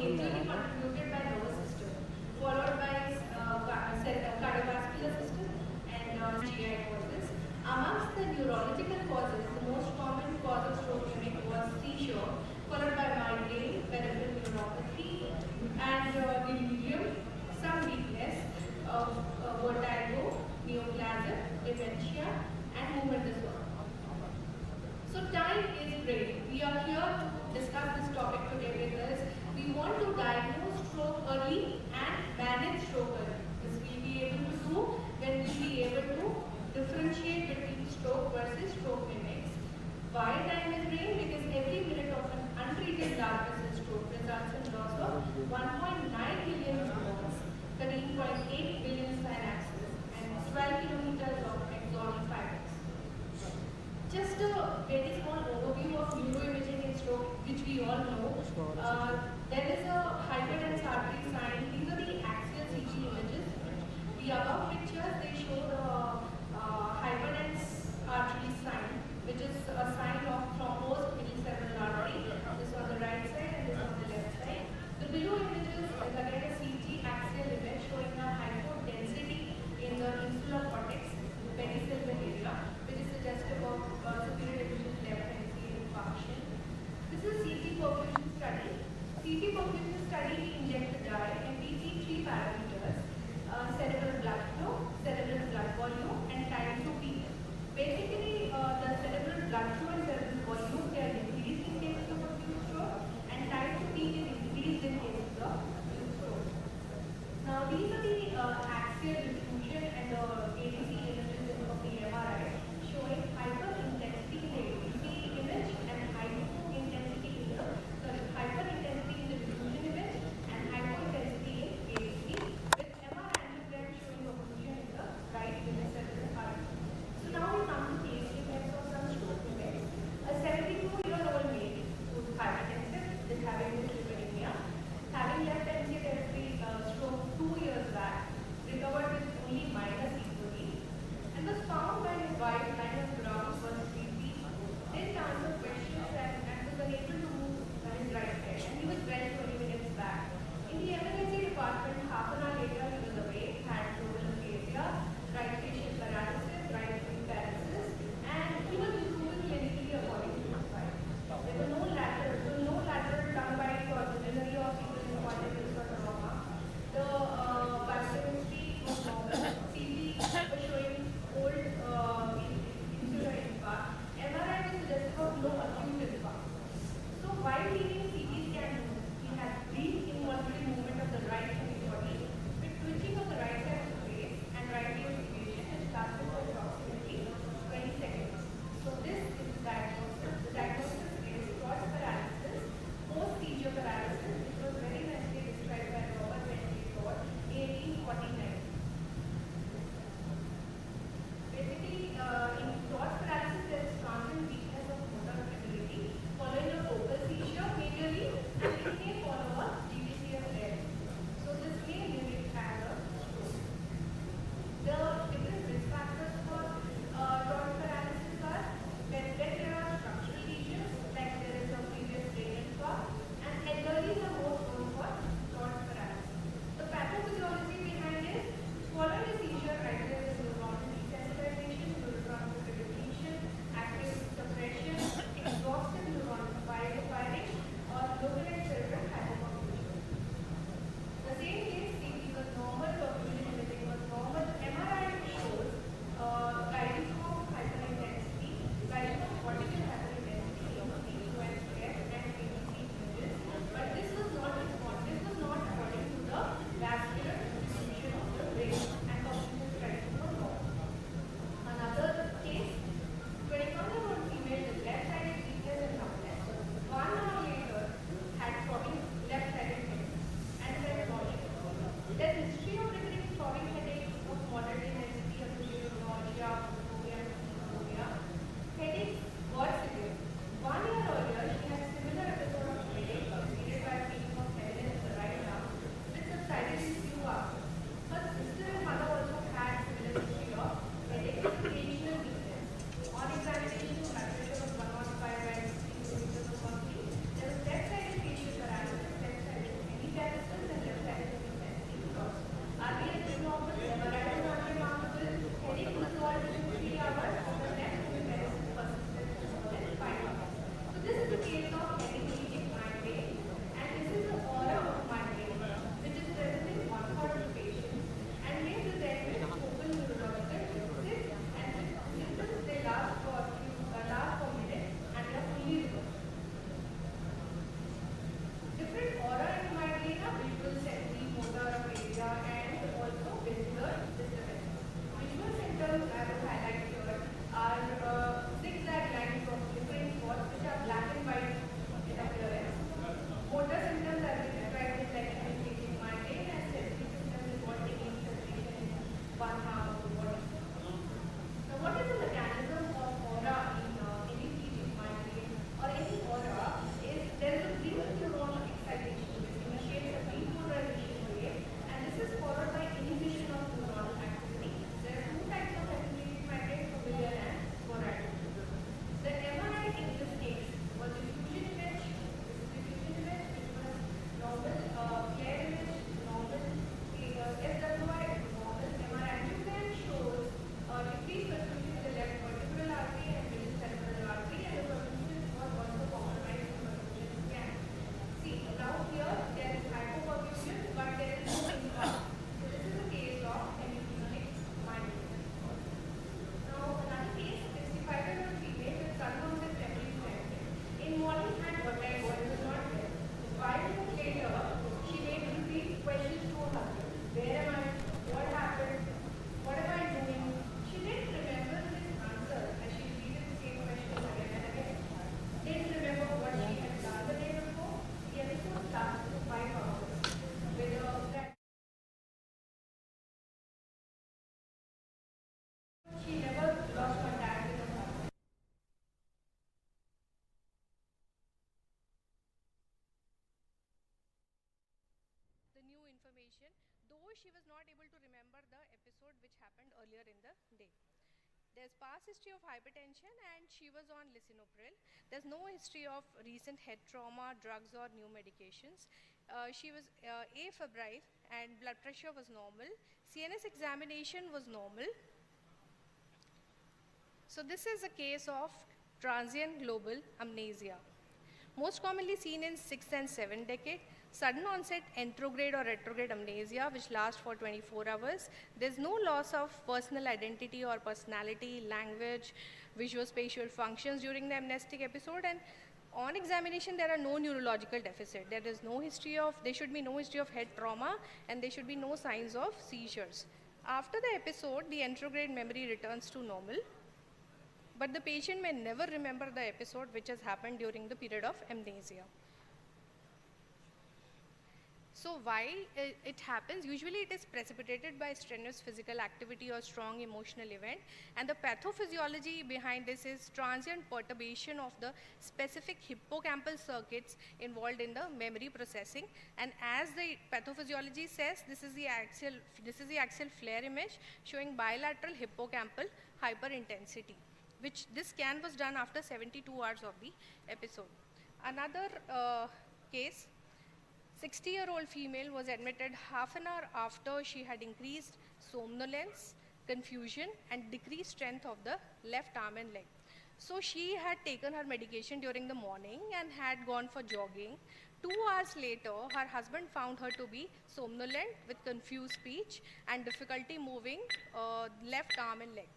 majorly contributed by nervous system, followed by cardiovascular system and GI causes. Amongst the neurological causes, the most common cause of stroke mimic was seizure, followed by migraine, peripheral neuropathy, and delirium, some weakness, vertigo, neoplasm, dementia, and movement disorder. So time is great. We are here to discuss this topic today because we want to diagnose stroke early and manage stroke early. This we'll be able to do when we'll be able to differentiate between stroke versus stroke mimics. Why time is great? Because every minute of an untreated large vessel stroke results in loss of 1.9 billion neurons, 13.8 billion synapses, and 12 kilometers of axonal fibers. Just a very small overview of neuroimaging in stroke, which we all know. There is a hyperdense artery sign. These are the axial CT images. The above pictures, they show the hyperdense artery sign, which is a sign of thrombosed mini-cerebral artery. This on the right side and this on the left side. The below images is again a CT axial image showing a hypodensity in the insular cortex, pericerebral area, which is suggestive of superior division left hemisphere infarction. This is CT perfusion study. CT perfusion study, we inject the dye and we see three parameters: cerebral blood flow, cerebral blood volume, and time to peak. Basically, the cerebral blood flow and cerebral volume, they are increased in cases of acute stroke, and time to peak is increased in cases of acute stroke. Now, these are the axial diffusion and the ADC images of the MRI showing hyper-intensity in the ADC image and hypo-intensity in the, hyper-intensity in the diffusion image and hypo-intensity in ADC, with MR angiogram showing occlusion in the right hemicerebral artery. So now we come to case effects of some stroke events. A 72-year-old male who is hypertensive is having dyslipidemia, having left NCA stroke 2 years back, recovered with only minor sequelae, and was found by his wife lying on the ground for 3 weeks, didn't answer questions and was unable to move his right leg, and he was well 20 minutes back. In the emergency department, half an hour later he was awake, had total aphasia, right facial paralysis, right wing paralysis, and he was improving clinically according to his wife. There were no lateral tongue bite or urinary or fecal incontinence or trauma. The biochemistry was normal. CT was showing old insular infarct. MRI was suggestive of no acute infarct. So while reading CT scan, he had brief involuntary movement of the right body with twitching of the right side of the face and right ear deviation, which lasted for approximately 20 seconds. So this is the diagnosis. The diagnosis is cross paralysis, post-seizure paralysis, which was very nicely described by Robert Bentley in 1849. Basically, in cross paralysis, there is transient weakness of motor ability following a focal seizure, maybe examination, though she was not able to remember the episode which happened earlier in the day. There's past history of hypertension and she was on lisinopril. There's no history of recent head trauma, drugs or new medications. She was afebrile and blood pressure was normal. CNS examination was normal. So this is a case of transient global amnesia. Most commonly seen in 6th and 7th decade, sudden onset anterograde or retrograde amnesia which lasts for 24 hours. There's no loss of personal identity or personality, language, visuospatial functions during the amnestic episode, and on examination there are no neurological deficit. There should be no history of head trauma and there should be no signs of seizures. After the episode, the anterograde memory returns to normal, but the patient may never remember the episode which has happened during the period of amnesia. So why it happens? Usually it is precipitated by strenuous physical activity or strong emotional event, and the pathophysiology behind this is transient perturbation of the specific hippocampal circuits involved in the memory processing. And as the pathophysiology says, this is the axial flare image showing bilateral hippocampal hyperintensity, which this scan was done after 72 hours of the episode. Another case, 60-year-old female was admitted half an hour after she had increased somnolence, confusion and decreased strength of the left arm and leg. So she had taken her medication during the morning and had gone for jogging. 2 hours later, her husband found her to be somnolent with confused speech and difficulty moving left arm and leg.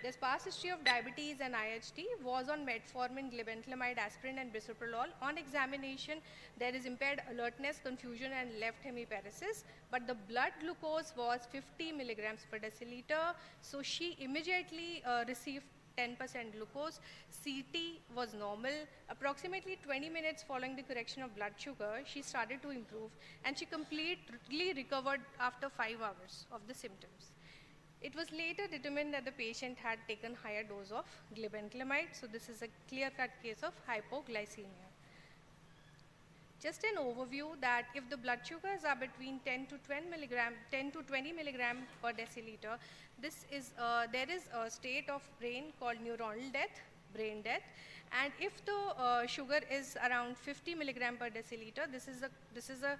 There's past history of diabetes and IHT, was on metformin, glibenclamide, aspirin and bisoprolol. On examination, there is impaired alertness, confusion and left hemiparesis, but the blood glucose was 50 milligrams per deciliter. So she immediately received 10% glucose. CT was normal. Approximately 20 minutes following the correction of blood sugar, she started to improve and she completely recovered after 5 hours of the symptoms. It was later determined that the patient had taken higher dose of glibenclamide, so this is a clear-cut case of hypoglycemia. Just an overview that if the blood sugars are between 10 to 20 milligram per deciliter, there is a state of brain called neuronal death, brain death, and if the sugar is around 50 milligram per deciliter, this is a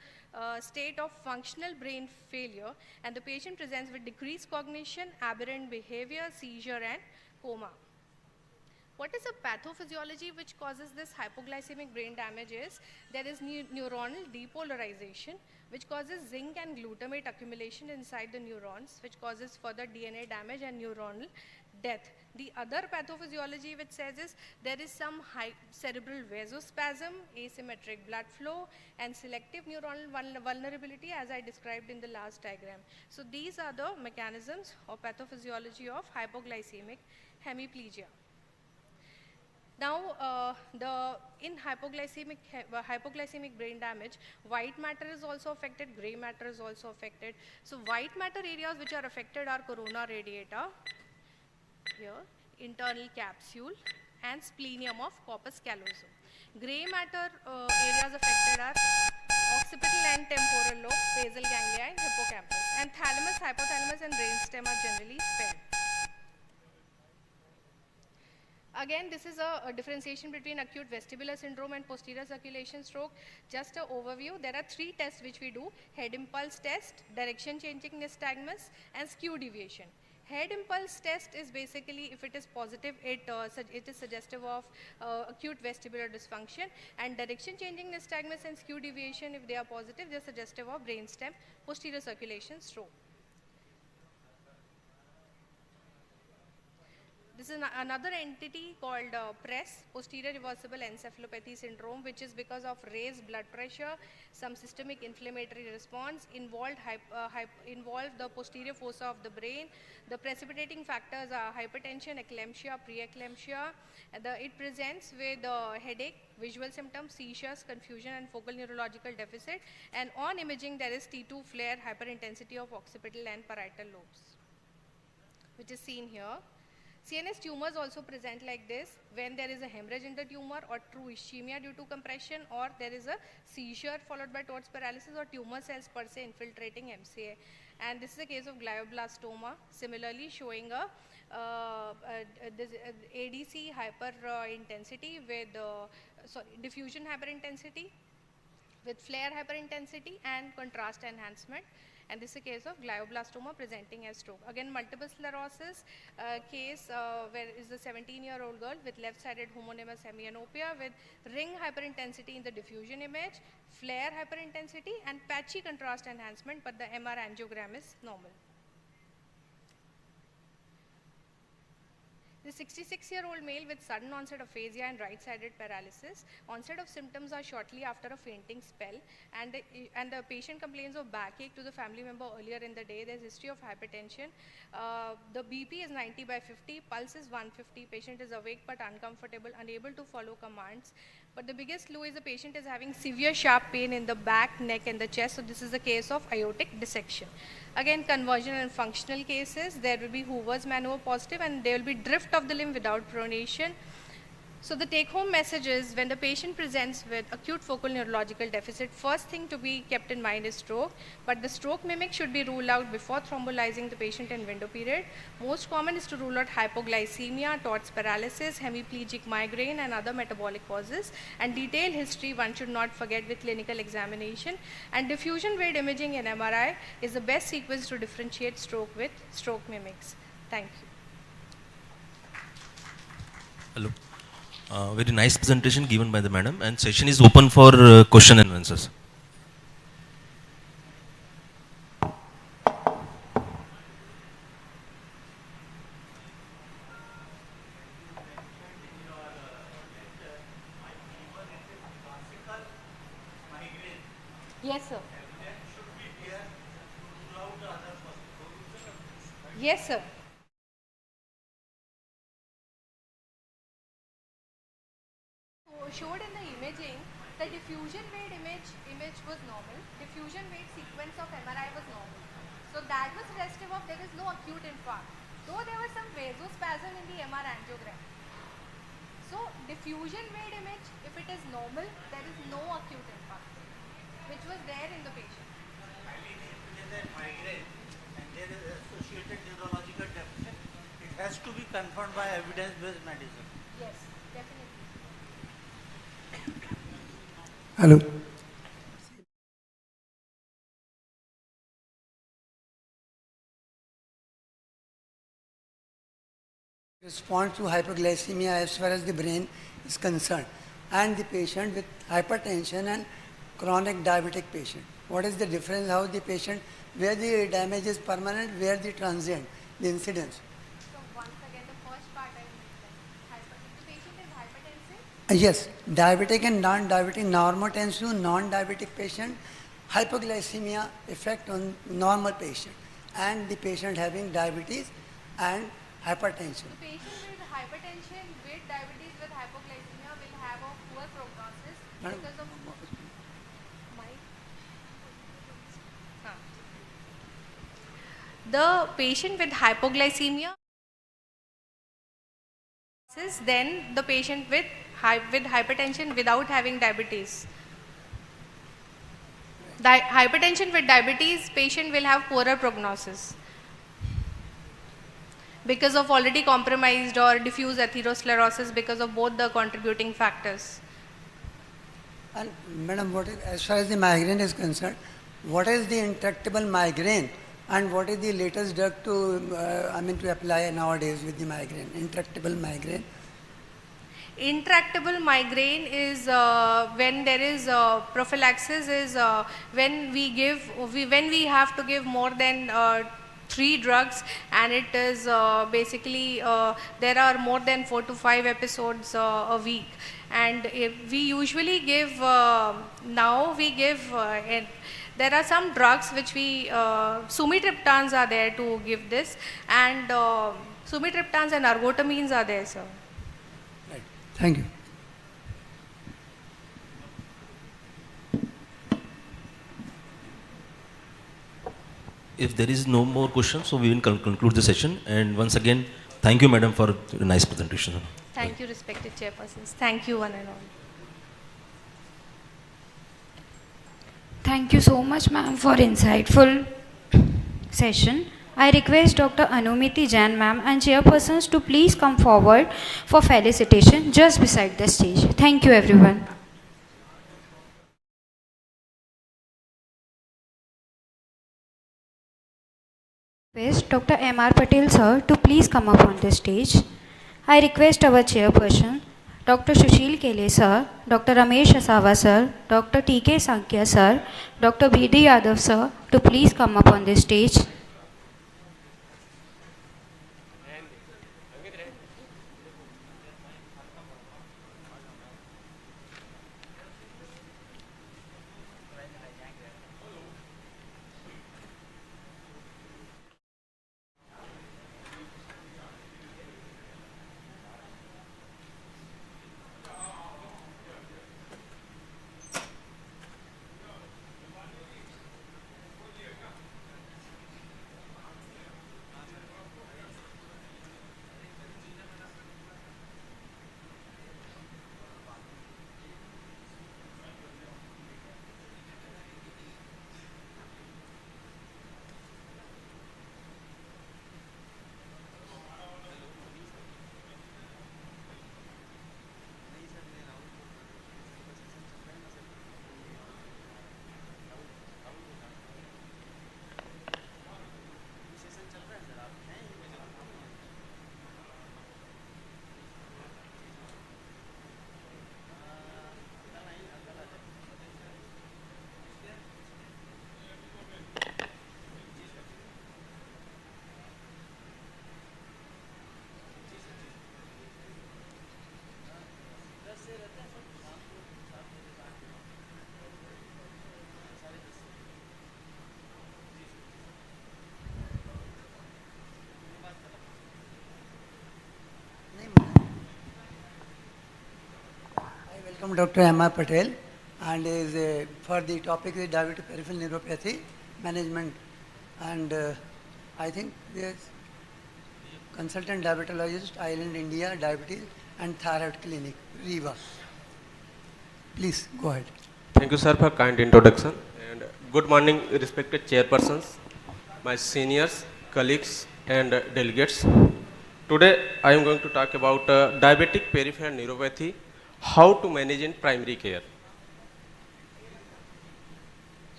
state of functional brain failure, and the patient presents with decreased cognition, aberrant behavior, seizure and coma. What is the pathophysiology which causes this hypoglycemic brain damage is there is neuronal depolarization which causes zinc and glutamate accumulation inside the neurons, which causes further DNA damage and neuronal death. The other pathophysiology which says is there is some cerebral vasospasm, asymmetric blood flow and selective neuronal vulnerability as I described in the last diagram. So these are the mechanisms or pathophysiology of hypoglycemic hemiplegia. Now, in hypoglycemic brain damage, white matter is also affected, gray matter is also affected. So white matter areas which are affected are corona radiata, here, internal capsule and splenium of corpus callosum. Gray matter areas affected are occipital and temporal lobes, basal ganglia and hippocampus. And thalamus, hypothalamus and brainstem are generally spared. Again, this is a differentiation between acute vestibular syndrome and posterior circulation stroke. Just an overview, there are 3 tests which we do: head impulse test, direction changing nystagmus and skew deviation. Head impulse test is basically, if it is positive, it is suggestive of acute vestibular dysfunction, and direction changing nystagmus and skew deviation, if they are positive, they are suggestive of brainstem posterior circulation stroke. This is another entity called PRESS, posterior reversible encephalopathy syndrome, which is because of raised blood pressure, some systemic inflammatory response, involved the posterior fossa of the brain. The precipitating factors are hypertension, eclampsia, preeclampsia. It presents with headache, visual symptoms, seizures, confusion and focal neurological deficit. And on imaging, there is T2 flare, hyperintensity of occipital and parietal lobes, which is seen here. CNS tumors also present like this when there is a hemorrhage in the tumor or true ischemia due to compression, or there is a seizure followed by Todd's paralysis, or tumor cells per se infiltrating MCA. And this is a case of glioblastoma, similarly showing a ADC hyper intensity with diffusion hyperintensity with flare hyperintensity and contrast enhancement. And this is a case of glioblastoma presenting as stroke. Again, multiple sclerosis case where is a 17-year-old girl with left-sided homonymous hemianopia with ring hyperintensity in the diffusion image, flare hyperintensity and patchy contrast enhancement, but the MR angiogram is normal. The 66-year-old male with sudden onset of aphasia and right-sided paralysis. Onset of symptoms are shortly after a fainting spell, and the patient complains of backache to the family member earlier in the day. There's history of hypertension. The BP is 90/50, pulse is 150. Patient is awake but uncomfortable, unable to follow commands. But the biggest clue is the patient is having severe sharp pain in the back, neck and the chest. So this is a case of aortic dissection. Again, conversion and functional cases, there will be Hoover's maneuver positive and there will be drift of the limb without pronation. So the take-home message is, when the patient presents with acute focal neurological deficit, first thing to be kept in mind is stroke, but the stroke mimic should be ruled out before thrombolizing the patient in window period. Most common is to rule out hypoglycemia, Todd's paralysis, hemiplegic migraine and other metabolic causes. And detailed history one should not forget with clinical examination. And diffusion weight imaging in MRI is the best sequence to differentiate stroke with stroke mimics. Thank you. Hello. Very nice presentation given by the madam, and session is open for question and answers. Yes, sir. Yes, sir. Showed in the imaging, the diffusion weight image was normal. Diffusion weight sequence of MRI was normal. So that was suggestive of there is no acute infarct, though there was some vasospasm in the MR angiogram. So diffusion weight image, if it is normal, there is no acute infarct, which was there in the patient. I mean, if it is a migraine and there is associated neurological deficit, it has to be confirmed by evidence-based medicine. Yes, definitely. Hello. Respond to hypoglycemia as far as the brain is concerned, and the patient with hypertension and chronic diabetic patient. What is the difference? How the patient, where the damage is permanent, where the transient, the incidence? So once again, the first part I mentioned, if the patient is hypertensive. Yes, diabetic and non-diabetic, normotensive, non-diabetic patient, hypoglycemia effect on normal patient, and the patient having diabetes and hypertension. The patient with hypertension, with diabetes, with hypoglycemia will have a poor prognosis because of the patient with hypoglycemia, then the patient with hypertension without having diabetes. Hypertension with diabetes patient will have poorer prognosis because of already compromised or diffuse atherosclerosis because of both the contributing factors. And madam, as far as the migraine is concerned, what is the intractable migraine and what is the latest drug to to apply nowadays with the migraine, intractable migraine? Intractable migraine is when there is prophylaxis is when we have to give more than 3 drugs, and it is basically there are more than 4 to 5 episodes a week, and we usually give there are some drugs which we sumatriptans are there to give this, and sumatriptans and ergotamines are there, sir. Right. Thank you. If there is no more questions, so we will conclude the session. And once again, Thank you, madam, for a nice presentation. Thank you, respected chairpersons. Thank you, one and all. Thank you so much, ma'am, for insightful session. I request Dr. Anumiti Jain, ma'am, and chairpersons to please come forward for felicitation just beside the stage. Thank you, everyone. Request Dr. M.R. Patel, sir, to please come up on the stage. I request our chairperson, Dr. Sushil Kele, sir, Dr. Ramesh Asawa, sir, Dr. T.K. Sankhya, sir, Dr. B.D. Yadav, sir, to please come up on the stage. Welcome Dr. M.R. Patel, and is for the topic is diabetic peripheral neuropathy management, and I think there's consultant diabetologist, Island India, diabetes and thyroid clinic, Riva. Please go ahead. Thank you, sir, for kind introduction. And good morning, respected chairpersons, my seniors, colleagues, and delegates. Today, I am going to talk about diabetic peripheral neuropathy, how to manage in primary care.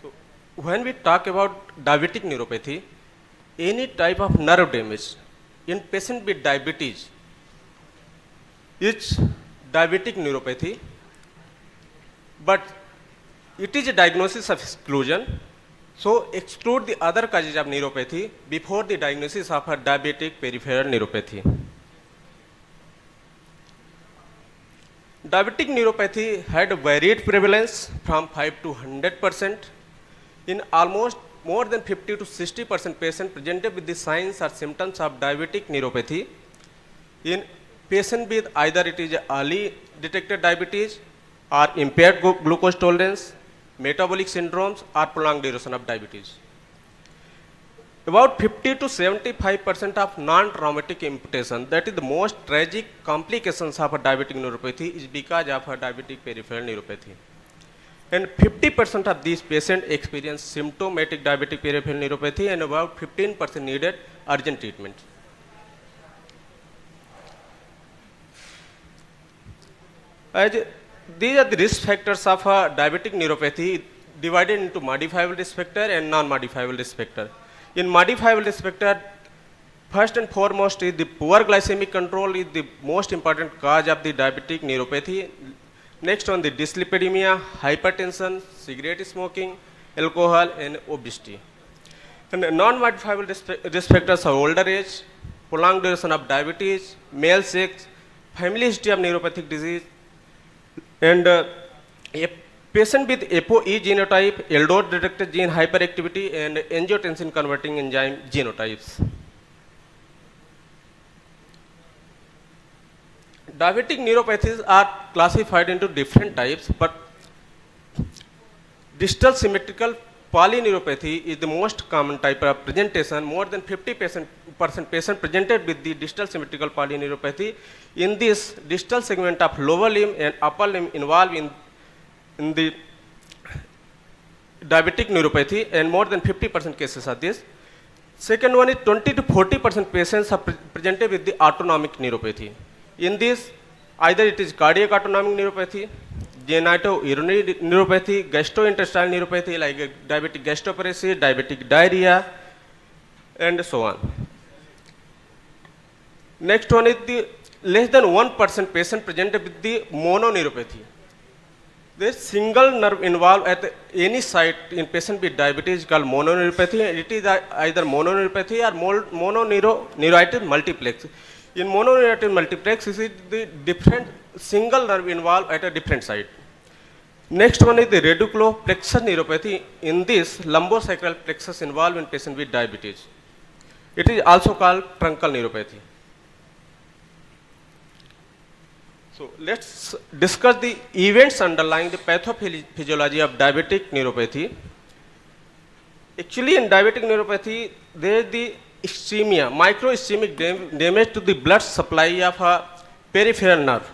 So, when we talk about diabetic neuropathy, any type of nerve damage in patient with diabetes is diabetic neuropathy, but it is a diagnosis of exclusion. So, exclude the other causes of neuropathy before the diagnosis of a diabetic peripheral neuropathy. Diabetic neuropathy had a varied prevalence from 5 to 100%. In almost more than 50 to 60% patients presented with the signs or symptoms of diabetic neuropathy. In patients with either it is early detected diabetes or impaired glucose tolerance, metabolic syndromes, or prolonged duration of diabetes. About 50 to 75% of non-traumatic amputation, that is the most tragic complications of a diabetic neuropathy, is because of a diabetic peripheral neuropathy. And 50% of these patients experience symptomatic diabetic peripheral neuropathy, and about 15% needed urgent treatment. These are the risk factors of diabetic neuropathy, divided into modifiable risk factor and non-modifiable risk factor. In modifiable risk factor, first and foremost is the poor glycemic control is the most important cause of the diabetic neuropathy. Next on the dyslipidemia, hypertension, cigarette smoking, alcohol, and obesity. And non-modifiable risk factors are older age, prolonged duration of diabetes, male sex, family history of neuropathic disease, and a patient with ApoE genotype, Eldor detected gene hyperactivity, and angiotensin converting enzyme genotypes. Diabetic neuropathies are classified into different types, but distal symmetrical polyneuropathy is the most common type of presentation. More than 50% patient presented with the distal symmetrical polyneuropathy. In this, distal segment of lower limb and upper limb involved in the diabetic neuropathy, and more than 50% cases are this. Second one is 20 to 40% patients are presented with the autonomic neuropathy. In this, either it is cardiac autonomic neuropathy, genitourinary neuropathy, gastrointestinal neuropathy like diabetic gastroparesis, diabetic diarrhea, and so on. Next one is the less than 1% patient presented with the mononeuropathy. There is single nerve involved at any site in patient with diabetes called mononeuropathy. It is either mononeuropathy or mononeuritis multiplex. In mononeuritis multiplex, this is the different single nerve involved at a different site. Next one is the radiculoplexus neuropathy. In this, lumbosacral plexus involved in patient with diabetes. It is also called truncal neuropathy. So let's discuss the events underlying the pathophysiology of diabetic neuropathy. Actually, in diabetic neuropathy, there is the ischemia, microischemic damage to the blood supply of a peripheral nerve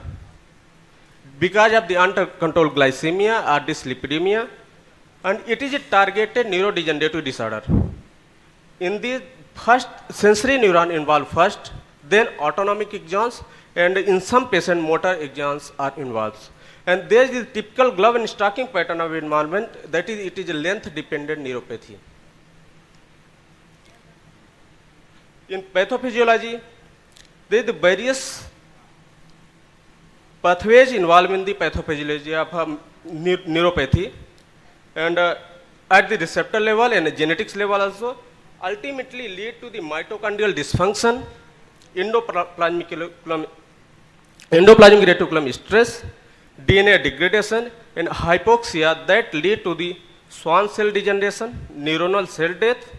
because of the uncontrolled glycemia or dyslipidemia, and it is a targeted neurodegenerative disorder. In the first, sensory neuron involved first, then autonomic axons, and in some patients, motor axons are involved. And there is the typical glove and stocking pattern of involvement, that is, it is a length-dependent neuropathy. In pathophysiology, there is the various pathways involved in the pathophysiology of neuropathy, and at the receptor level and the genetics level also, ultimately lead to the mitochondrial dysfunction, endoplasmic reticulum stress, DNA degradation, and hypoxia that lead to the Schwann cell degeneration, neuronal cell death,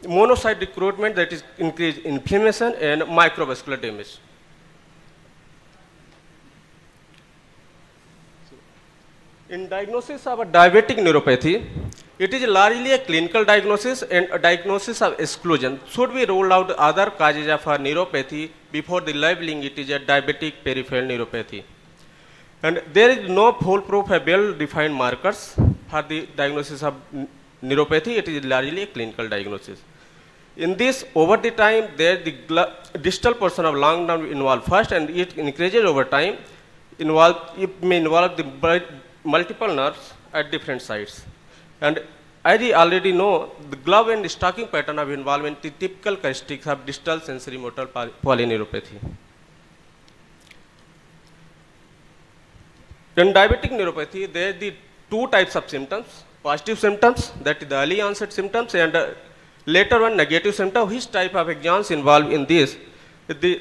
monocyte recruitment, that is increased inflammation, and microvascular damage. In diagnosis of a diabetic neuropathy, it is largely a clinical diagnosis and a diagnosis of exclusion. Should we rule out other causes of a neuropathy before the labeling it is a diabetic peripheral neuropathy? And there is no foolproof well-defined markers for the diagnosis of neuropathy. It is largely a clinical diagnosis. In this, over the time, there the distal portion of long nerve involved first, and it increases over time. It may involve the multiple nerves at different sites. And as we already know, the glove and stocking pattern of involvement is typical characteristics of distal sensory motor polyneuropathy. In diabetic neuropathy, there are the two types of symptoms: positive symptoms, that is the early onset symptoms, and later one negative symptom. Which type of axons involved in this? There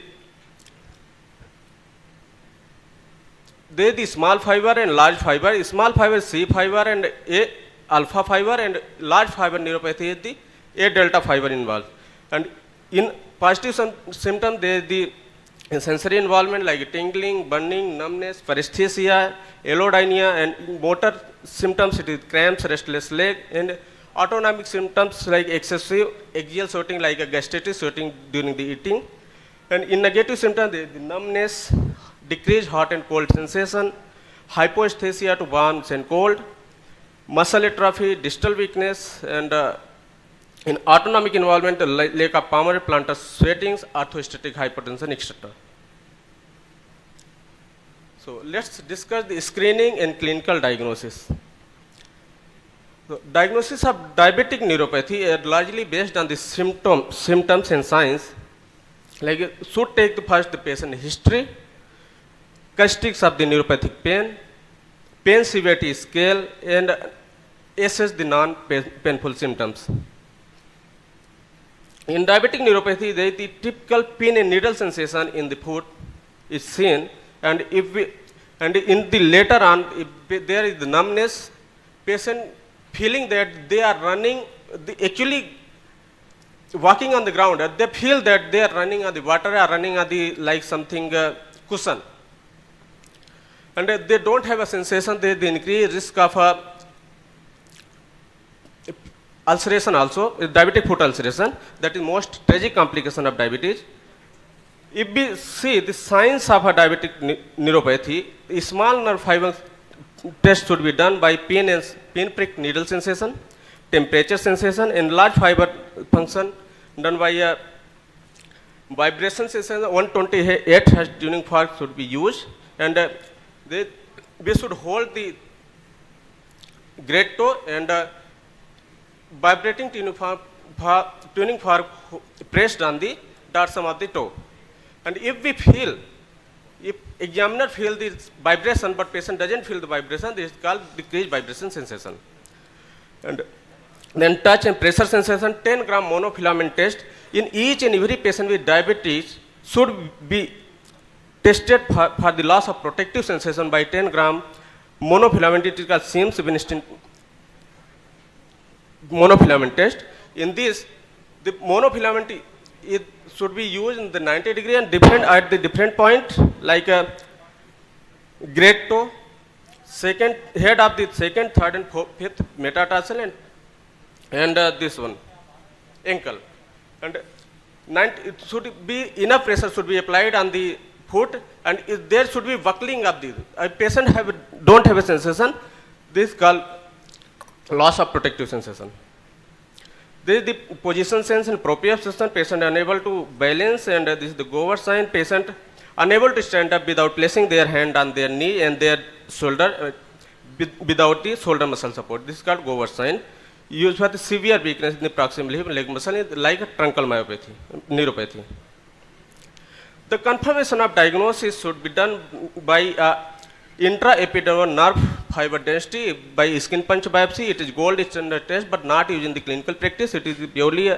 is the small fiber and large fiber. Small fiber C fiber and A alpha fiber, and large fiber neuropathy is the A delta fiber involved. And in positive symptom, there is the sensory involvement like tingling, burning, numbness, paresthesia, allodynia, and motor symptoms, it is cramps, restless leg, and autonomic symptoms like excessive axial sweating like a gastritis sweating during the eating. And in negative symptoms, there is the numbness, decreased hot and cold sensation, hypoesthesia to warm and cold, muscle atrophy, distal weakness, and in autonomic involvement, lack of pulmonary plantar sweatings, orthostatic hypertension, etc. So let's discuss the screening and clinical diagnosis. So, diagnosis of diabetic neuropathy is largely based on the symptoms and signs. Like should take first the patient history, characteristics of the neuropathic pain severity scale, and assess the non-painful symptoms. In diabetic neuropathy, there is the typical pin and needle sensation in the foot is seen, and in the later on, if there is the numbness, patient feeling that they are running, actually walking on the ground, they feel that they are running on the water or running on the like something cushion. And they don't have a sensation, they increase risk of ulceration also, diabetic foot ulceration, that is most tragic complication of diabetes. If we see the signs of a diabetic neuropathy, a small nerve fiber test should be done by pin prick needle sensation, temperature sensation, and large fiber function done by a vibration sensation. 128 Hz tuning fork should be used, and we should hold the great toe and vibrating tuning fork pressed on the dorsum of the toe. And if examiner feel the vibration but patient doesn't feel the vibration, this is called decreased vibration sensation. And then touch and pressure sensation, 10 gram monofilament test in each and every patient with diabetes should be tested for the loss of protective sensation by 10 gram monofilament. It is called Sims-Winston monofilament test. In this, the monofilament should be used in the 90 degree and different at the different point, like a great toe, second head of the second, third, and fifth metatarsal, and this one, ankle. And it should be enough pressure should be applied on the foot, and there should be buckling of the patient don't have a sensation. This is called loss of protective sensation. This is the position sense and proprioception, patient unable to balance, and this is the Gower sign, patient unable to stand up without placing their hand on their knee and their shoulder without the shoulder muscle support. This is called Gower sign. Used for the severe weakness in the proximal hip leg muscle, like a truncal myopathy, neuropathy. The confirmation of diagnosis should be done by intraepidermal nerve fiber density by skin punch biopsy. It is gold standard test, but not used in the clinical practice. It is purely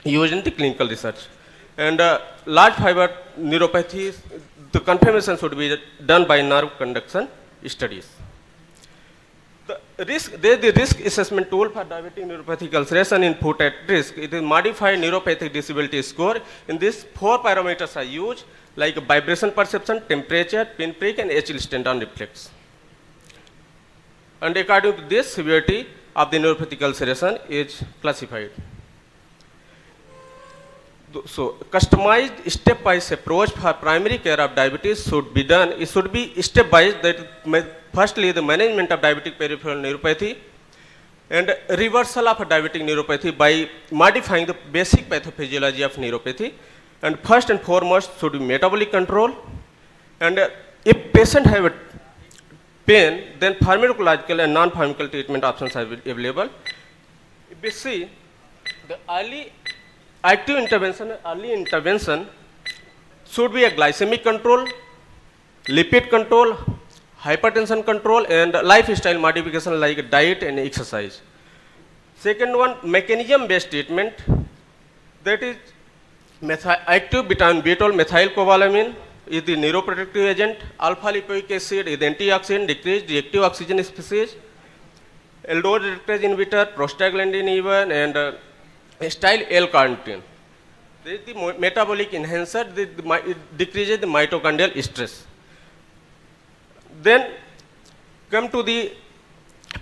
used in the clinical research. And large fiber neuropathy, the confirmation should be done by nerve conduction studies. There is the risk assessment tool for diabetic neuropathic ulceration in foot at risk. It is modified neuropathic disability score. In this, 4 parameters are used, like vibration perception, temperature, pinprick, and H. tendon reflex. And according to this, severity of the neuropathic ulceration is classified. So, customized stepwise approach for primary care of diabetes should be done. It should be stepwise. That firstly, the management of diabetic peripheral neuropathy and reversal of diabetic neuropathy by modifying the basic pathophysiology of neuropathy. And first and foremost should be metabolic control. And if patient have a pain, then pharmacological and non-pharmacological treatment options are available. If we see the early intervention should be a glycemic control, lipid control, hypertension control, and lifestyle modification like diet and exercise. Second one, mechanism-based treatment, that is active vitamin B12 methylcobalamin is the neuroprotective agent, alpha-lipoic acid is the antioxidant, decreased reactive oxygen species, aldol reductase inhibitor, prostaglandin E1, and Styl L-carnitine. This is the metabolic enhancer, it decreases the mitochondrial stress. Then come to the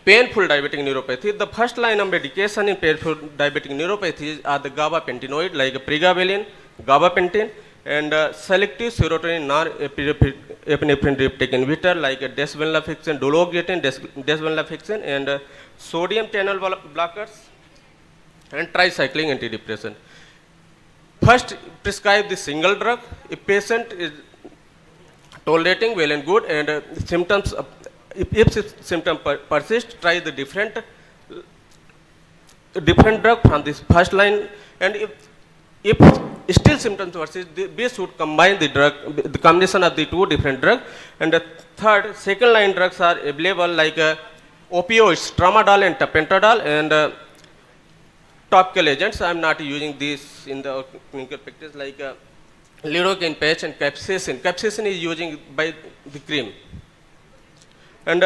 painful diabetic neuropathy. The first line of medication in painful diabetic neuropathy are the gabapentinoid like pregabalin, gabapentin, and selective serotonin norepinephrine reuptake inhibitor like desvenlafaxine, dologatin, desvenlafaxine, and sodium channel blockers and tricyclic antidepressant. First, prescribe the single drug. If patient is tolerating, well and good, and symptoms, if symptoms persist, try the different drug from this first line. And if still symptoms persist, we should combine the drug, the combination of the two different drugs. And the third, second line drugs are available like opioids, tramadol and tapentadol, and topical agents. I am not using this in the clinical practice like lidocaine patch and capsaicin. Capsaicin is using by the cream. And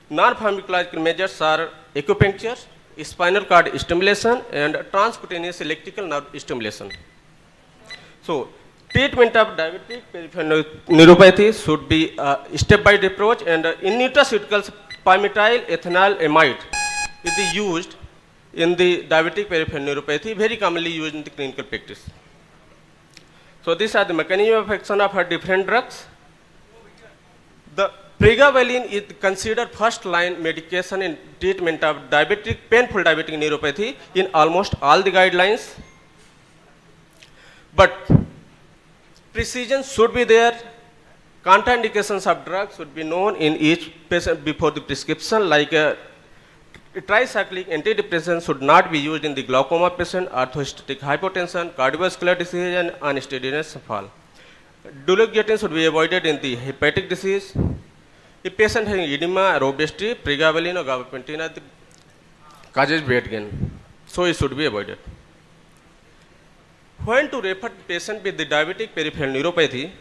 non-pharmacological measures are acupuncture, spinal cord stimulation, and transcutaneous electrical nerve stimulation. So, treatment of diabetic peripheral neuropathy should be a step-by-step approach, and in nutraceuticals, palmityl ethanol amide is used in the diabetic peripheral neuropathy, very commonly used in the clinical practice. So these are the mechanism of action of her different drugs. The pregabalin is considered first line medication in treatment of painful diabetic neuropathy in almost all the guidelines. But precision should be there. Contraindications of drugs should be known in each patient before the prescription, like tricyclic antidepressants should not be used in the glaucoma patient, orthostatic hypotension, cardiovascular disease, and unsteadiness fall. Duloxetine should be avoided in the hepatic disease. If patient having edema, obesity, pregabalin or gabapentin are the causes weight gain, so it should be avoided. When to refer the patient with the diabetic peripheral neuropathy,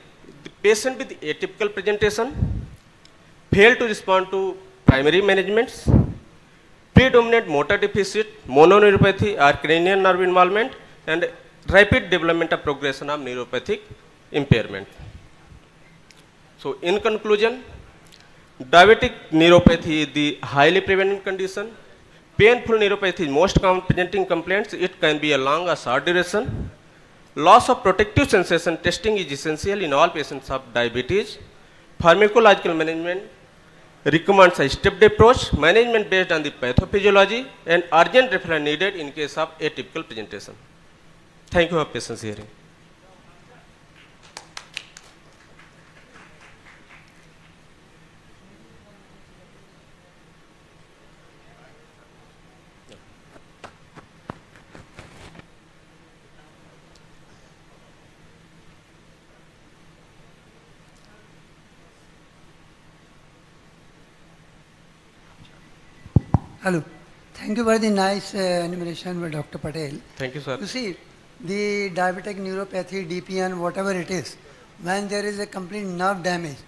the patient with atypical presentation, fail to respond to primary managements, predominant motor deficit, mononeuropathy or cranial nerve involvement, and rapid development of progression of neuropathic impairment. So in conclusion, diabetic neuropathy is the highly prevalent condition. Painful neuropathy is most common presenting complaints. It can be a long or short duration. Loss of protective sensation testing is essential in all patients of diabetes. Pharmacological management recommends a stepped approach, management based on the pathophysiology, and urgent referral needed in case of atypical presentation. Thank you for patience hearing. Hello. Thank you for the nice enumeration by Dr. Patel. Thank you, sir. You see, the diabetic neuropathy, DPN, whatever it is, when there is a complete nerve damage,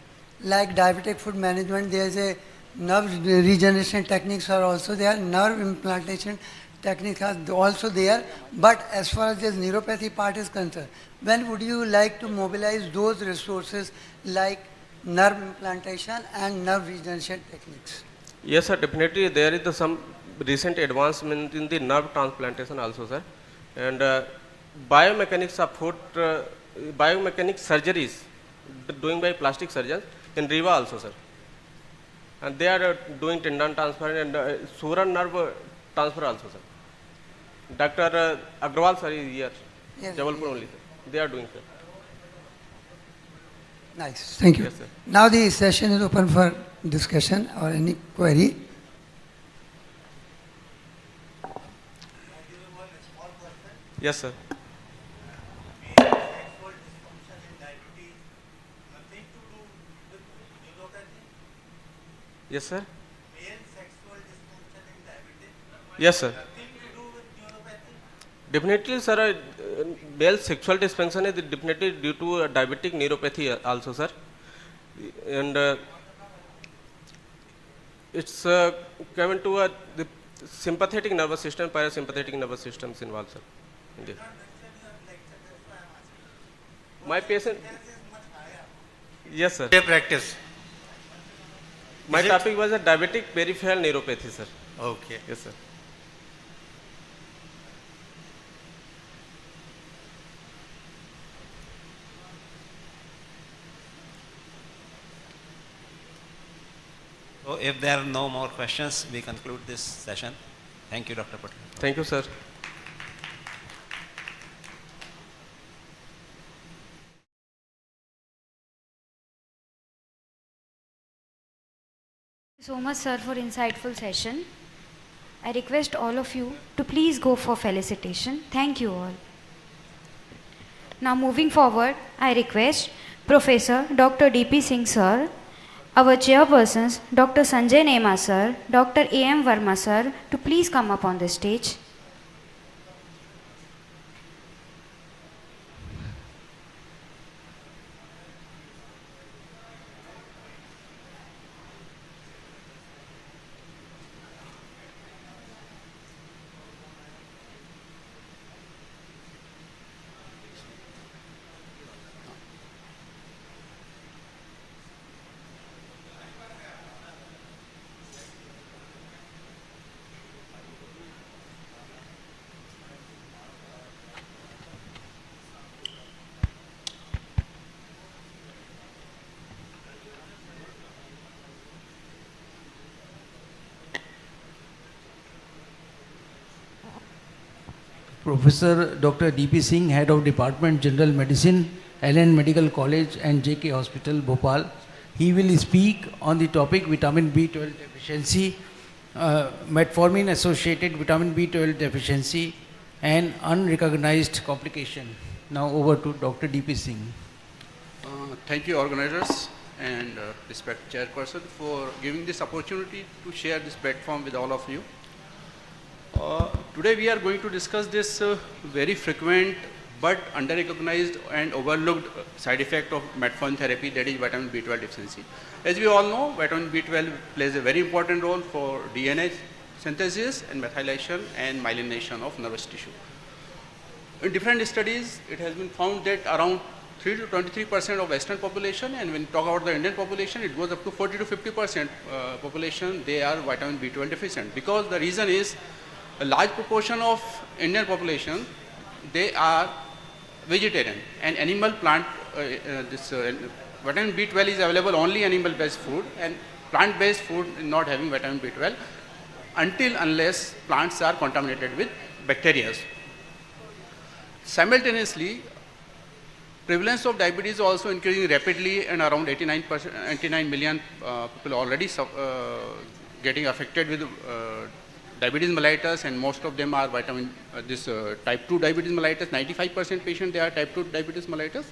like diabetic foot management, there is a nerve regeneration techniques are also there, nerve implantation techniques are also there, but as far as this neuropathy part is concerned, when would you like to mobilize those resources like nerve implantation and nerve regeneration techniques? Yes, sir, definitely there is some recent advancement in the nerve transplantation also, sir. And biomechanics of foot, biomechanics surgeries doing by plastic surgeons in Riva also, sir. And they are doing tendon transfer and sural nerve transfer also, sir. Dr. Agrawal, sir, is here. Yes, Jabalpur only, sir. They are doing, sir. Nice, thank you. Yes, sir. Now the session is open for discussion or any query. Yes, sir. Sexual dysfunction in diabetes, nothing to do with neuropathy. Yes, sir. Male sexual dysfunction in diabetes, Yes, sir. nothing to do with neuropathy. Definitely, sir. Male sexual dysfunction is definitely due to diabetic neuropathy also, sir. And it's coming to the sympathetic nervous system, parasympathetic nervous systems involved, sir. Indeed. My patient. Yes, sir. Practice. My Is it? topic was a diabetic peripheral neuropathy, sir. Okay. Yes, sir. So if there are no more questions, we conclude this session. Thank you, Dr. Patel. Thank you, sir. So much, sir, for insightful session. I request all of you to please go for felicitation. Thank you all. Now moving forward, I request Professor Dr. D.P. Singh, sir, our chairpersons, Dr. Sanjay Nema, sir, Dr. A.M. Verma, sir, to please come up on the stage. Professor Dr. D.P. Singh, Head of Department General Medicine, Allen Medical College and J.K. Hospital, Bhopal. He will speak on the topic vitamin B12 deficiency, metformin associated vitamin B12 deficiency and unrecognized complication. Now over to Dr. D.P. Singh. Thank you organizers and respected chairperson for giving this opportunity to share this platform with all of you. Today we are going to discuss this very frequent but under-recognized and overlooked side effect of metformin therapy, that is vitamin B12 deficiency. As we all know, vitamin B12 plays a very important role for DNA synthesis and methylation and myelination of nervous tissue. In different studies, it has been found that around 3 to 23% of Western population, and when you talk about the Indian population, it goes up to 40 to 50% population, they are vitamin B12 deficient. Because the reason is, a large proportion of Indian population, they are vegetarian and animal plant, vitamin B12 is available only animal-based food, and plant-based food is not having vitamin B12 unless plants are contaminated with bacteria. Simultaneously, prevalence of diabetes is also increasing rapidly, and around 89 million people already getting affected with diabetes mellitus, and most of them are type 2 diabetes mellitus. 95% patients, they are type 2 diabetes mellitus.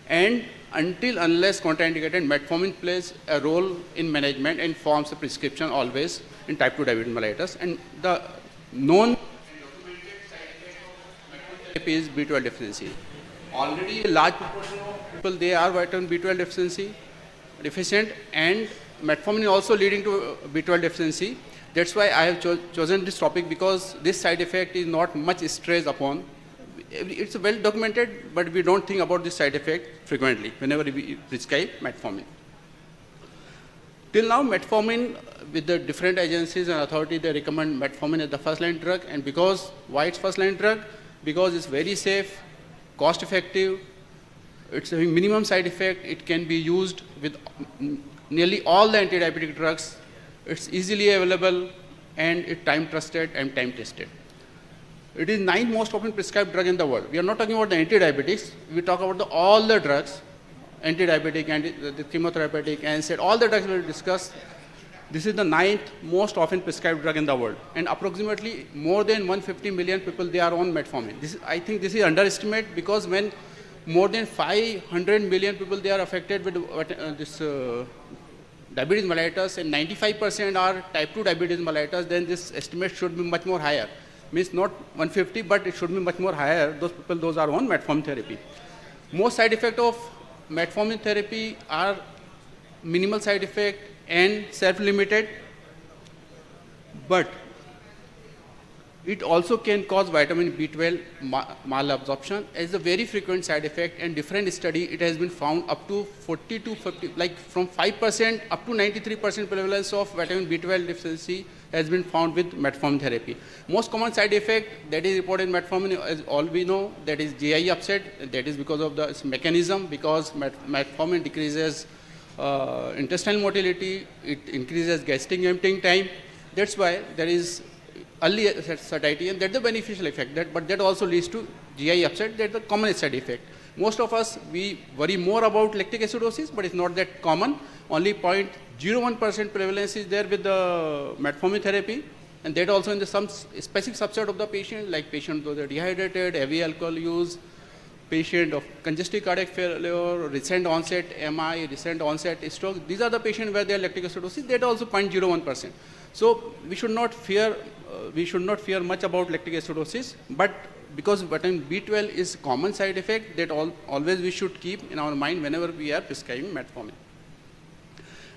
And unless contraindicated, metformin plays a role in management and forms a prescription always in type 2 diabetes mellitus. And the known therapy is B12 deficiency. Already a large proportion of people, they are vitamin B12 deficient, and metformin is also leading to B12 deficiency. That's why I have chosen this topic, because this side effect is not much stressed upon. It's well documented, but we don't think about this side effect frequently whenever we prescribe metformin. Till now, metformin, with the different agencies and authorities, they recommend metformin as the first line drug. And why it's first line drug? Because it's very safe, cost effective, it's having minimum side effect, it can be used with nearly all the anti-diabetic drugs. It's easily available, and it's time trusted and time tested. It is 9th most often prescribed drug in the world. We are not talking about the anti-diabetics, we talk about all the drugs, anti-diabetic, the chemotherapeutic, NSAID, all the drugs we will discuss. This is the 9th most often prescribed drug in the world, and approximately more than 150 million people, they are on metformin. I think this is underestimated, because when more than 500 million people, they are affected with diabetes mellitus, and 95% are type 2 diabetes mellitus, then this estimate should be much more higher. Means not 150, but it should be much more higher. Those people, those are on metformin therapy. Most side effect of metformin therapy are minimal side effect and self-limited, but it also can cause vitamin B12 malabsorption as a very frequent side effect, and different study, it has been found up to 40 to 50, like from 5% up to 93% prevalence of vitamin B12 deficiency has been found with metformin therapy. Most common side effect that is reported in metformin, as all we know, that is GI upset. That is because of the mechanism, because metformin decreases intestinal motility, it increases gastric emptying time. That's why there is early satiety, and that's the beneficial effect. But that also leads to GI upset. That's the common side effect. Most of us, we worry more about lactic acidosis, but it's not that common. Only 0.01% prevalence is there with the metformin therapy, and that also in the some specific subset of the patient, like patient those are dehydrated, heavy alcohol use, patient of congestive cardiac failure, recent onset MI, recent onset stroke. These are the patients where they are lactic acidosis. That also 0.01%. So we should not fear much about lactic acidosis, but because vitamin B12 is common side effect, that always we should keep in our mind whenever we are prescribing metformin.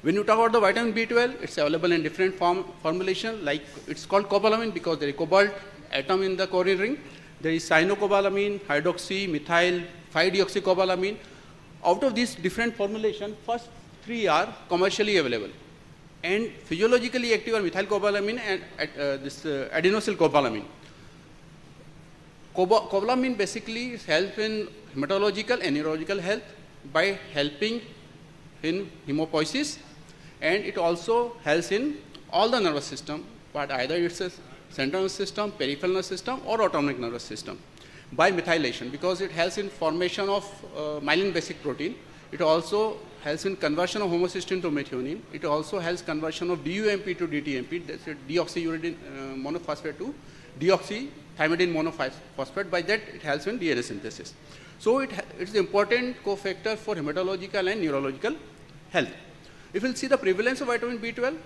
When you talk about the vitamin B12, it's available in different formulation, like it's called cobalamin because there is cobalt atom in the chlorine ring. There is cyanocobalamin, hydroxy, methyl, 5-deoxycobalamin. Out of these different formulations, first 3 are commercially available. And physiologically active are methylcobalamin and adenosylcobalamin. Cobalamin basically helps in hematological and neurological health by helping in hemopoiesis, and it also helps in all the nervous system, but either it's central nervous system, peripheral nervous system, or autonomic nervous system by methylation, because it helps in formation of myelin basic protein. It also helps in conversion of homocysteine to methionine. It also helps conversion of DUMP to DTMP, that's deoxyuridine monophosphate to deoxythymidine monophosphate. By that, it helps in DNA synthesis. So it's an important cofactor for hematological and neurological health. If you'll see the prevalence of vitamin B12,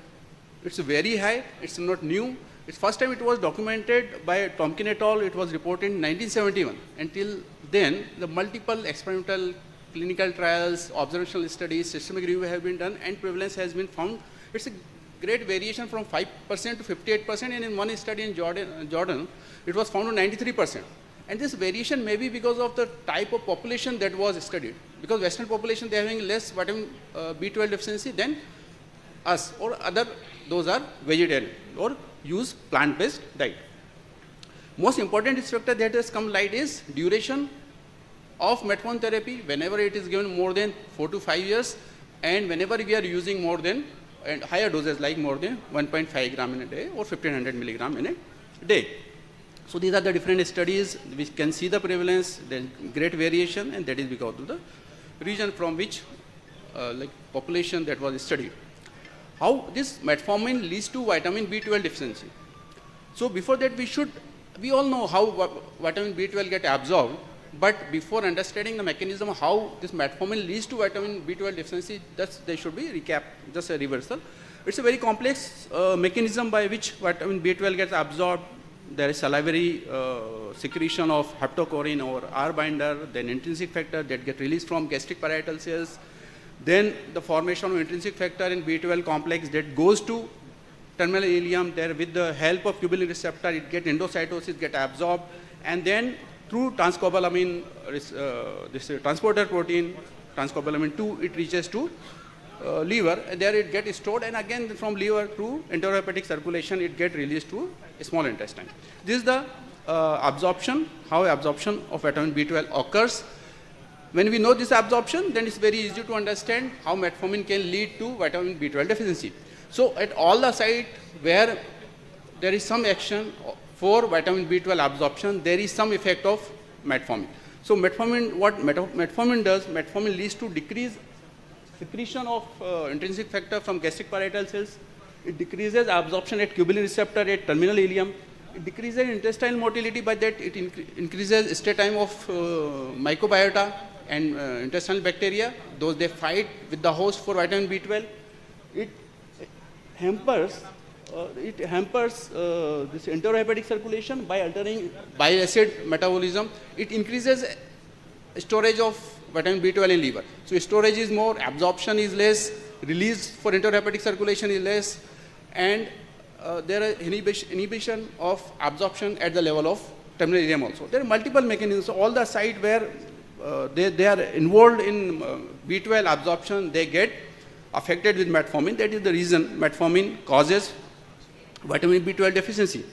it's very high. It's not new. It's first time it was documented by Tompkin et al. It was reported in 1971. Until then, the multiple experimental clinical trials, observational studies, systemic review have been done, and prevalence has been found. It's a great variation from 5% to 58%, and in one study in Jordan, it was found to 93%. And this variation may be because of the type of population that was studied. Because Western population, they are having less vitamin B12 deficiency than us, or other, those are vegetarian or use plant-based diet. Most important risk factor that has come light is duration of metformin therapy whenever it is given more than 4 to 5 years, and whenever we are using more than and higher doses like more than 1.5 gram in a day or 1500 milligram in a day. So these are the different studies which can see the prevalence, then great variation, and that is because of the region from which like population that was studied. How this metformin leads to vitamin B12 deficiency. So before that we all know how vitamin B12 get absorbed, but before understanding the mechanism of how this metformin leads to vitamin B12 deficiency, there should be recap, just a reversal. It's a very complex mechanism by which vitamin B12 gets absorbed. There is salivary secretion of haptocorrin or R binder, then intrinsic factor that get released from gastric parietal cells, then the formation of intrinsic factor in B12 complex that goes to terminal ileum. There with the help of tubulin receptor, it get endocytosis, get absorbed, and then through transcobalamin, this transporter protein, transcobalamin 2, it reaches to liver, and there it gets stored, and again from liver through enterohepatic circulation, it gets released to small intestine. This is the absorption, how absorption of vitamin B12 occurs. When we know this absorption, then it's very easy to understand how metformin can lead to vitamin B12 deficiency. So at all the sites where there is some action for vitamin B12 absorption, there is some effect of metformin. So metformin, what metformin does, metformin leads to decrease secretion of intrinsic factor from gastric parietal cells. It decreases absorption at tubulin receptor at terminal ileum. It decreases intestinal motility, by that it increases stay time of microbiota and intestinal bacteria. Those they fight with the host for vitamin B12. It hampers this enterohepatic circulation by altering bile acid metabolism. It increases storage of vitamin B12 in liver. So storage is more, absorption is less, release for enterohepatic circulation is less, and there are inhibition of absorption at the level of terminal ileum also. There are multiple mechanisms. So all the sites where they are involved in B12 absorption, they get affected with metformin. That is the reason metformin causes vitamin B12 deficiency.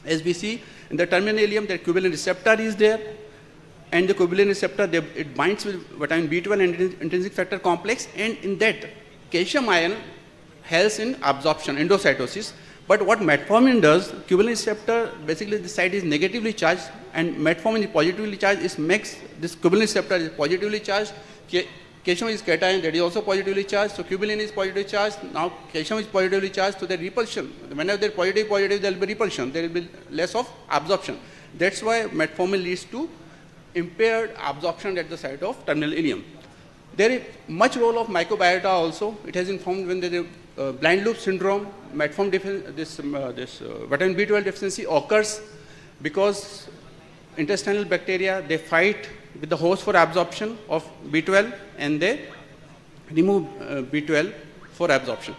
As we see in the terminal ileum, the tubulin receptor is there, and the tubulin receptor, it binds with vitamin B12 and intrinsic factor complex, and in that calcium ion helps in absorption, endocytosis. But what metformin does, tubulin receptor, basically the site is negatively charged, and metformin is positively charged. It makes this tubulin receptor is positively charged. Calcium is cation, that is also positively charged. So tubulin is positively charged. Now calcium is positively charged, so the repulsion. Whenever there is positive, there will be repulsion. There will be less of absorption. That's why metformin leads to impaired absorption at the site of terminal ileum. There is much role of microbiota also. It has been found when there is blind loop syndrome, metformin this vitamin B12 deficiency occurs because intestinal bacteria, they fight with the host for absorption of B12, and they remove B12 for absorption.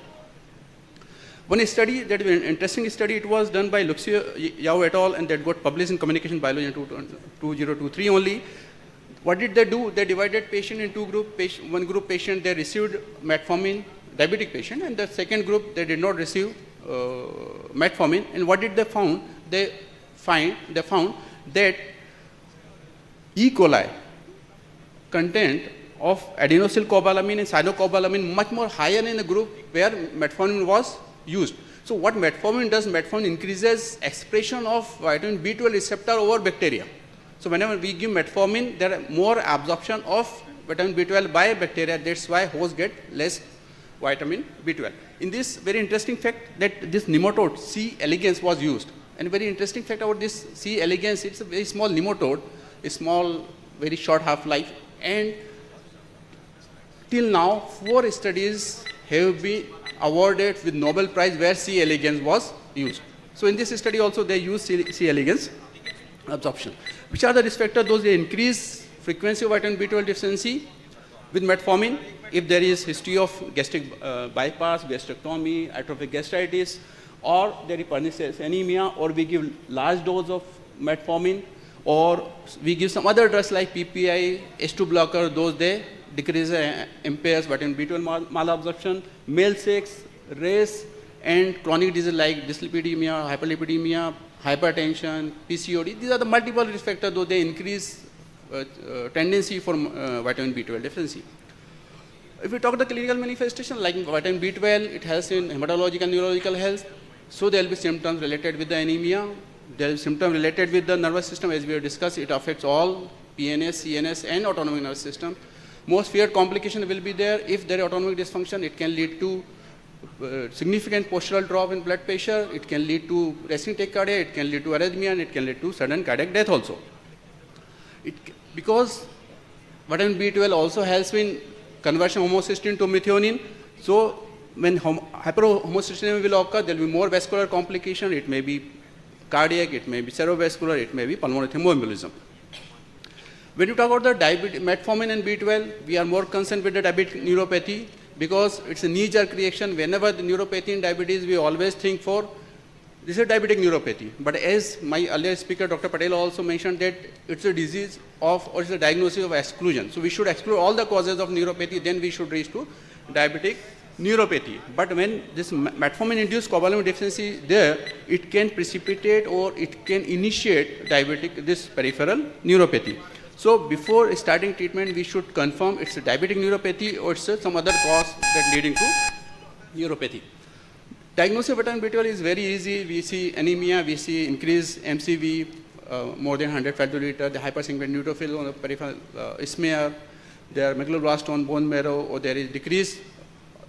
One study, that is an interesting study, it was done by Yao et al. And that got published in Communication Biology in 2023 only. What did they do? They divided patient in two groups. One group patient, they received metformin, diabetic patient, and the second group, they did not receive metformin. And what did they found? They found that E. coli content of adenosylcobalamin and cyanocobalamin much more higher in the group where metformin was used. So what metformin does, metformin increases expression of vitamin B12 receptor over bacteria. So whenever we give metformin, there are more absorption of vitamin B12 by bacteria. That's why hosts get less vitamin B12. In this very interesting fact that this nematode C. elegans was used. And very interesting fact about this C. elegans, it's a very small nematode, a small, very short half-life. And till now, 4 studies have been awarded with Nobel Prize where C. elegans was used. So in this study also they used C. elegans absorption. Which are the risk factors? Those they increase frequency of vitamin B12 deficiency with metformin. If there is history of gastric bypass, gastrectomy, atrophic gastritis, or there is pernicious anemia, or we give large dose of metformin, or we give some other drugs like PPI, H2 blocker, those they decrease, impairs vitamin B12 malabsorption, male sex, race, and chronic disease like dyslipidemia, hyperlipidemia, hypertension, PCOD. These are the multiple risk factors, though they increase tendency for vitamin B12 deficiency. If we talk the clinical manifestation, like vitamin B12, it helps in hematological and neurological health. So there will be symptoms related with the anemia. There will be symptoms related with the nervous system, as we have discussed. It affects all PNS, CNS, and autonomic nervous system. Most feared complication will be there. If there is autonomic dysfunction, it can lead to significant postural drop in blood pressure. It can lead to resting tachycardia. It can lead to arrhythmia, and it can lead to sudden cardiac death also. Because vitamin B12 also helps in conversion of homocysteine to methionine. So when hyperhomocysteine will occur, there will be more vascular complication. It may be cardiac, it may be cerebrovascular, it may be pulmonary thromboembolism. When you talk about the diabetes, metformin and B12, we are more concerned with the diabetic neuropathy because it's a knee-jerk reaction. Whenever the neuropathy in diabetes, we always think for this is diabetic neuropathy. But as my earlier speaker, Dr. Patel, also mentioned that it's a disease of, or it's a diagnosis of exclusion. So we should exclude all the causes of neuropathy, then we should reach to diabetic neuropathy. But when this metformin-induced cobalamin deficiency there, it can precipitate or it can initiate this peripheral neuropathy. So before starting treatment, we should confirm it's a diabetic neuropathy or it's some other cause that leading to neuropathy. Diagnosis of vitamin B12 is very easy. We see anemia, we see increased MCV, more than 100 femtoliter, the hypersignificant neutrophil on the peripheral smear, there are megaloblast on bone marrow, or there is decreased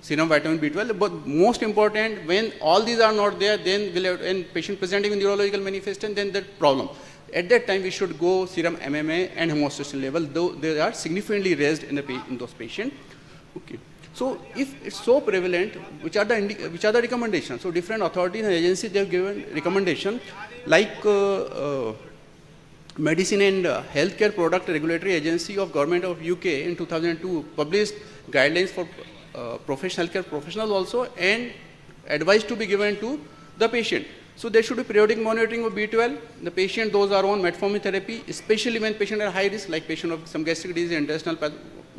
serum vitamin B12. But most important, when all these are not there, then when patient presenting with neurological manifestation, then that problem. At that time, we should go serum MMA and homocysteine level, though they are significantly raised in those patients. Okay. So if it's so prevalent, which are the recommendations? So different authorities and agencies, they have given recommendation, like Medicine and Healthcare Product Regulatory Agency of Government of UK in 2002 published guidelines for professional healthcare professionals also, and advice to be given to the patient. So there should be periodic monitoring of B12. The patient, those are on metformin therapy, especially when patient are high risk, like patient of some gastric disease, intestinal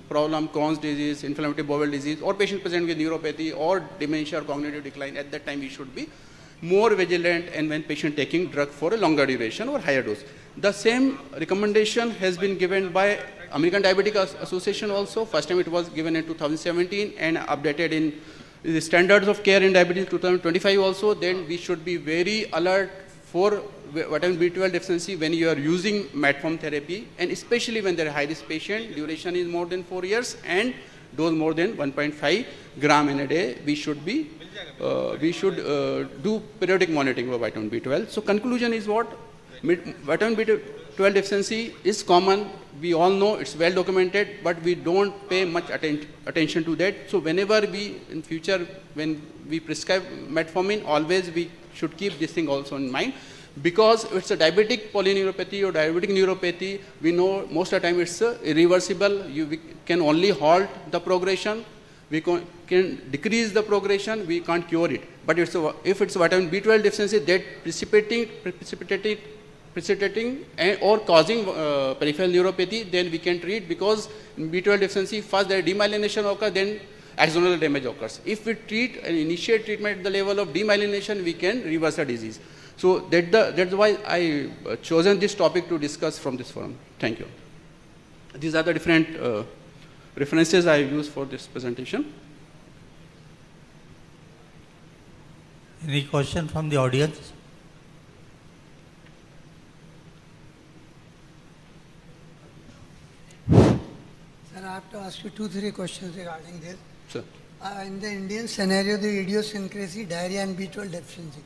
problem, Crohn's disease, inflammatory bowel disease, or patient present with neuropathy or dementia or cognitive decline. At that time, we should be more vigilant, and when patient taking drug for a longer duration or higher dose. The same recommendation has been given by American Diabetic Association also. First time it was given in 2017 and updated in the Standards of Care in Diabetes 2025 also. Then we should be very alert for vitamin B12 deficiency when you are using metformin therapy, and especially when there are high-risk patient, duration is more than 4 years and dose more than 1.5 gram in a day. We should be, do periodic monitoring of vitamin B12. So conclusion is what? Vitamin B12 deficiency is common. We all know it's well documented, but we don't pay much attention to that. So whenever we, in future, when we prescribe metformin, always we should keep this thing also in mind. Because it's a diabetic polyneuropathy or diabetic neuropathy, we know most of the time it's irreversible. We can only halt the progression. We can decrease the progression. We can't cure it. But if it's vitamin B12 deficiency, that precipitating or causing peripheral neuropathy, then we can treat, because in B12 deficiency, first there demyelination occurs, then axonal damage occurs. If we treat and initiate treatment at the level of demyelination, we can reverse the disease. So that's why I chosen this topic to discuss from this forum. Thank you. These are the different references I used for this presentation. Any question from the audience? Sir, I have to ask you 2-3 questions regarding this. Sir. In the Indian scenario, the idiosyncrasy, diarrhea and B12 deficiency,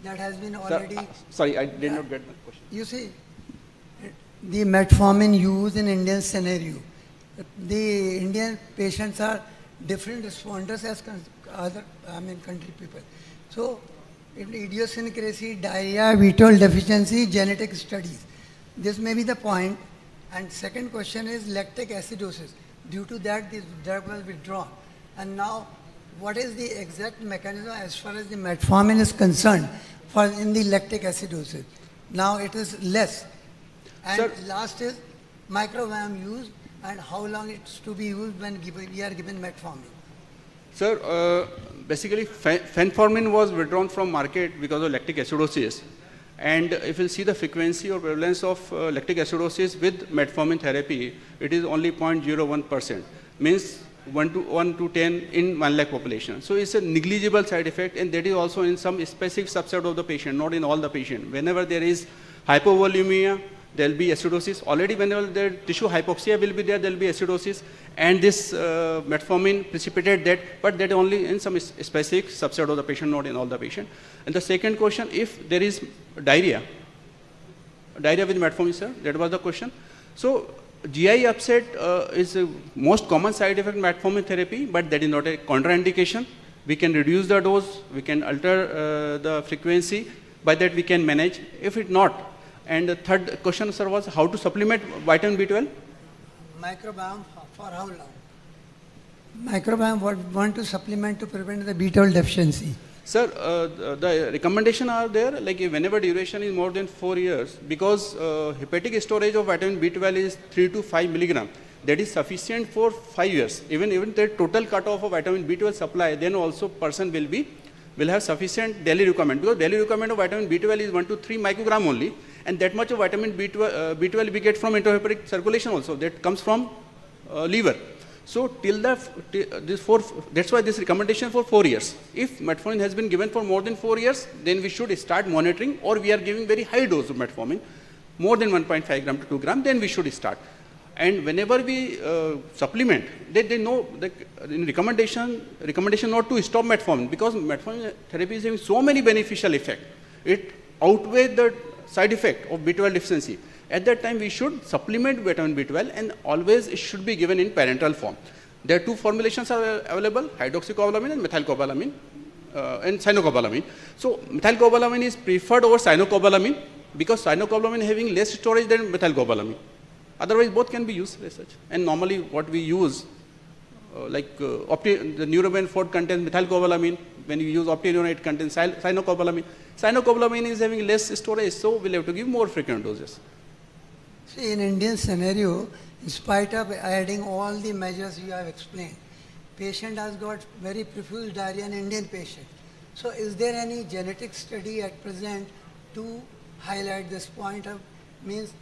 that has been already... Sorry, I did not get the question. You see, the metformin used in Indian scenario, the Indian patients are different responders as other, country people. So, in idiosyncrasy, diarrhea, B12 deficiency, genetic studies. This may be the point. And second question is lactic acidosis. Due to that, this drug was withdrawn. And now, what is the exact mechanism as far as the metformin is concerned for in the lactic acidosis? Now it is less. And Sir, last is microgram used and how long it's to be used when we are given metformin. Sir, basically fenformin was withdrawn from market because of lactic acidosis. And if you see the frequency or prevalence of lactic acidosis with metformin therapy, it is only 0.01%, means 1 to 10 in 1 lakh population. So it's a negligible side effect, and that is also in some specific subset of the patient, not in all the patient. Whenever there is hypovolemia, there will be acidosis. Already whenever the tissue hypoxia will be there will be acidosis, and this metformin precipitate that, but that only in some specific subset of the patient, not in all the patient. And the second question, if there is diarrhea with metformin, sir, that was the question. So GI upset is the most common side effect of metformin therapy, but that is not a contraindication. We can reduce the dose, we can alter the frequency, by that we can manage. If it not, and the third question, sir, was how to supplement vitamin B12? Microbiome for how long? Microbiome want to supplement to prevent the B12 deficiency. Sir, the recommendation are there, like whenever duration is more than 4 years, because hepatic storage of vitamin B12 is 3 to 5 milligram. That is sufficient for 5 years. Even the total cutoff of vitamin B12 supply, then also person will have sufficient daily requirement, because daily requirement of vitamin B12 is 1 to 3 microgram only, and that much of vitamin B12 we get from intrahepatic circulation also, that comes from liver. So that's why this recommendation for 4 years. If metformin has been given for more than 4 years, then we should start monitoring, or we are giving very high dose of metformin, more than 1.5 gram to 2 gram, then we should start. And whenever we supplement, they know that in recommendation not to stop metformin, because metformin therapy is having so many beneficial effects. It outweighs the side effect of B12 deficiency. At that time, we should supplement vitamin B12, and always it should be given in parenteral form. There are 2 formulations are available, hydroxycobalamin and methylcobalamin and cyanocobalamin. So methylcobalamin is preferred over cyanocobalamin, because cyanocobalamin having less storage than methylcobalamin. Otherwise, both can be used as such. And normally what we use, the neuroben 4 contains methylcobalamin. When you use optineuron, it contains cyanocobalamin. Cyanocobalamin is having less storage, so we'll have to give more frequent doses. See, in Indian scenario, in spite of adding all the measures you have explained, patient has got very profuse diarrhea in Indian patient. So is there any genetic study at present to highlight this point of, means,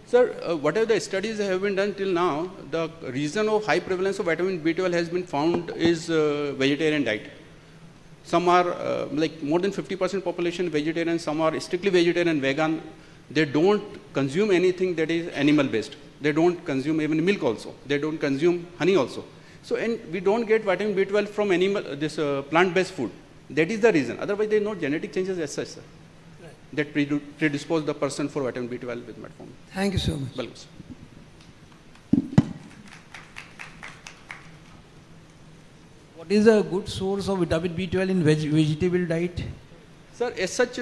Sir, whatever the studies have been done till now, the reason of high prevalence of vitamin B12 has been found is vegetarian diet. Some are more than 50% population vegetarian, some are strictly vegetarian, vegan. They don't consume anything that is animal based. They don't consume even milk also. They don't consume honey also. So, and we don't get vitamin B12 from plant based food. That is the reason. Otherwise, there are no genetic changes as such, sir, that predispose the person for vitamin B12 with metformin. Thank you so much. Welcome, sir. What is a good source of vitamin B12 in vegetable diet? Sir, as such,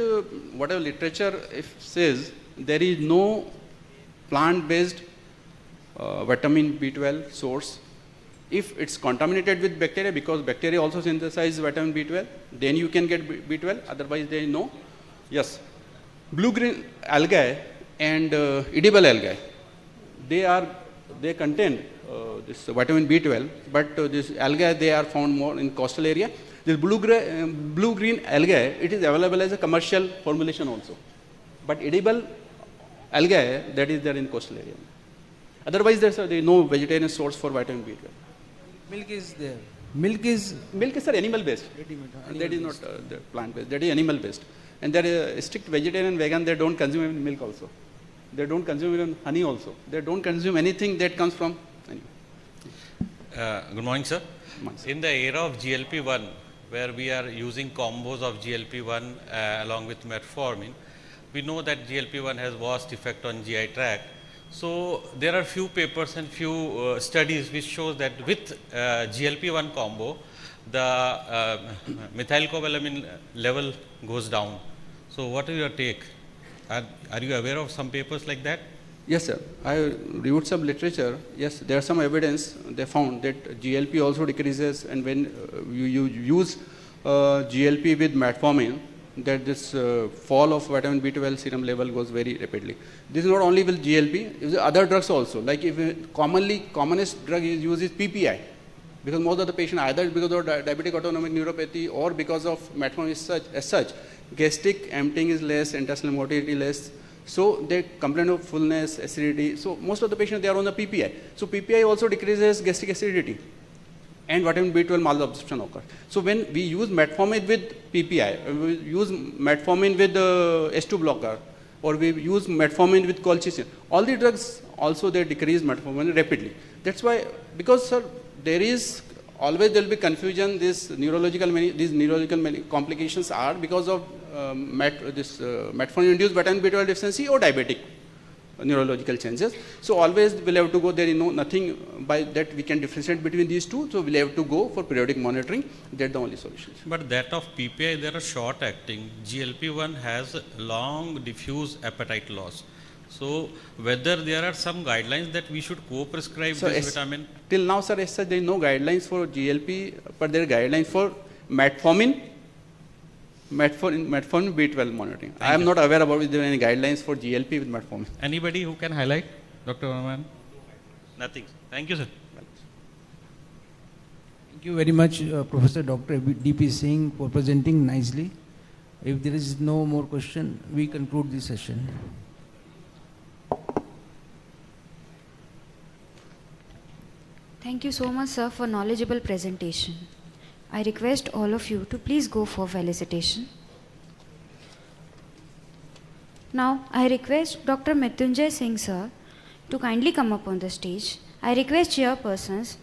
whatever literature says, there is no plant-based vitamin B12 source. If it's contaminated with bacteria, because bacteria also synthesize vitamin B12, then you can get B12, otherwise there is no. Yes. Blue-green algae and edible algae, they contain this vitamin B12, but this algae, they are found more in coastal area. This blue-green algae, it is available as a commercial formulation also. But edible algae, that is there in coastal area. Otherwise, there is no vegetarian source for vitamin B12. Milk is there. Milk is sir, animal based. That is not the plant based. That is animal based. And there are strict vegetarian, vegan. They don't consume even milk also. They don't consume even honey also. They don't consume anything that comes from animal. Good morning, sir. Good morning, sir. In the era of GLP-1, where we are using combos of GLP-1 along with metformin, we know that GLP-1 has vast effect on GI tract. So there are few papers and few studies which shows that with GLP-1 combo, the methylcobalamin level goes down. So what is your take? Are you aware of some papers like that? Yes, sir. I reviewed some literature. Yes, there are some evidence. They found that GLP also decreases, and when you use GLP with metformin, that this fall of vitamin B12 serum level goes very rapidly. This is not only with GLP, it's other drugs also. Like if commonest drug is used is PPI, because most of the patient either because of diabetic autonomic neuropathy or because of metformin as such, gastric emptying is less, intestinal motility less. So they complain of fullness, acidity. So most of the patients, they are on the PPI. So PPI also decreases gastric acidity, and vitamin B12 malabsorption occurs. So when we use metformin with PPI, we use metformin with H2 blocker, or we use metformin with colchicine, all the drugs also they decrease metformin rapidly. That's why, because sir, there will be confusion. These neurological complications are because of metformin-induced vitamin B12 deficiency or diabetic neurological changes. So always we'll have to go, there is nothing by that we can differentiate between these two, so we'll have to go for periodic monitoring. That's the only solution. But that of PPI, there are short acting. GLP-1 has long diffuse appetite loss. So whether there are some guidelines that we should co-prescribe this vitamin? Till now, sir, as such, there is no guidelines for GLP, but there are guidelines for metformin B12 monitoring. I am not aware about if there are any guidelines for GLP with metformin. Anybody who can highlight, Dr. Varman? Nothing. Thank you, sir. Thank you very much, Professor Dr. D.P. Singh, for presenting nicely. If there is no more question, we conclude this session. Thank you so much, sir, for knowledgeable presentation. I request all of you to please go for felicitation. Now, I request Dr. Mrityunjay Singh, sir, to kindly come up on the stage. I request chairpersons,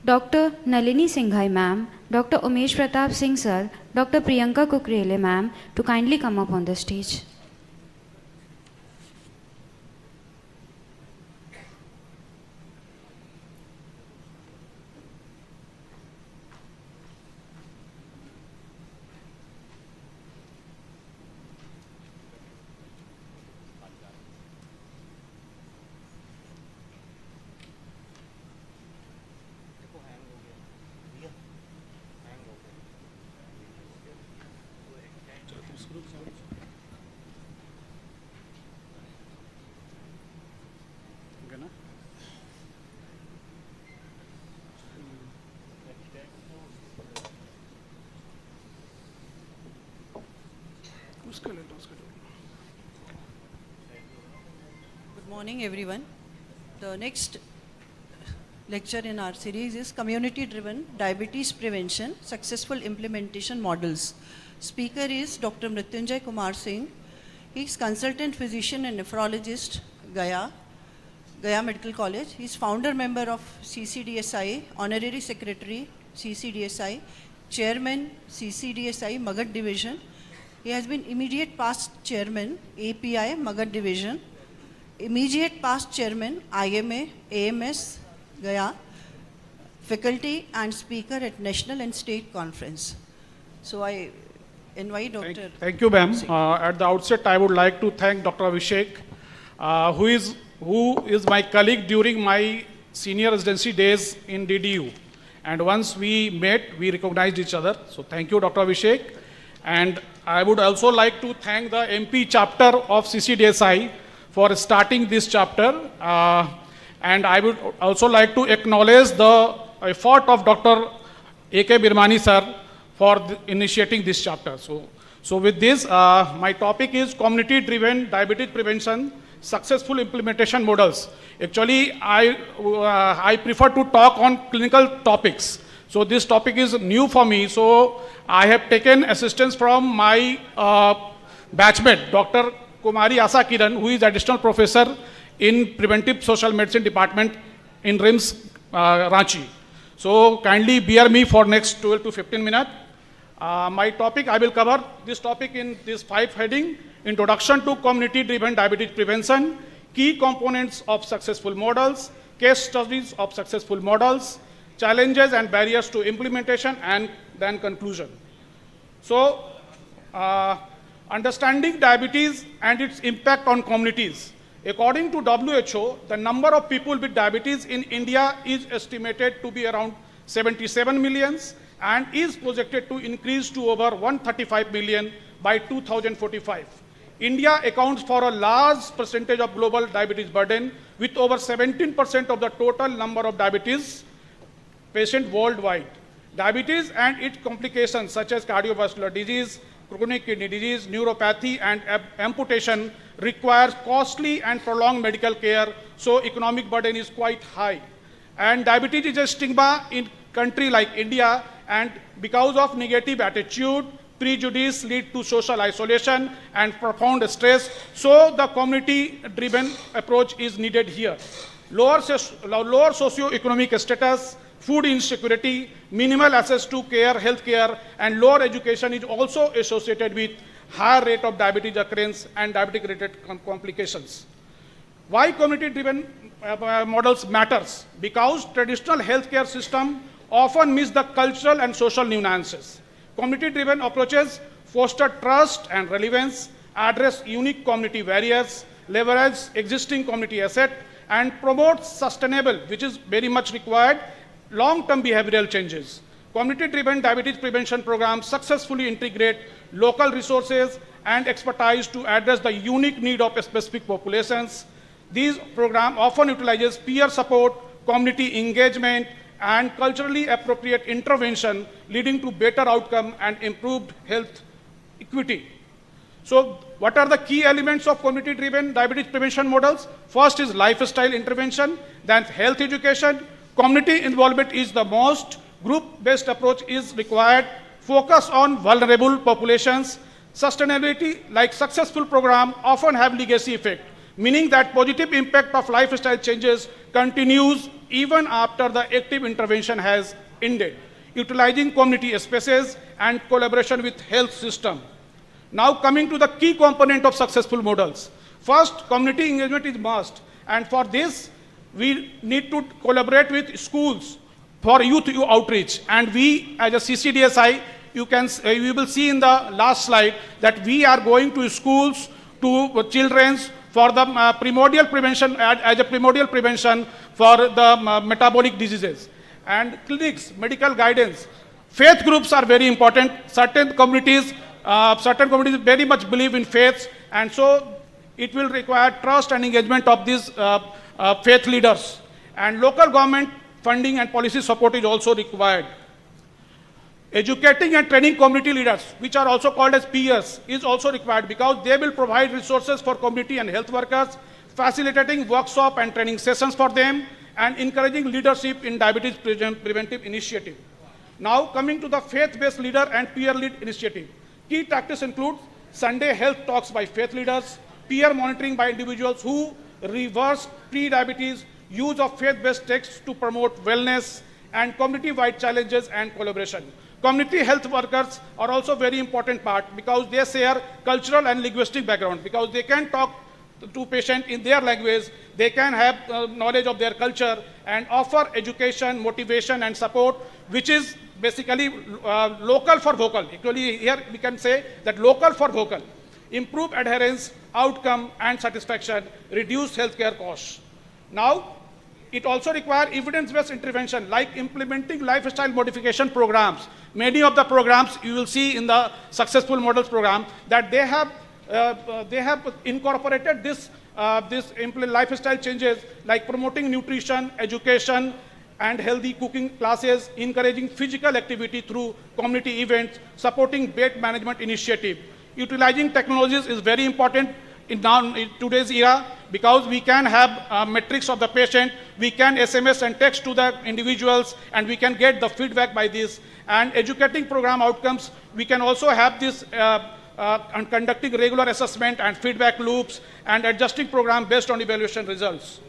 Dr. Nalini Singhai, ma'am, Dr. Umesh Pratap Singh, sir, Dr. Priyanka Kukrele, ma'am, to kindly come up on the stage. Good morning, everyone. The next lecture in our series is Community-Driven Diabetes Prevention, Successful Implementation Models. Speaker is Dr. Mrityunjay Kumar Singh. He is consultant physician and nephrologist, Gaya Medical College. He is founder member of CCDSI, honorary secretary, CCDSI, chairman, CCDSI, Magad Division. He has been immediate past chairman, API, Magad Division, immediate past chairman, IMA, AMS, Gaya, faculty and speaker at national and state conference. So I invite Dr. Thank you, ma'am. At the outset, I would like to thank Dr. Abhishek, who is my colleague during my senior residency days in DDU. And once we met, we recognized each other. So thank you, Dr. Abhishek. And I would also like to thank the MP chapter of CCDSI for starting this chapter. And I would also like to acknowledge the effort of Dr. A.K. Birmani sir for initiating this chapter. So with this, my topic is community-driven diabetes prevention, successful implementation models. Actually, I prefer to talk on clinical topics. So this topic is new for me. So I have taken assistance from my batchmate, Dr. Kumari Asa Kiran, who is additional professor in Preventive Social Medicine Department in RIMS, Ranchi. So kindly bear me for next 12 to 15 minutes. My topic, I will cover this topic in this 5 heading: Introduction to Community-Driven Diabetes Prevention, Key Components of Successful Models, Case Studies of Successful Models, Challenges and Barriers to Implementation, and then conclusion. So, understanding diabetes and its impact on communities. According to WHO, the number of people with diabetes in India is estimated to be around 77 millions and is projected to increase to over 135 million by 2045. India accounts for a large percentage of global diabetes burden, with over 17% of the total number of diabetes patients worldwide. Diabetes and its complications such as cardiovascular disease, chronic kidney disease, neuropathy, and amputation requires costly and prolonged medical care, so economic burden is quite high. And diabetes is a stigma in country like India, and because of negative attitude, prejudice lead to social isolation and profound stress, so the community-driven approach is needed here. Lower socioeconomic status, food insecurity, minimal access to care, health care, and lower education is also associated with higher rate of diabetes occurrence and diabetic-related complications. Why community-driven models matters? Because traditional healthcare system often miss the cultural and social nuances. Community-driven approaches foster trust and relevance, address unique community barriers, leverage existing community asset, and promote sustainable, which is very much required, long-term behavioral changes. Community-driven diabetes prevention programs successfully integrate local resources and expertise to address the unique need of specific populations. These programs often utilizes peer support, community engagement, and culturally appropriate intervention, leading to better outcome and improved health equity. So what are the key elements of community-driven diabetes prevention models? First is lifestyle intervention, then health education. Community involvement is the most. Group-based approach is required. Focus on vulnerable populations. Sustainability, like successful programs, often have legacy effect, meaning that positive impact of lifestyle changes continues even after the active intervention has ended. Utilizing community spaces and collaboration with health system. Now coming to the key component of successful models. First, community engagement is must, and for this, we need to collaborate with schools for youth outreach. And we, as a CCDSI, you will see in the last slide that we are going to schools, to children for the primordial prevention, as a primordial prevention for the metabolic diseases. And clinics, medical guidance. Faith groups are very important. Certain communities very much believe in faiths, and so it will require trust and engagement of these faith leaders. And local government funding and policy support is also required. Educating and training community leaders, which are also called as peers, is also required because they will provide resources for community and health workers, facilitating workshop and training sessions for them, and encouraging leadership in diabetes preventive initiative. Now coming to the faith-based leader and peer-led initiative. Key tactics include Sunday health talks by faith leaders, peer monitoring by individuals who reverse pre-diabetes, use of faith-based texts to promote wellness, and community-wide challenges and collaboration. Community health workers are also very important part because they share cultural and linguistic background, because they can talk to patient in their language, they can have knowledge of their culture and offer education, motivation, and support, which is basically local for vocal. Actually, here we can say that local for vocal. Improve adherence, outcome, and satisfaction, reduce healthcare costs. Now, it also requires evidence-based intervention, like implementing lifestyle modification programs. Many of the programs you will see in the successful models program that they have incorporated this lifestyle changes, like promoting nutrition, education, and healthy cooking classes, encouraging physical activity through community events, supporting weight management initiative. Utilizing technologies is very important, in today's era, because we can have metrics of the patient, we can SMS and text to the individuals, and we can get the feedback by this. And educating program outcomes, we can also have this and conducting regular assessment and feedback loops and adjusting program based on evaluation results.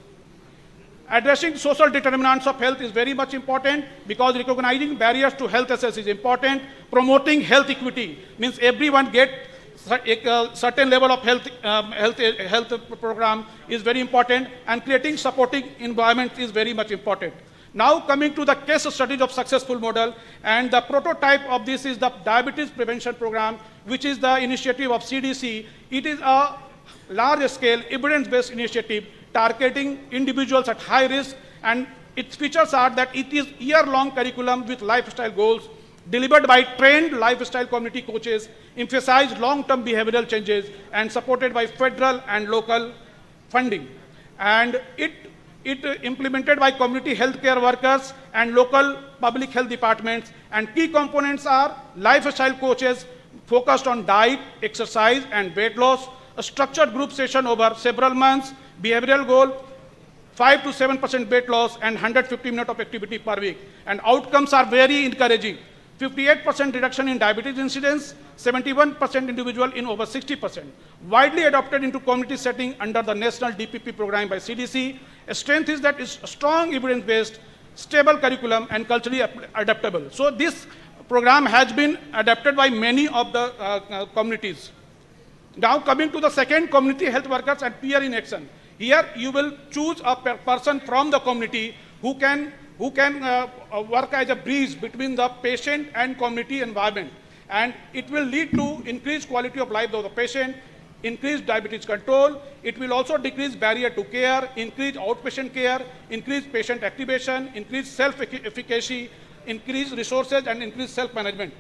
Addressing social determinants of health is very much important, because recognizing barriers to health access is important. Promoting health equity means everyone get a certain level of health program is very important, and creating supporting environment is very much important. Now coming to the case studies of successful model, and the prototype of this is the diabetes prevention program, which is the initiative of CDC. It is a large scale evidence-based initiative targeting individuals at high risk, and its features are that it is year-long curriculum with lifestyle goals, delivered by trained lifestyle community coaches, emphasize long-term behavioral changes, and supported by federal and local funding. And it implemented by community healthcare workers and local public health departments, and key components are lifestyle coaches focused on diet, exercise, and weight loss, a structured group session over several months, behavioral goal, 5 to 7% weight loss, and 150 minutes of activity per week. And outcomes are very encouraging. 58% reduction in diabetes incidence, 71% individual in over 60%. Widely adopted into community setting under the national DPP program by CDC. A strength is that it's strong evidence-based, stable curriculum, and culturally adaptable. So this program has been adapted by many of the communities. Now coming to the second, community health workers and peer in action. Here you will choose a person from the community who can work as a bridge between the patient and community environment. And it will lead to increased quality of life of the patient, increased diabetes control. It will also decrease barrier to care, increase outpatient care, increase patient activation, increase self-efficacy, increase resources, and increase self-management.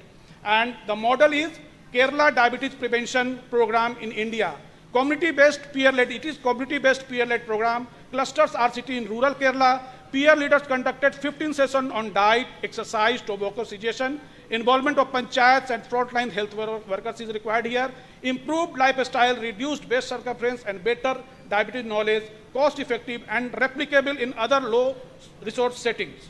And the model is Kerala Diabetes Prevention Program in India. Community-based peer-led, it is community-based peer-led program. Clusters RCT in rural Kerala. Peer leaders conducted 15 sessions on diet, exercise, tobacco cessation. Involvement of panchayats and frontline health workers is required here. Improved lifestyle, reduced waist circumference, and better diabetes knowledge, cost-effective and replicable in other low-resource settings.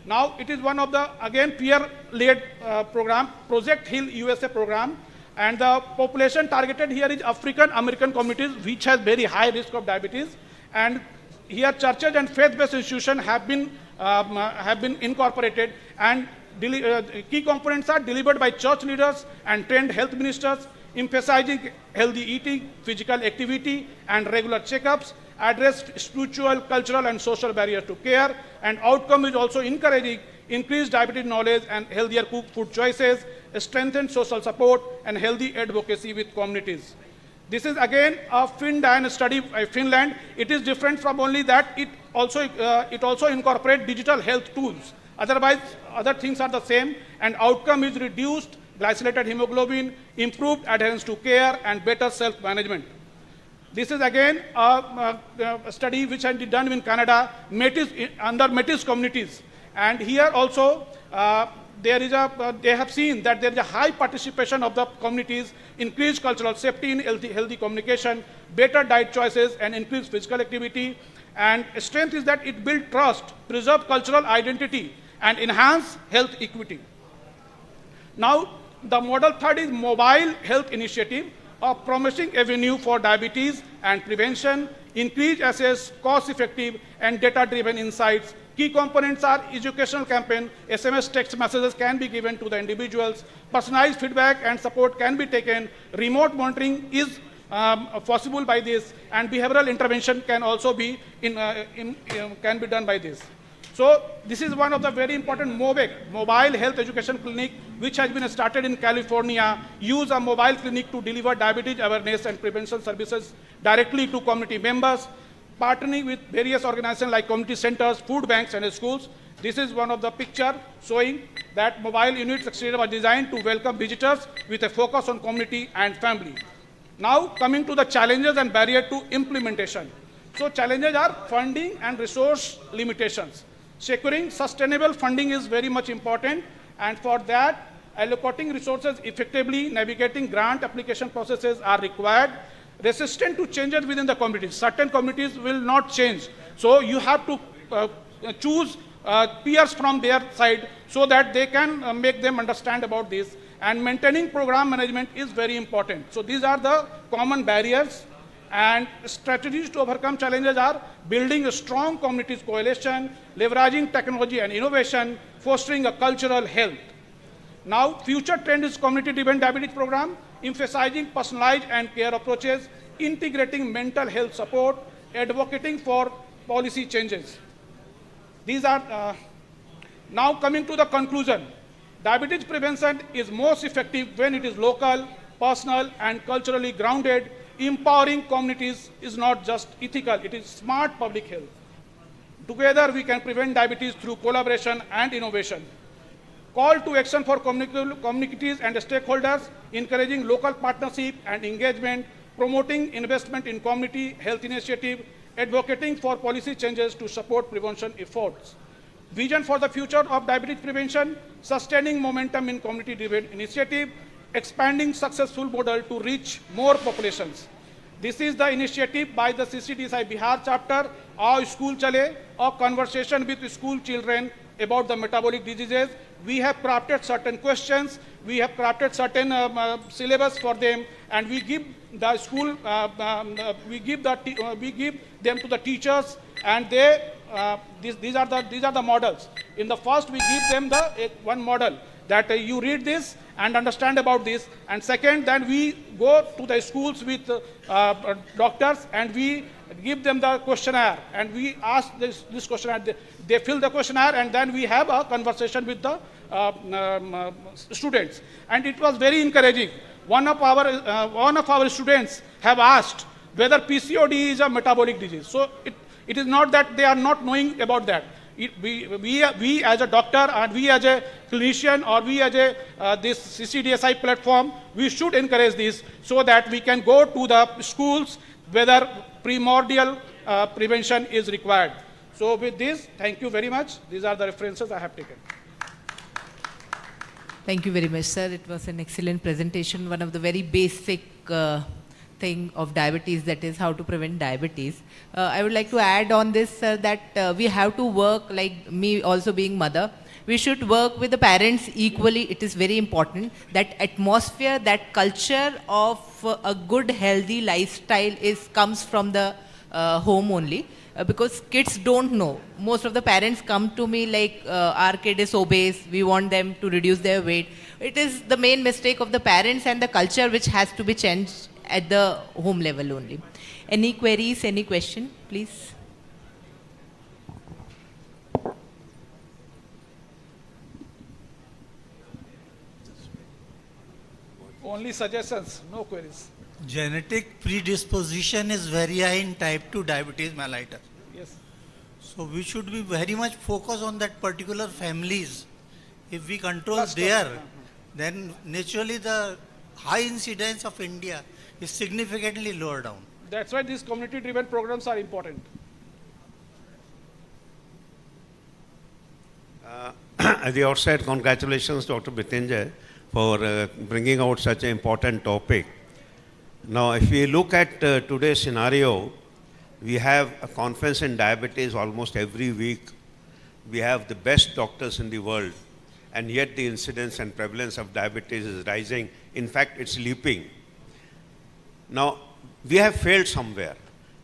Now, it is one of the, again, peer-led program, Project Hill USA program. And the population targeted here is African American communities, which has very high risk of diabetes. And here churches and faith-based institutions have been incorporated, and key components are delivered by church leaders and trained health ministers, emphasizing healthy eating, physical activity, and regular checkups, address spiritual, cultural, and social barriers to care, and outcome is also encouraging increased diabetes knowledge and healthier food choices, strengthened social support, and healthy advocacy with communities. This is again a FinDian study by Finland. It is different from only that it also incorporates digital health tools. Otherwise, other things are the same, and outcome is reduced glycolated hemoglobin, improved adherence to care, and better self-management. This is again a study which has been done in Canada, under Métis communities. And here also, they have seen that there is a high participation of the communities, increased cultural safety in healthy communication, better diet choices, and increased physical activity. And strength is that it builds trust, preserve cultural identity, and enhance health equity. Now, the model third is mobile health initiative, a promising avenue for diabetes and prevention, increased access, cost-effective, and data-driven insights. Key components are educational campaign, SMS text messages can be given to the individuals, personalized feedback and support can be taken, remote monitoring is possible by this, and behavioral intervention can also be can be done by this. So this is one of the very important MOVEC, Mobile Health Education Clinic, which has been started in California, use a mobile clinic to deliver diabetes awareness and prevention services directly to community members, partnering with various organizations like community centers, food banks, and schools. This is one of the pictures showing that mobile units were designed to welcome visitors with a focus on community and family. Now coming to the challenges and barrier to implementation. So challenges are funding and resource limitations. Securing sustainable funding is very much important, and for that, allocating resources effectively, navigating grant application processes are required. resistant to changes within the communities. Certain communities will not change. So you have to choose peers from their side so that they can make them understand about this. And maintaining program management is very important. So these are the common barriers, and strategies to overcome challenges are building a strong communities coalition, leveraging technology and innovation, fostering a cultural health. Now, future trend is community-driven diabetes program, emphasizing personalized and care approaches, integrating mental health support, advocating for policy changes. These are, now coming to the conclusion. Diabetes prevention is most effective when it is local, personal, and culturally grounded. Empowering communities is not just ethical, it is smart public health. Together, we can prevent diabetes through collaboration and innovation. Call to action for communities and stakeholders, encouraging local partnership and engagement, promoting investment in community health initiative, advocating for policy changes to support prevention efforts. Vision for the future of diabetes prevention, sustaining momentum in community-driven initiative, expanding successful model to reach more populations. This is the initiative by the CCDSI Bihar chapter, Aao School Chale, a conversation with school children about the metabolic diseases. We have crafted certain questions, we have crafted certain syllabus for them, and we give the school, we give them to the teachers, and they, these are the models. In the first, we give them the one model that you read this and understand about this, and second, then we go to the schools with doctors and we give them the questionnaire, and we ask this questionnaire, they fill the questionnaire, and then we have a conversation with the students. And it was very encouraging. One of our students have asked whether PCOD is a metabolic disease. So it is not that they are not knowing about that. We as a doctor, and we as a clinician, or we as a this CCDSI platform, we should encourage this so that we can go to the schools whether primordial prevention is required. So with this, thank you very much. These are the references I have taken. Thank you very much, sir. It was an excellent presentation. One of the very basic thing of diabetes, that is how to prevent diabetes. I would like to add on this, sir, that we have to work, like me also being mother, we should work with the parents equally. It is very important that atmosphere, that culture of a good healthy lifestyle comes from the home only. Because kids don't know. Most of the parents come to me like, our kid is obese, we want them to reduce their weight. It is the main mistake of the parents and the culture which has to be changed at the home level only. Any queries, any question, please? Only suggestions, no queries. Genetic predisposition is very high in type 2 diabetes mellitus. Yes. So we should be very much focused on that particular families. If we control Cluster. there, then naturally the high incidence of India is significantly lower down. That's why these community-driven programs are important. At the outset, congratulations, Dr. Mrityunjay, for bringing out such an important topic. Now, if we look at today's scenario, we have a conference in diabetes almost every week. We have the best doctors in the world, and yet the incidence and prevalence of diabetes is rising. In fact, it's leaping. Now, we have failed somewhere,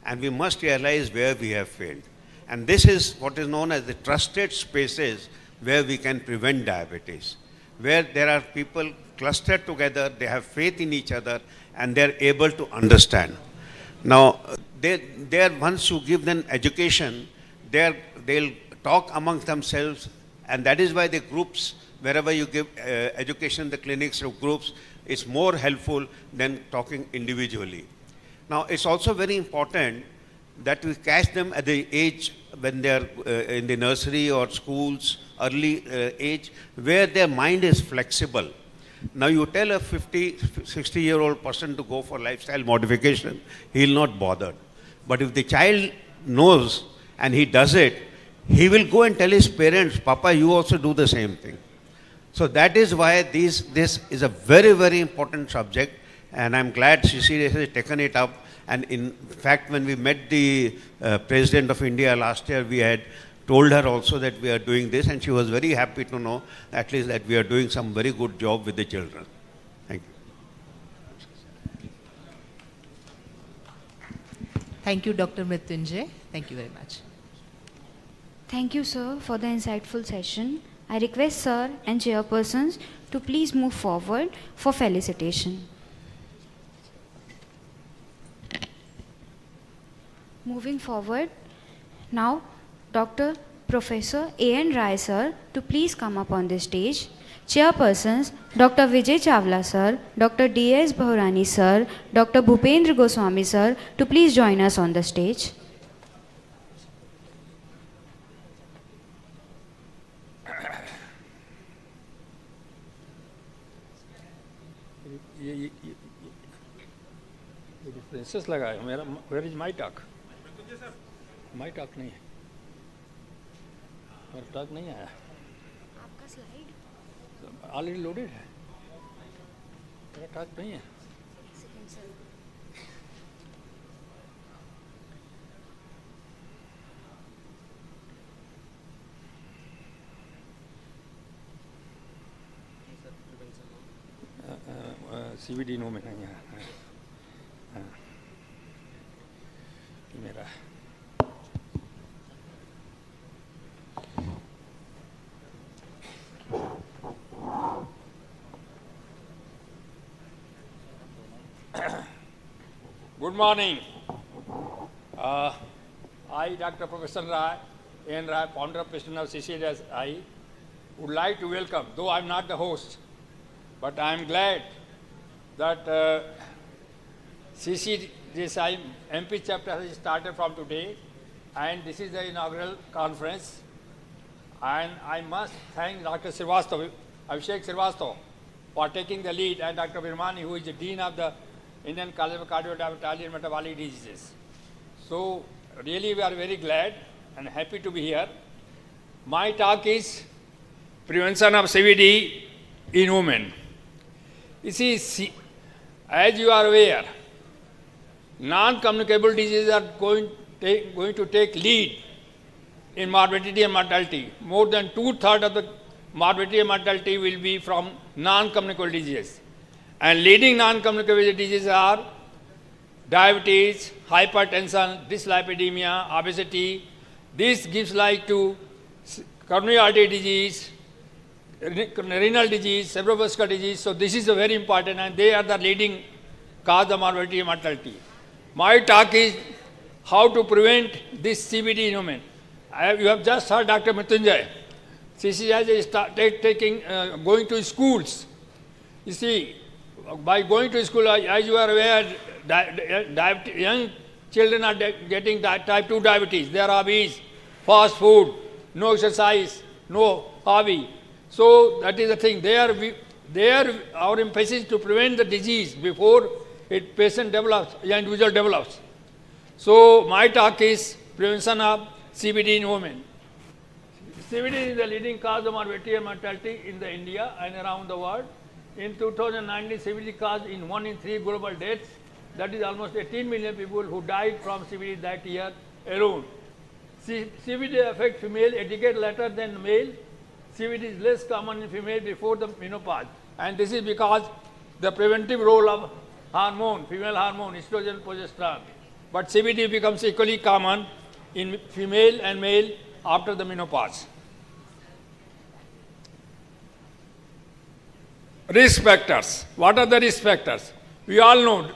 and we must realize where we have failed. And this is what is known as the trusted spaces where we can prevent diabetes, where there are people clustered together, they have faith in each other, and they're able to understand. Now, once you give them education, they'll talk amongst themselves, and that is why the groups, wherever you give education, the clinics or groups, it's more helpful than talking individually. Now, it's also very important that we catch them at the age when they're in the nursery or schools, early age, where their mind is flexible. Now, you tell a 50, 60-year-old person to go for lifestyle modification, he'll not bother. But if the child knows and he does it, he will go and tell his parents, Papa, you also do the same thing. So that is why this is a very, very important subject, And I'm glad CCDS has taken it up. And in fact, when we met the President of India last year, we had told her also that we are doing this, and she was very happy to know at least that we are doing some very good job with the children. Thank you. Thank you, Dr. Mrityunjay. Thank you very much. Thank you, sir, for the insightful session. I request sir and chairpersons to please move forward for felicitation. Moving forward, now Dr. Professor A.N. Rai sir to please come up on the stage. Chairpersons, Dr. Vijay Chawla sir, Dr. D.S. Bhaurani sir, Dr. Bhupendra Goswami sir to please join us on the stage. ये differences लगा है मेरा. Where is my talk? My talk नहीं है, मेरा talk नहीं आया. आपका स्लाइड ऑलरेडी लोडेड है, मेरा टॉक नहीं है. CVD नो में नहीं है. मेरा Good morning. I, Dr. Professor Rai, N. Rai, founder of President of CCDSI, would like to welcome, though I'm not the host, but I'm glad that CCDSI MP chapter has started from today, and this is the inaugural conference. And I must thank Dr. Abhishek Srivastava, for taking the lead, and Dr. Virmani, who is the Dean of the Indian College of Cardiovascular and Metabolic Diseases. So really we are very glad and happy to be here. My talk is prevention of CVD in women. You see, as you are aware, non-communicable diseases are going to take lead in morbidity and mortality. More than 2/3 of the morbidity and mortality will be from non-communicable diseases. And leading non-communicable diseases are diabetes, hypertension, dyslipidemia, obesity. This gives rise to coronary artery disease, renal disease, cerebrovascular disease. So this is very important, and they are the leading cause of morbidity and mortality. My talk is how to prevent this CVD in women. You have just heard Dr. Mrityunjay. CCDSI is going to schools. You see, by going to school, as you are aware, young children are getting type 2 diabetes. They are obese, fast food, no exercise, no hobby. So that is the thing. There our emphasis to prevent the disease before patient develops, the individual develops. So my talk is prevention of CVD in women. CVD is the leading cause of morbidity and mortality in India and around the world. In 2019, CVD caused in 1 in 3 global deaths. That is almost 18 million people who died from CVD that year alone. CVD affects female a decade later than male. CVD is less common in female before the menopause. And this is because the preventive role of hormone, female hormone, estrogen, progesterone. But CVD becomes equally common in female and male after the menopause. Risk factors. What are the risk factors? We all know,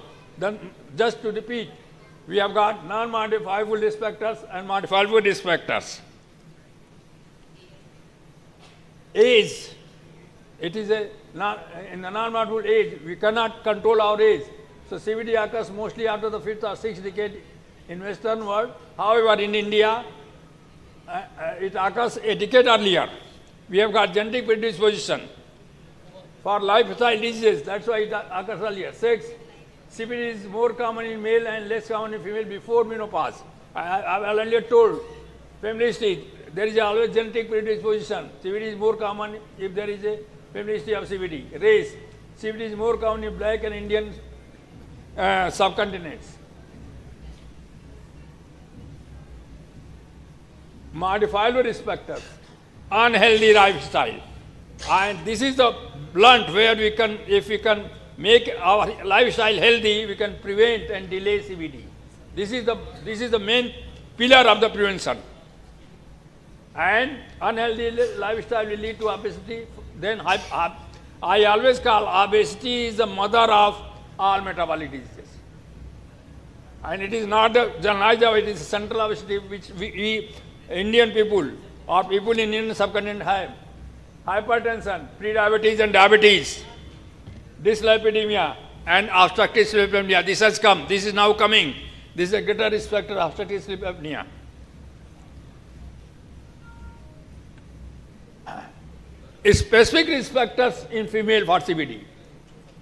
just to repeat, we have got non-modifiable risk factors and modifiable risk factors. Age. It is in the non-modifiable age, we cannot control our age. So CVD occurs mostly after the 5th or 6th decade in Western world. However, in India, it occurs a decade earlier. We have got genetic predisposition for lifestyle diseases. That's why it occurs earlier. Sex. CVD is more common in male and less common in female before menopause. I have earlier told, family history, there is always genetic predisposition. CVD is more common if there is a family history of CVD. Race. CVD is more common in black and Indian subcontinents. Modifiable risk factors, unhealthy lifestyle. And this is the blunt where we can, if we can make our lifestyle healthy, we can prevent and delay CVD. This is the main pillar of the prevention. And unhealthy lifestyle will lead to obesity. Then I always call obesity is the mother of all metabolic diseases. And it is not the generalized, it is central obesity which we Indian people or people in Indian subcontinent have. Hypertension, prediabetes and diabetes, dyslipidemia and obstructive sleep apnea. This has come. This is now coming. This is a greater risk factor of obstructive sleep apnea. Specific risk factors in female for CVD.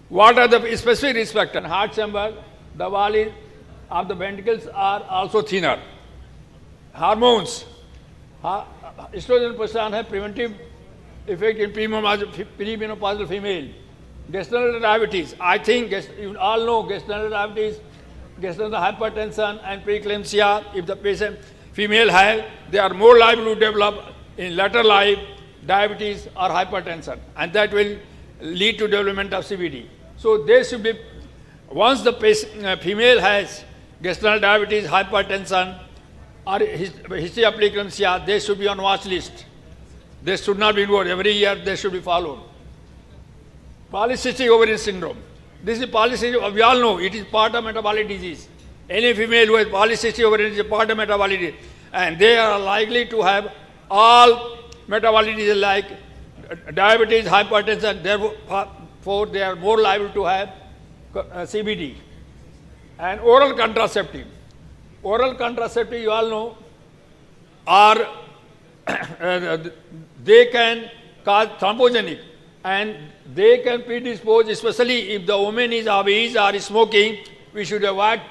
What are the specific risk factors? Heart chamber, the wall of the ventricles are also thinner. Hormones. Estrogen and progesterone have preventive effect in premenopausal female. Gestational diabetes. I think you all know gestational diabetes, gestational hypertension and preeclampsia. If the patient female have, they are more liable to develop in later life diabetes or hypertension, and that will lead to development of CVD. So they should be, once the female has gestational diabetes, hypertension, or history of preeclampsia, they should be on watch list. They should not be ignored. Every year they should be followed. Polycystic ovarian syndrome. This is polycystic, we all know it is part of metabolic disease. Any female who has polycystic ovarian is a part of metabolic disease. And they are likely to have all metabolic diseases like diabetes, hypertension, therefore they are more liable to have CVD. And oral contraceptive. Oral contraceptive, you all know, are they can cause thrombogenic and they can predispose, especially if the woman is obese or smoking, we should avoid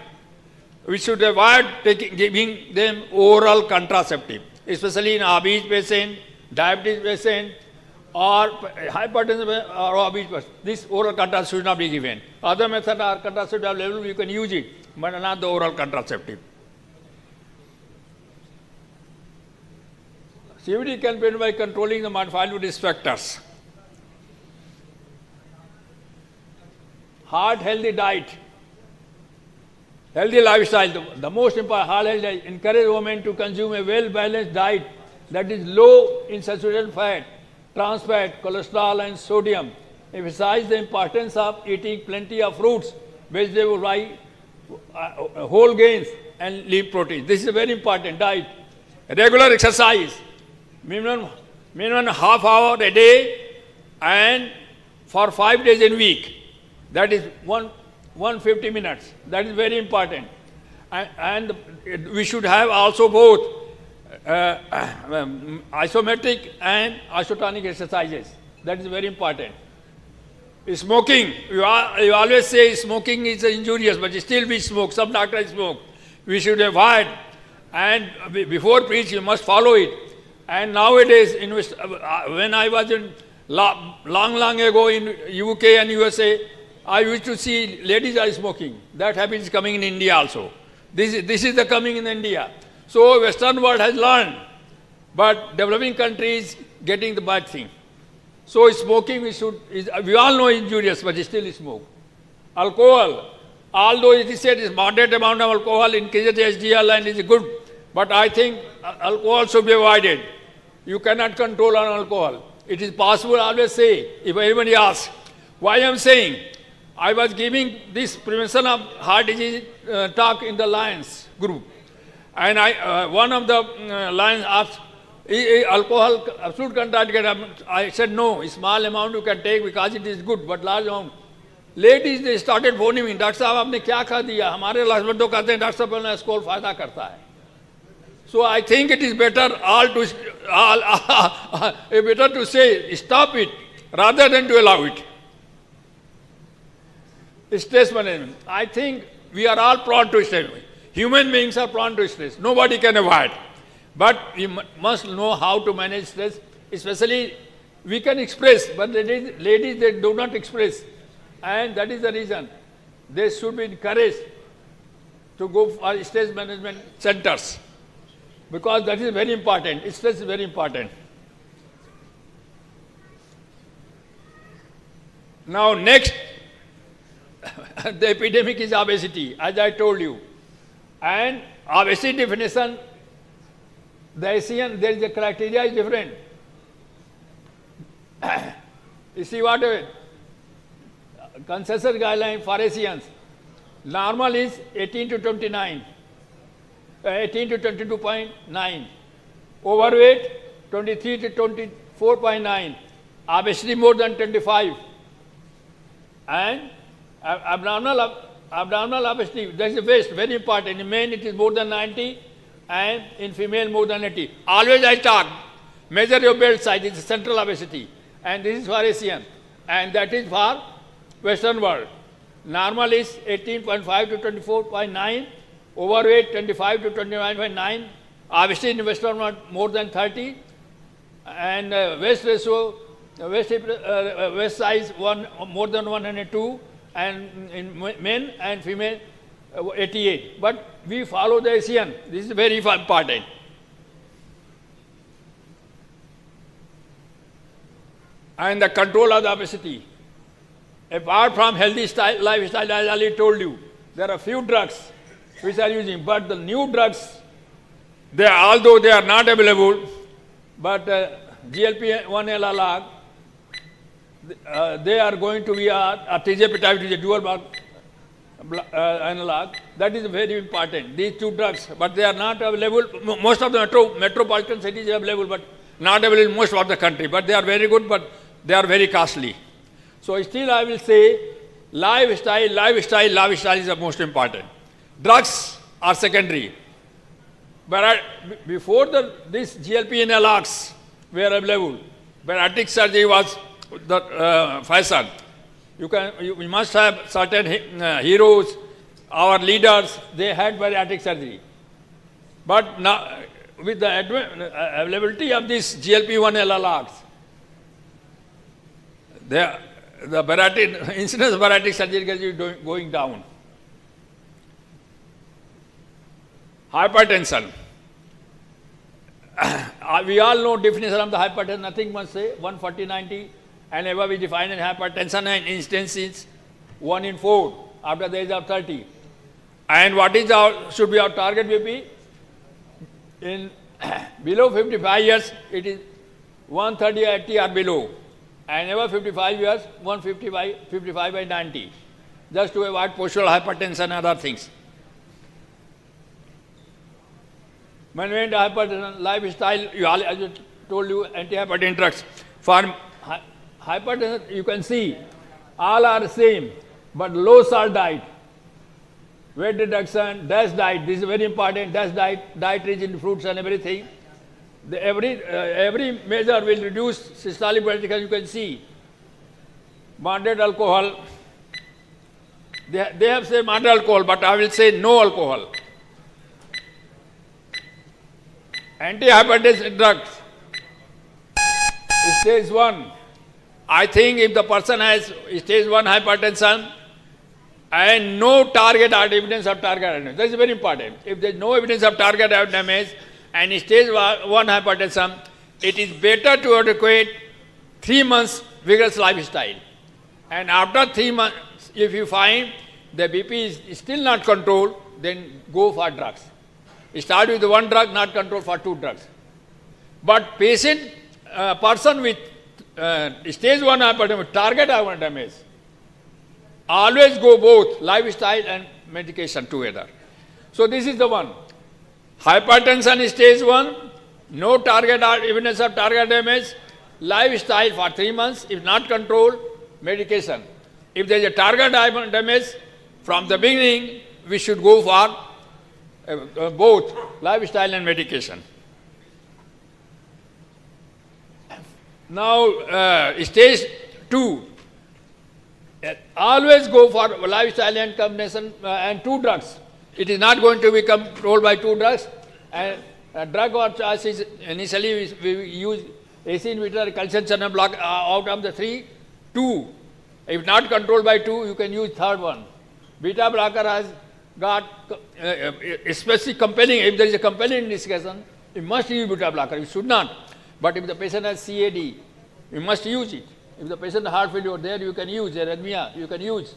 giving them oral contraceptive, especially in obese patient, diabetes patient, or hypertension or obese person. This oral contraceptive should not be given. Other methods are contraceptive available, you can use it, but not the oral contraceptive. CVD can be prevented by controlling the modifiable risk factors. Heart healthy diet, healthy lifestyle, the most important, heart healthy diet, encourage women to consume a well-balanced diet that is low in saturated fat, trans fat, cholesterol and sodium. Emphasize the importance of eating plenty of fruits, vegetables, whole grains and lean protein. This is a very important diet. Regular exercise. Minimum half hour a day and for 5 days in a week. That is 150 minutes. That is very important. And we should have also both isometric and isotonic exercises. That is very important. Smoking. You always say smoking is injurious, but still we smoke. Some doctors smoke. We should avoid. And before preach, you must follow it. And nowadays, when I was in long ago in UK and USA, I used to see ladies are smoking. That habit is coming in India also. This is the coming in India. So Western world has learned, but developing countries getting the bad thing. So smoking we all know injurious, but still smoke. Alcohol, although it is said is moderate amount of alcohol increases HDL and is good, but I think alcohol should be avoided. You cannot control on alcohol. It is possible, I always say, if anybody asks, why I am saying, I was giving this prevention of heart disease talk in the Lions group. And one of the Lions asked, alcohol, absolute contact, I said, no, a small amount you can take because it is good, but large amount. Ladies, they started phoning me, Dr. Saab, आपने क्या खा दिया? हमारे husband तो कहते हैं, doctor साहब बोलना इसको फायदा करता है. So I think it is better better to say stop it rather than to allow it. Stress management. I think we are all prone to stress. Human beings are prone to stress. Nobody can avoid. But we must know how to manage stress. Especially we can express, but ladies they do not express. And that is the reason. they should be encouraged to go for stress management centers, because that is very important. Stress is very important. Now next, the epidemic is obesity, as I told you. And obesity definition, the ASEAN, there is a criteria is different. You see what consensus guideline for ASEANs. Normal is 18 to 29, 18 to 22.9. Overweight, 23 to 24.9. Obesity more than 25. And abdominal obesity, that is the waist, very important. In men it is more than 90 and in female more than 80. Always I talk, measure your belt size, it is central obesity. And this is for ASEAN. And that is for Western world. Normal is 18.5 to 24.9. Overweight 25 to 29.9. Obesity in Western world more than 30. And waist ratio, waist size more than 102, and in men and female 88. But we follow the ASEAN. This is very important. And the control of the obesity. Apart from healthy lifestyle, as I already told you, there are few drugs which are using, but the new drugs, although they are not available, but GLP-1 analog, they are going to be a tirzepatide, which is a dual analog. That is very important. These two drugs, but they are not available. Most of the metropolitan cities are available, but not available in most of the country. But they are very good, but they are very costly. So still I will say lifestyle is the most important. Drugs are secondary. But before this GLP analogs were available, bariatric surgery was the fashion. You must have certain heroes, our leaders, they had bariatric surgery. But now, with the availability of this GLP-1 analogs, the incidence of bariatric surgery is going down. Hypertension. We all know definition of the hypertension, nothing must say, 140/90 and above is defined as hypertension, and instance is 1 in 4 after the age of 30. And what is should be our target BP? In below 55 years, it is 130/80 or below, and above 55 years, 155/90, just to avoid postural hypertension and other things. Management hypertension, lifestyle, as I told you, antihypertensive drugs. For hypertension, you can see all are the same, but low salt diet, weight reduction, DASH diet, this is very important. DASH diet rich in fruits and everything. Every measure will reduce systolic blood pressure, you can see. Moderate alcohol, they have said moderate alcohol, but I will say no alcohol. Antihypertensive drugs, stage 1. I think if the person has stage 1 hypertension and no target evidence of target damage, that is very important. If there is no evidence of target damage and stage 1 hypertension, it is better to adequate 3 months vigorous lifestyle. And after 3 months, if you find the BP is still not controlled, then go for drugs. Start with one drug, not control for 2 drugs. But person with stage 1 hypertension, target damage, always go both lifestyle and medication together. So this is the one. Hypertension is stage 1, no target evidence of target damage, lifestyle for 3 months, if not controlled, medication. If there is a target damage, from the beginning, we should go for both lifestyle and medication. Now, stage 2, always go for lifestyle and combination and 2 drugs. It is not going to be controlled by 2 drugs. And a drug or choice is initially we use AC inhibitor, calcium channel block out of the 3, 2. If not controlled by 2, you can use third one. Beta blocker has got especially compelling, if there is a compelling indication, you must use beta blocker, you should not. But if the patient has CAD, you must use it. If the patient has heart failure, there you can use arrhythmia, you can use.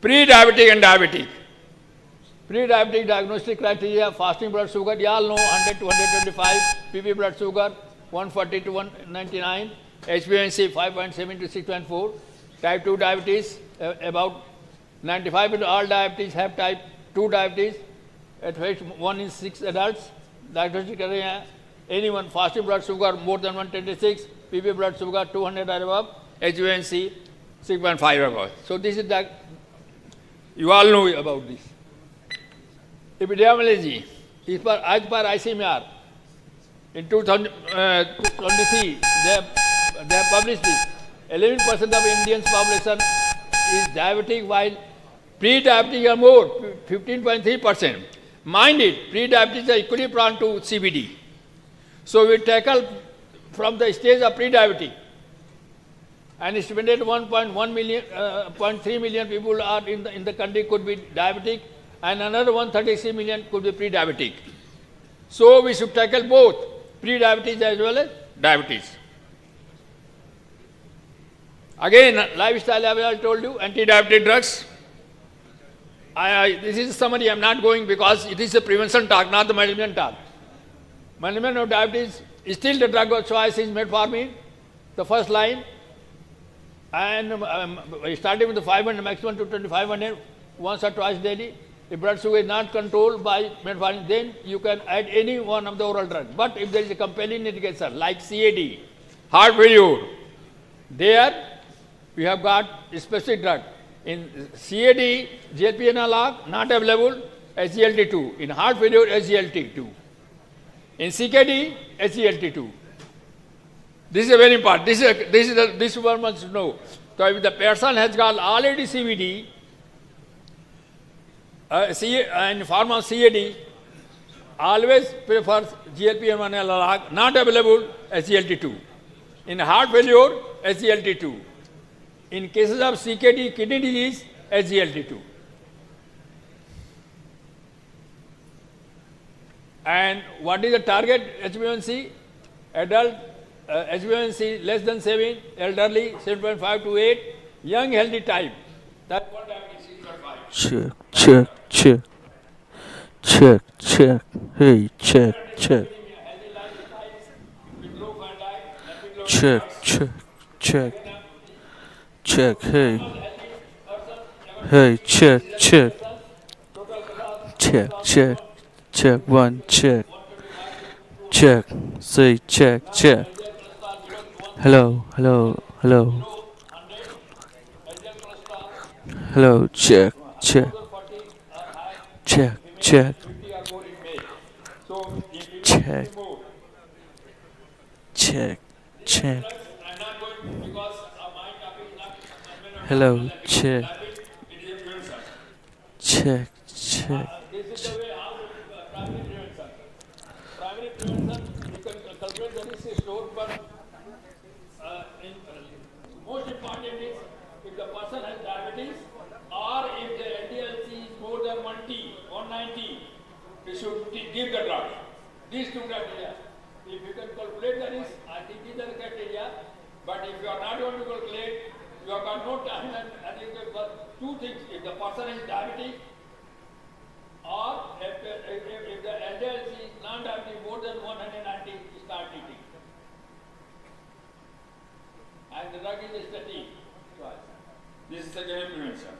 Pre-diabetic and diabetic. Pre-diabetic diagnostic criteria, fasting blood sugar, you all know 100 to 125, PP blood sugar 140 to 199, HbA1c 5.7 to 6.4, type 2 diabetes, about 95% of all diabetes have type 2 diabetes, at which 1 in 6 adults. Diagnostic criteria, anyone fasting blood sugar more than 126, PP blood sugar 200 or above, HbA1c 6.5 above. So this is that, you all know about this. Epidemiology, as per ICMR, in 2023, they have published this. 11% of Indians' population is diabetic, while pre-diabetic are more, 15.3%. Mind it, pre-diabetics are equally prone to CVD. So we tackle from the stage of pre-diabetic. An estimated 1.1 million, 0.3 million people are in the country could be diabetic, and another 136 million could be pre-diabetic. So we should tackle both pre-diabetes as well as diabetes. Again, lifestyle, as I told you, anti-diabetic drugs. This is a summary, I am not going because it is a prevention talk, not the management talk. Management of diabetes is still the drug of choice is metformin, the first line, and starting with the 500, maximum to 2500, once or twice daily. If blood sugar is not controlled by metformin, then you can add any one of the oral drugs. But if there is a compelling indication like CAD, heart failure, there we have got a specific drug. In CAD, GLP analog, not available, SGLT2. In heart failure, SGLT2. In CKD, SGLT2. This is a very important. This one must know. So if the person has got already CVD, and form of CAD, always prefers GLP-1 analog, not available, SGLT2. In heart failure, SGLT2. In cases of CKD, kidney disease, SGLT2. And what is the target HbA1c? Adult HbA1c less than 7, elderly 7.5 to 8, young healthy type. That's what diabetes 6.5. Check. Hey, check. Check. Hey, check. Check. One, check. Say check. Hello. Hello, check. Check. Hello, check. This is the way how primary prevention. Primary prevention, you can calculate the risk score, but most important is if the person has diabetes or if the LDL-C is more than 190, you should give the drug. These two criteria. If you can calculate the risk, I think these are the criteria. But if you are not able to calculate, you have got no time. And I think there are two things. If the person is diabetic, or if the LDL-C is non-diabetic more than 190, start eating. And the drug is a statin. This is secondary prevention.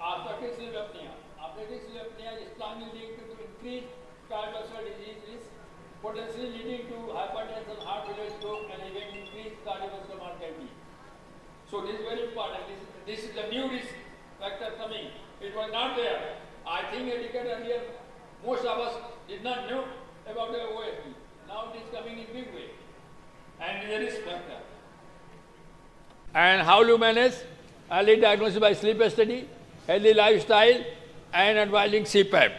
Obstetric sleep apnea. Obstetric sleep apnea is strongly linked to increased cardiovascular disease risk, potentially leading to hypertension, heart failure, stroke, and even increased cardiovascular mortality. So this is very important. This is the new risk factor coming. It was not there. I think a decade earlier, most of us did not know about the OSD. Now it is coming in big way. And it is a risk factor. And how to manage? Early diagnosis by sleep study, healthy lifestyle, and advising CPAP.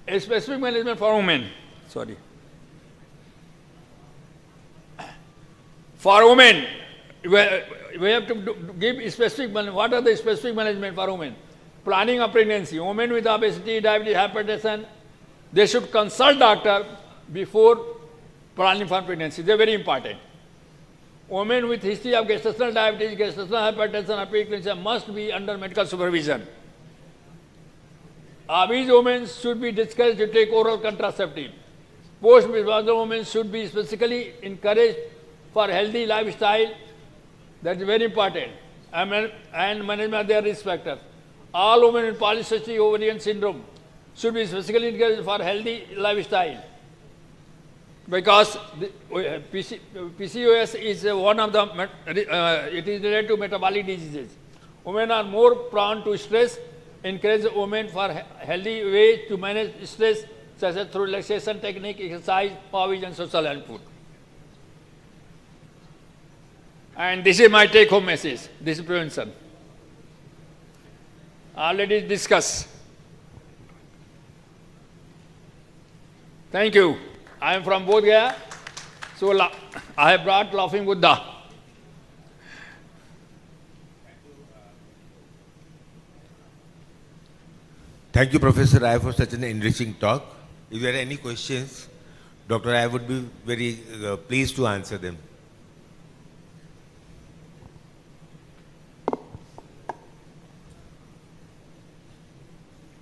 A specific management for women. Sorry. For women, we have to give specific, what are the specific management for women? Planning of pregnancy, women with obesity, diabetes, hypertension, they should consult doctor before planning for pregnancy. They are very important. Women with history of gestational diabetes, gestational hypertension, hypertension must be under medical supervision. Obese women should be discouraged to take oral contraceptive. Postmenopausal women should be specifically encouraged for healthy lifestyle. That is very important. And management of their risk factors. All women with polycystic ovarian syndrome should be specifically encouraged for healthy lifestyle. Because PCOS is one of the, it is related to metabolic diseases. Women are more prone to stress. Encourage women for healthy ways to manage stress, such as through relaxation technique, exercise, hobbies, and social and food. And this is my take-home message. This is prevention. Already discussed. Thank you. I am from Bodh Gaya, so I have brought Laughing Buddha. Thank you, Professor Rai, for such an enriching talk. If there are any questions, Dr. Rai would be very pleased to answer them.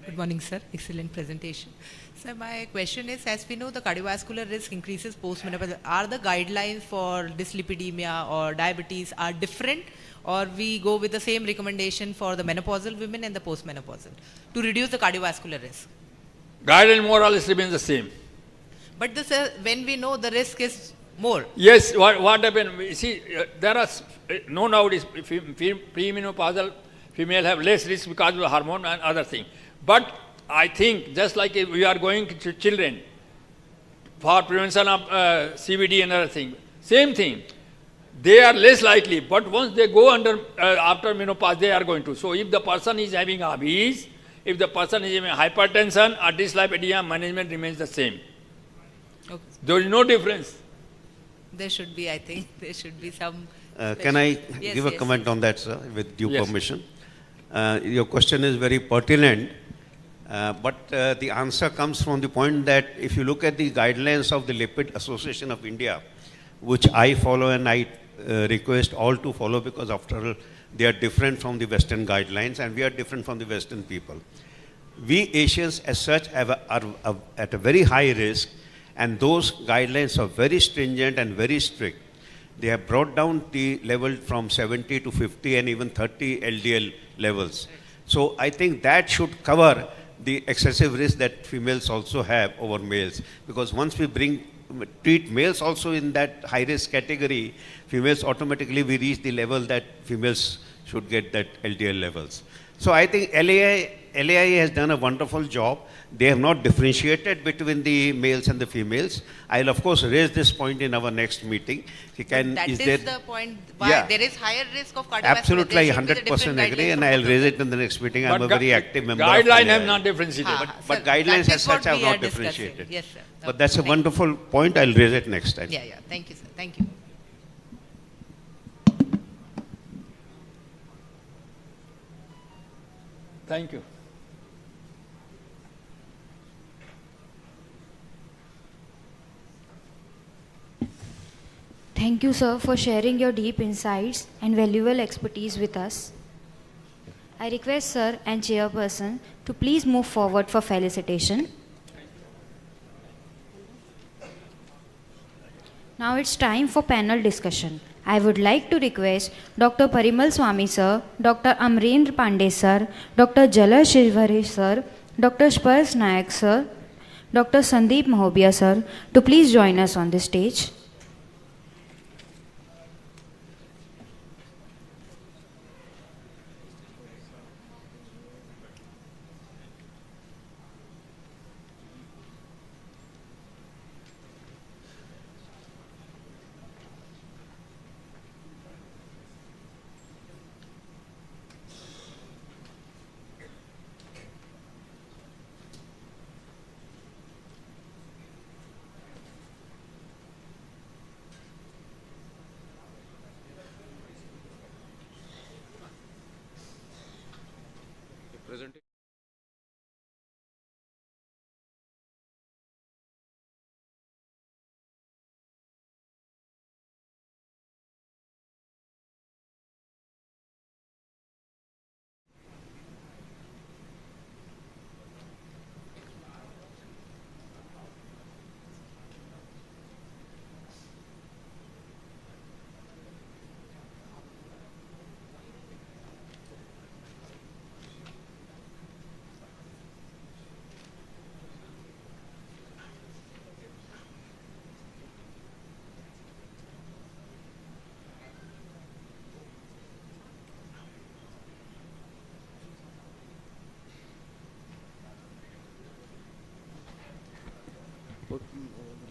Good morning, sir. Excellent presentation. Sir, my question is, as we know, the cardiovascular risk increases post-menopause. Are the guidelines for dyslipidemia or diabetes are different, or we go with the same recommendation for the menopausal women and the post-menopausal to reduce the cardiovascular risk? Guideline more or less remains the same. But this, when we know the risk is more. Yes, what happened? You see, there are no nowadays premenopausal female have less risk because of the hormone and other thing. But I think just like if we are going to children for prevention of CVD and other thing, same thing. They are less likely, but once they go under after menopause, they are going to. So if the person is having obese, if the person is having hypertension or dyslipidemia, management remains the same. Okay. There is no difference. There should be, I think, there should be some. Can I give a comment on that, sir, with due permission? Your question is very pertinent, but the answer comes from the point that if you look at the guidelines of the Lipid Association of India, which I follow and I request all to follow, because after all, they are different from the Western guidelines and we are different from the Western people. We Asians as such are at a very high risk, and those guidelines are very stringent and very strict. They have brought down the level from 70 to 50 and even 30 LDL levels. So I think that should cover the excessive risk that females also have over males, because once we treat males also in that high risk category, females automatically we reach the level that females should get that LDL levels. So I think LAI has done a wonderful job. They have not differentiated between the males and the females. I'll of course raise this point in our next meeting. That is the point why there is higher risk of cardiovascular. Absolutely, I 100% agree, and I'll raise it in the next meeting. I'm a very active member of Guidelines have not differentiated. But guidelines as such have not differentiated. Yes, sir. But that's a wonderful point. I'll raise it next time. Yeah. Thank you, sir. Thank you. Thank you. Thank you, sir, for sharing your deep insights and valuable expertise with us. I request sir and chairperson to please move forward for felicitation. Now it's time for panel discussion. I would like to request Dr. Parimal Swami sir, Dr. Amrendra Pandey sir, Dr. Jala Shivare sir, Dr. Spars Nayak sir, Dr. Sandeep Mahobia sir to please join us on the stage.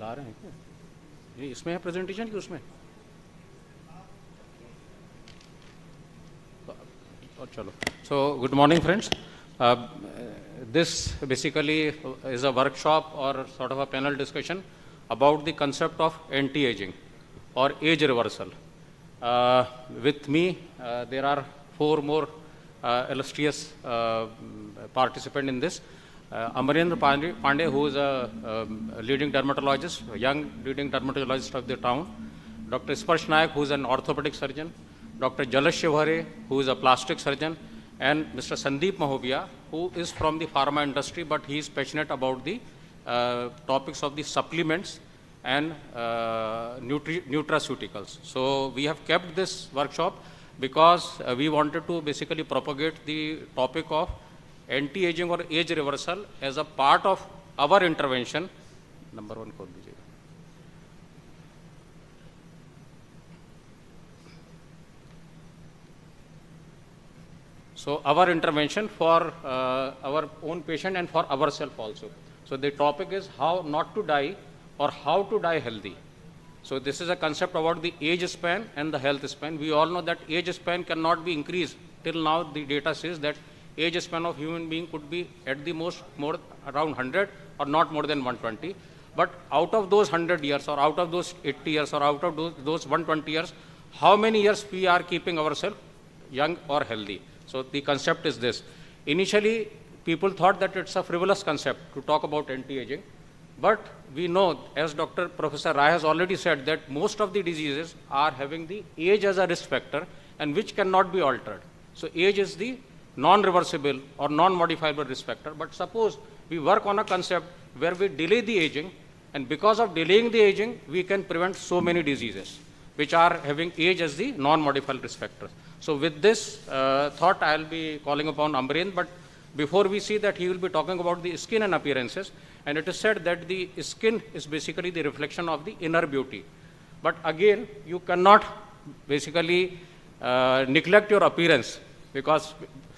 ला रहे हैं क्या? ये इसमें है presentation कि उसमें? चलो. So good morning friends. This basically is a workshop or sort of a panel discussion about the concept of anti-aging or age reversal. With me there are 4 more illustrious participants in this. Amarendra Pandey, who is a leading dermatologist, a young leading dermatologist of the town. Dr. Rssearch Nayak, who is an orthopedic surgeon. Dr. Yash, who is a plastic surgeon. And Mr. Sandeep Mahobia, who is from the pharma industry, but he is passionate about the topics of the supplements and nutraceuticals. So we have kept this workshop because we wanted to basically propagate the topic of anti-aging or age reversal as a part of our intervention. Number 1 खोल दीजिएगा. So our intervention for our own patient and for ourselves also. So the topic is how not to die or how to die healthy. So this is a concept about the age span and the health span. We all know that age span cannot be increased. Till now the data says that age span of human being could be at the most more around 100 or not more than 120. But out of those 100 years or out of those 80 years or out of those 120 years, how many years we are keeping ourselves young or healthy? So the concept is this. Initially, people thought that it's a frivolous concept to talk about anti-aging. But we know, as Dr. Professor Rai has already said, that most of the diseases are having the age as a risk factor and which cannot be altered. So age is the non-reversible or non-modifiable risk factor. But suppose we work on a concept where we delay the aging, and because of delaying the aging, we can prevent so many diseases which are having age as the non-modifiable risk factor. So with this thought, I'll be calling upon Amreen, but before we see that, he will be talking about the skin and appearances. And it is said that the skin is basically the reflection of the inner beauty. But again, you cannot basically neglect your appearance, because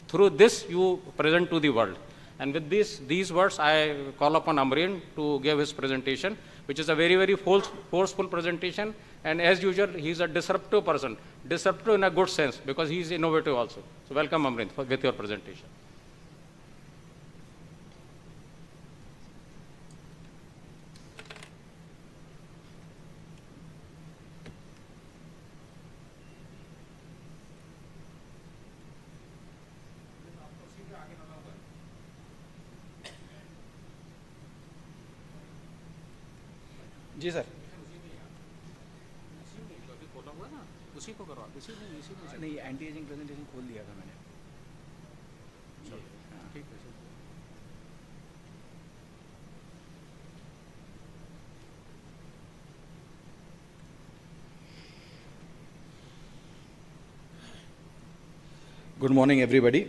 through this you present to the world. And with these words, I call upon Amreen to give his presentation, which is a very, very forceful presentation. And as usual, he is a disruptive person, disruptive in a good sense, because he is innovative also. So welcome, Amreen, with your presentation. जी sir. उसी को करवा, इसी में नहीं, anti ageing presentation खोल दिया था मैंने. ठीक है. Good morning everybody.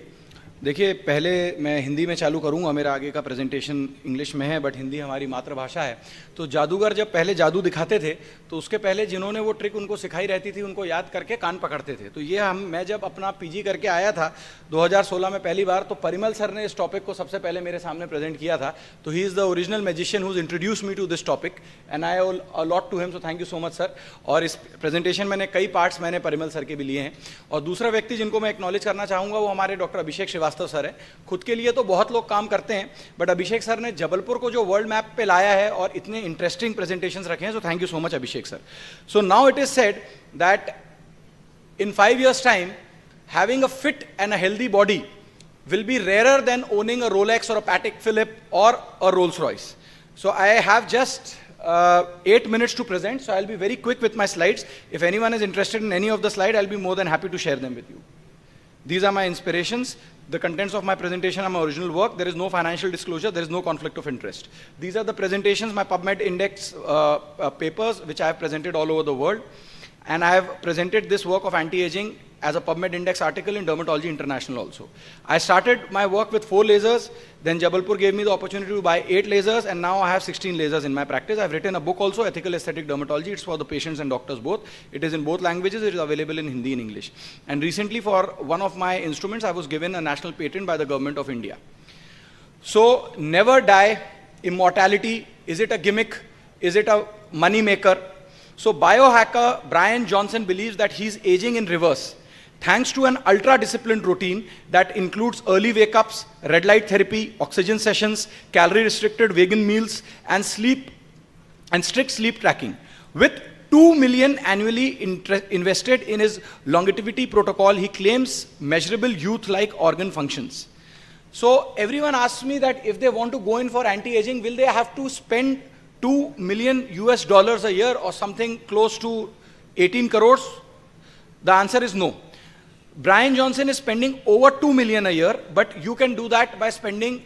देखिए, पहले मैं हिंदी में चालू करूंगा. मेरा आगे का प्रेजेंटेशन इंग्लिश में है, बट हिंदी हमारी मातृभाषा है. तो जादूगर जब पहले जादू दिखाते थे, तो उसके पहले जिन्होंने वो ट्रिक उनको सिखाई रहती थी, उनको याद करके कान पकड़ते थे. तो ये मैं जब अपना पीजी करके आया था 2016 में पहली बार, तो परिमल सर ने इस टॉपिक को सबसे पहले मेरे सामने प्रेजेंट किया था. तो he is the original magician who introduce me to this topic, and I owe a lot to him. So thank you so much sir. और इस प्रेजेंटेशन मैंने कई पार्ट्स मैंने परिमल सर के भी लिए हैं. और दूसरा व्यक्ति जिनको मैं एक्नॉलेज करना चाहूँगा, वो हमारे डॉक्टर अभिषेक श्रीवास्तव सर है. खुद के लिए तो बहुत लोग काम करते हैं, बट अभिषेक सर ने जबलपुर को जो वर्ल्ड मैप पे लाया है और इतने इंटरेस्टिंग प्रेजेंटेशंस रखे हैं. सो thank you so much Abhishek sir. So now it is said that in 5 years time, having a fit and a healthy body will be rarer than owning a Rolex or a Patek Philippe or a Rolls Royce. So I have just 8 minutes to present, so I'll be very quick with my slides. If anyone is interested in any of the slides, I'll be more than happy to share them with you. These are my inspirations. The contents of my presentation are my original work. There is no financial disclosure. There is no conflict of interest. These are the presentations, my PubMed index papers, which I have presented all over the world. And I have presented this work of anti-aging as a PubMed index article in Dermatology International also. I started my work with 4 lasers, then Jabalpur gave me the opportunity to buy 8 lasers, and now I have 16 lasers in my practice. I've written a book also, Ethical Aesthetic Dermatology. It's for the patients and doctors both. It is in both languages. It is available in Hindi and English. And recently, for one of my instruments, I was given a national patent by the government of India. So, never die, immortality, is it a gimmick? Is it a money maker? So biohacker Brian Johnson believes that he's aging in reverse, thanks to an ultra-disciplined routine that includes early wake-ups, red light therapy, oxygen sessions, calorie-restricted vegan meals, and strict sleep tracking. With $2 million annually invested in his longevity protocol, he claims measurable youth-like organ functions. So everyone asks me that if they want to go in for anti-aging, will they have to spend $2 million a year or something close to 18 crores? The answer is no. Brian Johnson is spending over 2 million a year, but you can do that by spending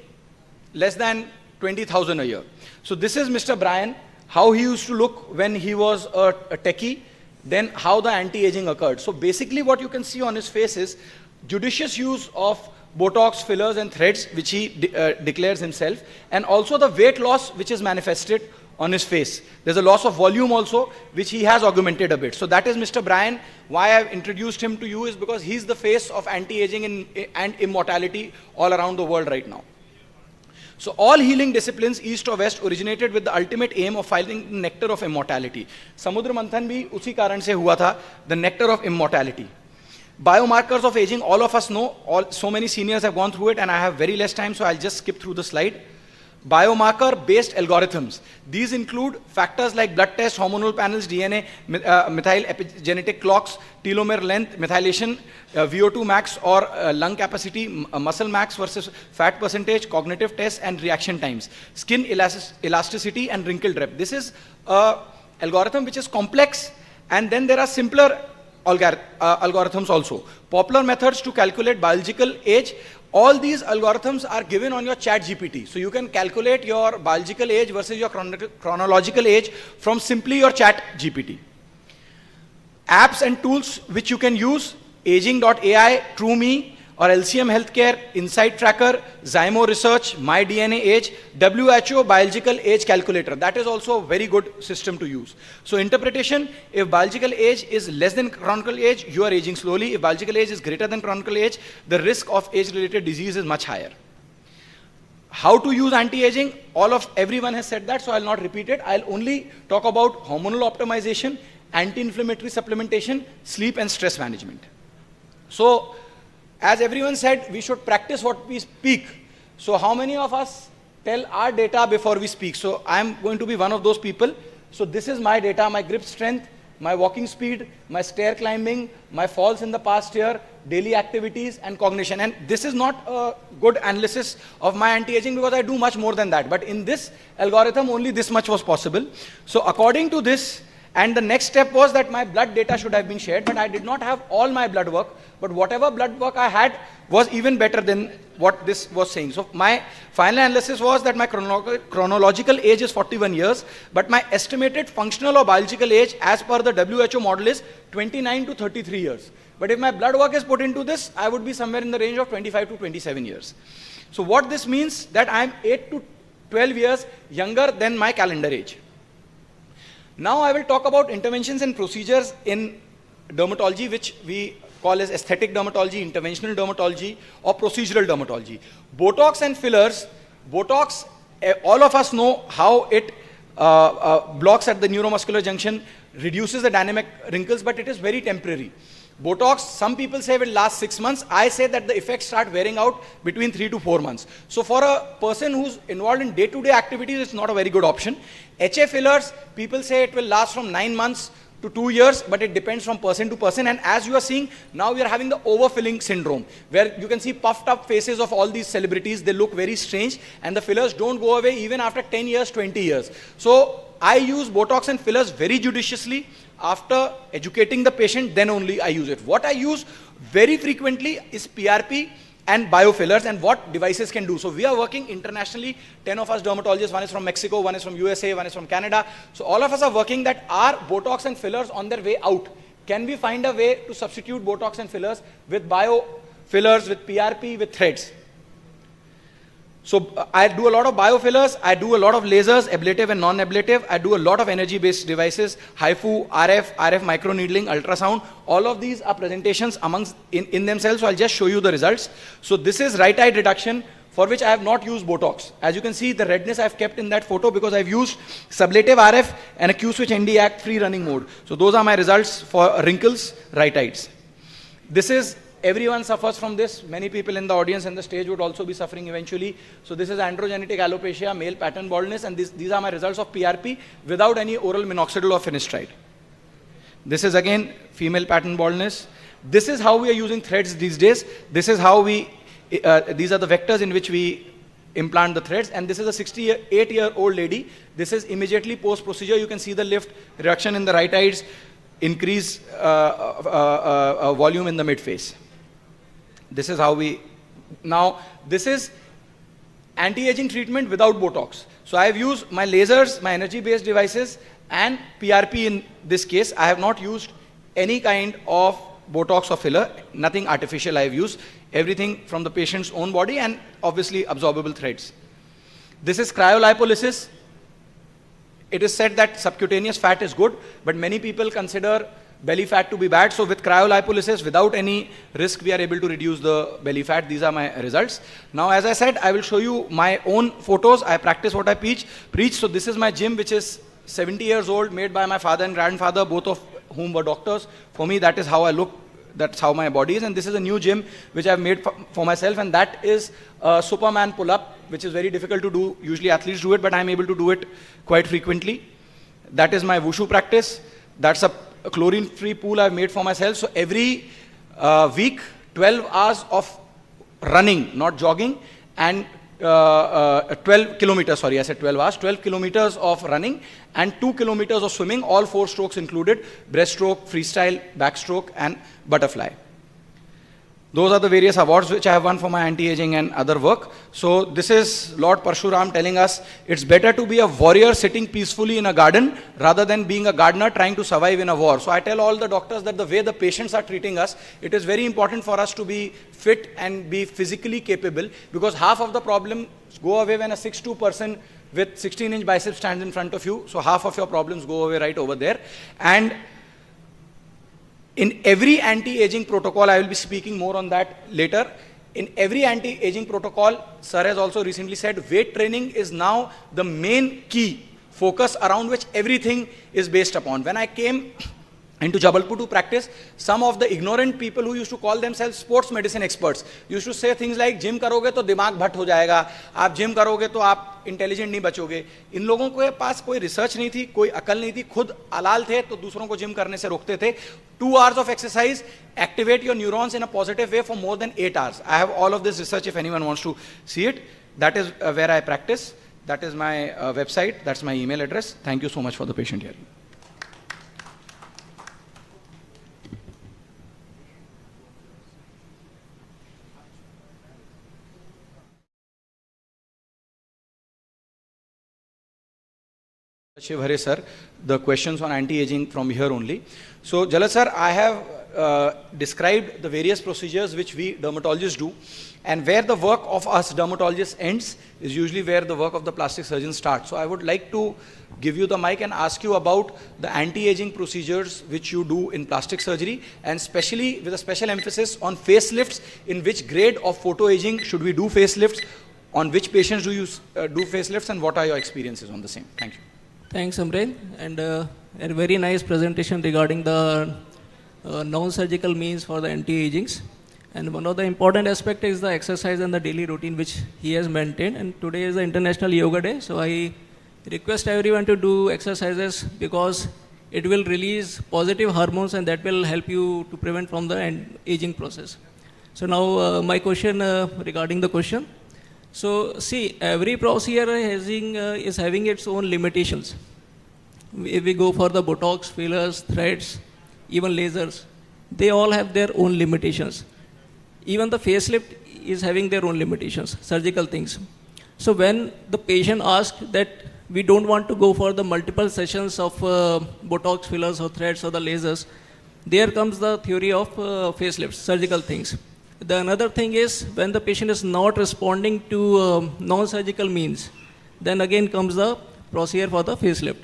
less than 20,000 a year. So this is Mr. Brian, how he used to look when he was a techie, then how the anti-aging occurred. So basically what you can see on his face is judicious use of Botox, fillers and threads, which he declares himself, and also the weight loss which is manifested on his face. There's a loss of volume also, which he has augmented a bit. So that is Mr. Brian. Why I've introduced him to you is because he's the face of anti-aging and immortality all around the world right now. So all healing disciplines, east or west, originated with the ultimate aim of finding the nectar of immortality. Samudra Manthan bhi usi karan se hua tha, the nectar of immortality. Biomarkers of aging, all of us know, so many seniors have gone through it, and I have very less time, so I'll just skip through the slide. Biomarker-based algorithms. These include factors like blood tests, hormonal panels, DNA, methyl epigenetic clocks, telomere length, methylation, VO2 max or lung capacity, muscle max versus fat percentage, cognitive tests, and reaction times, skin elasticity, and wrinkle depth. This is an algorithm which is complex, and then there are simpler algorithms also. Popular methods to calculate biological age. All these algorithms are given on your ChatGPT. So you can calculate your biological age versus your chronological age from simply your ChatGPT. Apps and tools which you can use: aging.ai, TrueMe, or LCM Healthcare, Insight Tracker, Zymo Research, My DNA Age, WHO Biological Age Calculator. That is also a very good system to use. So interpretation: if biological age is less than chronological age, you are aging slowly. If biological age is greater than chronological age, the risk of age-related disease is much higher. How to use anti-aging? Everyone has said that, so I'll not repeat it. I'll only talk about hormonal optimization, anti-inflammatory supplementation, sleep and stress management. So, as everyone said, we should practice what we speak. So how many of us tell our data before we speak? So I'm going to be one of those people. So this is my data, my grip strength, my walking speed, my stair climbing, my falls in the past year, daily activities and cognition. And this is not a good analysis of my anti-aging because I do much more than that. But in this algorithm, only this much was possible. So according to this, and the next step was that my blood data should have been shared, but I did not have all my blood work. But whatever blood work I had was even better than what this was saying. So my final analysis was that my chronological age is 41 years, but my estimated functional or biological age as per the WHO model is 29 to 33 years. But if my blood work is put into this, I would be somewhere in the range of 25 to 27 years. So what this means, that I am 8 to 12 years younger than my calendar age. Now I will talk about interventions and procedures in dermatology, which we call as aesthetic dermatology, interventional dermatology, or procedural dermatology. Botox and fillers. Botox, all of us know how it blocks at the neuromuscular junction, reduces the dynamic wrinkles, but it is very temporary. Botox, some people say will last 6 months. I say that the effects start wearing out between 3 to 4 months. So for a person who's involved in day-to-day activities, it's not a very good option. HA fillers, people say it will last from 9 months to 2 years, but it depends from person to person. And as you are seeing, now we are having the overfilling syndrome, where you can see puffed up faces of all these celebrities. They look very strange, and the fillers don't go away even after 10 years, 20 years. So I use Botox and fillers very judiciously. After educating the patient, then only I use it. What I use very frequently is PRP and biofillers, and what devices can do. So we are working internationally, 10 of us dermatologists, one is from Mexico, one is from USA, one is from Canada. So all of us are working that our Botox and fillers on their way out. Can we find a way to substitute Botox and fillers with biofillers, with PRP, with threads? So I do a lot of biofillers, I do a lot of lasers, ablative and non-ablative, I do a lot of energy-based devices, HIFU, RF microneedling, ultrasound. All of these are presentations in themselves, so I'll just show you the results. So this is right eye reduction for which I have not used Botox. As you can see, the redness I've kept in that photo because I've used sublative RF and a Q-switch ND Act free running mode. So those are my results for wrinkles, right-ides. This is, everyone suffers from this. Many people in the audience and the stage would also be suffering eventually. So this is androgenetic alopecia, male pattern baldness, and these are my results of PRP without any oral minoxidil or finasteride. This is again female pattern baldness. This is how we are using threads these days. This is how we, these are the vectors in which we implant the threads, and this is a 68-year-old lady. This is immediately post-procedure. You can see the lift, reduction in the right-ides, increase volume in the mid-face. This is how we, now this is anti-aging treatment without Botox. So I have used my lasers, my energy-based devices, and PRP in this case. I have not used any kind of Botox or filler, nothing artificial I have used, everything from the patient's own body and obviously absorbable threads. This is cryolipolysis. It is said that subcutaneous fat is good, but many people consider belly fat to be bad. So with cryolipolysis, without any risk, we are able to reduce the belly fat. These are my results. Now, as I said, I will show you my own photos. I practice what I preach. So this is my gym, which is 70 years old, made by my father and grandfather, both of whom were doctors. For me, that is how I look. That's how my body is. And this is a new gym, which I've made for myself. And that is a Superman pull-up, which is very difficult to do. Usually athletes do it, but I'm able to do it quite frequently. That is my wushu practice. That's a chlorine-free pool I've made for myself. So every week, 12 hours of running, not jogging, and 12 kilometers, sorry, I said 12 hours, 12 kilometers of running and 2 kilometers of swimming, all 4 strokes included, breaststroke, freestyle, backstroke, and butterfly. Those are the various awards which I have won for my anti-aging and other work. So this is Lord Parshuram telling us it's better to be a warrior sitting peacefully in a garden rather than being a gardener trying to survive in a war. So I tell all the doctors that the way the patients are treating us, it is very important for us to be fit and be physically capable, because half of the problems go away when a 6'2" person with 16-inch bicep stands in front of you. So half of your problems go away right over there. And in every anti-aging protocol, I will be speaking more on that later. In every anti-aging protocol, sir has also recently said, weight training is now the main key focus around which everything is based upon. When I came into Jabalpur to practice, some of the ignorant people who used to call themselves sports medicine experts used to say things like, gym karoge to dimag bhat ho jayega, aap gym karoge to aap intelligent nahi bachoge. In लोगों के पास कोई research नहीं थी, कोई अकल नहीं थी, खुद अलाल थे तो दूसरों को gym करने से रोकते थे. 2 hours of exercise, activate your neurons in a positive way for more than 8 hours. I have all of this research if anyone wants to see it. That is where I practice. That is my website. That's my email address. Thank you so much for the patient hearing. Shivhare sir, the questions on anti-aging from here only. So Jalal sir, I have described the various procedures which we dermatologists do, and where the work of us dermatologists ends is usually where the work of the plastic surgeon starts. So I would like to give you the mic and ask you about the anti-aging procedures which you do in plastic surgery, and especially with a special emphasis on facelifts. In which grade of photo-aging should we do facelifts? On which patients do you do facelifts, and what are your experiences on the same? Thank you. Thanks, Amren, and a very nice presentation regarding the non-surgical means for the anti-agings. And one of the important aspects is the exercise and the daily routine which he has maintained. And today is the International Yoga Day, so I request everyone to do exercises because it will release positive hormones and that will help you to prevent from the aging process. So now my question regarding the question. So see, every procedure is having its own limitations. If we go for the Botox, fillers, threads, even lasers, they all have their own limitations. Even the facelift is having their own limitations, surgical things. So when the patient asks that we don't want to go for the multiple sessions of Botox, fillers or threads or the lasers, there comes the theory of facelifts, surgical things. The another thing is when the patient is not responding to non-surgical means, then again comes the procedure for the facelift.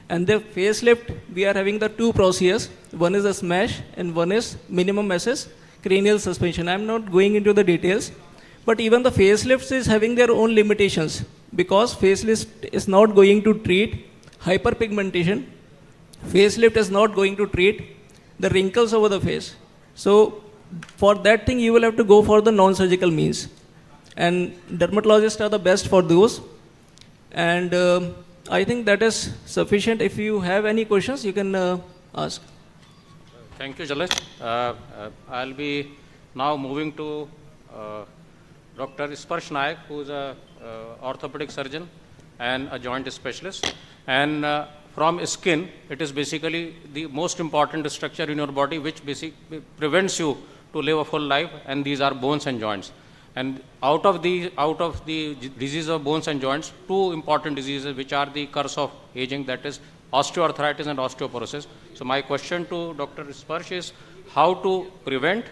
And the facelift, we are having the 2 procedures. One is a smash and one is minimum SS cranial suspension. I'm not going into the details, But even the facelifts is having their own limitations, because facelift is not going to treat hyperpigmentation. Facelift is not going to treat the wrinkles over the face. So for that thing, you will have to go for the non-surgical means. And dermatologists are the best for those. And I think that is sufficient. If you have any questions, you can ask. Thank you, Jalesh. I'll be now moving to Dr. Rssearch Nayak, who is a orthopedic surgeon and a joint specialist. And from skin, it is basically the most important structure in your body which basically prevents you to live a full life, and these are bones and joints. And out of the disease of bones and joints, two important diseases which are the curse of aging, that is osteoarthritis and osteoporosis. So my question to Dr. Rssearch is how to prevent.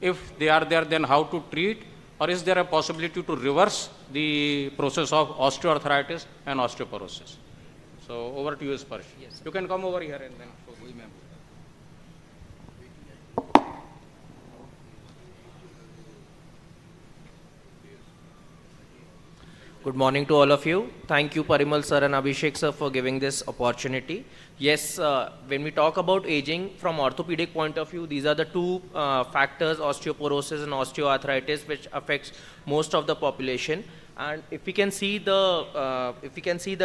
If they are there, then how to treat, or is there a possibility to reverse the process of osteoarthritis and osteoporosis? So over to you, Rssearch. Yes. You can come over here and then show. Good morning to all of you. Thank you, Parimal sir and Abhishek sir, for giving this opportunity. Yes, when we talk about aging from orthopedic point of view, these are the two factors, osteoporosis and osteoarthritis, which affects most of the population. And if we can see the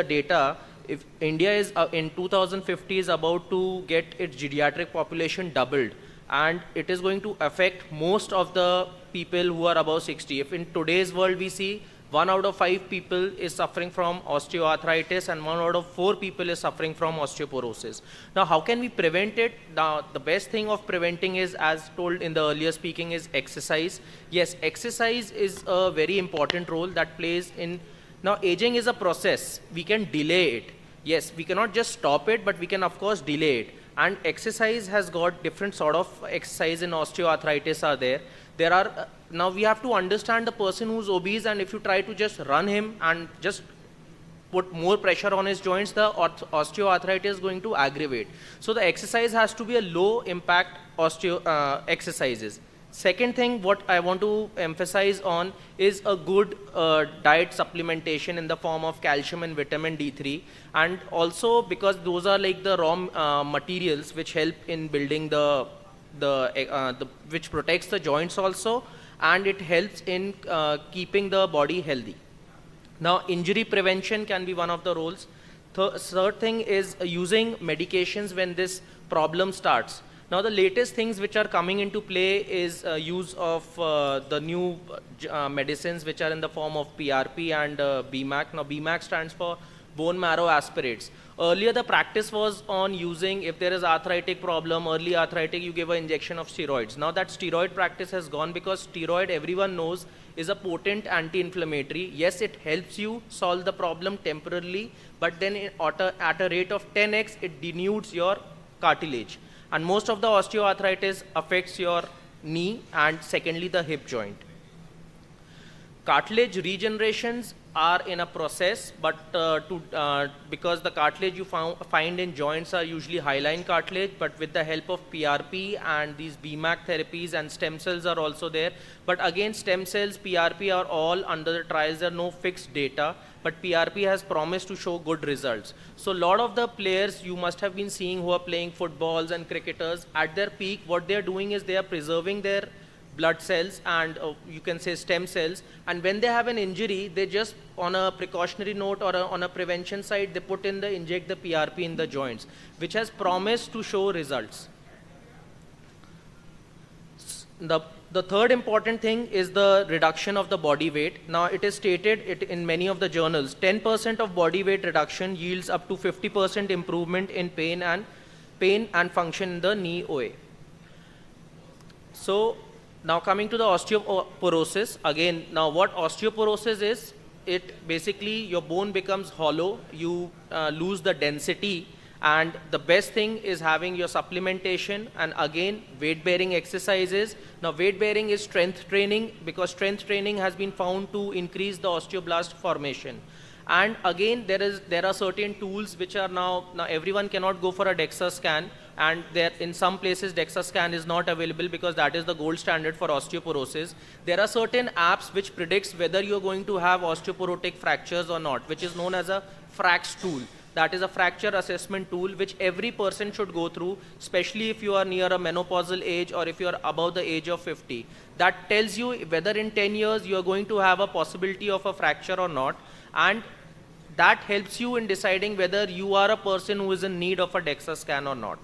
data, if India is in 2050 is about to get its geriatric population doubled, and it is going to affect most of the people who are above 60. If in today's world we see 1 out of 5 people is suffering from osteoarthritis and 1 out of 4 people is suffering from osteoporosis. Now, how can we prevent it? Now, the best thing of preventing is, as told in the earlier speaking, is exercise. Yes, exercise is a very important role that plays in. Now, aging is a process. We can delay it. Yes, we cannot just stop it, but we can of course delay it. And exercise has got different sort of exercise in osteoarthritis are there. There are, now we have to understand the person who's obese, and if you try to just run him and just put more pressure on his joints, the osteoarthritis is going to aggravate. So the exercise has to be a low impact exercises. Second thing what I want to emphasize on is a good diet supplementation in the form of calcium and vitamin D3, and also because those are like the raw materials which help in building which protects the joints also, and it helps in keeping the body healthy. Now, injury prevention can be one of the roles. Third thing is using medications when this problem starts. Now, the latest things which are coming into play is use of the new medicines which are in the form of PRP and BMAC. Now, BMAC stands for bone marrow aspirates. Earlier, the practice was on using, if there is arthritic problem, early arthritic, you give an injection of steroids. Now, that steroid practice has gone because steroid, everyone knows, is a potent anti-inflammatory. Yes, it helps you solve the problem temporarily, but then at a rate of 10x, it denudes your cartilage. And most of the osteoarthritis affects your knee and secondly the hip joint. Cartilage regenerations are in a process, but because the cartilage you find in joints are usually hyaline cartilage, but with the help of PRP and these BMAC therapies and stem cells are also there. But again, stem cells, PRP are all under the trials. There are no fixed data, but PRP has promised to show good results. So a lot of the players you must have been seeing who are playing footballs and cricketers, at their peak, what they are doing is they are preserving their blood cells and you can say stem cells, and when they have an injury, they just on a precautionary note or on a prevention side, they inject the PRP in the joints, which has promised to show results. The third important thing is the reduction of the body weight. Now, it is stated in many of the journals, 10% of body weight reduction yields up to 50% improvement in pain and function in the knee OA. So, now coming to the osteoporosis, again, now what osteoporosis is, it basically your bone becomes hollow, you lose the density, and the best thing is having your supplementation and again weight bearing exercises. Now weight bearing is strength training because strength training has been found to increase the osteoblast formation. And again there are certain tools which are now everyone cannot go for a DEXA scan, and there in some places DEXA scan is not available because that is the gold standard for osteoporosis. There are certain apps which predicts whether you're going to have osteoporotic fractures or not, which is known as a FRAX tool. That is a fracture assessment tool which every person should go through, especially if you are near a menopausal age or if you are above the age of 50. That tells you whether in 10 years you are going to have a possibility of a fracture or not, and that helps you in deciding whether you are a person who is in need of a DEXA scan or not.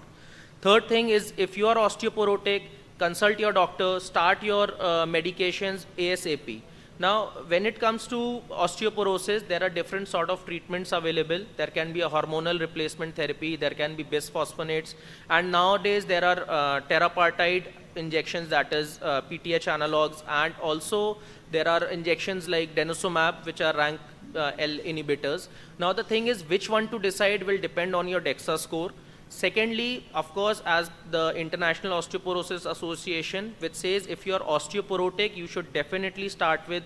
Third thing is, if you are osteoporotic, consult your doctor, start your medications ASAP. Now, when it comes to osteoporosis, there are different sort of treatments available. There can be a hormonal replacement therapy, there can be bisphosphonates, and nowadays there are teriparatide injections, that is PTH analogs, and also there are injections like denosumab, which are rank L inhibitors. Now, the thing is, which one to decide will depend on your DEXA score. Secondly, of course, as the International Osteoporosis Association, which says if you are osteoporotic, you should definitely start with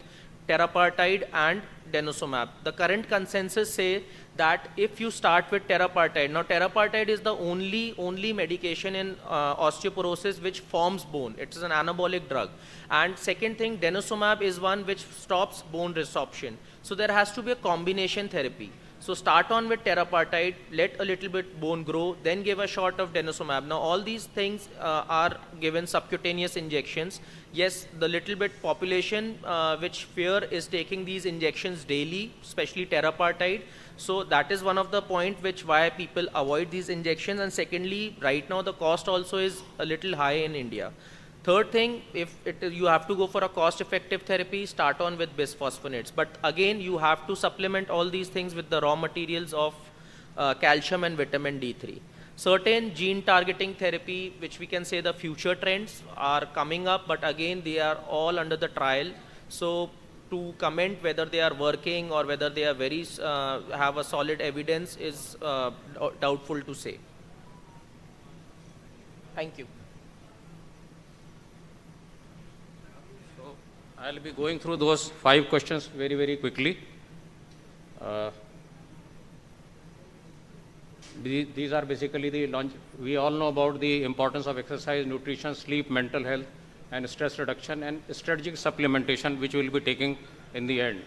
teriparatide and denosumab. The current consensus say that if you start with teriparatide, now teriparatide is the only medication in osteoporosis which forms bone. It is an anabolic drug. And second thing, denosumab is one which stops bone resorption. So there has to be a combination therapy. So start on with teriparatide, let a little bit bone grow, then give a shot of denosumab. Now all these things are given subcutaneous injections. Yes, the little bit population which fear is taking these injections daily, especially teriparatide. So that is one of the point which why people avoid these injections. And secondly, right now the cost also is a little high in India. Third thing, if you have to go for a cost-effective therapy, start on with bisphosphonates. But again, you have to supplement all these things with the raw materials of calcium and vitamin D3. Certain gene targeting therapy, which we can say the future trends are coming up, but again, they are all under the trial. So to comment whether they are working or whether they are very have a solid evidence is doubtful to say. Thank you. I'll be going through those 5 questions very, very quickly. These are basically we all know about the importance of exercise, nutrition, sleep, mental health, and stress reduction, and strategic supplementation, which we'll be taking in the end.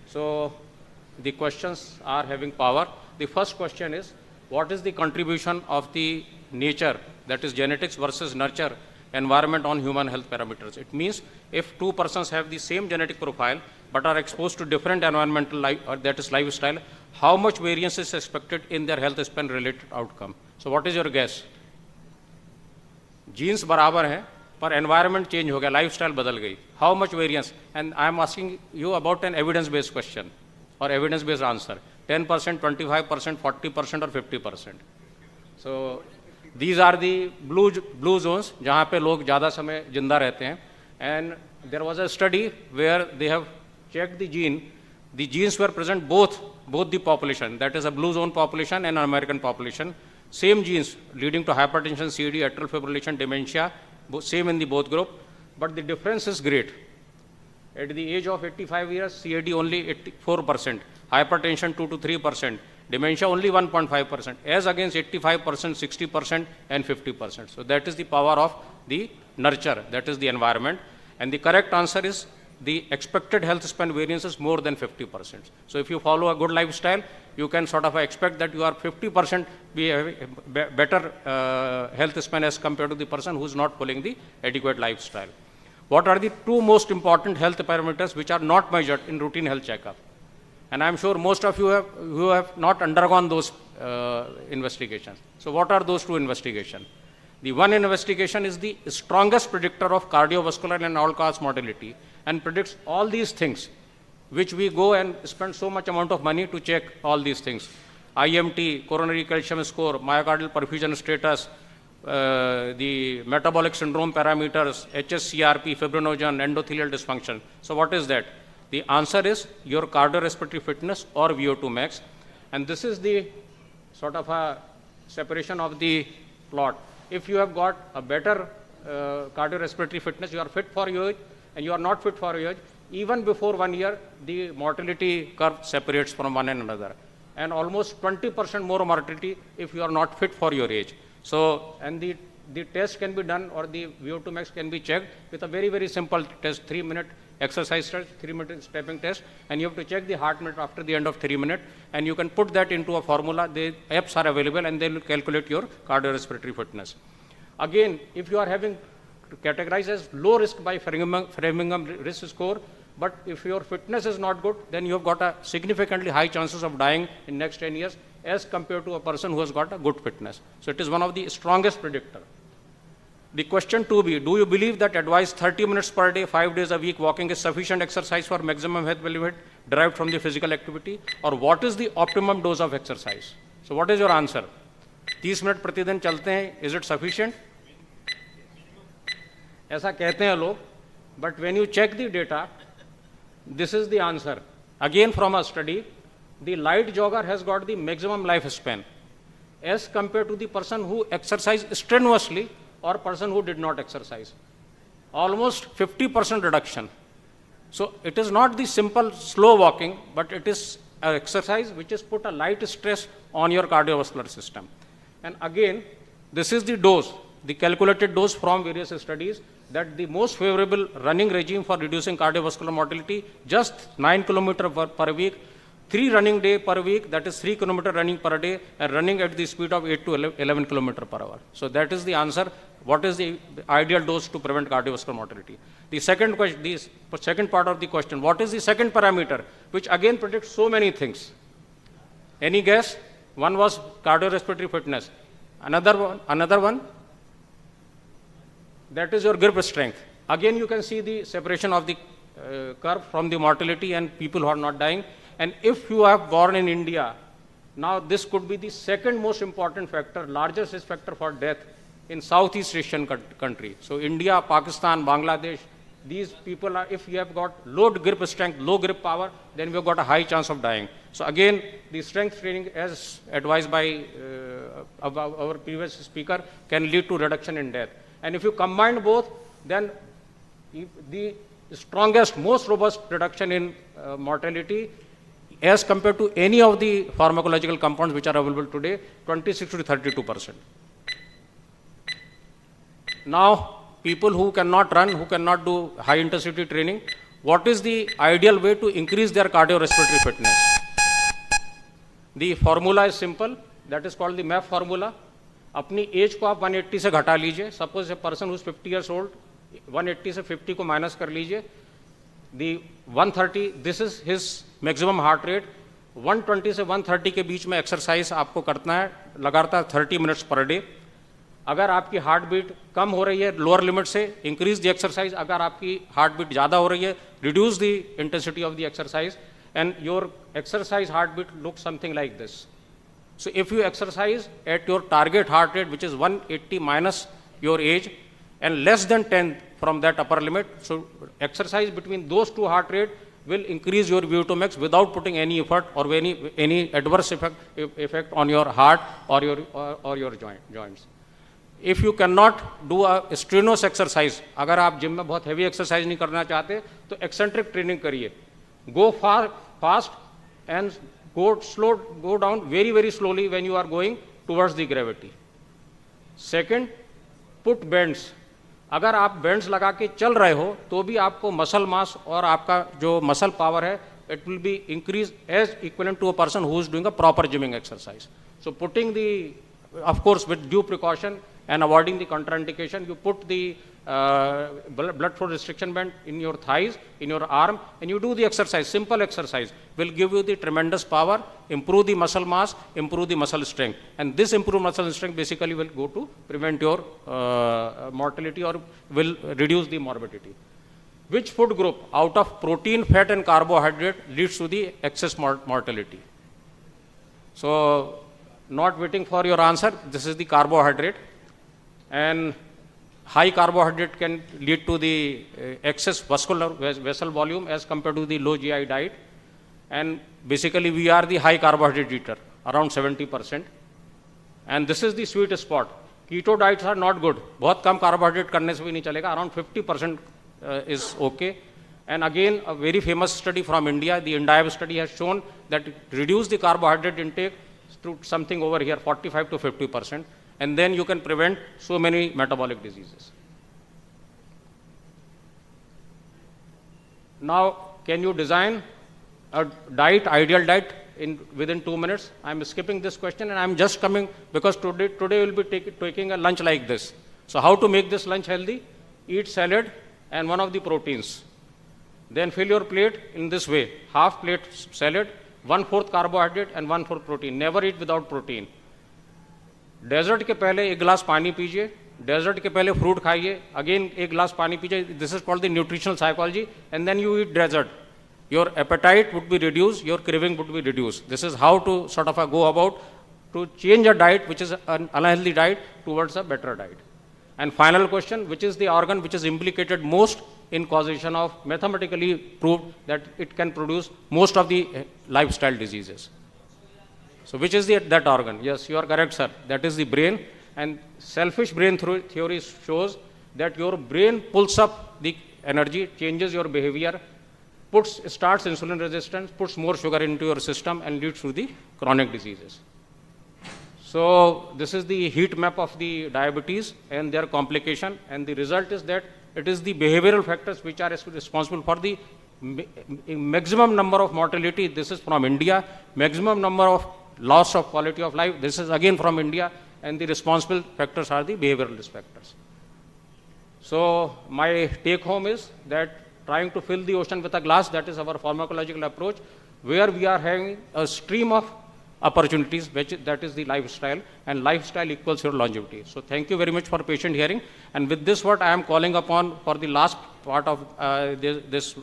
So the questions are having power. The first question is, what is the contribution of the nature, that is genetics versus nurture, environment on human health parameters? It means if 2 persons have the same genetic profile but are exposed to different environmental that is lifestyle, how much variance is expected in their health span related outcome? So what is your guess? Genes बराबर हैं पर environment change हो गया, lifestyle बदल गई. How much variance? And I am asking you about an evidence-based question or evidence-based answer. 10%, 25%, 40% or 50%. So these are the blue zones जहाँ पे लोग ज़्यादा समय जिंदा रहते हैं. And there was a study where they have checked the gene. The genes were present both the population, that is a blue zone population and an American population. Same genes leading to hypertension, CAD, atrial fibrillation, dementia, same in the both group. But the difference is great. At the age of 85 years, CAD only 84%, hypertension 2 to 3%, dementia only 1.5%, as against 85%, 60%, and 50%. So that is the power of the nurture, that is the environment. And the correct answer is the expected health span variance is more than 50%. So if you follow a good lifestyle, you can sort of expect that you are 50% be a better health span as compared to the person who is not following the adequate lifestyle. What are the 2 most important health parameters which are not measured in routine health checkup? And I am sure most of you who have not undergone those investigations. So what are those 2 investigations? The one investigation is the strongest predictor of cardiovascular and all-cause mortality and predicts all these things, which we go and spend so much amount of money to check all these things. IMT, coronary calcium score, myocardial perfusion status, the metabolic syndrome parameters, HSCRP, fibrinogen, endothelial dysfunction. So what is that? The answer is your cardiorespiratory fitness or VO2 max. And this is the sort of a separation of the plot. If you have got a better cardiorespiratory fitness, you are fit for your age, and you are not fit for your age, even before 1 year, the mortality curve separates from one another. And almost 20% more mortality if you are not fit for your age. So, and the test can be done, or the VO2 max can be checked with a very, very simple test, 3-minute exercise test, 3-minute stepping test, and you have to check the heart rate after the end of 3 minutes, and you can put that into a formula. The apps are available, and they will calculate your cardiorespiratory fitness. Again, if you are having categorized as low risk by Framingham risk score, but if your fitness is not good, then you have got a significantly high chances of dying in next 10 years as compared to a person who has got a good fitness. So it is one of the strongest predictor. The question 2B, do you believe that advised 30 minutes per day, 5 days a week walking is sufficient exercise for maximum health benefit derived from the physical activity? Or what is the optimum dose of exercise? So what is your answer? 30 minute प्रतिदिन चलते हैं, is it sufficient? ऐसा कहते हैं लोग, but when you check the data, this is the answer. Again from a study, the light jogger has got the maximum lifespan as compared to the person who exercised strenuously or person who did not exercise. Almost 50% reduction. So it is not the simple slow walking, but it is an exercise which is put a light stress on your cardiovascular system. And again, this is the dose, the calculated dose from various studies, that the most favorable running regime for reducing cardiovascular mortality, just 9 km per week, 3 running day per week, that is 3 km running per day, and running at the speed of 8 to 11 km per hour. So that is the answer. What is the ideal dose to prevent cardiovascular mortality? The second question, the second part of the question, what is the second parameter, which again predicts so many things? Any guess? One was cardiorespiratory fitness. Another one, that is your grip strength. Again, you can see the separation of the curve from the mortality and people who are not dying. And if you are born in India, now this could be the second most important factor, largest risk factor for death in Southeast Asian country. So India, Pakistan, Bangladesh, these people are, if you have got low grip strength, low grip power, then we have got a high chance of dying. So again, the strength training, as advised by our previous speaker, can lead to reduction in death. And if you combine both, then the strongest, most robust reduction in mortality as compared to any of the pharmacological compounds which are available today, 26 to 32%. Now, people who cannot run, who cannot do high intensity training, what is the ideal way to increase their cardiorespiratory fitness? The formula is simple, that is called the MAP formula. अपनी age को आप 180 से घटा लीजिए. Suppose a person whose 50 years old, 180 से 50 को minus कर लीजिए. दी 130, this is his maximum heart rate. 120 से 130 के बीच में एक्सरसाइज आपको करना है लगातार 30 मिनट्स पर डे. अगर आपकी हार्ट बीट कम हो रही है लोअर लिमिट से, इंक्रीज द एक्सरसाइज. अगर आपकी हार्ट बीट ज़्यादा हो रही है, reduce the intensity of the exercise, and your exercise heart beat look something like this. So if you exercise at your target heart rate, which is 180 minus your age, and less than 10 from that upper limit, so exercise between those two heart rate will increase your VO2 max without putting any effort or any adverse effect on your heart or your joints. If you cannot do a strenuous exercise, अगर आप gym में बहुत heavy exercise नहीं करना चाहते, तो eccentric training करिए. Go fast and go down very, very slowly when you are going towards the gravity. Second, put bends. अगर आप बेंड्स लगा के चल रहे हो तो भी आपको मसल मास और आपका जो मसल पावर है, it will be increased as equivalent to a person who is doing a proper gymming exercise. So putting the, of course with due precaution and avoiding the contraindication, you put the blood flow restriction band in your thighs, in your arm, and you do the exercise. Simple exercise will give you the tremendous power, improve the muscle mass, improve the muscle strength. And this improved muscle strength basically will go to prevent your mortality or will reduce the morbidity. Which food group out of protein, fat and carbohydrate leads to the excess mortality? So not waiting for your answer, this is the carbohydrate. And high carbohydrate can lead to the excess vessel volume as compared to the low GI diet. And basically we are the high carbohydrate eater, around 70%. And this is the sweet spot. Keto diets are not good. बहुत कम carbohydrate करने से भी नहीं चलेगा. Around 50% is okay. And again, a very famous study from India, the INDIAB study has shown that it reduced the carbohydrate intake to something over here, 45 to 50%. and then you can prevent so many metabolic diseases. Now, can you design a diet, ideal diet, within 2 minutes? I'm skipping this question and I'm just coming because today we'll be taking a lunch like this. So how to make this lunch healthy? Eat salad and one of the proteins. Then fill your plate in this way: half plate salad, 1/4 carbohydrate and 1/4 protein. Never eat without protein. Dessert के पहले 1 गिलास पानी पीजिए, desert के पहले fruit खाइए, again 1 गिलास पानी पीजिए. This is called the nutritional psychology. And then you eat dessert. Your appetite would be reduced, your craving would be reduced. This is how to sort of go about to change a diet which is an unhealthy diet towards a better diet. And final question, which is the organ which is implicated most in causation of, mathematically proved that it can produce most of the lifestyle diseases. So which is that organ? Yes, you are correct, sir. That is the brain. And selfish brain theory shows that your brain pulls up the energy, changes your behavior, starts insulin resistance, puts more sugar into your system and leads to the chronic diseases. So this is the heat map of the diabetes and their complication, and the result is that it is the behavioral factors which are responsible for the maximum number of mortality. This is from India. Maximum number of loss of quality of life. This is again from India, and the responsible factors are the behavioral risk factors. So my take home is that trying to fill the ocean with a glass, that is our pharmacological approach, where we are having a stream of opportunities, that is the lifestyle, and lifestyle equals your longevity. So thank you very much for patient hearing. And with this, what I am calling upon for the last part of this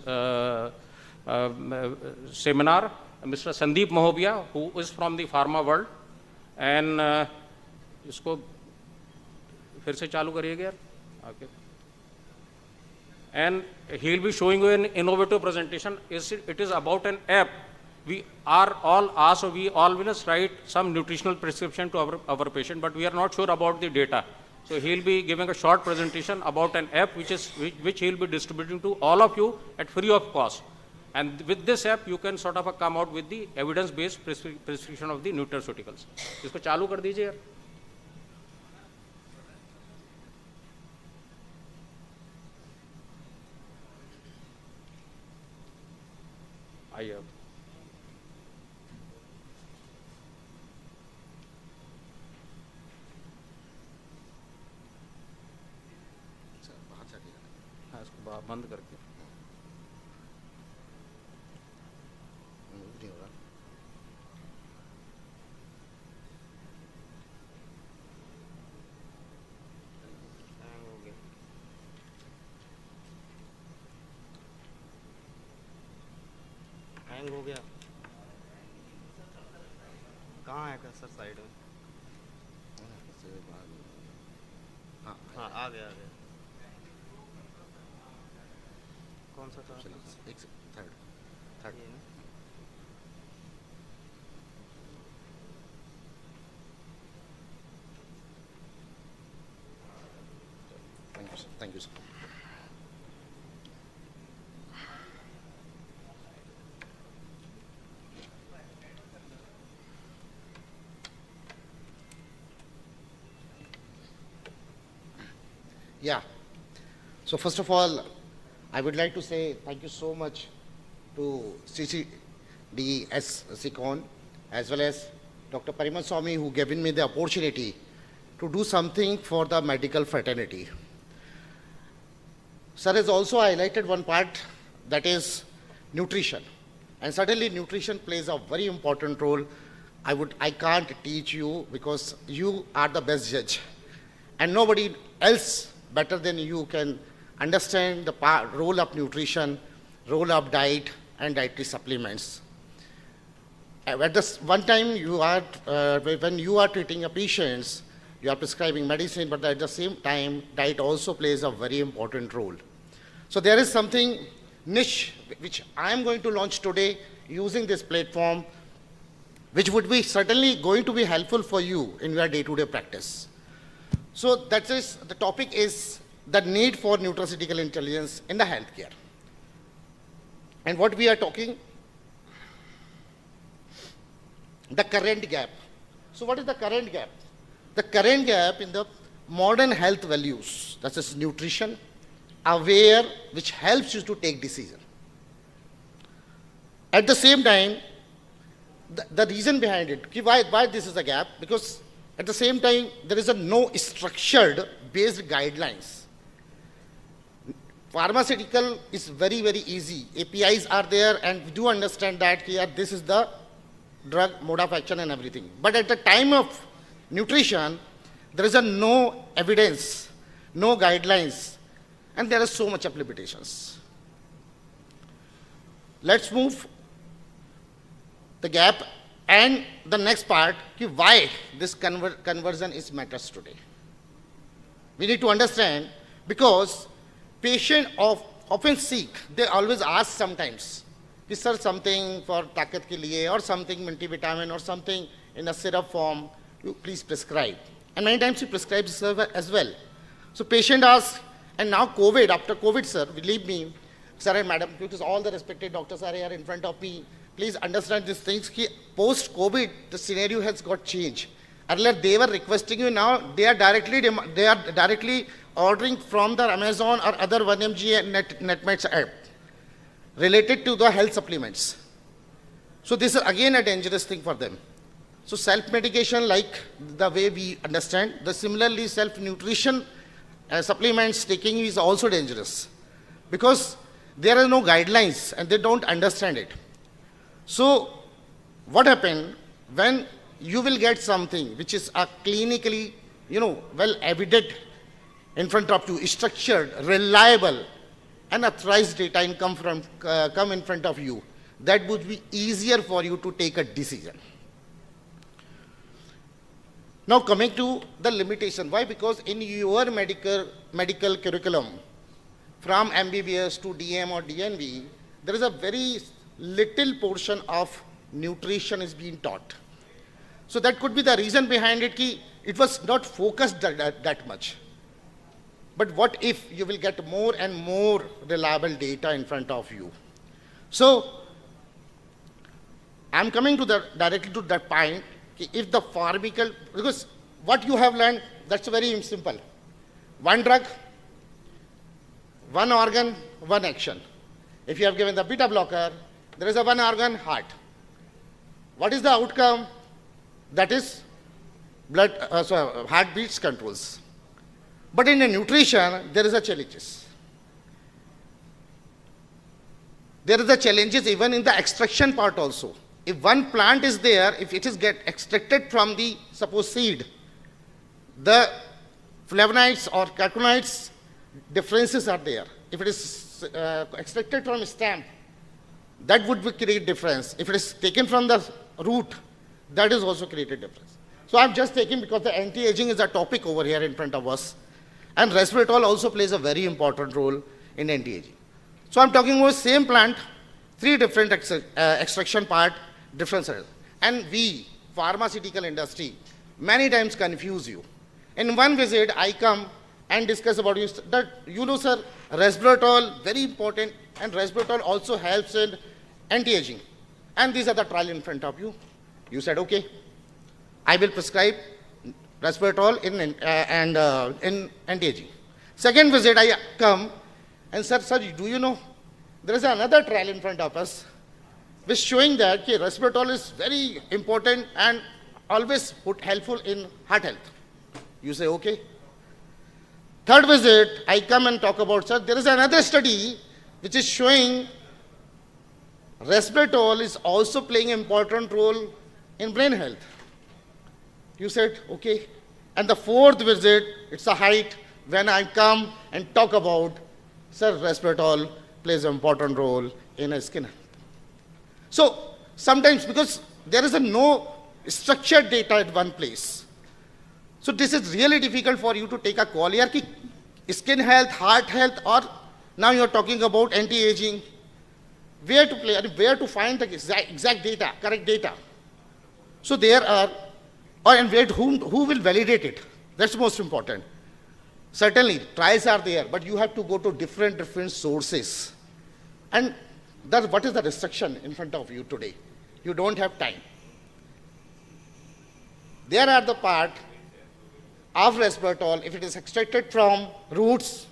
seminar, Mr. Sandeep Mahobia, who is from the pharma world. And इसको फिर से चालू करिएगा यार. Okay. And he will be showing you an innovative presentation. It is about an app. We are all asked, we always write some nutritional prescription to our patient, but we are not sure about the data. So he will be giving a short presentation about an app which he will be distributing to all of you at free of cost. And with this app, you can sort of come out with the evidence-based prescription of the nutraceuticals. इसको चालू कर दीजिए यार. आइए अब. हाँ, इसको बंद करके. हैंग हो गया. कहाँ है सर? साइड में. हाँ हाँ, आ गया आ गया. कौन सा था? एक थर्ड ये ना. Thank you, sir. Yeah. So first of all, I would like to say thank you so much to CCDSICON as well as Dr. Parimal Swamy, who given me the opportunity to do something for the medical fraternity. Sir has also highlighted one part, that is nutrition. And certainly nutrition plays a very important role. I can't teach you because you are the best judge. And nobody else better than you can understand the role of nutrition, role of diet and dietary supplements. At this one time, when you are treating a patient, you are prescribing medicine, but at the same time, diet also plays a very important role. So there is something niche which I am going to launch today using this platform, which would be certainly going to be helpful for you in your day-to-day practice. So that is, the topic is the need for nutraceutical intelligence in the healthcare. And what we are talking, the current gap. So what is the current gap? the current gap in the modern health values, that is nutrition, aware, which helps you to take decision. At the same time, the reason behind it, why this is a gap, because at the same time, there is no structured based guidelines. Pharmaceutical is very, very easy. APIs are there, and we do understand that here, this is the drug mode of action and everything. But at the time of nutrition, there is no evidence, no guidelines, and there are so much of limitations. Let's move the gap and the next part, why this conversion is matters today. We need to understand, because patients often seek, they always ask sometimes, sir, something for takat ke liye, or something multivitamin, or something in a syrup form, you please prescribe. And many times he prescribes as well. So patient asks, and now COVID, after COVID, sir, believe me, sir and madam, because all the respected doctors are here in front of me, please understand these things. Post-COVID, the scenario has got changed. Earlier, they were requesting you, now they are directly ordering from the Amazon or other 1mg and Netmeds app related to the health supplements. So this is again a dangerous thing for them. So self-medication, like the way we understand, the similarly self-nutrition supplements taking is also dangerous, because there are no guidelines and they don't understand it. So what happened when you will get something which is a clinically, well evident in front of you, structured, reliable, and authorized data come in front of you, that would be easier for you to take a decision. Now coming to the limitation. Why? Because in your medical curriculum, from MBBS to DM or DNV, there is a very little portion of nutrition is being taught. So that could be the reason behind it, it was not focused that much. But what if you will get more and more reliable data in front of you? So I'm coming to directly to that point, if the pharmaceutical, because what you have learned, that's very simple. One drug, one organ, one action. If you have given the beta blocker, there is a one organ, heart. What is the outcome? That is heartbeats controls. But in the nutrition, there is a challenges. There is a challenges even in the extraction part also. If one plant is there, if it is get extracted from the, suppose, seed, the flavonoids or carotenoids differences are there. If it is extracted from stem, that would create difference. If it is taken from the root, that is also created difference. So I'm just taking because the anti-aging is a topic over here in front of us. And resveratrol also plays a very important role in anti-aging. So I'm talking about same plant, three different extraction part, different cells. And we, pharmaceutical industry, many times confuse you. In one visit, I come and discuss about you that, sir, resveratrol, very important, and resveratrol also helps in anti-aging. And these are the trial in front of you. You said, okay, I will prescribe resveratrol in anti-aging. Second visit, I come and said, sir, do you know, there is another trial in front of us which showing that resveratrol is very important and always helpful in heart health. You say, okay. Third visit, I come and talk about, sir, there is another study which is showing resveratrol is also playing an important role in brain health. You said, okay. And the fourth visit, it's a height when I come and talk about, sir, resveratrol plays an important role in a skin health. So sometimes because there is no structured data at one place, so this is really difficult for you to take a call here, skin health, heart health, or now you're talking about anti-aging, where to play, where to find the exact data, correct data. So there are, and who will validate it? That's most important. Certainly, trials are there, but you have to go to different sources. And what is the restriction in front of you today? You don't have time. There are the part of resveratrol, if it is extracted from roots,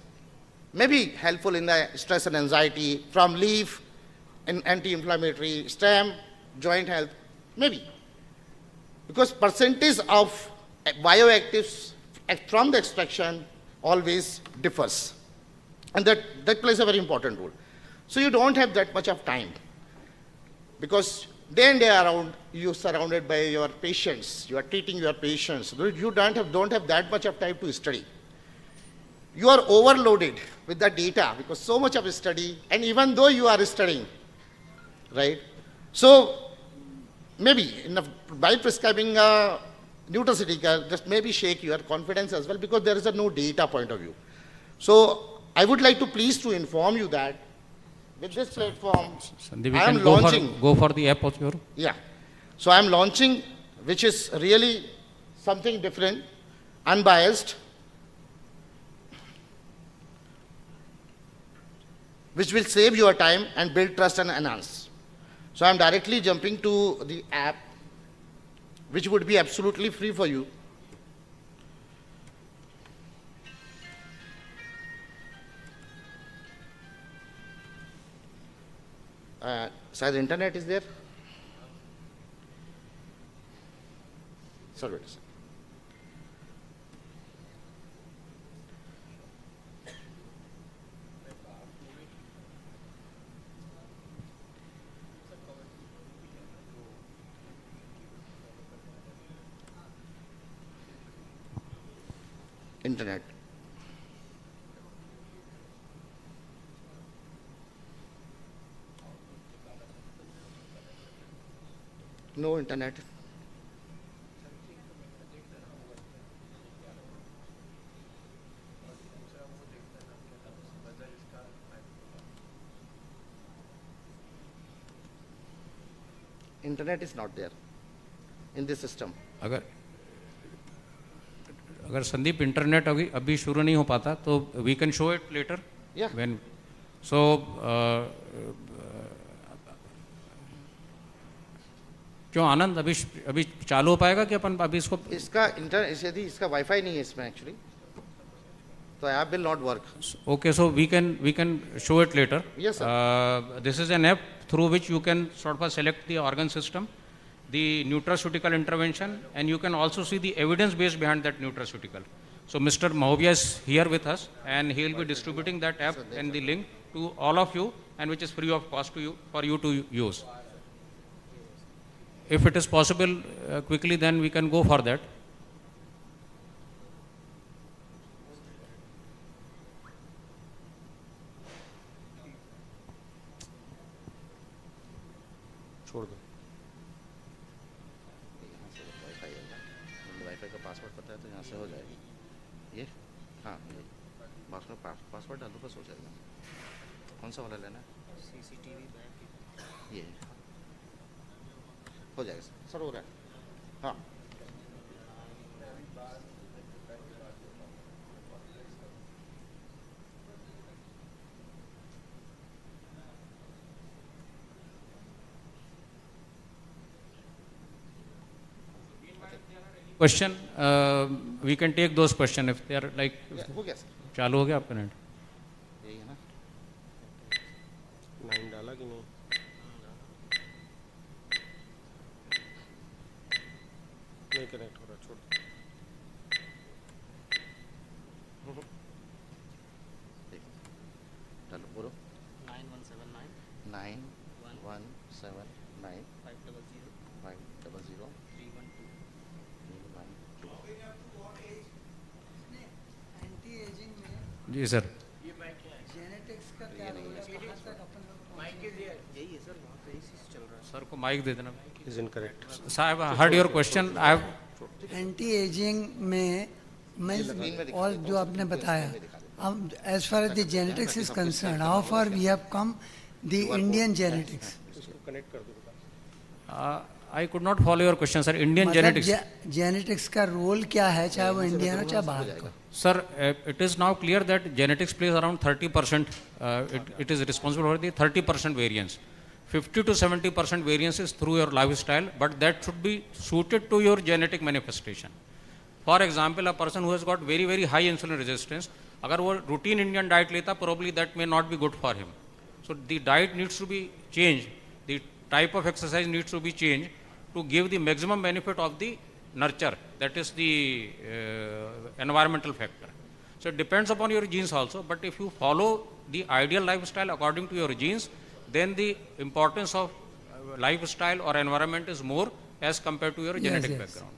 may be helpful in the stress and anxiety, from leaf, in anti-inflammatory, stem, joint health, maybe. Because percentage of bioactives from the extraction always differs. And that plays a very important role. So you don't have that much of time. Because day and day around, you're surrounded by your patients. You are treating your patients. You don't have that much of time to study. You are overloaded with the data because so much of study, and even though you are studying, right? So maybe by prescribing a nutraceutical, just maybe shake your confidence as well, because there is no data point of view. So I would like to please to inform you that with this platform, Sandeep, I am launching. Go for the app of your. Yeah. So I am launching, which is really something different, unbiased, which will save your time and build trust and enhance. So I am directly jumping to the app, which would be absolutely free for you. So the internet is there? Sorry, wait a second. Internet. No internet. Internet is not there in this system. अगर Sandeep internet अभी शुरू नहीं हो पाता तो we can show it later when so क्यों आनंद अभी चालू हो पाएगा कि अपन अभी इसका वाईफाई नहीं है इसमें एक्चुअली, तो app will not work. Okay, so we can show it later. Yes, sir. This is an app through which you can sort of select the organ system, the nutraceutical intervention, and you can also see the evidence base behind that nutraceutical. So Mr. Mahovia is here with us, and he will be distributing that app and the link to all of you, and which is free of cost to you for you to use. If it is possible quickly, then we can go for that. छोड़ दो. Wifi का password पता है तो यहाँ से हो जाएगी ये. हाँ, पासवर्ड डालो बस हो जाएगा. कौन सा वाला लेना है? CCTV bank. ये हो जाएगा सर, हो रहा है. हाँ. Question, we can take those questions if they are like. हो गया सर. चालू हो गया आपका नेट? यही है ना. 9 डाला कि नहीं? नहीं कनेक्ट हो रहा, छोड़. डालो, बोलो. 9179 500 जी सर. जेनेटिक्स का क्या रोल है? कहाँ तक अपन लोग यही है सर, वहाँ पे इसी से चल रहा है. सर को माइक दे देना. Is incorrect. साहब, heard your question. I have anti ageing में मैं और जो आपने बताया, अब as far as the genetics is concern, how far we have come the Indian genetics. Connect कर दो. I could not follow your question, sir. Indian genetics. Genetics का रोल क्या है, चाहे वो इंडियन हो चाहे बाहर का? Sir, it is now clear that genetics plays around 30%. It is responsible for the 30% variance. 50 to 70% variance is through your lifestyle, but that should be suited to your genetic manifestation. For example, a person who has got very, very high insulin resistance, agar wo routine Indian diet leta, probably that may not be good for him. So the diet needs to be changed, the type of exercise needs to be changed to give the maximum benefit of the nurture, that is the environmental factor. So it depends upon your genes also, but if you follow the ideal lifestyle according to your genes, then the importance of lifestyle or environment is more as compared to your genetic background.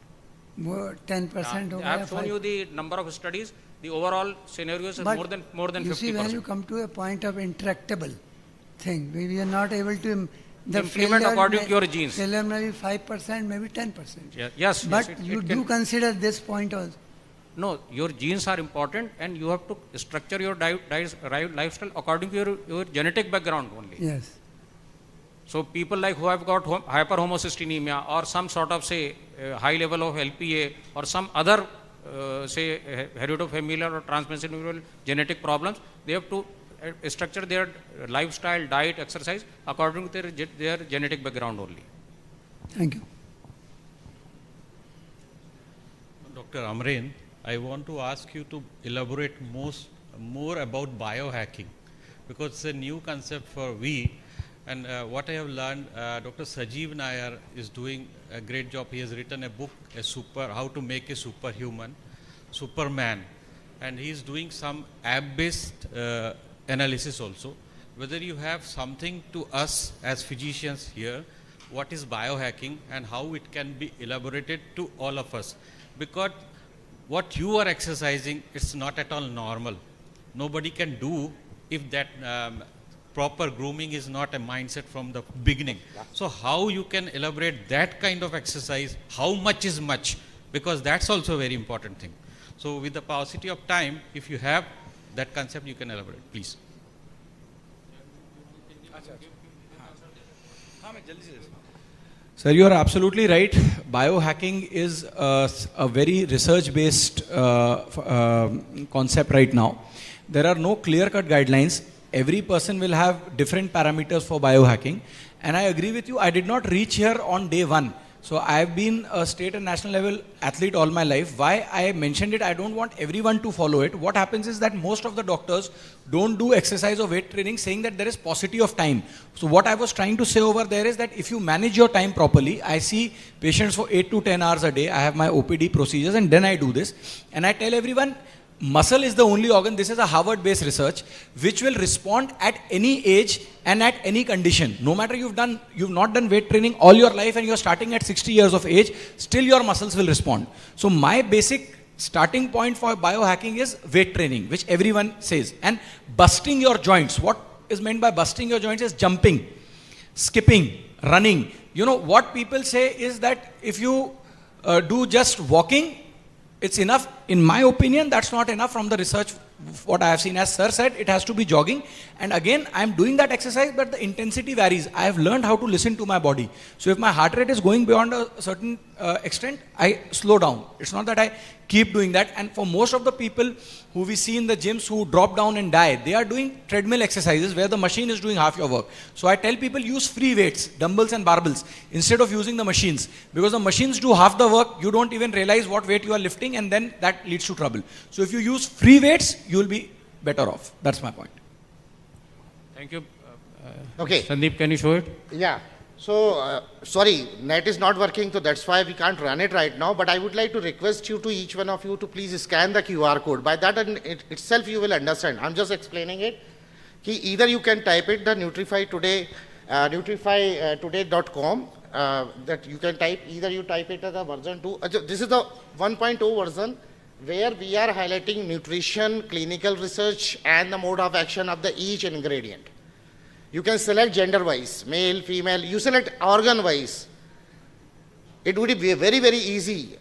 More 10% over I have shown you the number of studies, the overall scenarios is more than 50%. You see, when you come to a point of intractable thing, we are not able to implement according to your genes. Failure maybe 5%, maybe 10%. Yes, but yes, you do consider this point also. No, your genes are important, and you have to structure your lifestyle according to your genetic background only. Yes. So people like who have got hyperhomocystinemia or some sort of say high level of LPA or some other say heredofamilial or transmissible genetic problems, they have to structure their lifestyle, diet, exercise according to their genetic background only. Thank you. Dr. Amren, I want to ask you to elaborate more about biohacking, because it's a new concept for we. And what I have learned, Dr. Sajeev Nair is doing a great job. He has written a book, How to Make a Superhuman, Superman. And he is doing some app-based analysis also. Whether you have something to us as physicians here, what is biohacking and how it can be elaborated to all of us. Because what you are exercising, it's not at all normal. Nobody can do if that proper grooming is not a mindset from the beginning. So how you can elaborate that kind of exercise, how much is much, because that's also a very important thing. So with the paucity of time, if you have that concept, you can elaborate, please. Sir, you are absolutely right. Biohacking is a very research-based concept right now. There are no clear-cut guidelines. Every person will have different parameters for biohacking. And I agree with you, I did not reach here on day one. So I have been a state and national level athlete all my life. Why I mentioned it, I don't want everyone to follow it. What happens is that most of the doctors don't do exercise or weight training saying that there is paucity of time. So what I was trying to say over there is that if you manage your time properly, I see patients for 8 to 10 hours a day. I have my OPD procedures and then I do this. And I tell everyone, muscle is the only organ, this is a Harvard-based research, which will respond at any age and at any condition. No matter you've not done weight training all your life and you're starting at 60 years of age, still your muscles will respond. So my basic starting point for biohacking is weight training, which everyone says. And busting your joints. What is meant by busting your joints is jumping, skipping, running. You know, what people say is that if you do just walking, it's enough. In my opinion, that's not enough from the research, what I have seen. As sir said, it has to be jogging. And again, I'm doing that exercise, but the intensity varies. I have learned how to listen to my body. So if my heart rate is going beyond a certain extent, I slow down. It's not that I keep doing that. And for most of the people who we see in the gyms who drop down and die, they are doing treadmill exercises where the machine is doing half your work. So I tell people use free weights, dumbbells and barbells, instead of using the machines. Because the machines do half the work, you don't even realize what weight you are lifting, and then that leads to trouble. So if you use free weights, you will be better off. That's my point. Thank you. Okay. Sandeep, can you show it? Yeah. So, sorry, net is not working, so that's why we can't run it right now. But I would like to request you to each one of you to please scan the QR code. By that itself, you will understand. I'm just explaining it. Either you can type it, the Nutrify Today, nutrifytoday.com, that you can type, either you type it as a version 2. This is the 1.0 version, where we are highlighting nutrition, clinical research, and the mode of action of each ingredient. You can select gender-wise, male, female. You select organ-wise. It would be very, very easy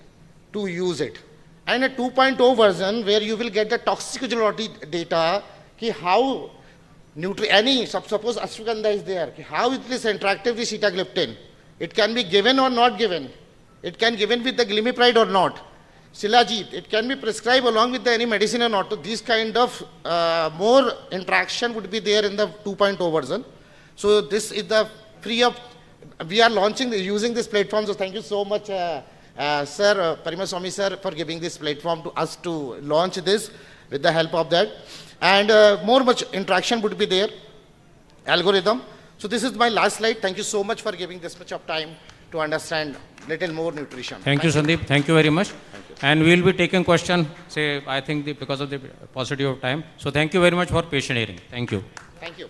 to use it. And a 2.0 version where you will get the toxicology data, how suppose ashwagandha is there, how it is interactive with sitagliptin. It can be given or not given. It can be given with the glimepiride or not. Shilajit, it can be prescribed along with any medicine or not. So this kind of more interaction would be there in the 2.0 version. So this is the free of, we are launching, using this platform. So thank you so much, Sir, Parimal Swami sir, for giving this platform to us to launch this with the help of that. And much interaction would be there, algorithm. So this is my last slide. Thank you so much for giving this much of time to understand little more nutrition. Thank you, Sandeep. Thank you very much. And we will be taking question, say, I think because of the paucity of time. So thank you very much for patient hearing. Thank you. Thank you.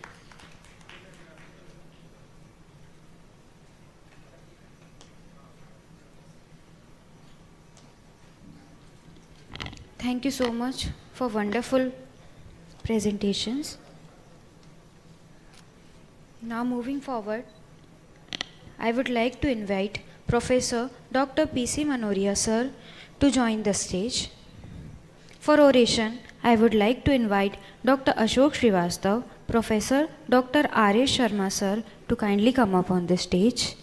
Thank you so much for wonderful presentations. Now moving forward, I would like to invite Professor Dr. P.C. Manoria sir to join the stage. For oration, I would like to invite Dr. Ashok Srivastav, Professor Dr. R.S. Sharma sir to kindly come up on the stage.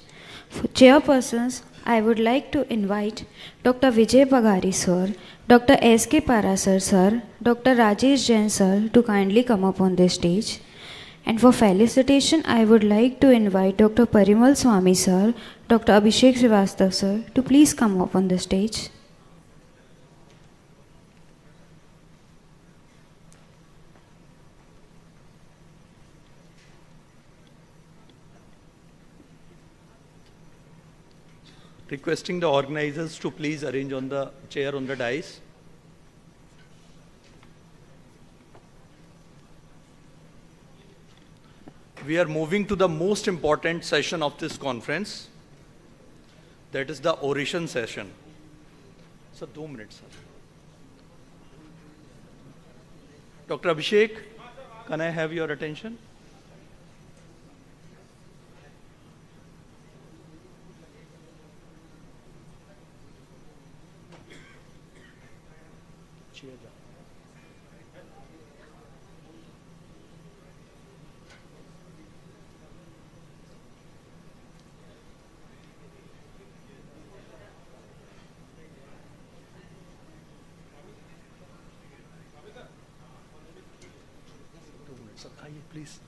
For chairpersons, I would like to invite Dr. Vijay Bagari sir, Dr. S.K. Parasar sir, Dr. Rajesh Jain sir to kindly come up on the stage. And for felicitation, I would like to invite Dr. Parimal Swami sir, Dr. Abhishek Srivastav sir to please come up on the stage. Requesting the organizers to please arrange on the chair on the dais. We are moving to the most important session of this conference, that is the oration session. Sir, 2 minutes. Sir. Dr. Abhishek, can I have your attention? Please.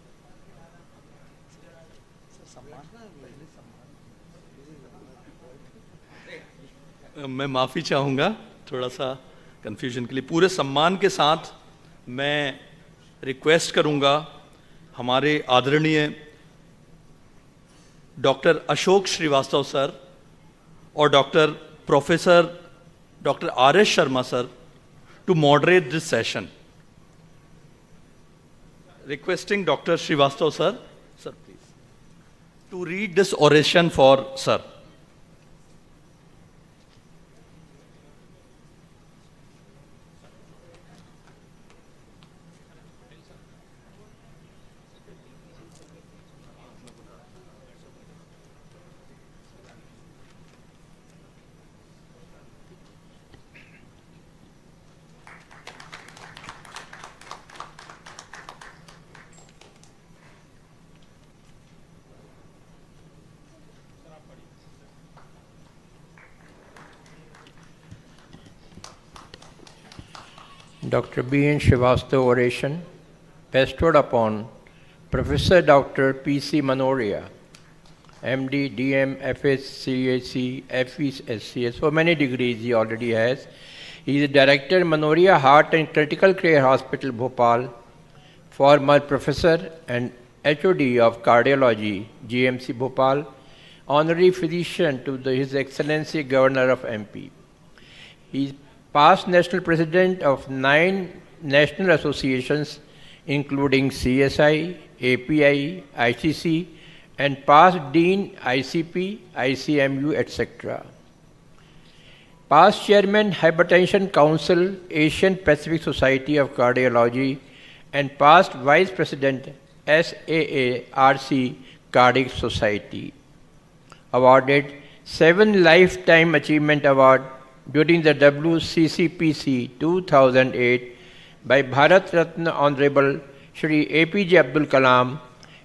मैं माफ़ी चाहूँगा थोड़ा सा confusion के लिए। पूरे सम्मान के साथ मैं रिक्वेस्ट करूँगा हमारे आदरणीय डॉक्टर अशोक श्रीवास्तव सर और professor doctor R.S. Sharma sir to moderate this session. Requesting Dr. Srivastav sir, please, to read this oration for sir. Dr. B.N. Srivastav oration bestowed upon Professor Dr. P.C. Manoria, MD, DM, FS, CAC, FE, SCS, so many degrees he already has. He is Director, Manoria Heart and Critical Care Hospital, Bhopal, former Professor and HOD of Cardiology, GMC Bhopal, Honorary Physician to His Excellency Governor of MP. He is past National President of 9 national associations including CSI, API, ICC, and past Dean ICP, ICMU, etc. Past Chairman Hypertension Council, Asian Pacific Society of Cardiology, and past Vice President SAARC Cardiac Society. Awarded 7 Lifetime Achievement Award during the WCCPC 2008 by Bharat Ratna Honorable Shri APJ Abdul Kalam,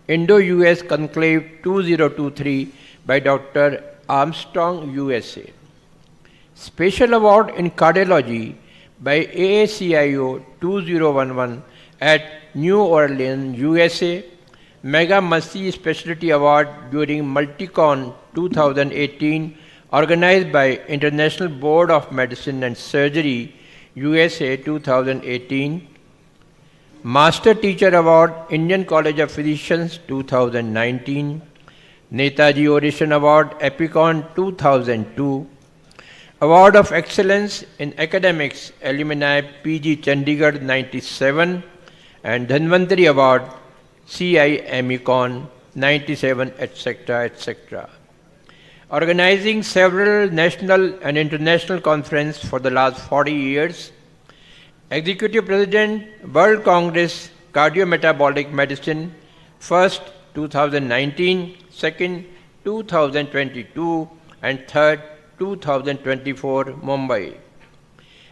Indo-US Conclave 2023 by Dr. Armstrong, USA. Special Award in Cardiology by AACIO 2011 at New Orleans, USA. Mega Mercy Specialty Award during Multicon 2018 organized by International Board of Medicine and Surgery, USA 2018. Master Teacher Award, Indian College of Physicians 2019. Netaji Oration Award, Epicon 2002. Award of Excellence in Academics, Alumni PG Chandigarh 97. And Dhanvantari Award, CIMECON 97, etc., etc. Organizing several national and international conferences for the last 40 years. Executive President, World Congress, Cardiometabolic Medicine, first 2019, second 2022, and third 2024, Mumbai.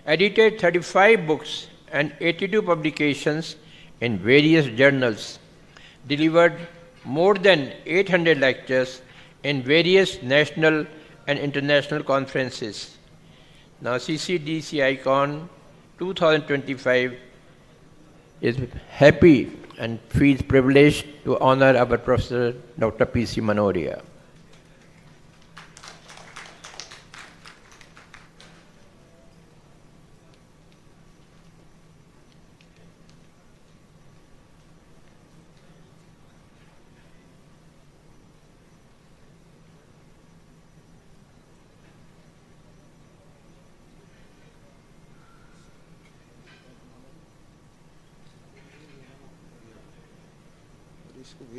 Edited 35 books and 82 publications in various journals. Delivered more than 800 lectures in various national and international conferences. Now CCDSICON 2025 is happy and feels privileged to honor our Professor Dr. P.C. Manoria.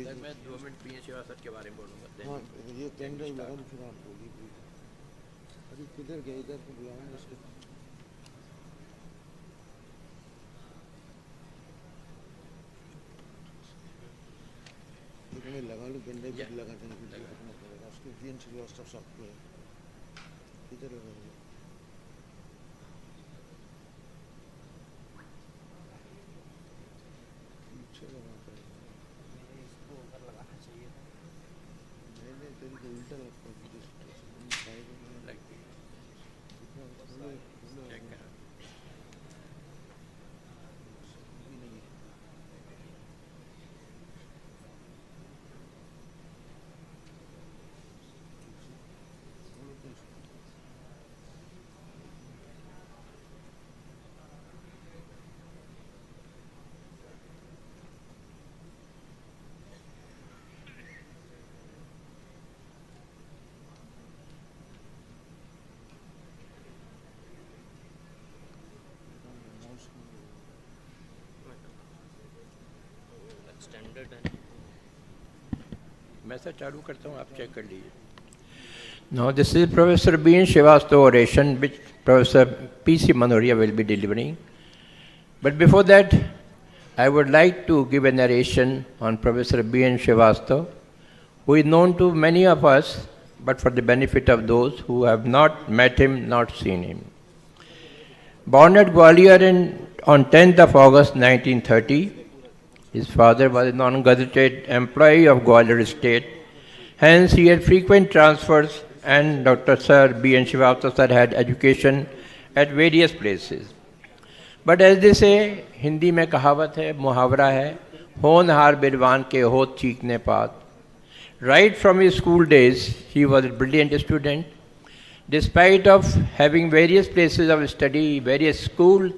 Sir मैं 2 minute PN शिवासत के बारे में बोलूँगा। हाँ ये tender लगा तो फिर आप बोलिए। अभी किधर गए इधर तो बुलाऊंगा उसको। लेकिन मैं लगा लूँ टेंडर भी लगा देने के लिए रखना पड़ेगा उसके पीएन शिवासत सबको है किधर लगाएंगे पीछे लगा उल्टा लगता है मैं सर चालू करता हूँ आप चेक कर लीजिए. Now this is Professor B.N. Srivastava oration which Professor P.C. Manoria will be delivering. But before that, I would like to give a narration on Professor B.N. Srivastava, who is known to many of us, but for the benefit of those who have not met him, not seen him. Born at Gwalior on 10th of August 1930, his father was a non-gazetted employee of Gwalior State. Hence, he had frequent transfers, and Dr. Sir B.N. Srivastava sir had education at various places. But as they say, Hindi में कहावत है, मुहावरा है, होनहार बिरवान के होत चीखने पात. Right from his school days, he was a brilliant student. Despite of having various places of study, various schools,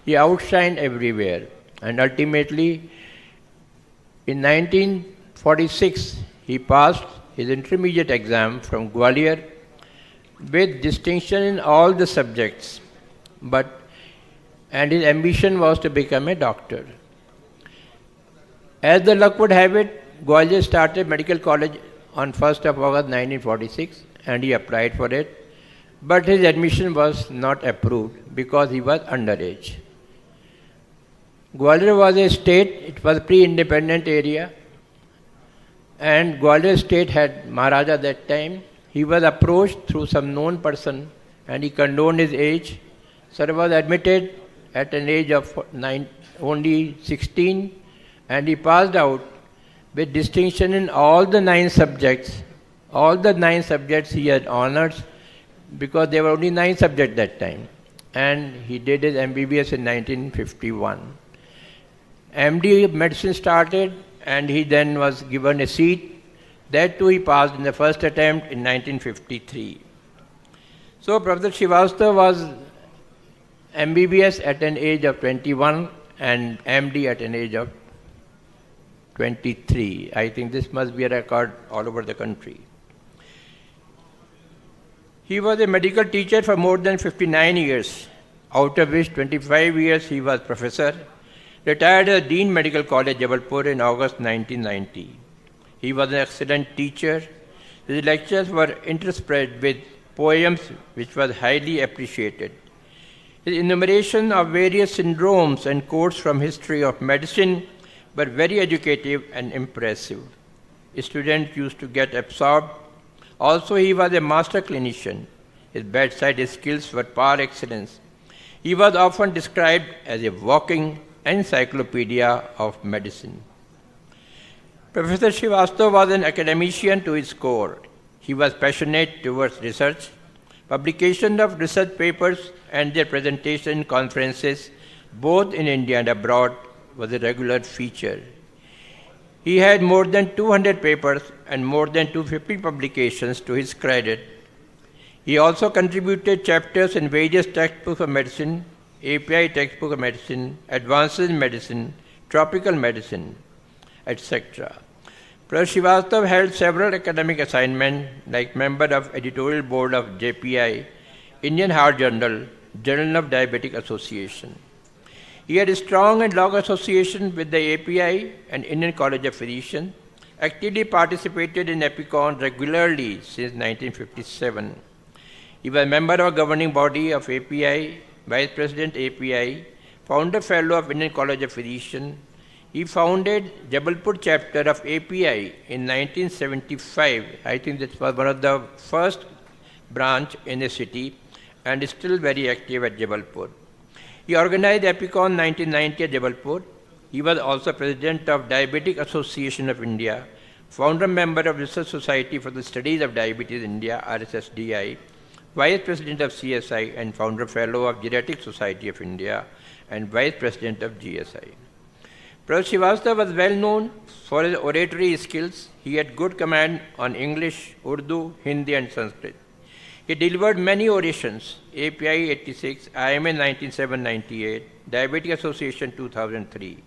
he outshined everywhere. And ultimately, in 1946, he passed his intermediate exam from Gwalior with distinction in all the subjects. And his ambition was to become a doctor. As the luck would have it, Gwalior started medical college on 1st of August 1946, and he applied for it. But his admission was not approved because he was underage. Gwalior was a state, it was a pre-independent area, and Gwalior state had Maharaja that time. He was approached through some known person and he condoned his age. Sir was admitted at an age of only 16, and he passed out with distinction in all the 9 subjects. All the 9 subjects he had honors because there were only 9 subjects that time. And he did his MBBS in 1951. MD medicine started, and he then was given a seat. That too he passed in the first attempt in 1953. So Professor Srivastava was MBBS at an age of 21 and MD at an age of 23. I think this must be a record all over the country. He was a medical teacher for more than 59 years, out of which 25 years he was professor, retired as Dean Medical College, Jabalpur in August 1990. He was an excellent teacher. His lectures were interspersed with poems which was highly appreciated. His enumeration of various syndromes and quotes from history of medicine were very educative and impressive. Students used to get absorbed. Also, he was a master clinician. His bedside skills were par excellence. He was often described as a walking encyclopedia of medicine. Professor Srivastava was an academician to his core. He was passionate towards research. Publication of research papers and their presentation in conferences, both in India and abroad, was a regular feature. He had more than 200 papers and more than 250 publications to his credit. He also contributed chapters in various textbooks of medicine, API textbook of medicine, advances in medicine, tropical medicine, etc. Professor Srivastava held several academic assignments like member of editorial board of JPI, Indian Heart Journal, Journal of Diabetic Association. He had a strong and long association with the API and Indian College of Physicians, actively participated in EPICON regularly since 1957. He was a member of a governing body of API, Vice President API, Founder Fellow of Indian College of Physicians. He founded Jabalpur chapter of API in 1975. I think this was one of the first branch in the city and is still very active at Jabalpur. He organized EPICON 1990 at Jabalpur. He was also president of Diabetic Association of India, founder member of Research Society for the Studies of Diabetes India, RSSDI, vice president of CSI and founder fellow of Geriatric Society of India and vice president of GSI. Professor Srivastava was well known for his oratory skills. He had good command on English, Urdu, Hindi and Sanskrit. He delivered many orations, API 86, IMA 97-98, Diabetic Association 2003.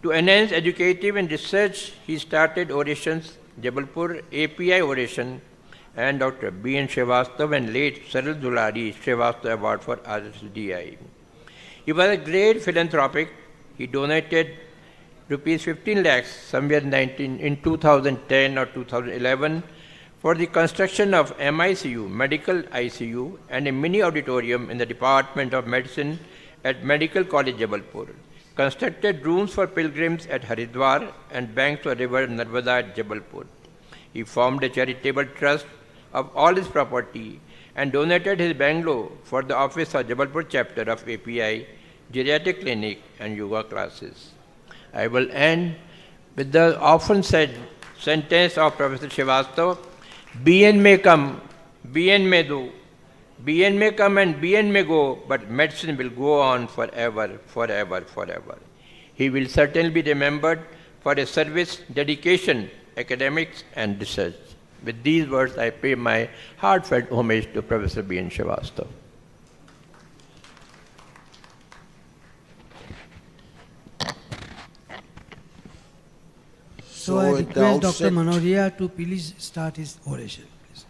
To enhance educative and research, he started orations, Jabalpur API oration, and Dr. B.N. Srivastava and late Saril Dulari Srivastava Award for RSDI. He was a great philanthropic. He donated rupees 15 lakhs somewhere in 2010 or 2011 for the construction of MICU, Medical ICU, and a mini auditorium in the Department of Medicine at Medical College Jabalpur. Constructed rooms for pilgrims at Haridwar and banks of river Narmada at Jabalpur. He formed a charitable trust of all his property and donated his bungalow for the office of Jabalpur chapter of API, geriatric clinic and yoga classes. I will end with the often said sentence of Professor Srivastava, BN may come, BN may do, BN may come and BN may go, but medicine will go on forever, forever, forever. He will certainly be remembered for his service, dedication, academics and research. With these words, I pay my heartfelt homage to Professor B.N. Srivastava. So I request Dr. Manoria to please start his oration. Please.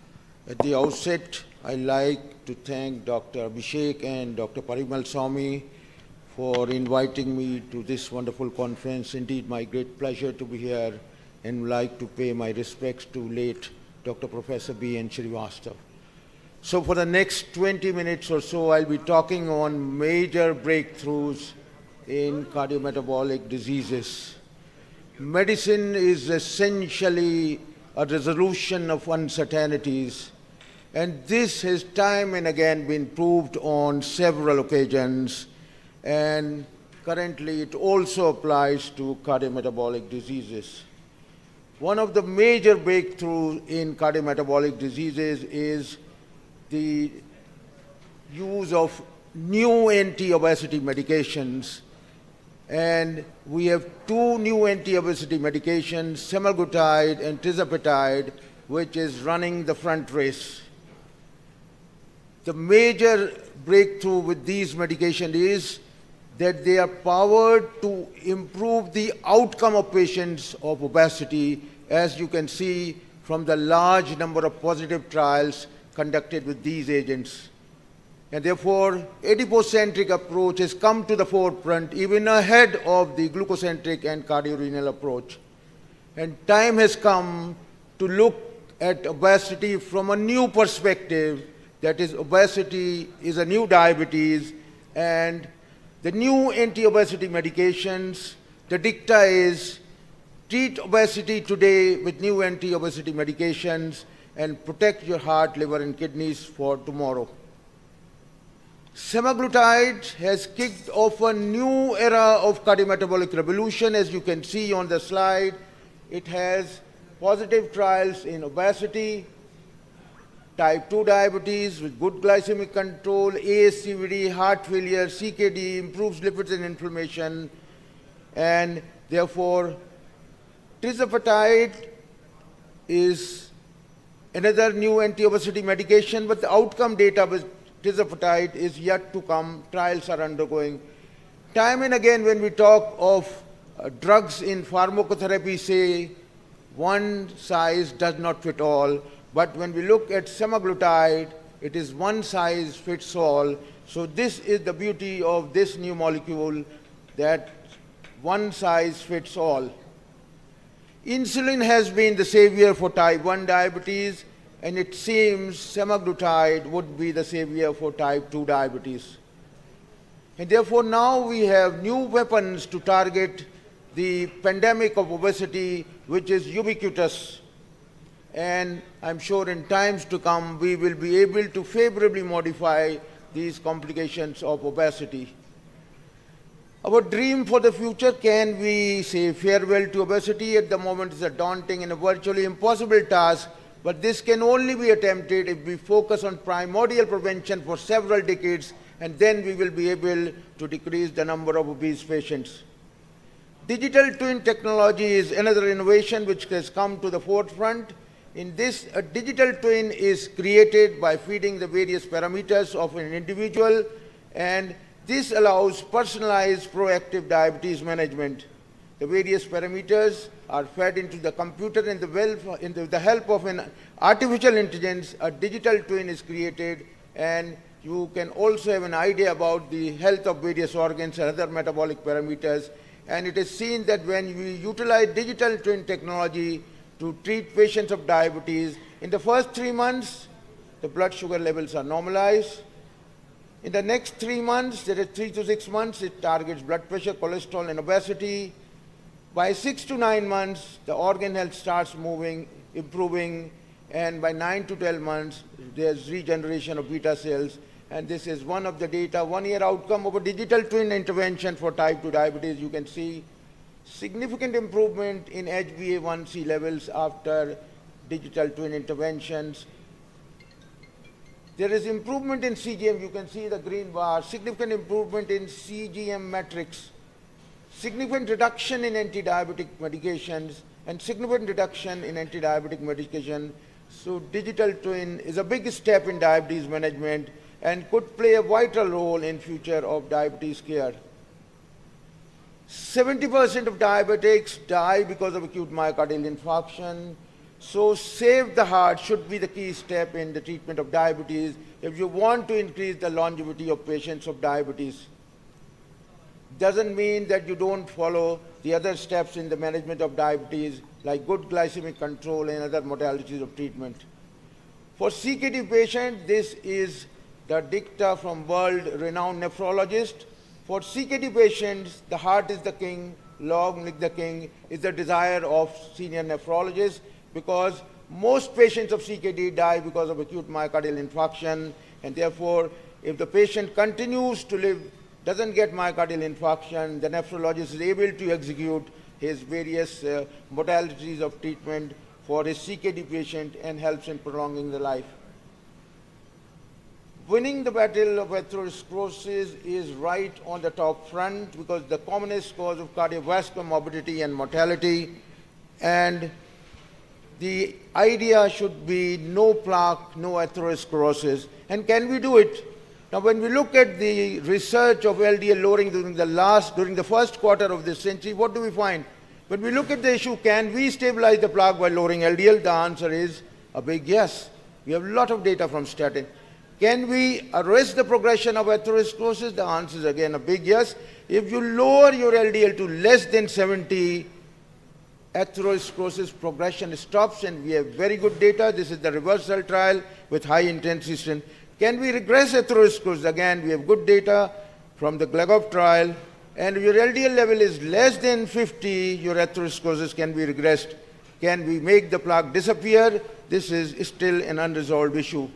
At the outset, I'd like to thank Dr. Abhishek and Dr. Parimal Swamy for inviting me to this wonderful conference. Indeed, my great pleasure to be here and would like to pay my respects to late Dr. Professor B.N. Srivastava. So for the next 20 minutes or so, I'll be talking on major breakthroughs in cardiometabolic diseases. Medicine is essentially a resolution of uncertainties, and this has time and again been proved on several occasions, and currently it also applies to cardiometabolic diseases. One of the major breakthroughs in cardiometabolic diseases is the use of new anti-obesity medications. And we have two new anti-obesity medications, semaglutide and tirzepatide, which is running the front race. the major breakthrough with these medications is that they are powered to improve the outcome of patients of obesity, as you can see from the large number of positive trials conducted with these agents. And therefore, adipocentric approach has come to the forefront even ahead of the glucocentric and cardiorenal approach. And time has come to look at obesity from a new perspective, that is, obesity is a new diabetes, and the new anti-obesity medications, the dicta is treat obesity today with new anti-obesity medications and protect your heart, liver, and kidneys for tomorrow. Semaglutide has kicked off a new era of cardiometabolic revolution, as you can see on the slide. It has positive trials in obesity, type 2 diabetes with good glycemic control, ASCVD, heart failure, CKD, improves lipids and inflammation, and therefore tirzepatide is another new anti-obesity medication, but the outcome data with tirzepatide is yet to come. Trials are undergoing. Time and again when we talk of drugs in pharmacotherapy, say one size does not fit all, but when we look at semaglutide, it is one size fits all. So this is the beauty of this new molecule, that one size fits all. Insulin has been the savior for type 1 diabetes, and it seems semaglutide would be the savior for type 2 diabetes. And therefore now we have new weapons to target the pandemic of obesity, which is ubiquitous. And I'm sure in times to come we will be able to favorably modify these complications of obesity. Our dream for the future, can we say farewell to obesity? At the moment is a daunting and a virtually impossible task, but this can only be attempted if we focus on primordial prevention for several decades, and then we will be able to decrease the number of obese patients. Digital twin technology is another innovation which has come to the forefront. In this, a digital twin is created by feeding the various parameters of an individual, and this allows personalized proactive diabetes management. The various parameters are fed into the computer, and with the help of an artificial intelligence, a digital twin is created, and you can also have an idea about the health of various organs and other metabolic parameters. And it is seen that when we utilize digital twin technology to treat patients of diabetes, in the first 3 months, the blood sugar levels are normalized. In the next 3 months, that is 3 to 6 months, it targets blood pressure, cholesterol, and obesity. By 6 to 9 months, the organ health starts moving, improving, and by 9 to 12 months, there's regeneration of beta cells. And this is one of the data, 1-year outcome of a digital twin intervention for type 2 diabetes. You can see significant improvement in HbA1c levels after digital twin interventions. There is improvement in CGM, you can see the green bar, significant improvement in CGM metrics, significant reduction in anti-diabetic medications, and significant reduction in anti-diabetic medication. So digital twin is a big step in diabetes management and could play a vital role in future of diabetes care. 70% of diabetics die because of acute myocardial infarction. So save the heart should be the key step in the treatment of diabetes if you want to increase the longevity of patients of diabetes. Doesn't mean that you don't follow the other steps in the management of diabetes, like good glycemic control and other modalities of treatment. For CKD patients, this is the dicta from world-renowned nephrologists. For CKD patients, the heart is the king, log like the king, is the desire of senior nephrologists, because most patients of CKD die because of acute myocardial infarction, and therefore, if the patient continues to live, doesn't get myocardial infarction, the nephrologist is able to execute his various modalities of treatment for his CKD patient and helps in prolonging the life. Winning the battle of atherosclerosis is right on the top front, because the commonest cause of cardiovascular morbidity and mortality, and the idea should be no plaque, no atherosclerosis. And can we do it? Now, when we look at the research of LDL lowering during the first quarter of this century, what do we find? When we look at the issue, can we stabilize the plaque by lowering LDL? The answer is a big yes. We have a lot of data from statin. Can we arrest the progression of atherosclerosis? The answer is again a big yes. If you lower your LDL to less than 70, atherosclerosis progression stops, and we have very good data. This is the Rssearch trial with high intensity stent. Can we regress atherosclerosis? Again, we have good data from the Glegov trial. And if your LDL level is less than 50, your atherosclerosis can be regressed. Can we make the plaque disappear? This is still an unresolved issue.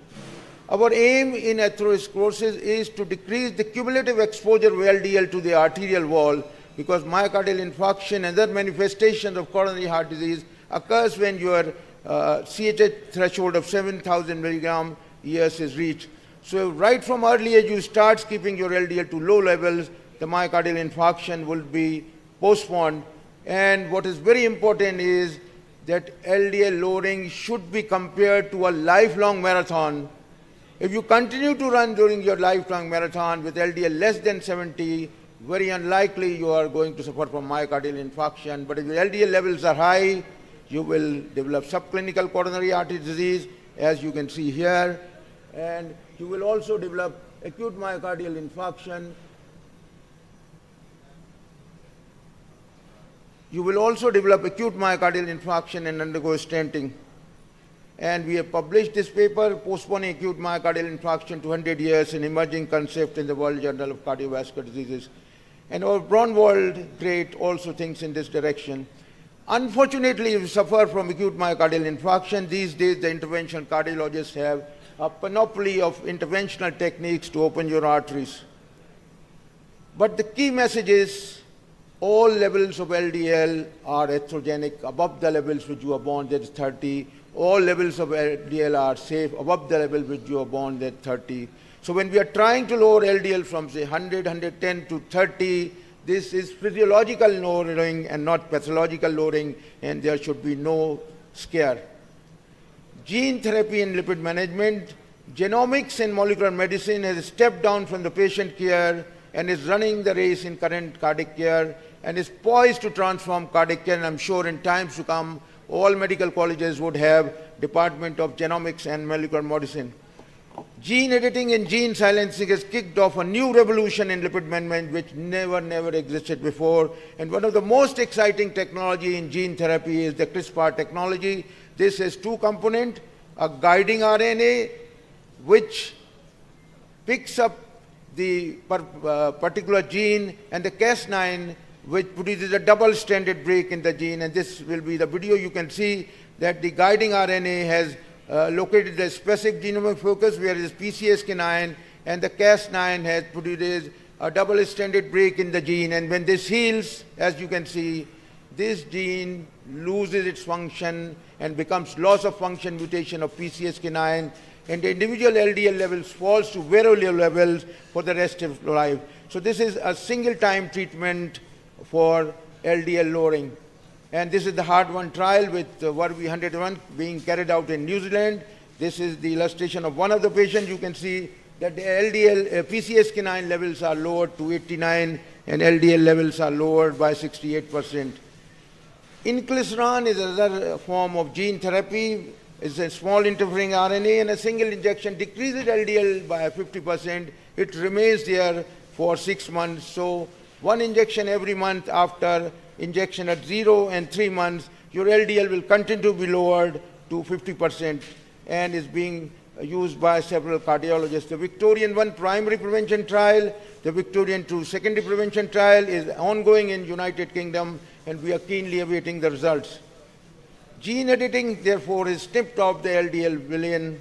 Our aim in atherosclerosis is to decrease the cumulative exposure of LDL to the arterial wall, because myocardial infarction and other manifestations of coronary heart disease occurs when your CHH threshold of 7,000 milligram ES is reached. So right from early age, you start keeping your LDL to low levels, the myocardial infarction will be postponed. And what is very important is that LDL lowering should be compared to a lifelong marathon. If you continue to run during your lifelong marathon with LDL less than 70, very unlikely you are going to suffer from myocardial infarction. But if your LDL levels are high, you will develop subclinical coronary artery disease, as you can see here. And you will also develop acute myocardial infarction. You will also develop acute myocardial infarction and undergo stenting. And we have published this paper, Postponing Acute Myocardial Infarction to 100 Years, an emerging concept in the World Journal of Cardiovascular Diseases. And our Braunwald great also thinks in this direction. Unfortunately, if you suffer from acute myocardial infarction, these days the interventional cardiologists have a panoply of interventional techniques to open your arteries. But the key message is all levels of LDL are atherogenic above the levels which you are born, that is 30. All levels of LDL are safe above the level which you are born at 30. So when we are trying to lower LDL from say 100, 110 to 30, this is physiological lowering and not pathological lowering, and there should be no scare. Gene therapy and lipid management, genomics and molecular medicine has stepped down from the patient care and is running the race in current cardiac care and is poised to transform cardiac care, and I'm sure in times to come all medical colleges would have Department of Genomics and Molecular Medicine. Gene editing and gene silencing has kicked off a new revolution in lipid management which never existed before. And one of the most exciting technology in gene therapy is the CRISPR technology. This has two components, a guiding RNA which picks up the particular gene, and the Cas9 which produces a double-stranded break in the gene. And this will be the video. You can see that the guiding RNA has located the specific genomic focus, whereas PCSK9 and the Cas9 has produced a double-stranded break in the gene. And when this heals, as you can see, this gene loses its function and becomes loss of function mutation of PCSK9, and the individual LDL levels falls to very low levels for the rest of life. So this is a single-time treatment for LDL lowering. And this is the hard-won trial with Verve 101 being carried out in New Zealand. This is the illustration of one of the patients. You can see that the LDL, PCSK9 levels are lowered to 89 and LDL levels are lowered by 68%. Inclisiran is another form of gene therapy. It's a small interfering RNA, and a single injection decreases LDL by 50%. It remains there for 6 months. So one injection every month after injection at 0 and 3 months, your LDL will continue to be lowered to 50% and is being used by several cardiologists. The Victorian 1 primary prevention trial, the Victorian 2 secondary prevention trial is ongoing in United Kingdom, and we are keenly awaiting the results. Gene editing, therefore, is snipped off the LDL villain.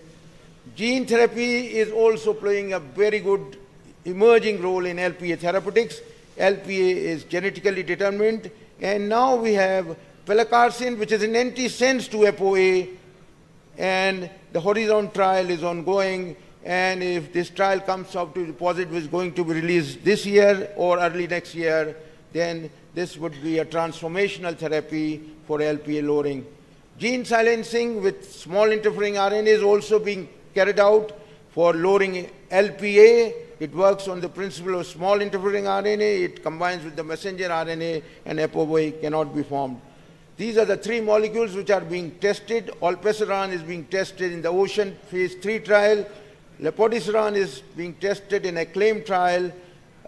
Gene therapy is also playing a very good emerging role in LPA therapeutics. LPA is genetically determined, and now we have pelacarsen, which is an antisense to ApoA, and the Horizon trial is ongoing, and if this trial comes out to positive, is going to be released this year or early next year, then this would be a transformational therapy for LPA lowering. Gene silencing with small interfering RNA is also being carried out for lowering LPA. It works on the principle of small interfering RNA. It combines with the messenger RNA and ApoA cannot be formed. These are the three molecules which are being tested. Olpasiran is being tested in the OCEAN phase 3 trial. Lepodisiran is being tested in ACCLAIM trial.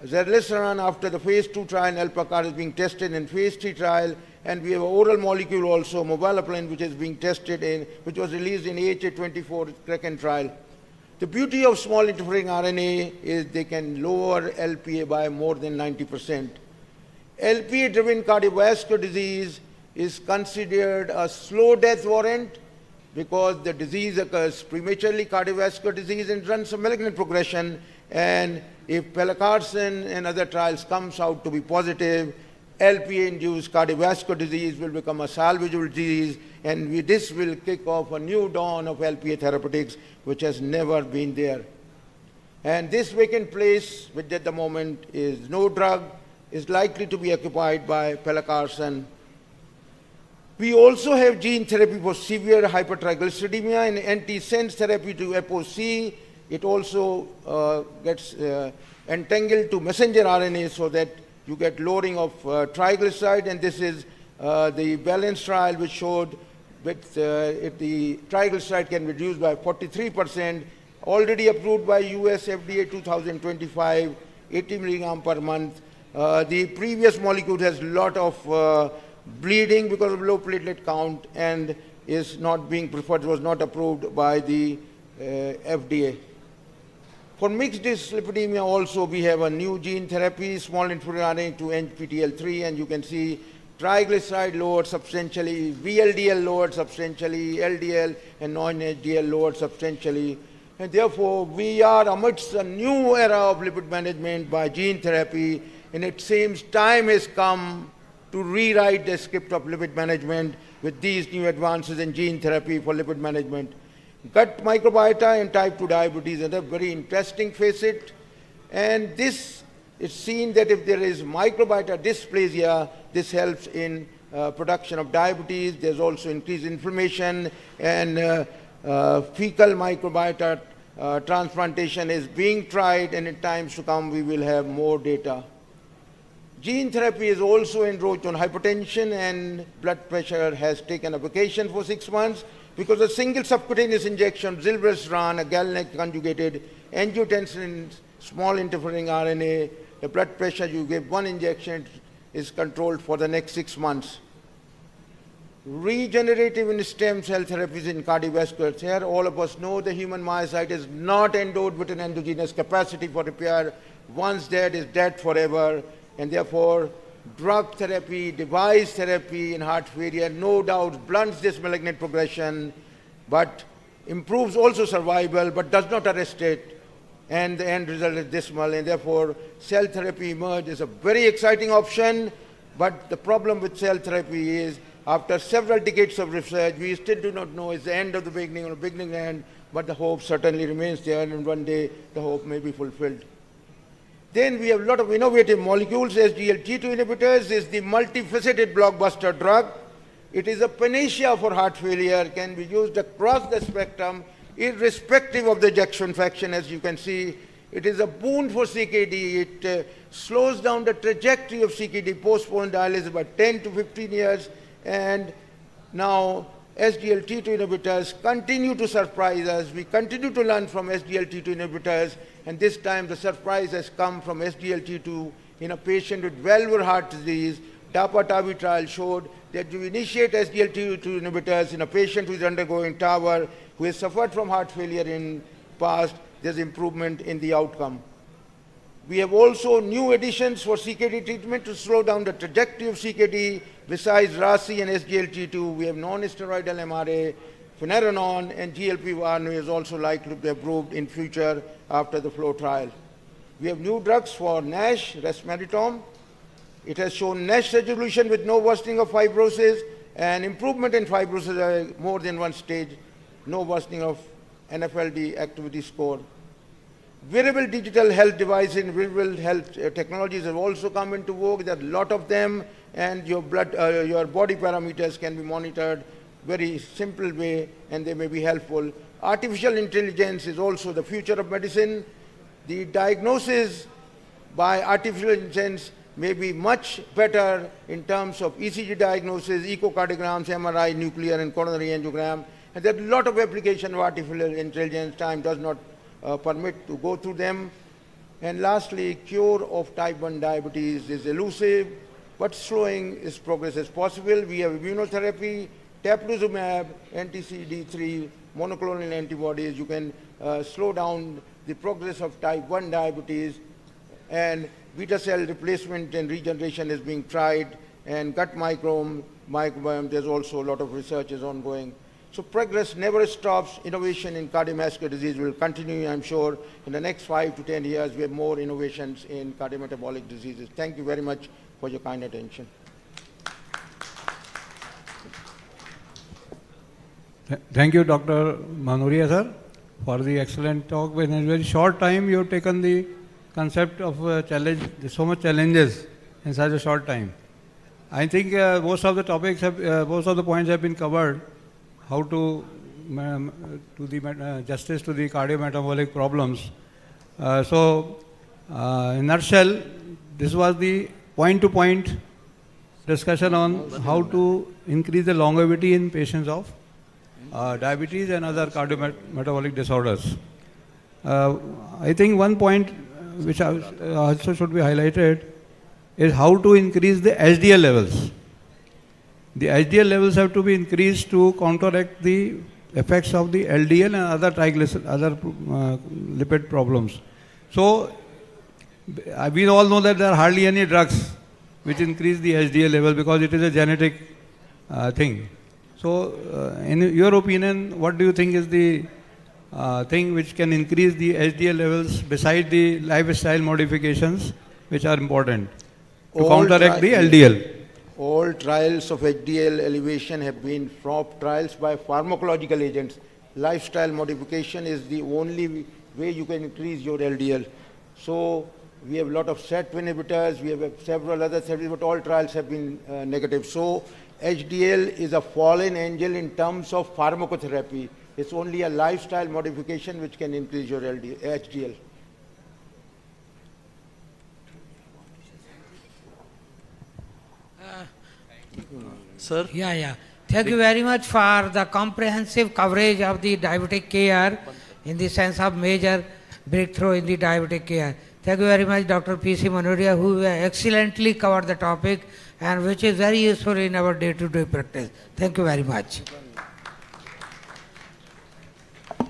Zerlesiran after the phase 2 trial, Alpacar is being tested in phase 3 trial. And we have an oral molecule also, mobiloplane, which is being tested in, which was released in AHA24 Kraken trial. The beauty of small interfering RNA is they can lower LPA by more than 90%. LPA-driven cardiovascular disease is considered a slow death warrant because the disease occurs prematurely, cardiovascular disease, and runs a malignant progression. And if pelacarsen and other trials comes out to be positive, LPA-induced cardiovascular disease will become a salvageable disease, and this will kick off a new dawn of LPA therapeutics, which has never been there. And this vacant place, which at the moment is no drug, is likely to be occupied by pelacarsen. We also have gene therapy for severe hypertriglyceridemia and antisense therapy to ApoC. It also gets entangled to messenger RNA so that you get lowering of triglyceride, and this is the balance trial which showed that if the triglyceride can be reduced by 43%, already approved by US FDA 2025, 80 milligram per month. The previous molecule has a lot of bleeding because of low platelet count and is not being preferred, was not approved by the FDA. For mixed dyslipidemia also we have a new gene therapy, small interfering RNA to NPTL3, and you can see triglyceride lowered substantially, VLDL lowered substantially, LDL and non-HDL lowered substantially. And therefore we are amidst a new era of lipid management by gene therapy, and it seems time has come to rewrite the script of lipid management with these new advances in gene therapy for lipid management. Gut microbiota and type 2 diabetes are a very interesting facet, and this is seen that if there is microbiota dysplasia, this helps in production of diabetes. There's also increased inflammation, and fecal microbiota transplantation is being tried, and in times to come we will have more data. Gene therapy is also enroached on hypertension, and blood pressure has taken a vacation for 6 months because a single subcutaneous injection, zilebesiran, a GalNAc conjugated angiotensin small interfering RNA, the blood pressure you give one injection is controlled for the next 6 months. Regenerative and stem cell therapies in cardiovascular care. All of us know the human myocyte is not endowed with an endogenous capacity for repair. Once dead is dead forever, and therefore drug therapy, device therapy in heart failure no doubt blunts this malignant progression, but improves also survival, but does not arrest it, and the end result is dismal, and therefore cell therapy emerged as a very exciting option. But the problem with cell therapy is, after several decades of research, we still do not know is the end of the beginning or beginning of the end, but the hope certainly remains there, and one day the hope may be fulfilled. Then we have a lot of innovative molecules. SGLT2 inhibitors is the multifaceted blockbuster drug. It is a panacea for heart failure, can be used across the spectrum, irrespective of the ejection fraction. As you can see, it is a boon for CKD. It slows down the trajectory of CKD, postponed dialysis, by 10 to 15 years. And now SGLT2 inhibitors continue to surprise us. We continue to learn from SGLT2 inhibitors, and this time the surprise has come from SGLT2 in a patient with valvular heart disease. DAPA-TAVI trial showed that you initiate SGLT2 inhibitors in a patient who is undergoing TAVR, who has suffered from heart failure in past, there's improvement in the outcome. We have also new additions for CKD treatment to slow down the trajectory of CKD. Besides RASI and SGLT2, we have non-steroidal MRA, finerenone, and GLP-1 is also likely to be approved in future after the FLOW trial. We have new drugs for NASH, resmetirom. It has shown NASH resolution with no worsening of fibrosis and improvement in fibrosis at more than one stage, no worsening of NFLD activity score. Wearable digital health devices and wearable health technologies have also come into vogue. There are a lot of them, and your blood, your body parameters can be monitored very simple way, and they may be helpful. Artificial intelligence is also the future of medicine. The diagnosis by artificial intelligence may be much better in terms of ECG diagnosis, echocardiograms, MRI, nuclear and coronary angiogram. And there are a lot of application of artificial intelligence. Time does not permit to go through them. And lastly, cure of type 1 diabetes is elusive, but slowing its progress is possible. We have immunotherapy, teplizumab, anti-CD3, monoclonal antibodies. You can slow down the progress of type 1 diabetes, and beta cell replacement and regeneration is being tried, and gut microbiome, there's also a lot of research is ongoing. So progress never stops. Innovation in cardiovascular disease will continue, I'm sure. In the next 5 to 10 years, we have more innovations in cardiometabolic diseases. Thank you very much for your kind attention. Thank you, Dr. Manoria, sir, for the excellent talk. In a very short time, you have taken the concept of challenge, so much challenges in such a short time. I think most of the topics most of the points have been covered. How to justice to the cardiometabolic problems. In a nutshell, this was the point-to-point discussion on how to increase the longevity in patients of diabetes and other cardiometabolic disorders. I think one point which also should be highlighted is how to increase the HDL levels. The HDL levels have to be increased to counteract the effects of the LDL and other lipid problems. So, we all know that there are hardly any drugs which increase the HDL level because it is a genetic thing. So, in your opinion, what do you think is the thing which can increase the HDL levels beside the lifestyle modifications which are important to counteract the LDL? All trials of HDL elevation have been trials by pharmacological agents. Lifestyle modification is the only way you can increase your LDL. So we have a lot of SET inhibitors, we have several other therapies, but all trials have been negative. So HDL is a fallen angel in terms of pharmacotherapy. It's only a lifestyle modification which can increase your HDL. Sir? Yeah. Thank you very much for the comprehensive coverage of the diabetic care in the sense of major breakthrough in the diabetic care. Thank you very much, Dr. P.C. Manoria, who excellently covered the topic and which is very useful in our day-to-day practice. Thank you very much.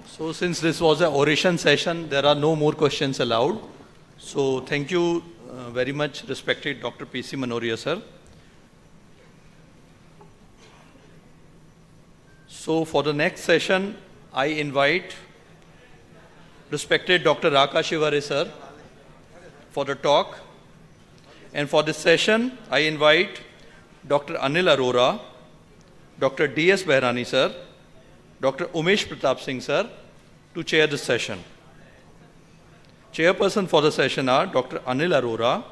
So since this was an oration session, there are no more questions allowed. So thank you very much, respected Dr. P.C. Manoria, sir. So for the next session, I invite respected Dr. Raka Shivare, sir, for the talk. And for this session, I invite Dr. Anil Arora, Dr. D.S. Behrani, sir, Dr. Umesh Pratap Singh, sir, to chair this session. Chairperson for the session are Dr. Anil Arora,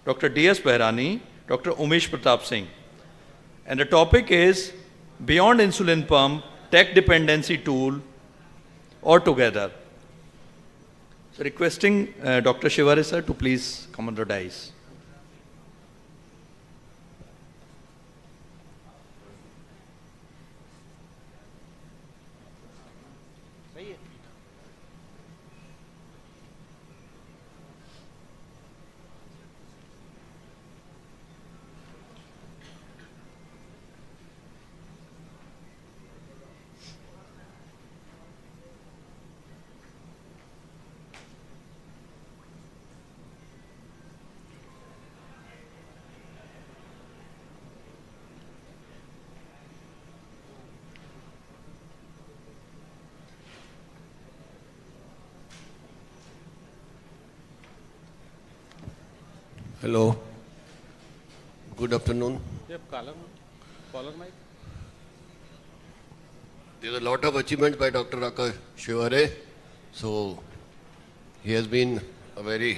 Dr. D.S. Behrani, Dr. Umesh Pratap Singh. And the topic is Beyond Insulin Pump, Tech Dependency Tool, or Together. So requesting Dr. Shivare, sir, to please come on the dais. Hello. Good afternoon. Yep, caller mic. There's a lot of achievement by Dr. Raka Shivare. So he has been a very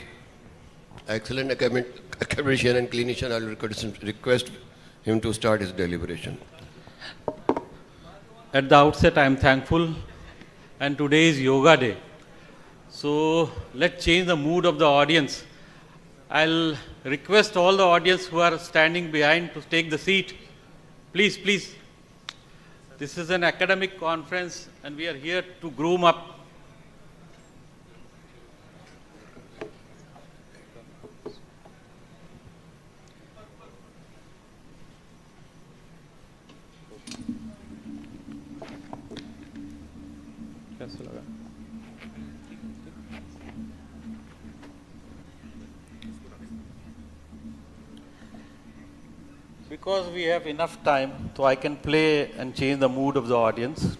excellent academician and clinician. I'll request him to start his deliberation. at the outset, I am thankful, and today is Yoga Day. So let's change the mood of the audience. I'll request all the audience who are standing behind to take the seat. Please, please. This is an academic conference, and we are here to groom up. Because we have enough time, so I can play and change the mood of the audience.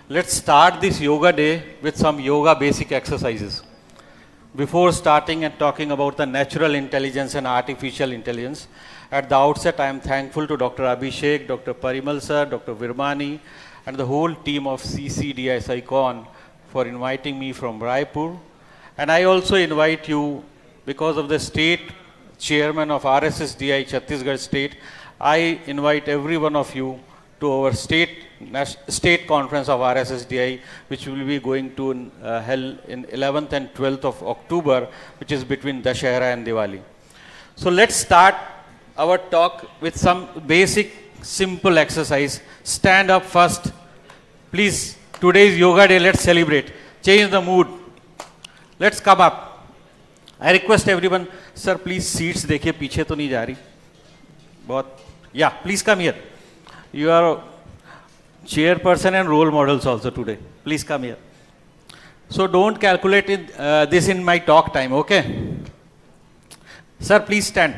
Let's start this yoga day with some yoga basic exercises. Before starting and talking about the natural intelligence and artificial intelligence, at the outset I am thankful to Dr. Abhishek, Dr. Parimal sir, Dr. Virmani, and the whole team of CCDSICON for inviting me from Raipur. And I also invite you, because of the state chairman of RSSDI Chhattisgarh state, I invite every one of you to our state conference of RSSDI, which will be going to held in 11th and 12th of October, which is between Dashera and Diwali. So let's start our talk with some basic simple exercise. Stand up first. Please, today is yoga day, let's celebrate. Change the mood. Let's come up. I request everyone, sir, please seats देखिए पीछे तो नहीं जा रही बहुत. Yeah, please come here. You are chairperson and role models also today. Please come here. So don't calculate this in my talk time, okay? Sir, please stand.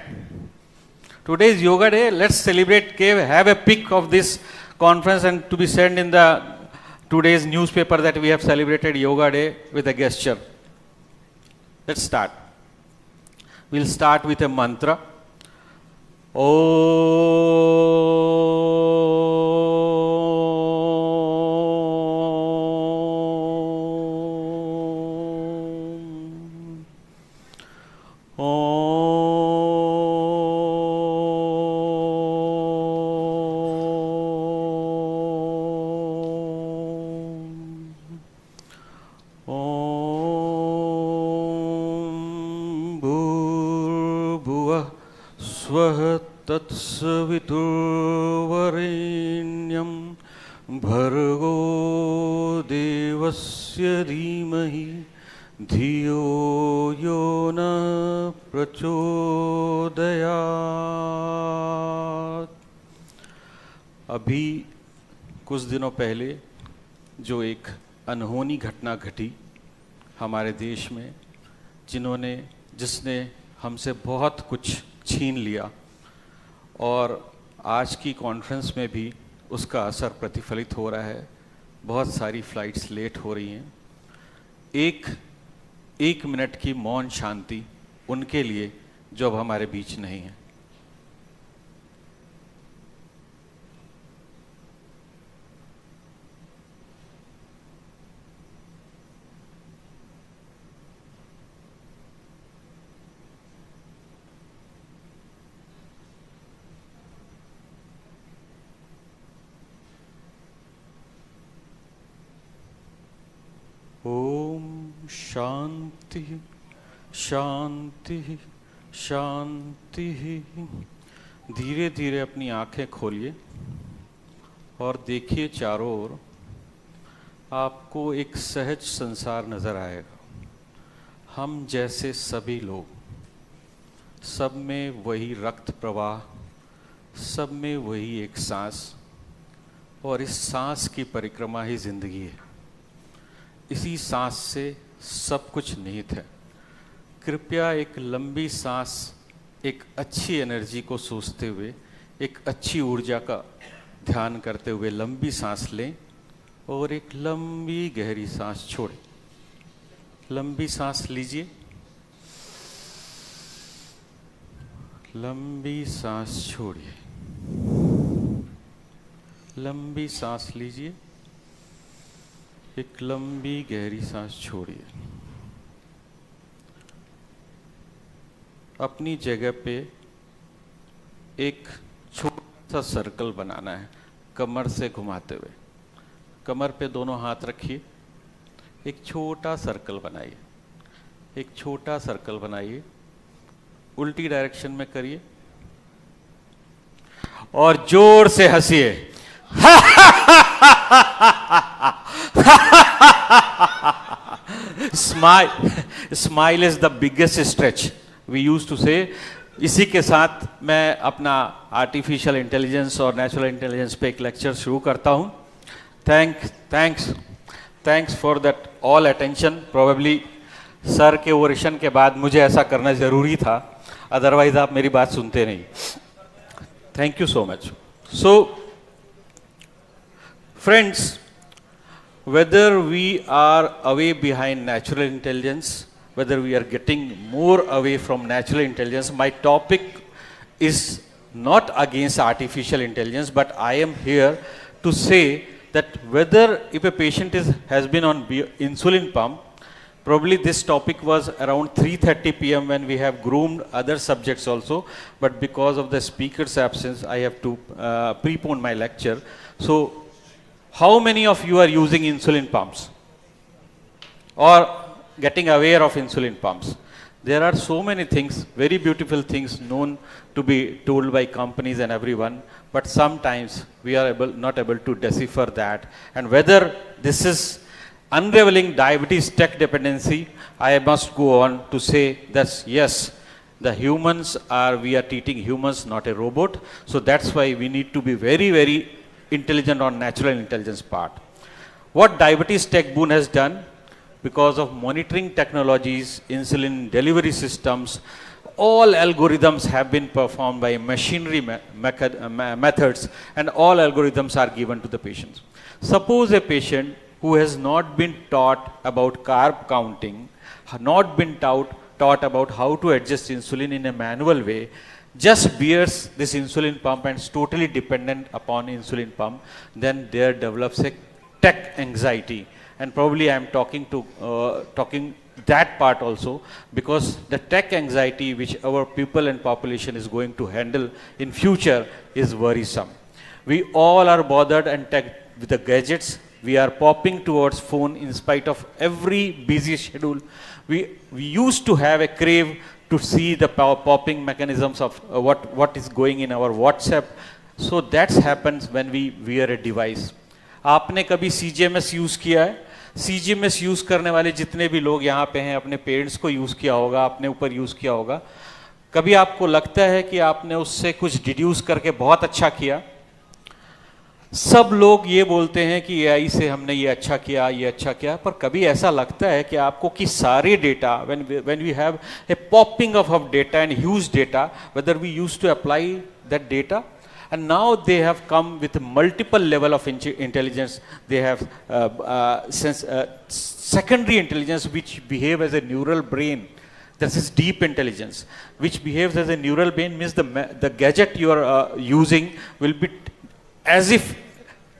Today is yoga day. Let's celebrate. Have a pic of this conference and to be sent in the today's newspaper that we have celebrated yoga day with a gesture. Let's start. We'll start with a mantra. तत्सवितुर्वरेण्यं भर्गो देवस्य धीमहि धियो यो न प्रचोदयात्. अभी कुछ दिनों पहले जो एक अनहोनी घटना घटी हमारे देश में, जिसने हमसे बहुत कुछ छीन लिया, और आज की कॉन्फ्रेंस में भी उसका असर प्रतिफलित हो रहा है. बहुत सारी फ्लाइट्स लेट हो रही हैं. एक मिनट की मौन शांति उनके लिए जो अब हमारे बीच नहीं है. ओम शांति शांति शांति. धीरे धीरे अपनी आंखें खोलिए और देखिए चारों ओर. आपको एक सहज संसार नजर आएगा. हम जैसे सभी लोग, सब में वही रक्त प्रवाह, सब में वही एक सांस, और इस सांस की परिक्रमा ही जिंदगी है. इसी सांस से सब कुछ निहित है. कृपया एक लंबी सांस, एक अच्छी एनर्जी को सोचते हुए, एक अच्छी ऊर्जा का ध्यान करते हुए लंबी सांस लें और एक लंबी गहरी सांस छोड़ें. लंबी सांस लीजिए, लंबी सांस छोड़िए. लंबी सांस लीजिए, एक लंबी गहरी सांस छोड़िए. अपनी जगह पे एक छोटा सा सर्कल बनाना है, कमर से घुमाते हुए. कमर पे दोनों हाथ रखिए, एक छोटा सर्कल बनाइए, एक छोटा सर्कल बनाइए, उल्टी डायरेक्शन में करिए और जोर से हंसिए। Smile is the biggest stretch we use to say. इसी के साथ मैं अपना आर्टिफिशियल इंटेलिजेंस और नेचुरल इंटेलिजेंस पे एक लेक्चर शुरू करता हूँ। Thanks for that all attention. Probably sir के ओरेशन के बाद मुझे ऐसा करना ज़रूरी था, अदरवाइज आप मेरी बात सुनते नहीं। Thank you so much. So friends, whether we are away behind natural intelligence, whether we are getting more away from natural intelligence, my topic is not against artificial intelligence, but I am here to say that whether if a patient has been on insulin pump, probably this topic was around 3:30 p.m. when we have groomed other subjects also, but because of the speaker's absence, I have to prepone my lecture. So, how many of you are using insulin pumps or getting aware of insulin pumps? There are so many things, very beautiful things known to be told by companies and everyone, but sometimes we are not able to decipher that. And whether this is unraveling diabetes tech dependency, I must go on to say that yes, the humans we are treating humans, not a robot. So that's why we need to be very, very intelligent on natural intelligence part. What diabetes tech boon has done, because of monitoring technologies, insulin delivery systems, all algorithms have been performed by machinery methods, and all algorithms are given to the patients. Suppose a patient who has not been taught about carb counting, not been taught about how to adjust insulin in a manual way, just bears this insulin pump and is totally dependent upon insulin pump, then there develops a tech anxiety. And probably I am talking that part also, because the tech anxiety which our people and population is going to handle in future is worrisome. We all are bothered and with the gadgets. We are popping towards phone in spite of every busy schedule. We used to have a crave to see the popping mechanisms of what is going in our WhatsApp. So that happens when we wear a device. आपने कभी CGMS use किया है? CGMS use करने वाले जितने भी लोग यहाँ पे हैं, अपने पेरेंट्स को यूज किया होगा, अपने ऊपर यूज किया होगा। कभी आपको लगता है कि आपने उससे कुछ डिड्यूस करके बहुत अच्छा किया? सब लोग ये बोलते हैं कि AI से हमने ये अच्छा किया, पर कभी ऐसा लगता है कि आपको कि सारे data, when we have a popping of data and huge data, whether we used to apply that data, and now they have come with multiple level of intelligence. They have secondary intelligence which behave as a neural brain. This is deep intelligence which behaves as a neural brain, means the gadget you are using will be as if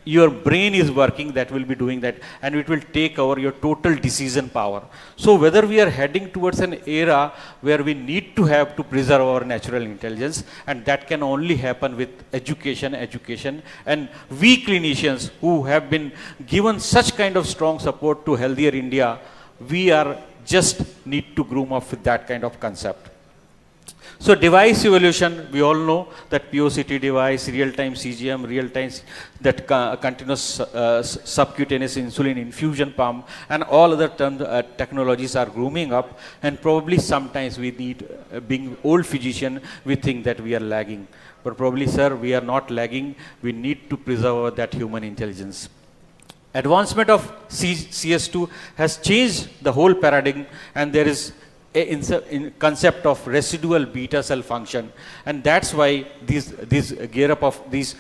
your brain is working, that will be doing that, and it will take over your total decision power. So whether we are heading towards an era where we need to have to preserve our natural intelligence, and that can only happen with education, and we clinicians who have been given such kind of strong support to healthier India, we are just need to groom up with that kind of concept. So device evolution, we all know that POCT device, real-time CGM, real-time that continuous subcutaneous insulin infusion pump, and all other technologies are grooming up, and probably sometimes we need, being old physician, we think that we are lagging. But probably, sir, we are not lagging. We need to preserve that human intelligence. Advancement of CS2 has changed the whole paradigm, and there is in concept of residual beta cell function, and that's why these gear up of these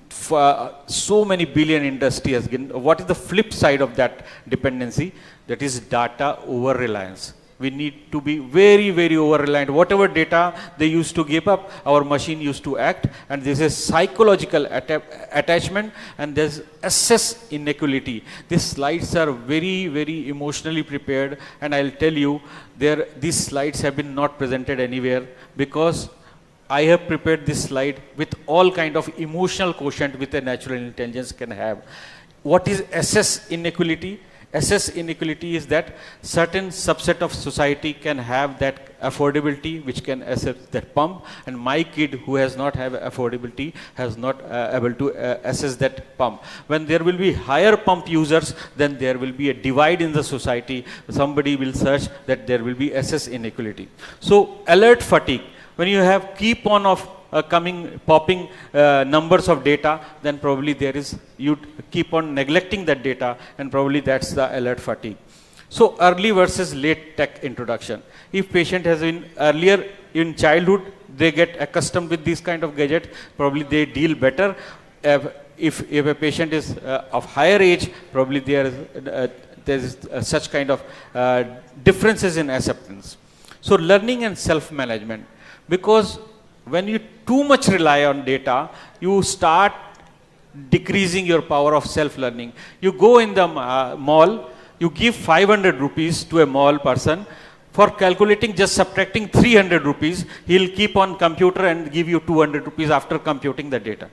so many billion industry has given. What is the flip side of that dependency? That is data over reliance. We need to be very, very over reliant. Whatever data they used to give up, our machine used to act, and this is psychological attachment, and there's access inequality. These slides are very, very emotionally prepared, and I'll tell you, these slides have been not presented anywhere, because I have prepared this slide with all kind of emotional quotient with a natural intelligence can have. what is SS inequality? SS inequality is that certain subset of society can have that affordability which can accept that pump, and my kid who has not have affordability has not able to access that pump. When there will be higher pump users, then there will be a divide in the society. Somebody will search that there will be SS inequality. So alert fatigue, when you have keep on of popping numbers of data, then probably there is, you keep on neglecting that data, and probably that's the alert fatigue. So early versus late tech introduction. If patient has been earlier in childhood, they get accustomed with this kind of gadget, probably they deal better. If a patient is of higher age, probably there is such kind of differences in acceptance. So learning and self-management, because when you too much rely on data, you start decreasing your power of self-learning. You go in the mall, you give 500 rupees to a mall person. For calculating, just subtracting 300 rupees, he'll keep on computer and give you 200 rupees after computing the data.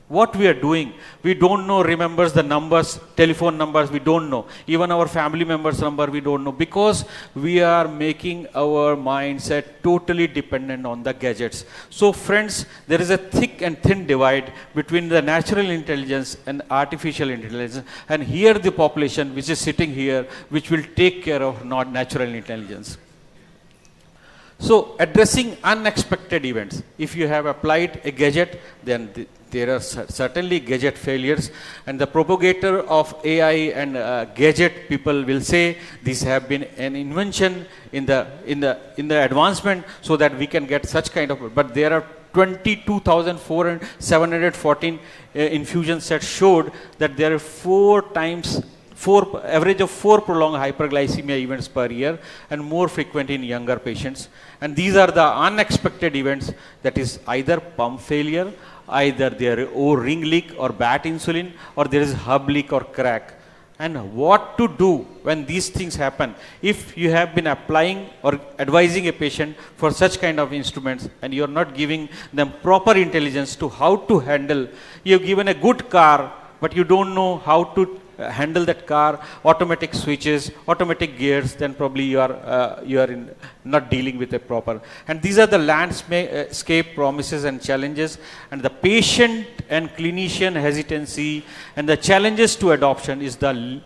What we are doing, we don't know, remembers the numbers, telephone numbers, we don't know. Even our family members' number, we don't know, because we are making our mindset totally dependent on the gadgets. So friends, there is a thick and thin divide between the natural intelligence and artificial intelligence. And here the population which is sitting here, which will take care of not natural intelligence. So addressing unexpected events. If you have applied a gadget, then there are certainly gadget failures, and the propagator of AI and gadget people will say these have been an invention in the advancement so that we can get such kind of, but there are 22,714 infusion sets showed that there are 4 average of 4 prolonged hyperglycemia events per year, and more frequent in younger patients. And these are the unexpected events, that is either pump failure, either there is O-ring leak or bad insulin, or there is hub leak or crack. And what to do when these things happen? If you have been applying or advising a patient for such kind of instruments and you are not giving them proper intelligence to how to handle, you have given a good car, but you don't know how to handle that car, automatic switches, automatic gears, then probably you are not dealing with a proper. And these are the landscape promises and challenges, and the patient and clinician hesitancy and the challenges to adoption is the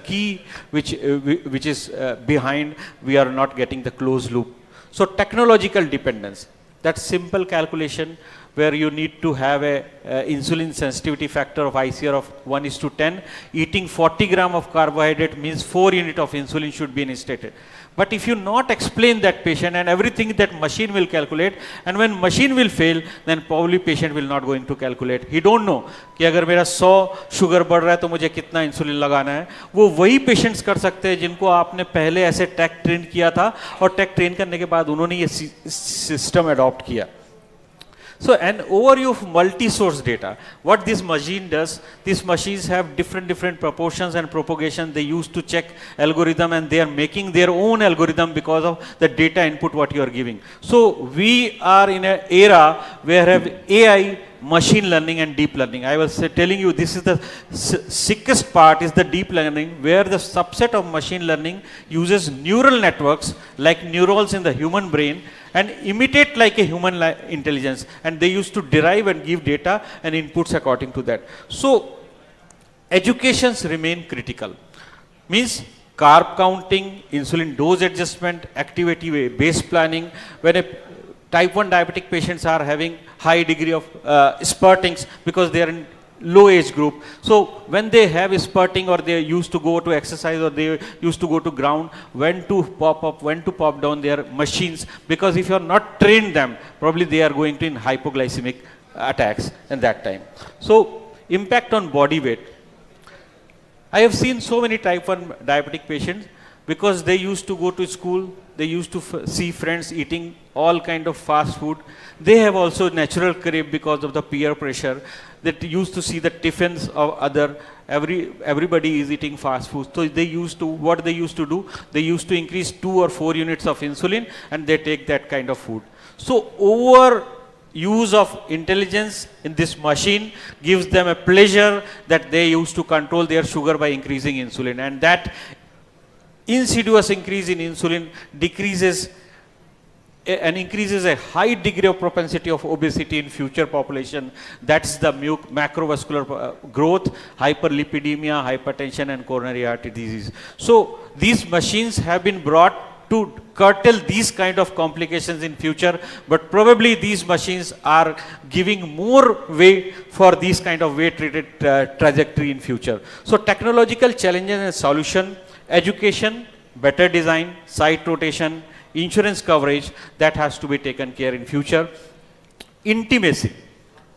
key which is behind we are not getting the closed loop. So technological dependence, that simple calculation where you need to have a insulin sensitivity factor of ICR of 1:10. Eating 40 gram of carbohydrate means 4 units of insulin should be initiated. But if you not explain that patient and everything that machine will calculate, and when machine will fail, then probably patient will not going to calculate. He don't know कि अगर मेरा 100 sugar बढ़ रहा है तो मुझे कितना insulin लगाना है. वो वही पेशेंट्स कर सकते हैं जिनको आपने पहले ऐसे टेक ट्रेन किया था, और टेक ट्रेन करने के बाद उन्होंने ये सिस्टम अडॉप्ट किया. So an overview of multi-source data. What this machine does, these machines have different proportions and propagation. They use to check algorithm, and they are making their own algorithm because of the data input what you are giving. So we are in an era where have AI, machine learning and deep learning. I was telling you this is the sickest part is the deep learning, where the subset of machine learning uses neural networks like neurons in the human brain and imitate like a human intelligence, and they used to derive and give data and inputs according to that. So educations remain critical. Means carb counting, insulin dose adjustment, activity based planning. When a type 1 diabetic patients are having high degree of spurtings because they are in low age group. So when they have spurting, or they used to go to exercise, or they used to go to ground, when to pop up, when to pop down their machines, because if you are not trained them, probably they are going to in hypoglycemic attacks at that time. So impact on body weight. I have seen so many type 1 diabetic patients, because they used to go to school, they used to see friends eating all kind of fast food. They have also natural crave because of the peer pressure. That used to see the tiffins of other, everybody is eating fast food. So they used to, what they used to do, they used to increase 2 or 4 units of insulin, and they take that kind of food. So over use of intelligence in this machine gives them a pleasure that they used to control their sugar by increasing insulin, and that insidious increase in insulin decreases and increases a high degree of propensity of obesity in future population. That's the macrovascular growth, hyperlipidemia, hypertension and coronary artery disease. So these machines have been brought to curtail these kind of complications in future, but probably these machines are giving more way for these kind of weight related trajectory in future. So technological challenges and solution, education, better design, site rotation, insurance coverage, that has to be taken care in future. Intimacy.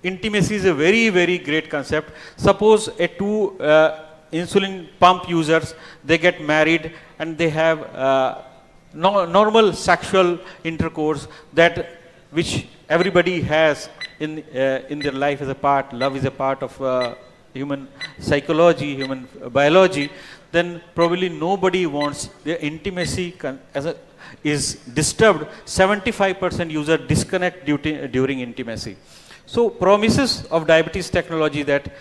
Intimacy is a very, very great concept. Suppose a two insulin pump users, they get married and they have normal sexual intercourse, that which everybody has in their life as a part. Love is a part of human psychology, human biology. Then probably nobody wants their intimacy is disturbed. 75% user disconnect during intimacy. So promises of diabetes technology, that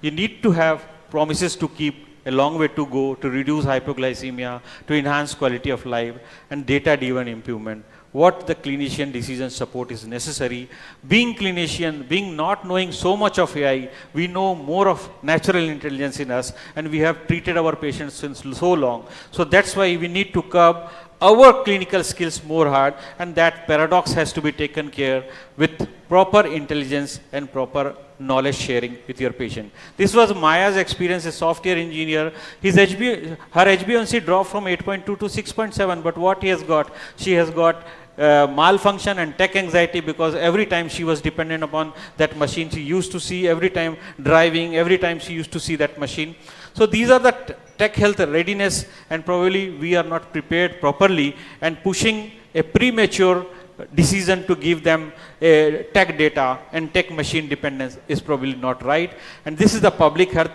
you need to have promises to keep a long way to go to reduce hypoglycemia, to enhance quality of life and data-driven improvement. What the clinician decision support is necessary. Being clinician, being not knowing so much of AI, we know more of natural intelligence in us, and we have treated our patients since so long. So that's why we need to curb our clinical skills more hard, and that paradox has to be taken care with proper intelligence and proper knowledge sharing with your patient. This was Maya's experience, a software engineer. Her HbA1c dropped from 8.2 to 6.7, but what he has got? She has got malfunction and tech anxiety, because every time she was dependent upon that machine. She used to see every time driving, every time she used to see that machine. So these are the tech health readiness, and probably we are not prepared properly, and pushing a premature decision to give them tech data and tech machine dependence is probably not right. And this is the public health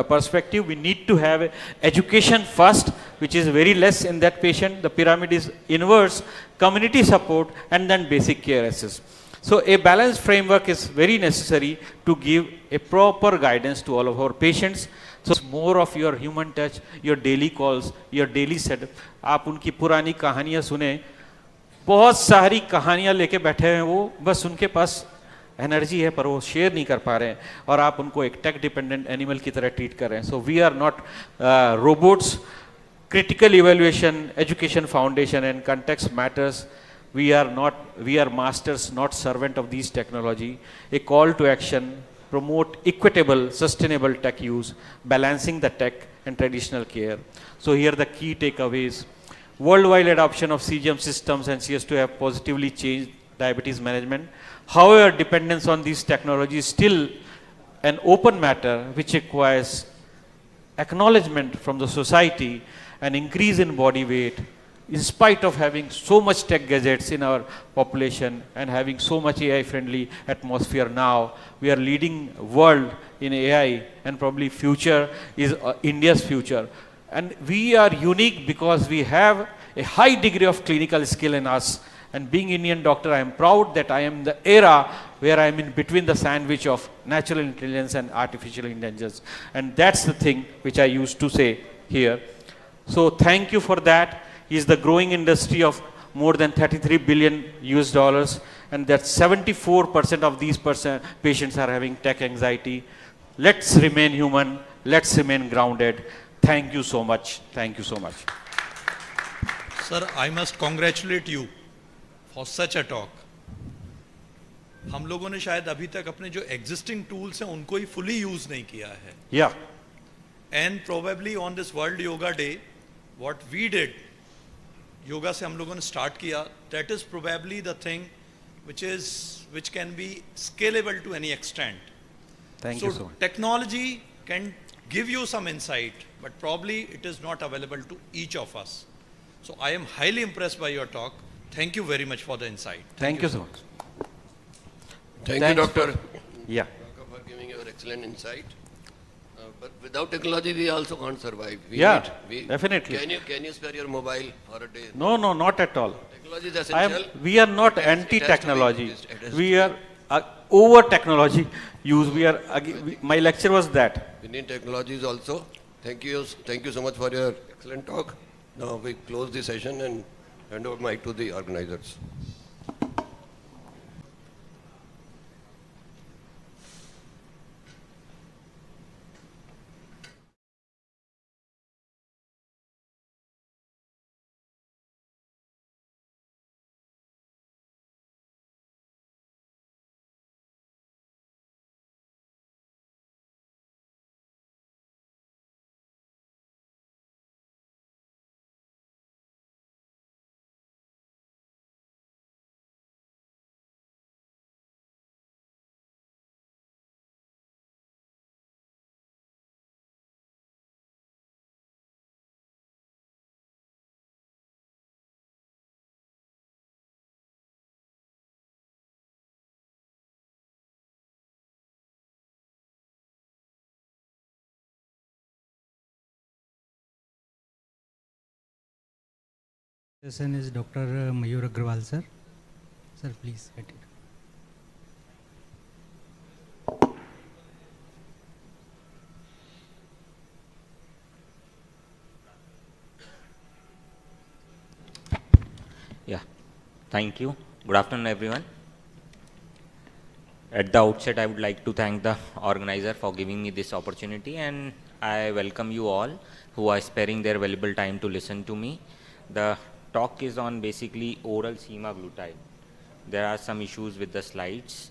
perspective. We need to have education first, which is very less in that patient. The pyramid is inverse, community support, and then basic care access. So a balanced framework is very necessary to give a proper guidance to all of our patients. So more of your human touch, your daily calls, your daily setup. आप उनकी पुरानी कहानियाँ सुने, बहुत सारी कहानियाँ लेके बैठे हैं वो, बस उनके पास एनर्जी है पर वो शेयर नहीं कर पा रहे हैं, और आप उनको एक टेक डिपेंडेंट एनिमल की तरह ट्रीट कर रहे हैं. So we are not robots. Critical evaluation, education foundation and context matters. We are masters, not servant of these technology. A call to action, promote equitable, sustainable tech use, balancing the tech and traditional care. So here the key takeaways. Worldwide adoption of CGM systems and CS2 have positively changed diabetes management. However, dependence on these technologies is still an open matter which requires acknowledgement from the society. An increase in body weight, in spite of having so much tech gadgets in our population and having so much AI-friendly atmosphere now, we are leading world in AI, and probably future is India's future. And we are unique because we have a high degree of clinical skill in us. And being Indian doctor, I am proud that I am in the era where I am in between the sandwich of natural intelligence and artificial intelligence. And that's the thing which I used to say here. So thank you for that. Is the growing industry of more than $33 billion US, and that 74% of these patients are having tech anxiety. Let's remain human. Let's remain grounded. Thank you so much. Thank you so much. Sir, I must congratulate you for such a talk. हम लोगों ने शायद अभी तक अपने जो existing tools हैं उनको ही fully use नहीं किया है. Yeah. And probably on this World Yoga Day, what we did, yoga से हम लोगों ने start किया, that is probably the thing which can be scalable to any extent. Thank you so much. Technology can give you some insight, but probably it is not available to each of us. So I am highly impressed by your talk. Thank you very much for the insight. Thank you so much. Thank you, Doctor. Yeah. For giving your excellent insight. But without technology, we also can't survive. Definitely. Can you spare your mobile for a day? No, not at all. Technology is essential. We are not anti-technology. over technology use. My lecture was that. Indian technologies also. Thank you so much for your excellent talk. Now we close the session and hand over mic to the organizers. Session is Dr. Mayur Agrawal, sir. Sir, please get it. Yeah, thank you. Good afternoon, everyone. At the outset, I would like to thank the organizer for giving me this opportunity, and I welcome you all who are sparing their valuable time to listen to me. The talk is on basically oral semaglutide. There are some issues with the slides.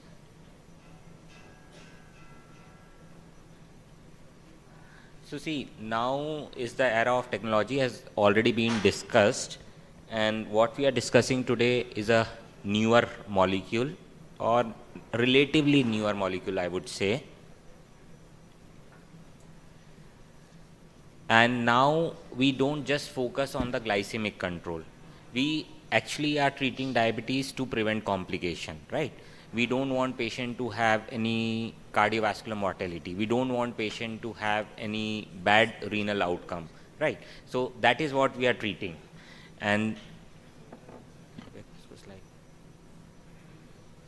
So see, now is the era of technology has already been discussed, and what we are discussing today is a newer molecule, or relatively newer molecule, I would say. And now we don't just focus on the glycemic control. We actually are treating diabetes to prevent complication, right? We don't want patient to have any cardiovascular mortality. We don't want patient to have any bad renal outcome, right? So that is what we are treating. And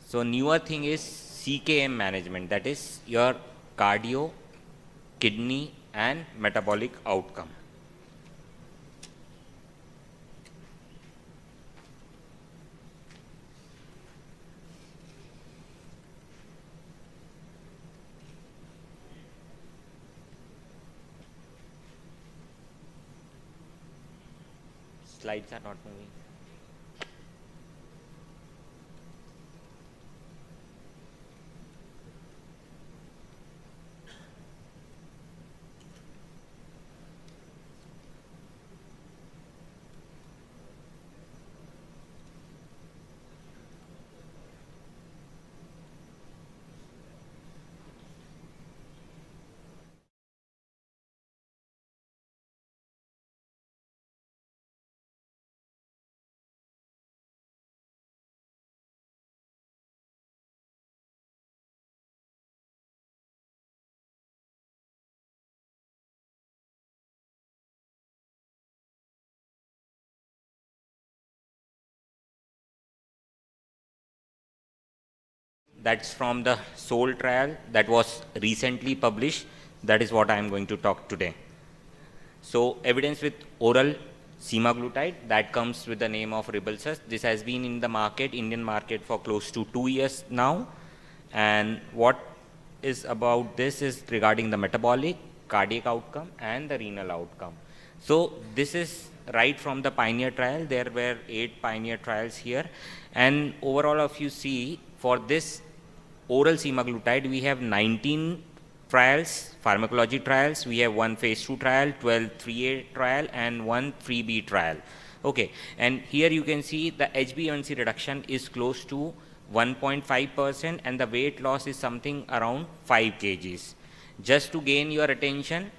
so newer thing is CKM management, that is your cardio, kidney and metabolic outcome. Slides are not moving. That's from the SOUL trial that was recently published. That is what I am going to talk today. So evidence with oral semaglutide, that comes with the name of Rybelsus. This has been in the market, Indian market, for close to 2 years now. And what is about this is regarding the metabolic, cardiac outcome and the renal outcome. So this is right from the pioneer trial. There were 8 pioneer trials here. And overall, if you see, for this oral semaglutide, we have 19 trials, pharmacology trials. We have 1 phase 2 trial, 12 3A trial and 1 3B trial. Okay, and here you can see the HbA1c reduction is close to 1.5% and the weight loss is something around 5 kgs. Just to gain your attention,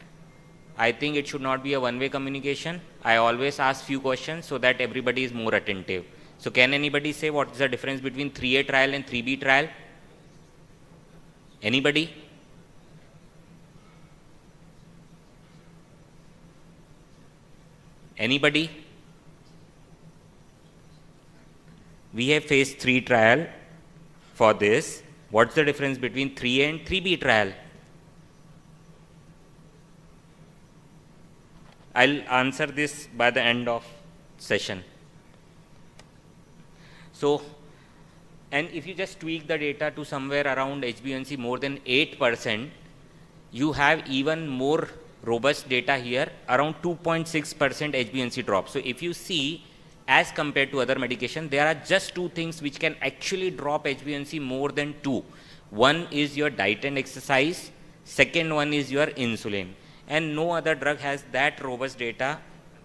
I think it should not be a one-way communication. I always ask few questions so that everybody is more attentive. So can anybody say what is the difference between 3A trial and 3B trial? Anybody? Anybody? We have phase 3 trial for this. What's the difference between 3A and 3B trial? I'll answer this by the end of session. So, and if you just tweak the data to somewhere around HbA1c more than 8%, you have even more robust data here, around 2.6% HbA1c drop. So if you see, as compared to other medication, there are just two things which can actually drop HbA1c more than 2. One is your diet and exercise, second one is your insulin. And no other drug has that robust data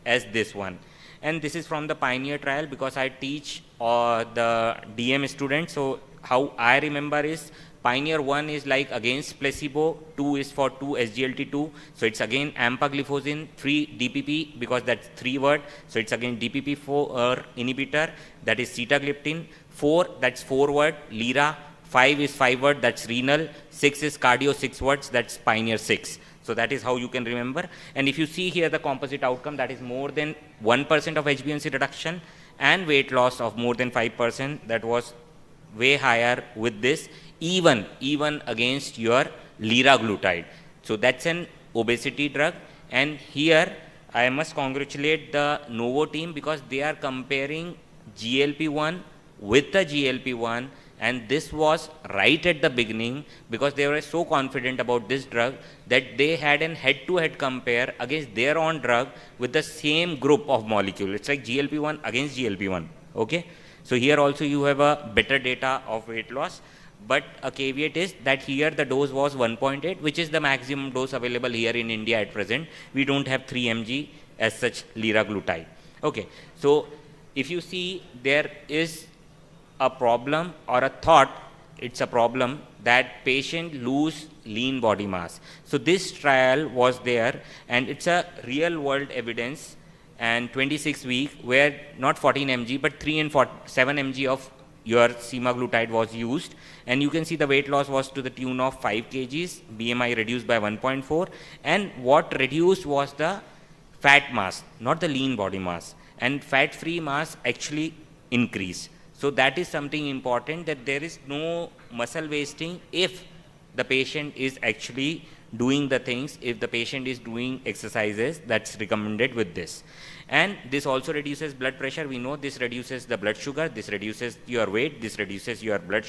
as this one. And this is from the Pioneer trial, because I teach the DM students. So how I remember is, Pioneer 1 is like against placebo, 2 is for 2 SGLT2. So it's again ampagliflozin, 3 DPP, because that's 3 word. So it's again DPP4 inhibitor, that is sitagliptin. 4, that's 4 word, Lira. 5 is 5 word, that's renal. 6 is cardio, 6 words, that's Pioneer 6. So that is how you can remember. And if you see here the composite outcome, that is more than 1% of HbA1c reduction and weight loss of more than 5%. That was way higher with this, even against your liraglutide. So that's an obesity drug. And here I must congratulate the Novo team, because they are comparing GLP-1 with the GLP-1. And this was right at the beginning, because they were so confident about this drug that they had an head-to-head compare against their own drug with the same group of molecule. It's like GLP-1 against GLP-1. Okay. So here also you have a better data of weight loss. But a caveat is that here the dose was 1.8, which is the maximum dose available here in India at present. We don't have 3 mg as such liraglutide. Okay. So if you see, there is a problem or a thought, it's a problem, that patient lose lean body mass. So this trial was there, and it's a real world evidence, and 26 week, where not 14 mg but 3 and 7 mg of your semaglutide was used, and you can see the weight loss was to the tune of 5 kgs, BMI reduced by 1.4, and what reduced was the fat mass, not the lean body mass, and fat free mass actually increased. So that is something important, that there is no muscle wasting if the patient is actually doing the things, if the patient is doing exercises that's recommended with this. And this also reduces blood pressure. We know this reduces the blood sugar, this reduces your weight, this reduces your blood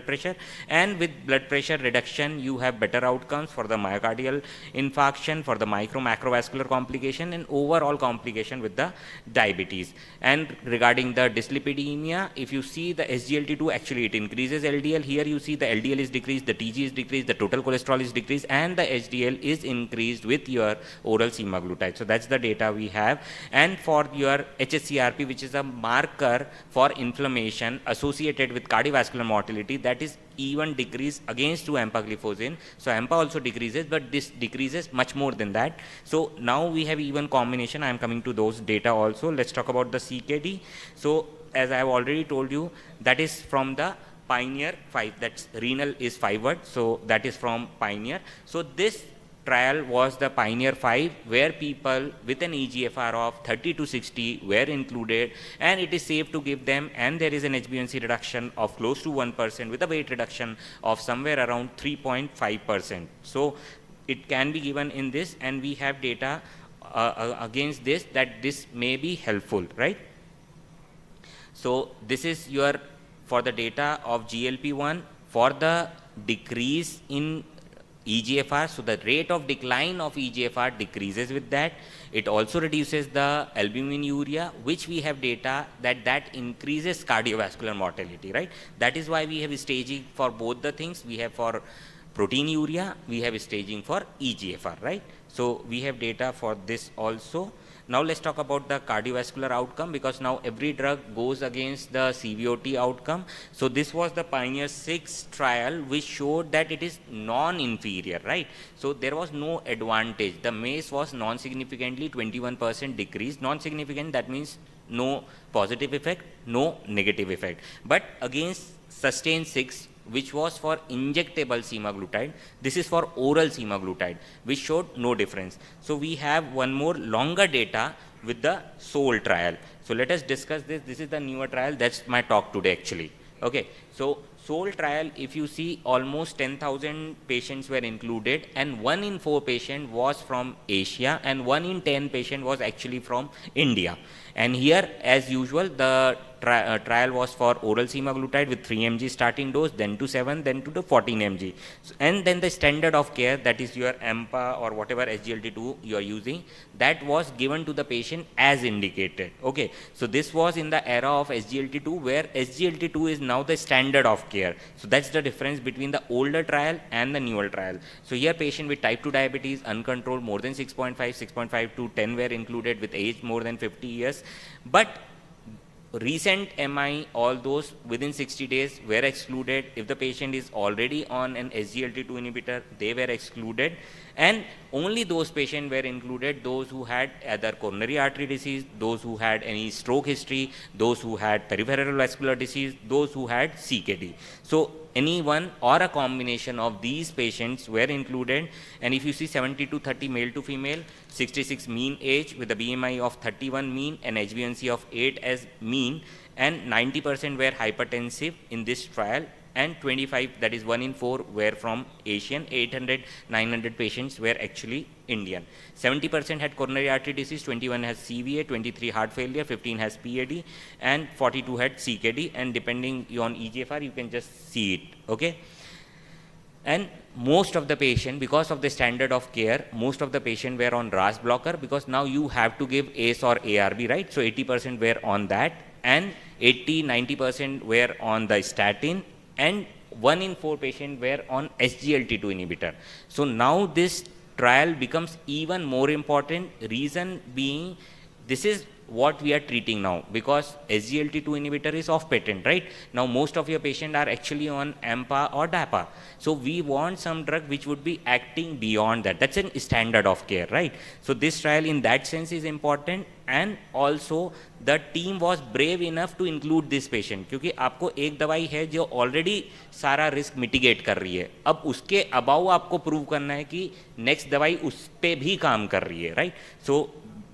pressure. And with blood pressure reduction, you have better outcomes for the myocardial infarction, for the macrovascular complication, and overall complication with the diabetes. And regarding the dyslipidemia, if you see the SGLT2, actually it increases LDL. Here you see the LDL is decreased, the TG is decreased, the total cholesterol is decreased, and the HDL is increased with your oral semaglutide. So that's the data we have. And for your HSCRP, which is a marker for inflammation associated with cardiovascular mortality, that is even decreased against to empagliflozin. So AMPA also decreases, but this decreases much more than that. So now we have even combination. I am coming to those data also. Let's talk about the CKD. So as I have already told you, that is from the Pioneer 5, that's renal is 5 word, so that is from Pioneer. So this trial was the Pioneer 5, where people with an EGFR of 30 to 60 were included, and it is safe to give them, and there is an HbA1c reduction of close to 1% with a weight reduction of somewhere around 3.5%. So it can be given in this, and we have data against this, that this may be helpful, right? So this is your for the data of GLP-1 for the decrease in EGFR. So the rate of decline of EGFR decreases with that. It also reduces the albuminuria, which we have data that increases cardiovascular mortality, right? That is why we have staging for both the things. We have for proteinuria, we have staging for EGFR, right? So we have data for this also. Now let's talk about the cardiovascular outcome, because now every drug goes against the CVOT outcome. So this was the Pioneer 6 trial, which showed that it is non-inferior, right? So there was no advantage. The MACE was non-significantly 21% decrease. Non-significant, that means no positive effect, no negative effect. But against SUSTAIN 6, which was for injectable semaglutide, this is for oral semaglutide, which showed no difference. So we have one more longer data with the SOUL trial. So let us discuss this. This is the newer trial. That's my talk today actually. Okay. So SOUL trial, if you see, almost 10,000 patients were included, and 1 in 4 patient was from Asia, and 1 in 10 patient was actually from India. And here, as usual, the trial was for oral semaglutide with 3 mg starting dose, then to 7, then to the 14 mg. And then the standard of care, that is your AMPA or whatever SGLT2 you are using, that was given to the patient as indicated. Okay, so this was in the era of SGLT2, where SGLT2 is now the standard of care. So that's the difference between the older trial and the newer trial. So here patient with type 2 diabetes, uncontrolled, more than 6.5, 6.5 to 10 were included with age more than 50 years. But recent MI, all those within 60 days were excluded. If the patient is already on an SGLT2 inhibitor, they were excluded. And only those patients were included, those who had either coronary artery disease, those who had any stroke history, those who had peripheral vascular disease, those who had CKD. So any one or a combination of these patients were included. And if you see 70 to 30 male to female, 66 mean age with a BMI of 31 mean and HbA1c of 8 as mean, and 90% were hypertensive in this trial, and 25, that is 1 in 4, were from Asian. 800, 900 patients were actually Indian. 70% had coronary artery disease, 21 has CVA, 23 heart failure, 15 has PAD, and 42 had CKD, and depending on EGFR, you can just see it, okay? And most of the patient, because of the standard of care, most of the patient were on RAS blocker, because now you have to give ACE or ARB, right? So 80% were on that, and 80, 90% were on the statin, and 1 in 4 patients were on SGLT2 inhibitor. So now this trial becomes even more important, reason being this is what we are treating now, because SGLT2 inhibitor is off patent, right? Now most of your patients are actually on AMPA or DAPA. So we want some drug which would be acting beyond that. That's a standard of care, right? So this trial in that sense is important, and also the team was brave enough to include this patient, क्योंकि आपको एक दवाई है जो already सारा risk mitigate कर रही है, अब उसके above आपको prove करना है कि next दवाई उस पे भी काम कर रही है, right? So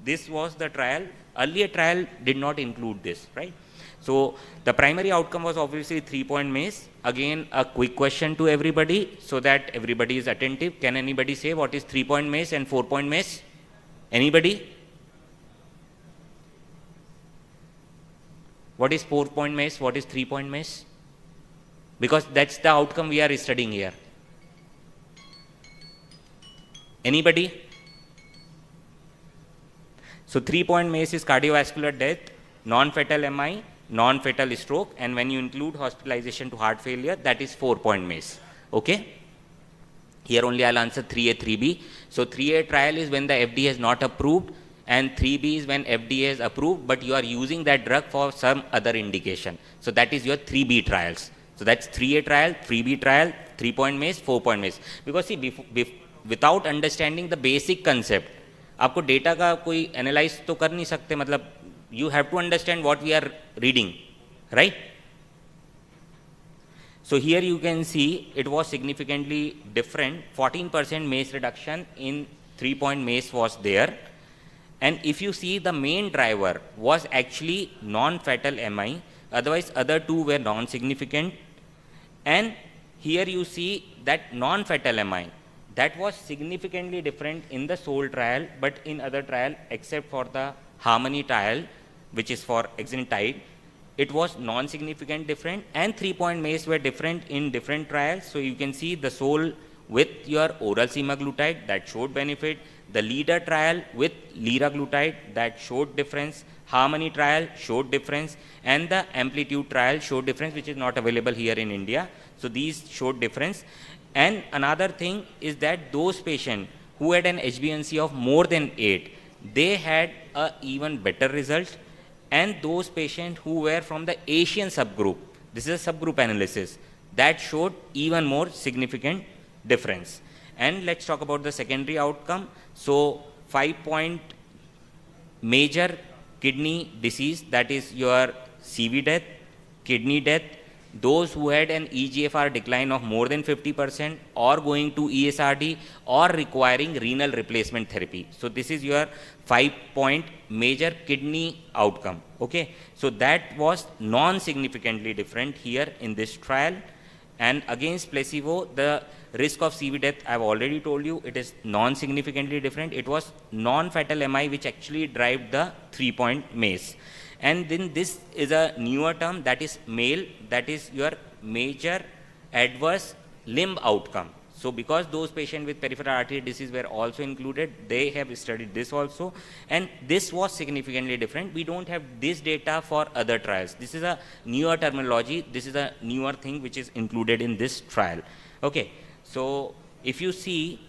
this was the trial. Earlier trial did not include this, right? So the primary outcome was obviously 3-point MACE. Again, a quick question to everybody so that everybody is attentive. Can anybody say what is 3-point MACE and 4-point MACE? Anybody? What is 4-point MACE? What is 3-point MACE? Because that's the outcome we are studying here. Anybody? So 3-point MACE is cardiovascular death, non-fatal MI, non-fatal stroke, and when you include hospitalization to heart failure, that is 4-point MACE. Okay? Here only I'll answer 3A, 3B. So 3A trial is when the FDA has not approved, and 3B is when FDA has approved, but you are using that drug for some other indication. So that is your 3B trials. So that's 3A trial, 3B trial, 3-point MACE, 4-point MACE. Because see, without understanding the basic concept, आपको data का कोई analyse तो कर नहीं सकते, मतलब you have to understand what we are reading, right? So here you can see it was significantly different. 14% MACE reduction in 3-point MACE was there, and if you see the main driver was actually non-fatal MI, otherwise other two were non-significant. And here you see that non-fatal MI, that was significantly different in the SOUL trial, but in other trial, except for the Harmony trial, which is for exenatide, it was non-significant different, and 3-point MACE were different in different trials. So you can see the SOUL with your oral semaglutide, that showed benefit, the LEADER trial with liraglutide, that showed difference, Harmony trial showed difference, and the Amplitude trial showed difference, which is not available here in India. So these showed difference. And another thing is that those patients who had an HbA1c of more than 8, they had a even better result. And those patients who were from the Asian subgroup, this is a subgroup analysis, that showed even more significant difference. And let's talk about the secondary outcome. So 5-point major kidney disease, that is your CV death, kidney death, those who had an EGFR decline of more than 50% or going to ESRD or requiring renal replacement therapy. So this is your 5-point major kidney outcome. Okay, so that was non-significantly different here in this trial. And against placebo, the risk of CV death, I've already told you, it is non-significantly different. It was non-fatal MI which actually drive the 3-point MACE. And then this is a newer term, that is MALE, that is your major adverse limb outcome. So because those patients with peripheral artery disease were also included, they have studied this also, and this was significantly different. We don't have this data for other trials. This is a newer terminology. This is a newer thing which is included in this trial. Okay, so if you see,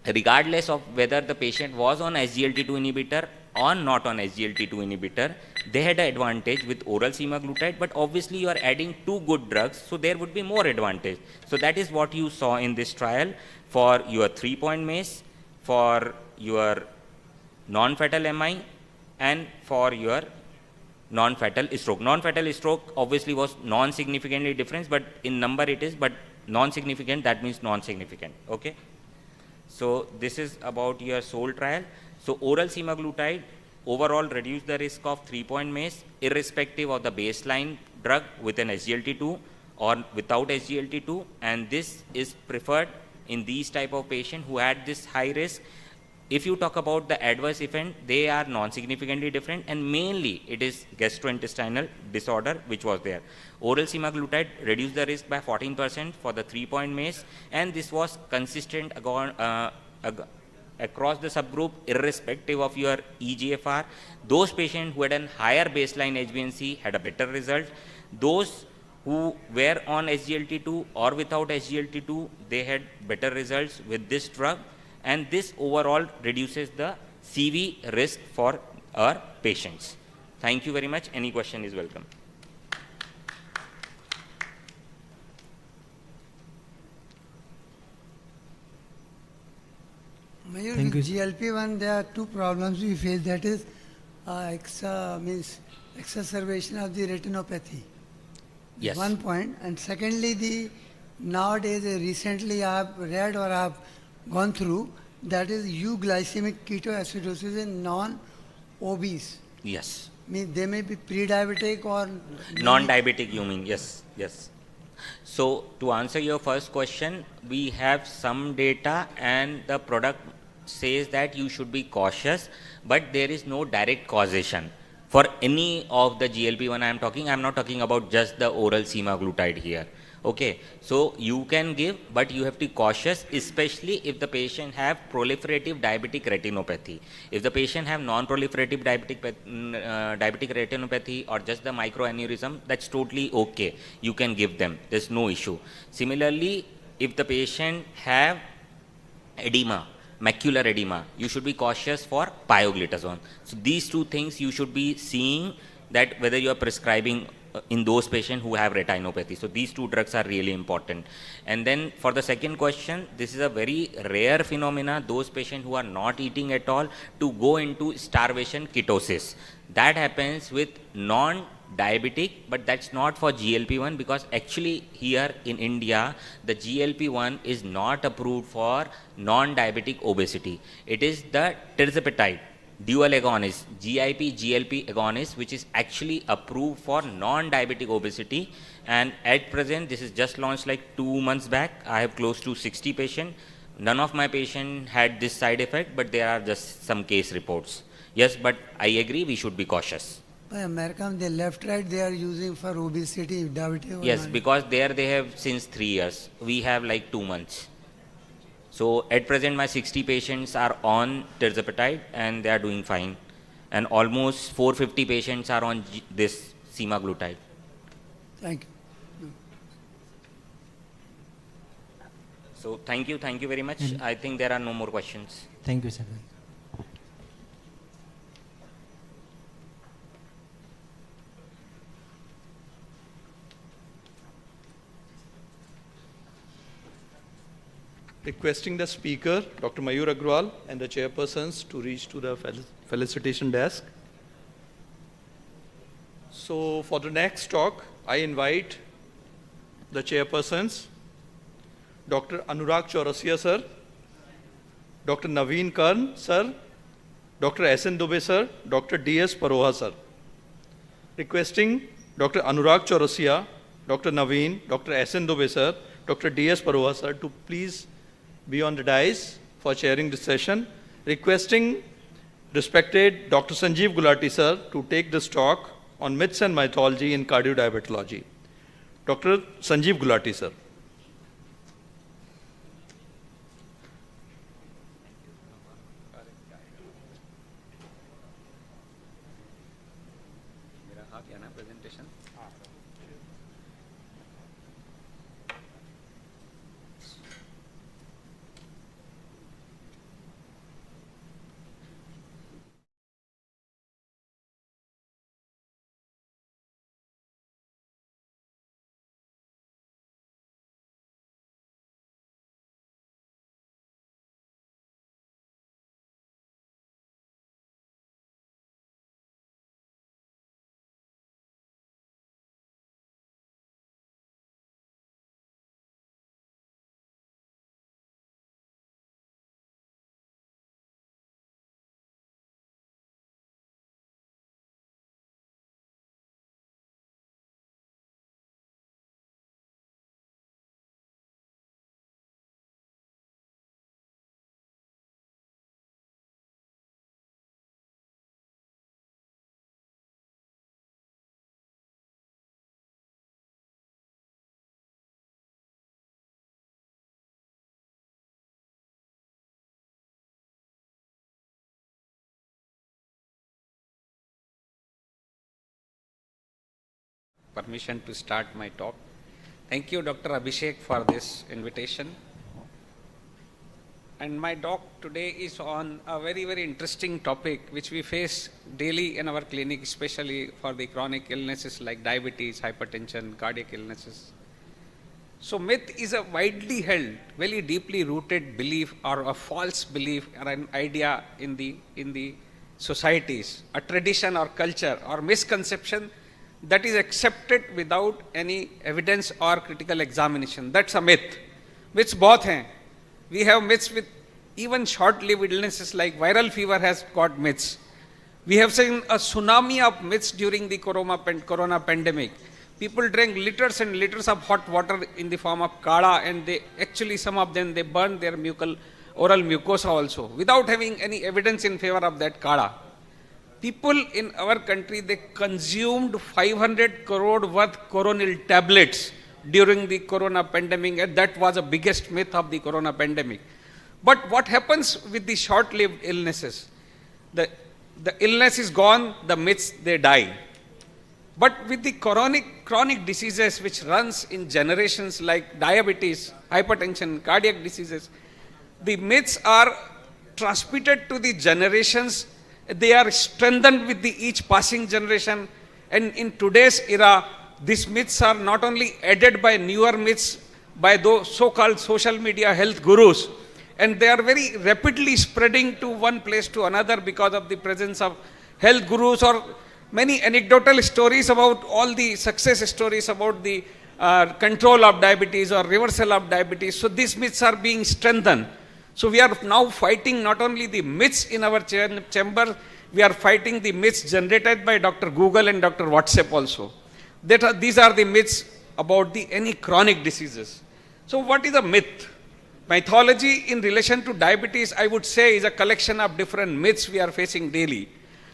regardless of whether the patient was on SGLT2 inhibitor or not on SGLT2 inhibitor, they had an advantage with oral semaglutide, but obviously you are adding 2 good drugs, so there would be more advantage. So that is what you saw in this trial for your 3-point MACE, for your non-fatal MI, and for your non-fatal stroke. Non-fatal stroke obviously was non-significantly different, but in number it is, but non-significant, that means non-significant. Okay. So this is about your SOUL trial. So oral semaglutide overall reduced the risk of 3-point MACE irrespective of the baseline drug with an SGLT2 or without SGLT2, and this is preferred in these type of patients who had this high risk. If you talk about the adverse event, they are non-significantly different, and mainly it is gastrointestinal disorder which was there. Oral semaglutide reduced the risk by 14% for the 3-point MACE, and this was consistent across the subgroup irrespective of your EGFR. Those patients who had a higher baseline HbA1c had a better result. Those who were on SGLT2 or without SGLT2, they had better results with this drug, and this overall reduces the CV risk for our patients. Thank you very much. Any question is welcome. Mayur, with GLP-1, there are 2 problems we face. That is exacerbation of the retinopathy. Yes. One point. And secondly, nowadays, recently I have read or I have gone through, that is euglycemic ketoacidosis in non-obese. Yes. They may be pre-diabetic or non-diabetic, you mean? Yes, yes. So to answer your first question, we have some data, and the product says that you should be cautious, but there is no direct causation for any of the GLP-1 I am talking. I am not talking about just the oral semaglutide here. Okay, so you can give, but you have to be cautious, especially if the patient have proliferative diabetic retinopathy. If the patient have non-proliferative diabetic retinopathy or just the microaneurysm, that's totally okay. You can give them. There's no issue. Similarly, if the patient have edema, macular edema, you should be cautious for pioglitazone. So these 2 things you should be seeing, that whether you are prescribing in those patients who have retinopathy. So these 2 drugs are really important. And then for the second question, this is a very rare phenomena, those patients who are not eating at all to go into starvation ketosis. That happens with non-diabetic, but that's not for GLP-1, because actually here in India, the GLP-1 is not approved for non-diabetic obesity. It is the tirzepatide dual agonist, GIP-GLP agonist, which is actually approved for non-diabetic obesity. And at present, this is just launched like 2 months back. I have close to 60 patients. None of my patients had this side effect, but there are just some case reports. Yes, but I agree, we should be cautious. By America, the left, right, they are using for obesity, diabetes. Yes, because there they have since 3 years. We have like 2 months. So at present, my 60 patients are on tirzepatide and they are doing fine. And almost 450 patients are on this semaglutide. Thank you. So thank you very much. I think there are no more questions. Thank you, sir. Requesting the speaker, Dr. Mayur Agrawal, and the chairpersons to reach to the felicitation desk. So for the next talk, I invite the chairpersons, Dr. Anurag Chaurasia sir, Dr. Naveen Karn sir, Dr. S.N. Dubey sir, Dr. D.S. Paroha sir. Requesting Dr. Anurag Chaurasia Dr. Naveen, Dr. S.N. Dubey sir, Dr. D.S. Paroha sir to please be on the dais for chairing this session, requesting respected Dr. Sanjeev Gulati sir to take this talk on myths and mythology in cardiodiabetology. Dr. Sanjeev Gulati sir. Permission to start my talk. Thank you, Dr. Abhishek, for this invitation. And my talk today is on a very, very interesting topic which we face daily in our clinic, especially for the chronic illnesses like diabetes, hypertension, cardiac illnesses. So myth is a widely held, very deeply rooted belief or a false belief or an idea in the societies, a tradition or culture or misconception that is accepted without any evidence or critical examination. That's a myth. Myths both hain. We have myths with even short-lived illnesses like viral fever has got myths. We have seen a tsunami of myths during the corona pandemic. People drank liters and liters of hot water in the form of kala, and they actually, some of them, they burned their oral mucosa also without having any evidence in favor of that kala. People in our country, they consumed 500 crore worth coronil tablets during the corona pandemic, and that was the biggest myth of the corona pandemic. But what happens with the short-lived illnesses? The illness is gone, the myths, they die. But with the chronic diseases which runs in generations like diabetes, hypertension, cardiac diseases, the myths are transmitted to the generations. They are strengthened with each passing generation, and in today's era, these myths are not only added by newer myths by those so-called social media health gurus, and they are very rapidly spreading to one place to another because of the presence of health gurus or many anecdotal stories about all the success stories about the control of diabetes or reversal of diabetes. So these myths are being strengthened. So we are now fighting not only the myths in our chamber, we are fighting the myths generated by Dr. Google and Dr. WhatsApp also. These are the myths about any chronic diseases. So what is a myth? Mythology in relation to diabetes, I would say, is a collection of different myths we are facing daily.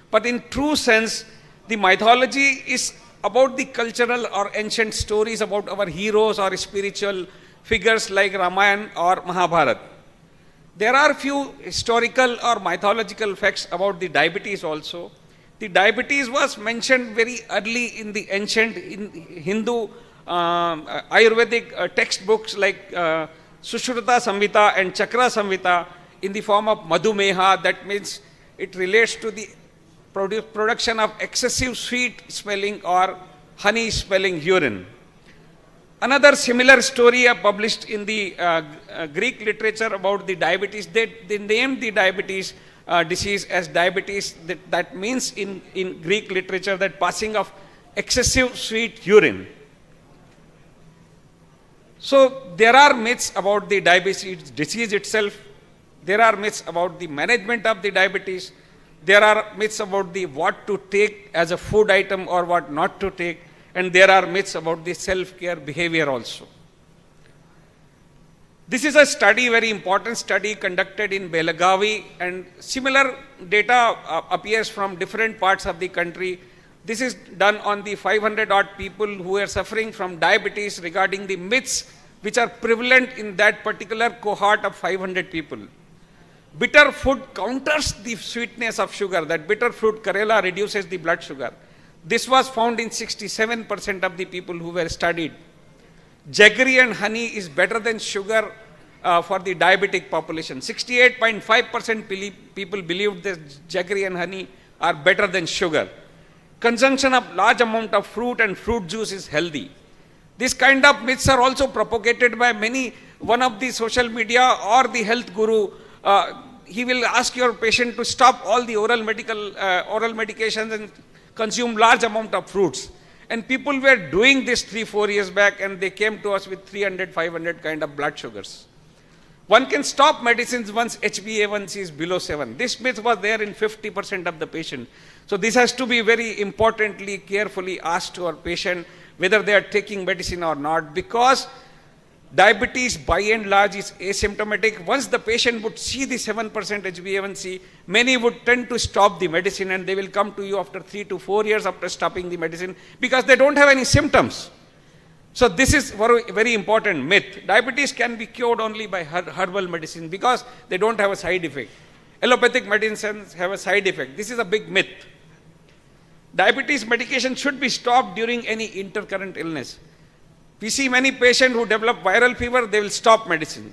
But in true sense, the mythology is about the cultural or ancient stories about our heroes or spiritual figures like Ramayana or Mahabharata. There are few historical or mythological facts about the diabetes also. The diabetes was mentioned very early in the ancient Hindu Ayurvedic textbooks like Sushruta Samhita and Chakra Samhita in the form of Madhumeha. That means it relates to the production of excessive sweet smelling or honey smelling urine. Another similar story published in the Greek literature about the diabetes. They named the diabetes disease as diabetes. That means in Greek literature that passing of excessive sweet urine. So there are myths about the diabetes disease itself. There are myths about the management of the diabetes. There are myths about what to take as a food item or what not to take. and there are myths about the self-care behavior also. This is a study, very important study conducted in Belagavi, and similar data appears from different parts of the country. This is done on the 500 odd people who are suffering from diabetes regarding the myths which are prevalent in that particular cohort of 500 people. Bitter food counters the sweetness of sugar. That bitter fruit, Karela, reduces the blood sugar. This was found in 67% of the people who were studied. Jaggery and honey is better than sugar for the diabetic population. 68.5% people believed that jaggery and honey are better than sugar. Consumption of large amount of fruit and fruit juice is healthy. This kind of myths are also propagated by many. One of the social media or the health guru, he will ask your patient to stop all the oral medications and consume large amount of fruits. And people were doing this 3-4 years back, and they came to us with 300, 500 kind of blood sugars. One can stop medicines once HbA1c is below 7. This myth was there in 50% of the patient. So this has to be very importantly, carefully asked to our patient whether they are taking medicine or not, because diabetes by and large is asymptomatic. Once the patient would see the 7% HbA1c, many would tend to stop the medicine, and they will come to you after 3 to 4 years after stopping the medicine because they don't have any symptoms. So this is very, very important myth. Diabetes can be cured only by herbal medicine because they don't have a side effect. Allopathic medicines have a side effect. This is a big myth. Diabetes medication should be stopped during any intercurrent illness. We see many patients who develop viral fever, they will stop medicine.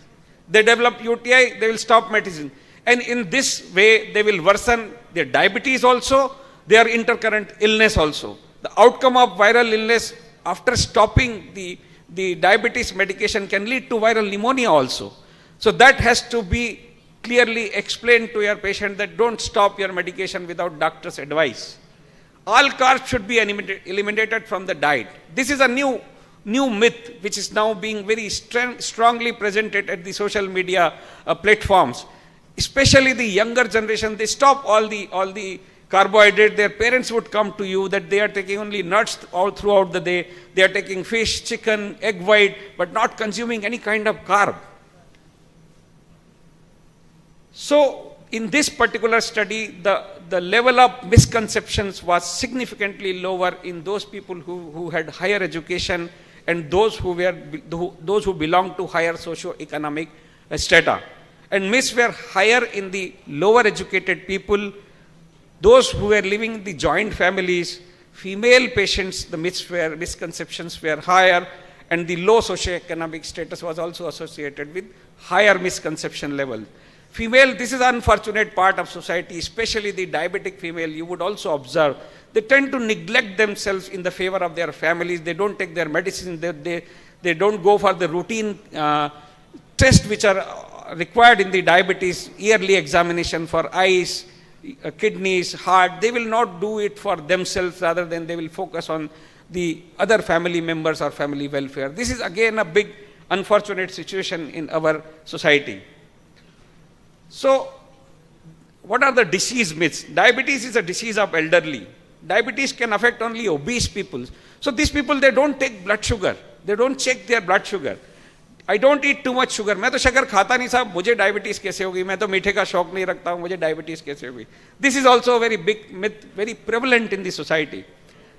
They develop UTI, they will stop medicine. And in this way, they will worsen their diabetes also, their intercurrent illness also. The outcome of viral illness after stopping the diabetes medication can lead to viral pneumonia also. So that has to be clearly explained to your patient that don't stop your medication without doctor's advice. All carbs should be eliminated from the diet. This is a new myth which is now being very strongly presented at the social media platforms. Especially the younger generation, they stop all the carbohydrate. Their parents would come to you that they are taking only nuts all throughout the day. They are taking fish, chicken, egg white, but not consuming any kind of carb. So in this particular study, the level of misconceptions was significantly lower in those people who had higher education and those who belonged to higher socio-economic strata. And myths were higher in the lower educated people, those who were living in the joint families, female patients, the misconceptions were higher, and the low socio-economic status was also associated with higher misconception level. Female, this is an unfortunate part of society, especially the diabetic female, you would also observe. They tend to neglect themselves in the favor of their families. They don't take their medicine. They don't go for the routine tests which are required in the diabetes, yearly examination for eyes, kidneys, heart. They will not do it for themselves, rather than they will focus on the other family members or family welfare. This is again a big unfortunate situation in our society. So, what are the disease myths? Diabetes is a disease of elderly. Diabetes can affect only obese people. So these people, they don't take blood sugar. They don't check their blood sugar. I don't eat too much sugar. मैं तो शक्कर खाता नहीं साहब, मुझे diabetes कैसे होगी? मैं तो मीठे का शौक नहीं रखता हूँ, मुझे डायबिटीज कैसे होगी? This is also a very big myth, very prevalent in the society.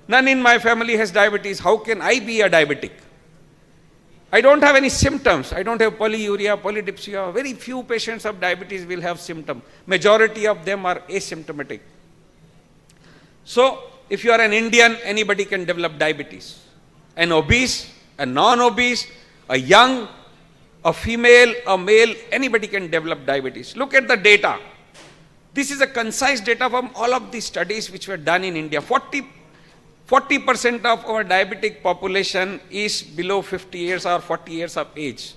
None in my family has diabetes. How can I be a diabetic? I don't have any symptoms. I don't have polyuria, polydipsia. Very few patients of diabetes will have symptoms. Majority of them are asymptomatic. So, if you are an Indian, anybody can develop diabetes. An obese, a non-obese, a young, a female, a male, anybody can develop diabetes. Look at the data. This is a concise data from all of the studies which were done in India. 40% of our diabetic population is below 50 years or 40 years of age.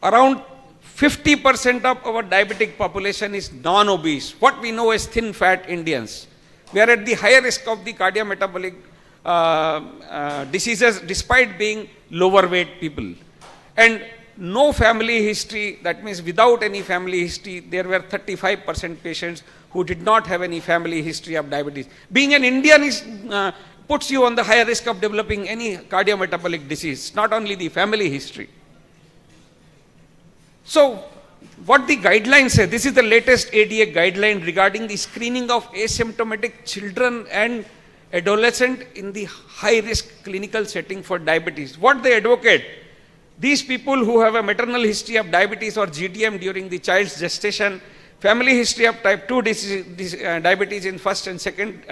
Around 50% of our diabetic population is non-obese, what we know as thin fat Indians. We are at the higher risk of the cardiometabolic diseases despite being lower weight people. And no family history, that means without any family history, there were 35% patients who did not have any family history of diabetes. Being an Indian is puts you on the higher risk of developing any cardiometabolic disease, not only the family history. So, what the guidelines say, this is the latest ADA guideline regarding the screening of asymptomatic children and adolescent in the high risk clinical setting for diabetes. What they advocate, these people who have a maternal history of diabetes or GDM during the child's gestation, family history of type 2 diabetes in first and second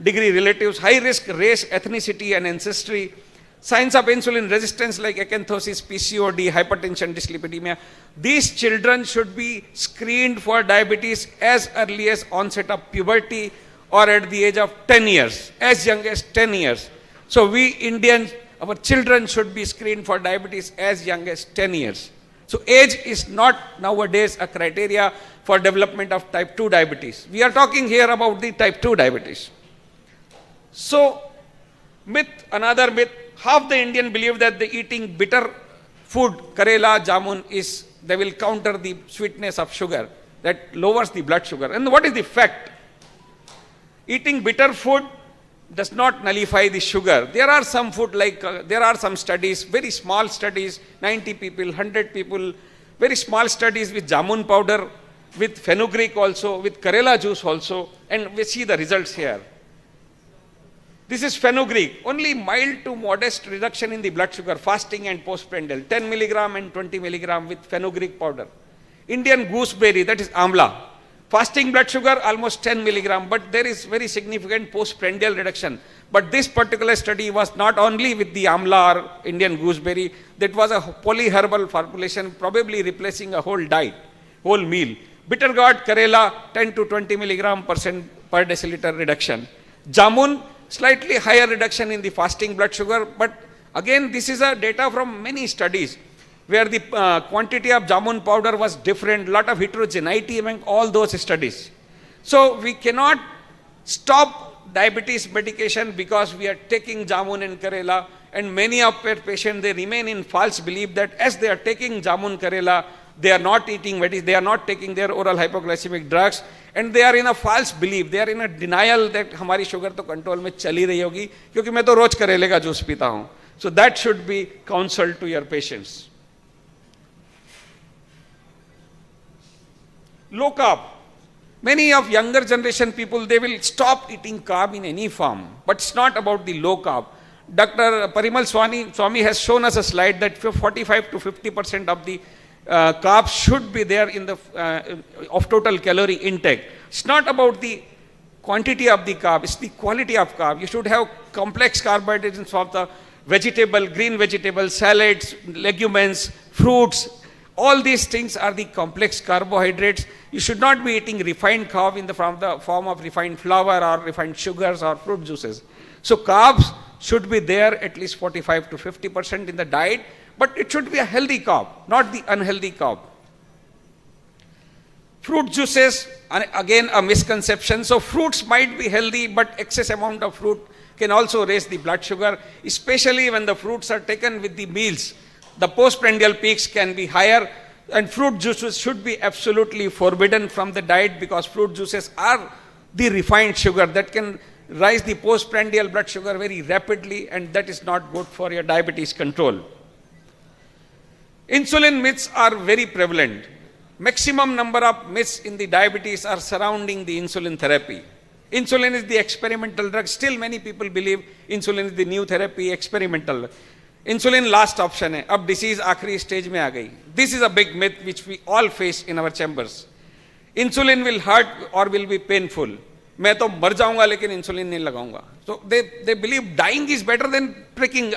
degree relatives, high risk race, ethnicity and ancestry, signs of insulin resistance like acanthosis, PCOD, hypertension, dyslipidemia. These children should be screened for diabetes as early as onset of puberty or at the age of 10 years, as young as 10 years. So we Indians, our children should be screened for diabetes as young as 10 years. So age is not nowadays a criteria for development of type 2 diabetes. We are talking here about the type 2 diabetes. So myth, another myth, half the Indian believe that the eating bitter food, Karela, Jamun, they will counter the sweetness of sugar, that lowers the blood sugar. And what is the fact? Eating bitter food does not nullify the sugar. There are some food like, there are some studies, very small studies, 90 people, 100 people, very small studies with Jamun powder, with fenugreek also, with Karela juice also, and we see the results here. This is fenugreek, only mild to modest reduction in the blood sugar, fasting and postprandial, 10 milligram and 20 milligram with fenugreek powder. Indian gooseberry, that is amla. Fasting blood sugar, almost 10 milligram, but there is very significant postprandial reduction. But this particular study was not only with the amla or Indian gooseberry, that was a polyherbal formulation, probably replacing a whole diet, whole meal. Bitter gourd, Karela, 10 to 20 milligram % per deciliter reduction. Jamun, slightly higher reduction in the fasting blood sugar, but again this is a data from many studies where the quantity of Jamun powder was different, lot of heterogeneity among all those studies. So we cannot stop diabetes medication because we are taking Jamun and Karela, and many of our patients, they remain in false belief that as they are taking Jamun, Karela, they are not eating medicine, they are not taking their oral hypoglycemic drugs, and they are in a false belief, they are in a denial that हमारी sugar तो control में चली रही होगी क्योंकि मैं तो रोज करेले का जूस पीता हूँ. So that should be counseled to your patients. Low carb. Many of younger generation people, they will stop eating carb in any form, but it's not about the low carb. Dr. Parimal Swami has shown us a slide that 45 to 50% of the carbs should be there in the of total calorie intake. It's not about the quantity of the carb, it's the quality of carb. You should have complex carbohydrates of the vegetable, green vegetables, salads, legumes, fruits. All these things are the complex carbohydrates. You should not be eating refined carb in the form of refined flour or refined sugars or fruit juices. So carbs should be there at least 45 to 50% in the diet, but it should be a healthy carb, not the unhealthy carb. Fruit juices, again a misconception. So fruits might be healthy, but excess amount of fruit can also raise the blood sugar, especially when the fruits are taken with the meals. The postprandial peaks can be higher, and fruit juices should be absolutely forbidden from the diet because fruit juices are the refined sugar that can rise the postprandial blood sugar very rapidly, and that is not good for your diabetes control. Insulin myths are very prevalent. Maximum number of myths in the diabetes are surrounding the insulin therapy. Insulin is the experimental drug. Still many people believe insulin is the new therapy, experimental. Insulin last option है, अब disease आखिरी stage में आ गई. This is a big myth which we all face in our chambers. Insulin will hurt or will be painful. मैं तो मर जाऊंगा लेकिन इंसुलिन नहीं लगाऊंगा. So they believe dying is better than pricking,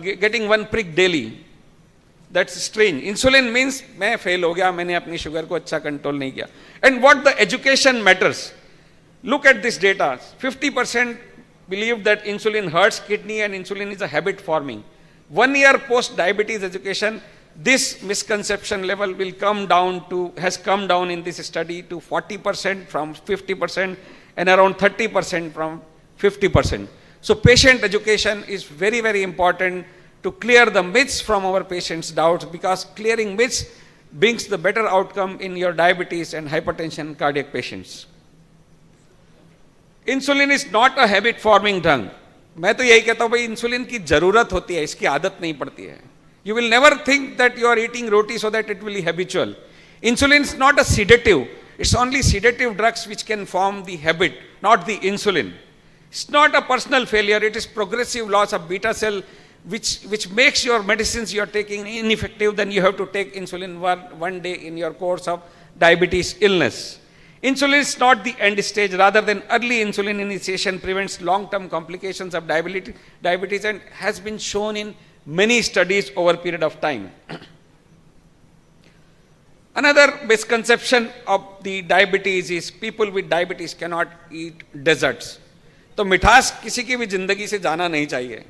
getting one prick daily. That's strange. Insulin means मैं fail हो गया, मैंने अपनी sugar को अच्छा control नहीं किया. And what the education matters. Look at this data. 50% believe that insulin hurts kidney and insulin is a habit forming. 1 year post diabetes education, this misconception level will come down to, has come down in this study to 40% from 50% and around 30% from 50%. So patient education is very, very important to clear the myths from our patients' doubts, because clearing myths brings the better outcome in your diabetes and hypertension cardiac patients. Insulin is not a habit forming drug. मैं तो यही कहता हूं भाई insulin की जरूरत होती है, इसकी आदत नहीं पड़ती है. You will never think that you are eating roti so that it will be habitual. Insulin is not a sedative. It's only sedative drugs which can form the habit, not the insulin. It's not a personal failure. It is progressive loss of beta cell which makes your medicines you are taking ineffective. Then you have to take insulin one day in your course of diabetes illness. Insulin is not the end stage. Rather than early insulin initiation prevents long-term complications of diabetes and has been shown in many studies over a period of time. Another misconception of the diabetes is people with diabetes cannot eat desserts. तो मिठास किसी की भी जिंदगी से जाना नहीं चाहिए.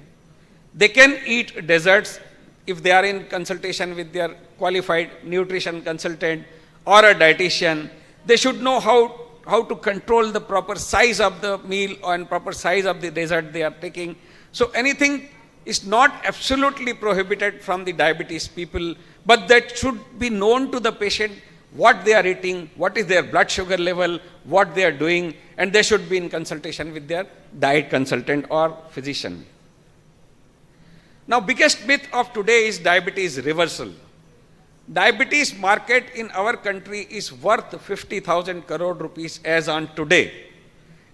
They can eat desserts if they are in consultation with their qualified nutrition consultant or a dietitian. They should know how to control the proper size of the meal and proper size of the dessert they are taking. So anything is not absolutely prohibited from the diabetes people, but that should be known to the patient what they are eating, what is their blood sugar level, what they are doing, and they should be in consultation with their diet consultant or physician. Now, biggest myth of today is diabetes reversal. Diabetes market in our country is worth 50,000 crore rupees as on today.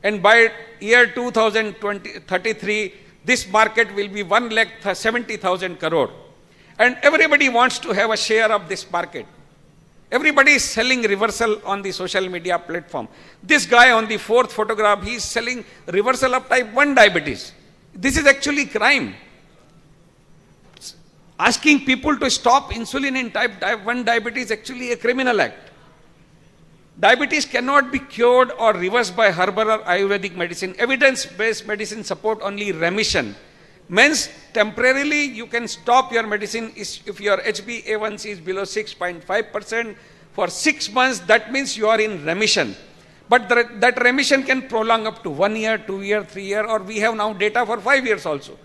And by year 2033, this market will be 1,70,000 crore. And everybody wants to have a share of this market. Everybody is selling reversal on the social media platform. This guy on the fourth photograph, he is selling reversal of type 1 diabetes. This is actually crime. Asking people to stop insulin in type 1 diabetes is actually a criminal act. Diabetes cannot be cured or reversed by herbal or Ayurvedic medicine. Evidence-based medicine support only remission. Means temporarily you can stop your medicine if your HbA1c is below 6.5% for 6 months. That means you are in remission. But that remission can prolong up to 1 year, 2 year, 3 year, or we have now data for 5 years also.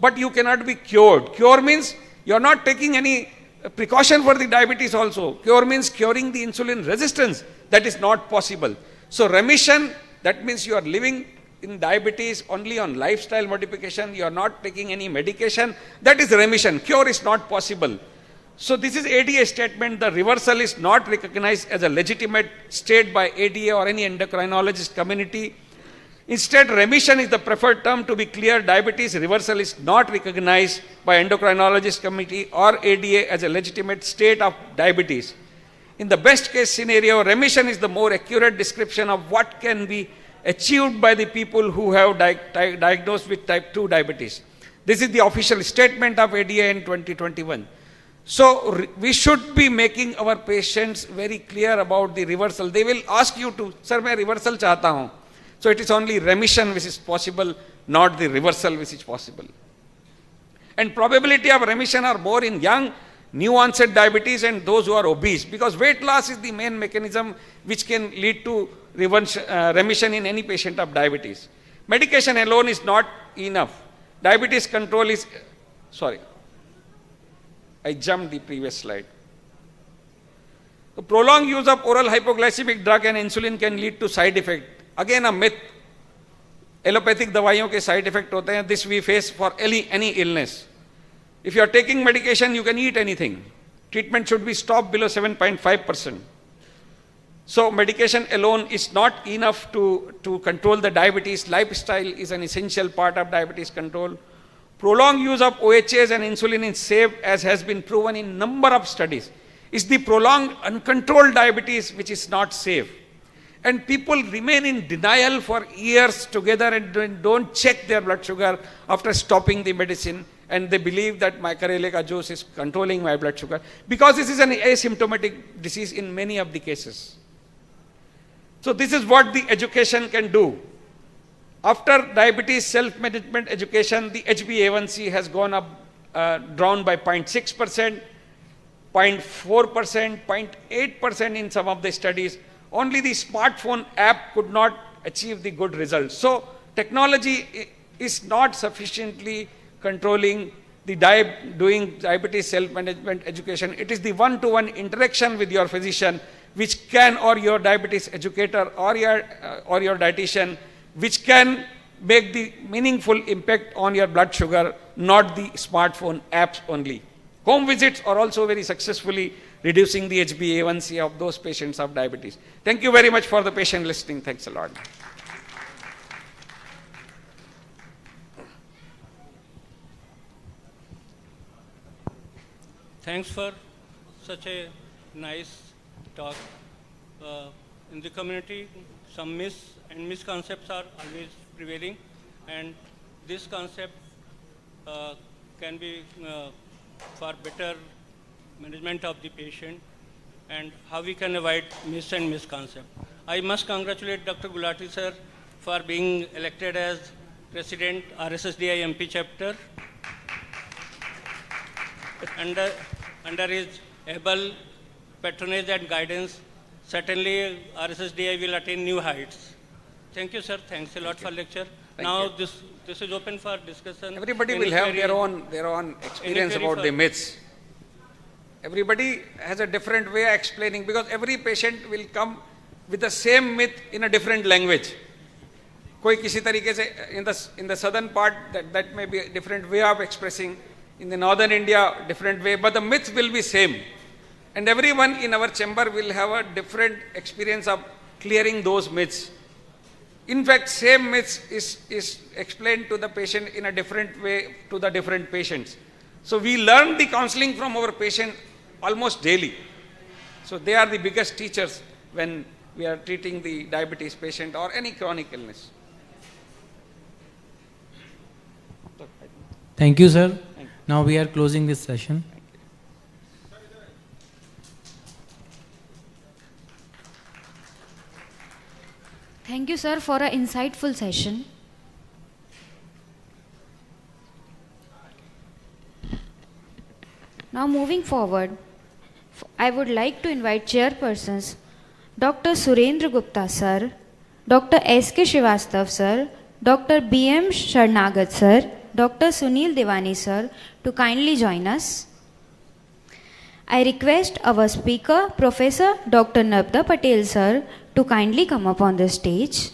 But you cannot be cured. Cure means you are not taking any precaution for the diabetes also. Cure means curing the insulin resistance. That is not possible. So remission, that means you are living in diabetes only on lifestyle modification. You are not taking any medication. That is remission. Cure is not possible. So this is ADA statement. The reversal is not recognized as a legitimate state by ADA or any endocrinologist community. Instead, remission is the preferred term. To be clear, diabetes reversal is not recognized by endocrinologist committee or ADA as a legitimate state of diabetes. In the best case scenario, remission is the more accurate description of what can be achieved by the people who have diagnosed with type 2 diabetes. This is the official statement of ADA in 2021. So we should be making our patients very clear about the reversal. They will ask you to, sir, मैं reversal चाहता हूँ. So it is only remission which is possible, not the reversal which is possible. And probability of remission are more in young, new onset diabetes and those who are obese, because weight loss is the main mechanism which can lead to remission in any patient of diabetes. Medication alone is not enough. Diabetes control is, sorry, I jumped the previous slide. The prolonged use of oral hypoglycemic drug and insulin can lead to side effect. Again a myth. Allopathic दवाइयों के side effect होते हैं. This we face for any illness. If you are taking medication, you can eat anything. Treatment should be stopped below 7.5%. So medication alone is not enough to control the diabetes. Lifestyle is an essential part of diabetes control. Prolonged use of OHAs and insulin is safe, as has been proven in number of studies. It's the prolonged uncontrolled diabetes which is not safe. And people remain in denial for years together and don't check their blood sugar after stopping the medicine. And they believe that my karele ka juice is controlling my blood sugar, because this is an asymptomatic disease in many of the cases. So this is what the education can do. After diabetes self-management education, the HbA1c has gone up, down by 0.6%, 0.4%, 0.8% in some of the studies. Only the smartphone app could not achieve the good results. So technology is not sufficiently controlling the doing diabetes self-management education. It is the one-to-one interaction with your physician which can, or your diabetes educator or your dietitian, which can make the meaningful impact on your blood sugar, not the smartphone apps only. Home visits are also very successfully reducing the HbA1c of those patients of diabetes. Thank you very much for the patient listening. Thanks a lot. Thanks for such a nice talk. In the community, some myths and misconceptions are always prevailing, and this concept can be for better management of the patient and how we can avoid myths and misconceptions. I must congratulate Dr. Gulati sir for being elected as President RSSDI MP chapter. Under his able patronage and guidance, certainly RSSDI will attain new heights. Thank you, sir. Thanks a lot for lecture. Now this is open for discussion. Everybody will have their own experience about the myths. Everybody has a different way of explaining, because every patient will come with the same myth in a different language. कोई किसी तरीके से in the southern part that may be a different way of expressing. In the northern India, different way, but the myths will be same. And everyone in our chamber will have a different experience of clearing those myths. In fact, same myths is explained to the patient in a different way to the different patients. So we learn the counseling from our patient almost daily. So they are the biggest teachers when we are treating the diabetes patient or any chronic illness. Thank you, sir. Now we are closing this session. Thank you, sir, for an insightful session. Now moving forward, I would like to invite chairpersons Dr. Surendra Gupta sir, Dr. S.K. Srivastav sir, Dr. B.M. Sharnagat sir, Dr. Sunil Devani sir to kindly join us. I request our speaker, Professor Dr. Nabda Patel sir to kindly come up on the stage.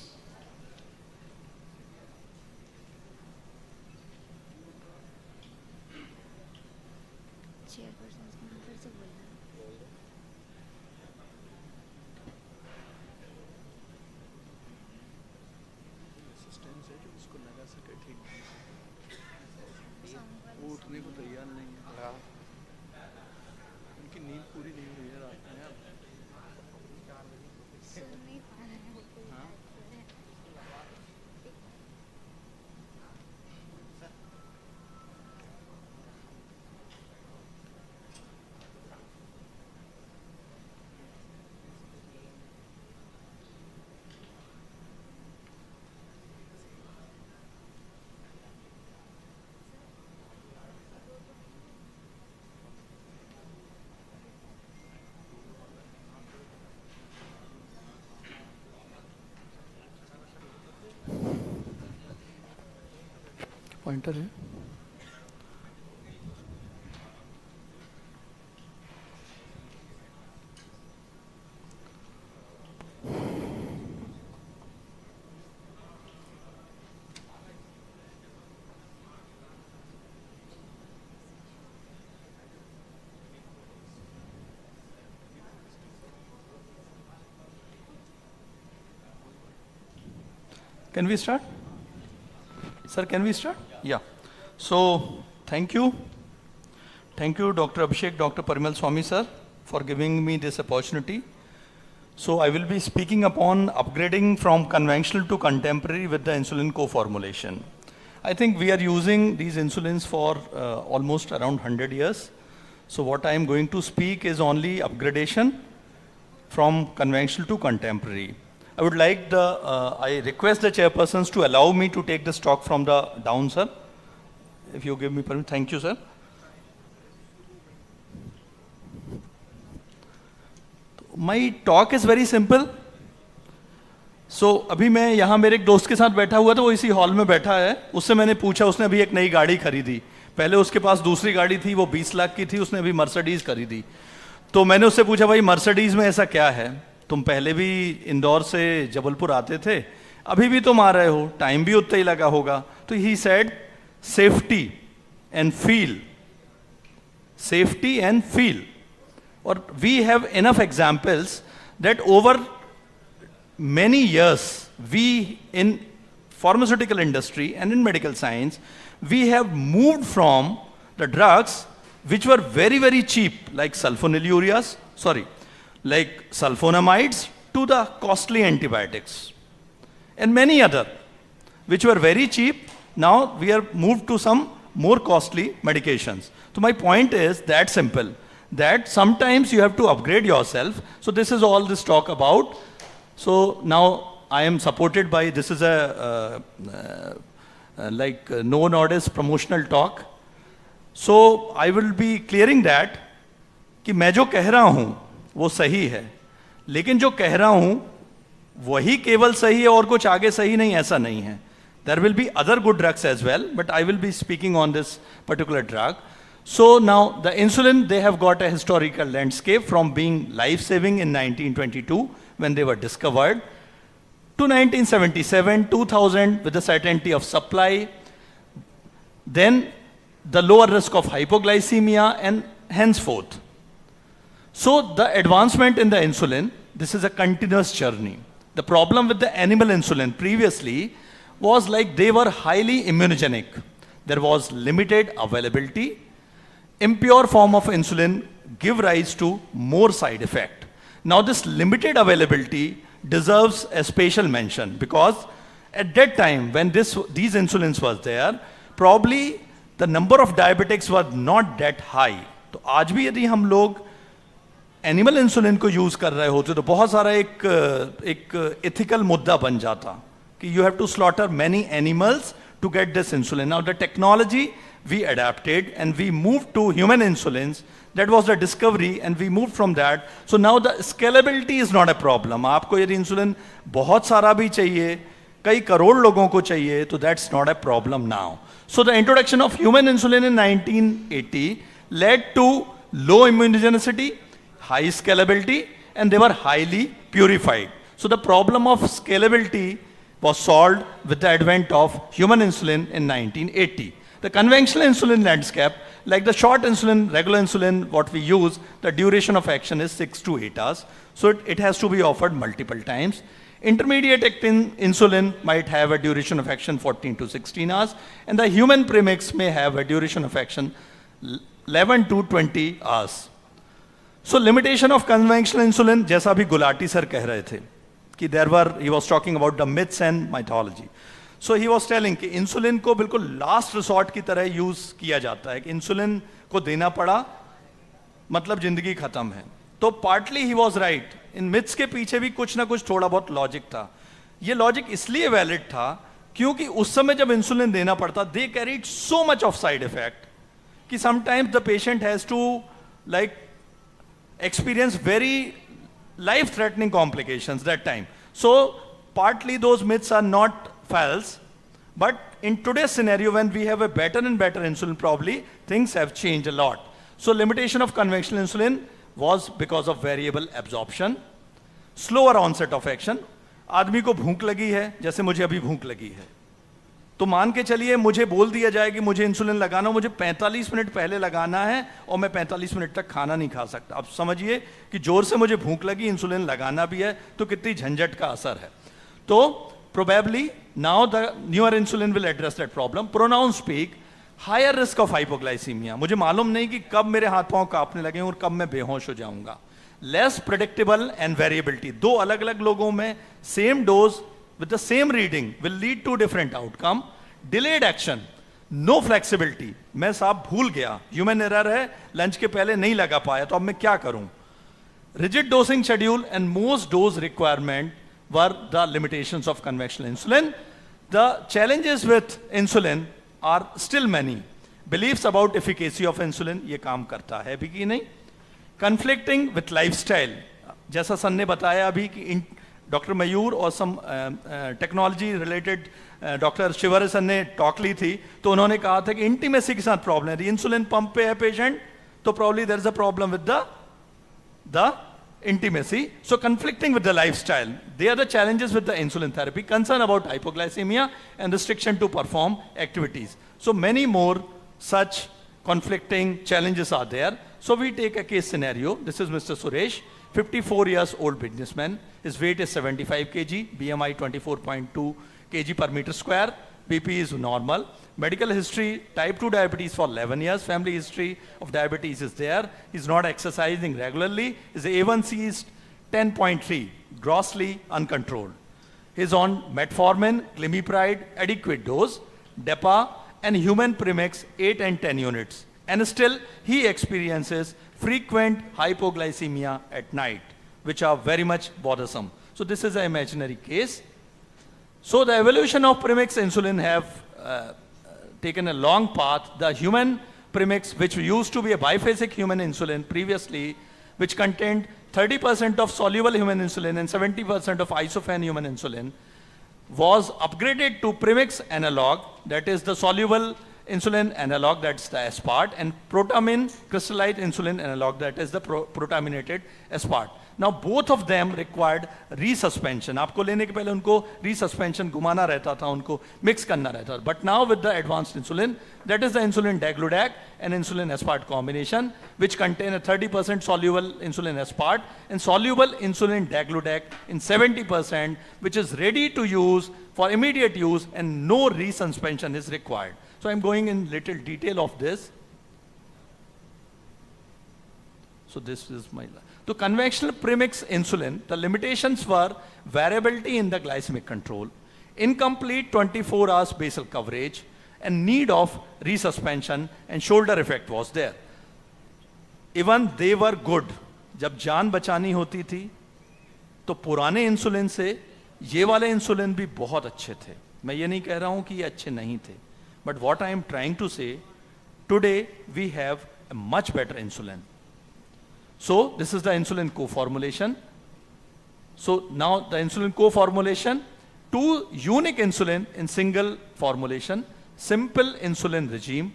Pointer है Can we start? Sir, can we start? Yeah. So, thank you. Thank you, Dr. Abhishek, Dr. Parimal Swami, sir, for giving me this opportunity. So, I will be speaking upon upgrading from conventional to contemporary with the insulin co-formulation. I think we are using these insulins for almost around 100 years. So, what I am going to speak is only upgradation from conventional to contemporary. I would like I request the chairpersons to allow me to take this talk from the down, sir. If you give me permission. Thank you, sir. My talk is very simple. So, अभी मैं यहाँ मेरे एक दोस्त के साथ बैठा हुआ था, वो इसी हॉल में बैठा है. उससे मैंने पूछा, उसने अभी एक नई गाड़ी खरीदी. पहले उसके पास दूसरी गाड़ी थी, वो 20 लाख की थी, उसने अभी मर्सिडीज खरीदी. तो मैंने उससे पूछा, भाई मर्सिडीज में ऐसा क्या है? तुम पहले भी इंदौर से जबलपुर आते थे, अभी भी तुम आ रहे हो, टाइम भी उतना ही लगा होगा. तो he said safety and feel. Safety and feel. Or we have enough examples that over many years, we in pharmaceutical industry and in medical science, we have moved from the drugs which were very, very cheap, like sulfonamides, to the costly antibiotics. And many other, which were very cheap, now we are moved to some more costly medications. So my point is that simple, that sometimes you have to upgrade yourself. So this is all this talk about. So now I am supported by, this is a no notice promotional talk. So I will be clearing that कि मैं जो कह रहा हूँ वो सही है, लेकिन जो कह रहा हूँ वही केवल सही है और कुछ आगे सही नहीं, ऐसा नहीं है. There will be other good drugs as well, but I will be speaking on this particular drug. So now the insulin, they have got a historical landscape from being life-saving in 1922 when they were discovered to 1977, 2000 with the certainty of supply, then the lower risk of hypoglycemia and henceforth. So the advancement in the insulin, this is a continuous journey. The problem with the animal insulin previously was like they were highly immunogenic. There was limited availability. Impure form of insulin give rise to more side effect. Now this limited availability deserves a special mention because at that time when these insulins was there, probably the number of diabetics was not that high. तो आज भी यदि हम लोग animal insulin को use कर रहे होते तो बहुत सारा एक एथिकल मुद्दा बन जाता कि you have to slaughter many animals to get this insulin. Now the technology we adapted and we moved to human insulins. That was the discovery and we moved from that. So now the scalability is not a problem. आपको यदि insulin बहुत सारा भी चाहिए, कई करोड़ लोगों को चाहिए, तो that's not a problem now. So the introduction of human insulin in 1980 led to low immunogenicity, high scalability, and they were highly purified. So the problem of scalability was solved with the advent of human insulin in 1980. The conventional insulin landscape, like the short insulin, regular insulin, what we use, the duration of action is 6 to 8 hours. So it has to be offered multiple times. Intermediate acting insulin might have a duration of action 14 to 16 hours, and the human premix may have a duration of action 11 to 20 hours. So limitation of conventional insulin, जैसा भी Gulati sir कह रहे थे, कि he was talking about the myths and mythology. So he was telling कि insulin को बिल्कुल last resort की तरह यूज किया जाता है कि इंसुलिन को देना पड़ा मतलब जिंदगी खत्म है. तो partly he was right. In myths के पीछे भी कुछ ना कुछ थोड़ा बहुत लॉजिक था. ये लॉजिक इसलिए वैलिड था क्योंकि उस समय जब इंसुलिन देना पड़ता, they carried so much of side effect कि sometimes the patient has to like experience very life-threatening complications that time. So partly those myths are not false, but in today's scenario when we have a better and better insulin, probably things have changed a lot. So limitation of conventional insulin was because of variable absorption, slower onset of action. आदमी को भूख लगी है, जैसे मुझे अभी भूख लगी है, तो मान के चलिए मुझे बोल दिया जाए कि मुझे इंसुलिन लगाना, मुझे 45 मिनट पहले लगाना है और मैं 45 मिनट तक खाना नहीं खा सकता. अब समझिए कि जोर से मुझे भूख लगी, इंसुलिन लगाना भी है, तो कितनी झंझट का असर है. तो probably now the newer insulin will address that problem. Pronounced peak, higher risk of hypoglycemia. मुझे मालूम नहीं कि कब मेरे हाथ पांव कांपने लगे और कब मैं बेहोश हो जाऊंगा. Less predictable and variability. दो अलग अलग लोगों में same dose with the same reading will lead to different outcome. Delayed action, no flexibility. मैं साहब भूल गया, human error है, लंच के पहले नहीं लगा पाया, तो अब मैं क्या करूं? Rigid dosing schedule and most dose requirement were the limitations of conventional insulin. The challenges with insulin are still many. Beliefs about efficacy of insulin, ये काम करता है भी कि नहीं? Conflicting with lifestyle, जैसा सन ने बताया अभी कि डॉक्टर मयूर और some technology related doctor Shivre sir ने टॉक ली थी, तो उन्होंने कहा था कि इंटीमेसी के साथ प्रॉब्लम है. इंसुलिन पंप पे है पेशेंट, तो probably there is a problem with the intimacy. So conflicting with the lifestyle. They are the challenges with the insulin therapy, concern about hypoglycemia and restriction to perform activities. So many more such conflicting challenges are there. So we take a case scenario. This is Mr. Suresh, 54 years old businessman. His weight is 75 kg, BMI 24.2 kg per meter square. BP is normal. Medical history, type 2 diabetes for 11 years. Family history of diabetes is there. He's not exercising regularly. His A1C is 10.3, grossly uncontrolled. He's on metformin, glimepiride, adequate dose, DEPA, and human premix 8 and 10 units. And still, he experiences frequent hypoglycemia at night, which are very much bothersome. So this is an imaginary case. So the evolution of premix insulin have taken a long path. The human premix, which used to be a biphasic human insulin previously, which contained 30% of soluble human insulin and 70% of isophane human insulin, was upgraded to premix analog, that is the soluble insulin analog, that's the aspart, and protamine crystallized insulin analog, that is the protaminated aspart. Now both of them required resuspension. आपको लेने के पहले उनको resuspension घुमाना रहता था, उनको mix करना रहता था. But now with the advanced insulin, that is the insulin dagludac and insulin aspart combination, which contain a 30% soluble insulin aspart and soluble insulin dagludac in 70%, which is ready to use for immediate use and no resuspension is required. So I'm going in little detail of this. So this is my... To conventional premix insulin, the limitations were variability in the glycemic control, incomplete 24 hours basal coverage, and need of resuspension and shoulder effect was there. Even they were good. जब जान बचानी होती थी, तो पुराने insulin से ये वाले इंसुलिन भी बहुत अच्छे थे. मैं ये नहीं कह रहा हूँ कि ये अच्छे नहीं थे. But what I am trying to say, today we have a much better insulin. So this is the insulin co-formulation. So now the insulin co-formulation, 2 unique insulin in single formulation, simple insulin regime,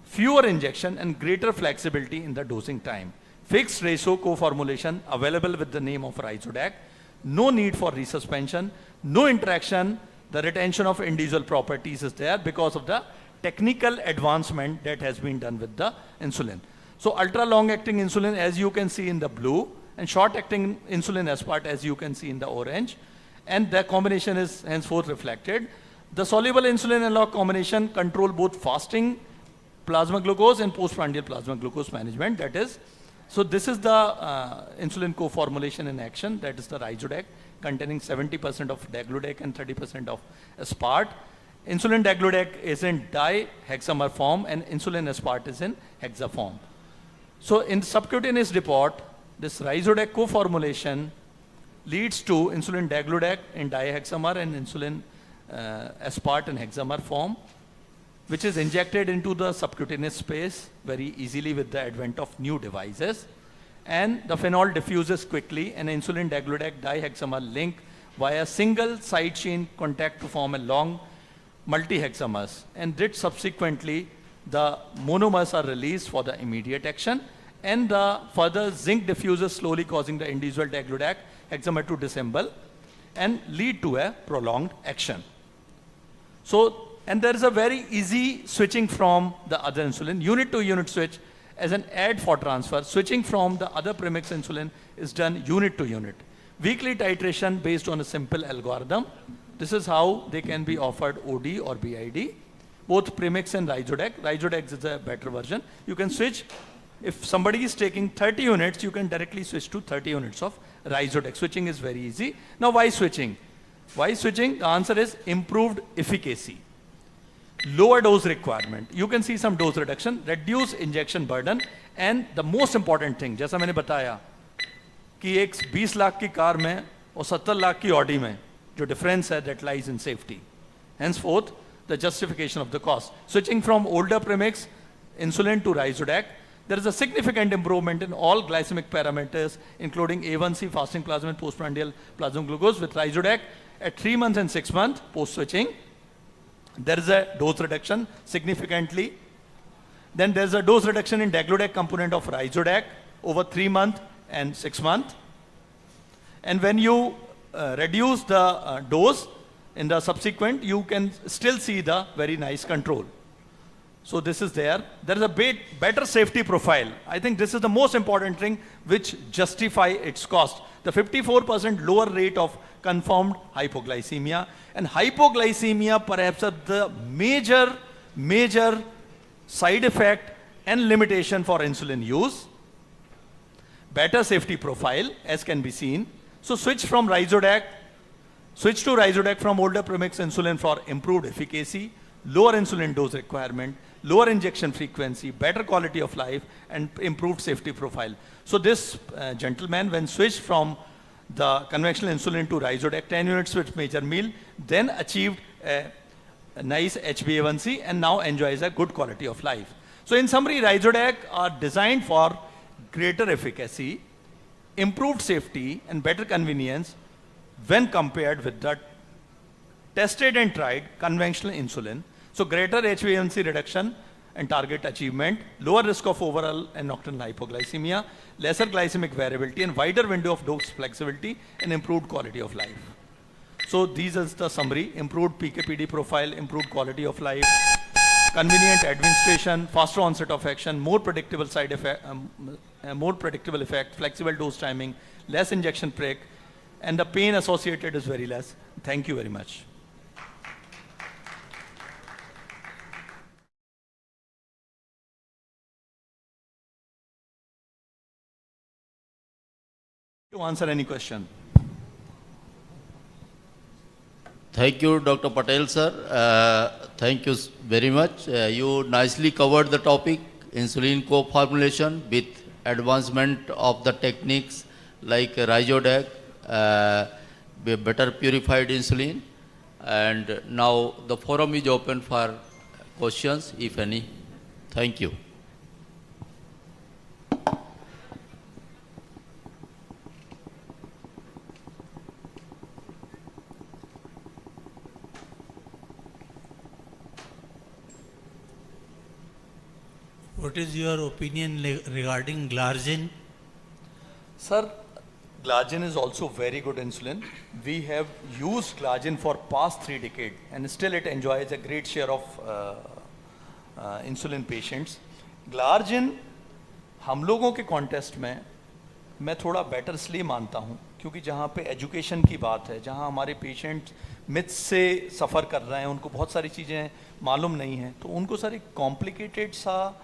fewer injection and greater flexibility in the dosing time. Fixed ratio co-formulation available with the name of Rhizodac, no need for resuspension, no interaction, the retention of individual properties is there because of the technical advancement that has been done with the insulin. So ultra long acting insulin, as you can see in the blue, and short acting insulin aspart, as you can see in the orange, and the combination is henceforth reflected. The soluble insulin analog combination control both fasting plasma glucose and postprandial plasma glucose management. That is, so this is the insulin co-formulation in action. That is the Rhizodac, containing 70% of dagludac and 30% of aspart. Insulin dagludac is in dihexamer form and insulin aspart is in hexa form. So in subcutaneous report, this Rhizodac co-formulation leads to insulin dagludac in dihexamer and insulin aspart in hexamer form, which is injected into the subcutaneous space very easily with the advent of new devices. And the phenol diffuses quickly and insulin dagludac dihexamer link via single side chain contact to form a long multi-hexamers. And that subsequently the monomers are released for the immediate action, and the further zinc diffuses slowly causing the individual dagludac hexamer to disassemble and lead to a prolonged action. So, and there is a very easy switching from the other insulin, unit to unit switch as an add for transfer. Switching from the other premix insulin is done unit to unit. Weekly titration based on a simple algorithm. This is how they can be offered OD or BID. Both premix and Rhizodac. Rhizodac is a better version. You can switch. If somebody is taking 30 units, you can directly switch to 30 units of Rhizodac. Switching is very easy. Now, why switching? Why switching? The answer is improved efficacy. Lower dose requirement. You can see some dose reduction, reduce injection burden, and the most important thing, जैसा मैंने बताया कि एक 20 लाख की car में और 70 लाख की Audi में जो difference है, that lies in safety. Henceforth, the justification of the cost. Switching from older premix insulin to Rhizodac, there is a significant improvement in all glycemic parameters, including A1C, fasting plasma, and postprandial plasma glucose with Rhizodac at 3 months and 6 months post-switching. There is a dose reduction significantly. Then there is a dose reduction in dagludac component of Rhizodac over 3 months and 6 months. And when you reduce the dose in the subsequent, you can still see the very nice control. So this is there. There is a better safety profile. I think this is the most important thing which justify its cost. The 54% lower rate of confirmed hypoglycemia, and hypoglycemia perhaps are the major side effect and limitation for insulin use. Better safety profile as can be seen. So switch to Rssearch from older premix insulin for improved efficacy, lower insulin dose requirement, lower injection frequency, better quality of life, and improved safety profile. So this gentleman, when switched from the conventional insulin to Rssearch, 10 units with major meal, then achieved a nice HbA1c and now enjoys a good quality of life. So in summary, Rssearch are designed for greater efficacy, improved safety, and better convenience when compared with the tested and tried conventional insulin. So greater HbA1c reduction and target achievement, lower risk of overall and nocturnal hypoglycemia, lesser glycemic variability, and wider window of dose flexibility, and improved quality of life. So these is the summary: improved PK/PD profile, improved quality of life, convenient administration, faster onset of action, more predictable side effect, more predictable effect, flexible dose timing, less injection break, and the pain associated is very less. Thank you very much. To answer any question. Thank you, Dr. Patel, sir. Thank you very much. You nicely covered the topic, insulin co-formulation with advancement of the techniques like Rssearch, better purified insulin. And now the forum is open for questions, if any. Thank you. What is your opinion regarding glargine? Sir, glargine is also very good insulin. We have used glargine for past 3 decades and still it enjoys a great share of insulin patients. Glargine हम लोगों के contest में मैं थोड़ा better इसलिए मानता हूँ क्योंकि जहाँ पे एजुकेशन की बात है, जहाँ हमारे पेशेंट मिथ से सफ़र कर रहे हैं, उनको बहुत सारी चीज़ें मालूम नहीं हैं, तो उनको सारी कॉम्प्लिकेटेड सा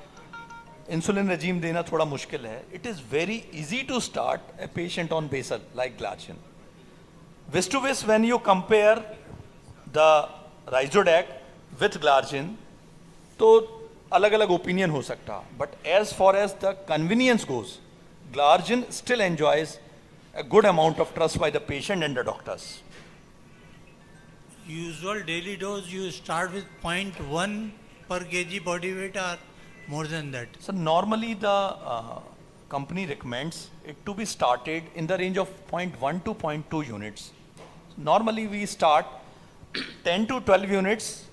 insulin regime देना थोड़ा मुश्किल है. It is very easy to start a patient on basal like glargine. Vis to vis, when you compare the Rssearch with glargine, तो अलग-अलग opinion हो सकता. But as far as the convenience goes, glargine still enjoys a good amount of trust by the patient and the doctors. Usual daily dose you start with 0.1 per kg body weight or more than that? So normally the company recommends it to be started in the range of 0.1 to 0.2 units. Normally we start 10 to 12 units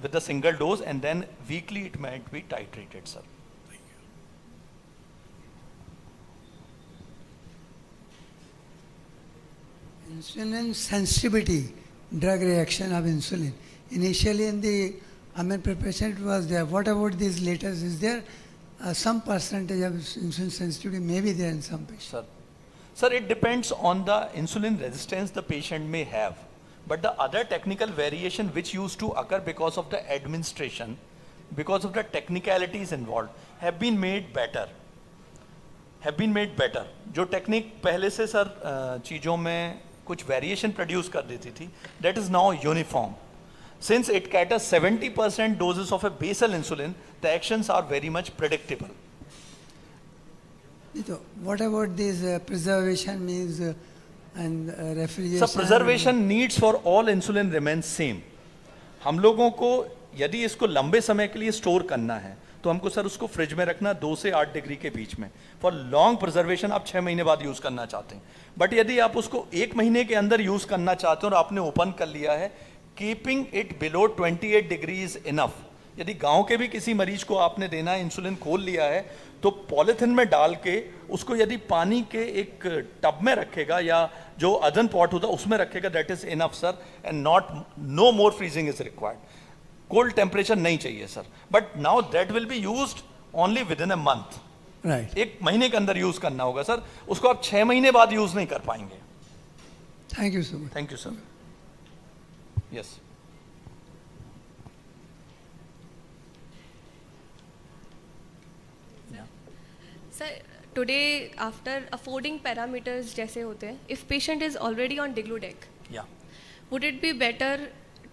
with a single dose, and then weekly it might be titrated, sir. Thank you. Insulin sensitivity, drug reaction of insulin. Initially in the preparation it was there. What about these later? Is there some percentage of insulin sensitivity may be there in some patients? Sir, it depends on the insulin resistance the patient may have. But the other technical variation which used to occur because of the administration, because of the technicalities involved, have been made better. जो technique पहले से sir चीज़ों में कुछ variation produce कर देती थी, that is now uniform. Since it caters 70% doses of a basal insulin, the actions are very much predictable. What about this preservation means and refrigeration? So preservation needs for all insulin remains same. हम लोगों को यदि इसको लंबे समय के लिए store करना है तो हमको सर उसको फ्रिज में रखना 2 से 8 डिग्री के बीच में. फॉर लॉन्ग प्रिजर्वेशन आप 6 महीने बाद यूज़ करना चाहते हैं. बट यदि आप उसको 1 महीने के अंदर यूज़ करना चाहते हैं और आपने ओपन कर लिया है, keeping it below 28 degrees enough. यदि गांव के भी किसी मरीज को आपने देना है, इंसुलिन खोल लिया है, तो पॉलिथिन में डाल के उसको यदि पानी के एक टब में रखेगा या जो अदन पॉट होता है उसमें रखेगा, that is enough sir, and not know more freezing is required. Cold temperature नहीं चाहिए sir. But now that will be used only with in a month. Right. एक महीने के अंदर यूज करना होगा सर. उसको आप 6 महीने बाद यूज नहीं कर पाएंगे. Thank you so much. Thank you sir. Yes. Sir, today after affording parameters जैसे होते हैं, if patient is already on Digludec, yeah, would it be better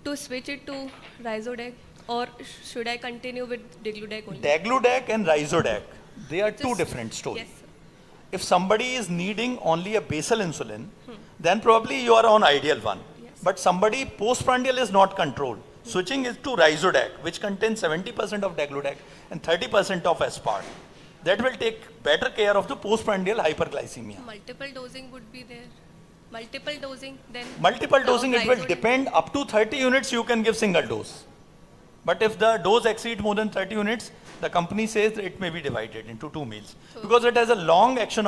to switch it to Rhizodec, or should I continue with Digludec only? Digludec and Rhizodec, they are two different stories. Yes, sir. If somebody is needing only a basal insulin, then probably you are on ideal one. Yes. But somebody postprandial is not controlled. Switching it to Rhizodec, which contains 70% of Digludec and 30% of aspart. That will take better care of the postprandial hyperglycemia. Multiple dosing would be there. Multiple dosing, then Multiple dosing, it will Rhizodec. depend. Up to 30 units you can give single dose. But if the dose exceeds more than 30 units, the company says that it may be divided into 2 meals. Because it has a long action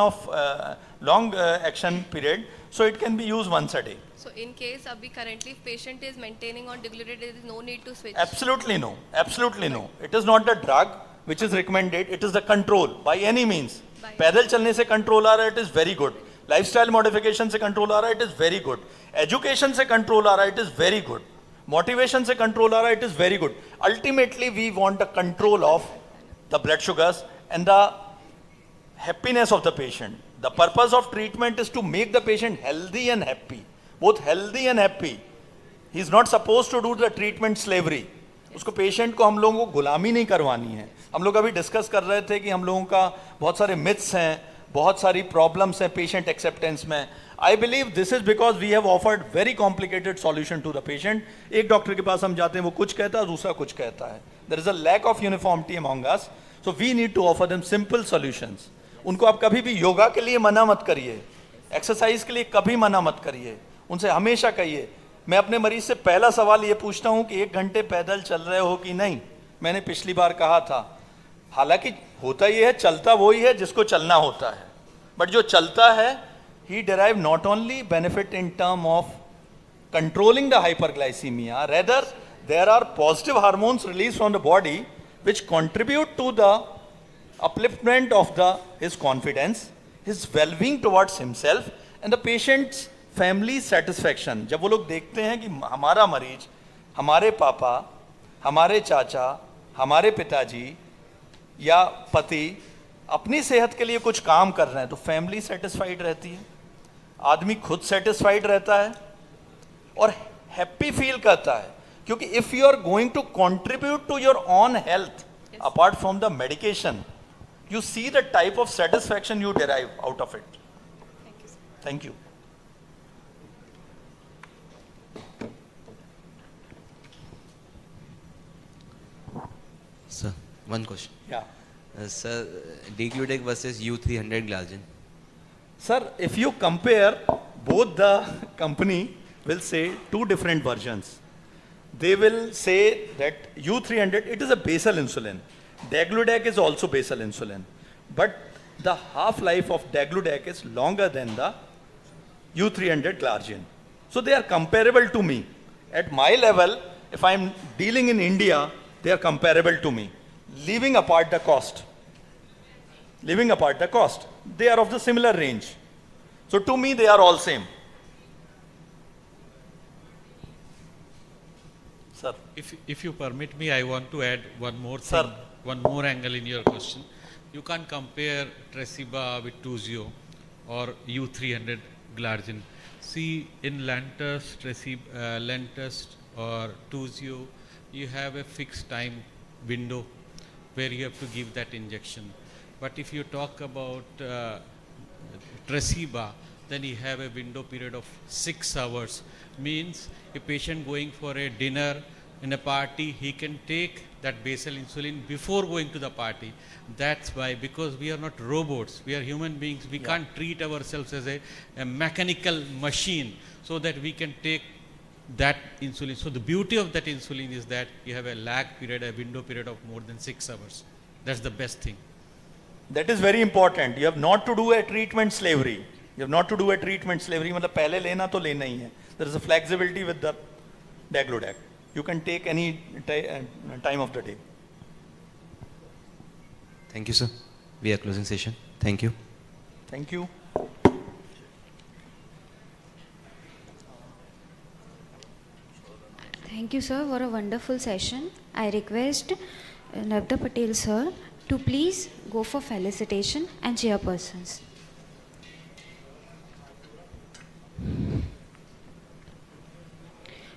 period, so it can be used once a day. So in case abhi currently if patient is maintaining on Digludec, there is no need to switch. Absolutely no. Absolutely no. It is not the drug which is recommended, it is the control by any means. पैदल चलने से control आ रहा है, it is very good. Lifestyle modification से control आ रहा है, it is very good. Education से control आ रहा है, it is very good. Motivation से कंट्रोल आ रहा है, it is very good. Ultimately we want the control of the blood sugars and the happiness of the patient. The purpose of treatment is to make the patient healthy and happy. Both healthy and happy. He is not supposed to do the treatment slavery. उसको patient को हम लोगों को गुलामी नहीं करवानी है. हम लोग अभी डिस्कस कर रहे थे कि हम लोगों का बहुत सारे मिथ्स हैं, बहुत सारी प्रॉब्लम्स हैं पेशेंट एक्सेप्टेंस में. I believe this is because we have offered very complicated solution to the patient. एक डॉक्टर के पास हम जाते हैं, वो कुछ कहता है, दूसरा कुछ कहता है. There is a lack of uniformity among us, so we need to offer them simple solutions. उनको आप कभी भी योगा के लिए मना मत करिए, एक्सरसाइज के लिए कभी मना मत करिए. उनसे हमेशा कहिए. मैं अपने मरीज से पहला सवाल ये पूछता हूं कि 1 घंटे पैदल चल रहे हो कि नहीं. मैंने पिछली बार कहा था, हालांकि होता ये है, चलता वही है जिसको चलना होता है, बट जो चलता है he derive not only benefit in term of controlling the hyperglycemia, rather there are positive hormones released from the body which contribute to the upliftment of his confidence, his well-being towards himself and the patient's family satisfaction. जब वो लोग देखते हैं कि हमारा मरीज, हमारे पापा, हमारे चाचा, हमारे पिताजी या पति अपनी सेहत के लिए कुछ काम कर रहे हैं, तो फैमिली सेटिस्फाइड रहती है, आदमी खुद सेटिस्फाइड रहता है और हैप्पी फील करता है. क्योंकि if you are going to contribute to your own health apart from the medication, you see the type of satisfaction you derive out of it. Thank you. Sir, one question. Yeah. Sir, Digludec versus U300 Glargine. Sir, if you compare, both the company will say 2 different versions. They will say that U300, it is a basal insulin. Digludec is also basal insulin, but the half-life of Digludec is longer than the U300 Glargine. So they are comparable to me. At my level, if I am dealing in India, they are comparable to me. Leaving apart the cost. Leaving apart the cost. They are of the similar range. So to me, they are all same. Sir. If you permit me, I want to add one more thing. Sir. One more angle in your question. You can't compare Tresiba with Tuzio or U300 Glargine. See, in Lantus, Lantus or Tuzio, you have a fixed time window where you have to give that injection. But if you talk about Tresiba, then you have a window period of 6 hours. Means a patient going for a dinner in a party, he can take that basal insulin before going to the party. That's why, because we are not robots, we are human beings, we can't treat ourselves as a mechanical machine, so that we can take that insulin. So the beauty of that insulin is that you have a lag period, a window period of more than 6 hours. That's the best thing. That is very important. You have not to do a treatment slavery. You have not to do a treatment slavery. मतलब पहले लेना तो लेना ही है. There is a flexibility with the Daglodac. You can take any time of the day. Thank you, sir. We are closing session. Thank you. Thank you. Thank you, sir, for a wonderful session. I request Navda Patel, sir, to please go for felicitation and chairpersons.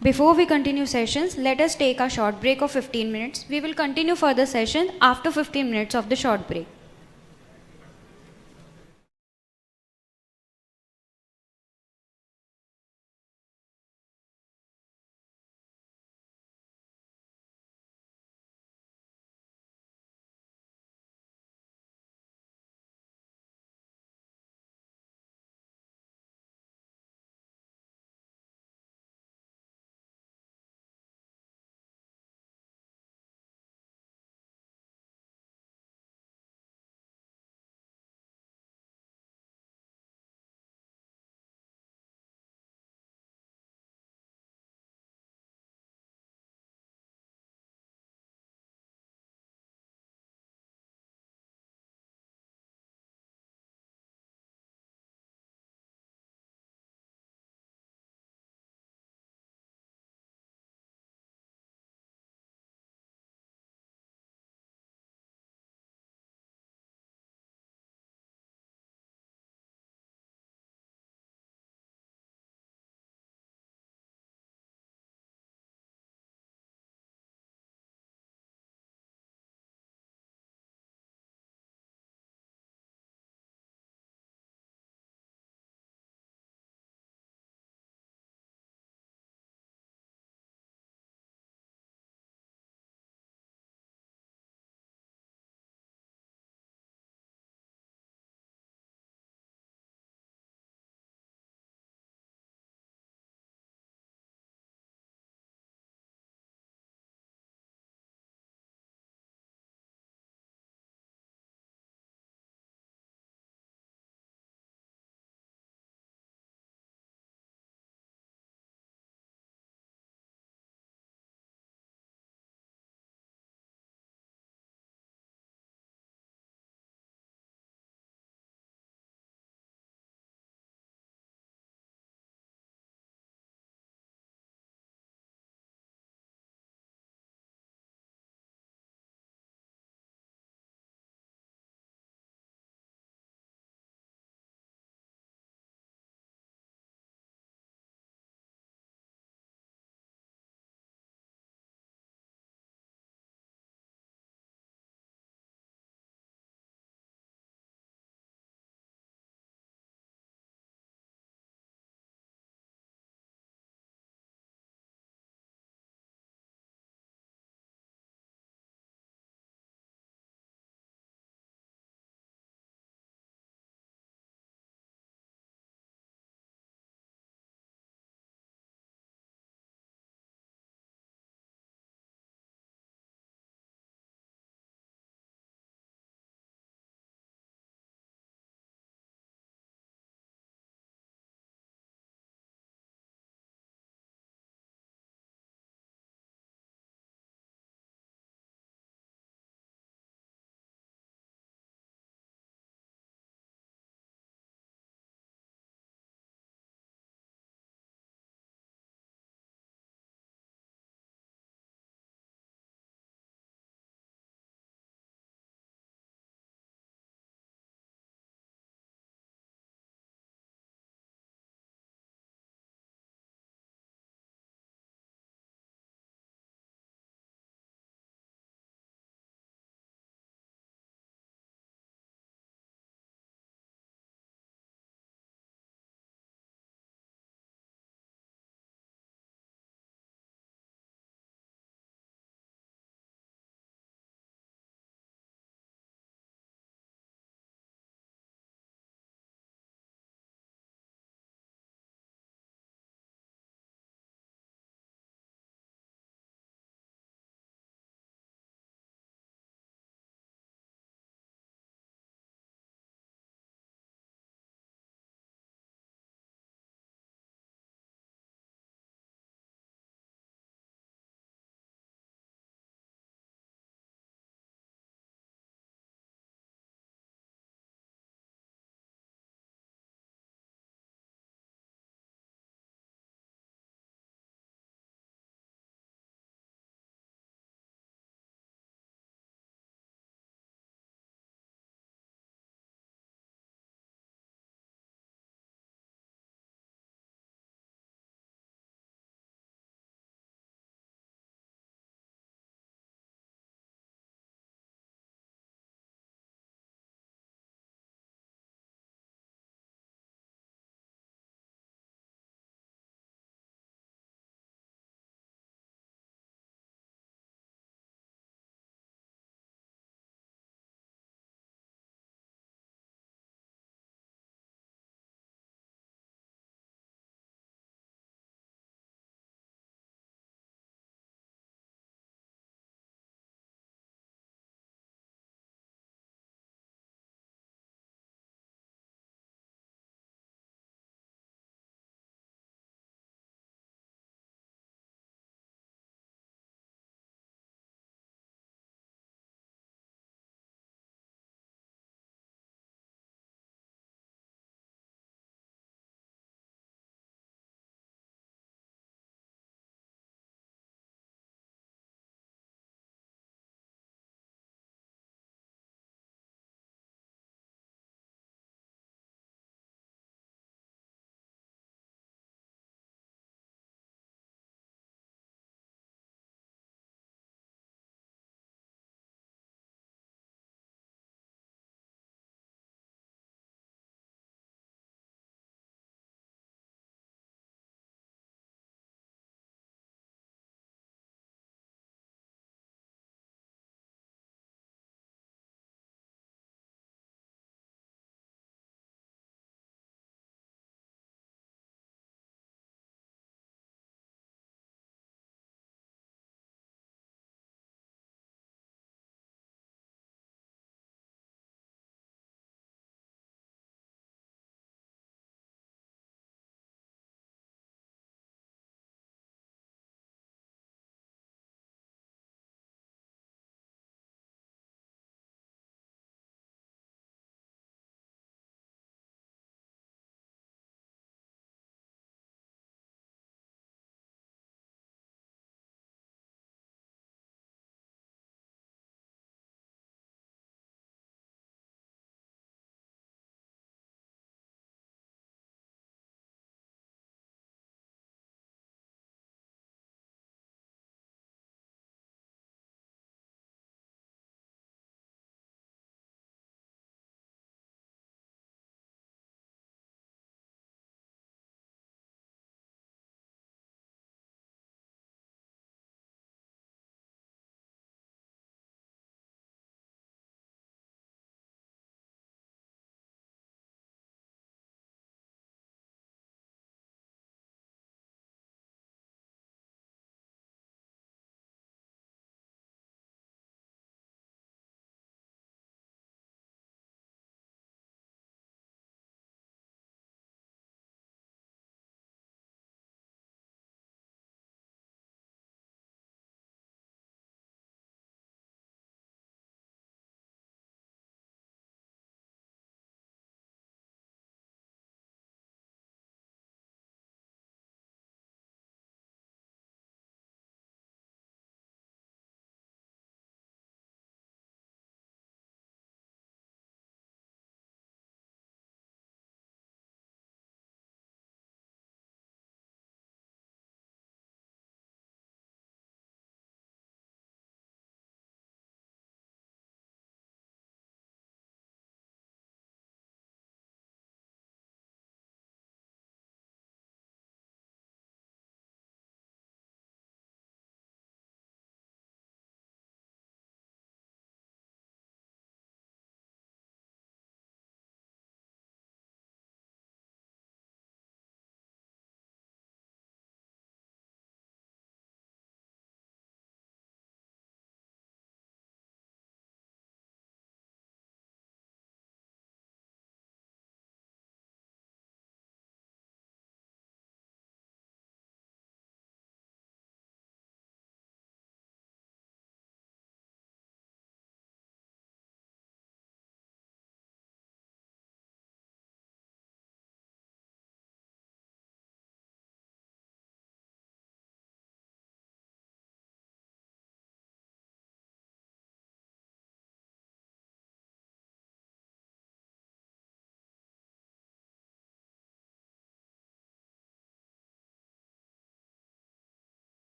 Before we continue sessions, let us take a short break of 15 minutes. We will continue further session after 15 minutes of the short break.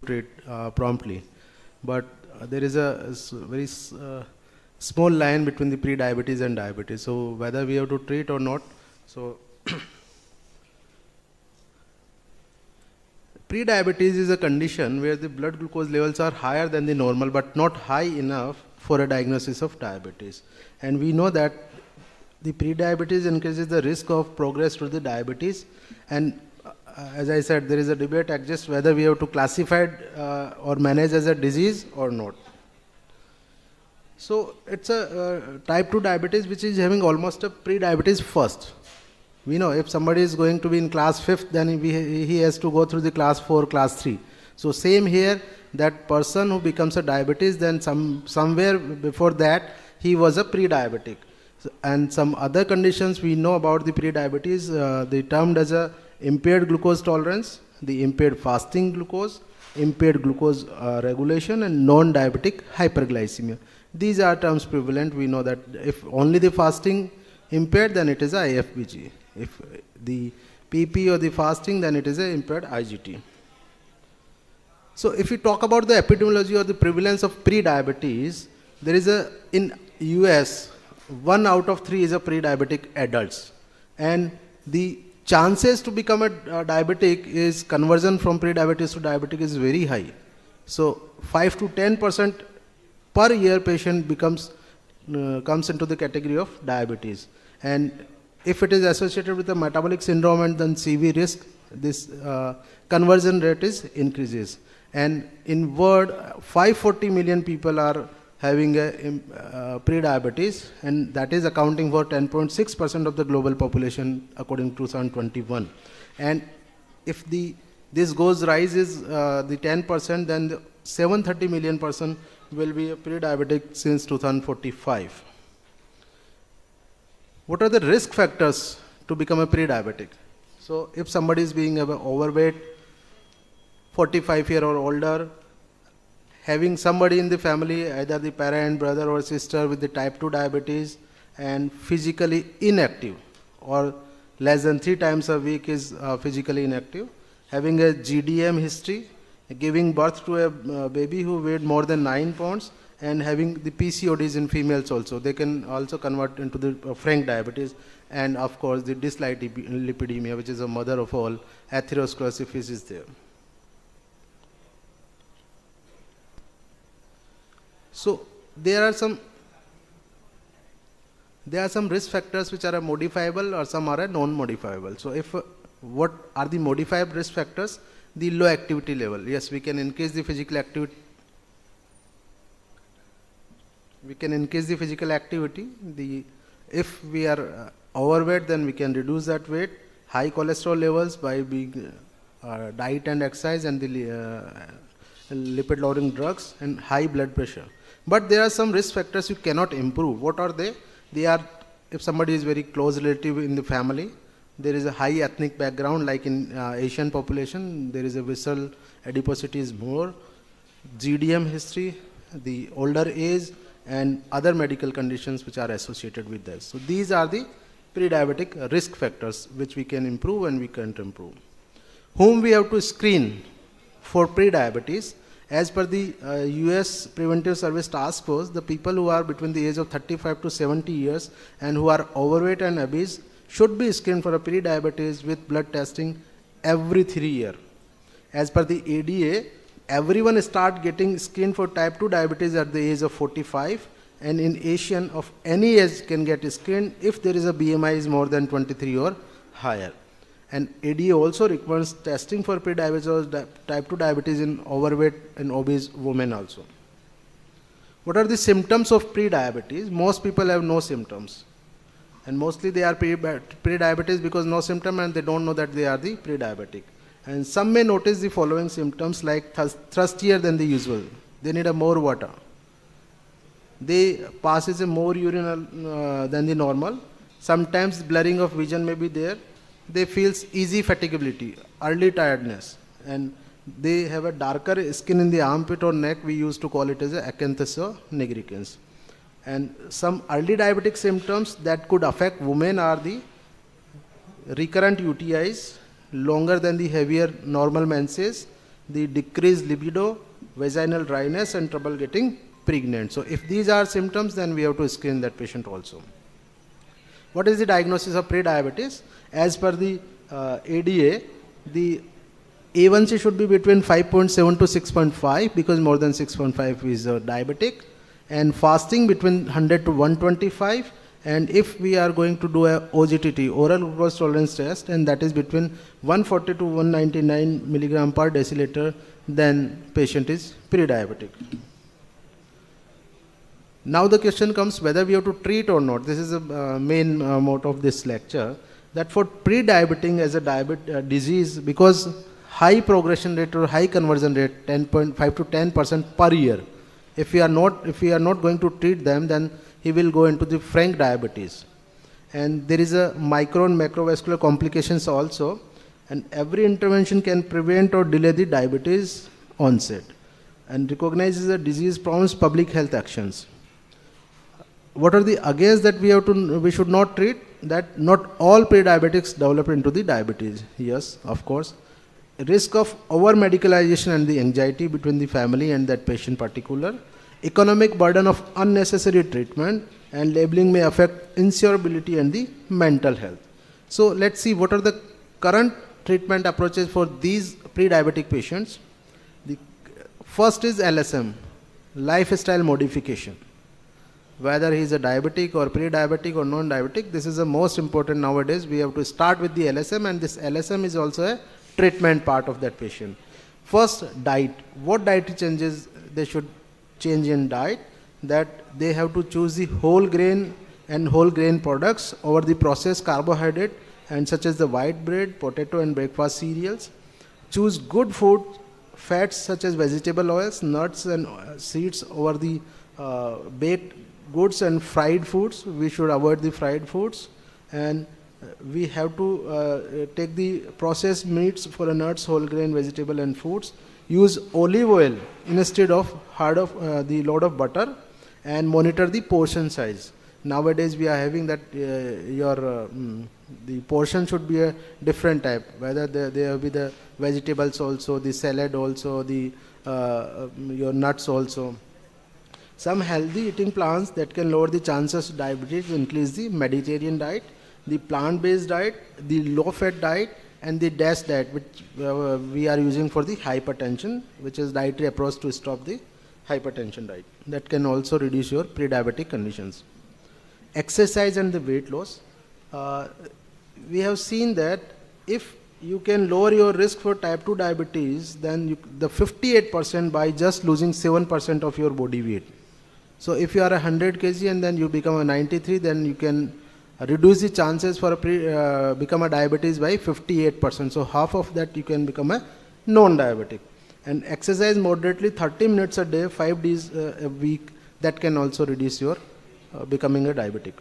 treat promptly. But there is a very small line between the pre-diabetes and diabetes. So whether we have to treat or not. So pre-diabetes is a condition where the blood glucose levels are higher than the normal but not high enough for a diagnosis of diabetes. And we know that the pre-diabetes increases the risk of progress to the diabetes. And as I said, there is a debate exists whether we have to classify it or manage as a disease or not. So it's a type 2 diabetes which is having almost a pre-diabetes first. We know if somebody is going to be in class 5th, then he has to go through the class 4, class 3. So same here, that person who becomes a diabetes, then somewhere before that, he was a pre-diabetic. So, and some other conditions we know about the pre-diabetes, they termed as a impaired glucose tolerance, the impaired fasting glucose, impaired glucose regulation, and non-diabetic hyperglycemia. These are terms prevalent. We know that if only the fasting impaired, then it is a IFBG. If the PP or the fasting, then it is a impaired IGT. So if we talk about the epidemiology or the prevalence of pre-diabetes, there is in US, 1 out of 3 is a pre-diabetic adults. And the chances to become a diabetic is conversion from pre-diabetes to diabetic is very high. So 5 to 10% per year patient comes into the category of diabetes. And if it is associated with a metabolic syndrome and then CV risk, this conversion rate increases. And in world, 540 million people are having a pre-diabetes, and that is accounting for 10.6% of the global population according to 2021. And if this rises the 10%, then the 730 million person will be a pre-diabetic since 2045. What are the risk factors to become a pre-diabetic? So if somebody is being overweight, 45 or older, having somebody in the family, either the parent, brother or sister with the type 2 diabetes, and physically inactive or less than 3 times a week is physically inactive, having a GDM history, giving birth to a baby who weighed more than 9 pounds, and having the PCODs in females also. They can also convert into the frank diabetes, and of course the dyslipidemia, which is a mother of all atherosclerosis, is there. So there are some risk factors which are modifiable or some are non-modifiable. So what are the modifiable risk factors? The low activity level. Yes, we can increase the physical activity. If we are overweight, then we can reduce that weight. High cholesterol levels by being diet and exercise, and the lipid lowering drugs, and high blood pressure. But there are some risk factors you cannot improve. What are they? They are, if somebody is very close relative in the family, there is a high ethnic background, like in Asian population, there is a visceral adiposity is more, GDM history, the older age, and other medical conditions which are associated with this. So these are the pre-diabetic risk factors which we can improve and we can't improve. Whom we have to screen for pre-diabetes? As per the US Preventive Service Task Force, the people who are between the age of 35 to 70 years and who are overweight and obese should be screened for a pre-diabetes with blood testing every 3 years. As per the ADA, everyone start getting screened for type 2 diabetes at the age of 45, and in Asian of any age can get screened if there is a BMI is more than 23 or higher. And ADA also recommends testing for pre-diabetes or type 2 diabetes in overweight and obese women also. What are the symptoms of pre-diabetes? Most people have no symptoms. And mostly they are pre-diabetes because no symptom, and they don't know that they are the pre-diabetic. And some may notice the following symptoms, like thirstier than the usual. They need more water. They passes more urine than the normal. Sometimes blurring of vision may be there. They feel easy fatigability, early tiredness, and they have a darker skin in the armpit or neck. We used to call it as acanthosis nigricans. And some early diabetic symptoms that could affect women are the recurrent UTIs, longer than the heavier normal menses, the decreased libido, vaginal dryness, and trouble getting pregnant. So if these are symptoms, then we have to screen that patient also. What is the diagnosis of pre-diabetes? As per the ADA, the A1C should be between 5.7 to 6.5, because more than 6.5 is diabetic, and fasting between 100 to 125. And if we are going to do a OGTT, oral glucose tolerance test, and that is between 140 to 199 milligram per deciliter, then patient is pre-diabetic. Now the question comes whether we have to treat or not. This is the main motto of this lecture, that for pre-diabetic as a disease, because high progression rate or high conversion rate, 10.5 to 10% per year, if we are not going to treat them, then he will go into the frank diabetes. And there is a micro and macrovascular complications also, and every intervention can prevent or delay the diabetes onset, and recognizes the disease prompts public health actions. What are the against that we should not treat? That not all pre-diabetics develop into the diabetes. Yes, of course. Risk of over-medicalization and the anxiety between the family and that patient particular. Economic burden of unnecessary treatment, and labeling may affect insurability and the mental health. So let's see what are the current treatment approaches for these pre-diabetic patients. The first is LSM, lifestyle modification. Whether he is a diabetic or pre-diabetic or non-diabetic, this is the most important nowadays. We have to start with the LSM, and this LSM is also a treatment part of that patient. First, diet. What dietary changes they should change in diet? That they have to choose the whole grain and whole grain products over the processed carbohydrate, and such as the white bread, potato and breakfast cereals. Choose good food, fats such as vegetable oils, nuts and seeds over the baked goods and fried foods. We should avoid the fried foods, and we have to take the processed meats for nuts, whole grain, vegetable and foods. Use olive oil instead of the load of butter, and monitor the portion size. Nowadays we are having that the portion should be a different type, whether there will be the vegetables also, the salad also, the your nuts also. Some healthy eating plans that can lower the chances of diabetes includes the Mediterranean diet, the plant-based diet, the low-fat diet, and the DASH diet, which we are using for the hypertension, which is dietary approach to stop the hypertension diet. That can also reduce your pre-diabetic conditions. Exercise and the weight loss. We have seen that if you can lower your risk for type 2 diabetes, then the 58% by just losing 7% of your body weight. So if you are 100 kg and then you become a 93, then you can reduce the chances for become a diabetes by 58%. So half of that you can become a non-diabetic. And exercise moderately 30 minutes a day, 5 days a week, that can also reduce your becoming a diabetic.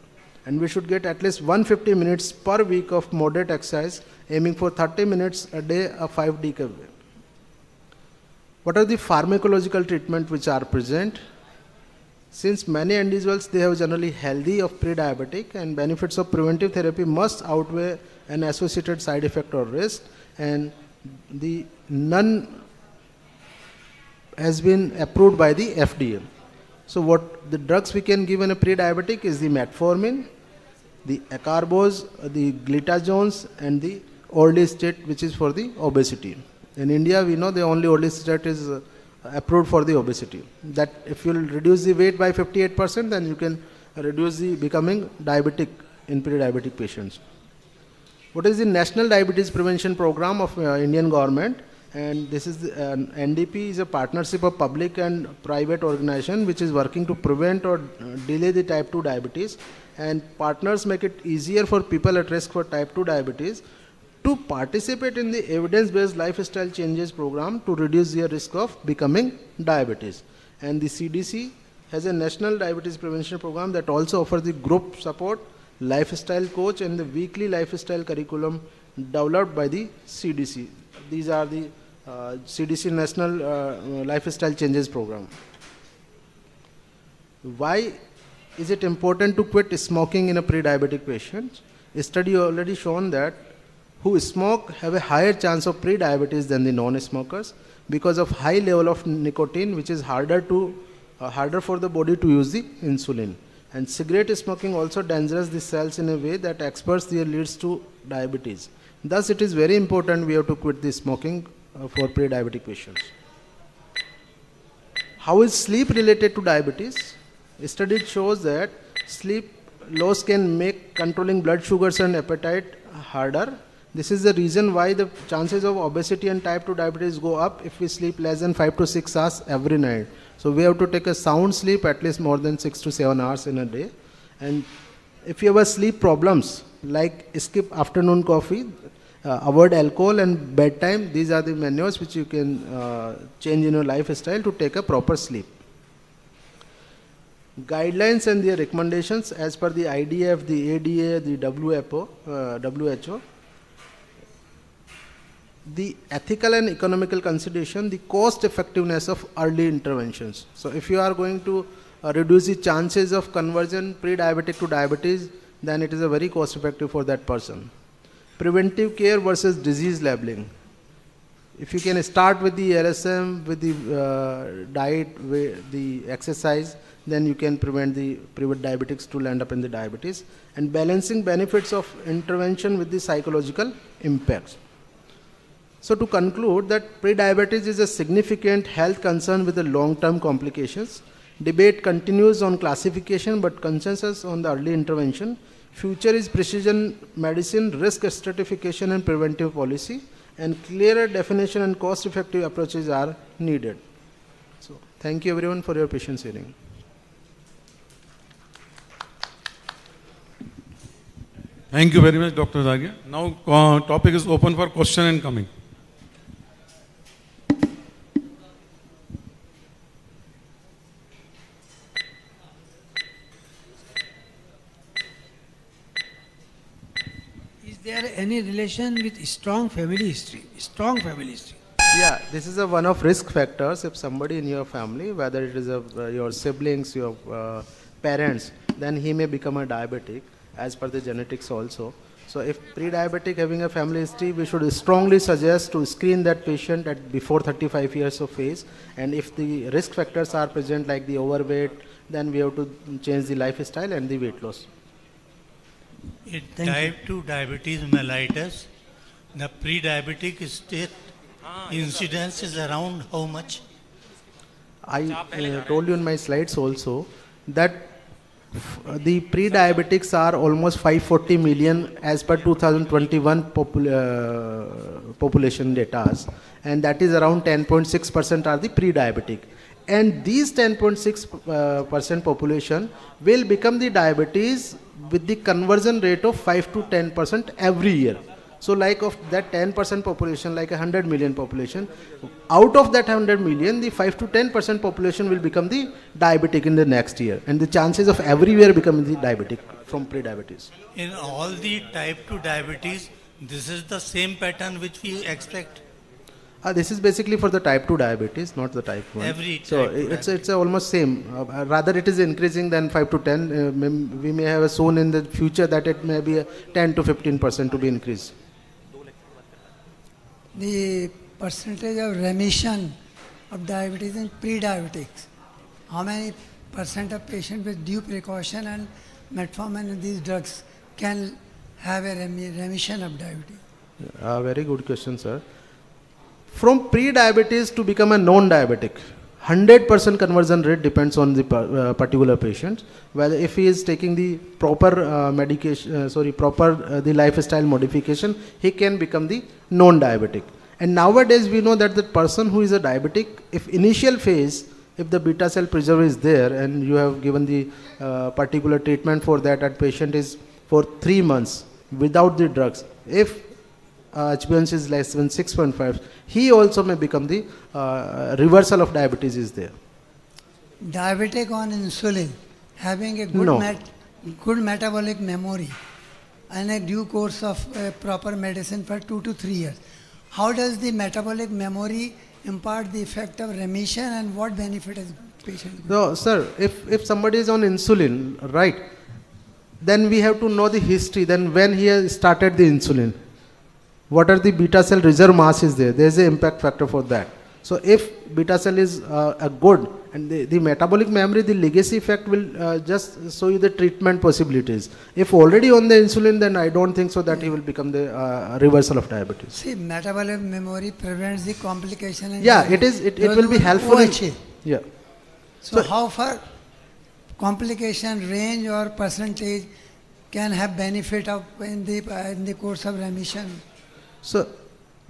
And we should get at least 150 minutes per week of moderate exercise, aiming for 30 minutes a day, a 5 day. What are the pharmacological treatments which are present? Since many individuals, they have generally healthy of pre-diabetic, and benefits of preventive therapy must outweigh an associated side effect or risk, and the none has been approved by the FDA. So what the drugs we can give in a pre-diabetic is the metformin, the acarbose, the glitazones, and the orlistat, which is for the obesity. In India, we know the only orlistat is approved for the obesity. That if you will reduce the weight by 58%, then you can reduce the becoming diabetic in pre-diabetic patients. What is the National Diabetes Prevention Program of Indian government? And this is NDP is a partnership of public and private organization which is working to prevent or delay the type 2 diabetes, and partners make it easier for people at risk for type 2 diabetes to participate in the evidence-based lifestyle changes program to reduce their risk of becoming diabetes. And the CDC has a National Diabetes Prevention Program that also offers the group support, lifestyle coach, and the weekly lifestyle curriculum developed by the CDC. These are the CDC National Lifestyle Changes Program. Why is it important to quit smoking in a pre-diabetic patient? A study already shown that who smoke have a higher chance of pre-diabetes than the non-smokers because of high level of nicotine, which is harder for the body to use the insulin. And cigarette smoking also damages the cells in a way that experts there leads to diabetes. Thus, it is very important we have to quit the smoking for pre-diabetic patients. How is sleep related to diabetes? A study shows that sleep loss can make controlling blood sugars and appetite harder. This is the reason why the chances of obesity and type 2 diabetes go up if we sleep less than 5 to 6 hours every night. So we have to take a sound sleep at least more than 6 to 7 hours in a day. And if you have sleep problems like skip afternoon coffee, avoid alcohol and bedtime, these are the menus which you can change in your lifestyle to take a proper sleep. Guidelines and their recommendations as per the IDF, the ADA, the WHO, the ethical and economical consideration, the cost effectiveness of early interventions. So if you are going to reduce the chances of conversion pre-diabetic to diabetes, then it is a very cost effective for that person. Preventive care versus disease labeling. If you can start with the LSM, with the diet, with the exercise, then you can prevent diabetics to land up in the diabetes. And balancing benefits of intervention with the psychological impacts. So to conclude that pre-diabetes is a significant health concern with the long-term complications. Debate continues on classification, but consensus on the early intervention. Future is precision medicine, risk stratification and preventive policy, and clearer definition and cost-effective approaches are needed. So thank you everyone for your patience hearing. Thank you very much, Dr. Zagia. Now topic is open for question and coming. Is there any relation with strong family history? Strong family history. Yeah, this is one of risk factors. If somebody in your family, whether it is your siblings, your parents, then he may become a diabetic as per the genetics also. So if pre-diabetic having a family history, we should strongly suggest to screen that patient at before 35 years of age. And if the risk factors are present like the overweight, then we have to change the lifestyle and the weight loss. In type 2 diabetes mellitus, the pre-diabetic state incidence is around how much? I told you in my slides also that the pre-diabetics are almost 540 million as per 2021 population data, and that is around 10.6% are the pre-diabetic. And these 10.6% population will become the diabetes with the conversion rate of 5 to 10% every year. So like of that 10% population, like 100 million population, out of that 100 million, the 5 to 10% population will become the diabetic in the next year. And the chances of everywhere becoming the diabetic from pre-diabetes. In all the type 2 diabetes, this is the same pattern which we expect. This is basically for the type 2 diabetes, not the type 1. So it's almost same. Rather it is increasing than 5 to 10. We may have soon in the future that it may be 10 to 15% to be increased. The percentage of remission of diabetes in pre-diabetics. How many percent of patients with due precaution and metformin and these drugs can have a remission of diabetes? Very good question, sir. From pre-diabetes to become a non-diabetic, 100% conversion rate depends on the particular patient. Whether if he is taking the proper medication, the lifestyle modification, he can become the non-diabetic. And nowadays we know that the person who is a diabetic, if initial phase, if the beta cell preserve is there and you have given the particular treatment for that patient is for 3 months without the drugs, if HbA1c is less than 6.5, he also may become the reversal of diabetes is there. Diabetic on insulin, having a good metabolic memory and a due course of proper medicine for 2 to 3 years. How does the metabolic memory impart the effect of remission and what benefit is patient? So, sir, if somebody is on insulin, right, then we have to know the history, then when he has started the insulin. what are the beta cell reserve mass is there. There is an impact factor for that. So if beta cell is a good, and the metabolic memory, the legacy effect will just show you the treatment possibilities. If already on the insulin, then I don't think so that he will become the reversal of diabetes. See, metabolic memory prevents the complication. And Yeah, it will be helpful. Yeah. So how far complication range or percentage can have benefit of in the course of remission? So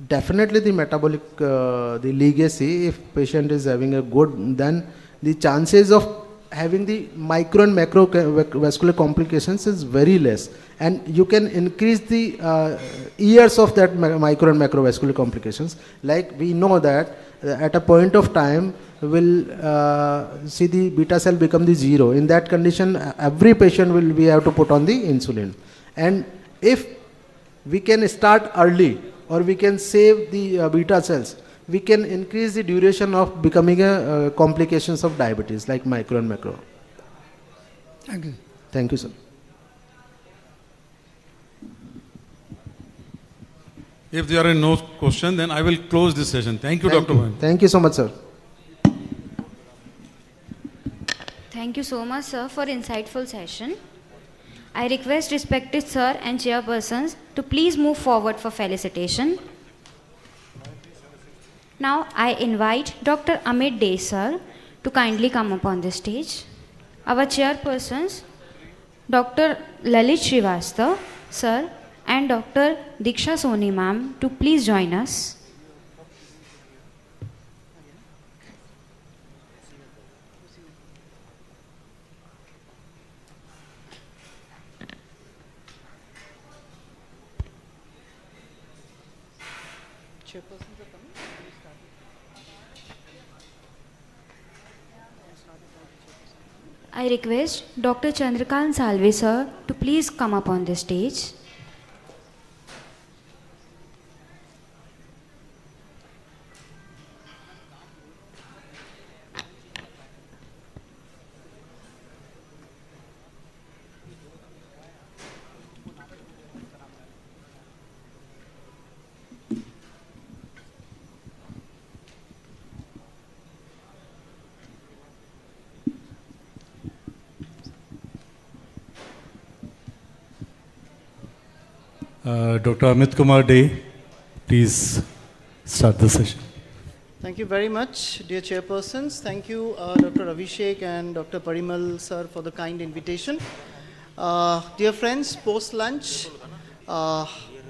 definitely the metabolic, the legacy, if patient is having a good, then the chances of having the micro and macro vascular complications is very less. And you can increase the years of that micro and macrovascular complications. Like we know that at a point of time, will see the beta cell become the zero. In that condition, every patient will be have to put on the insulin. And if we can start early, or we can save the beta cells, we can increase the duration of becoming a complications of diabetes, like micro and macro. Thank you. Thank you, sir. If there are no questions, then I will close this session. Thank you, Dr. Mohan. Thank you so much, sir. Thank you so much, sir, for insightful session. I request respected sir and chairpersons to please move forward for felicitation. Now I invite Dr. Amit Dey, sir, to kindly come up on the stage. Our chairpersons, Dr. Lalit Srivastava, sir, and Dr. Diksha Soni, ma'am, to please join us. I request Dr. Chandrakant Salve, sir, to please come up on the stage. Dr. Amit Kumar Dey, please start the session. Thank you very much, dear chairpersons. Thank you, Dr. Abhishek and Dr. Parimal, sir, for the kind invitation. Dear friends, post-lunch,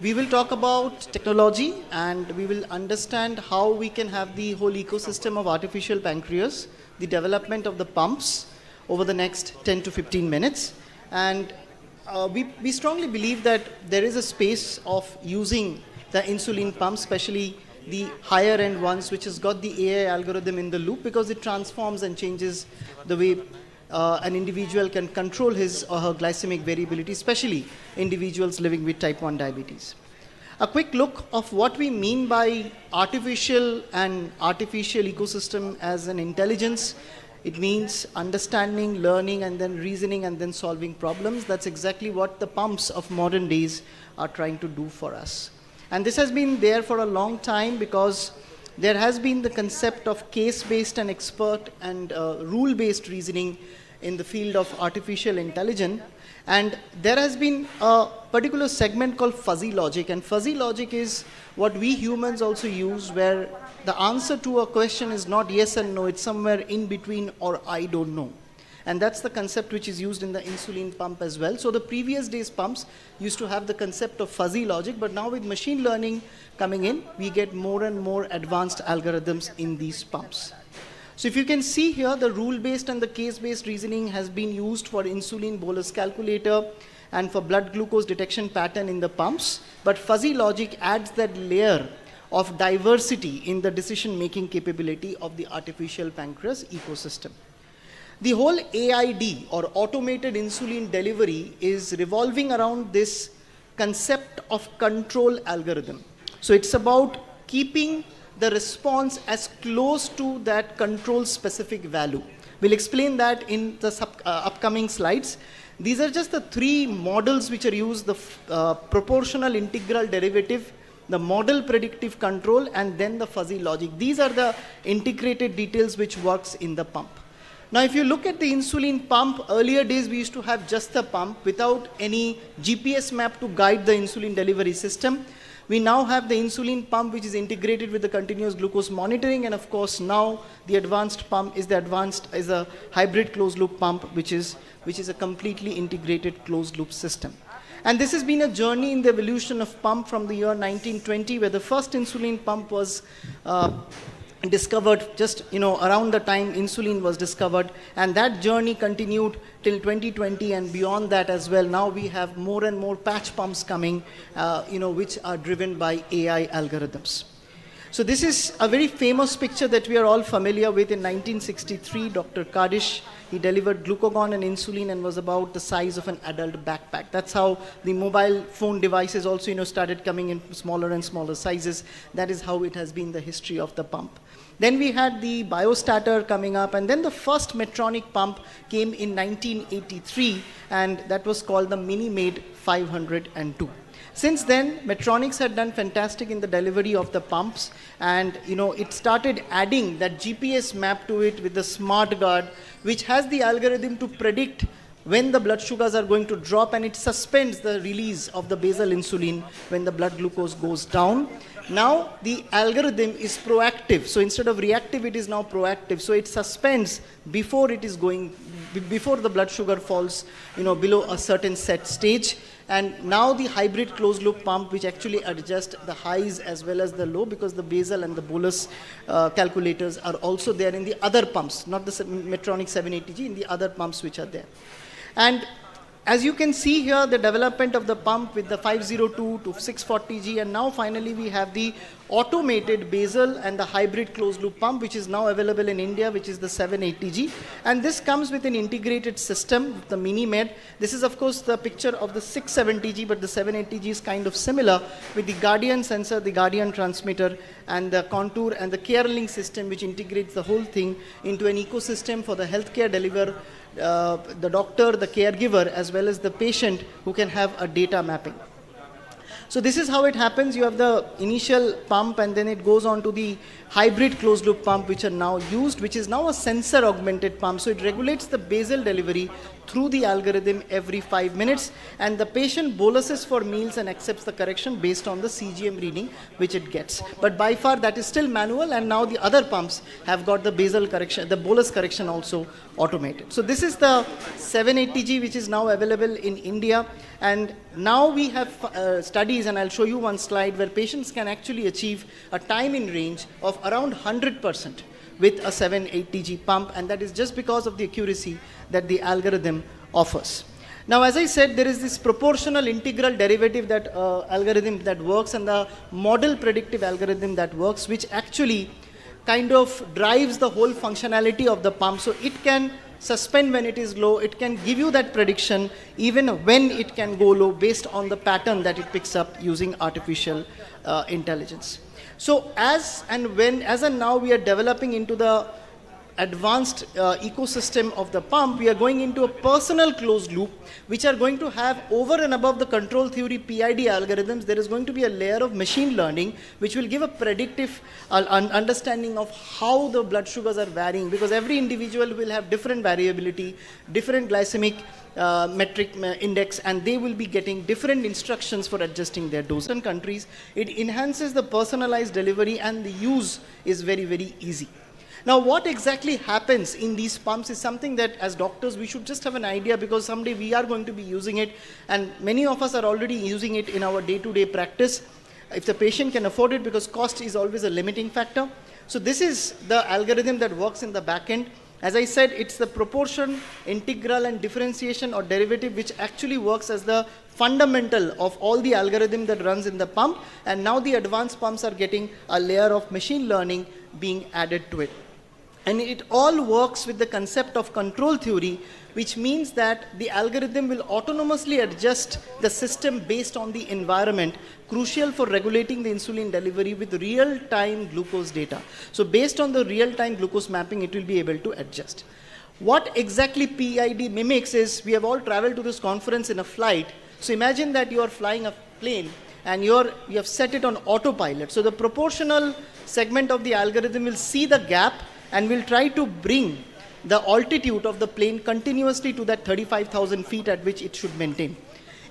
we will talk about technology and we will understand how we can have the whole ecosystem of artificial pancreas, the development of the pumps over the next 10 to 15 minutes. And we strongly believe that there is a space of using the insulin pump, especially the higher end ones, which has got the AI algorithm in the loop, because it transforms and changes the way an individual can control his or her glycemic variability, especially individuals living with type 1 diabetes. A quick look of what we mean by artificial ecosystem as an intelligence. It means understanding, learning, and then reasoning, and then solving problems. That's exactly what the pumps of modern days are trying to do for us. And this has been there for a long time because there has been the concept of case-based and expert and rule-based reasoning in the field of artificial intelligence. And there has been a particular segment called fuzzy logic. And fuzzy logic is what we humans also use, where the answer to a question is not yes and no, it's somewhere in between or I don't know. And that's the concept which is used in the insulin pump as well. So the previous days pumps used to have the concept of fuzzy logic, but now with machine learning coming in, we get more and more advanced algorithms in these pumps. So if you can see here, the rule-based and the case-based reasoning has been used for insulin bolus calculator and for blood glucose detection pattern in the pumps. But fuzzy logic adds that layer of diversity in the decision-making capability of the artificial pancreas ecosystem. The whole AID, or automated insulin delivery, is revolving around this concept of control algorithm. So it's about keeping the response as close to that control specific value. We'll explain that in the upcoming slides. These are just the three models which are used: the proportional integral derivative, the model predictive control, and then the fuzzy logic. These are the integrated details which works in the pump. Now, if you look at the insulin pump, earlier days we used to have just the pump without any GPS map to guide the insulin delivery system. We now have the insulin pump which is integrated with the continuous glucose monitoring, and of course now the advanced pump is a hybrid closed loop pump which is a completely integrated closed loop system. And this has been a journey in the evolution of pump from the year 1920, where the first insulin pump was discovered just around the time insulin was discovered, and that journey continued till 2020 and beyond that as well. Now we have more and more patch pumps coming, which are driven by AI algorithms. So this is a very famous picture that we are all familiar with. In 1963, Dr. Kaddish, he delivered glucagon and insulin and was about the size of an adult backpack. That's how the mobile phone devices also started coming in smaller and smaller sizes. That is how it has been the history of the pump. Then we had the biostarter coming up, and then the first Medtronic pump came in 1983, and that was called the Minimade 502. Since then, Medtronics had done fantastic in the delivery of the pumps, and it started adding that GPS map to it with the smart guard, which has the algorithm to predict when the blood sugars are going to drop, and it suspends the release of the basal insulin when the blood glucose goes down. Now the algorithm is proactive, so instead of reactive it is now proactive, so it suspends before the blood sugar falls below a certain set stage. And now the hybrid closed loop pump, which actually adjusts the highs as well as the low, because the basal and the bolus calculators are also there in the other pumps, not the Medtronic 780G, in the other pumps which are there. And as you can see here, the development of the pump with the 502 to 640G, and now finally we have the automated basal and the hybrid closed loop pump, which is now available in India, which is the 780G. And this comes with an integrated system, the Minimed. This is of course the picture of the 670G, but the 780G is kind of similar, with the Guardian sensor, the Guardian transmitter, and the Contour and the CareLink system, which integrates the whole thing into an ecosystem for the healthcare deliverer, the doctor, the caregiver, as well as the patient, who can have a data mapping. So this is how it happens. You have the initial pump, and then it goes on to the hybrid closed loop pump, which are now used, which is now a sensor augmented pump. So it regulates the basal delivery through the algorithm every 5 minutes, and the patient boluses for meals and accepts the correction based on the CGM reading which it gets. But by far that is still manual, and now the other pumps have got the basal correction, the bolus correction also automated. So this is the 780G, which is now available in India, and now we have studies, and I'll show you one slide, where patients can actually achieve a time in range of around 100% with a 780G pump, and that is just because of the accuracy that the algorithm offers. Now, as I said, there is this proportional integral derivative that algorithm that works, and the model predictive algorithm that works, which actually kind of drives the whole functionality of the pump. So it can suspend when it is low, it can give you that prediction even when it can go low based on the pattern that it picks up using artificial intelligence. So as and now we are developing into the advanced ecosystem of the pump, we are going into a personal closed loop, which are going to have, over and above the control theory PID algorithms, there is going to be a layer of machine learning, which will give a predictive understanding of how the blood sugars are varying, because every individual will have different variability, different glycemic metric index, and they will be getting different instructions for adjusting their dose. In countries, it enhances the personalized delivery, and the use is very, very easy. Now, what exactly happens in these pumps is something that as doctors we should just have an idea, because someday we are going to be using it, and many of us are already using it in our day-to-day practice, if the patient can afford it, because cost is always a limiting factor. So this is the algorithm that works in the back end. As I said, it's the proportion, integral, and differentiation or derivative which actually works as the fundamental of all the algorithm that runs in the pump, and now the advanced pumps are getting a layer of machine learning being added to it. And it all works with the concept of control theory, which means that the algorithm will autonomously adjust the system based on the environment, crucial for regulating the insulin delivery with real-time glucose data. So based on the real-time glucose mapping, it will be able to adjust. What exactly PID mimics is, we have all traveled to this conference in a flight. So imagine that you are flying a plane, and you have set it on autopilot. So the proportional segment of the algorithm will see the gap and will try to bring the altitude of the plane continuously to that 35,000 feet at which it should maintain.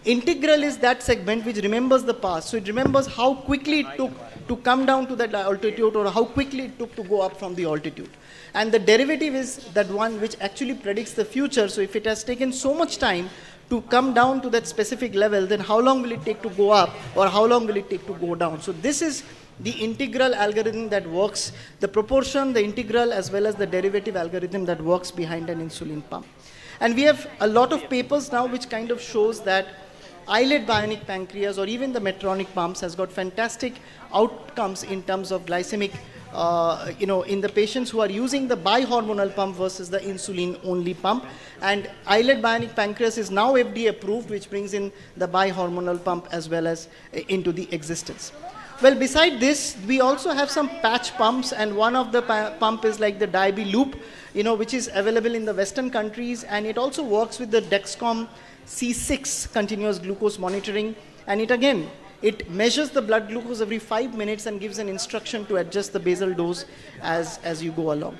Integral is that segment which remembers the past. So it remembers how quickly it took to come down to that altitude or how quickly it took to go up from the altitude. And the derivative is that one which actually predicts the future. So if it has taken so much time to come down to that specific level, then how long will it take to go up or how long will it take to go down? So this is the integral algorithm that works, the proportion, the integral as well as the derivative algorithm that works behind an insulin pump. And we have a lot of papers now which kind of shows that islet bionic pancreas or even the Medtronic pumps has got fantastic outcomes in terms of glycemic, in the patients who are using the bihormonal pump versus the insulin only pump. And islet bionic pancreas is now FDA approved, which brings in the bihormonal pump as well as into the existence. Well, beside this, we also have some patch pumps, and one of the pump is like the Diaby Loop, which is available in the Western countries, and it also works with the Dexcom C6 continuous glucose monitoring, and it measures the blood glucose every 5 minutes and gives an instruction to adjust the basal dose as you go along.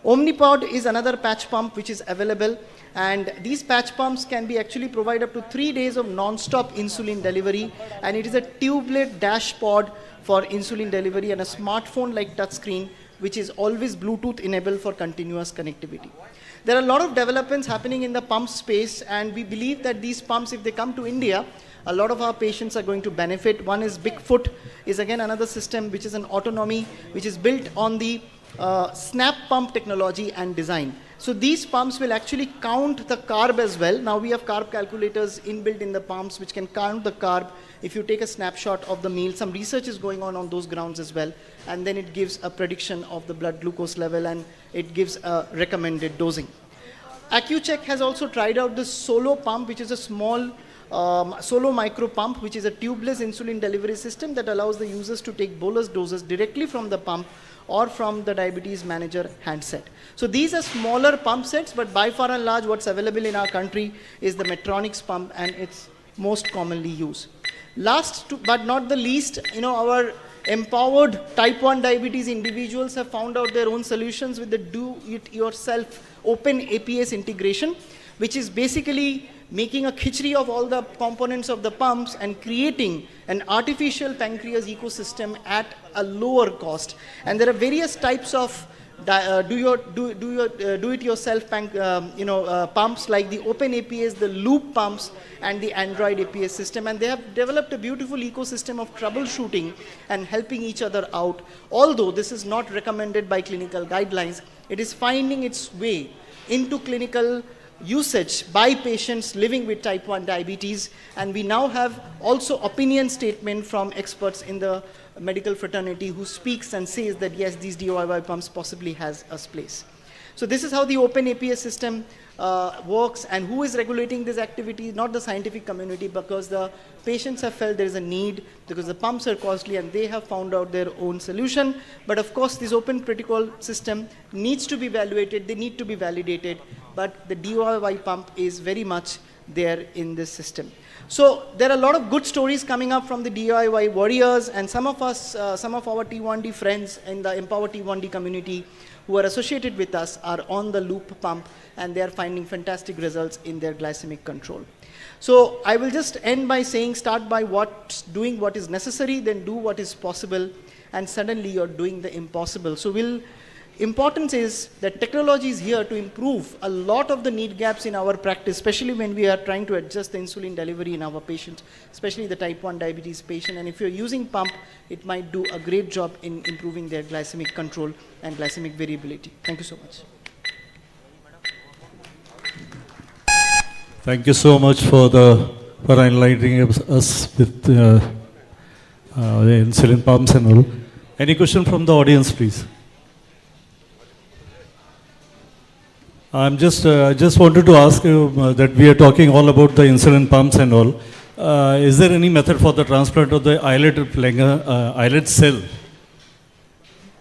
Omnipod is another patch pump which is available, and these patch pumps can be actually provide up to 3 days of non-stop insulin delivery, and it is a tubeless dashboard for insulin delivery and a smartphone like touchscreen which is always Bluetooth enabled for continuous connectivity. There are a lot of developments happening in the pump space, and we believe that these pumps, if they come to India, a lot of our patients are going to benefit. One is Bigfoot, is again another system which is an autonomy, which is built on the snap pump technology and design. So these pumps will actually count the carb as well. Now we have carb calculators inbuilt in the pumps which can count the carb if you take a snapshot of the meal. Some research is going on those grounds as well, and then it gives a prediction of the blood glucose level and it gives a recommended dosing. AccuCheck has also tried out this Solo pump, which is a small Solo micro pump, which is a tubeless insulin delivery system that allows the users to take bolus doses directly from the pump or from the diabetes manager handset. So these are smaller pump sets, but by far and large what's available in our country is the Medtronic's pump, and it's most commonly used. Last but not the least, our empowered type 1 diabetes individuals have found out their own solutions with the do-it-yourself open APS integration, which is basically making a khichdi of all the components of the pumps and creating an artificial pancreas ecosystem at a lower cost. And there are various types of do-it-yourself pumps like the Open APS, the Loop pumps, and the Android APS system. And they have developed a beautiful ecosystem of troubleshooting and helping each other out. Although this is not recommended by clinical guidelines, it is finding its way into clinical usage by patients living with type 1 diabetes, and we now have also opinion statement from experts in the medical fraternity who speaks and says that yes, these DIY pumps possibly has a place. So this is how the open APS system works, and who is regulating this activity? Not the scientific community, because the patients have felt there is a need, because the pumps are costly and they have found out their own solution. But of course this open protocol system needs to be evaluated, they need to be validated, but the DIY pump is very much there in this system. So there are a lot of good stories coming up from the DIY warriors, and some of us, some of our T1D friends in the Empower T1D community who are associated with us are on the Loop pump, and they are finding fantastic results in their glycemic control. So I will just end by saying, start by doing what is necessary, then do what is possible, and suddenly you're doing the impossible. So importance is that technology is here to improve a lot of the need gaps in our practice, especially when we are trying to adjust the insulin delivery in our patients, especially the type 1 diabetes patient. And if you're using pump, it might do a great job in improving their glycemic control and glycemic variability. Thank you so much. Thank you so much for enlightening us with the insulin pumps and all. Any question from the audience, please? I'm just wanted to ask you that we are talking all about the insulin pumps and all. Is there any method for the transplant of the islet cell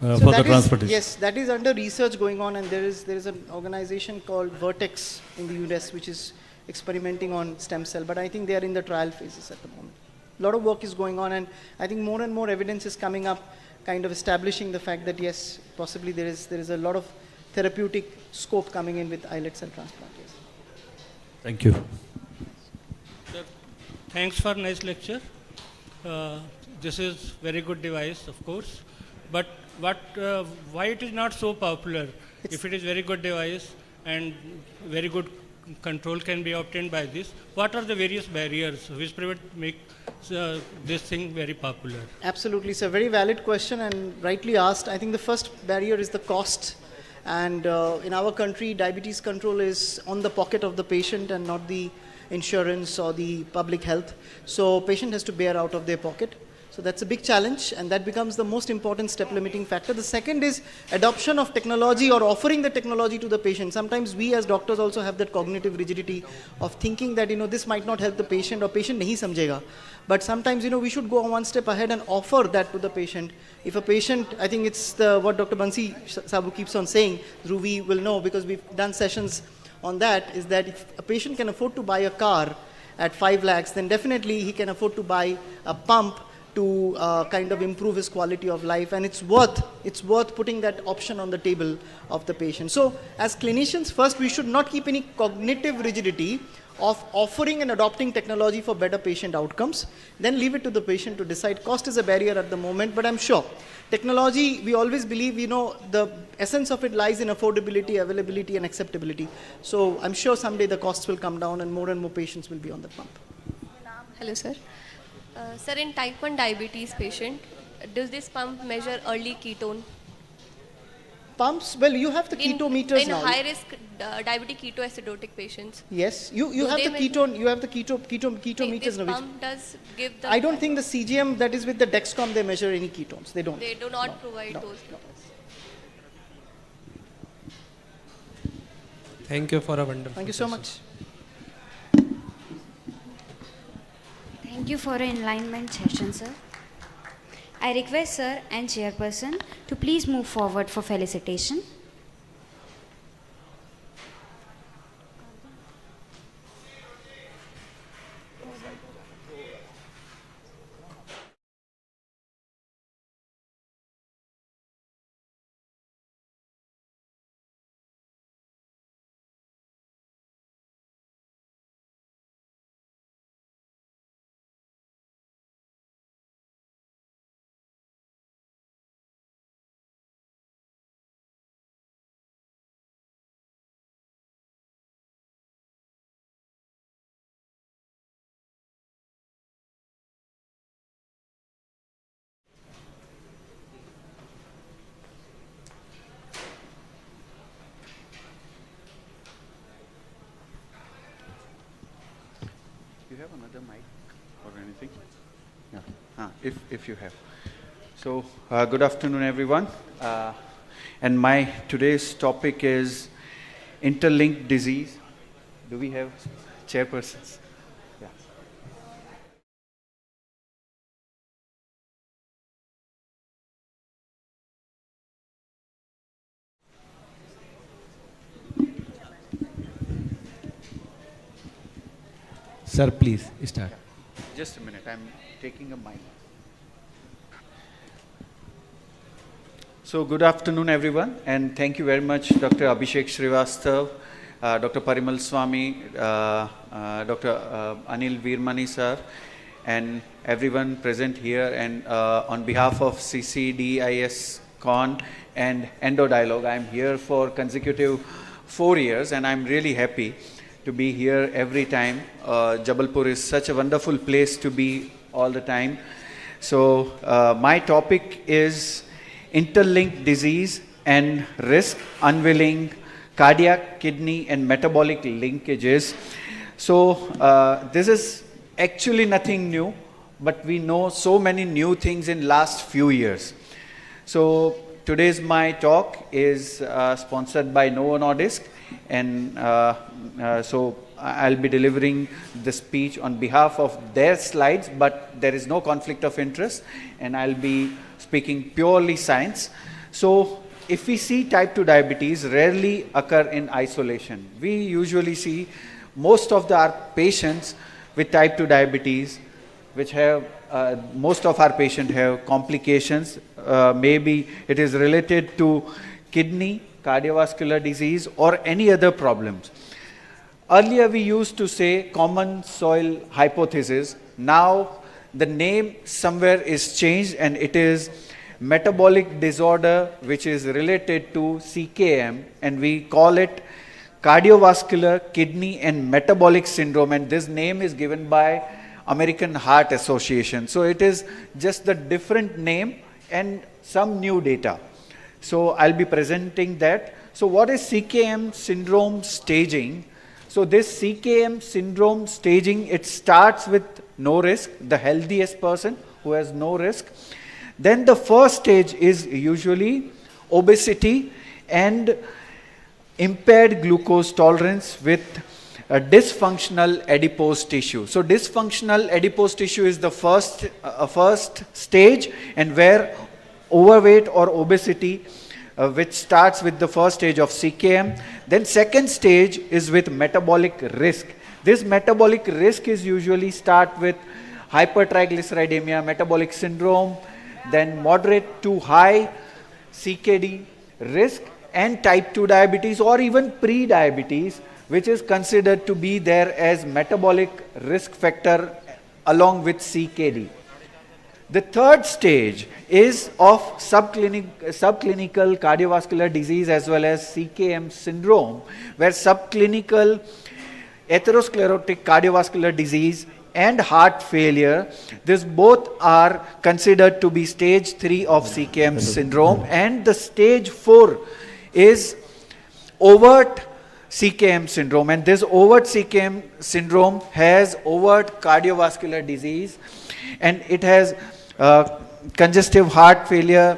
for the transplantation? Yes, that is under research going on, and there is an organization called Vertex in the US which is experimenting on stem cell, but I think they are in the trial phases at the moment. a lot of work is going on, and I think more and more evidence is coming up, kind of establishing the fact that yes, possibly there is a lot of therapeutic scope coming in with islet cell transplant. Yes. Thank you. Sir, thanks for nice lecture. This is very good device, of course, but why it is not so popular? If it is very good device and very good control can be obtained by this, what are the various barriers which make this thing very popular? Absolutely, it's a very valid question and rightly asked. I think the first barrier is the cost, and in our country, diabetes control is on the pocket of the patient and not the insurance or the public health. So patient has to bear out of their pocket. So that's a big challenge, and that becomes the most important step limiting factor. The second is adoption of technology or offering the technology to the patient. Sometimes we as doctors also have that cognitive rigidity of thinking that, this might not help the patient or patient nahi samjhega. But sometimes, we should go one step ahead and offer that to the patient. If a patient, I think it's what Dr. Bansi Sabu keeps on saying, Ruvi will know because we've done sessions on that, is that if a patient can afford to buy a car at 5 lakhs, then definitely he can afford to buy a pump to kind of improve his quality of life, and it's worth putting that option on the table of the patient. So as clinicians, first we should not keep any cognitive rigidity of offering and adopting technology for better patient outcomes, then leave it to the patient to decide. Cost is a barrier at the moment, but I'm sure technology, we always believe, the essence of it lies in affordability, availability and acceptability. So I'm sure someday the costs will come down and more patients will be on the pump. Hello, sir. Sir, in type 1 diabetes patient, does this pump measure early ketone? Pumps, well, you have the keto meters now. In high risk diabetic ketoacidotic patients. Yes, you have the ketone, you have the keto meters now. This pump does give the... I don't think the CGM that is with the Dexcom, they measure any ketones. They don't. They do not provide those meters. Thank you for a wonderful Thank you so much. Thank you for an enlightenment session, sir. I request sir and chairperson to please move forward for felicitation. You have another mic or anything? Yeah. If you have. So, good afternoon, everyone. And my today's topic is interlinked disease. Do we have chairpersons? Yeah. Sir, please start. Just a minute, I'm taking a mic. So good afternoon, everyone, and thank you very much, Dr. Abhishek Srivastav, Dr. Parimal Swami, Dr. Anil Veermani sir, and everyone present here, and on behalf of CCDSICON and Endo Dialogue, I'm here for consecutive 4 years, and I'm really happy to be here every time. Jabalpur is such a wonderful place to be all the time. So my topic is interlinked disease and risk, unveiling cardiac, kidney and metabolic linkages. So this is actually nothing new, but we know so many new things in last few years. So today's my talk is sponsored by Novo Nordisk, and so I'll be delivering the speech on behalf of their slides, but there is no conflict of interest, and I'll be speaking purely science. So if we see type 2 diabetes rarely occur in isolation. We usually see most of our patients with type 2 diabetes which have, most of our patients have complications. Maybe it is related to kidney, cardiovascular disease, or any other problems. Earlier we used to say common soil hypothesis. Now the name somewhere is changed and it is metabolic disorder which is related to CKM, and we call it cardiovascular kidney and metabolic syndrome, and this name is given by American Heart Association. So it is just the different name and some new data. So I'll be presenting that. So what is CKM syndrome staging? So this CKM syndrome staging, it starts with no risk, the healthiest person who has no risk. Then the first stage is usually obesity and impaired glucose tolerance with a dysfunctional adipose tissue. So dysfunctional adipose tissue is the first stage, and where overweight or obesity which starts with the first stage of CKM. Then second stage is with metabolic risk. This metabolic risk is usually start with hypertriglyceridemia, metabolic syndrome, then moderate to high CKD risk, and type 2 diabetes or even pre-diabetes, which is considered to be there as metabolic risk factor along with CKD. The third stage is of subclinical cardiovascular disease as well as CKM syndrome, where subclinical atherosclerotic cardiovascular disease and heart failure, this both are considered to be stage 3 of CKM syndrome, and the stage 4 is overt CKM syndrome, and this overt CKM syndrome has overt cardiovascular disease, and it has congestive heart failure,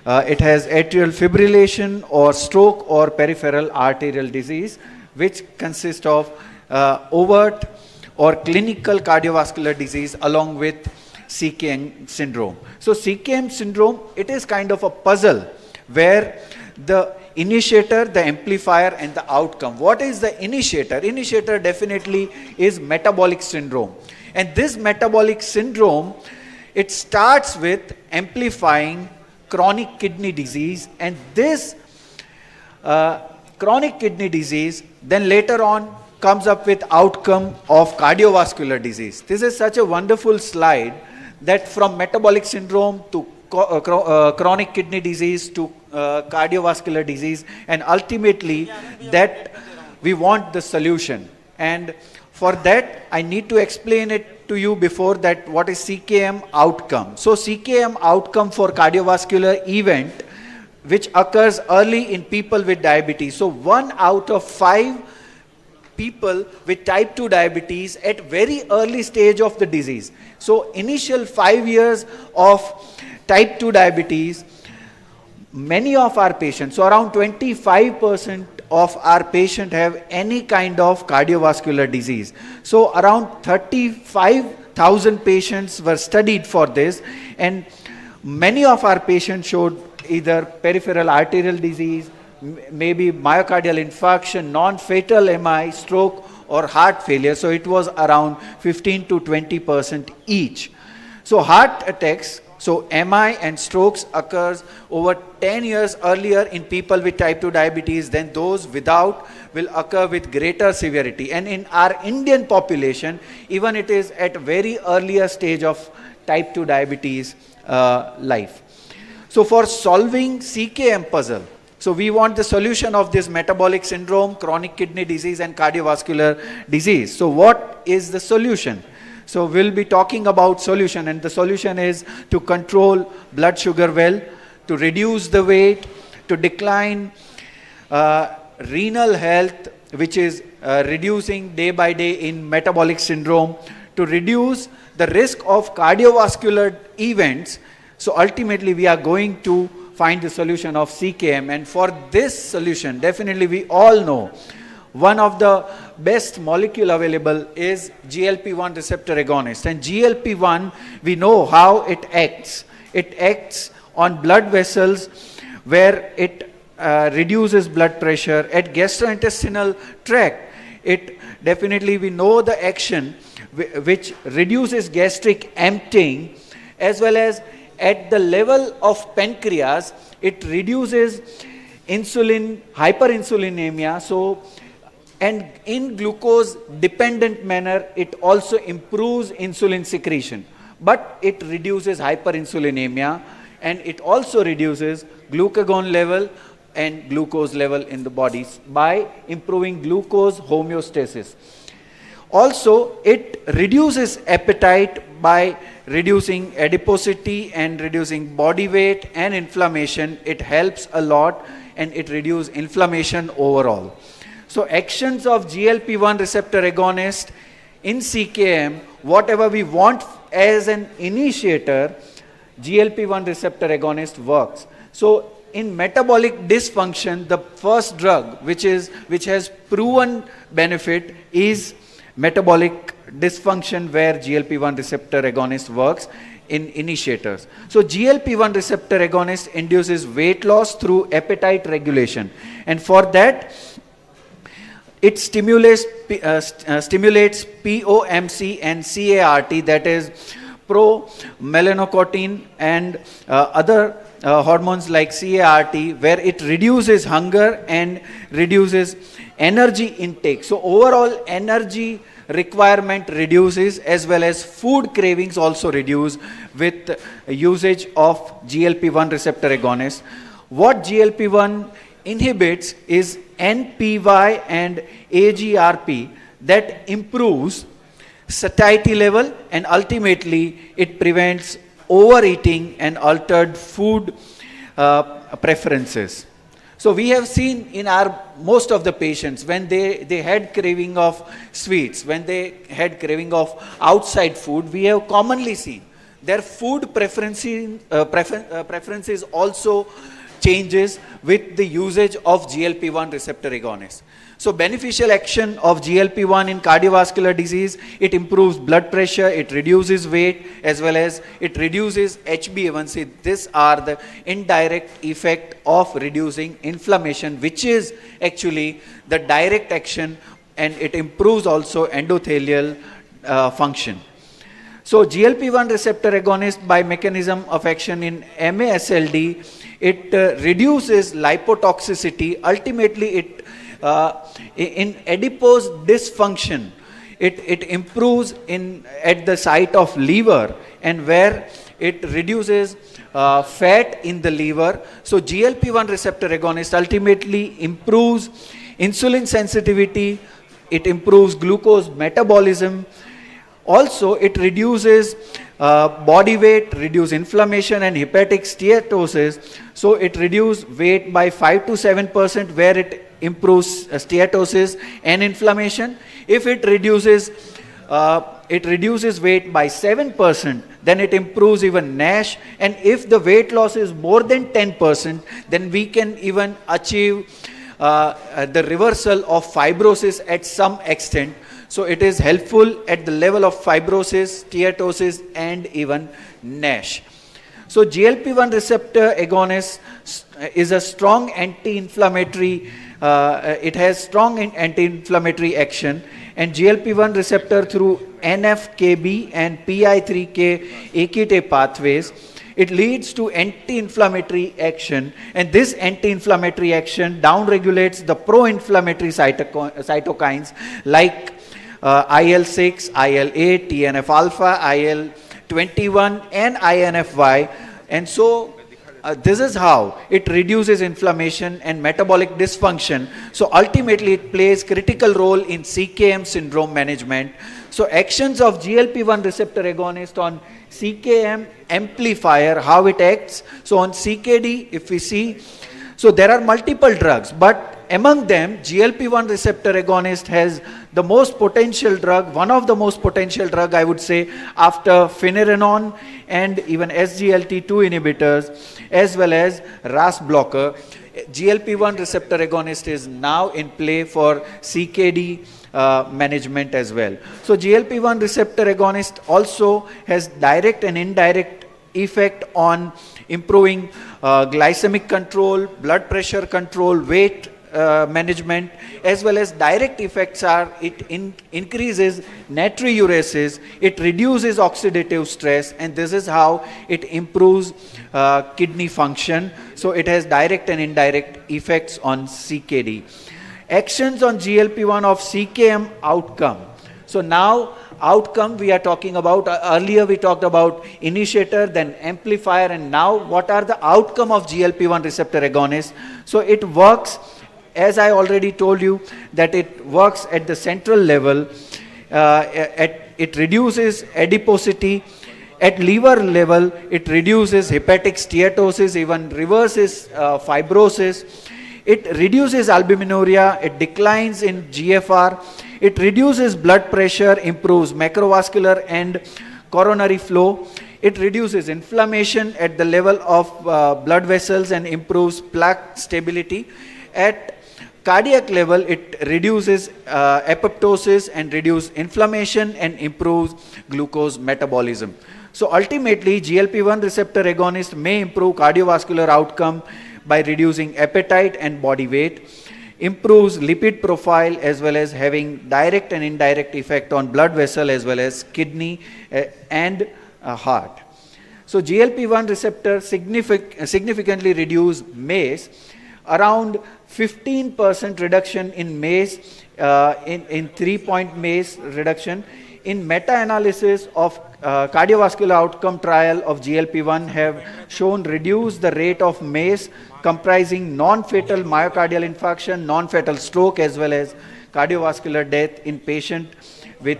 it has atrial fibrillation or stroke or peripheral arterial disease, which consists of overt or clinical cardiovascular disease along with CKM syndrome. So CKM syndrome, it is kind of a puzzle where the initiator, the amplifier, and the outcome. What is the initiator? Initiator definitely is metabolic syndrome. And this metabolic syndrome, it starts with amplifying chronic kidney disease, and this chronic kidney disease then later on comes up with outcome of cardiovascular disease. This is such a wonderful slide that from metabolic syndrome to chronic kidney disease to cardiovascular disease, and ultimately that we want the solution. And for that I need to explain it to you before that what is CKM outcome. So CKM outcome for cardiovascular event which occurs early in people with diabetes. So 1 out of 5 people with type 2 diabetes at very early stage of the disease. So initial 5 years of type 2 diabetes, many of our patients, so around 25% of our patients have any kind of cardiovascular disease. So around 35,000 patients were studied for this, and many of our patients showed either peripheral arterial disease, maybe myocardial infarction, non-fatal MI, stroke, or heart failure. So it was around 15 to 20% each. So heart attacks, so MI and strokes occurs over 10 years earlier in people with type 2 diabetes than those without will occur with greater severity. And in our Indian population, even it is at very earlier stage of type 2 diabetes life. So for solving CKM puzzle, so we want the solution of this metabolic syndrome, chronic kidney disease, and cardiovascular disease. So what is the solution? So we'll be talking about solution, and the solution is to control blood sugar well, to reduce the weight, to decline renal health, which is reducing day by day in metabolic syndrome, to reduce the risk of cardiovascular events. So ultimately we are going to find the solution of CKM, and for this solution definitely we all know one of the best molecule available is GLP-1 receptor agonist. And GLP-1, we know how it acts. It acts on blood vessels where it reduces blood pressure. At gastrointestinal tract, it definitely we know the action which reduces gastric emptying, as well as at the level of pancreas, it reduces hyperinsulinemia. So, and in glucose dependent manner, it also improves insulin secretion, but it reduces hyperinsulinemia, and it also reduces glucagon level and glucose level in the bodies by improving glucose homeostasis. Also, it reduces appetite by reducing adiposity and reducing body weight and inflammation. It helps a lot, and it reduces inflammation overall. So actions of GLP-1 receptor agonist in CKM, whatever we want as an initiator, GLP-1 receptor agonist works. So in metabolic dysfunction, the first drug which has proven benefit is metabolic dysfunction, where GLP-1 receptor agonist works in initiators. So GLP-1 receptor agonist induces weight loss through appetite regulation, and for that it stimulates POMC and CART, that is pro-melanocortin and other hormones like CART, where it reduces hunger and reduces energy intake. So overall energy requirement reduces, as well as food cravings also reduce with usage of GLP-1 receptor agonist. What GLP-1 inhibits is NPY and AGRP, that improves satiety level, and ultimately it prevents overeating and altered food preferences. So we have seen in most of the patients, when they had craving of sweets, when they had craving of outside food, we have commonly seen their food preferences also changes with the usage of GLP-1 receptor agonist. So beneficial action of GLP-1 in cardiovascular disease, it improves blood pressure, it reduces weight, as well as it reduces HbA1c. These are the indirect effect of reducing inflammation, which is actually the direct action, and it improves also endothelial function. So GLP-1 receptor agonist, by mechanism of action in MASLD, it reduces lipotoxicity. Ultimately, it in adipose dysfunction, it improves at the site of liver, and where it reduces fat in the liver. So GLP-1 receptor agonist ultimately improves insulin sensitivity, it improves glucose metabolism. Also, it reduces body weight, reduce inflammation and hepatic steatosis. So it reduces weight by 5 to 7%, where it improves steatosis and inflammation. If it reduces weight by 7%, then it improves even NASH. And if the weight loss is more than 10%, then we can even achieve the reversal of fibrosis at some extent. So it is helpful at the level of fibrosis, steatosis, and even NASH. So GLP-1 receptor agonist is a strong anti-inflammatory, it has strong anti-inflammatory action, and GLP-1 receptor through NF-kB and PI3K AKT pathways, it leads to anti-inflammatory action, and this anti-inflammatory action downregulates the pro-inflammatory cytokines like IL-6, IL-8, TNF-alpha, IL-21 and INF-Y, and so this is how it reduces inflammation and metabolic dysfunction. So ultimately it plays critical role in CKM syndrome management. So actions of GLP-1 receptor agonist on CKM amplifier, how it acts. So on CKD, if we see, so there are multiple drugs, but among them, GLP-1 receptor agonist has the most potential drug, one of the most potential drug, I would say, after finerenone and even SGLT2 inhibitors, as well as RAS blocker. GLP-1 receptor agonist is now in play for CKD management as well. So GLP-1 receptor agonist also has direct and indirect effect on improving glycemic control, blood pressure control, weight management, as well as direct effects are it increases natriuresis, it reduces oxidative stress, and this is how it improves kidney function. So it has direct and indirect effects on CKD. Actions on GLP-1 of CKM outcome. So now outcome we are talking about, earlier we talked about initiator, then amplifier, and now what are the outcome of GLP-1 receptor agonist. So it works, as I already told you, that it works at the central level, it reduces adiposity. At liver level, it reduces hepatic steatosis, even reverses fibrosis. It reduces albuminuria, it declines in GFR, it reduces blood pressure, improves macrovascular and coronary flow. It reduces inflammation at the level of blood vessels and improves plaque stability. At cardiac level, it reduces apoptosis and reduces inflammation and improves glucose metabolism. So ultimately, GLP-1 receptor agonist may improve cardiovascular outcome by reducing appetite and body weight, improves lipid profile, as well as having direct and indirect effect on blood vessel as well as kidney and heart. So GLP-1 receptor significantly reduce MACE, around 15% reduction in MACE, in 3-point MACE reduction. In meta-analysis of cardiovascular outcome trial of GLP-1 have shown reduce the rate of MACE comprising non-fatal myocardial infarction, non-fatal stroke, as well as cardiovascular death in patient with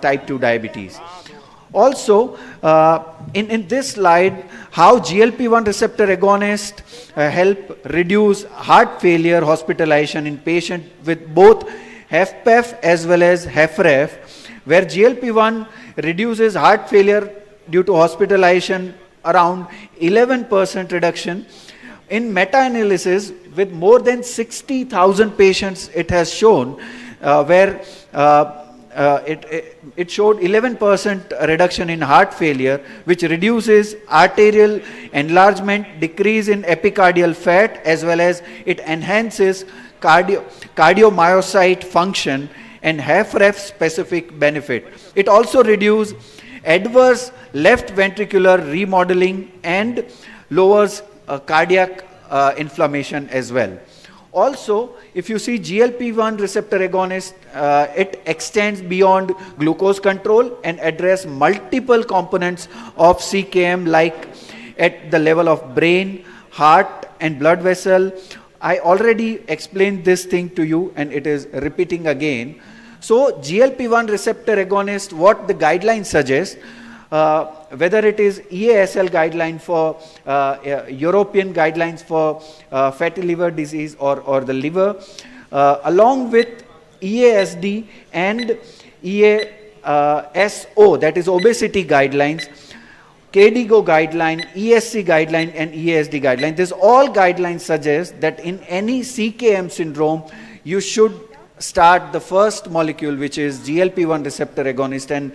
type 2 diabetes. Also, in this slide, how GLP-1 receptor agonist help reduce heart failure hospitalization in patient with both HFpEF as well as HFrEF, where GLP-1 reduces heart failure due to hospitalization around 11% reduction. In meta-analysis with more than 60,000 patients, it has shown where it showed 11% reduction in heart failure, which reduces arterial enlargement, decrease in epicardial fat, as well as it enhances cardiomyocyte function and HFrEF specific benefit. It also reduces adverse left ventricular remodeling and lowers cardiac inflammation as well. Also, if you see GLP-1 receptor agonist, it extends beyond glucose control and address multiple components of CKM, like at the level of brain, heart, and blood vessel. I already explained this thing to you, and it is repeating again. So GLP-1 receptor agonist, what the guidelines suggest, whether it is EASL guideline for European guidelines for fatty liver disease or the liver, along with EASD and EASO, that is obesity guidelines, KDIGO guideline, ESC guideline, and EASD guideline. This all guidelines suggest that in any CKM syndrome, you should start the first molecule, which is GLP-1 receptor agonist, and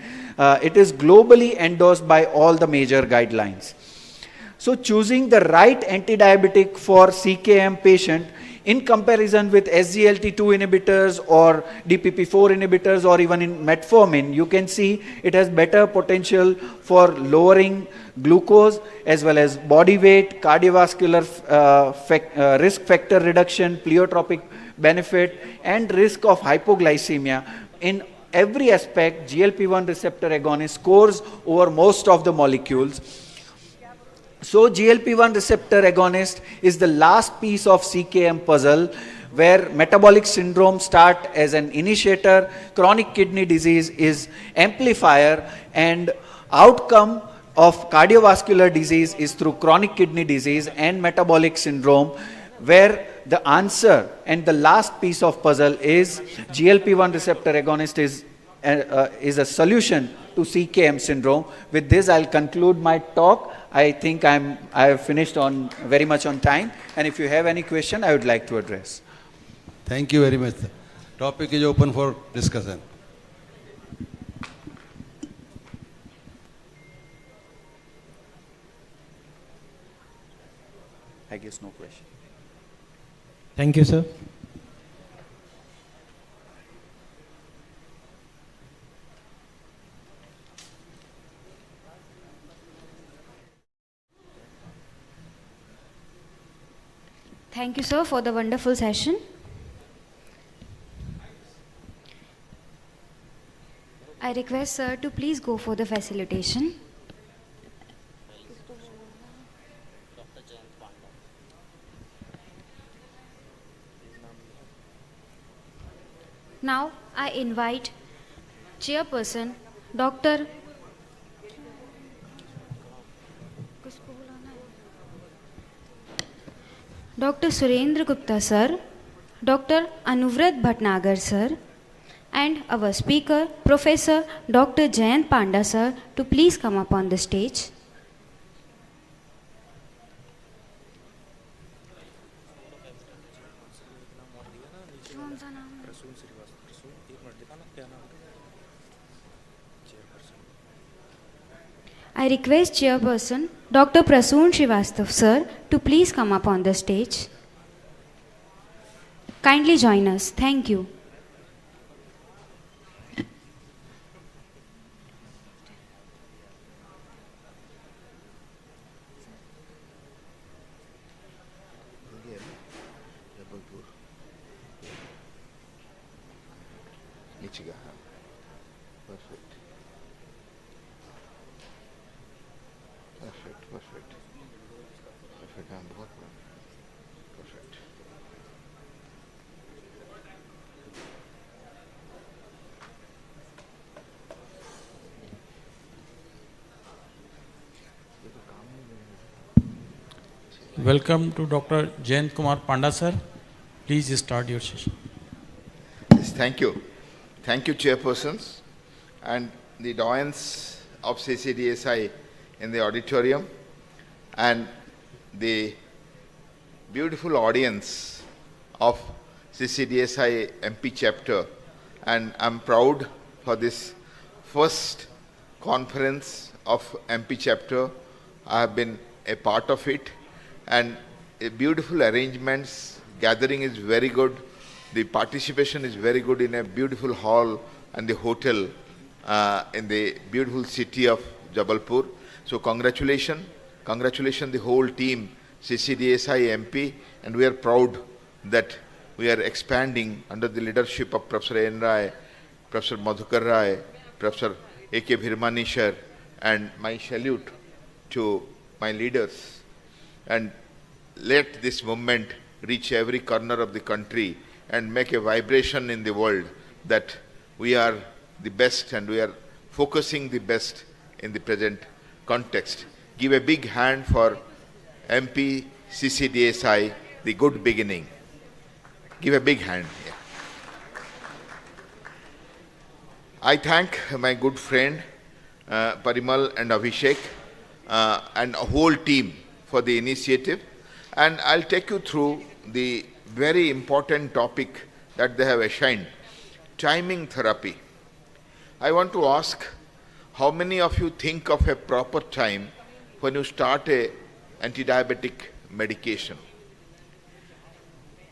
it is globally endorsed by all the major guidelines. So choosing the right antidiabetic for CKM patient in comparison with SGLT2 inhibitors or DPP4 inhibitors or even in metformin, you can see it has better potential for lowering glucose as well as body weight, cardiovascular risk factor reduction, pleiotropic benefit, and risk of hypoglycemia. In every aspect, GLP-1 receptor agonist scores over most of the molecules. So GLP-1 receptor agonist is the last piece of CKM puzzle, where metabolic syndrome start as an initiator, chronic kidney disease is amplifier, and outcome of cardiovascular disease is through chronic kidney disease and metabolic syndrome, where the answer and the last piece of puzzle is GLP-1 receptor agonist is a solution to CKM syndrome. With this, I'll conclude my talk. I think I have finished on very much on time, and if you have any question, I would like to address. Thank you very much. The topic is open for discussion. I guess no question. Thank you, sir. Thank you, sir, for the wonderful session. I request sir to please go for the facilitation. Now I invite Chairperson Dr. Dr. Surendra Gupta sir, Dr. Anuvrat Bhatnagar sir, and our speaker, Professor Dr. Jayant Panda sir, to please come up on the stage. I request Chairperson Dr. Prasoon Srivastav sir to please come up on the stage. Kindly join us. Thank you. Welcome to Dr. Jayant Kumar Panda sir. Please start your session. Yes, thank you. Thank you, chairpersons and the doyens of CCDSI in the auditorium and the beautiful audience of CCDSI MP chapter. And I'm proud for this first conference of MP chapter. I have been a part of it. And beautiful arrangements, gathering is very good, the participation is very good in a beautiful hall and the hotel in the beautiful city of Jabalpur. So congratulations the whole team, CCDSI MP, and we are proud that we are expanding under the leadership of Professor N. Rai, Professor Madhukar Rai, Professor A.K. Bhirmani sir, and my salute to my leaders. And let this movement reach every corner of the country and make a vibration in the world that we are the best and we are focusing the best in the present context. Give a big hand for MP CCDSI, the good beginning. Give a big hand. Yeah. I thank my good friend Parimal and Abhishek and a whole team for the initiative, and I'll take you through the very important topic that they have assigned, timing therapy. I want to ask, how many of you think of a proper time when you start a anti-diabetic medication?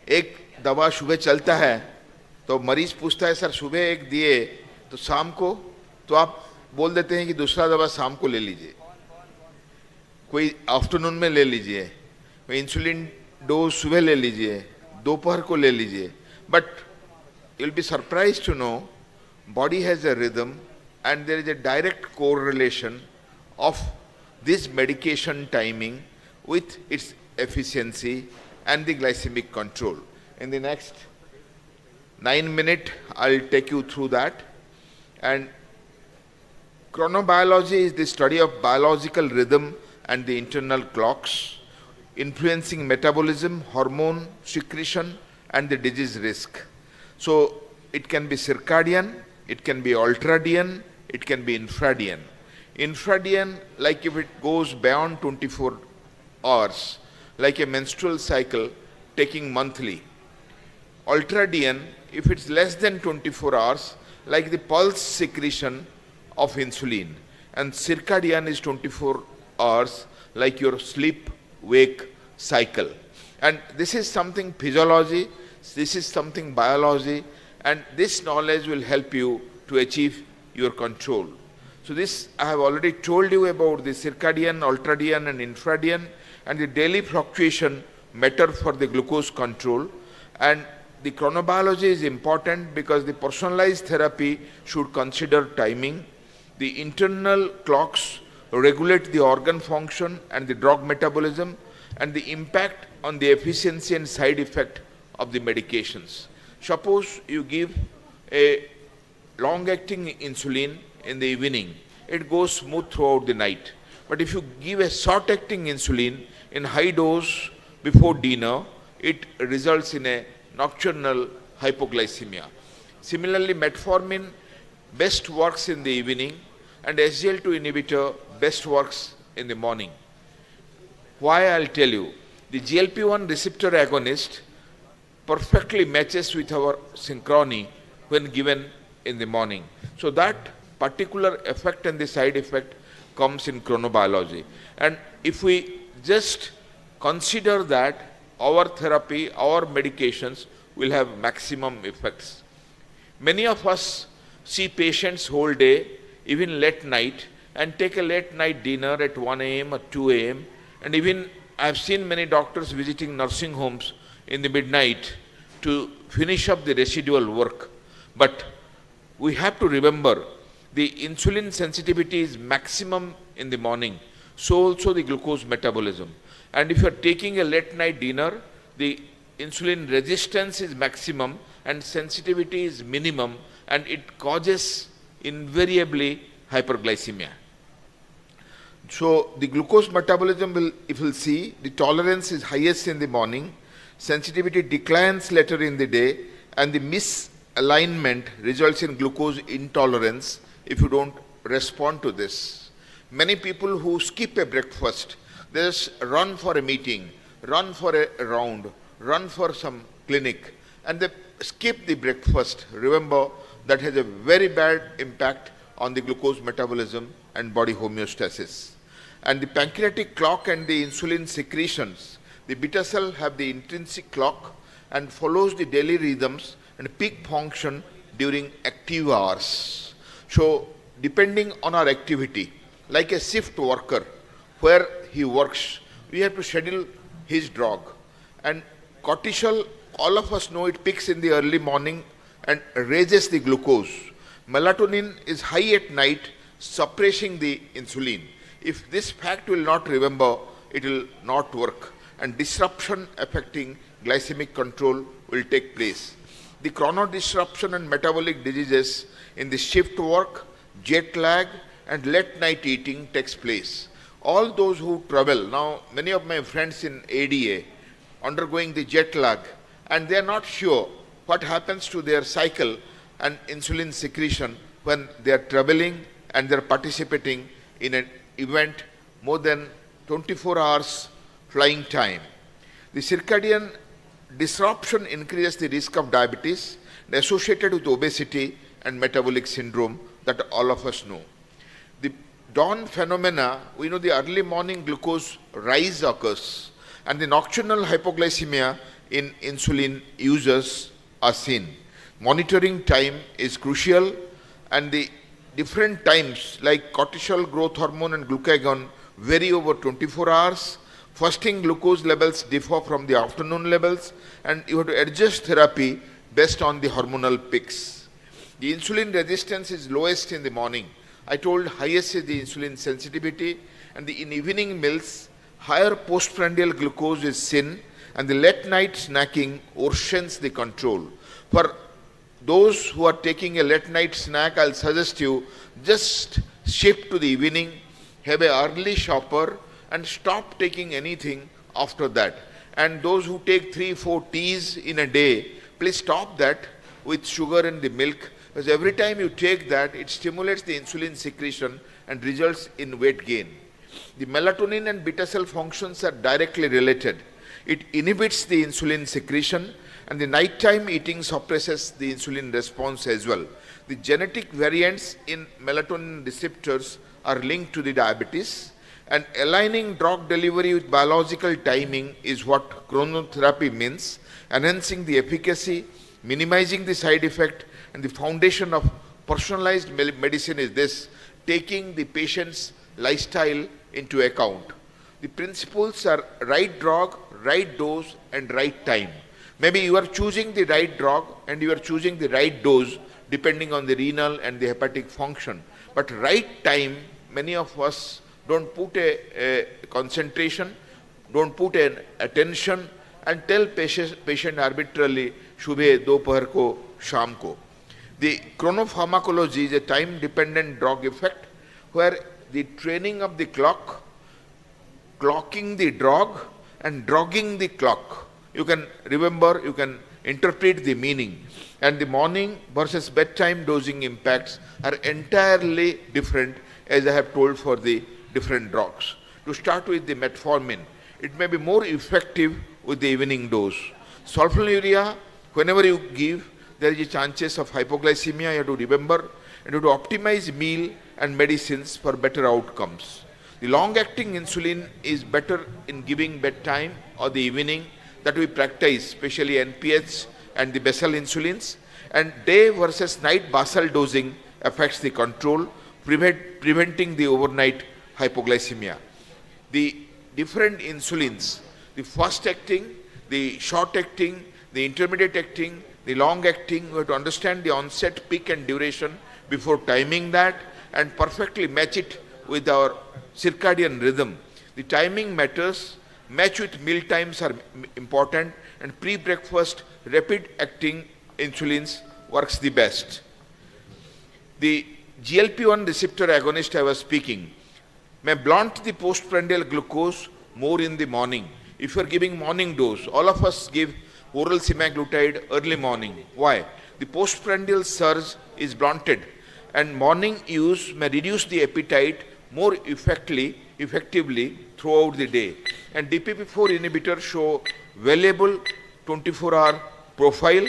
एक दवा सुबह चलता है तो मरीज पूछता है sir सुबह एक दिए तो शाम को, तो आप बोल देते हैं कि दूसरा दवा शाम को ले लीजिए, कोई आफ्टरनून में ले लीजिए, कोई इंसुलिन डोज सुबह ले लीजिए, दोपहर को ले लीजिए. But you will be surprised to know body has a rhythm and there is a direct correlation of this medication timing with its efficiency and the glycemic control. In the next 9 minutes, I'll take you through that. And chronobiology is the study of biological rhythm and the internal clocks influencing metabolism, hormone secretion, and the disease risk. So it can be circadian, it can be ultradian, it can be infradian. Infradian, like if it goes beyond 24 hours, like a menstrual cycle taking monthly. Ultradian, if it's less than 24 hours, like the pulse secretion of insulin. And circadian is 24 hours, like your sleep-wake cycle. And this is something physiology, this is something biology, and this knowledge will help you to achieve your control. So this, I have already told you about the circadian, ultradian and infradian, and the daily fluctuation matter for the glucose control, and the chronobiology is important because the personalized therapy should consider timing. The internal clocks regulate the organ function and the drug metabolism and the impact on the efficiency and side effect of the medications. Suppose you give a long-acting insulin in the evening, it goes smooth throughout the night. But if you give a short-acting insulin in high dose before dinner, it results in a nocturnal hypoglycemia. Similarly, metformin best works in the evening and SGL2 inhibitor best works in the morning. Why, I'll tell you. The GLP-1 receptor agonist perfectly matches with our synchrony when given in the morning. So that particular effect and the side effect comes in chronobiology. And if we just consider that, our therapy, our medications will have maximum effects. Many of us see patients whole day, even late night, and take a late night dinner at 1 a.m. or 2 a.m. And even I've seen many doctors visiting nursing homes in the midnight to finish up the residual work. But we have to remember the insulin sensitivity is maximum in the morning, so also the glucose metabolism. And if you are taking a late night dinner, the insulin resistance is maximum and sensitivity is minimum, and it causes invariably hyperglycemia. So the glucose metabolism will, if you'll see, the tolerance is highest in the morning, sensitivity declines later in the day, and the misalignment results in glucose intolerance if you don't respond to this. Many people who skip a breakfast, they just run for a meeting, run for a round, run for some clinic, and they skip the breakfast. Remember, that has a very bad impact on the glucose metabolism and body homeostasis. And the pancreatic clock and the insulin secretions, the beta cell have the intrinsic clock and follows the daily rhythms and peak function during active hours. So depending on our activity, like a shift worker, where he works, we have to schedule his drug. And cortisol, all of us know, it peaks in the early morning and raises the glucose. Melatonin is high at night, suppressing the insulin. If this fact will not remember, it will not work, and disruption affecting glycemic control will take place. The chrono disruption and metabolic diseases in the shift work, jet lag, and late night eating takes place. All those who travel, now many of my friends in ADA undergoing the jet lag, and they are not sure what happens to their cycle and insulin secretion when they are traveling and they are participating in an event more than 24 hours flying time. The circadian disruption increases the risk of diabetes associated with obesity and metabolic syndrome that all of us know. The dawn phenomena, we know the early morning glucose rise occurs and the nocturnal hypoglycemia in insulin users are seen. Monitoring time is crucial, and the different times like cortisol, growth hormone and glucagon vary over 24 hours. Fasting glucose levels differ from the afternoon levels, and you have to adjust therapy based on the hormonal peaks. The insulin resistance is lowest in the morning. I told highest is the insulin sensitivity, and in evening meals, higher postprandial glucose is seen, and the late night snacking worsens the control. For those who are taking a late night snack, I'll suggest you just shift to the evening, have an early shopper, and stop taking anything after that. And those who take 3-4 teas in a day, please stop that with sugar and the milk, because every time you take that, it stimulates the insulin secretion and results in weight gain. The melatonin and beta cell functions are directly related. It inhibits the insulin secretion, and the nighttime eating suppresses the insulin response as well. The genetic variants in melatonin receptors are linked to the diabetes, and aligning drug delivery with biological timing is what chronotherapy means, enhancing the efficacy, minimizing the side effect, and the foundation of personalized medicine is this, taking the patient's lifestyle into account. The principles are right drug, right dose, and right time. Maybe you are choosing the right drug and you are choosing the right dose depending on the renal and the hepatic function. But right time, many of us don't put a concentration, don't put an attention, and tell patient arbitrarily, Shubhe, Dopahar ko, Sham ko. The chronopharmacology is a time-dependent drug effect where the training of the clock, clocking the drug, and drugging the clock. You can remember, you can interpret the meaning. And the morning versus bedtime dosing impacts are entirely different, as I have told for the different drugs. To start with the metformin, it may be more effective with the evening dose. Sulfonylurea, whenever you give, there is a chances of hypoglycemia, you have to remember, and you have to optimize meal and medicines for better outcomes. The long-acting insulin is better in giving bedtime or the evening that we practice, especially NPH and the basal insulins, and day versus night basal dosing affects the control, preventing the overnight hypoglycemia. The different insulins, the fast-acting, the short-acting, the intermediate-acting, the long-acting, we have to understand the onset, peak and duration before timing that and perfectly match it with our circadian rhythm. The timing matters, match with meal times are important, and pre-breakfast rapid-acting insulins works the best. The GLP-1 receptor agonist I was speaking may blunt the postprandial glucose more in the morning. If you are giving morning dose, all of us give oral semaglutide early morning. Why? The postprandial surge is blunted, and morning use may reduce the appetite more effectively throughout the day. And DPP-4 inhibitors show valuable 24-hour profile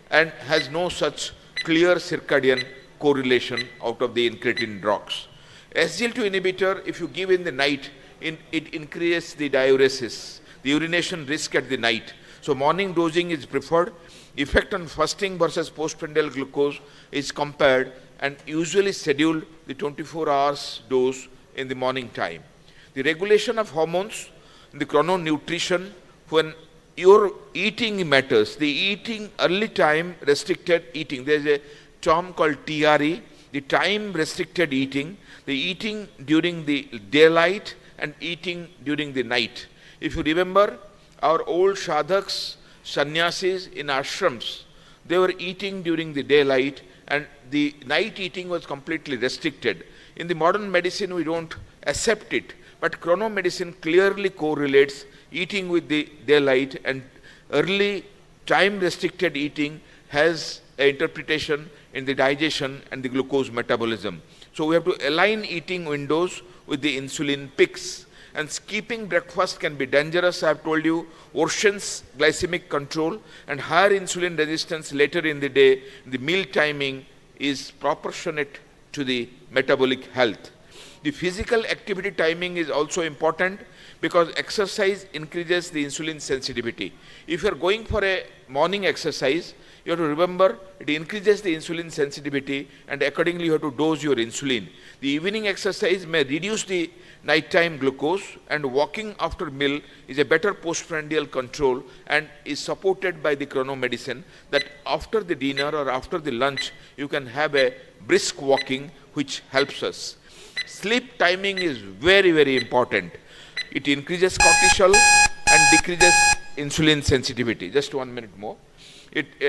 and has no such clear circadian correlation out of the incretin drugs. SGLT2 inhibitor, if you give in the night, it increases the diuresis, the urination risk at the night. So morning dosing is preferred. Effect on fasting versus postprandial glucose is compared and usually scheduled the 24 hours dose in the morning time. The regulation of hormones, the chrononutrition, when your eating matters, the eating early time restricted eating, there is a term called TRE, the time restricted eating, the eating during the daylight and eating during the night. If you remember, our old sadhaks, sannyasis in ashrams, they were eating during the daylight and the night eating was completely restricted. In the modern medicine, we don't accept it, but chronomedicine clearly correlates eating with the daylight, and early time restricted eating has an interpretation in the digestion and the glucose metabolism. So we have to align eating windows with the insulin peaks. And skipping breakfast can be dangerous. I have told you, worsens glycemic control and higher insulin resistance later in the day. The meal timing is proportionate to the metabolic health. The physical activity timing is also important because exercise increases the insulin sensitivity. If you are going for a morning exercise, you have to remember it increases the insulin sensitivity and accordingly you have to dose your insulin. The evening exercise may reduce the nighttime glucose, and walking after meal is a better postprandial control and is supported by the chronomedicine that after the dinner or after the lunch you can have a brisk walking which helps us. Sleep timing is very, very important. It increases cortisol and decreases insulin sensitivity. Just 1 minute more.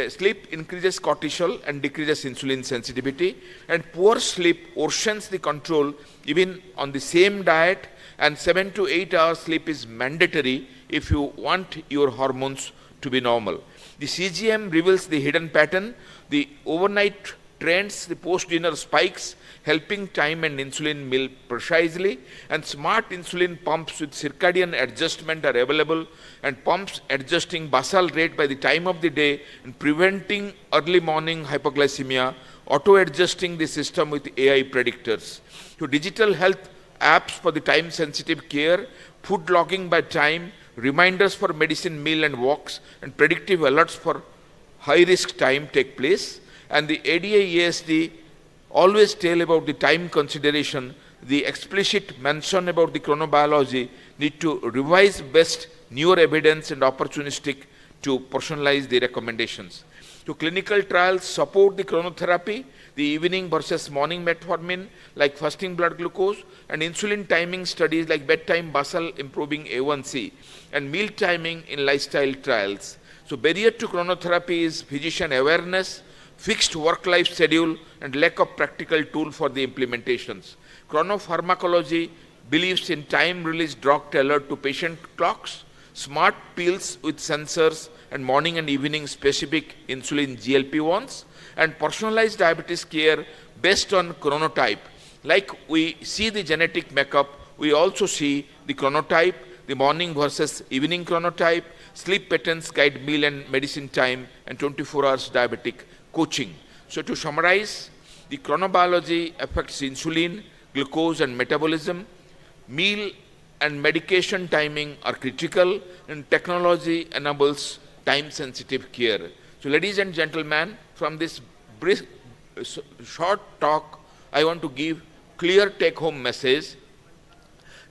Sleep increases cortisol and decreases insulin sensitivity, and poor sleep worsens the control even on the same diet, and 7 to 8 hours sleep is mandatory if you want your hormones to be normal. The CGM reveals the hidden pattern, the overnight trends, the post-dinner spikes, helping time and insulin meal precisely, and smart insulin pumps with circadian adjustment are available, and pumps adjusting basal rate by the time of the day and preventing early morning hypoglycemia, auto-adjusting the system with AI predictors. So digital health apps for the time-sensitive care, food logging by time, reminders for medicine, meal and walks, and predictive alerts for high-risk time take place. And the ADA ESD always tell about the time consideration the explicit mention about the chronobiology need to revise best newer evidence and opportunistic to personalize the recommendations. To clinical trials support the chronotherapy, the evening versus morning metformin like fasting blood glucose, and insulin timing studies like bedtime basal improving A1C, and meal timing in lifestyle trials. So barrier to chronotherapy is physician awareness, fixed work-life schedule, and lack of practical tool for the implementations. Chronopharmacology believes in time-release drug tailored to patient clocks, smart pills with sensors, and morning and evening specific insulin GLP-1s, and personalized diabetes care based on chronotype. Like we see the genetic makeup, we also see the chronotype, the morning versus evening chronotype, sleep patterns guide meal and medicine time, and 24 hours diabetic coaching. So to summarize, the chronobiology affects insulin, glucose, and metabolism. Meal and medication timing are critical, and technology enables time-sensitive care. So ladies and gentlemen, from this brief, short talk, I want to give clear take-home message.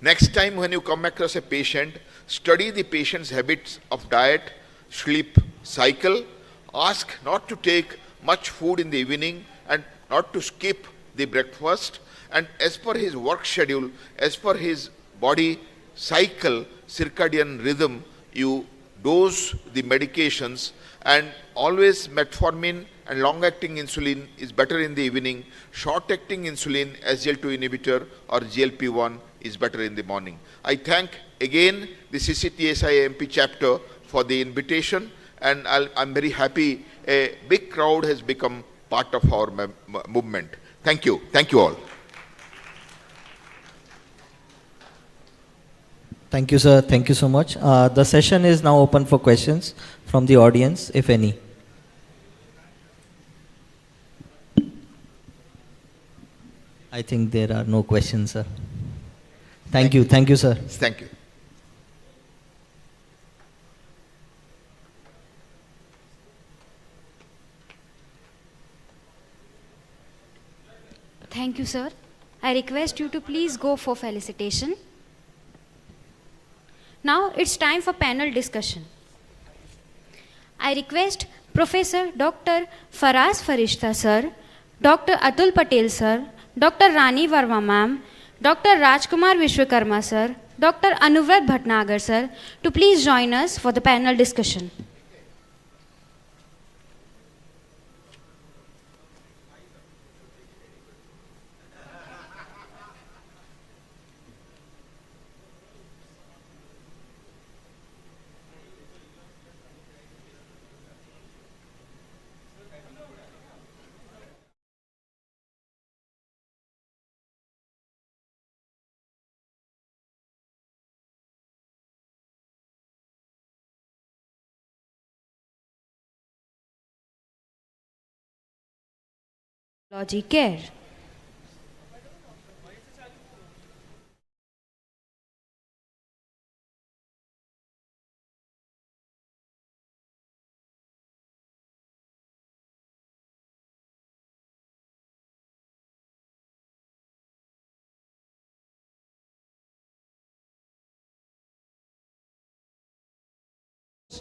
Next time when you come across a patient, study the patient's habits of diet, sleep cycle. Ask not to take much food in the evening and not to skip the breakfast. And as per his work schedule, as per his body cycle, circadian rhythm, you dose the medications, and always metformin and long-acting insulin is better in the evening. Short-acting insulin, SGL2 inhibitor or GLP-1 is better in the morning. I thank again the CCDSI MP chapter for the invitation, and I'm very happy a big crowd has become part of our movement. Thank you. Thank you all. Thank you, sir. Thank you so much. The session is now open for questions from the audience, if any. I think there are no questions, sir. Thank you. Thank you, sir. Thank you. Thank you, sir. I request you to please go for felicitation. Now it's time for panel discussion. I request Professor Dr. Faraz Farishta sir, Dr. Atul Patel sir, Dr. Rani Verma ma'am, Dr. Rajkumar Vishwakarma sir, Dr. Anuvrat Bhatnagar sir to please join us for the panel discussion. Logic care.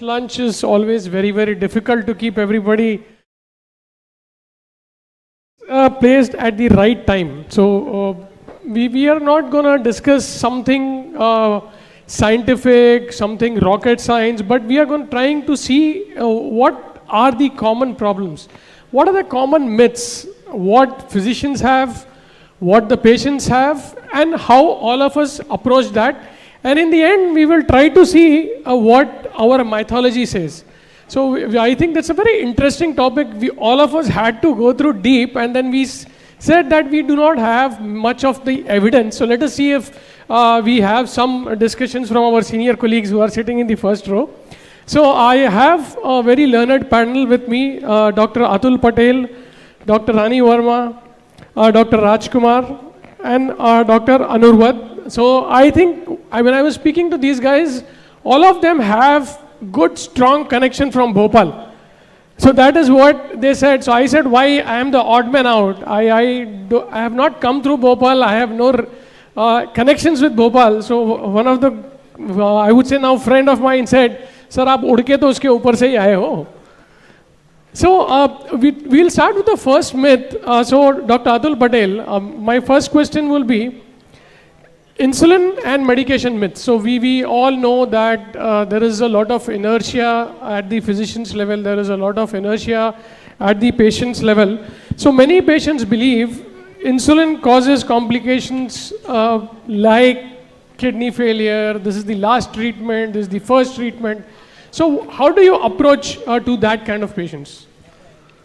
Lunch is always very, very difficult to keep everybody placed at the right time. So we are not going to discuss something scientific, something rocket science, but we are trying to see what are the common problems, what are the common myths, what physicians have, what the patients have, and how all of us approach that. And in the end, we will try to see what our mythology says. So I think that's a very interesting topic. All of us had to go through deep, and then we said that we do not have much of the evidence. So let us see if we have some discussions from our senior colleagues who are sitting in the first row. So I have a very learned panel with me, Dr. Atul Patel, Dr. Rani Verma, Dr. Rajkumar, and Dr. Anurvad. So I think when I was speaking to these guys, all of them have good strong connection from Bhopal. So that is what they said. So I said, why I am the odd man out. I have not come through Bhopal. I have no connections with Bhopal. So one of the, I would say now friend of mine said, sir, आप उड़ के तो उसके ऊपर से ही आए हो. So we'll start with the first myth. So Dr. Atul Patel, my first question will be insulin and medication myth. So we all know that there is a lot of inertia at the physician's level. There is a lot of inertia at the patient's level. So many patients believe insulin causes complications like kidney failure. This is the last treatment. This is the first treatment. So how do you approach to that kind of patients?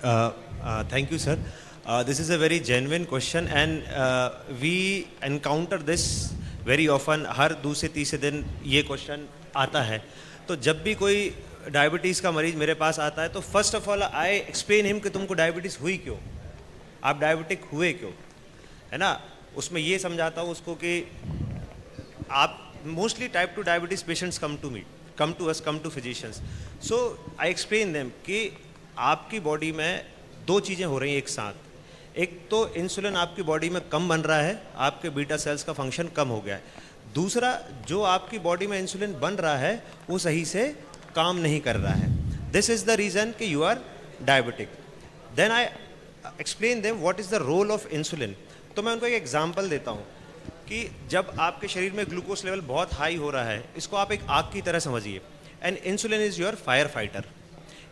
Thank you, sir. This is a very genuine question, and we encounter this very often. हर दूसरे तीसरे दिन ये question आता है. तो जब भी कोई डायबिटीज़ का मरीज मेरे पास आता है तो first of all I explain him कि तुमको डायबिटीज़ हुई क्यों, आप डायबिटिक हुए क्यों, है ना. उसमें ये समझाता हूँ उसको कि आप mostly type 2 diabetes patients come to me, come to us, come to physicians. So I explain them कि आपकी बॉडी में दो चीज़ें हो रही हैं एक साथ. एक तो इंसुलिन आपकी बॉडी में कम बन रहा है, आपके बीटा सेल्स का फंक्शन कम हो गया है. दूसरा, जो आपकी बॉडी में इंसुलिन बन रहा है वो सही से काम नहीं कर रहा है. दिस इज़ द रीज़न कि you are diabetic. Then I explain them what is the role of insulin. तो मैं उनको एक एग्जांपल देता हूँ कि जब आपके शरीर में ग्लूकोज लेवल बहुत हाई हो रहा है, इसको आप एक आग की तरह समझिए. And insulin is your fire fighter.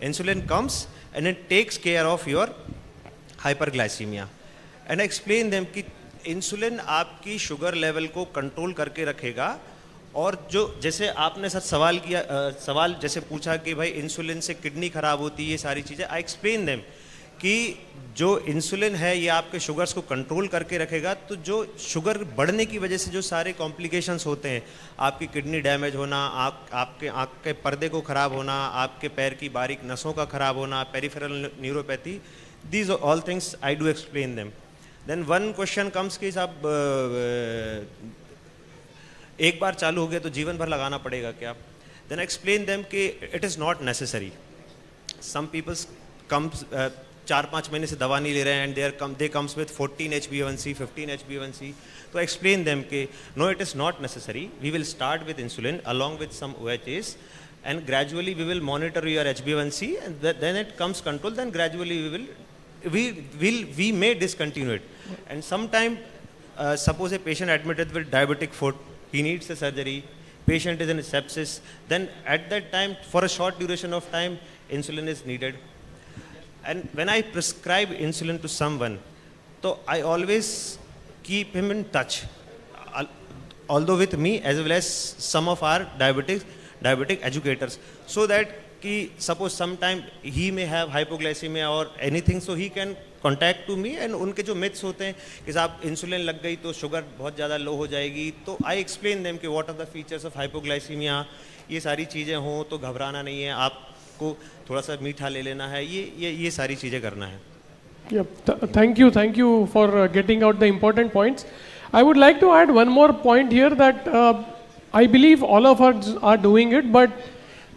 Insulin comes and it takes care of your hyperglycaemia. And explain them कि इंसुलिन आपकी शुगर लेवल को कंट्रोल करके रखेगा. और जो जैसे आपने सर सवाल किया, सवाल जैसे पूछा कि भाई इंसुलिन से किडनी खराब होती है, ये सारी चीज़ें, आई एक्सप्लेन देम कि जो इंसुलिन है ये आपके शुगर्स को कंट्रोल करके रखेगा. तो जो शुगर बढ़ने की वजह से जो सारे कॉम्प्लिकेशंस होते हैं, आपकी किडनी डैमेज होना, आपके आँख के पर्दे को ख़राब होना, आपके पैर की बारीक नसों का ख़राब होना, peripheral neuropathy, these all things I do explain them. Then one question comes कि साहब एक बार चालू हो गया तो जीवन भर लगाना पड़ेगा क्या? देन एक्सप्लेन देम कि it is not necessary. Some peoples comes 4-5 महीने से दवा नहीं ले रहे हैं and they comes with 14 HbA1c, 15 HbA1c. तो एक्सप्लेन देम कि no, it is not necessary. We will start with insulin along with some OHs and gradually we will monitor your HbA1c and then it comes control. Then gradually we may discontinue it. And sometime suppose a patient admitted with diabetic foot, he needs a surgery, patient is in sepsis, then at that time for a short duration of time insulin is needed. And when I prescribe insulin to someone, so I always keep him in touch, although with me as well as some of our diabetic educators, so that कि suppose sometime he may have hypoglycemia or anything, so he can contact to me. and उनके जो myths होते हैं कि साहब insulin लग गई तो शुगर बहुत ज़्यादा लो हो जाएगी, तो I explain them कि what are the features of hypoglycemia, ये सारी चीज़ें हों तो घबराना नहीं है, आपको थोड़ा सा मीठा ले लेना है, ये सारी चीज़ें करना है. Thank you for getting out the important points. I would like to add one more point here that I believe all of us are doing it, but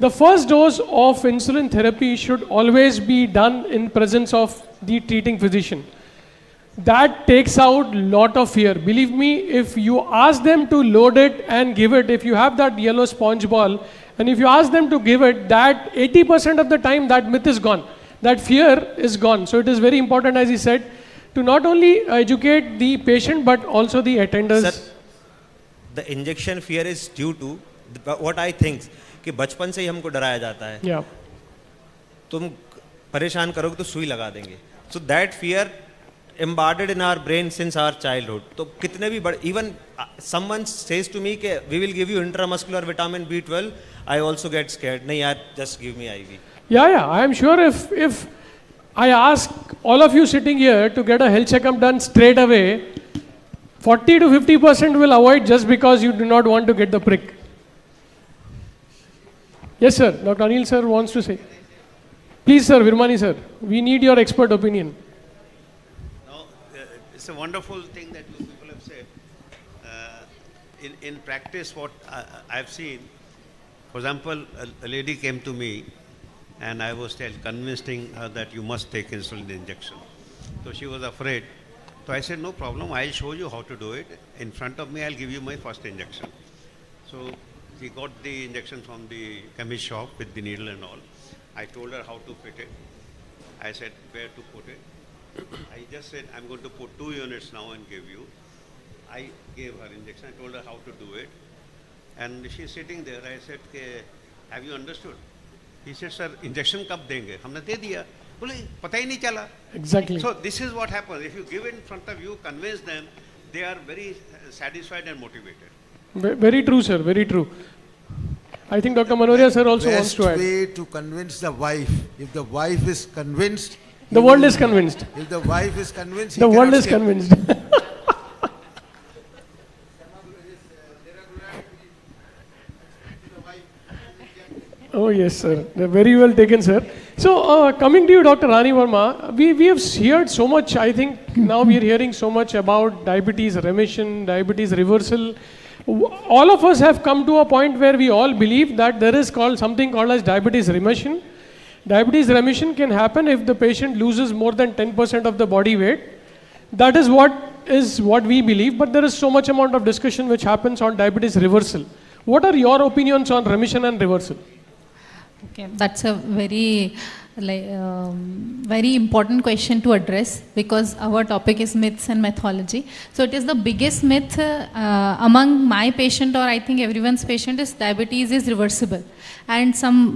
the first dose of insulin therapy should always be done in presence of the treating physician. That takes out lot of fear. Believe me, if you ask them to load it and give it, if you have that yellow sponge ball, and if you ask them to give it, that 80% of the time that myth is gone. That fear is gone. So it is very important, as he said, to not only educate the patient but also the attenders. Sir, the injection fear is due to what I think कि बचपन से ही हमको डराया जाता है. तुम परेशान करोगे तो सुई लगा देंगे. So that fear embedded in our brain since our childhood. तो कितने भी बड़े, even someone says to me कि we will give you intramuscular vitamin B12, I also get scared. नहीं यार, just give me IV. Yeah, I am sure if I ask all of you sitting here to get a health checkup done straight away, 40 to 50% will avoid just because you do not want to get the prick. Yes, sir. Dr. Anil sir wants to say. Please, sir, Virmani sir, we need your expert opinion. No, it's a wonderful thing that you people have said. In practice, what I've seen, for example, a lady came to me and I was convincing her that you must take insulin injection. So she was afraid. So I said, no problem, I'll show you how to do it. In front of me, I'll give you my first injection. So she got the injection from the chemist shop with the needle and all. I told her how to fit it. I said where to put it. I just said, I'm going to put 2 units now and give you. I gave her injection. I told her how to do it. And she's sitting there. I said, have you understood? He said, sir, injection कब देंगे? हमने दे दिया. बोले पता ही नहीं चला. Exactly. So this is what happens. If you give it in front of you, convince them, they are very satisfied and motivated. Very true, sir. Very true. I think Dr. Manoria sir also wants to add. Best way to convince the wife. If the wife is convinced, the world is convinced. If the wife is convinced, the world is convinced. Oh yes, sir. They're very well taken, sir. So coming to you, Dr. Rani Verma, we have heard so much. I think now we are hearing so much about diabetes remission, diabetes reversal. All of us have come to a point where we all believe that there is something called as diabetes remission. Diabetes remission can happen if the patient loses more than 10% of the body weight. That is what we believe, but there is so much amount of discussion which happens on diabetes reversal. What are your opinions on remission and reversal? Okay, that's a very very important question to address, because our topic is myths and mythology. So it is the biggest myth among my patient, or I think everyone's patient, is diabetes is reversible. And some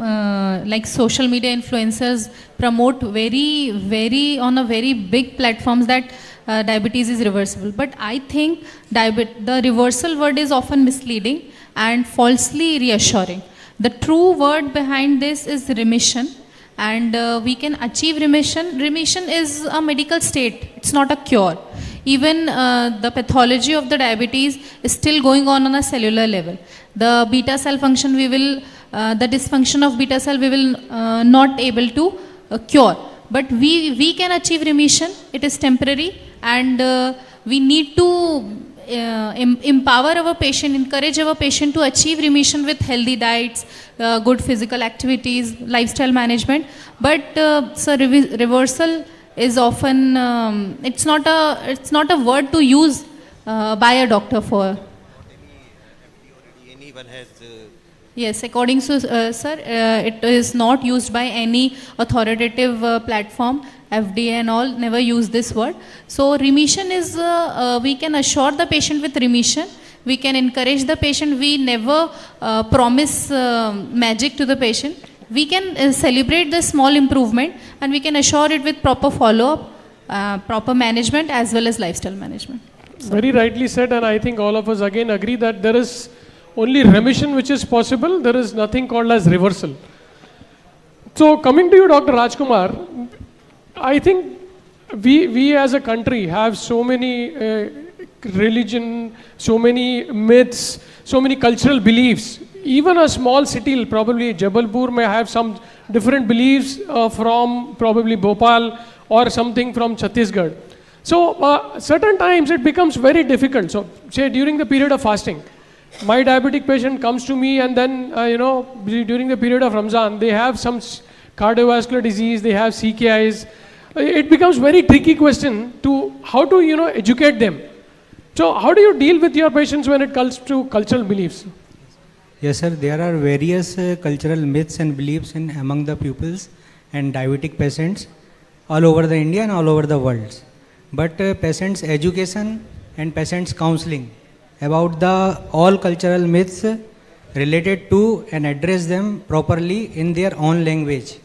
like social media influencers promote on a very big platforms that diabetes is reversible. But I think the reversal word is often misleading and falsely reassuring. The true word behind this is remission, and we can achieve remission. Remission is a medical state, it's not a cure. Even the pathology of the diabetes is still going on a cellular level. The beta cell function the dysfunction of beta cell we will not able to cure. But we can achieve remission, it is temporary, and we need to empower our patient, encourage our patient to achieve remission with healthy diets, good physical activities, lifestyle management. But so reversal is often it's not a word to use by a doctor for. Anyone has. Yes, according to sir, it is not used by any authoritative platform. FDA and all never use this word. So remission is, we can assure the patient with remission. We can encourage the patient. We never promise magic to the patient. We can celebrate the small improvement, and we can assure it with proper follow-up, proper management as well as lifestyle management. So. Very rightly said, and I think all of us again agree that there is only remission which is possible. There is nothing called as reversal. So coming to you, Dr. Rajkumar, I think we as a country have so many religion, so many myths, so many cultural beliefs. Even a small city, probably Jabalpur, may have some different beliefs from probably Bhopal or something from Chhattisgarh. So certain times it becomes very difficult. So say during the period of fasting, my diabetic patient comes to me, and then during the period of Ramzan, they have some cardiovascular disease, they have CKIs. It becomes very tricky question to how to educate them. So how do you deal with your patients when it comes to cultural beliefs? Yes, sir. There are various cultural myths and beliefs among the pupils and diabetic patients all over the India and all over the world. But patients' education and patients' counseling about the all cultural myths related to and address them properly in their own language.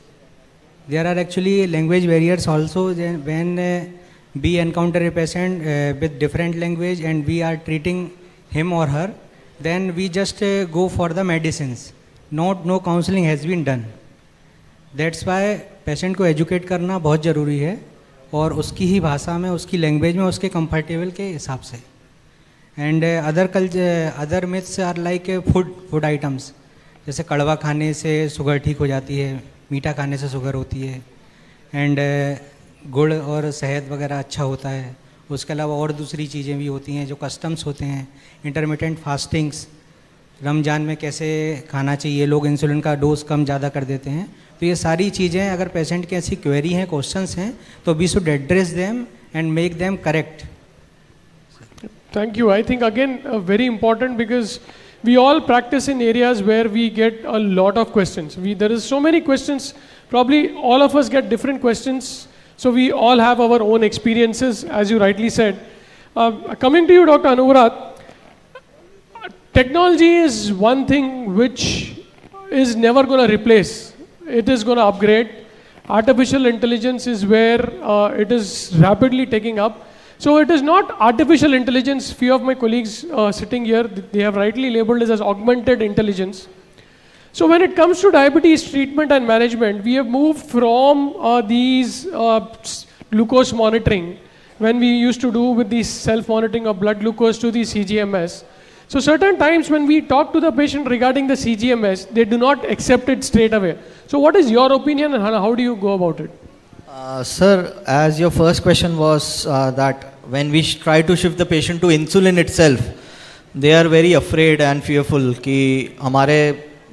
There are actually language barriers also when we encounter a patient with different language and we are treating him or her, then we just go for the medicines. No counseling has been done. That's why patient को educate करना बहुत ज़रूरी है, और उसकी ही भाषा में, उसकी language में, उसके comfortable के हिसाब से. And other myths are like food items. जैसे कड़वा खाने से शुगर ठीक हो जाती है, मीठा खाने से शुगर होती है, एंड गुड़ और शहद वगैरह अच्छा होता है. उसके अलावा और दूसरी चीज़ें भी होती हैं जो कस्टम्स होते हैं, इंटरमिटेंट फास्टिंग्स, रमज़ान में कैसे खाना चाहिए, लोग इंसुलिन का डोज कम ज़्यादा कर देते हैं। तो ये सारी चीज़ें अगर पेशेंट की ऐसी क्वेरी हैं, क्वेश्चंस हैं, तो we should address them and make them correct. Thank you. I think again very important because we all practice in areas where we get a lot of questions. There is so many questions. Probably all of us get different questions. So we all have our own experiences, as you rightly said. Coming to you, Dr. Anuvarat, technology is one thing which is never going to replace. It is going to upgrade. Artificial intelligence is where it is rapidly taking up. So it is not artificial intelligence. Few of my colleagues sitting here, they have rightly labeled it as augmented intelligence. So when it comes to diabetes treatment and management, we have moved from these glucose monitoring, when we used to do with the self-monitoring of blood glucose, to the CGMS. So certain times when we talk to the patient regarding the CGMS, they do not accept it straight away. So what is your opinion and how do you go about it? Sir, as your first question was that when we try to shift the patient to insulin itself, they are very afraid and fearful कि हमारे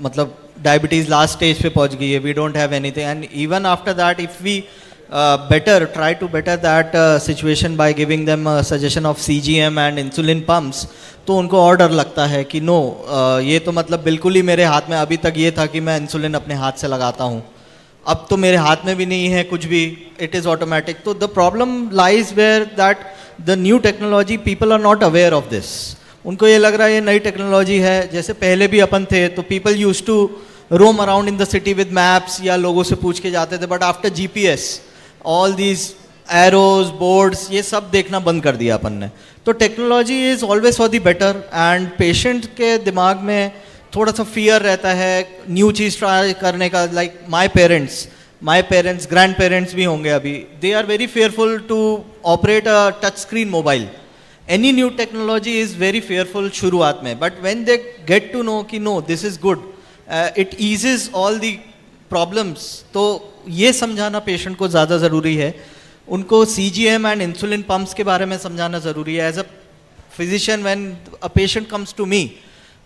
मतलब diabetes last stage पे पहुंच गई है, we don't have anything. And even after that, if we try to better that situation by giving them a suggestion of CGM and insulin pumps, तो उनको और डर लगता है कि नो ये तो मतलब बिल्कुल ही मेरे हाथ में, अभी तक ये था कि मैं इंसुलिन अपने हाथ से लगाता हूँ, अब तो मेरे हाथ में भी नहीं है कुछ भी, it is automatic. तो the problem lies where that the new technology, people are not aware of this. उनको ये लग रहा है ये नई टेक्नोलॉजी है, जैसे पहले भी अपन थे तो people used to roam around in the city with maps या लोगों से पूछ के जाते थे, but after GPS all these arrows, boards, ये सब देखना बंद कर दिया अपन ने. तो technology is always for the better and patient के दिमाग में थोड़ा सा फियर रहता है न्यू चीज़ ट्राई करने का. Like my parents grandparents भी होंगे अभी, they are very fearful to operate a touch screen mobile. Any new technology is very fearful शुरुआत में, but when they get to know कि know this is good, it eases all the problems. तो ये समझाना patient को ज़्यादा ज़रूरी है. उनको CGM एंड इंसुलिन पम्प्स के बारे में समझाना ज़रूरी है. As a physician when a patient comes to me,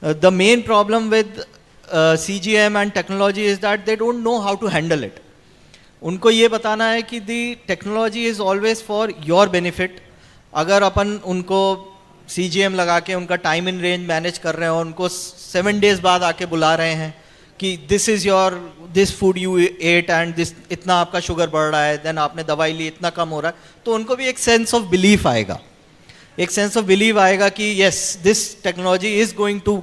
the main problem with CGM and technology is that they don't know how to handle it. उनको ये बताना है कि the technology is always for your benefit. अगर अपन उनको CGM लगा के उनका टाइम इन रेंज मैनेज कर रहे हो, उनको 7 days बाद आके बुला रहे हैं कि this is your this food you ate and this इतना आपका शुगर बढ़ रहा है, देन आपने दवाई ली इतना कम हो रहा है, तो उनको भी एक सेंस ऑफ बिलीफ आएगा. एक सेंस ऑफ बिलीव आएगा कि yes this technology is going to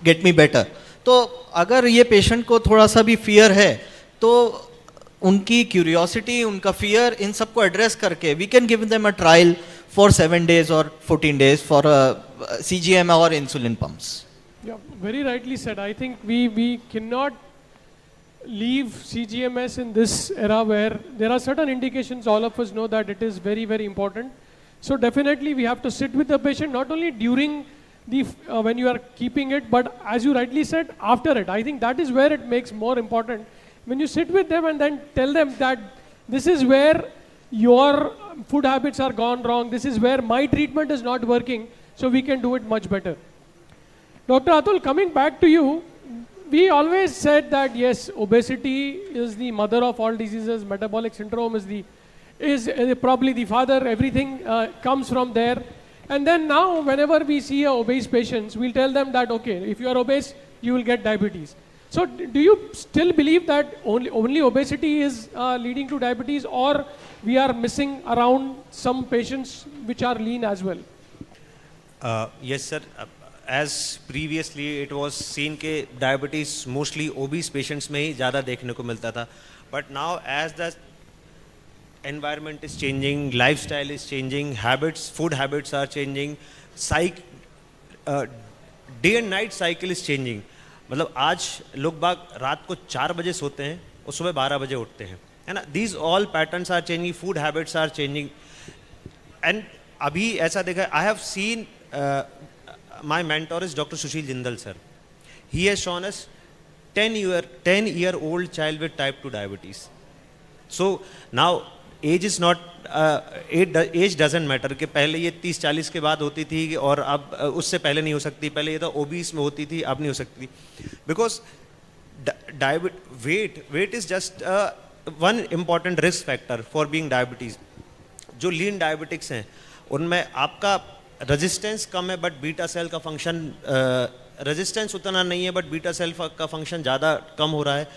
get me better. तो अगर ये पेशेंट को थोड़ा सा भी फियर है तो उनकी क्यूरियोसिटी, उनका फियर, इन सबको एड्रेस करके we can give them a trial for 7 days or 14 days for CGM or insulin pumps. Yeah, very rightly said. I think we cannot leave CGMS in this era where there are certain indications all of us know that it is very, very important. So definitely we have to sit with the patient, not only during the when you are keeping it, but as you rightly said, after it. I think that is where it makes more important. When you sit with them and then tell them that this is where your food habits are gone wrong, this is where my treatment is not working, so we can do it much better. Dr. Atul, coming back to you, we always said that yes, obesity is the mother of all diseases, metabolic syndrome is probably the father, everything comes from there. And then now whenever we see a obese patients, we'll tell them that okay, if you are obese, you will get diabetes. So do you still believe that only obesity is leading to diabetes, or we are missing around some patients which are lean as well? Yes, sir. As previously it was seen के diabetes mostly obese patients में ही ज़्यादा देखने को मिलता था. But now as the environment is changing, lifestyle is changing, food habits are changing, day and night cycle is changing. मतलब आज लोग बाग रात को 4 बजे सोते हैं और सुबह 12 बजे उठते हैं, है ना. These all patterns are changing, food habits are changing. And अभी ऐसा देखा, I have seen my mentor is Dr. Sushil Jindal sir. He has shown us 10-year-old child with type 2 diabetes. So now age is not, age doesn't matter कि पहले ये 30-40 के बाद होती थी और अब उससे पहले नहीं हो सकती, पहले ये तो ओबीस में होती थी, अब नहीं हो सकती, because weight is just one important risk factor for being diabetes. जो लीन डायबिटिक्स हैं उनमें आपका रेजिस्टेंस कम है बट बीटा सेल का फंक्शन, रेजिस्टेंस उतना नहीं है बट बीटा सेल का फंक्शन ज़्यादा कम हो रहा है,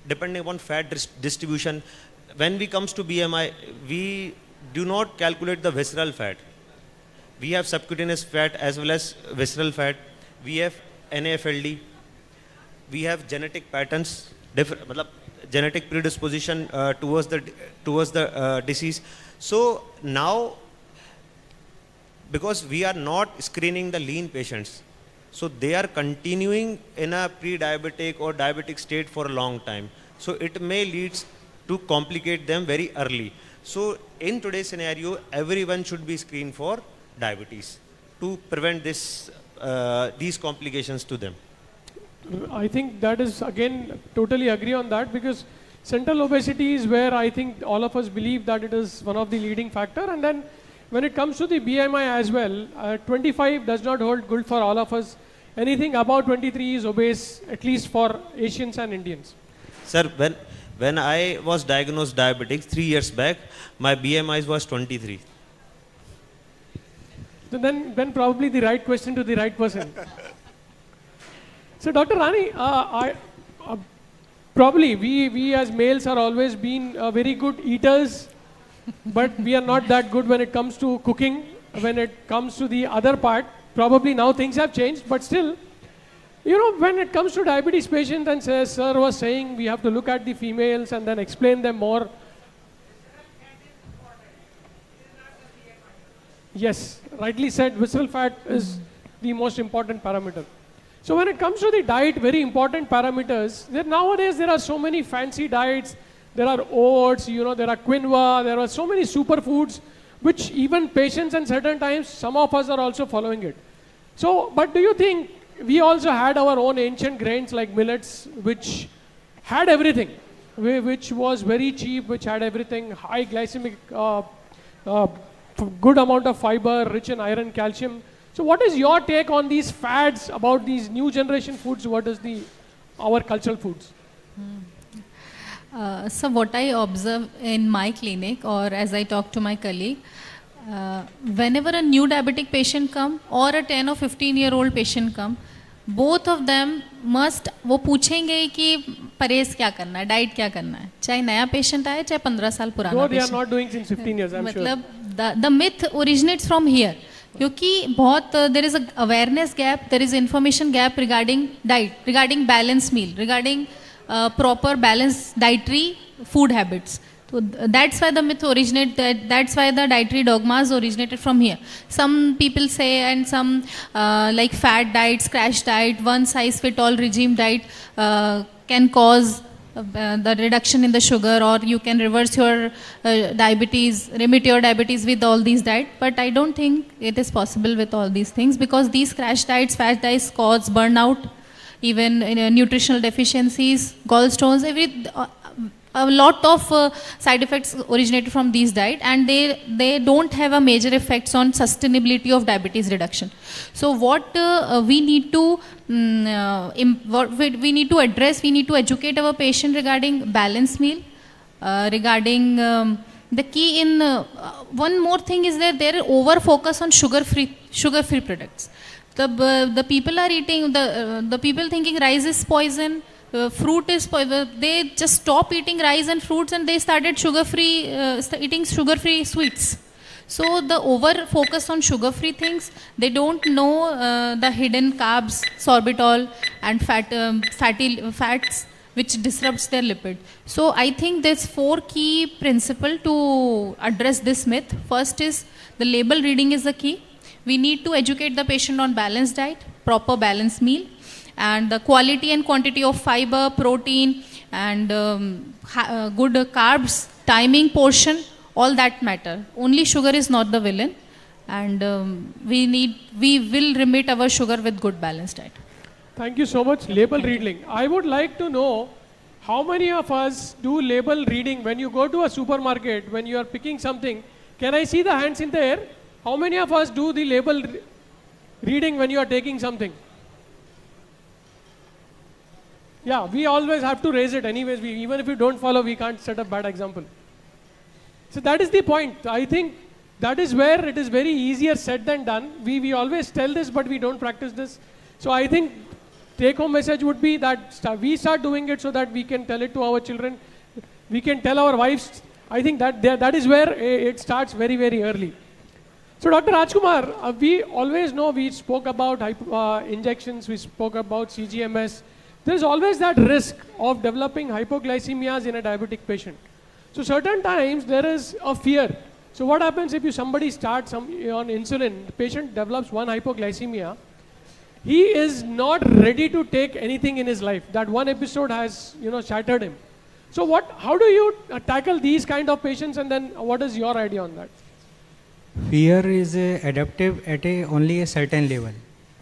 depending upon fat distribution. When we comes to BMI, we do not calculate the visceral fat. We have subcutaneous fat as well as visceral fat. We have NAFLD. We have genetic patterns, मतलब genetic predisposition towards the disease. So now, because we are not screening the lean patients, so they are continuing in a pre-diabetic or diabetic state for a long time. So it may lead to complicate them very early. So in today's scenario, everyone should be screened for diabetes to prevent these complications to them. I think that is, again, totally agree on that, because central obesity is where I think all of us believe that it is one of the leading factor. And then when it comes to the BMI as well, 25 does not hold good for all of us. Anything above 23 is obese, at least for Asians and Indians. Sir, when I was diagnosed diabetic 3 years back, my BMI was 23. So then probably the right question to the right person. So Dr. Rani, probably we as males are always been very good eaters, but we are not that good when it comes to cooking. When it comes to the other part, probably now things have changed, but still, you know, when it comes to diabetes patients, and sir was saying we have to look at the females and then explain them more. Yes, rightly said, visceral fat is the most important parameter. So when it comes to the diet, very important parameters, nowadays there are so many fancy diets. There are oats, you know, there are quinoa, there are so many superfoods, which even patients and certain times, some of us are also following it. So, but do you think we also had our own ancient grains like millets, which had everything, which was very cheap, which had everything, high glycemic, good amount of fiber, rich in iron, calcium. So what is your take on these fads about these new generation foods? What is our cultural foods? So what I observe in my clinic, or as I talk to my colleague, whenever a new diabetic patient come or a 10 or 15-year-old patient come, both of them must, वो पूछेंगे कि परहेज क्या करना है, diet क्या करना है, चाहे नया पेशेंट आए चाहे 15 साल पुराना patient. They are not doing since 15 years, I'm मतलब the myth originates from here, क्योंकि बहुत there is a awareness gap, there is information gap regarding diet, regarding balanced meal, regarding proper balanced dietary food habits. So that's why the myth originated, that's why the dietary dogmas originated from here. Some people say, and some like fat diets, crash diet, one size fit all regime diet can cause the reduction in the sugar, or you can reverse your diabetes, remit your diabetes with all these diets. But I don't think it is possible with all these things, because these crash diets, fat diets cause burnout, even nutritional deficiencies, gallstones, a lot of side effects originated from these diet, and they don't have a major effects on sustainability of diabetes reduction. So what we need to address, we need to educate our patient regarding balanced meal, regarding the key in one more thing is that there is over focus on sugar free products. The people are eating, the people thinking rice is poison, fruit is poison. They just stop eating rice and fruits and they started eating sugar-free sweets. So the over focus on sugar-free things, they don't know the hidden carbs, sorbitol and fats which disrupts their lipid. So I think there's 4 key principles to address this myth. First is the label reading is the key. We need to educate the patient on balanced diet, proper balanced meal, and the quality and quantity of fiber, protein, and good carbs, timing, portion, all that matter. Only sugar is not the villain, and we will remit our sugar with good balanced diet. Thank you so much. Label reading. I would like to know how many of us do label reading when you go to a supermarket, when you are picking something? Can I see the hands in the air? How many of us do the label reading when you are taking something? Yeah, we always have to raise it anyways. Even if we don't follow, we can't set a bad example. So that is the point. I think that is where it is very easier said than done. We always tell this, but we don't practice this. So I think take home message would be that we start doing it so that we can tell it to our children. We can tell our wives. I think that is where it starts very, very early. So Dr. Rajkumar, we always know we spoke about injections, we spoke about CGMS. There is always that risk of developing hypoglycemias in a diabetic patient. So certain times there is a fear. So what happens if somebody starts on insulin, the patient develops one hypoglycemia, he is not ready to take anything in his life. That one episode has shattered him. So how do you tackle these kind of patients, and then what is your idea on that? Fear is adaptive at only a certain level.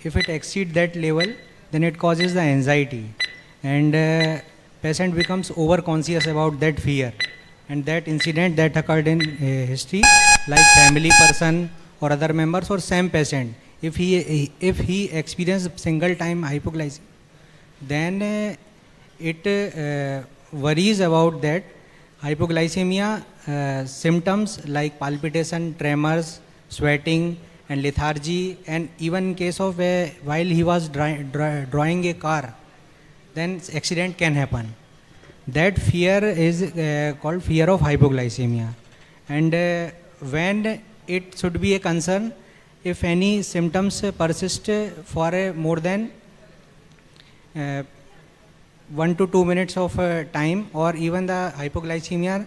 If it exceeds that level, then it causes the anxiety, and patient becomes over-conscious about that fear. And that incident that occurred in history, like family person or other members or same patient, if he experienced single time hypoglycemia, then it worries about that hypoglycemia symptoms like palpitation, tremors, sweating and lethargy, and even in case of while he was drawing a car, then accident can happen. That fear is called fear of hypoglycemia, and when it should be a concern if any symptoms persist for more than 1 to 2 minutes of time, or even the hypoglycemia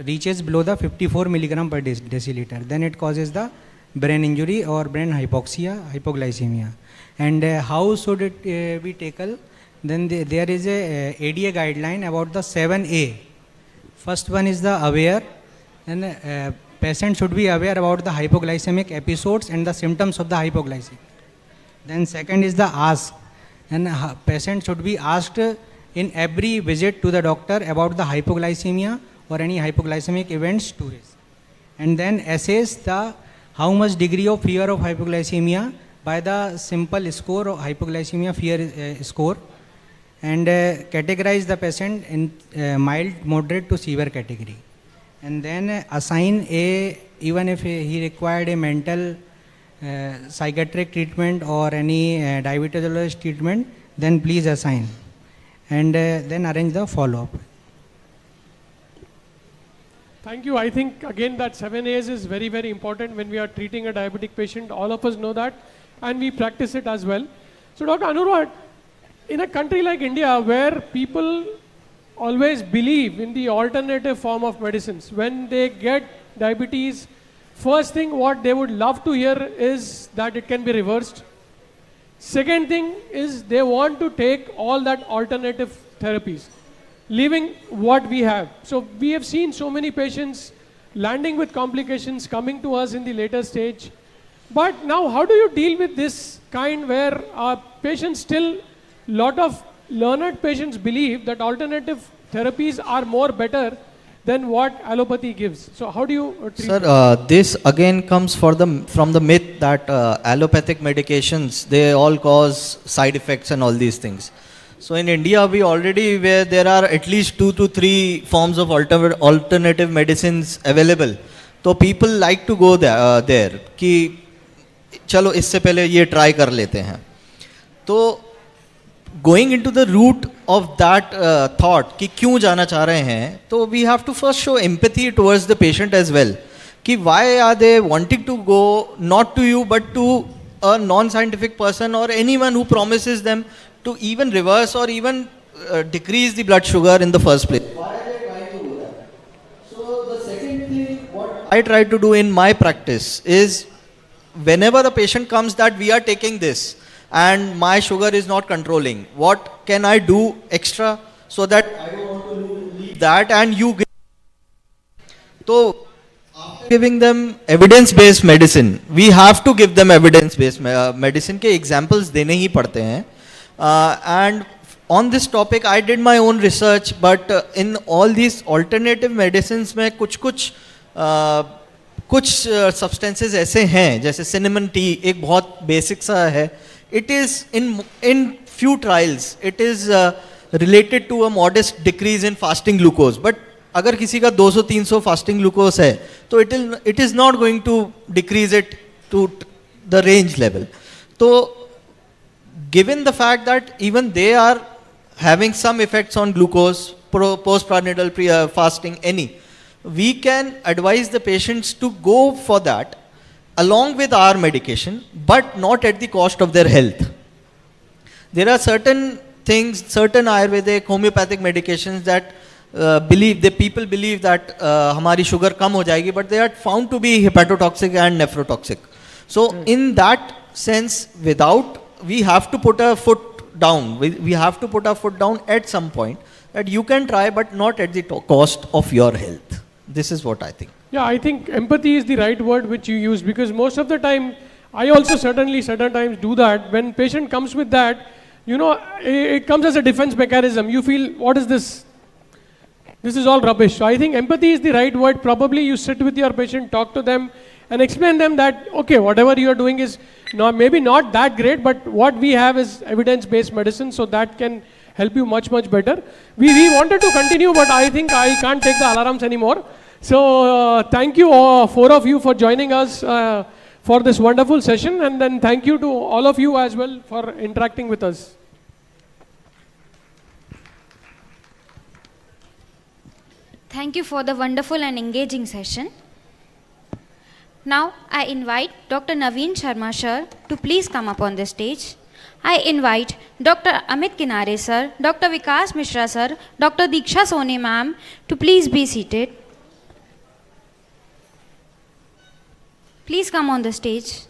reaches below the 54 milligram per deciliter, then it causes the brain injury or brain hypoglycemia. And how should it be tackled? Then there is a ADA guideline about the 7A. First one is the aware, and patient should be aware about the hypoglycemic episodes and the symptoms of the hypoglycemia. Then second is the ask, and patient should be asked in every visit to the doctor about the hypoglycemia or any hypoglycemic events to raise. And then assess the how much degree of fear of hypoglycemia by the simple score of hypoglycemia fear score, and categorize the patient in mild, moderate to severe category, and then assign even if he required a mental psychiatric treatment or any diabetologist treatment, then please assign, and then arrange the follow-up. Thank you. I think again that 7A's is very, very important when we are treating a diabetic patient. All of us know that, and we practice it as well. So Dr. Anurag, in a country like India, where people always believe in the alternative form of medicines, when they get diabetes, first thing what they would love to hear is that it can be reversed. Second thing is they want to take all that alternative therapies, leaving what we have. So we have seen so many patients landing with complications coming to us in the later stage. But now how do you deal with this kind where patients still, lot of learned patients believe that alternative therapies are more better than what allopathy gives. So how do you treat Sir, this again comes from the myth that allopathic medications, they all cause side effects and all these things. So in India, we already, where there are at least 2 to 3 forms of alternative medicines available. So people like to go there कि चलो इससे पहले ये try कर लेते हैं. तो going into the root of that thought कि क्यों जाना चाह रहे हैं, तो we have to first show empathy towards the patient as well. कि why are they wanting to go not to you but to a non-scientific person or anyone who promises them to even reverse or even decrease the blood sugar in the first place. Why are they trying to do that? So the second thing what I try to do in my practice is whenever the patient comes that we are taking this and my sugar is not controlling, what can I do extra so that I don't want to leave that and you give. So after giving them evidence-based medicine, we have to give them evidence-based medicine के examples देने ही पड़ते हैं. And on this topic, I did my own research, but in all these alternative medicines में कुछ substances ऐसे हैं, जैसे cinnamon tea, एक बहुत basic सा है. It is in few trials, it is related to a modest decrease in fasting glucose. But अगर किसी का 200-300 fasting glucose है, तो it is not going to decrease it to the range level. So, given the fact that even they are having some effects on glucose, postprandial fasting, we can advise the patients to go for that along with our medication, but not at the cost of their health. There are certain things, certain Ayurvedic, homeopathic medications that people believe that hamari sugar kam ho jayegi, but they are found to be hepatotoxic and nephrotoxic. So in that sense, we have to put a foot down. We have to put our foot down at some point, that you can try, but not at the cost of your health. This is what I think. Yeah, I think empathy is the right word which you use, because most of the time, I also certainly certain times do that. When patient comes with that, it comes as a defense mechanism. You feel, what is this? This is all rubbish. So I think empathy is the right word. Probably you sit with your patient, talk to them, and explain them that, okay, whatever you are doing is maybe not that great, but what we have is evidence-based medicine, so that can help you much, much better. We wanted to continue, but I think I can't take the alarms anymore. So thank you, four of you, for joining us for this wonderful session, and then thank you to all of you as well for interacting with us. Thank you for the wonderful and engaging session. Now I invite Dr. Naveen Sharma sir to please come up on the stage. I invite Dr. Amit Kinare sir, Dr. Vikas Mishra sir, Dr. Diksha Soni ma'am to please be seated. Please come on the stage.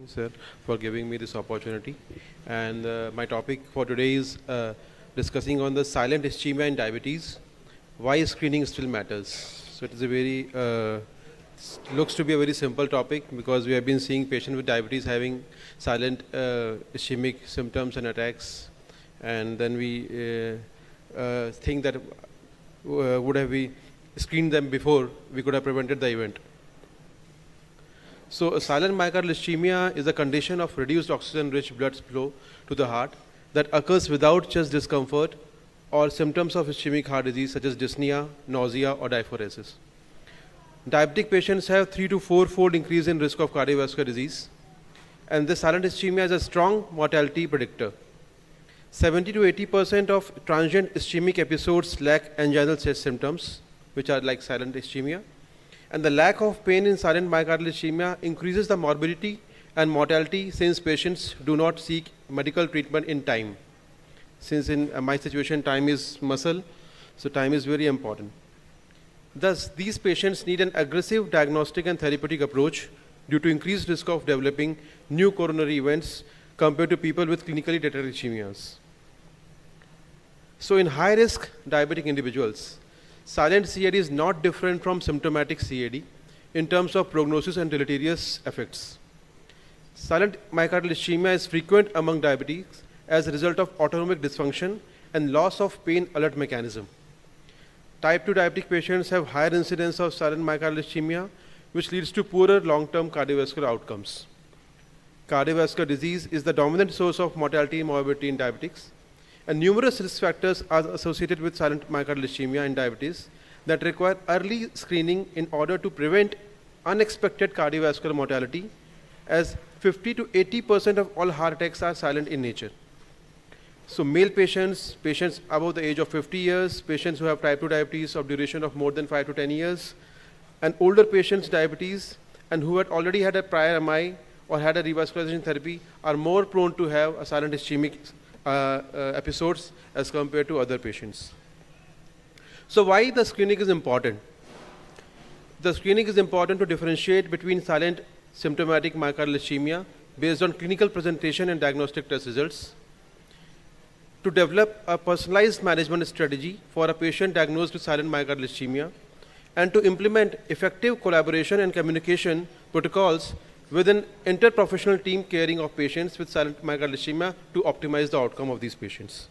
Sir, for giving me this opportunity. And my topic for today is discussing on the silent ischemia in diabetes, why screening still matters. So it is a very, looks to be a very simple topic, because we have been seeing patients with diabetes having silent ischemic symptoms and attacks, and then we think that would have we screened them before, we could have prevented the event. So silent myocardial ischemia is a condition of reduced oxygen-rich blood flow to the heart that occurs without chest discomfort or symptoms of ischemic heart disease such as dyspnea, nausea or diaphoresis. Diabetic patients have 3 to 4-fold increase in risk of cardiovascular disease, and this silent ischemia is a strong mortality predictor. 70 to 80% of transient ischemic episodes lack anginal chest symptoms, which are like silent ischemia. And the lack of pain in silent myocardial ischemia increases the morbidity and mortality, since patients do not seek medical treatment in time. Since in my situation, time is muscle, so time is very important. Thus, these patients need an aggressive diagnostic and therapeutic approach due to increased risk of developing new coronary events compared to people with clinically detected ischemias. So in high-risk diabetic individuals, silent CAD is not different from symptomatic CAD in terms of prognosis and deleterious effects. Silent myocardial ischemia is frequent among diabetics as a result of autonomic dysfunction and loss of pain alert mechanism. Type 2 diabetic patients have higher incidence of silent myocardial ischemia, which leads to poorer long-term cardiovascular outcomes. Cardiovascular disease is the dominant source of mortality and morbidity in diabetics, and numerous risk factors are associated with silent myocardial ischemia in diabetes that require early screening in order to prevent unexpected cardiovascular mortality, as 50 to 80% of all heart attacks are silent in nature. So male patients, patients above the age of 50 years, patients who have type 2 diabetes of duration of more than 5 to 10 years, and older patients diabetes and who had already had a prior MI or had a revascularization therapy are more prone to have a silent ischemic episodes as compared to other patients. So why the screening is important? The screening is important to differentiate between silent symptomatic myocardial ischemia based on clinical presentation and diagnostic test results, to develop a personalized management strategy for a patient diagnosed with silent myocardial ischemia, and to implement effective collaboration and communication protocols with an interprofessional team caring of patients with silent myocardial ischemia to optimize the outcome of these patients.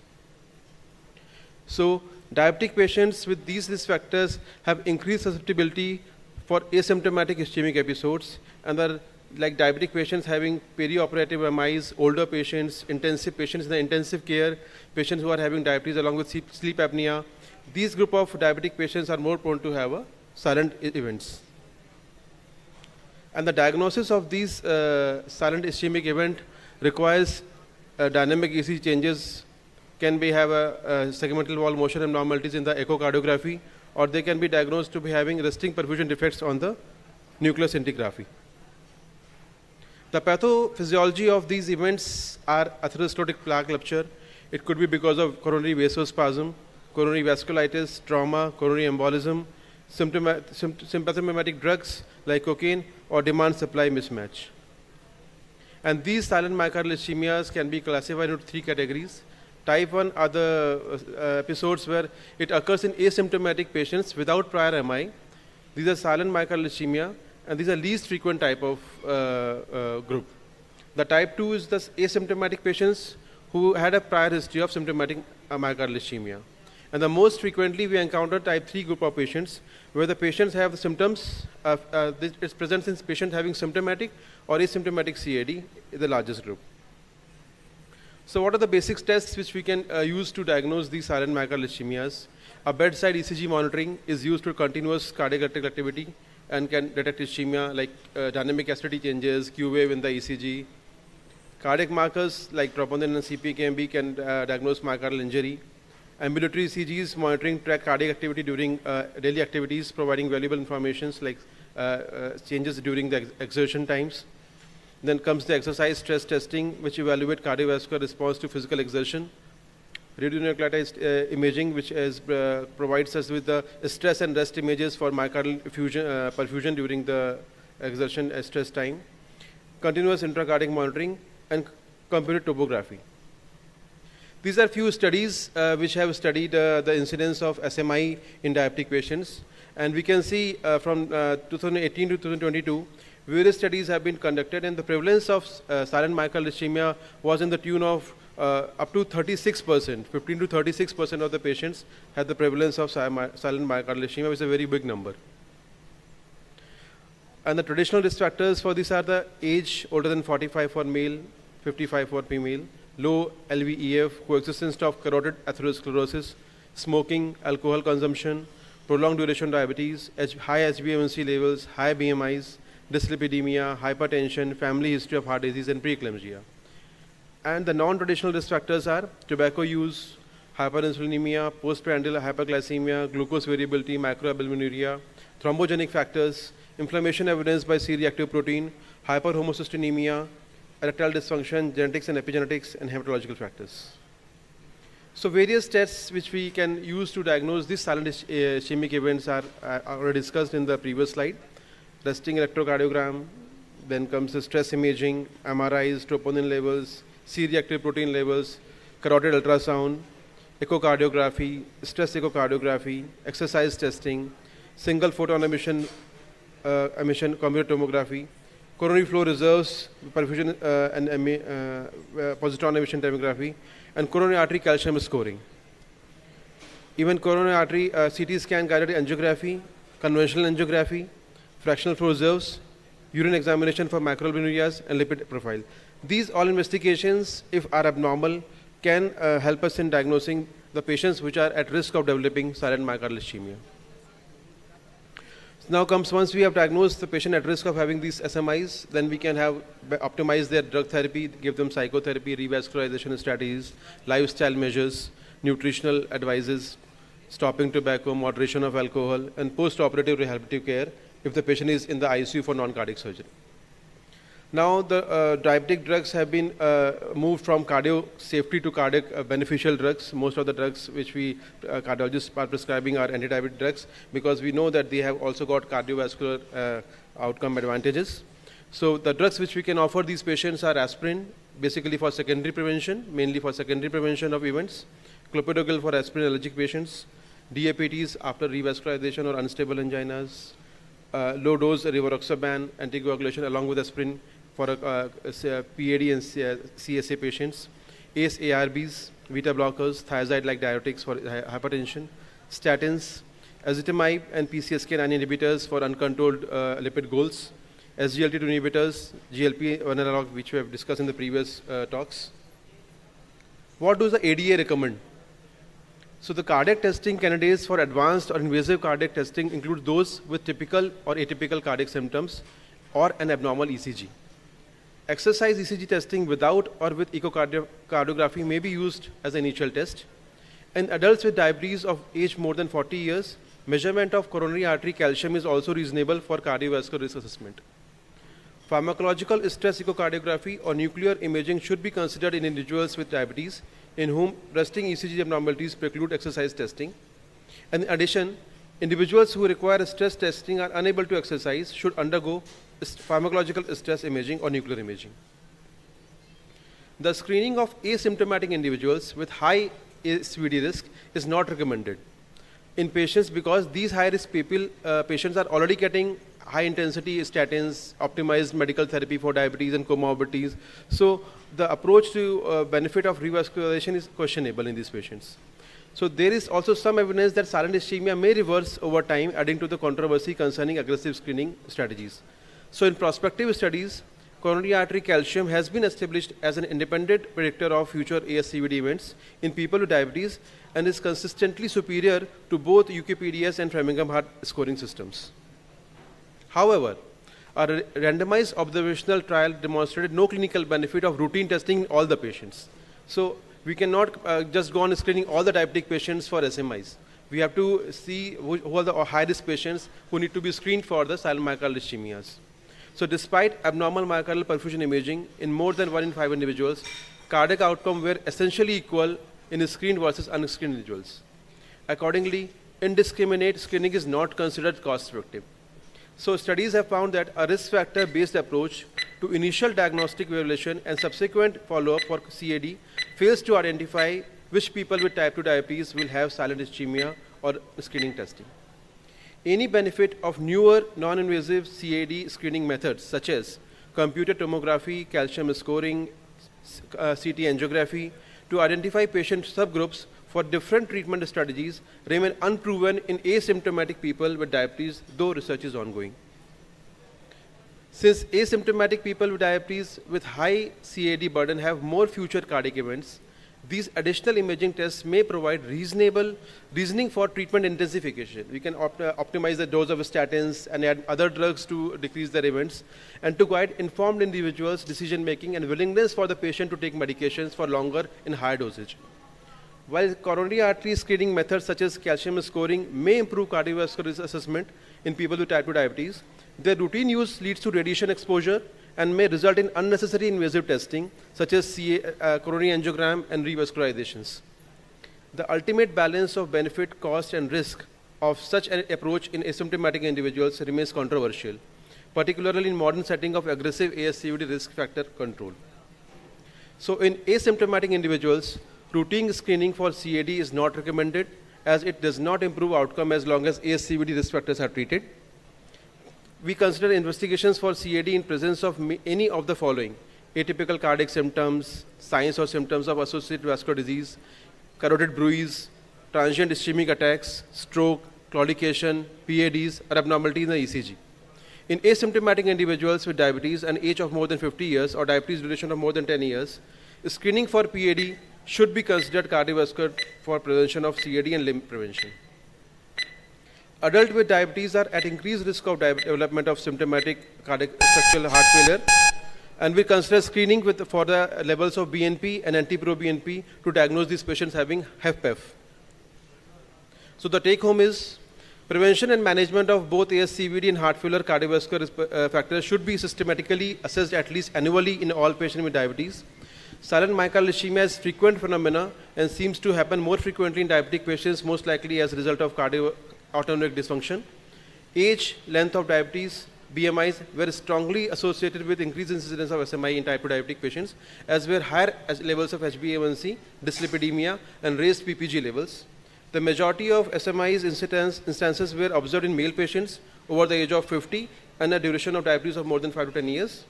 So diabetic patients with these risk factors have increased susceptibility for asymptomatic ischemic episodes, and are like diabetic patients having perioperative MIs, older patients, intensive patients in the intensive care, patients who are having diabetes along with sleep apnea. These group of diabetic patients are more prone to have a silent events. And the diagnosis of these silent ischemic event requires dynamic ECG changes, can be have a segmental wall motion abnormalities in the echocardiography, or they can be diagnosed to be having resting perfusion defects on the nuclear scintigraphy. The pathophysiology of these events are atherosclerotic plaque rupture. It could be because of coronary vasospasm, coronary vasculitis, trauma, coronary embolism, sympathomimetic drugs like cocaine, or demand-supply mismatch. And these silent myocardial ischemias can be classified into 3 categories. Type 1 are the episodes where it occurs in asymptomatic patients without prior MI. These are silent myocardial ischemia, and these are least frequent type of group. The type 2 is the asymptomatic patients who had a prior history of symptomatic myocardial ischemia. And the most frequently we encounter type 3 group of patients where the patients have the symptoms, it's present in patients having symptomatic or asymptomatic CAD is the largest group. So what are the basic tests which we can use to diagnose these silent myocardial ischemias? A bedside ECG monitoring is used for continuous cardiac electrical activity and can detect ischemia like dynamic STT changes, Q wave in the ECG. Cardiac markers like troponin and CPKMB can diagnose myocardial injury. Ambulatory ECGs monitoring track cardiac activity during daily activities, providing valuable information like changes during the exertion times. Then comes the exercise stress testing, which evaluate cardiovascular response to physical exertion. Radionuclide imaging, which provides us with the stress and rest images for myocardial perfusion during the exertion stress time. Continuous intracardiac monitoring and computed topography. These are few studies which have studied the incidence of SMI in diabetic patients, and we can see from 2018 to 2022, various studies have been conducted, and the prevalence of silent myocardial ischemia was in the tune of up to 36%, 15 to 36% of the patients had the prevalence of silent myocardial ischemia, which is a very big number. And the traditional risk factors for this are the age older than 45 for male, 55 for female, low LVEF, coexistence of carotid atherosclerosis, smoking, alcohol consumption, prolonged duration diabetes, high HbA1c levels, high BMIs, dyslipidemia, hypertension, family history of heart disease, and preeclampsia. And the non-traditional risk factors are tobacco use, hyperinsulinemia, postprandial hyperglycemia, glucose variability, microalbuminuria, thrombogenic factors, inflammation evidenced by C-reactive protein, hyperhomocystinemia, erectile dysfunction, genetics and epigenetics, and hematological factors. So various tests which we can use to diagnose these silent ischemic events are already discussed in the previous slide. Resting electrocardiogram, then comes the stress imaging, MRIs, troponin levels, C-reactive protein levels, carotid ultrasound, echocardiography, stress echocardiography, exercise testing, single photon emission computer tomography, coronary flow reserves, perfusion and positron emission tomography, and coronary artery calcium scoring. Even coronary artery CT scan guided angiography, conventional angiography, fractional flow reserves, urine examination for macroalbuminurias, and lipid profile. These all investigations, if are abnormal, can help us in diagnosing the patients which are at risk of developing silent myocardial ischemia. Now comes, once we have diagnosed the patient at risk of having these SMIs, then we can have optimize their drug therapy, give them psychotherapy, revascularization strategies, lifestyle measures, nutritional advices, stopping tobacco, moderation of alcohol, and post-operative rehabilitative care if the patient is in the ICU for non-cardiac surgery. Now the diabetic drugs have been moved from cardio safety to cardiac beneficial drugs. Most of the drugs which we cardiologists are prescribing are anti-diabetic drugs, because we know that they have also got cardiovascular outcome advantages. So the drugs which we can offer these patients are aspirin, basically for secondary prevention, mainly for secondary prevention of events, clopidogrel for aspirin allergic patients, DAPTs after revascularization or unstable anginas, low dose rivaroxaban anticoagulation along with aspirin for PAD and CSA patients, ACE ARBs, beta blockers, thiazide-like diuretics for hypertension, statins, ezetimibe and PCSK9 inhibitors for uncontrolled lipid goals, SGLT2 inhibitors, GLP-1 analog, which we have discussed in the previous talks. What does the ADA recommend? So the cardiac testing candidates for advanced or invasive cardiac testing include those with typical or atypical cardiac symptoms or an abnormal ECG. Exercise ECG testing without or with echocardiography may be used as an initial test. In adults with diabetes of age more than 40 years, measurement of coronary artery calcium is also reasonable for cardiovascular risk assessment. Pharmacological stress echocardiography or nuclear imaging should be considered in individuals with diabetes in whom resting ECG abnormalities preclude exercise testing. And in addition, individuals who require stress testing are unable to exercise should undergo pharmacological stress imaging or nuclear imaging. The screening of asymptomatic individuals with high CVD risk is not recommended in patients, because these high-risk patients are already getting high-intensity statins, optimized medical therapy for diabetes and comorbidities. So the approach to benefit of revascularization is questionable in these patients. So there is also some evidence that silent ischemia may reverse over time, adding to the controversy concerning aggressive screening strategies. So in prospective studies, coronary artery calcium has been established as an independent predictor of future ASCVD events in people with diabetes and is consistently superior to both UKPDS and Framingham heart scoring systems. However, a randomized observational trial demonstrated no clinical benefit of routine testing in all the patients. So we cannot just go on screening all the diabetic patients for SMIs. We have to see who are the high-risk patients who need to be screened for the silent myocardial ischemias. So despite abnormal myocardial perfusion imaging in more than 1 in 5 individuals, cardiac outcome were essentially equal in screened versus unscreened individuals. Accordingly, indiscriminate screening is not considered cost-effective. So studies have found that a risk factor-based approach to initial diagnostic evaluation and subsequent follow-up for CAD fails to identify which people with type 2 diabetes will have silent ischemia or screening testing. Any benefit of newer non-invasive CAD screening methods such as computer tomography, calcium scoring, CT angiography to identify patient subgroups for different treatment strategies remain unproven in asymptomatic people with diabetes, though research is ongoing. Since asymptomatic people with diabetes with high CAD burden have more future cardiac events, these additional imaging tests may provide reasoning for treatment intensification. We can optimize the dose of statins and add other drugs to decrease their events and to guide informed individuals' decision making and willingness for the patient to take medications for longer in higher dosage. While coronary artery screening methods such as calcium scoring may improve cardiovascular risk assessment in people with type 2 diabetes, their routine use leads to radiation exposure and may result in unnecessary invasive testing such as coronary angiogram and revascularizations. The ultimate balance of benefit, cost and risk of such an approach in asymptomatic individuals remains controversial, particularly in modern setting of aggressive ASCVD risk factor control. So in asymptomatic individuals, Routine screening for CAD is not recommended as it does not improve outcome as long as ASCVD risk factors are treated. We consider investigations for CAD in presence of any of the following: atypical cardiac symptoms, signs or symptoms of associated vascular disease, carotid bruise, transient ischemic attacks, stroke, claudication, PADs, or abnormality in the ECG. In asymptomatic individuals with diabetes and age of more than 50 years or diabetes duration of more than 10 years, screening for PAD should be considered cardiovascular for prevention of CAD and limb prevention. Adults with diabetes are at increased risk of development of symptomatic cardiac structural heart failure, and we consider screening for the levels of BNP and NT-proBNP to diagnose these patients having HFpEF. So the take home is prevention and management of both ASCVD and heart failure cardiovascular factors should be systematically assessed at least annually in all patients with diabetes. Silent myocardial ischemia is frequent phenomena and seems to happen more frequently in diabetic patients, most likely as a result of autonomic dysfunction. Age, length of diabetes, BMIs were strongly associated with increased incidence of SMI in type 2 diabetic patients, as were higher levels of HbA1c, dyslipidemia, and raised PPG levels. The majority of SMI's instances were observed in male patients over the age of 50 and a duration of diabetes of more than 5 to 10 years.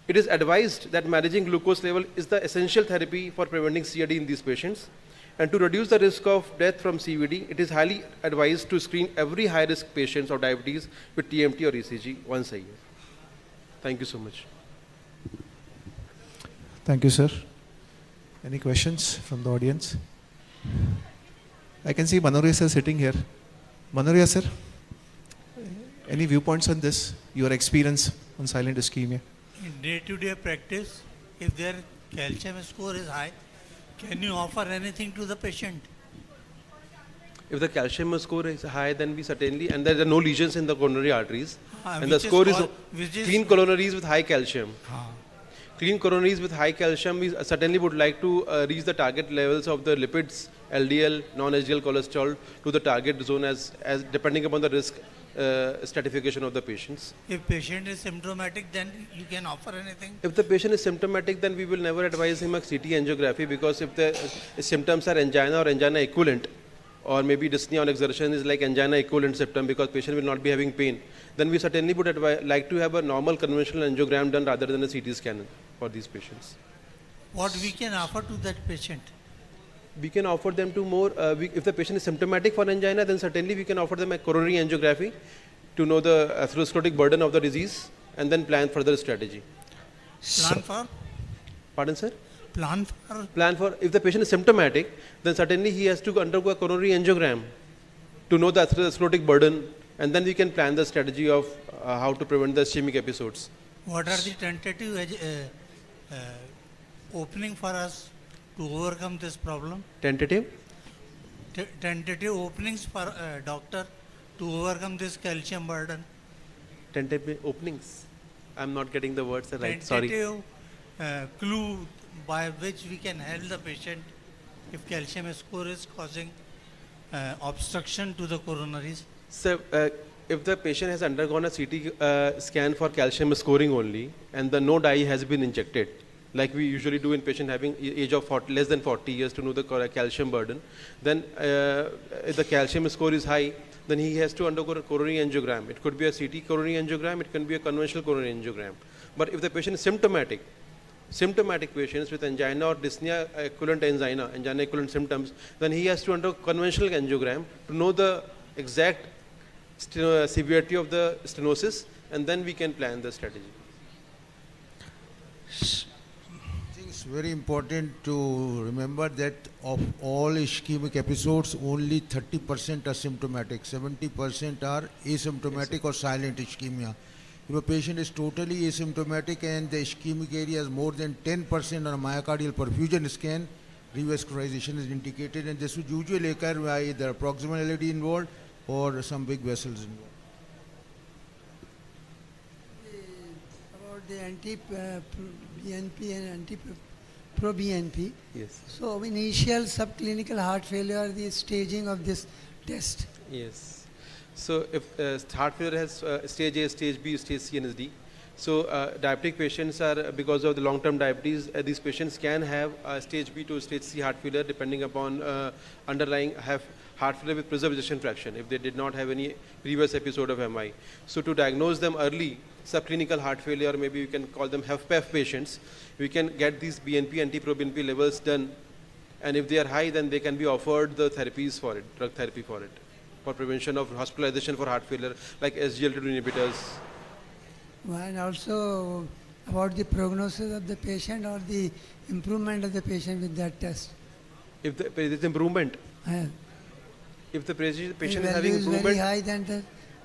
It is advised that managing glucose level is the essential therapy for preventing CAD in these patients. And to reduce the risk of death from CVD, it is highly advised to screen every high-risk patients of diabetes with TMT or ECG once a year. Thank you so much. Thank you, sir. Any questions from the audience? I can see Manoria sir sitting here. Manoria sir, any viewpoints on this, your experience on silent ischemia? In day-to-day practice, if their calcium score is high, can you offer anything to the patient? If the calcium score is high, then we certainly, and there are no lesions in the coronary arteries, and the which score is is clean coronaries with high calcium. Clean coronaries with high calcium, we certainly would like to reach the target levels of the lipids, LDL, non-HDL cholesterol to the target zone as depending upon the risk stratification of the patients. If patient is symptomatic, then you can offer anything? If the patient is symptomatic, then we will never advise him a CT angiography, because if the symptoms are angina or angina equivalent, or maybe dyspnea on exertion is like angina equivalent symptom because patient will not be having pain, then we certainly would like to have a normal conventional angiogram done rather than a CT scan for these patients. What we can offer to that patient? We can offer them to more, if the patient is symptomatic for angina, then certainly we can offer them a coronary angiography to know the atherosclerotic burden of the disease and then plan further strategy. Plan for? Pardon, sir? Plan for? Plan for, if the patient is symptomatic, then certainly he has to undergo a coronary angiogram to know the atherosclerotic burden, and then we can plan the strategy of how to prevent the ischemic episodes. What are the tentative opening for us to overcome this problem? Tentative? Tentative openings for doctor to overcome this calcium burden. Tentative openings? I'm not getting the words right, sorry. Tentative clue by which we can help the patient if calcium score is causing obstruction to the coronaries. So, if the patient has undergone a CT scan for calcium scoring only, and the no dye has been injected, like we usually do in patient having age of less than 40 years to know the calcium burden, then if the calcium score is high, then he has to undergo a coronary angiogram. It could be a CT coronary angiogram, it can be a conventional coronary angiogram. But if the patient is symptomatic patients with angina or dyspnea equivalent angina equivalent symptoms, then he has to undergo conventional angiogram to know the exact severity of the stenosis, and then we can plan the strategy. I think it's very important to remember that of all ischemic episodes, only 30% are symptomatic, 70% are asymptomatic or silent ischemia. If a patient is totally asymptomatic and the ischemic area is more than 10% on a myocardial perfusion scan, revascularization is indicated, and this would usually occur by either proximal LAD involved or some big vessels involved. About the anti-BNP and anti-proBNP. Yes. So initial subclinical heart failure, the staging of this test. Yes. So if heart failure has stage A, stage B, stage C and D, So diabetic patients are, because of the long-term diabetes, these patients can have stage B to stage C heart failure depending upon underlying heart failure with preserved ejection fraction if they did not have any previous episode of MI. So to diagnose them early, subclinical heart failure, or maybe you can call them HFpEF patients, we can get these BNP, NT-proBNP levels done, and if they are high, then they can be offered the therapies for it, drug therapy for it, for prevention of hospitalization for heart failure, like SGLT2 inhibitors. And also about the prognosis of the patient or the improvement of the patient with that test. If there is improvement, if the patient is having is improvement, very high, then that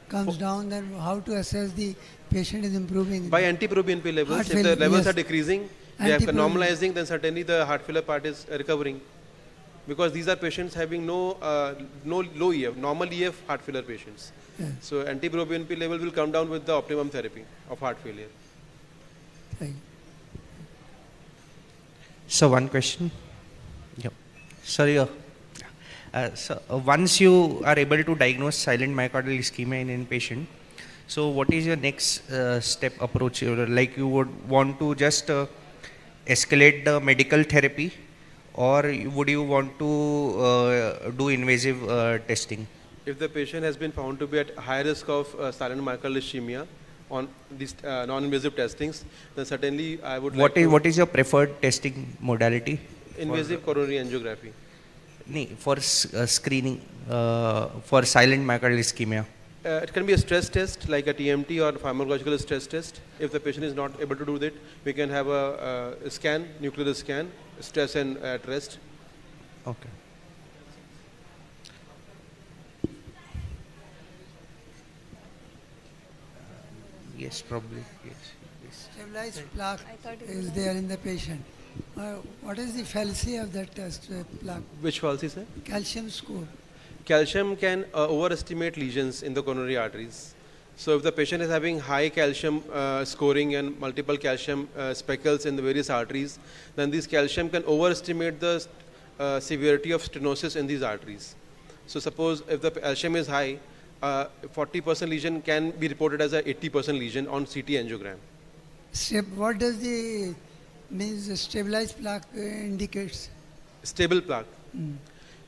comes down, then how to assess the patient is improving? By NT-proBNP levels, Heart if the failure, levels yes. are decreasing, they are normalizing, then certainly the heart failure part is recovering. Because these are patients having no low EF, normal EF heart failure patients. Yeah. So NT-proBNP level will come down with the optimum therapy of heart failure. Thank you. So one question. Yep. Sorry. Once you are able to diagnose silent myocardial ischemia in an patient, so what is your next step approach? Like you would want to just escalate the medical therapy, or would you want to do invasive testing? If the patient has been found to be at high risk of silent myocardial ischemia on these non-invasive testings, then certainly I would like to... What is your preferred testing modality? Invasive coronary angiography. For screening for silent myocardial ischemia. It can be a stress test like a TMT or pharmacological stress test. If the patient is not able to do that, we can have a scan, nuclear scan, stress and at rest. Okay. Yes, probably. Yes. Stabilized plaque is there in the patient. What is the fallacy of that test plaque? Which fallacy, sir? Calcium score. Calcium can overestimate lesions in the coronary arteries. So if the patient is having high calcium scoring and multiple calcium speckles in the various arteries, then this calcium can overestimate the severity of stenosis in these arteries. So suppose if the calcium is high, 40% lesion can be reported as a 80% lesion on CT angiogram. What does the means stabilized plaque indicates? Stable plaque.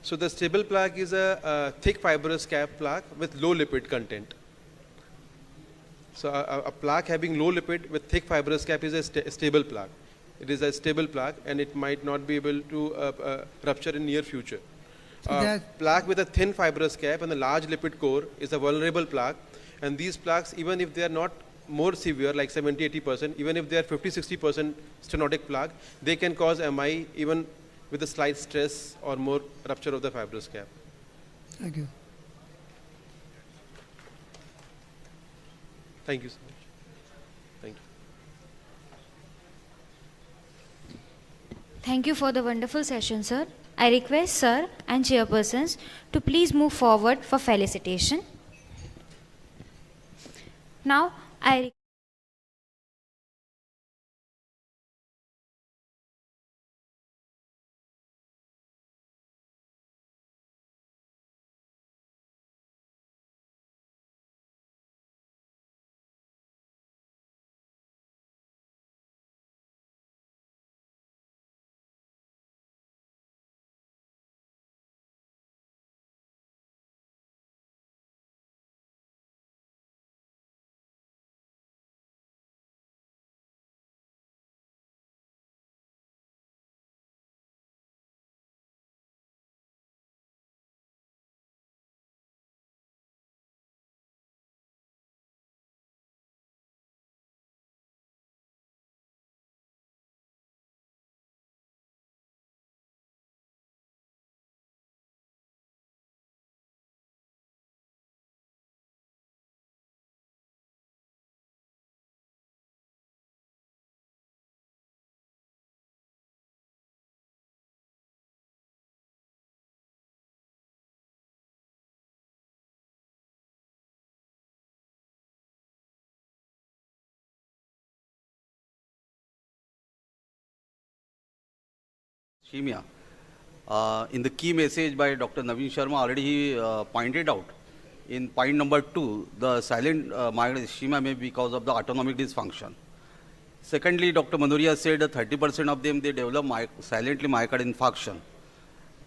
So the stable plaque is a thick fibrous cap plaque with low lipid content. So a plaque having low lipid with thick fibrous cap is a stable plaque. It is a stable plaque and it might not be able to rupture in near future. Plaque with a thin fibrous cap and a large lipid core is a vulnerable plaque, and these plaques, even if they are not more severe like 70-80%, even if they are 50-60% stenotic plaque, they can cause MI even with a slight stress or more rupture of the fibrous cap. Thank you. Thank you so much. Thank you. Thank you for the wonderful session, sir. I request sir and chairpersons to please move forward for felicitation. Now, I In the key message by Dr. Naveen Sharma, already he pointed out in point number 2, the silent myocardial ischemia may be because of the autonomic dysfunction. Secondly, Dr. Manduria said that 30% of them, they develop silently myocardial infarction.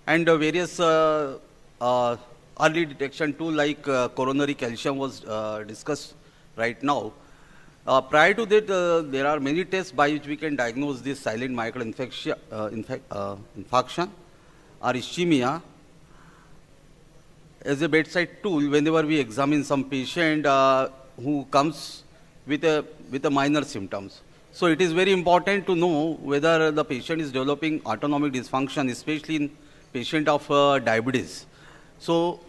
And various early detection tool like coronary calcium was discussed right now. Prior to that, there are many tests by which we can diagnose this silent myocardial infarction or ischemia as a bedside tool whenever we examine some patient who comes with a minor symptoms. So it is very important to know whether the patient is developing autonomic dysfunction, especially in patient of diabetes. So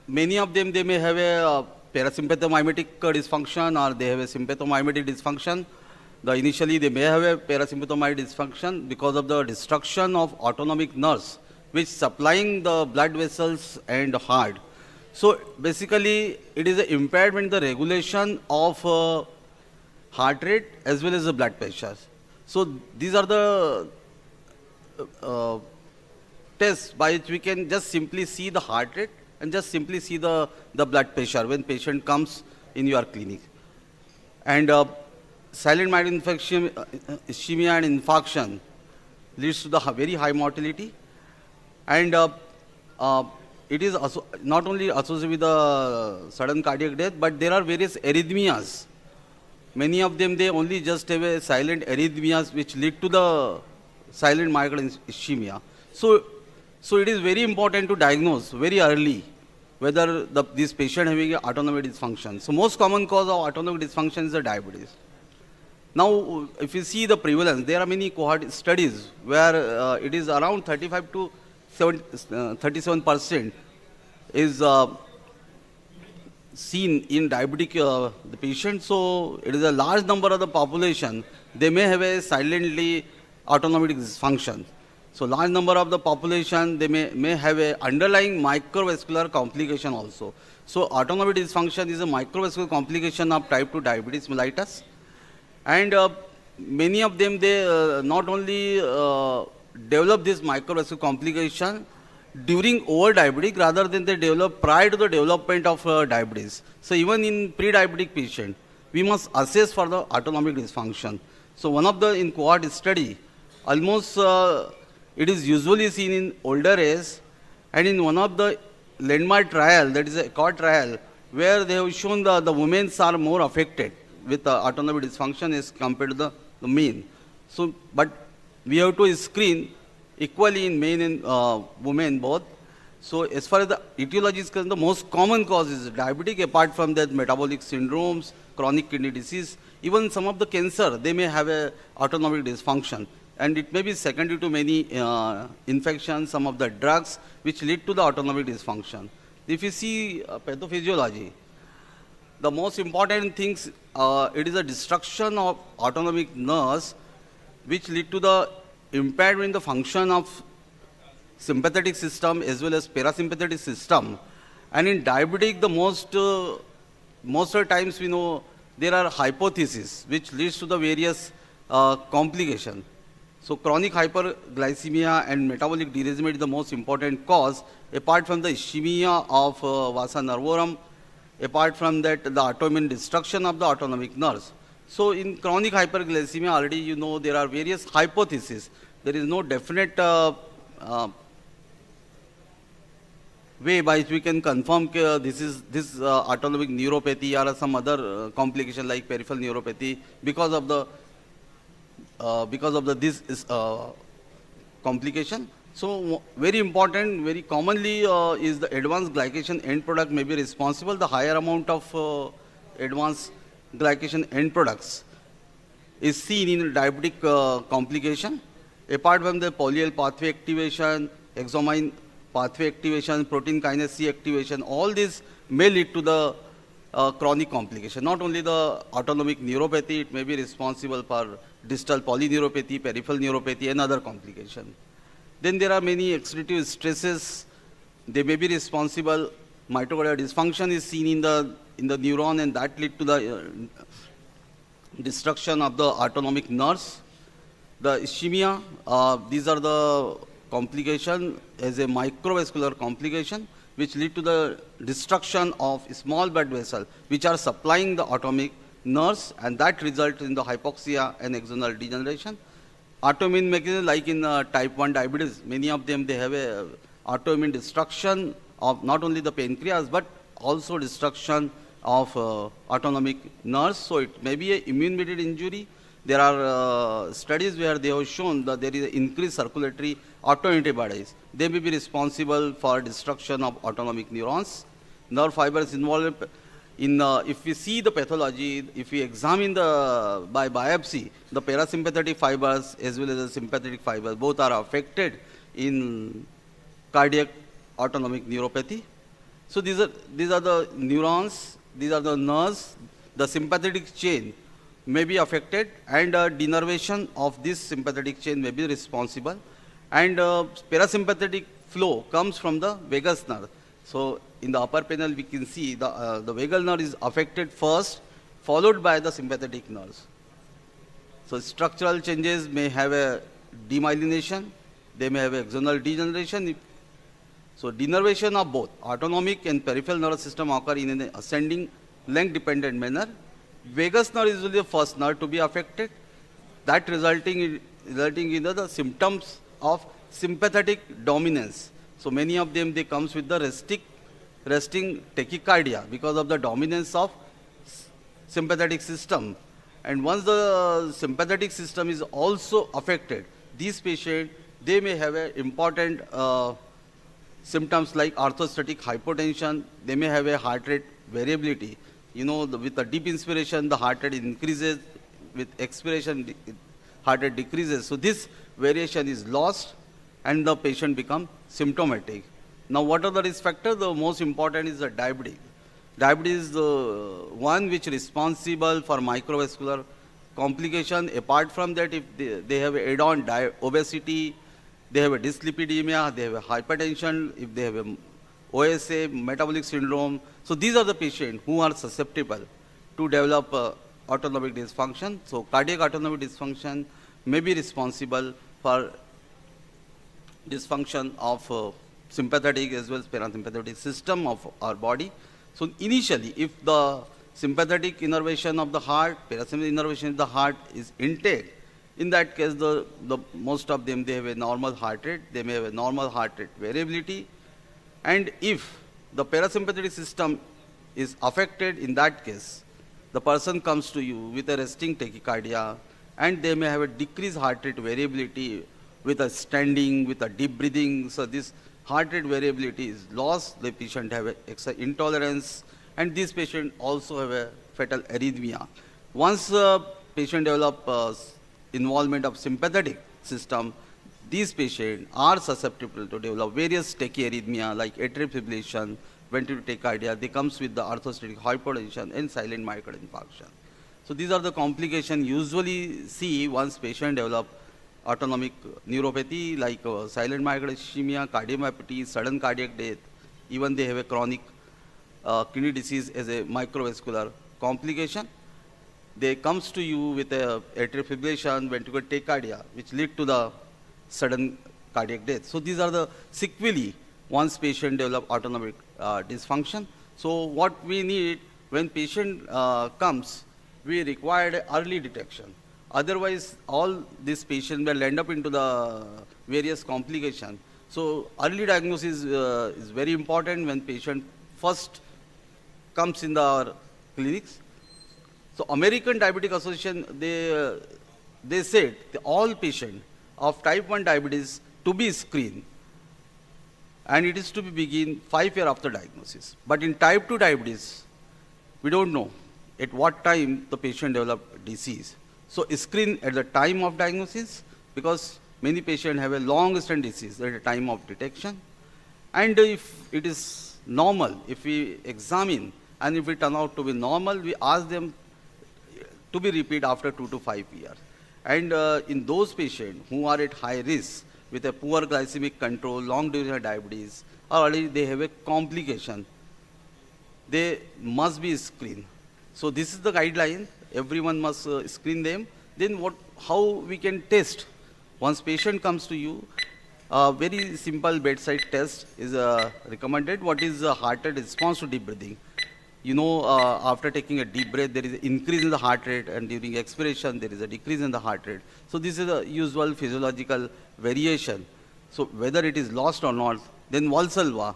many of them, they may have a parasympathomymetic dysfunction or they have a sympathomymetic dysfunction. Initially they may have a parasympathomymetic dysfunction because of the destruction of autonomic nerves which supplying the blood vessels and heart. So basically it is an impairment in the regulation of heart rate as well as the blood pressure. So these are the tests by which we can just simply see the heart rate and just simply see the blood pressure when patient comes in your clinic. And silent myocardial ischemia and infarction leads to the very high mortality. And it is not only associated with the sudden cardiac death, but there are various arrhythmias. Many of them, they only just have a silent arrhythmias which lead to the silent myocardial ischemia. So it is very important to diagnose very early whether this patient having autonomic dysfunction. So most common cause of autonomic dysfunction is the diabetes. Now, if you see the prevalence, there are many cohort studies where it is around 35 to 37% is seen in diabetic the patient. So it is a large number of the population, they may have a silently autonomic dysfunction. So large number of the population, they may have a underlying microvascular complication also. So autonomic dysfunction is a microvascular complication of type 2 diabetes mellitus. And many of them, they not only develop this microvascular complication during over-diabetic, rather than they develop prior to the development of diabetes. So even in pre-diabetic patient, we must assess for the autonomic dysfunction. So one of the in cohort study, almost it is usually seen in older age, and in one of the landmark trial, that is a cohort trial, where they have shown the women are more affected with autonomic dysfunction as compared to the men. So, but we have to screen equally in men and women both. So as far as the etiology is concerned, the most common cause is diabetic. Apart from that, metabolic syndromes, chronic kidney disease, even some of the cancer, they may have a autonomic dysfunction. And it may be secondary to many infections, some of the drugs which lead to the autonomic dysfunction. If you see pathophysiology, the most important things, it is a destruction of autonomic nerves which lead to the impairment in the function of sympathetic system as well as parasympathetic system. And in diabetic, the most of the times we know there are hypotheses which leads to the various complications. So chronic hyperglycemia and metabolic derangement is the most important cause, apart from the ischemia of vasa nervorum, apart from that the autoimmune destruction of the autonomic nerves. So in chronic hyperglycemia, already you know there are various hypotheses. There is no definite way by which we can confirm this autonomic neuropathy or some other complication like peripheral neuropathy because of this complication. So very important, very commonly is the advanced glycation end product may be responsible. The higher amount of advanced glycation end products is seen in diabetic complication. Apart from the polyal pathway activation, examine pathway activation, protein kinase C activation, all these may lead to the chronic complication. Not only the autonomic neuropathy, it may be responsible for distal polyneuropathy, peripheral neuropathy, and other complications. Then there are many oxidative stresses. They may be responsible. Mitochondrial dysfunction is seen in the neuron, and that lead to the destruction of the autonomic nerves. The ischemia, these are the complication as a microvascular complication. which lead to the destruction of small blood vessels, which are supplying the autonomic nerves, and that results in the hypoxia and axonal degeneration. Autoimmune mechanism, like in type 1 diabetes, many of them, they have a autoimmune destruction of not only the pancreas, but also destruction of autonomic nerves. So it may be an immune-mediated injury. There are studies where they have shown that there is increased circulatory autoantibodies. They may be responsible for destruction of autonomic neurons. Nerve fibers involved in, if we see the pathology, if we examine by biopsy, the parasympathetic fibers as well as the sympathetic fibers, both are affected in cardiac autonomic neuropathy. So these are the neurons, these are the nerves, the sympathetic chain may be affected, and denervation of this sympathetic chain may be responsible. And parasympathetic flow comes from the vagus nerve. So in the upper panel we can see the vagal nerve is affected first, followed by the sympathetic nerves. So structural changes may have a demyelination, they may have axonal degeneration. So denervation of both autonomic and peripheral nervous system occur in an ascending length dependent manner. Vagus nerve is usually the first nerve to be affected, that resulting in the symptoms of sympathetic dominance. So many of them, they comes with the resting tachycardia because of the dominance of sympathetic system. And once the sympathetic system is also affected, these patients, they may have a important symptoms like orthostatic hypotension. They may have a heart rate variability. You know, with a deep inspiration, the heart rate increases. With expiration, heart rate decreases. So this variation is lost, and the patient becomes symptomatic. Now, what are the risk factors? The most important is the diabetes. Diabetes is the one which is responsible for microvascular complication. Apart from that, if they have add-on obesity, they have a dyslipidemia, they have a hypertension, if they have a OSA, metabolic syndrome. So these are the patients who are susceptible to develop autonomic dysfunction. So cardiac autonomic dysfunction may be responsible for dysfunction of sympathetic as well as parasympathetic system of our body. So initially, if the sympathetic innervation of the heart, parasympathetic innervation of the heart is intact, in that case, the most of them, they have a normal heart rate, they may have a normal heart rate variability. And if the parasympathetic system is affected, in that case, the person comes to you with a resting tachycardia, and they may have a decreased heart rate variability with a standing, with a deep breathing. So this heart rate variability is lost, the patient have a intolerance, and this patient also have a fatal arrhythmia. Once the patient develops involvement of sympathetic system, these patients are susceptible to develop various tachyarrhythmia like atrial fibrillation, ventricular tachycardia. They comes with the orthostatic hypotension and silent myocardial infarction. So these are the complications usually see once patient develop autonomic neuropathy like silent myocardial ischemia, cardiomyopathy, sudden cardiac death. Even they have a chronic kidney disease as a microvascular complication. They comes to you with a atrial fibrillation, ventricular tachycardia, which lead to the sudden cardiac death. So these are the sequelae once patient develop autonomic dysfunction. So what we need when patient comes, we require early detection. Otherwise, all these patients will end up into the various complications. So early diagnosis is very important when patient first comes in our clinics. So American Diabetic Association, they said all patients of type 1 diabetes to be screened, and it is to be begin 5 years after diagnosis. But in type 2 diabetes, we don't know at what time the patient develop disease. So screen at the time of diagnosis, because many patients have a long-standing disease at the time of detection. And if it is normal, if we examine and if it turn out to be normal, we ask them to be repeated after 2 to 5 years. And in those patients who are at high risk with a poor glycemic control, long duration diabetes, or already they have a complication, they must be screened. So this is the guideline. Everyone must screen them. Then how we can test? Once patient comes to you, A very simple bedside test is recommended. What is the heart rate response to deep breathing? You know, after taking a deep breath, there is an increase in the heart rate, and during expiration, there is a decrease in the heart rate. So this is a usual physiological variation. So whether it is lost or not, then Valsalva,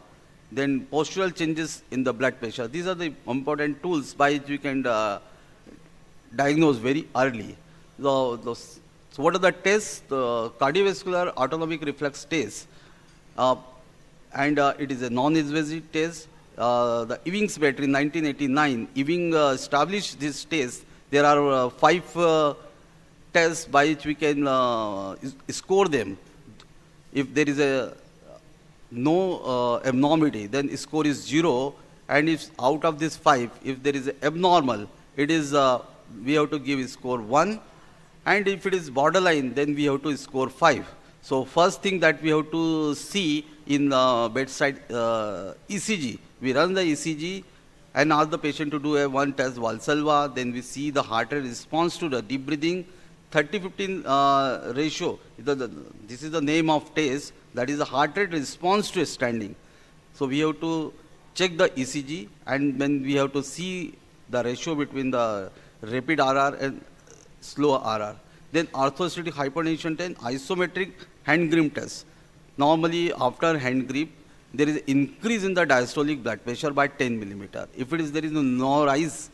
then postural changes in the blood pressure. These are the important tools by which we can diagnose very early. So what are the tests? The cardiovascular autonomic reflex test, and it is a non-invasive test. The Ewing's battery in 1989, Ewing established this test. There are 5 tests by which we can score them. If there is a no abnormality, then score is 0. And if out of these 5, if there is a abnormal, it is we have to give score 1. And if it is borderline, then we have to score 5. So first thing that we have to see in bedside ECG, we run the ECG and ask the patient to do a one test Valsalva. Then we see the heart rate response to the deep breathing. 30-15 ratio. This is the name of test. That is the heart rate response to standing. So we have to check the ECG, and then we have to see the ratio between the rapid RR and slow RR. Then orthostatic hypotension test, isometric hand grip test. Normally after hand grip, there is an increase in the diastolic blood pressure by 10 millimeter. If it is there is no rise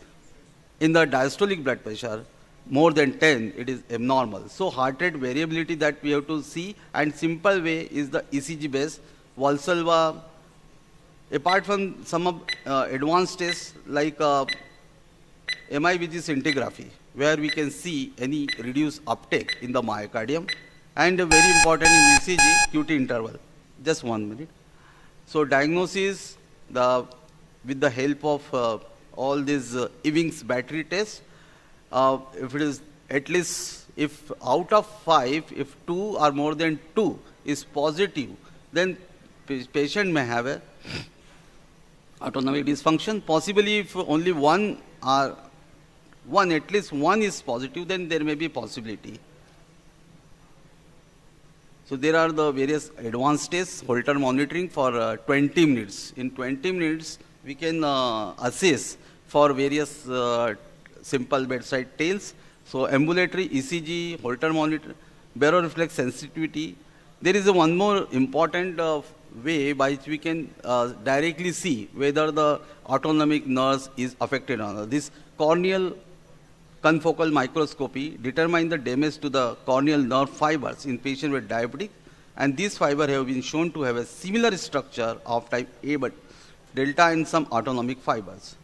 in the diastolic blood pressure more than 10, it is abnormal. So heart rate variability that we have to see, and simple way is the ECG based Valsalva. Apart from some advanced tests like MIBG scintigraphy, where we can see any reduced uptake in the myocardium, and very important in ECG, QT interval. Just 1 minute. So diagnosis with the help of all these Ewing's battery tests. If it is at least, if out of 5, if 2 or more than 2 is positive, then patient may have a autonomic dysfunction. Possibly if only at least one is positive, then there may be possibility. So there are the various advanced tests, Holter monitoring for 20 minutes. In 20 minutes, we can assess for various simple bedside tales. So ambulatory ECG, Holter monitor, baroreflex sensitivity. There is one more important way by which we can directly see whether the autonomic nerves is affected or not. This corneal confocal microscopy determine the damage to the corneal nerve fibers in patients with diabetic, and these fibers have been shown to have a similar structure of type A, but delta and some autonomic fibers.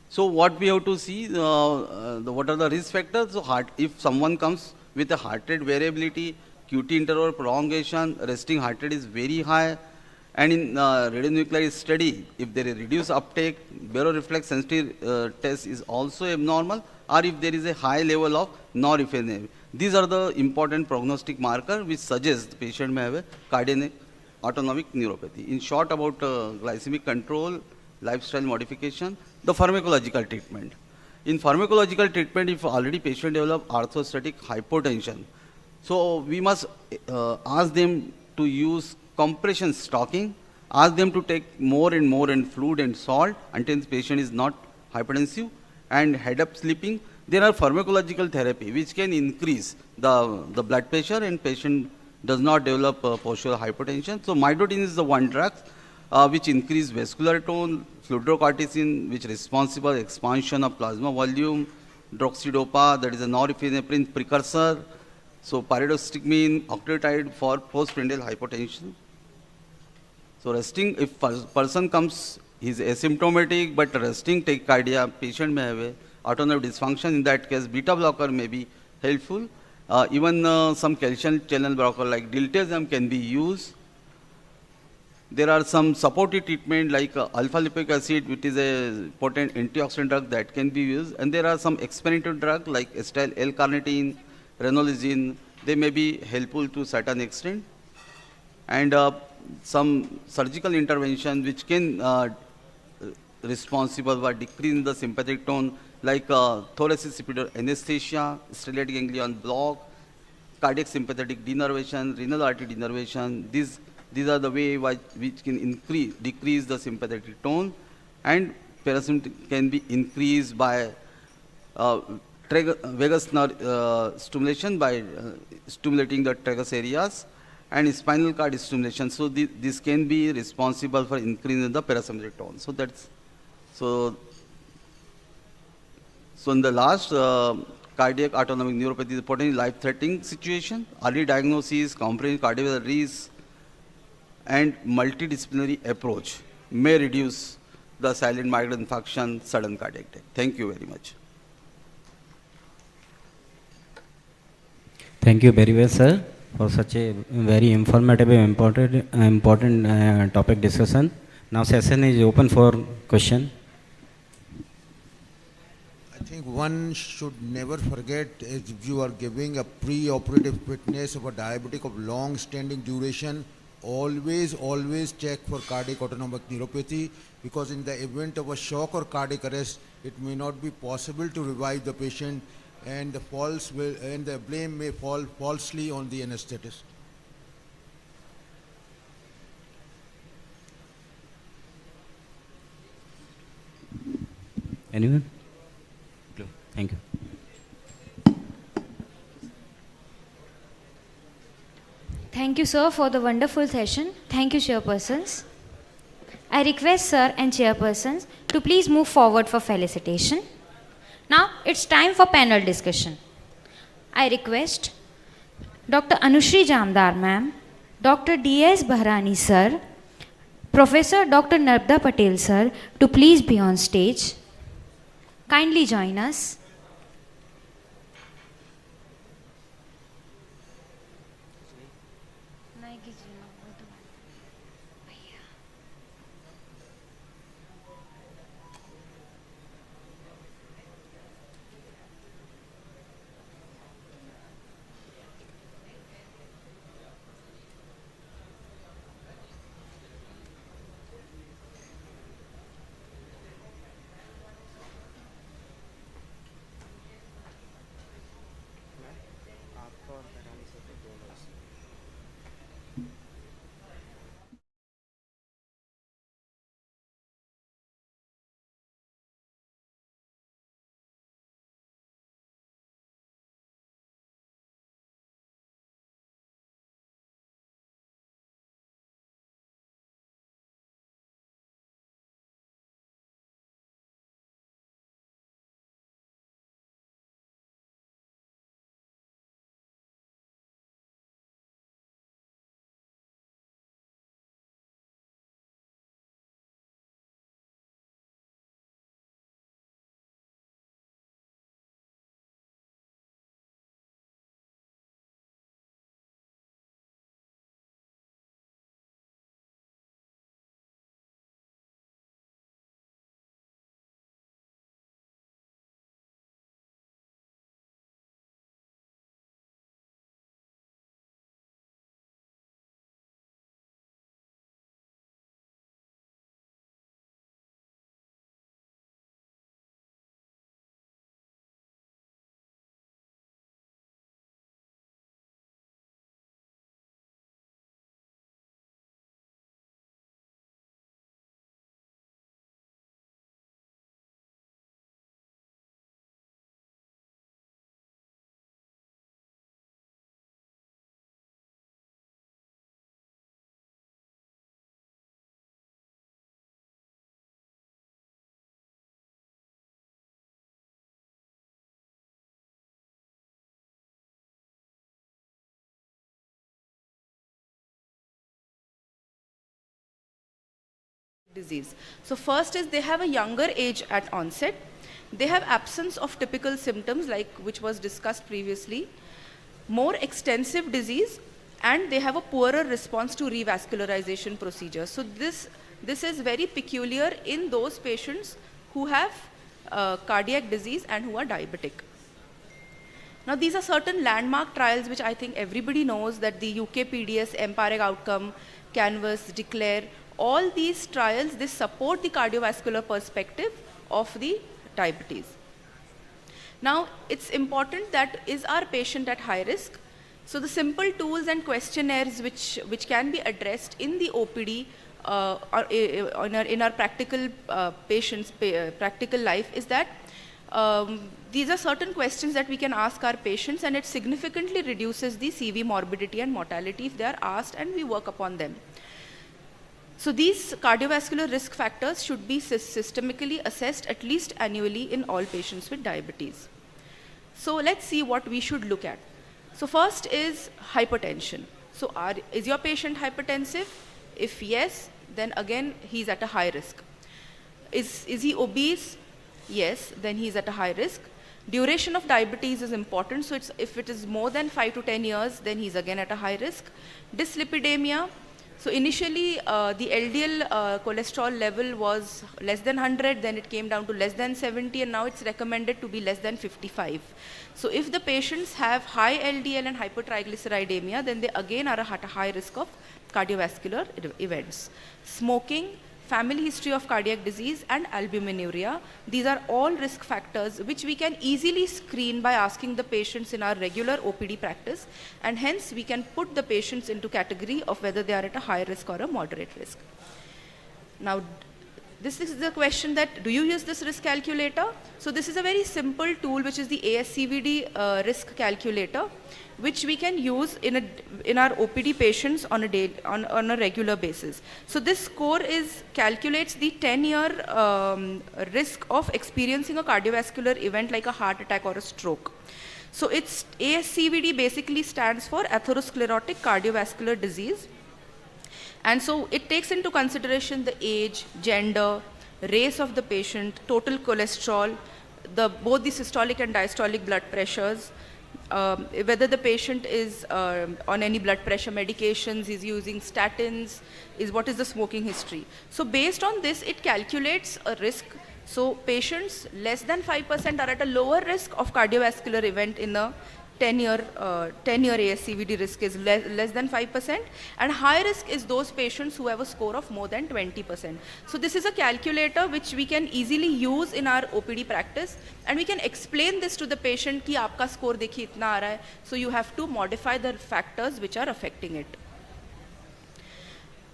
So what we have to see, what are the risk factors? So if someone comes with a heart rate variability, QT interval prolongation, resting heart rate is very high, and in radionuclide study, if there is reduced uptake, baroreflex sensitivity test is also abnormal, or if there is a high level of norepinephrine. These are the important prognostic marker which suggest the patient may have a cardiac autonomic neuropathy. In short, about glycemic control, lifestyle modification, the pharmacological treatment. In pharmacological treatment, if already patient develop orthostatic hypotension, so we must ask them to use compression stocking, ask them to take more and more fluid and salt until the patient is not hypertensive, and head-up sleeping. There are pharmacological therapy which can increase the blood pressure and patient does not develop postural hypertension. So midodin is the one drug which increase vascular tone, fludrocortisone which responsible expansion of plasma volume, droxidopa that is a norepinephrine precursor, so pyridostigmine, octreotide for postprandial hypotension. So resting, if person comes, he is asymptomatic but resting tachycardia, patient may have a autonomic dysfunction. In that case, beta blocker may be helpful. Even some calcium channel blocker like diltiazem can be used. There are some supportive treatment like alpha lipoic acid, which is a potent antioxidant drug that can be used. And there are some experimental drugs like acetyl L-carnitine, ranolazine. They may be helpful to certain extent. And some surgical intervention which can responsible for decreasing the sympathetic tone, like thoracic superior anesthesia, stellate ganglion block, cardiac sympathetic denervation, renal artery denervation. These are the way which can decrease the sympathetic tone, and parasympathetic can be increased by vagus nerve stimulation by stimulating the tragus areas, and spinal cord stimulation. So this can be responsible for increasing the parasympathetic tone. So that's so in the last cardiac autonomic neuropathy is a potentially life-threatening situation. Early diagnosis, comprehensive cardiovascular risk, and multidisciplinary approach may reduce the silent myocardial infarction, sudden cardiac death. Thank you very much. Thank you very well, sir, for such a very informative and important topic discussion. Now session is open for question. I think one should never forget, if you are giving a pre-operative fitness of a diabetic of long-standing duration, always check for cardiac autonomic neuropathy, because in the event of a shock or cardiac arrest, it may not be possible to revive the patient, and the blame may fall falsely on the anesthetist. Anyone? Thank you. Thank you, sir, for the wonderful session. Thank you, chairpersons. I request sir and chairpersons to please move forward for felicitation. Now it's time for panel discussion. I request Dr. Anushri Jamdar ma'am, Dr. D.S. Bahrani sir, Professor Dr. Narbda Patel sir to please be on stage. Kindly join us. Disease. So first is they have a younger age at onset. They have absence of typical symptoms like which was discussed previously, more extensive disease, and they have a poorer response to revascularization procedures. So this is very peculiar in those patients who have cardiac disease and who are diabetic. Now these are certain landmark trials which I think everybody knows, that the UK PDS, EMPIRIC outcome, CANVAS, DECLARE, all these trials, they support the cardiovascular perspective of the diabetes. Now, it's important that is our patient at high risk? So the simple tools and questionnaires which can be addressed in the OPD in our practical practical life is that these are certain questions that we can ask our patients, and it significantly reduces the CV morbidity and mortality if they are asked, and we work upon them. So these cardiovascular risk factors should be systemically assessed at least annually in all patients with diabetes. So let's see what we should look at. So first is hypertension. So is your patient hypertensive? If yes, then again he's at a high risk. Is he obese? Yes, then he's at a high risk. Duration of diabetes is important. So if it is more than 5 to 10 years, then he's again at a high risk. Dyslipidemia. So initially the LDL cholesterol level was less than 100, then it came down to less than 70, and now it's recommended to be less than 55. So if the patients have high LDL and hypertriglyceridemia, then they again are at a high risk of cardiovascular events. Smoking, family history of cardiac disease, and albuminuria. These are all risk factors which we can easily screen by asking the patients in our regular OPD practice, and hence we can put the patients into category of whether they are at a high risk or a moderate risk. Now, this is the question that, do you use this risk calculator? So this is a very simple tool which is the ASCVD risk calculator, which we can use in our OPD patients on a regular basis. So this score calculates the 10-year risk of experiencing a cardiovascular event like a heart attack or a stroke. So it's ASCVD basically stands for atherosclerotic cardiovascular disease. And so it takes into consideration the age, gender, race of the patient, total cholesterol, both the systolic and diastolic blood pressures, whether the patient is on any blood pressure medications, is using statins, what is the smoking history. So based on this, it calculates a risk. So patients less than 5% are at a lower risk of cardiovascular event in a 10-year ASCVD risk is less than 5%, and high risk is those patients who have a score of more than 20%. So this is a calculator which we can easily use in our OPD practice, and we can explain this to the patient ki aapka score dekhiye itna aa raha hai, so you have to modify the factors which are affecting it.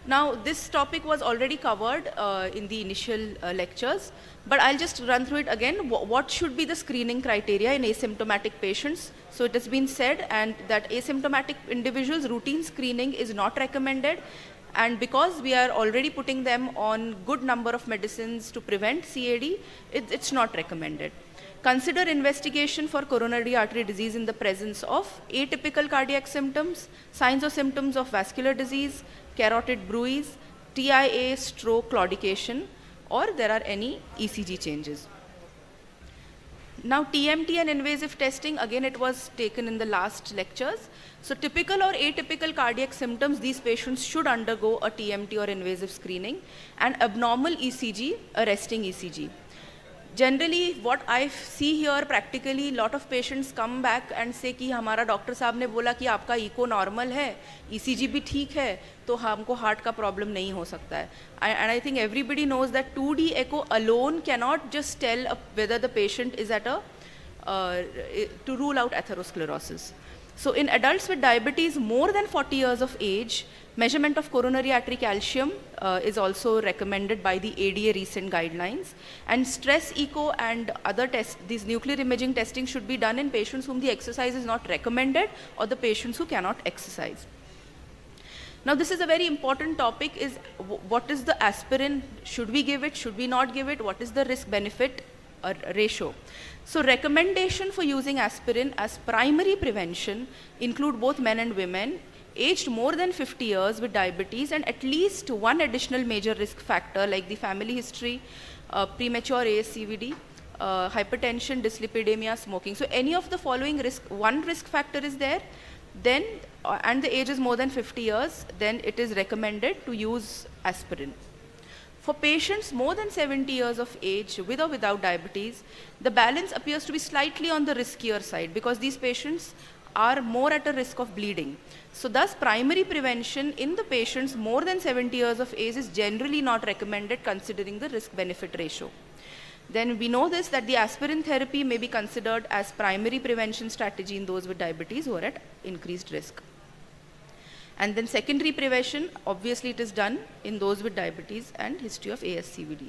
Now, this topic was already covered in the initial lectures, but I'll just run through it again. What should be the screening criteria in asymptomatic patients? So it has been said that asymptomatic individuals, routine screening is not recommended, and because we are already putting them on good number of medicines to prevent CAD, it's not recommended. Consider investigation for coronary artery disease in the presence of atypical cardiac symptoms, signs or symptoms of vascular disease, carotid bruise, TIA, stroke, claudication, or there are any ECG changes. Now TMT and invasive testing, again it was taken in the last lectures. So typical or atypical cardiac symptoms, these patients should undergo a TMT or invasive screening, and abnormal ECG, a resting ECG. Generally, what I see here practically, lot of patients come back and say कि हमारा doctor साहब ने बोला कि आपका eco normal है, ECG भी ठीक है, तो हमको हार्ट का प्रॉब्लम नहीं हो सकता है. And I think everybody knows that 2D echo alone cannot just tell whether the patient is at to rule out atherosclerosis. So in adults with diabetes more than 40 years of age, measurement of coronary artery calcium is also recommended by the ADA recent guidelines, and stress echo and other tests, these nuclear imaging testing should be done in patients whom the exercise is not recommended or the patients who cannot exercise. Now this is a very important topic, is what is the aspirin, should we give it, should we not give it, what is the risk benefit ratio. So recommendation for using aspirin as primary prevention include both men and women aged more than 50 years with diabetes and at least one additional major risk factor like the family history, premature ASCVD, hypertension, dyslipidemia, smoking. So any of the following one risk factor is there, then and the age is more than 50 years, then it is recommended to use aspirin. For patients more than 70 years of age with or without diabetes, the balance appears to be slightly on the riskier side because these patients are more at a risk of bleeding. So thus primary prevention in the patients more than 70 years of age is generally not recommended considering the risk benefit ratio. then we know this that the aspirin therapy may be considered as primary prevention strategy in those with diabetes who are at increased risk. And then secondary prevention, obviously it is done in those with diabetes and history of ASCVD.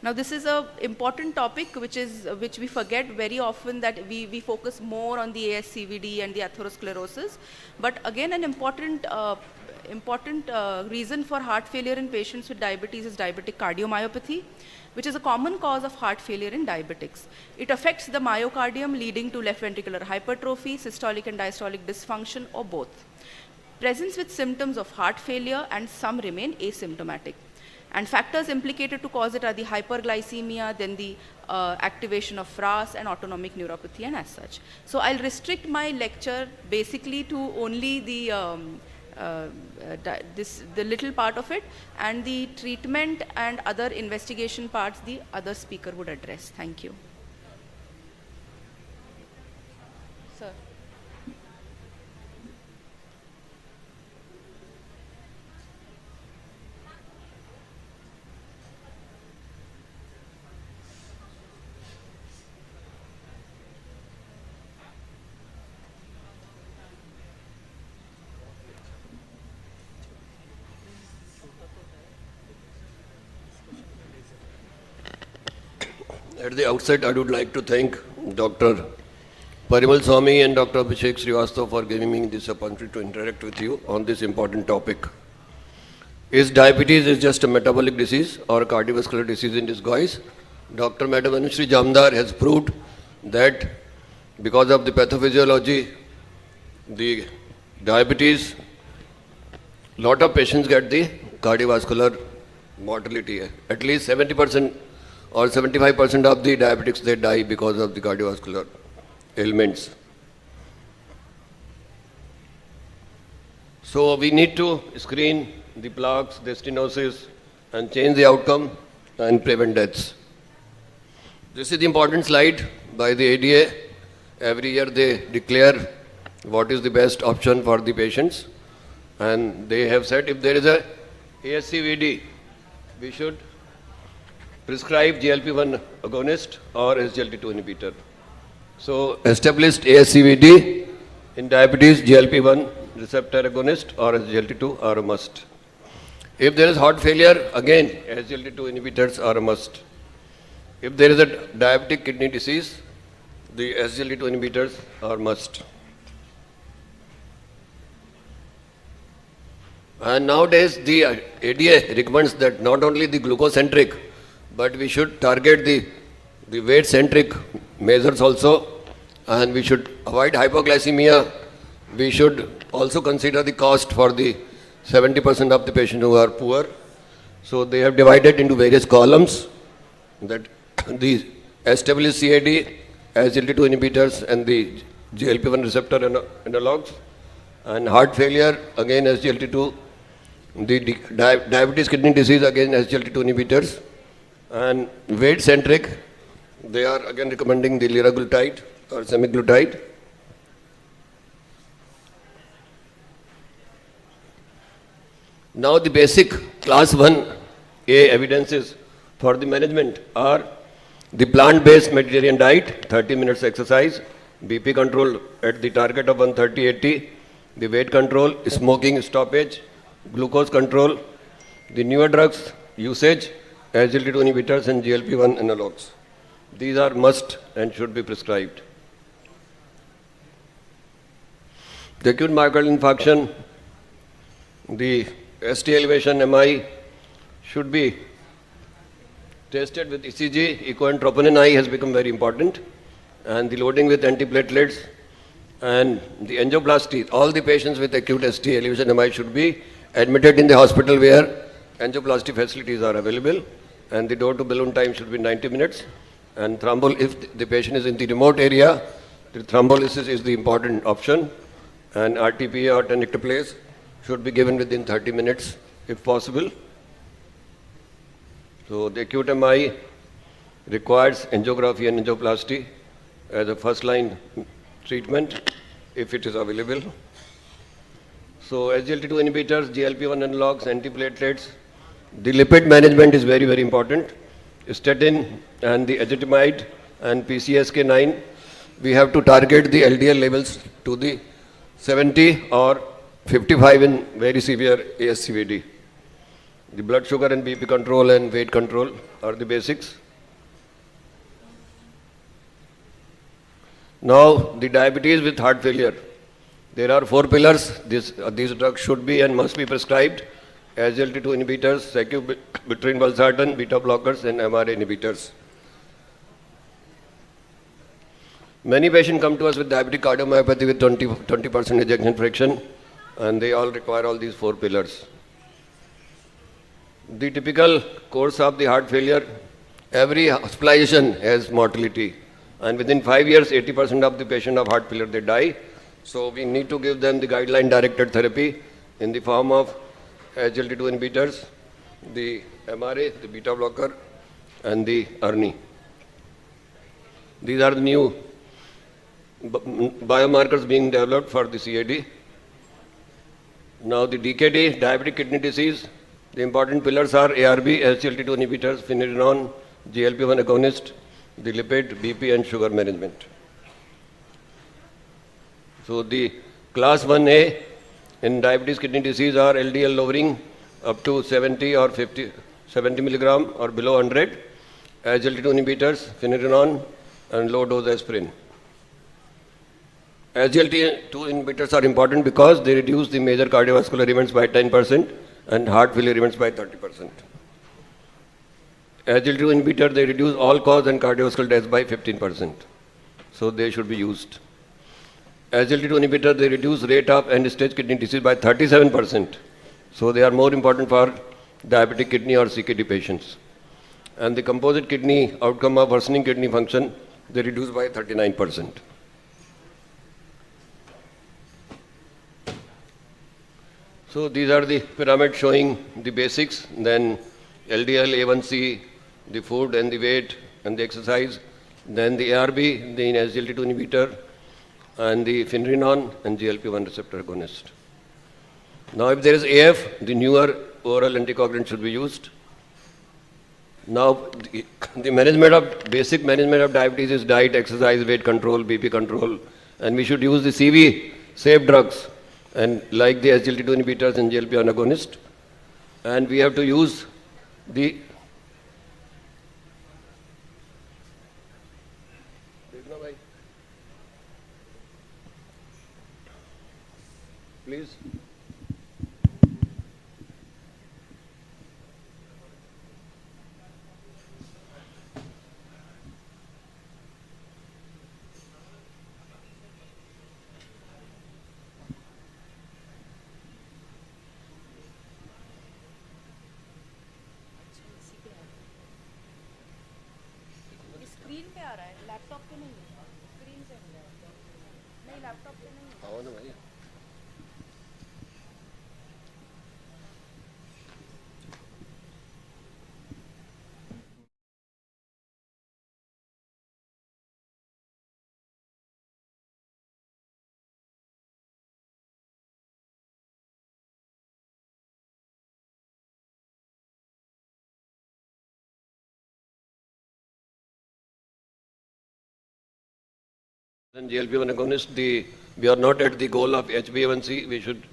Now this is an important topic which we forget very often, that we focus more on the ASCVD and the atherosclerosis, but again an important reason for heart failure in patients with diabetes is diabetic cardiomyopathy, which is a common cause of heart failure in diabetics. It affects the myocardium, leading to left ventricular hypertrophy, systolic and diastolic dysfunction, or both. Presence with symptoms of heart failure, and some remain asymptomatic. And factors implicated to cause it are the hyperglycemia, then the activation of Rs and autonomic neuropathy, and as such. So I'll restrict my lecture basically to only the little part of it, and the treatment and other investigation parts the other speaker would address. Thank you. Sir. At the outset, I would like to thank Dr. Parimal Swami and Dr. Abhishek Srivastava for giving me this opportunity to interact with you on this important topic. Is diabetes just a metabolic disease or a cardiovascular disease in disguise? Dr. Madam Anushree Jamdar has proved that because of the pathophysiology, the diabetes, lot of patients get the cardiovascular mortality. At least 70% or 75% of the diabetics, they die because of the cardiovascular ailments. So we need to screen the plaques, the stenosis, and change the outcome and prevent deaths. This is the important slide by the ADA. Every year they declare what is the best option for the patients, and they have said if there is a ASCVD, we should prescribe GLP-1 agonist or SGLT2 inhibitor. So established ASCVD in diabetes, GLP-1 receptor agonist or SGLT2 are a must. If there is heart failure, again SGLT2 inhibitors are a must. If there is a diabetic kidney disease, the SGLT2 inhibitors are must. And nowadays the ADA recommends that not only the glucocentric, but we should target the weight-centric measures also, and we should avoid hypoglycemia. We should also consider the cost for the 70% of the patients who are poor. So they have divided into various columns, that the established CAD, SGLT2 inhibitors and the GLP-1 receptor analogs, and heart failure, again SGLT2, the diabetes kidney disease, again SGLT2 inhibitors, and weight-centric, they are again recommending the liraglutide or semaglutide. Now the basic class 1A evidences for the management are the plant-based Mediterranean diet, 30 minutes exercise, BP control at the target of 130/80, the weight control, smoking stoppage, glucose control, the newer drugs usage, SGLT2 inhibitors and GLP-1 analogs. These are must and should be prescribed. The acute myocardial infarction, the ST elevation MI should be tested with ECG. Echo and troponin I has become very important, and the loading with antiplatelets and the angioplasty. All the patients with acute ST elevation MI should be admitted in the hospital where angioplasty facilities are available, and the door to balloon time should be 90 minutes. And if the patient is in the remote area, the thrombolysis is the important option, and RTPA or tenecteplase should be given within 30 minutes if possible. So the acute MI requires angiography and angioplasty as a first line treatment if it is available. So SGLT2 inhibitors, GLP-1 analogs, antiplatelets. The lipid management is very, very important, statin and the ezetimibe and PCSK9, we have to target the LDL levels to the 70 or 55 in very severe ASCVD. The blood sugar and BP control and weight control are the basics. Now, the diabetes with heart failure. There are 4 pillars. These drugs should be and must be prescribed. SGLT2 inhibitors, sacubitril valsartan, beta blockers and MRA inhibitors. Many patients come to us with diabetic cardiomyopathy with 20% ejection fraction, and they all require all these 4 pillars. The typical course of the heart failure, every hospitalization has mortality. And within 5 years, 80% of the patient of heart failure, they die. So we need to give them the guideline-directed therapy in the form of SGLT2 inhibitors, the MRA, the beta blocker, and the ARNI. These are the new biomarkers being developed for the CAD. Now the DKD, diabetic kidney disease, the important pillars are ARB, SGLT2 inhibitors, finerenone, GLP-1 agonist, the lipid, BP and sugar management. So the class 1A in diabetes kidney disease are LDL lowering up to 70 or 70 milligram or below 100, SGLT2 inhibitors, finerenone and low dose aspirin. SGLT2 inhibitors are important because they reduce the major cardiovascular events by 10% and heart failure events by 30%. SGLT2 inhibitor, they reduce all cause and cardiovascular deaths by 15%. So they should be used. SGLT2 inhibitor, they reduce rate of end-stage kidney disease by 37%. So they are more important for diabetic kidney or CKD patients. And the composite kidney outcome of worsening kidney function, they reduce by 39%. So these are the pyramids showing the basics, then LDL, A1C, the food and the weight and the exercise, then the ARB, the SGLT2 inhibitor, and the finerenone and GLP-1 receptor agonist. Now if there is AF, the newer oral anticoagulant should be used. Now the management of, basic management of diabetes is diet, exercise, weight control, BP control, and we should use the CV, safe drugs, and like the SGLT2 inhibitors and GLP-1 agonist. And we have to use the please. Screen पे आ रहा है, laptop पे नहीं है, screen पे नहीं, laptop पे नहीं है। आओ ना भाई। Then GLP-1 agonist, we are not at the goal of HbA1c. We should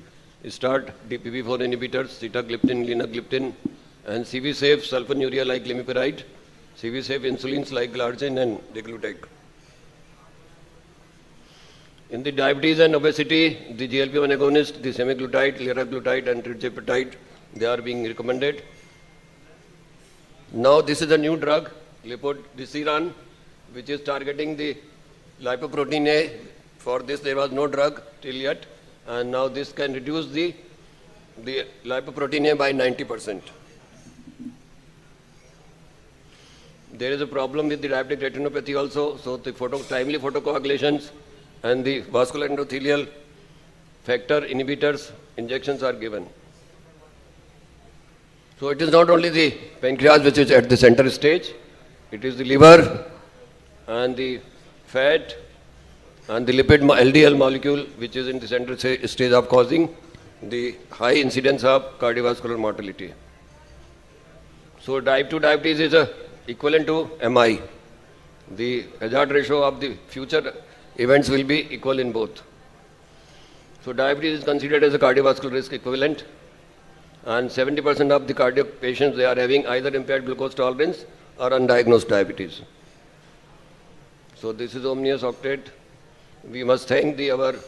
start DPP-4 inhibitors, sitagliptin, linagliptin, and CV-safe sulfonylurea like glimepiride, CV-safe insulins like glargine and deglutide. In the diabetes and obesity, the GLP-1 agonist, the semaglutide, liraglutide, and tirzepatide, they are being recommended. Now this is a new drug, lipodisiran, which is targeting the lipoprotein A. For this there was no drug till yet, and now this can reduce the lipoprotein A by 90%. There is a problem with the diabetic retinopathy also, so the timely photocoagulations and the vascular endothelial factor inhibitors injections are given. So it is not only the pancreas which is at the center stage, it is the liver and the fat and the lipid LDL molecule which is in the central stage of causing the high incidence of cardiovascular mortality. So type 2 diabetes is a equivalent to MI. The hazard ratio of the future events will be equal in both. So diabetes is considered as a cardiovascular risk equivalent, and 70% of the cardiac patients, they are having either impaired glucose tolerance or undiagnosed diabetes. So this is omnious octet. We must thank the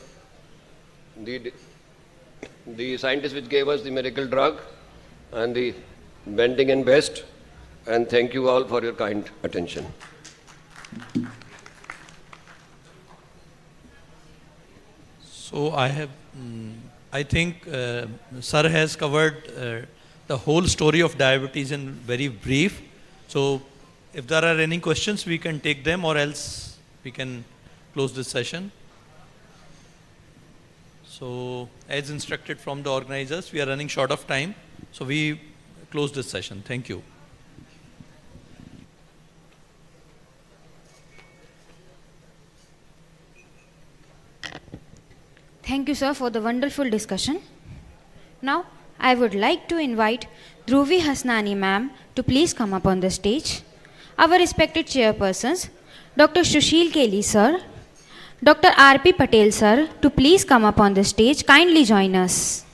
scientists which gave us the miracle drug and the bending and best, and thank you all for your kind attention. So I think Sir has covered the whole story of diabetes in very brief. So if there are any questions, we can take them, or else we can close this session. So as instructed from the organizers, we are running short of time. So we close this session. Thank you. Thank you, sir, for the wonderful discussion. Now, I would like to invite Dhruvi Hasnani ma'am to please come up on the stage. Our respected chairpersons, Dr. Sushil Kelly sir, Dr. R.P. Patel sir, to please come up on the stage. Kindly join us.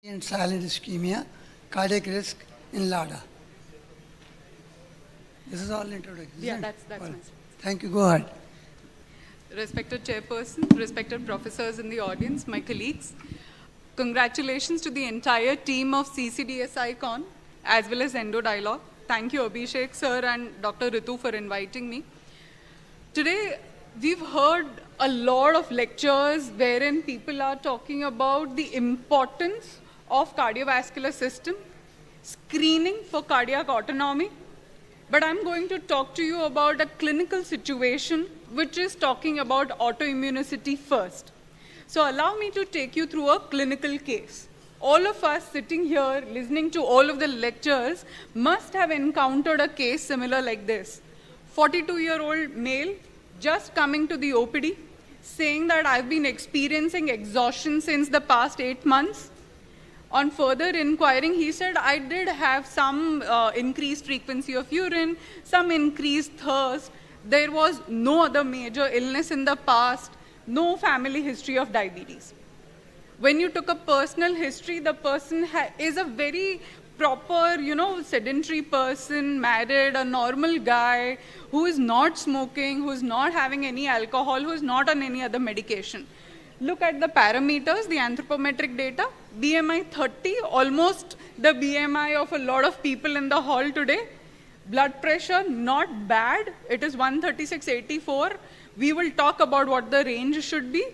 And silent ischemia, cardiac risk in LADA. This is all introduction. Yeah, that's Well, my thank you. Go ahead. Respected chairperson, respected professors in the audience, my colleagues, congratulations to the entire team of CCDSICON as well as Endo Dialogue. Thank you, Abhishek sir and Dr. Ritu, for inviting me. Today, we've heard a lot of lectures wherein people are talking about the importance of cardiovascular system, screening for cardiac autonomy. But I'm going to talk to you about a clinical situation which is talking about autoimmunity first. So allow me to take you through a clinical case. All of us sitting here listening to all of the lectures must have encountered a case similar like this. 42-year-old male just coming to the OPD saying that I've been experiencing exhaustion since the past 8 months. On further inquiring, he said, I did have some increased frequency of urine, some increased thirst. There was no other major illness in the past, no family history of diabetes. When you took a personal history, the person is a very proper, sedentary person, married, a normal guy, who is not smoking, who is not having any alcohol, who is not on any other medication. Look at the parameters, the anthropometric data, BMI 30, almost the BMI of a lot of people in the hall today. Blood pressure, not bad, it is 136/84. We will talk about what the range should be.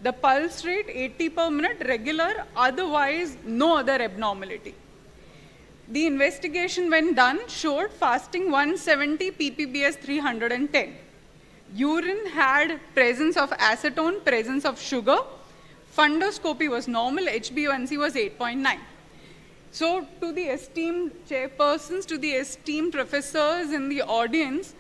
The pulse rate, 80 per minute, regular, otherwise no other abnormality. The investigation when done showed fasting 170, ppbs 310. Urine had presence of acetone, presence of sugar. Fundoscopy was normal, HbA1c was 8.9. So to the esteemed chairpersons, to the esteemed professors in the audience,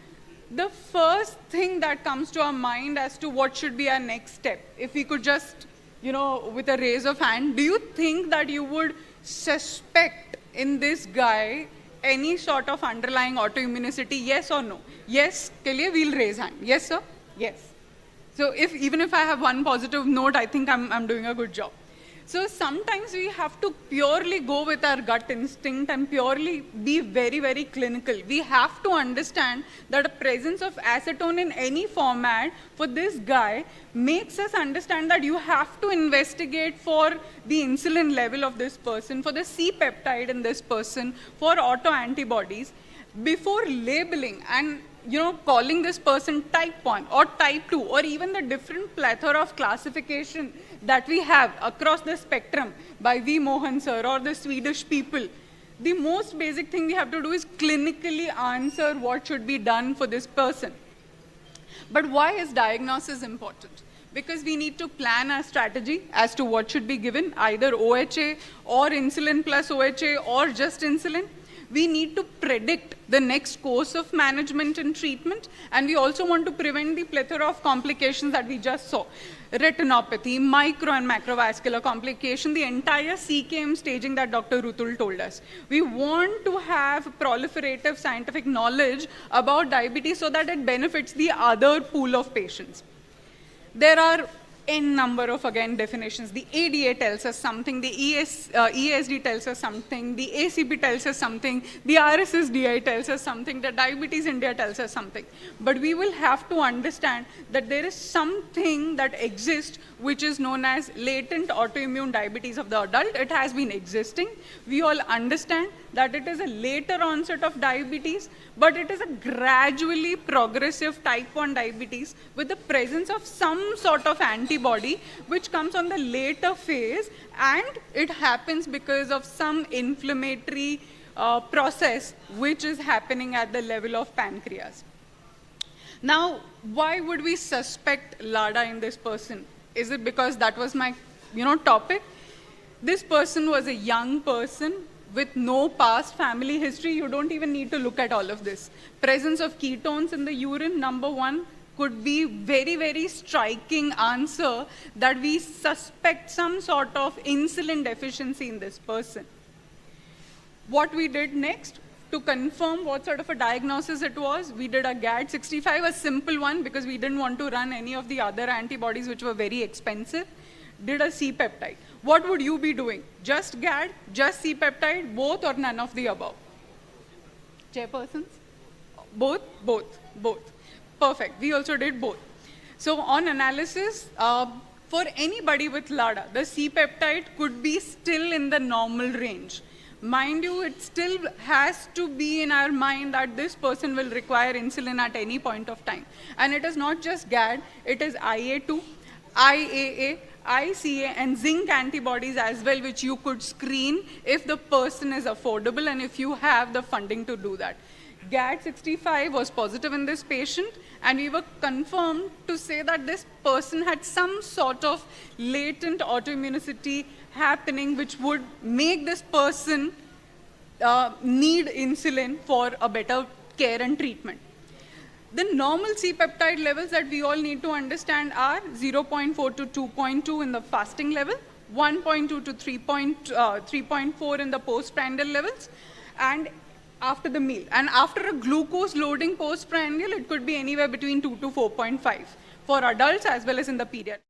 the first thing that comes to our mind as to what should be our next step, if we could just, with a raise of hand, do you think that you would suspect in this guy any sort of underlying autoimmunity, yes or no? Yes, ke liye we'll raise hand. Yes, sir? Yes. So even if I have one positive note, I think I'm doing a good job. So sometimes we have to purely go with our gut instinct and purely be very, very clinical. We have to understand that the presence of acetone in any format for this guy makes us understand that you have to investigate for the insulin level of this person, for the C-peptide in this person, for autoantibodies before labeling and calling this person type 1 or type 2 or even the different plethora of classification that we have across the spectrum by V. Mohan sir or the Swedish people. The most basic thing we have to do is clinically answer what should be done for this person. But why is diagnosis important? Because we need to plan our strategy as to what should be given, either OHA or insulin plus OHA or just insulin. We need to predict the next course of management and treatment, and we also want to prevent the plethora of complications that we just saw. Retinopathy, micro and macrovascular complication, the entire CKM staging that Dr. Rutul told us. We want to have proliferative scientific knowledge about diabetes so that it benefits the other pool of patients. There are n number of, again, definitions. The ADA tells us something, the ESD tells us something, the ACP tells us something, the RSSDI tells us something, the Diabetes India tells us something. But we will have to understand that there is something that exists which is known as latent autoimmune diabetes of the adult. It has been existing. We all understand that it is a later onset of diabetes, but it is a gradually progressive type 1 diabetes with the presence of some sort of antibody which comes on the later phase, and it happens because of some inflammatory process which is happening at the level of pancreas. Now, why would we suspect LADA in this person? Is it because that was my topic? This person was a young person with no past family history. You don't even need to look at all of this. Presence of ketones in the urine, number one, could be very, very striking answer that we suspect some sort of insulin deficiency in this person. What we did next, to confirm what sort of a diagnosis it was, we did a GAD65, a simple one, because we didn't want to run any of the other antibodies which were very expensive. Did a C-peptide. What would you be doing? Just GAD, just C-peptide, both or none of the above? Chairpersons? Both? Both. Both. Perfect. We also did both. So on analysis, for anybody with LADA, the C-peptide could be still in the normal range. Mind you, it still has to be in our mind that this person will require insulin at any point of time. And it is not just GAD, it is IA2, IAA, ICA and zinc antibodies as well, which you could screen if the person is affordable and if you have the funding to do that. GAD65 was positive in this patient, and we were confirmed to say that this person had some sort of latent autoimmunity happening which would make this person need insulin for a better care and treatment. The normal C-peptide levels that we all need to understand are 0.4 to 2.2 in the fasting level, 1.2 to 3.4 in the postprandial levels, and after the meal. And after a glucose loading postprandial, it could be anywhere between 2 to 4.5 for adults as well as in the pediatrics.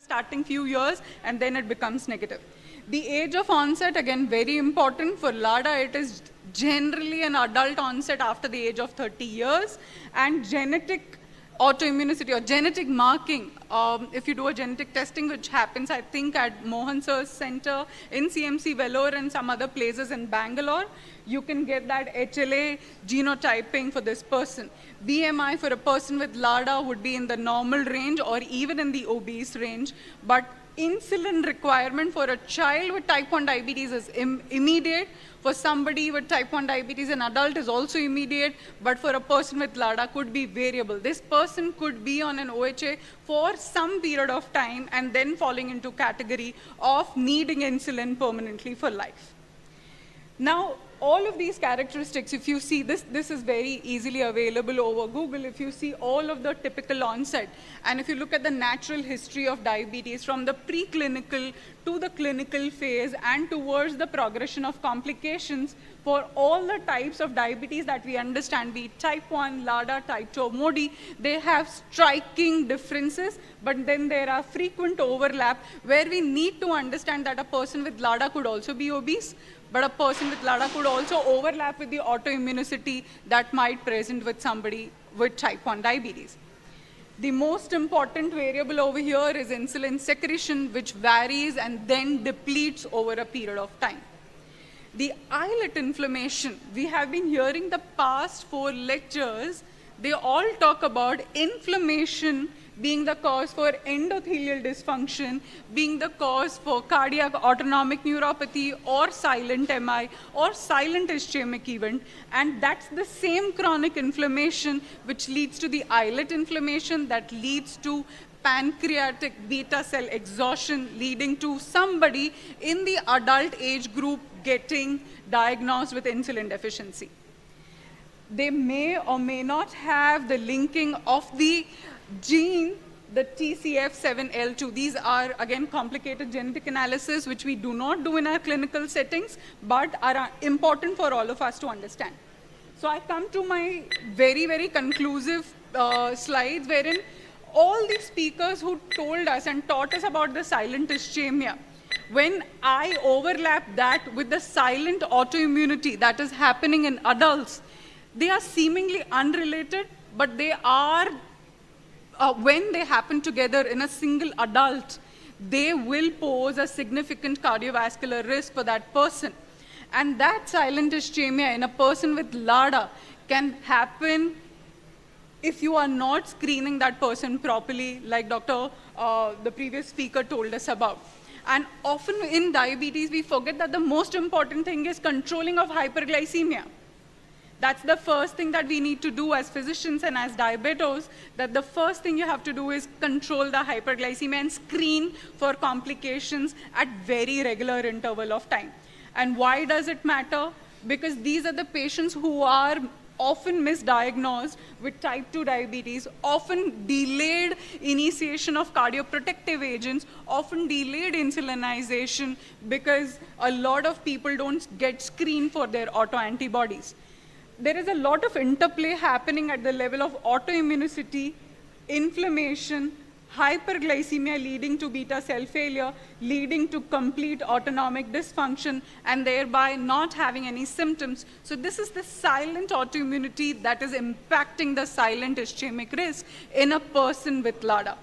starting few years, and then it becomes negative. The age of onset, again, very important. For LADA, it is generally an adult onset after the age of 30 years, and genetic autoimmunity or genetic marking, if you do a genetic testing, which happens, I think, at Mohan Sir's center in CMC Vellore and some other places in Bangalore, you can get that HLA genotyping for this person. BMI for a person with LADA would be in the normal range or even in the obese range, but insulin requirement for a child with type 1 diabetes is immediate. For somebody with type 1 diabetes, an adult, is also immediate, but for a person with LADA could be variable. This person could be on an OHA for some period of time and then falling into category of needing insulin permanently for life. Now, all of these characteristics, if you see this, this is very easily available over Google. If you see all of the typical onset, and if you look at the natural history of diabetes from the preclinical to the clinical phase and towards the progression of complications for all the types of diabetes that we understand, be it type 1, LADA, type 2, or MODY, they have striking differences, but then there are frequent overlap where we need to understand that a person with LADA could also be obese, but a person with LADA could also overlap with the autoimmunity that might present with somebody with type 1 diabetes. The most important variable over here is insulin secretion, which varies and then depletes over a period of time. The islet inflammation, we have been hearing the past 4 lectures, they all talk about inflammation being the cause for endothelial dysfunction, being the cause for cardiac autonomic neuropathy or silent MI or silent ischemic event, and that's the same chronic inflammation which leads to the islet inflammation that leads to pancreatic beta cell exhaustion, leading to somebody in the adult age group getting diagnosed with insulin deficiency. They may or may not have the linking of the gene, the TCF7L2. These are, again, complicated genetic analysis which we do not do in our clinical settings, but are important for all of us to understand. So I come to my very, very conclusive slides, wherein all the speakers who told us and taught us about the silent ischemia, when I overlap that with the silent autoimmunity that is happening in adults, they are seemingly unrelated, but they are, when they happen together in a single adult, they will pose a significant cardiovascular risk for that person. And that silent ischemia in a person with LADA can happen if you are not screening that person properly, like the previous speaker told us about. And often in diabetes, we forget that the most important thing is controlling of hyperglycemia. That's the first thing that we need to do as physicians and as diabetos, that the first thing you have to do is control the hyperglycemia and screen for complications at very regular interval of time. And why does it matter? Because these are the patients who are often misdiagnosed with type 2 diabetes, often delayed initiation of cardioprotective agents, often delayed insulinization, because a lot of people don't get screened for their autoantibodies. There is a lot of interplay happening at the level of autoimmunity, inflammation, hyperglycemia leading to beta cell failure, leading to complete autonomic dysfunction, and thereby not having any symptoms. So this is the silent autoimmunity that is impacting the silent ischemic risk in a person with LADA.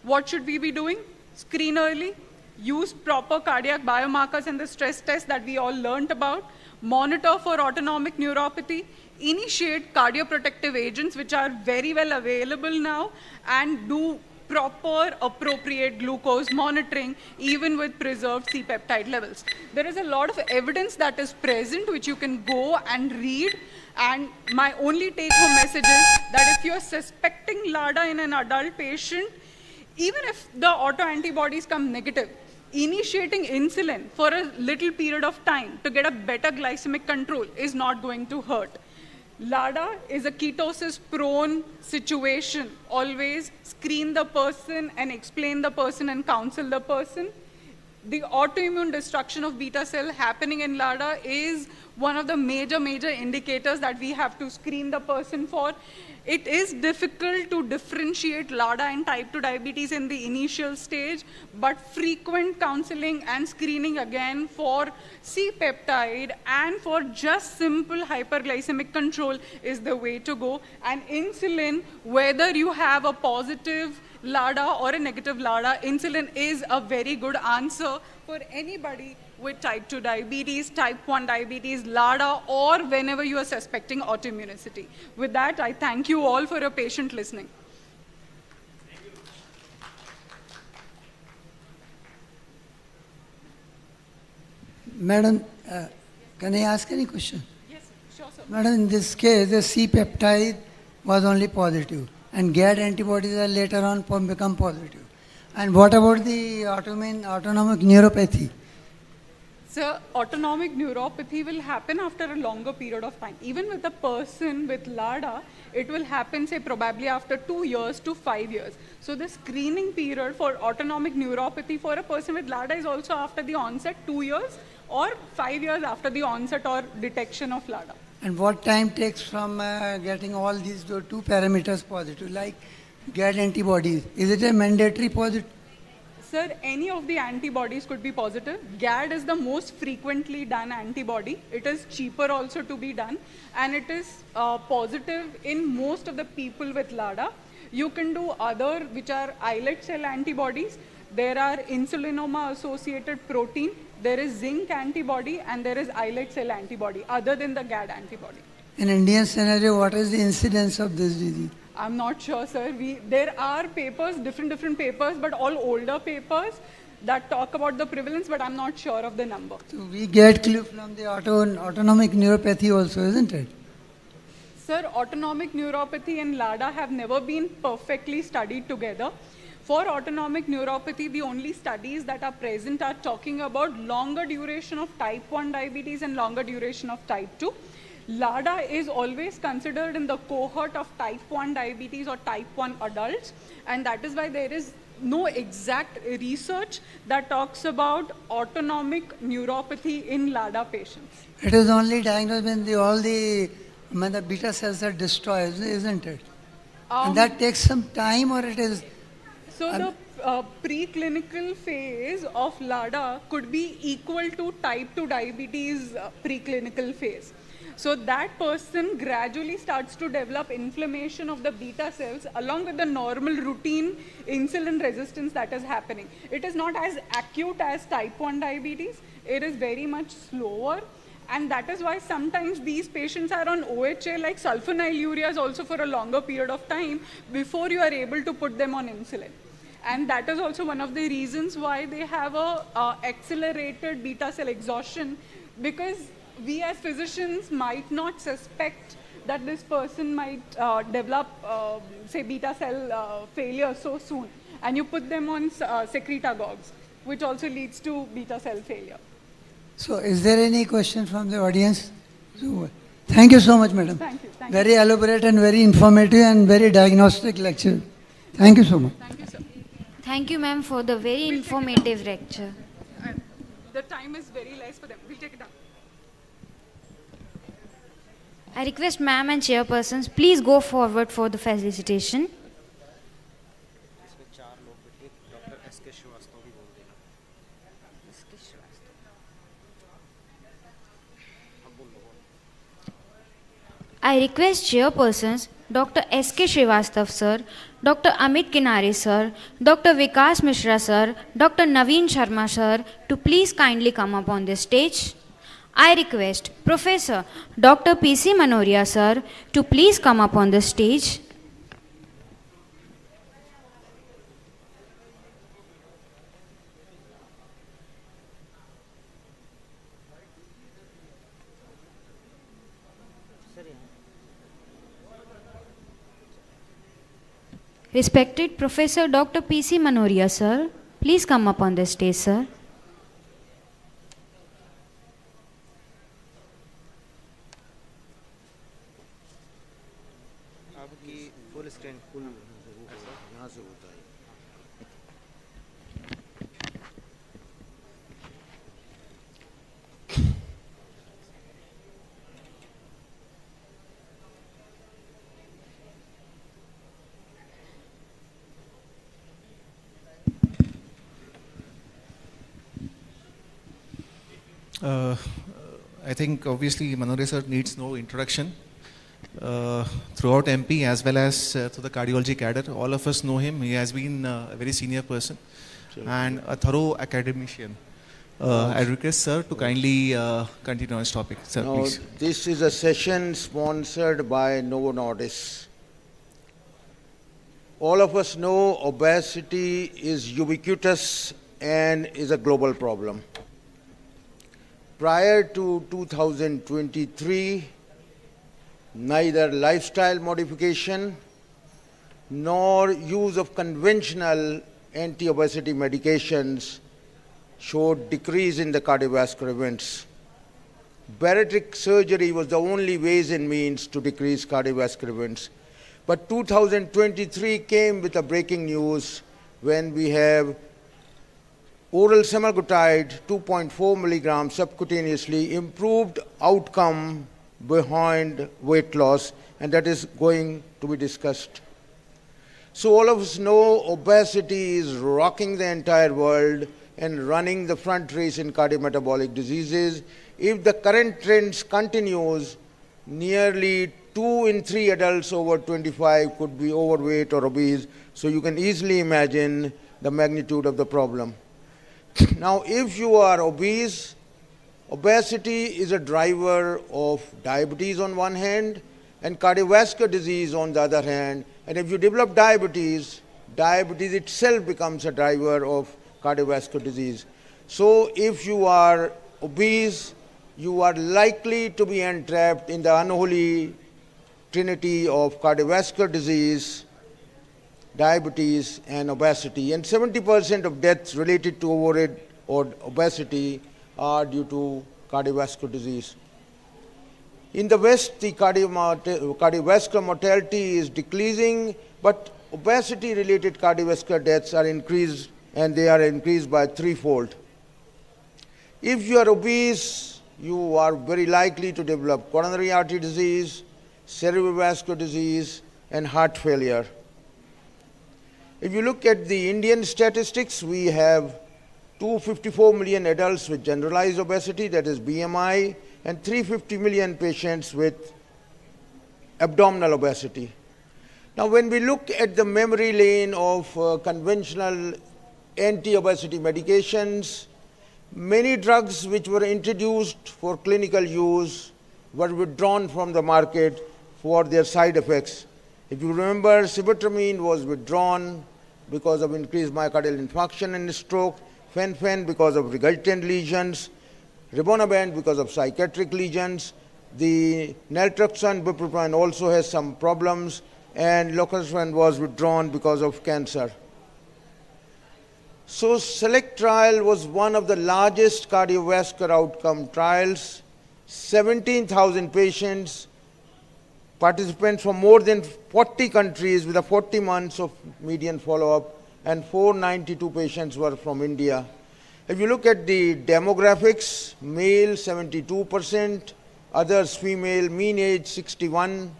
What should we be doing? Screen early, use proper cardiac biomarkers and the stress test that we all learned about, monitor for autonomic neuropathy, initiate cardioprotective agents which are very well available now, and do proper appropriate glucose monitoring even with preserved C-peptide levels. There is a lot of evidence that is present which you can go and read, and my only take-home message is that if you are suspecting LADA in an adult patient, even if the autoantibodies come negative, initiating insulin for a little period of time to get a better glycemic control is not going to hurt. LADA is a ketosis-prone situation. Always screen the person and explain the person and counsel the person. the autoimmune destruction of beta cell happening in LADA is one of the major indicators that we have to screen the person for. It is difficult to differentiate LADA and type 2 diabetes in the initial stage, but frequent counseling and screening again for C-peptide and for just simple hyperglycemic control is the way to go. And insulin, whether you have a positive LADA or a negative LADA, insulin is a very good answer for anybody with type 2 diabetes, type 1 diabetes, LADA, or whenever you are suspecting autoimmunity. With that, I thank you all for your patient listening. Madam, can I ask any question? Yes, sure, sir. Madam, in this case, the C-peptide was only positive, and GAD antibodies are later on become positive. And what about the autonomic neuropathy? So autonomic neuropathy will happen after a longer period of time. Even with a person with LADA, it will happen, say, probably after 2 years to 5 years. So the screening period for autonomic neuropathy for a person with LADA is also after the onset, 2 years, or 5 years after the onset or detection of LADA. And what time takes from getting all these two parameters positive, like GAD antibodies? Is it a mandatory positive? Sir, any of the antibodies could be positive. GAD is the most frequently done antibody. It is cheaper also to be done, and it is positive in most of the people with LADA. You can do other, which are islet cell antibodies. There are insulinoma associated protein. There is zinc antibody, and there is islet cell antibody, other than the GAD antibody. In Indian scenario, what is the incidence of this disease? I'm not sure, sir. There are papers, different papers, but all older papers that talk about the prevalence, but I'm not sure of the number. So we get clue from the autonomic neuropathy also, isn't it? Sir, autonomic neuropathy and LADA have never been perfectly studied together. For autonomic neuropathy, the only studies that are present are talking about longer duration of type 1 diabetes and longer duration of type 2. LADA is always considered in the cohort of type 1 diabetes or type 1 adults, and that is why there is no exact research that talks about autonomic neuropathy in LADA patients. It is only diagnosed when all the beta cells are destroyed, isn't it? And that takes some time, or it is... So the preclinical phase of LADA could be equal to type 2 diabetes preclinical phase. So that person gradually starts to develop inflammation of the beta cells along with the normal routine insulin resistance that is happening. It is not as acute as type 1 diabetes. It is very much slower. And that is why sometimes these patients are on OHA like sulfonylureas also for a longer period of time before you are able to put them on insulin. And that is also one of the reasons why they have a accelerated beta cell exhaustion, because we as physicians might not suspect that this person might develop, say, beta cell failure so soon. And you put them on secretagogues, which also leads to beta cell failure. So is there any question from the audience? So, thank you so much, madam. Thank you. Very elaborate and very informative and very diagnostic lecture. Thank you so much. Thank you, sir. Thank you, ma'am, for the very informative lecture. The time is very less for them. We'll take it down. I request ma'am and chairpersons, please go forward for the felicitation. I request chairpersons Dr. S.K. Srivastav sir, Dr. Amit Kinare sir, Dr. Vikas Mishra sir, Dr. Naveen Sharma sir to please kindly come up on the stage. I request Professor Dr. P.C. Manoria sir to please come up on the stage. Respected Professor Dr. P.C. Manoria sir, please come up on the stage, sir. full screen I think obviously Manoj sir needs no introduction. Throughout MP as well as to the cardiology cadre, all of us know him. He has been a very senior person and a thorough academician. I request sir to kindly continue on this topic. Sir, now, please. this is a session sponsored by Novo Nordisk. All of us know obesity is ubiquitous and is a global problem. Prior to 2023, neither lifestyle modification nor use of conventional anti-obesity medications showed decrease in the cardiovascular events. Bariatric surgery was the only ways and means to decrease cardiovascular events. But 2023 came with a breaking news when we have oral semaglutide 2.4 milligrams subcutaneously improved outcome behind weight loss, and that is going to be discussed. So all of us know obesity is rocking the entire world and running the front race in cardiometabolic diseases. If the current trends continues, nearly 2 in 3 adults over 25 could be overweight or obese. So you can easily imagine the magnitude of the problem. Now, if you are obese, obesity is a driver of diabetes on one hand and cardiovascular disease on the other hand. And if you develop diabetes, diabetes itself becomes a driver of cardiovascular disease. So if you are obese, you are likely to be entrapped in the unholy trinity of cardiovascular disease, diabetes, and obesity. And 70% of deaths related to overweight or obesity are due to cardiovascular disease. In the West, the cardiovascular mortality is decreasing, but obesity-related cardiovascular deaths are increased, and they are increased by threefold. If you are obese, you are very likely to develop coronary artery disease, cerebrovascular disease, and heart failure. If you look at the Indian statistics, we have 254 million adults with generalized obesity, that is BMI, and 350 million patients with abdominal obesity. Now, when we look at the memory lane of conventional anti-obesity medications, many drugs which were introduced for clinical use were withdrawn from the market for their side effects. If you remember, sibutramine was withdrawn because of increased myocardial infarction and stroke, fen-phen because of regurgitant lesions, rimonabant because of psychiatric lesions. The naltrexone, bupropion also has some problems, and lorcaserin was withdrawn because of cancer. So SELECT trial was one of the largest cardiovascular outcome trials. 17,000 patients, participants from more than 40 countries with a 40 months of median follow-up, and 492 patients were from India. If you look at the demographics, male 72%, others female, mean age 61,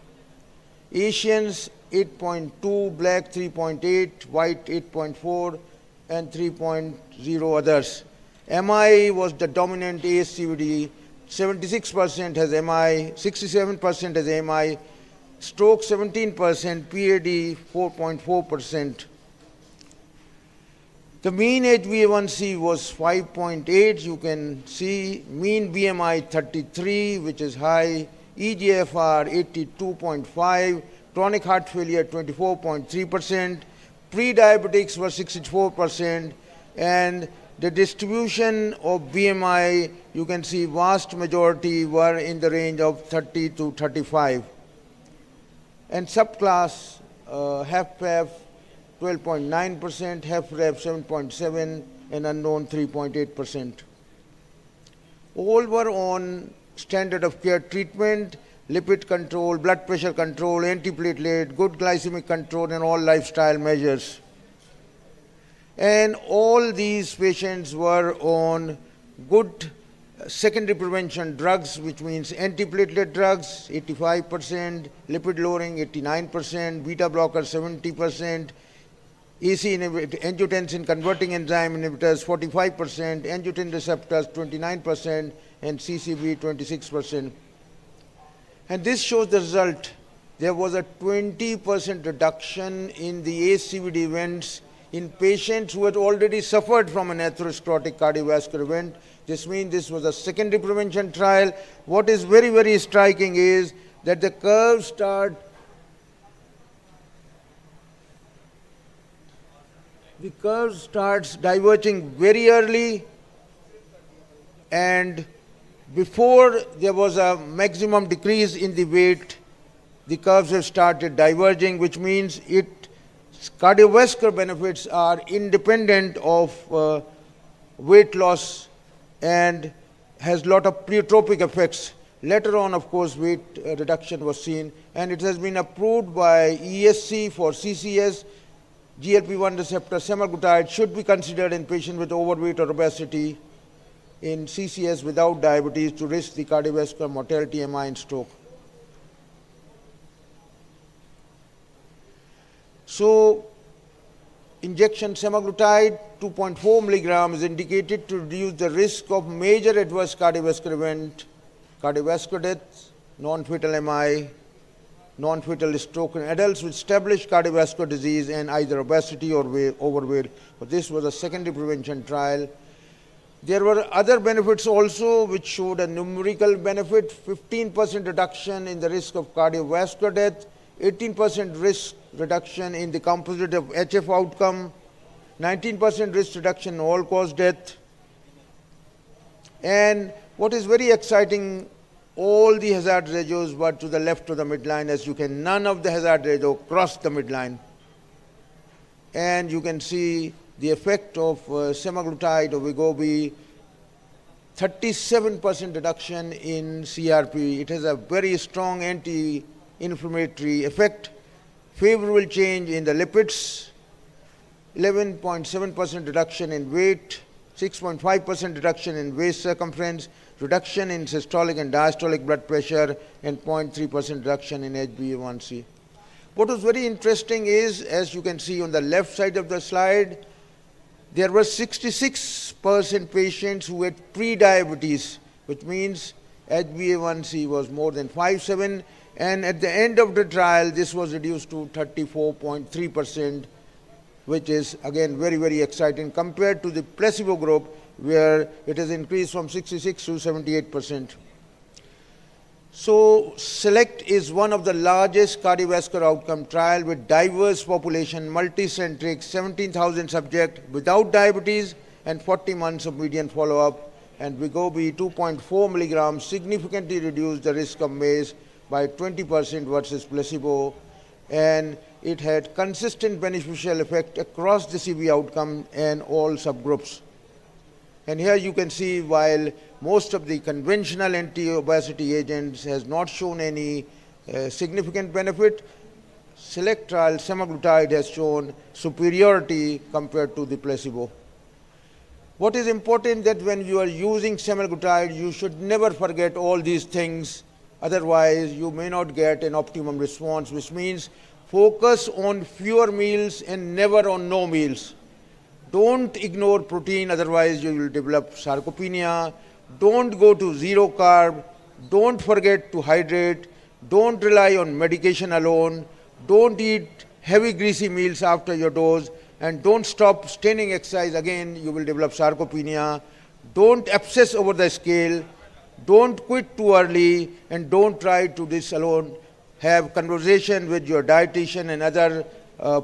Asians 8.2, black 3.8, white 8.4, and 3.0 others. MI was the dominant ASCVD. 76% has MI, 67% has MI, stroke 17%, PAD 4.4%. The mean HbA1c was 5.8. You can see mean BMI 33, which is high, EGFR 82.5, chronic heart failure 24.3%, pre-diabetics were 64%, and the distribution of BMI, you can see vast majority were in the range of 30 to 35. And subclass HFpEF 12.9%, HFrEF 7.7%, and unknown 3.8%. All were on standard of care treatment, lipid control, blood pressure control, antiplatelet, good glycemic control, and all lifestyle measures. And all these patients were on good secondary prevention drugs, which means antiplatelet drugs, 85%, lipid lowering, 89%, beta blocker, 70%, AC angiotensin converting enzyme inhibitors, 45%, angiotensin receptors, 29%, and CCB 26%. And this shows the result. There was a 20% reduction in the ACVD events in patients who had already suffered from an atherosclerotic cardiovascular event. This means this was a secondary prevention trial. What is very, very striking is that the curve starts diverging very early, and before there was a maximum decrease in the weight, the curves have started diverging, which means cardiovascular benefits are independent of weight loss and has a lot of pleiotropic effects. Later on, of course, weight reduction was seen, and it has been approved by ESC for CCS. GLP-1 receptor semaglutide should be considered in patients with overweight or obesity in CCS without diabetes to risk the cardiovascular mortality, MI, and stroke. So, injection semaglutide 2.4 milligram is indicated to reduce the risk of major adverse cardiovascular event, cardiovascular death, non-fatal MI, non-fatal stroke in adults with established cardiovascular disease and either obesity or overweight. But this was a secondary prevention trial. There were other benefits also which showed a numerical benefit, 15% reduction in the risk of cardiovascular death, 18% risk reduction in the composite of HF outcome, 19% risk reduction in all-cause death. And what is very exciting, all the hazard ratios were to the left of the midline. As you can, none of the hazard ratio crossed the midline. And you can see the effect of semaglutide or Wegovy, 37% reduction in CRP. It has a very strong anti-inflammatory effect. Favorable change in the lipids, 11.7% reduction in weight, 6.5% reduction in waist circumference, reduction in systolic and diastolic blood pressure, and 0.3% reduction in HbA1c. What was very interesting is, as you can see on the left side of the slide, there were 66% patients who had pre-diabetes, which means HbA1c was more than 5.7, and at the end of the trial, this was reduced to 34.3%, which is again very, very exciting compared to the placebo group, where it has increased from 66 to 78%. So SELECT is one of the largest cardiovascular outcome trial with diverse population, multicentric, 17,000 subjects without diabetes and 40 months of median follow-up. And Wegovy 2.4 milligrams significantly reduced the risk of MACE by 20% versus placebo, and it had consistent beneficial effect across the CV outcome and all subgroups. And here you can see, while most of the conventional anti-obesity agents has not shown any significant benefit, SELECT trial semaglutide has shown superiority compared to the placebo. What is important that when you are using semaglutide, you should never forget all these things. Otherwise, you may not get an optimum response, which means focus on fewer meals and never on no meals. Don't ignore protein, otherwise you will develop sarcopenia. Don't go to zero carb. Don't forget to hydrate. Don't rely on medication alone. Don't eat heavy greasy meals after your dose. And don't stop staining exercise. Again, you will develop sarcopenia. Don't obsess over the scale. Don't quit too early, and don't try to this alone. Have conversation with your dietitian and other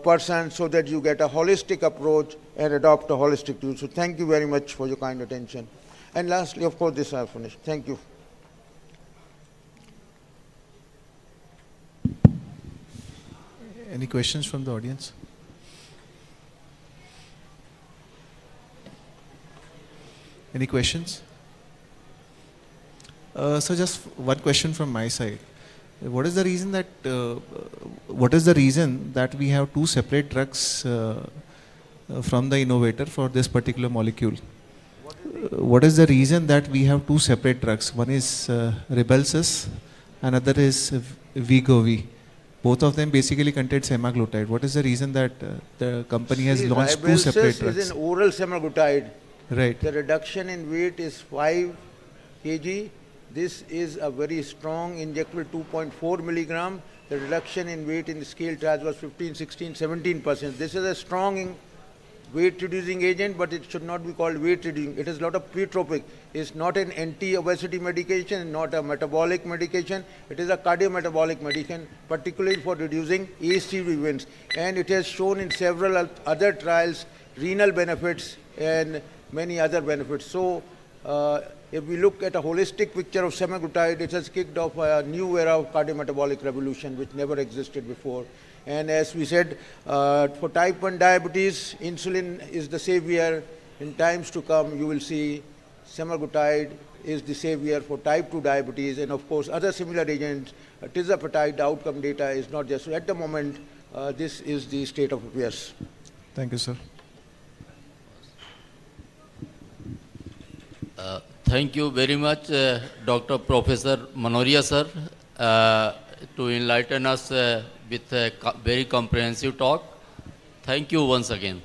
persons so that you get a holistic approach and adopt a holistic tool. So thank you very much for your kind attention. And lastly, of course, this I have finished. Thank you. Any questions from the audience? Any questions? So just one question from my side. What is the reason that we have two separate drugs from the innovator for this particular molecule? What is the reason that we have two separate drugs? One is Rybelsus, another is Wegovy. Both of them basically contain semaglutide. What is the reason that the company has launched two separate drugs? Rybelsus is an oral semaglutide. Right. The reduction in weight is 5 kg. This is a very strong injectable 2.4 milligram. The reduction in weight in the scale trials was 15, 16, 17%. This is a strong weight reducing agent, but it should not be called weight reducing. It is a lot of pretropic. It's not an anti-obesity medication, not a metabolic medication. It is a cardiometabolic medication, particularly for reducing ASCVD events. And it has shown in several other trials renal benefits and many other benefits. So if we look at a holistic picture of semaglutide, it has kicked off a new era of cardiometabolic revolution which never existed before. And as we said, for type 1 diabetes, insulin is the savior. In times to come, you will see semaglutide is the savior for type 2 diabetes, and of course other similar agents. Tirzepatide, the outcome data is not just, at the moment, this is the state of affairs. Thank you, sir. Thank you very much, Dr. Professor Manoria, sir, to enlighten us with a very comprehensive talk. Thank you once again.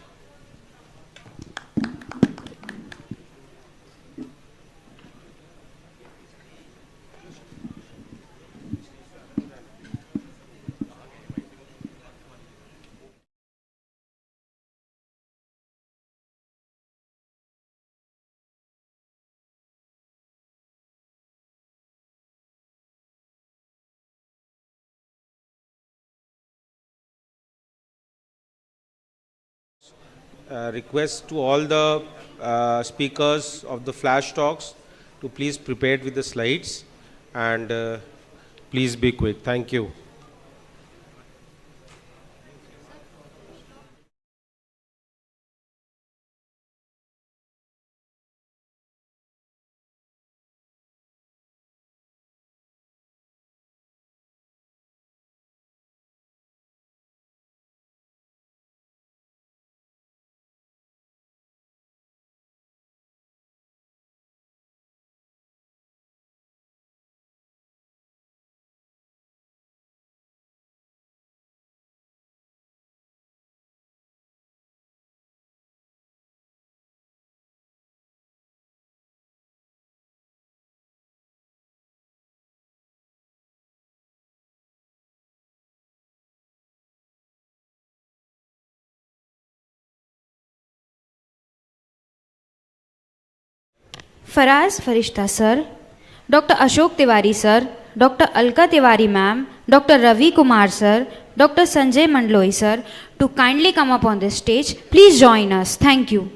Request to all the speakers of the flash talks to please prepare with the slides and please be quick. Thank you. Faraz Farishta sir, Dr. Ashok Tiwari sir, Dr. Alka Tiwari ma'am, Dr. Ravi Kumar sir, Dr. Sanjay Mandloi sir to kindly come up on this stage. Please join us. Thank you.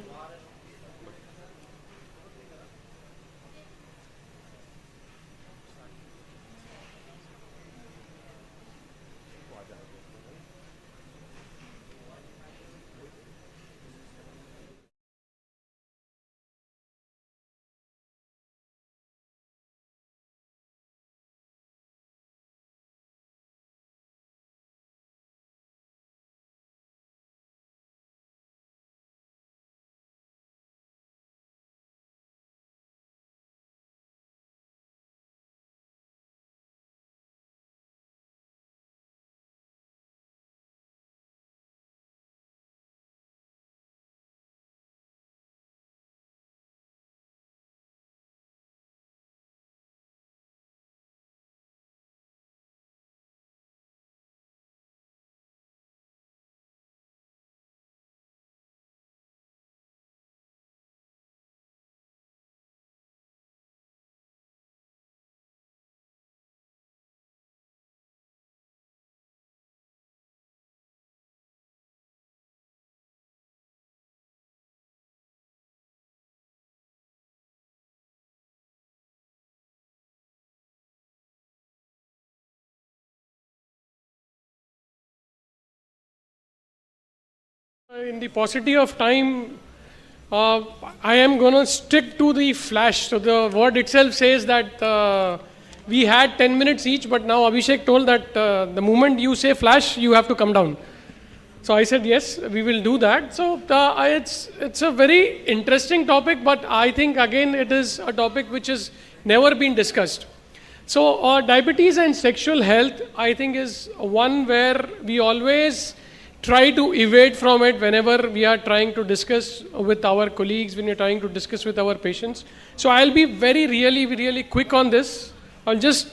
In the paucity of time, I am going to stick to the flash. So the word itself says that we had 10 minutes each, but now Abhishek told that the moment you say flash, you have to come down. So I said, yes, we will do that. So it's a very interesting topic, but I think again it is a topic which has never been discussed. So diabetes and sexual health, I think, is one where we always try to evade from it whenever we are trying to discuss with our colleagues, when we are trying to discuss with our patients. So I'll be really quick on this. I'll just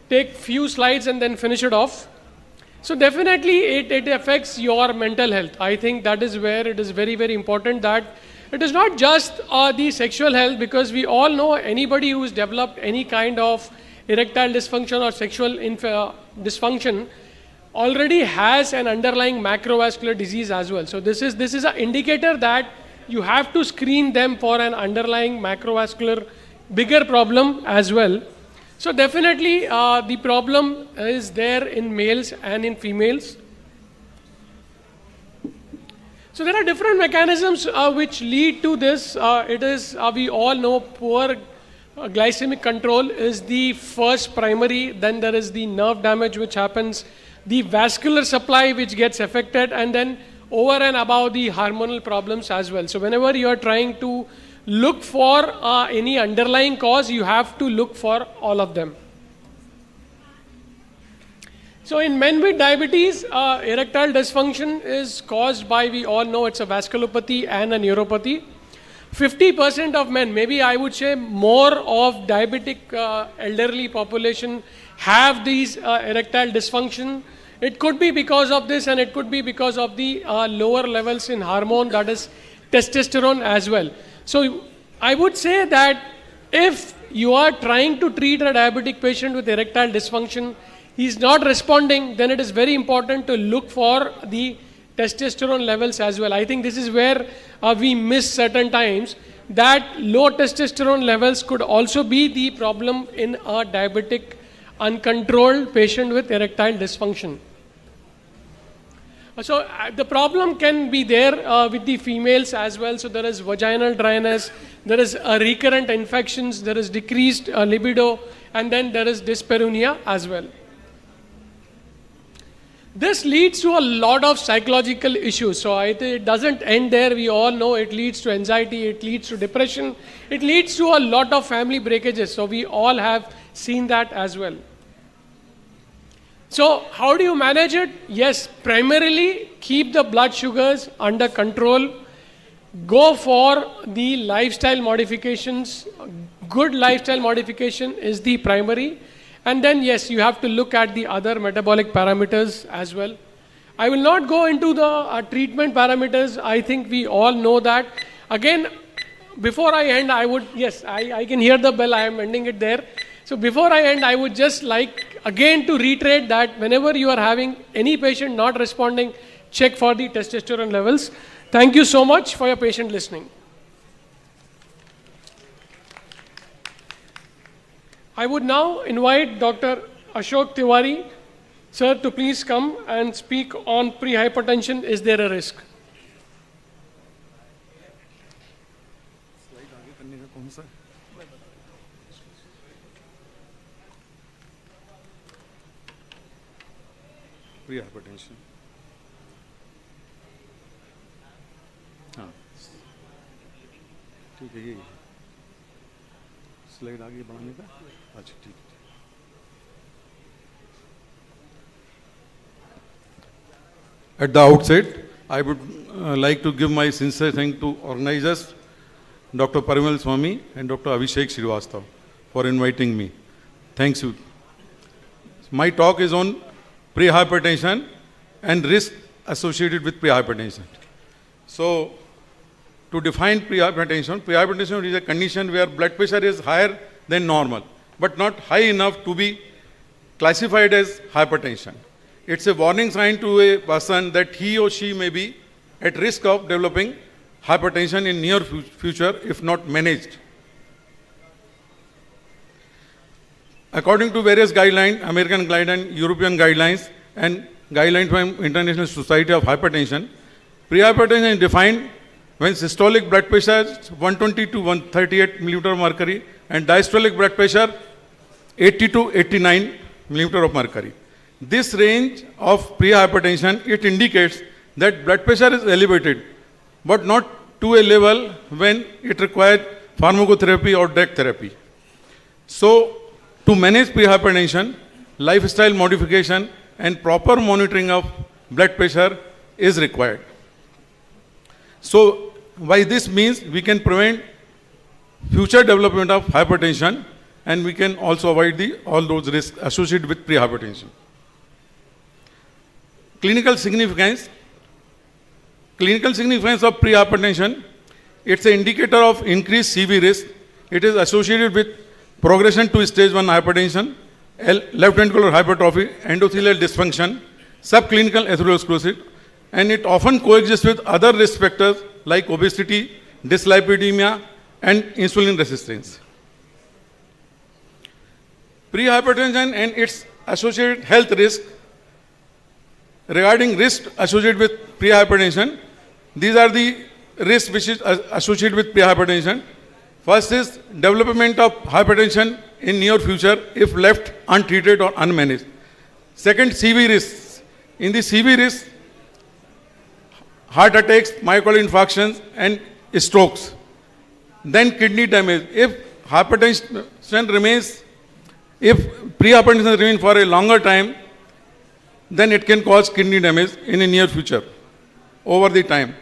take few slides and then finish it off. So definitely it affects your mental health. I think that is where it is very important that it is not just the sexual health, because we all know anybody who's developed any kind of erectile dysfunction or sexual dysfunction already has an underlying macrovascular disease as well. So this is an indicator that you have to screen them for an underlying macrovascular bigger problem as well. So definitely the problem is there in males and in females. So there are different mechanisms which lead to this. We all know poor glycemic control is the first primary, then there is the nerve damage which happens, the vascular supply which gets affected, and then over and above the hormonal problems as well. So whenever you are trying to look for any underlying cause, you have to look for all of them. So in men with diabetes, erectile dysfunction is caused by, we all know it's a vasculopathy and a neuropathy. 50% of men, maybe I would say more of diabetic elderly population have these erectile dysfunction. It could be because of this, and it could be because of the lower levels in hormone, that is testosterone as well. So I would say that if you are trying to treat a diabetic patient with erectile dysfunction, he is not responding, then it is very important to look for the testosterone levels as well. I think this is where we miss certain times, that low testosterone levels could also be the problem in a diabetic uncontrolled patient with erectile dysfunction. So the problem can be there with the females as well. So there is vaginal dryness, there is recurrent infections, there is decreased libido, and then there is dyspareunia as well. This leads to a lot of psychological issues. So it doesn't end there. We all know it leads to anxiety, it leads to depression, it leads to a lot of family breakages. So we all have seen that as well. So how do you manage it? Yes, primarily keep the blood sugars under control. Go for the lifestyle modifications. Good lifestyle modification is the primary. And then yes, you have to look at the other metabolic parameters as well. I will not go into the treatment parameters. I think we all know that. Again, before I end, I would, yes, I can hear the bell, I am ending it there. So before I end, I would just like again to reiterate that whenever you are having any patient not responding, check for the testosterone levels. Thank you so much for your patient listening. I would now invite Dr. Ashok Tiwari, sir, to please come and speak on prehypertension. Is there a risk? Prehypertension. हाँ, ठीक है ये slide आगे बढ़ाने का अच्छा ठीक है. At the outset, I would like to give my sincere thanks to organizers, Dr. Parimal Swami and Dr. Abhishek Srivastava, for inviting me. Thanks you. My talk is on prehypertension and risk associated with prehypertension. So, to define prehypertension is a condition where blood pressure is higher than normal, but not high enough to be classified as hypertension. It's a warning sign to a person that he or she may be at risk of developing hypertension in near future if not managed. According to various guidelines, American guidelines, European guidelines, and guidelines from International Society of Hypertension, prehypertension is defined when systolic blood pressure is 120 to 138 millimeter of mercury and diastolic blood pressure 80 to 89 millimeter of mercury. This range of prehypertension, it indicates that blood pressure is elevated, but not to a level when it requires pharmacotherapy or drug therapy. So, to manage prehypertension, lifestyle modification and proper monitoring of blood pressure is required. So by this means we can prevent future development of hypertension, and we can also avoid all those risks associated with prehypertension. Clinical significance. Clinical significance of prehypertension, it's an indicator of increased CV risk. It is associated with progression to stage 1 hypertension, left ventricular hypertrophy, endothelial dysfunction, subclinical atherosclerosis, and it often coexists with other risk factors like obesity, dyslipidemia, and insulin resistance. Prehypertension and its associated health risk. Regarding risk associated with prehypertension, these are the risks which is associated with prehypertension. First is development of hypertension in near future if left untreated or unmanaged. Second, CV risks. In the CV risk, heart attacks, myocardial infarctions, and strokes. Then kidney damage. If hypertension remains, if prehypertension remains for a longer time, then it can cause kidney damage in the near future over the time.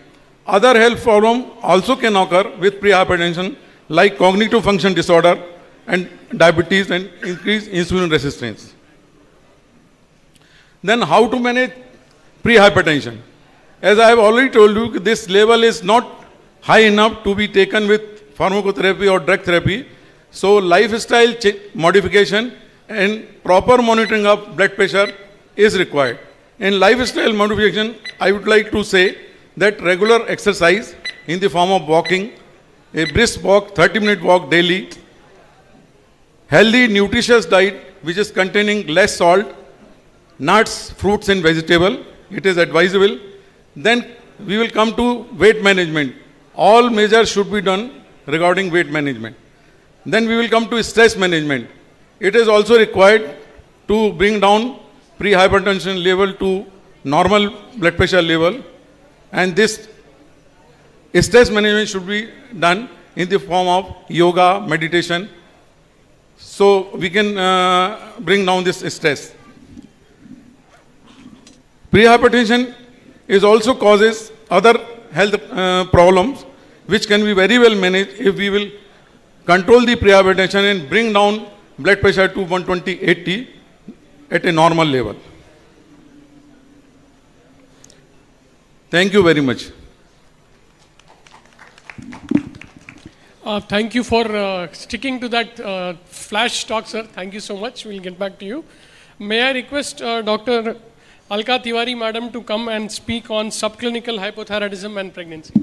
Other health problems also can occur with prehypertension, like cognitive function disorder and diabetes and increased insulin resistance. Then how to manage prehypertension? As I have already told you, this level is not high enough to be taken with pharmacotherapy or drug therapy. So lifestyle modification and proper monitoring of blood pressure is required. In lifestyle modification, I would like to say that regular exercise in the form of walking, a brisk walk, 30-minute walk daily, healthy nutritious diet which is containing less salt, nuts, fruits and vegetable, it is advisable. Then we will come to weight management. All measures should be done regarding weight management. Then we will come to stress management. It is also required to bring down prehypertension level to normal blood pressure level, and this stress management should be done in the form of yoga, meditation, so we can bring down this stress. Prehypertension is also causes other health problems which can be very well managed if we will control the prehypertension and bring down blood pressure to 120/80 at a normal level. Thank you very much. Thank you for sticking to that flash talk, sir. Thank you so much. We'll get back to you. May I request Dr. Alka Tiwari, madam, to come and speak on subclinical hypothyroidism and pregnancy.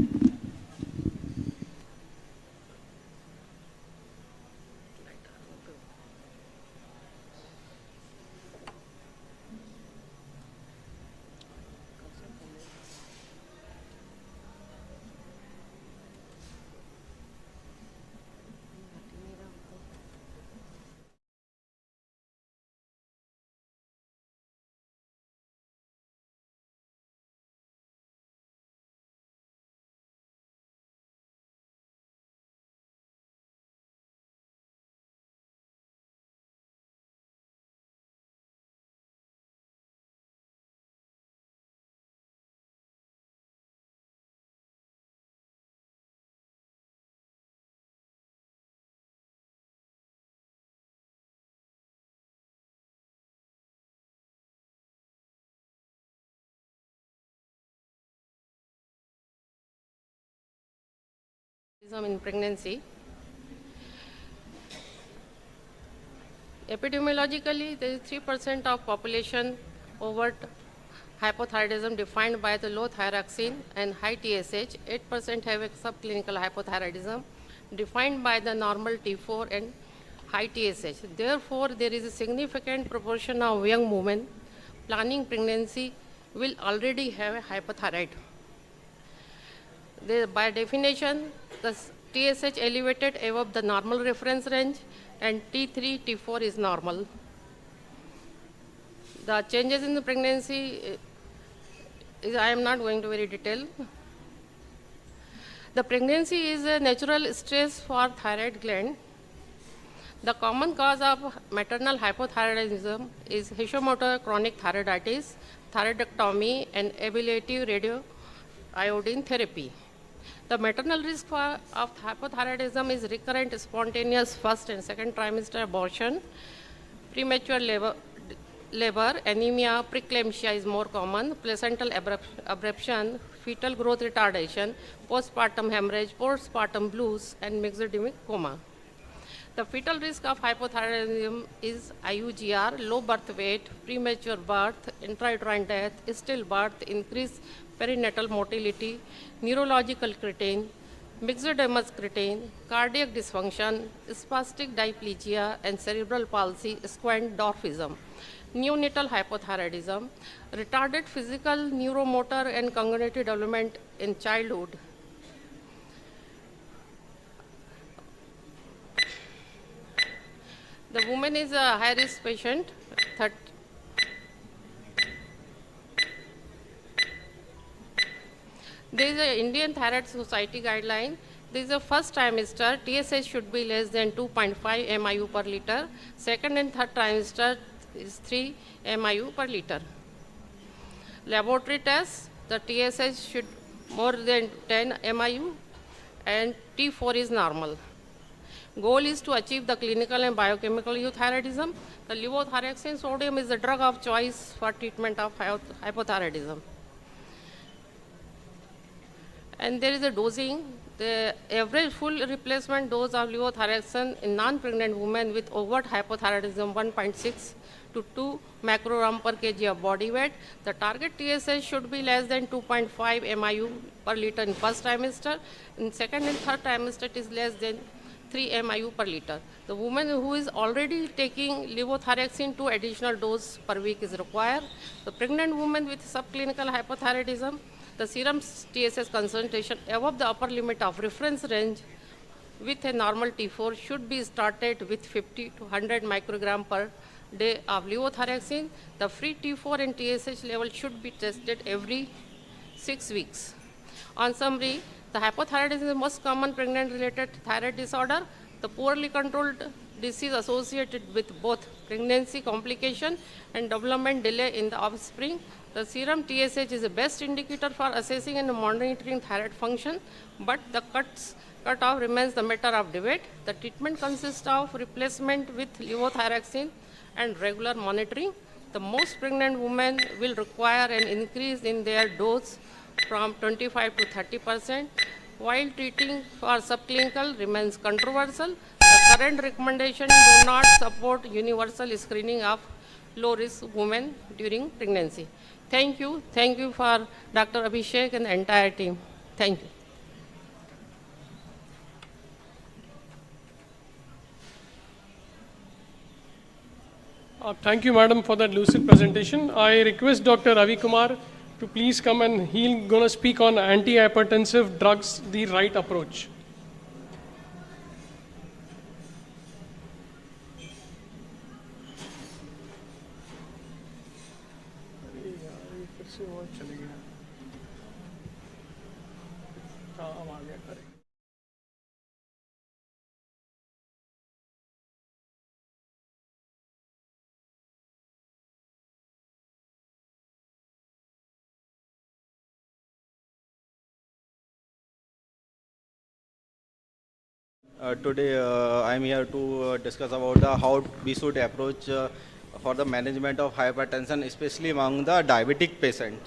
In pregnancy. Epidemiologically, there is 3% of population overt hypothyroidism defined by the low thyroxine and high TSH. 8% have a subclinical hypothyroidism defined by the normal T4 and high TSH. Therefore, there is a significant proportion of young women planning pregnancy will already have a hypothyroid. By definition, the TSH elevated above the normal reference range and T3, T4 is normal. The changes in the pregnancy, I am not going to very detail. The pregnancy is a natural stress for thyroid gland. The common cause of maternal hypothyroidism is Hashimoto chronic thyroiditis, thyroidectomy, and ablative radioiodine therapy. The maternal risk of hypothyroidism is recurrent spontaneous first and second trimester abortion, premature labor, anemia, preeclampsia is more common, placental abruption, fetal growth retardation, postpartum hemorrhage, postpartum blues, and myxodermic coma. The fetal risk of hypothyroidism is IUGR, low birth weight, premature birth, intrauterine death, stillbirth, increased perinatal motility, neurological cretin, myxodermus cretin, cardiac dysfunction, spastic diplegia, and cerebral palsy, squamous dwarfism. Neonatal hypothyroidism, retarded physical, neuromotor, and cognitive development in childhood. The woman is a high-risk patient. There is an Indian Thyroid Society guideline. This is the first trimester, TSH should be less than 2.5 MIU per liter. Second and third trimester is 3 MIU per liter. Laboratory tests, the TSH should more than 10 MIU and T4 is normal. Goal is to achieve the clinical and biochemical euthyroidism. The levothyroxine sodium is the drug of choice for treatment of hypothyroidism. And there is a dosing. The average full replacement dose of levothyroxine in non-pregnant women with overt hypothyroidism 1.6 to 2 macrogram per kg of body weight. The target TSH should be less than 2.5 MIU per liter in first trimester. In second and third trimester, it is less than 3 MIU per liter. The woman who is already taking levothyroxine, 2 additional doses per week is required. The pregnant woman with subclinical hypothyroidism, the serum TSH concentration above the upper limit of reference range with a normal T4 should be started with 50 to 100 microgram per day of levothyroxine. The free T4 and TSH level should be tested every 6 weeks. On summary, the hypothyroidism is the most common pregnant-related thyroid disorder. The poorly controlled disease associated with both pregnancy complication and development delay in the offspring. The serum TSH is the best indicator for assessing and monitoring thyroid function, but the cutoff remains the matter of debate. The treatment consists of replacement with levothyroxine and regular monitoring. The most pregnant women will require an increase in their dose from 25 to 30%, while treating for subclinical remains controversial. The current recommendations do not support universal screening of low-risk women during pregnancy. Thank you. Thank you for Dr. Abhishek and the entire team. Thank you. Thank you, madam, for that lucid presentation. I request Dr. Ravi Kumar to please come, and he's going to speak on antihypertensive drugs, the right approach. Today I am here to discuss about how we should approach for the management of hypertension, especially among the diabetic patient.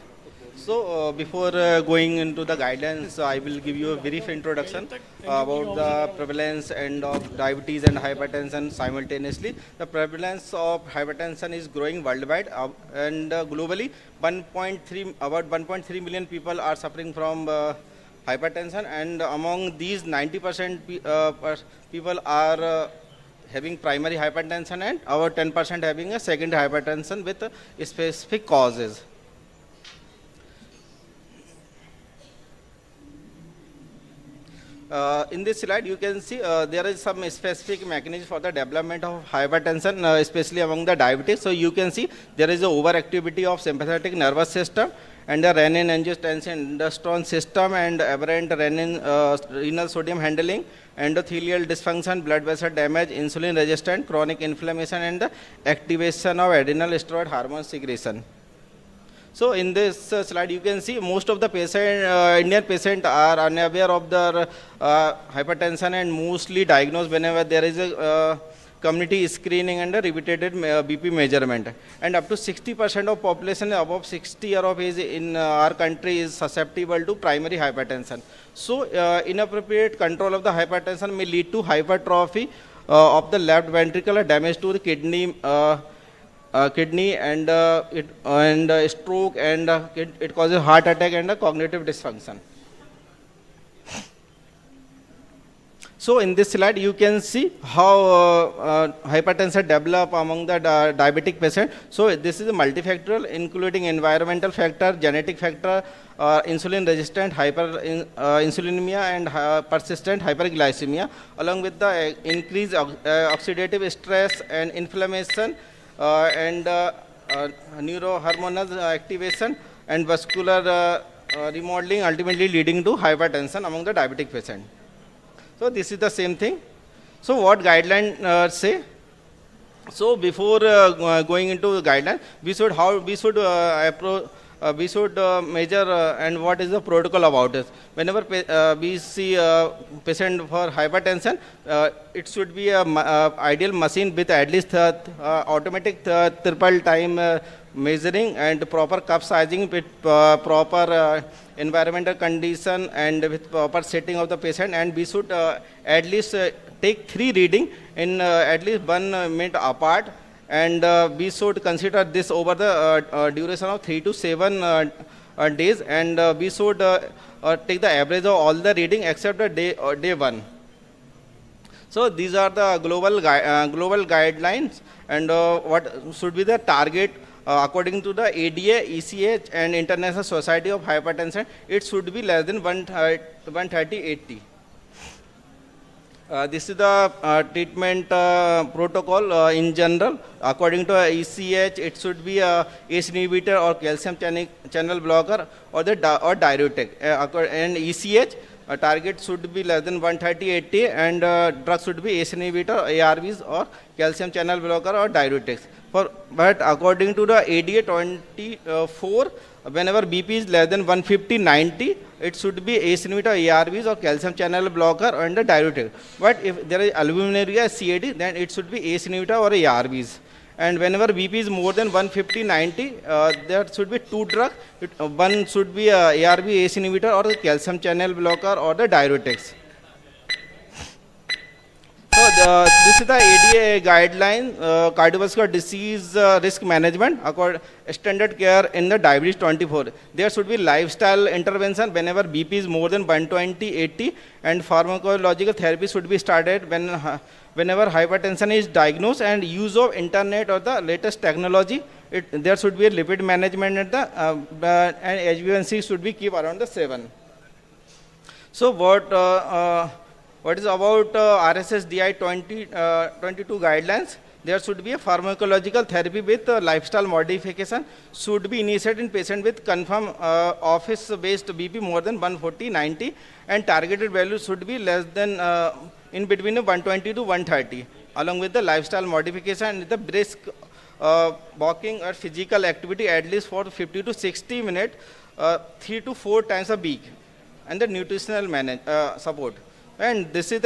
So before going into the guidance, I will give you a brief introduction about the prevalence and of diabetes and hypertension simultaneously. The prevalence of hypertension is growing worldwide and globally. About 1.3 million people are suffering from hypertension, and among these 90% people are having primary hypertension, and about 10% having a secondary hypertension with specific causes. In this slide, you can see there is some specific mechanism for the development of hypertension, especially among the diabetes. So you can see there is a overactivity of sympathetic nervous system, and the renin-angiotensin-aldosterone system, and aberrant renal sodium handling, endothelial dysfunction, blood vessel damage, insulin resistant, chronic inflammation, and the activation of adrenal steroid hormone secretion. So in this slide, you can see most of the Indian patients are unaware of their hypertension and mostly diagnosed whenever there is a community screening and a repeated BP measurement. And up to 60% of population above 60 years of age in our country is susceptible to primary hypertension. So inappropriate control of the hypertension may lead to hypertrophy of the left ventricle, damage to the kidney, and stroke, and it causes heart attack and cognitive dysfunction. So in this slide, you can see how hypertension develop among the diabetic patient. So this is a multifactorial, including environmental factor, genetic factor, insulin resistant insulinemia, and persistent hyperglycemia, along with the increased oxidative stress and inflammation, and neurohormonal activation and vascular remodeling, ultimately leading to hypertension among the diabetic patient. So this is the same thing. So what guidelines say? So before going into the guidelines, we should measure and what is the protocol about it. Whenever we see a patient for hypertension, it should be a ideal machine with at least automatic triple time measuring and proper cup sizing with proper environmental condition and with proper setting of the patient, and we should at least take 3 reading in at least 1 minute apart, and we should consider this over the duration of 3 to 7 days, and we should take the average of all the reading except the day 1. So these are the global guidelines, and what should be the target according to the ADA, ECH, and International Society of Hypertension. It should be less than 130/80. This is the treatment protocol in general. According to ECH, it should be a ACE inhibitor or calcium channel blocker or diuretic. And ECH, target should be less than 130/80, and drug should be ACE inhibitor, ARBs, or calcium channel blocker or diuretics. But according to the ADA 24, whenever BP is less than 150/90, it should be ACE inhibitor, ARBs, or calcium channel blocker and a diuretic. But if there is albuminuria, CAD, then it should be ACE inhibitor or ARBs. And whenever BP is more than 150/90, there should be 2 drugs. One should be ARB, ACE inhibitor, or the calcium channel blocker or the diuretics. So this is the ADA guideline, cardiovascular disease risk management, standard care in the diabetes 24. There should be lifestyle intervention whenever BP is more than 120/80, and pharmacological therapy should be started whenever hypertension is diagnosed, and use of internet or the latest technology. There should be a lipid management at and HbA1c should be keep around the 7. So what is about RSSDI 22 guidelines? There should be a pharmacological therapy with lifestyle modification should be initiated in patient with confirmed office-based BP more than 140/90, and targeted value should be less than in between 120 to 130. Along with the lifestyle modification, the brisk walking or physical activity at least for 50 to 60 minutes, 3 to 4 times a week, and the nutritional support. And this is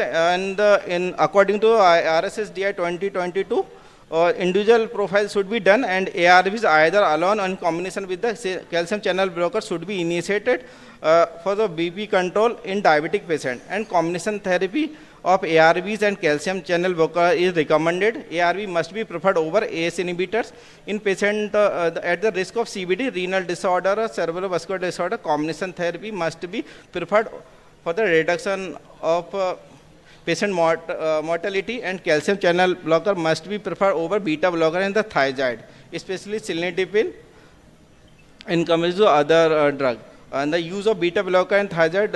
according to RSSDI 2022, individual profile should be done, and ARVs either alone or in combination with the calcium channel blocker should be initiated for the BP control in diabetic patient, and combination therapy of ARVs and calcium channel blocker is recommended. ARV must be preferred over ACE inhibitors in patient at the risk of CVD, renal disorder, or cerebrovascular disorder. Combination therapy must be preferred for the reduction of patient mortality, and calcium channel blocker must be preferred over beta blocker and the thiazide, especially cilnidipine in combination with other drug. And the use of beta blocker and thiazide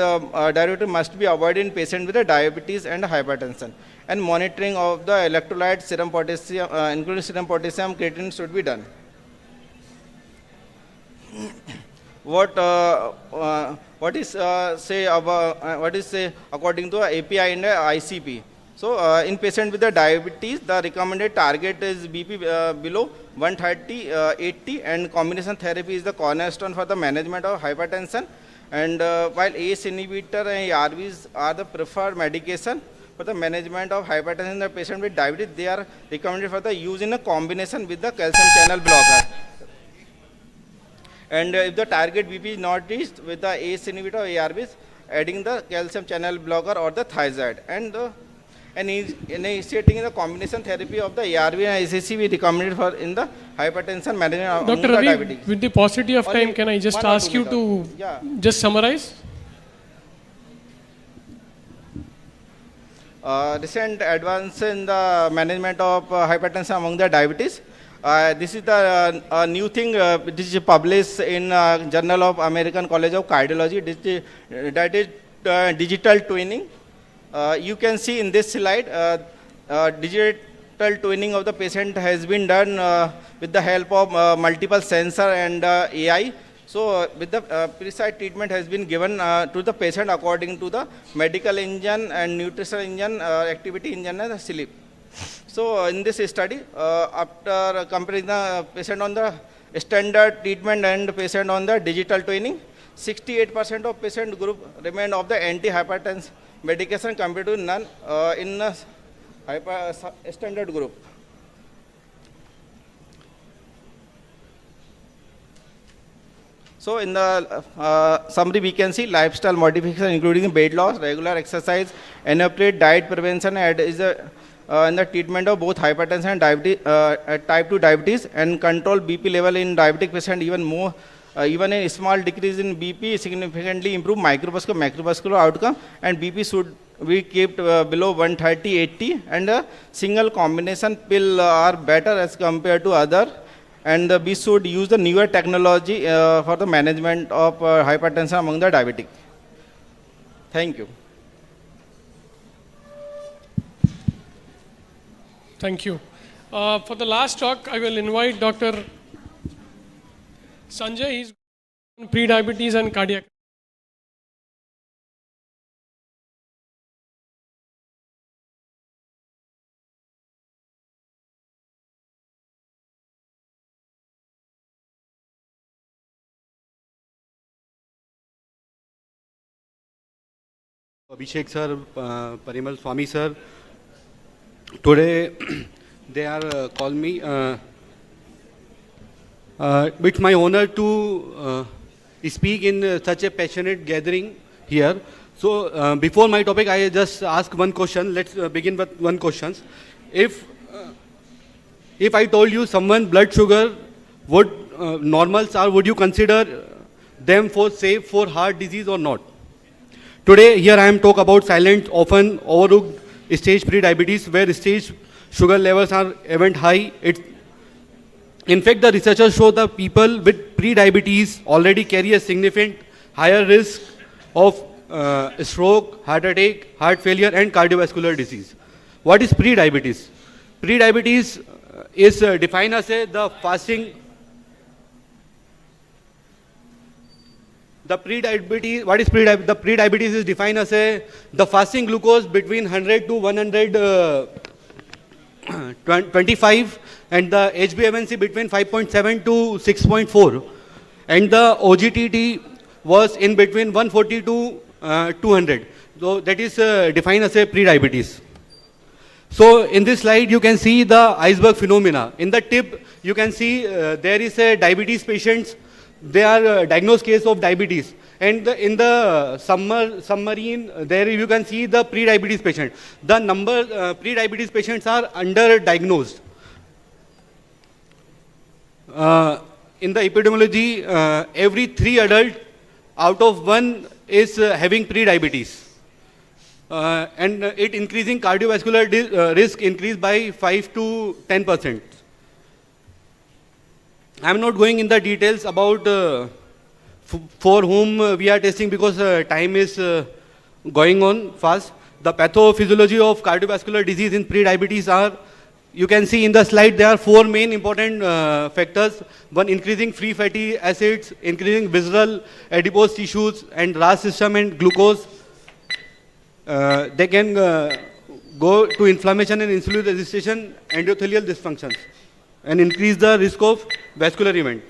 diuretic must be avoided in patient with diabetes and hypertension. And monitoring of the electrolyte, serum potassium, including serum potassium, creatinine should be done. what is say according to API and ICP. So in patient with the diabetes, the recommended target is BP below 130, 80, and combination therapy is the cornerstone for the management of hypertension. And while ACE inhibitor and ARBs are the preferred medication for the management of hypertension in the patient with diabetes, they are recommended for the use in a combination with the calcium channel blocker. And if the target BP is not reached with the ACE inhibitor or ARBs, adding the calcium channel blocker or the thiazide. And initiating in the combination therapy of the ARB and ICC, we recommended for in the hypertension management Dr. of Ravi, diabetes. with the paucity of time, can I just ask you to just summarize? Recent advance in the management of hypertension among the diabetes. This is the new thing which is published in Journal of American College of Cardiology. That is digital twinning. You can see in this slide, digital twinning of the patient has been done with the help of multiple sensor and AI. So with the precise treatment has been given to the patient according to the medical engine and nutritional engine, activity engine and sleep. So in this study, after comparing the patient on the standard treatment and patient on the digital twinning, 68% of patient group remained of the antihypertensive medication compared to none in the standard group. So in the summary, we can see lifestyle modification including weight loss, regular exercise, and appropriate diet prevention is in the treatment of both hypertension and diabetes, type 2 diabetes, and control BP level in diabetic patient even more. Even a small decrease in BP significantly improve macrovascular outcome, and BP should be kept below 130, 80, and a single combination pill are better as compared to other, and we should use the newer technology for the management of hypertension among the diabetic. Thank you. Thank you. For the last talk, I will invite Dr. Sanjay. He's on pre-diabetes and cardiac. Abhishek sir, Parimal Swami sir. Today they are called me. It's my honor to speak in such a passionate gathering here. So before my topic, I just ask one question. Let's begin with one question. If I told you someone blood sugar would normals are, would you consider them for safe for heart disease or not? Today here I am talk about silent, often overlooked stage pre-diabetes, where stage sugar levels are even high. In fact, the researchers show the people with pre-diabetes already carry a significant higher risk of stroke, heart attack, heart failure, and cardiovascular disease. What is pre-diabetes? Pre-diabetes is defined as the fasting. The pre-diabetes, what is pre-diabetes? The pre-diabetes is defined as the fasting glucose between 100 to 125, and the HbA1c between 5.7 to 6.4, and the OGTT was in between 140 to 200. So that is defined as a pre-diabetes. So in this slide you can see the iceberg phenomena. In the tip you can see there is a diabetes patients. They are diagnosed case of diabetes, and in the submarine there you can see the pre-diabetes patient. The number pre-diabetes patients are underdiagnosed. In the epidemiology, every 3 adults out of 1 is having pre-diabetes, and it increasing cardiovascular risk increased by 5 to 10%. I am not going in the details about for whom we are testing because time is going on fast. The pathophysiology of cardiovascular disease in pre-diabetes are you can see in the slide there are 4 main important factors. One, increasing free fatty acids, increasing visceral adipose tissues, and RAS system and glucose. They can go to inflammation and insulin resistance, endothelial dysfunctions, and increase the risk of vascular event.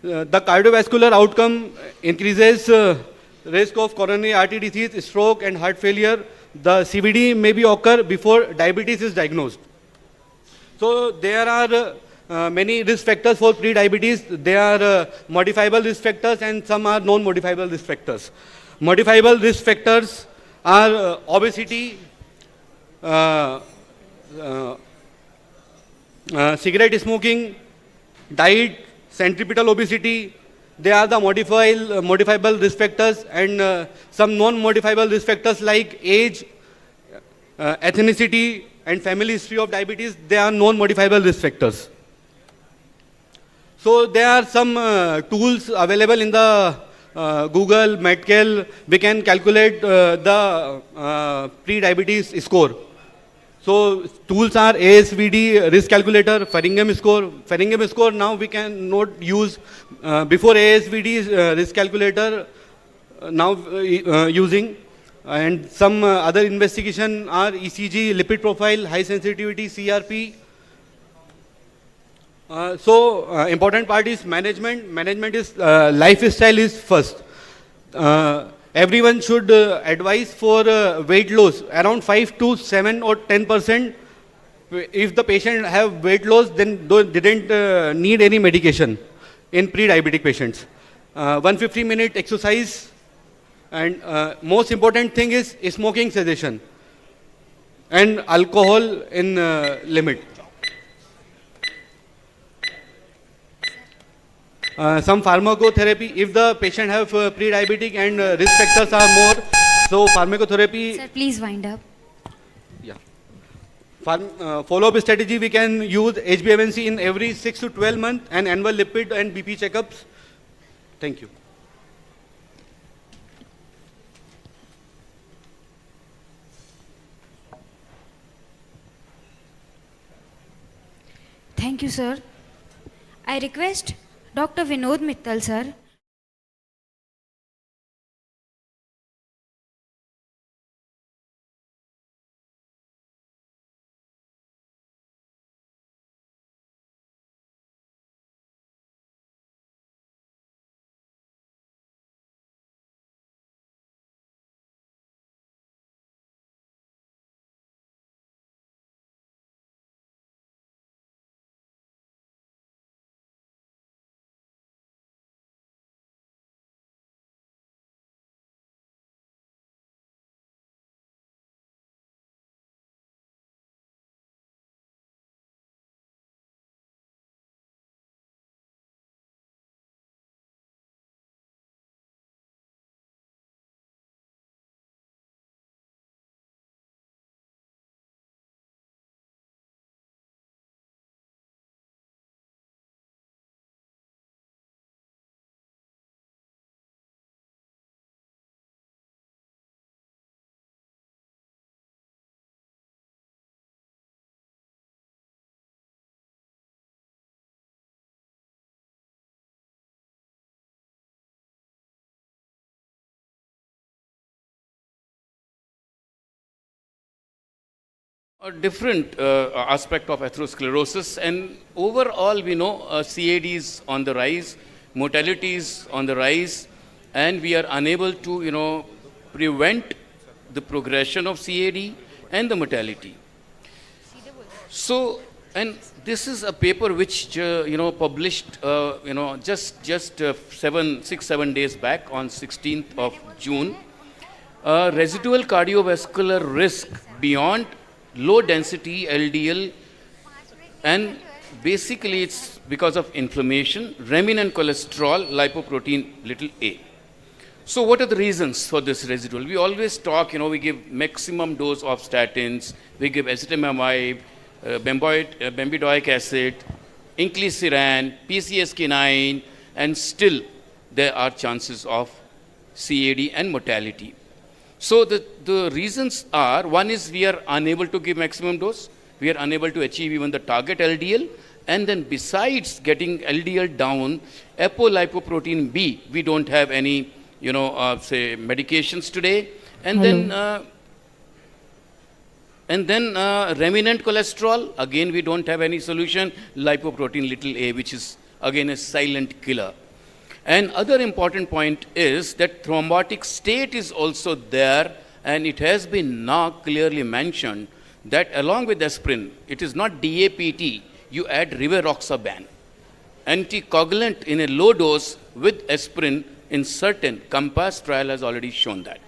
The cardiovascular outcome increases risk of coronary artery disease, stroke, and heart failure. The CVD may be occur before diabetes is diagnosed. So there are many risk factors for pre-diabetes. There are modifiable risk factors and some are non-modifiable risk factors. Modifiable risk factors are obesity, cigarette smoking, diet, centripetal obesity. They are the modifiable risk factors, and some non-modifiable risk factors like age, ethnicity, and family history of diabetes. They are non-modifiable risk factors. So there are some tools available in the Google, Medcal. We can calculate the pre-diabetes score. So tools are ASVD, risk calculator, Faringham score. Faringham score now we can not use before ASVD risk calculator now using. And some other investigation are ECG, lipid profile, high sensitivity, CRP. Important part is management. Management is lifestyle is first. Everyone should advise for weight loss around 5 to 7 or 10%. If the patient have weight loss, then didn't need any medication in pre-diabetic patients. 150-minute exercise, and most important thing is smoking cessation and alcohol in limit. Some pharmacotherapy, if the patient have pre-diabetic and risk factors are more, so pharmacotherapy. Sir, please wind up. Yeah. Follow-up strategy, we can use HbA1c in every 6 to 12 months and annual lipid and BP checkups. Thank you. Thank you, sir. I request Dr. Vinod Mittal, sir. A different aspect of atherosclerosis, and overall we know CAD is on the rise, mortality is on the rise, and we are unable to prevent the progression of CAD and the mortality. So, and this is a paper which published just 6-7 days back on 16th of June. Residual cardiovascular risk beyond low density LDL, and basically it's because of inflammation, remnant cholesterol, lipoprotein little a. So what are the reasons for this residual? We always talk, we give maximum dose of statins, we give acetamimide, bempedoic acid, inclisiran, PCSK9, and still there are chances of CAD and mortality. So the reasons are, one is we are unable to give maximum dose. we are unable to achieve even the target LDL. And then besides getting LDL down, apolipoprotein B, we don't have any, say, medications today. And then remnant cholesterol, again we don't have any solution. Lipoprotein little a, which is again a silent killer. And other important point is that thrombotic state is also there, and it has been now clearly mentioned that along with aspirin, it is not DAPT, you add rivaroxaban, anticoagulant in a low dose with aspirin in certain. COMPASS trial has already shown that.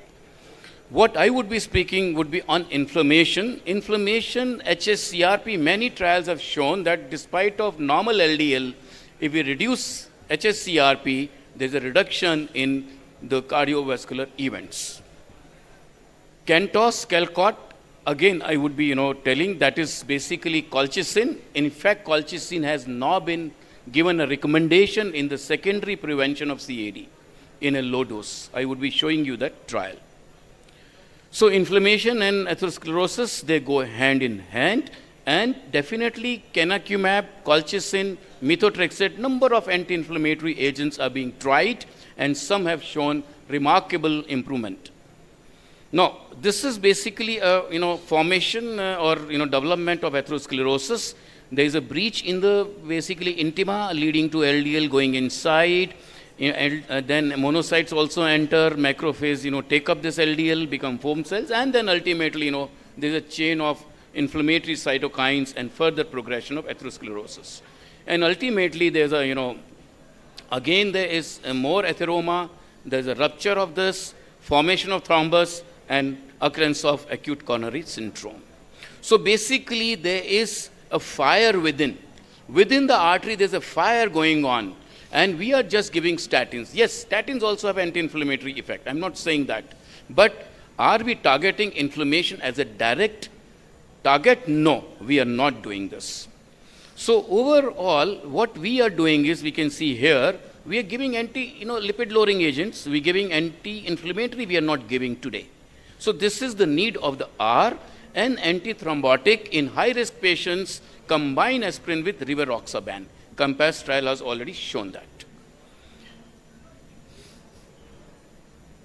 What I would be speaking would be on inflammation. Inflammation, HSCRP, many trials have shown that despite of normal LDL, if we reduce HSCRP, there's a reduction in the cardiovascular events. Cantos, Calcott, again I would be telling that is basically colchicine. In fact, colchicine has now been given a recommendation in the secondary prevention of CAD in a low dose. I would be showing you that trial. So inflammation and atherosclerosis, they go hand in hand, and definitely canakinumab, colchicine, methotrexate, number of anti-inflammatory agents are being tried, and some have shown remarkable improvement. Now, this is basically a formation or development of atherosclerosis. There is a breach in the basically intima leading to LDL going inside. Then monocytes also enter, macrophage, take up this LDL, become foam cells, and then ultimately, there's a chain of inflammatory cytokines and further progression of atherosclerosis. And ultimately, there's a, again, there is a more atheroma, there's a rupture of this, formation of thrombus, and occurrence of acute coronary syndrome. So basically, there is a fire within. Within the artery, there's a fire going on. And we are just giving statins. Yes, statins also have anti-inflammatory effect. I'm not saying that. But are we targeting inflammation as a direct target? No, we are not doing this. So overall, what we are doing is, we can see here, we are giving lipid lowering agents. We're giving anti-inflammatory, we are not giving today. So this is the need of the hour, and antithrombotic in high-risk patients combine aspirin with rivaroxaban. COMPASS trial has already shown that.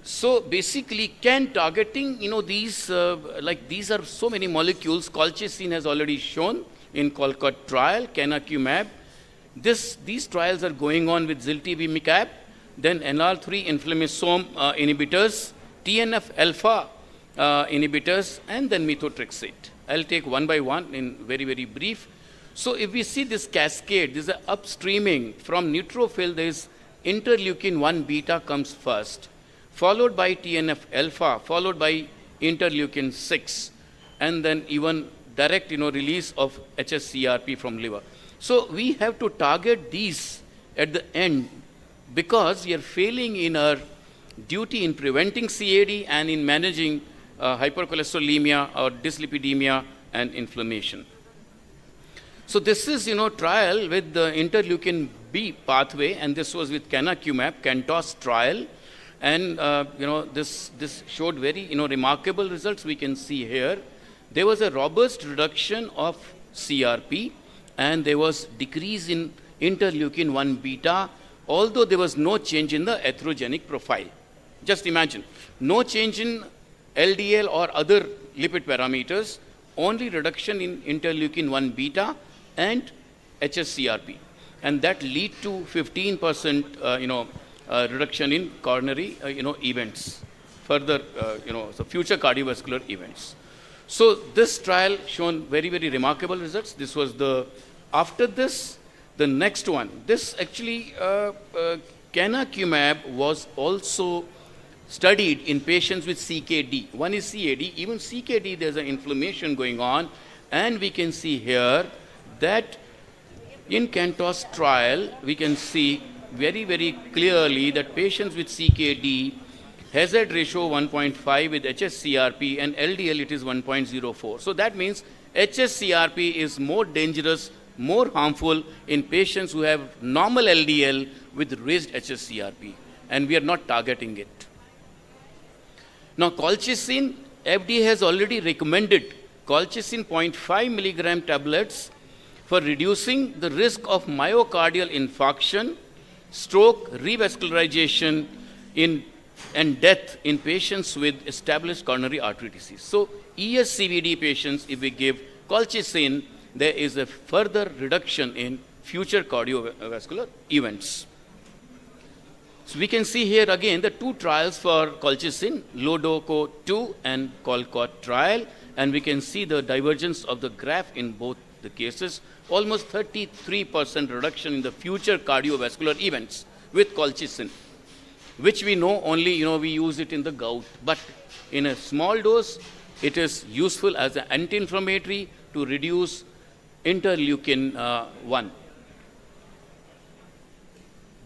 So basically, can targeting, these, these are so many molecules. Colchicine has already shown in Calcott trial, canakinumab. These trials are going on with ziltivimab, then NR3 inflammasome inhibitors, TNF-alpha inhibitors, and then methotrexate. I'll take one by one in very, very brief. So if we see this cascade, there's an upstreaming from neutrophil, there's interleukin-1 beta comes first, followed by TNF-alpha, followed by interleukin-6, and then even direct release of HSCRP from liver. So we have to target these at the end, because we are failing in our duty in preventing CAD and in managing hypercholesterolemia or dyslipidemia and inflammation. So this is, trial with the interleukin B pathway, and this was with canakinumab, CANTOS trial. And, this showed very, remarkable results we can see here. There was a robust reduction of CRP, and there was decrease in interleukin-1 beta, although there was no change in the atherogenic profile. Just imagine, no change in LDL or other lipid parameters, only reduction in interleukin-1 beta and HSCRP, and that lead to 15% reduction in coronary events, further so future cardiovascular events. So this trial shown very, very remarkable results. This was after this, the next one. This actually canakinumab was also studied in patients with CKD. One is CAD. Even CKD, there's an inflammation going on, and we can see here that in CANTOS trial, we can see very, very clearly that patients with CKD, hazard ratio 1.5 with HSCRP, and LDL it is 1.04. So that means HSCRP is more dangerous, more harmful in patients who have normal LDL with raised HSCRP, and we are not targeting it. Now colchicine, FDA has already recommended colchicine 0.5 milligram tablets for reducing the risk of myocardial infarction, stroke, revascularization and death in patients with established coronary artery disease. So ESCVD patients, if we give colchicine, there is a further reduction in future cardiovascular events. So we can see here again the two trials for colchicine, LODOCO 2 and COLCOT trial, and we can see the divergence of the graph in both the cases, almost 33% reduction in the future cardiovascular events with colchicine, which we know only, we use it in the gout, but in a small dose, it is useful as an anti-inflammatory to reduce interleukin 1.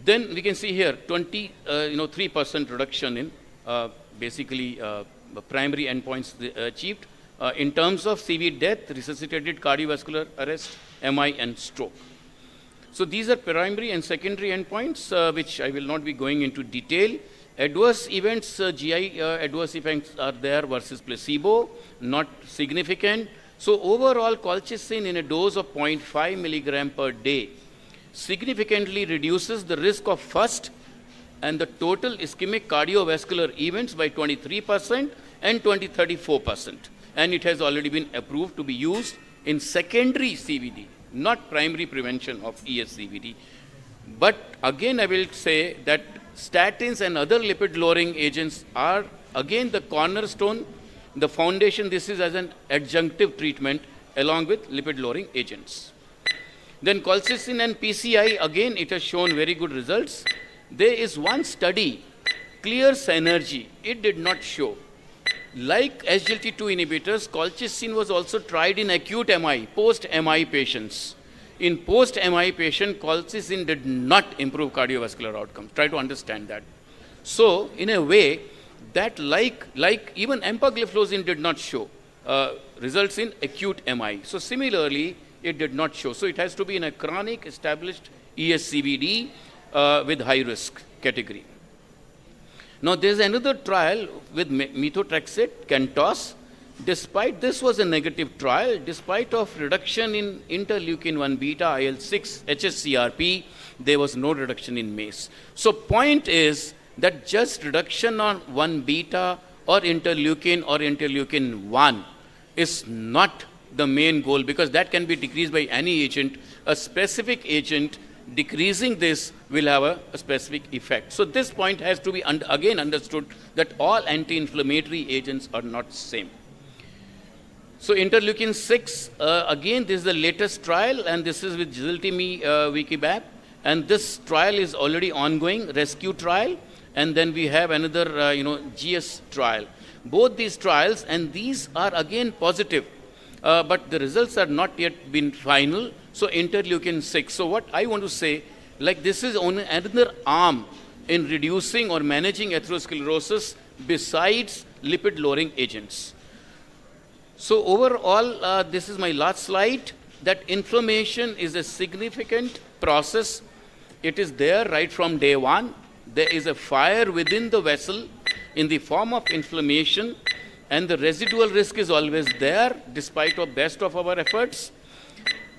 Then we can see here 3% reduction in basically primary endpoints achieved in terms of CV death, resuscitated cardiovascular arrest, MI and stroke. So these are primary and secondary endpoints, which I will not be going into detail. Adverse events, GI adverse events are there versus placebo, not significant. So overall, colchicine in a dose of 0.5 milligram per day significantly reduces the risk of first and the total ischemic cardiovascular events by 23% and 34%. And it has already been approved to be used in secondary CVD, not primary prevention of ESCVD. But again, I will say that statins and other lipid-lowering agents are again the cornerstone, the foundation. This is as an adjunctive treatment along with lipid-lowering agents. Then colchicine and PCI, again, it has shown very good results. There is one study, clear synergy, it did not show. Like SGLT2 inhibitors, colchicine was also tried in acute MI, post-MI patients. In post-MI patient, colchicine did not improve cardiovascular outcomes. Try to understand that. So, in a way, that like even empagliflozin did not show results in acute MI. So, similarly, it did not show. So, it has to be in a chronic established ESCVD with high risk category. Now, there is another trial with methotrexate, CANTOS. Despite this was a negative trial, despite of reduction in interleukin-1 beta, IL-6, hsCRP, there was no reduction in MACE. So, point is that just reduction on 1 beta or interleukin-1 is not the main goal, because that can be decreased by any agent. A specific agent decreasing this will have a specific effect. So this point has to be again understood, that all anti-inflammatory agents are not same. So interleukin 6, again this is the latest trial, and this is with Ziltimizumab, and this trial is already ongoing, rescue trial, and then we have another GS trial. Both these trials, and these are again positive, but the results are not yet been final. So interleukin 6. So what I want to say, like this is only another arm in reducing or managing atherosclerosis besides lipid-lowering agents. So overall, this is my last slide, that inflammation is a significant process. It is there right from day one. There is a fire within the vessel in the form of inflammation, and the residual risk is always there despite of best of our efforts.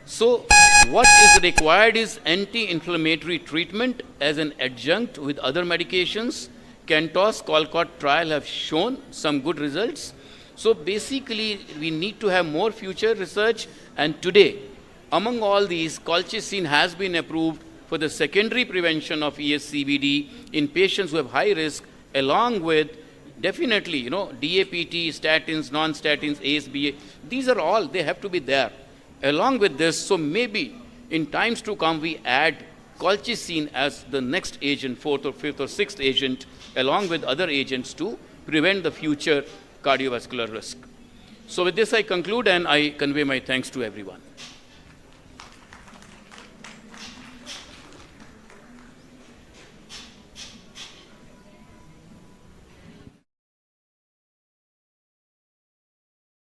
So what is required is anti-inflammatory treatment as an adjunct with other medications. CANTOS, COLCOT trial have shown some good results. So basically, we need to have more future research, and today, among all these, colchicine has been approved for the secondary prevention of ESCVD in patients who have high risk, along with definitely, DAPT, statins, non-statins, ASBA. These are all, they have to be there. Along with this, so maybe in times to come, we add colchicine as the next agent, fourth or fifth or sixth agent, along with other agents to prevent the future cardiovascular risk. So with this, I conclude, and I convey my thanks to everyone.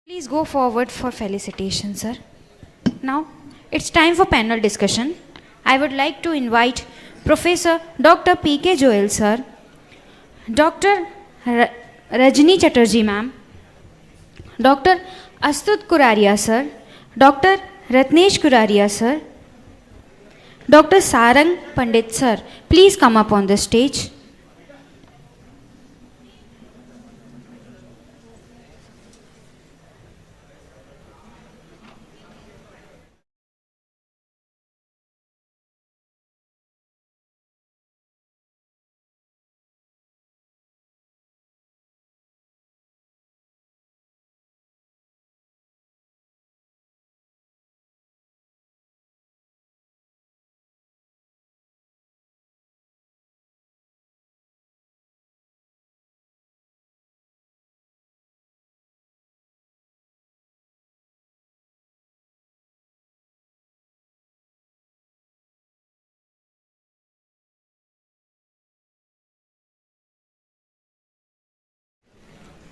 Please go forward for felicitation, sir. Now, it's time for panel discussion. I would like to invite Professor Dr. P.K. Joel, sir, Dr. Rajni Chatterjee, ma'am, Dr. Astut Kuraria sir, Dr. Ratnesh Kuraria sir, Dr. Sarang Pandit sir, please come up on the stage.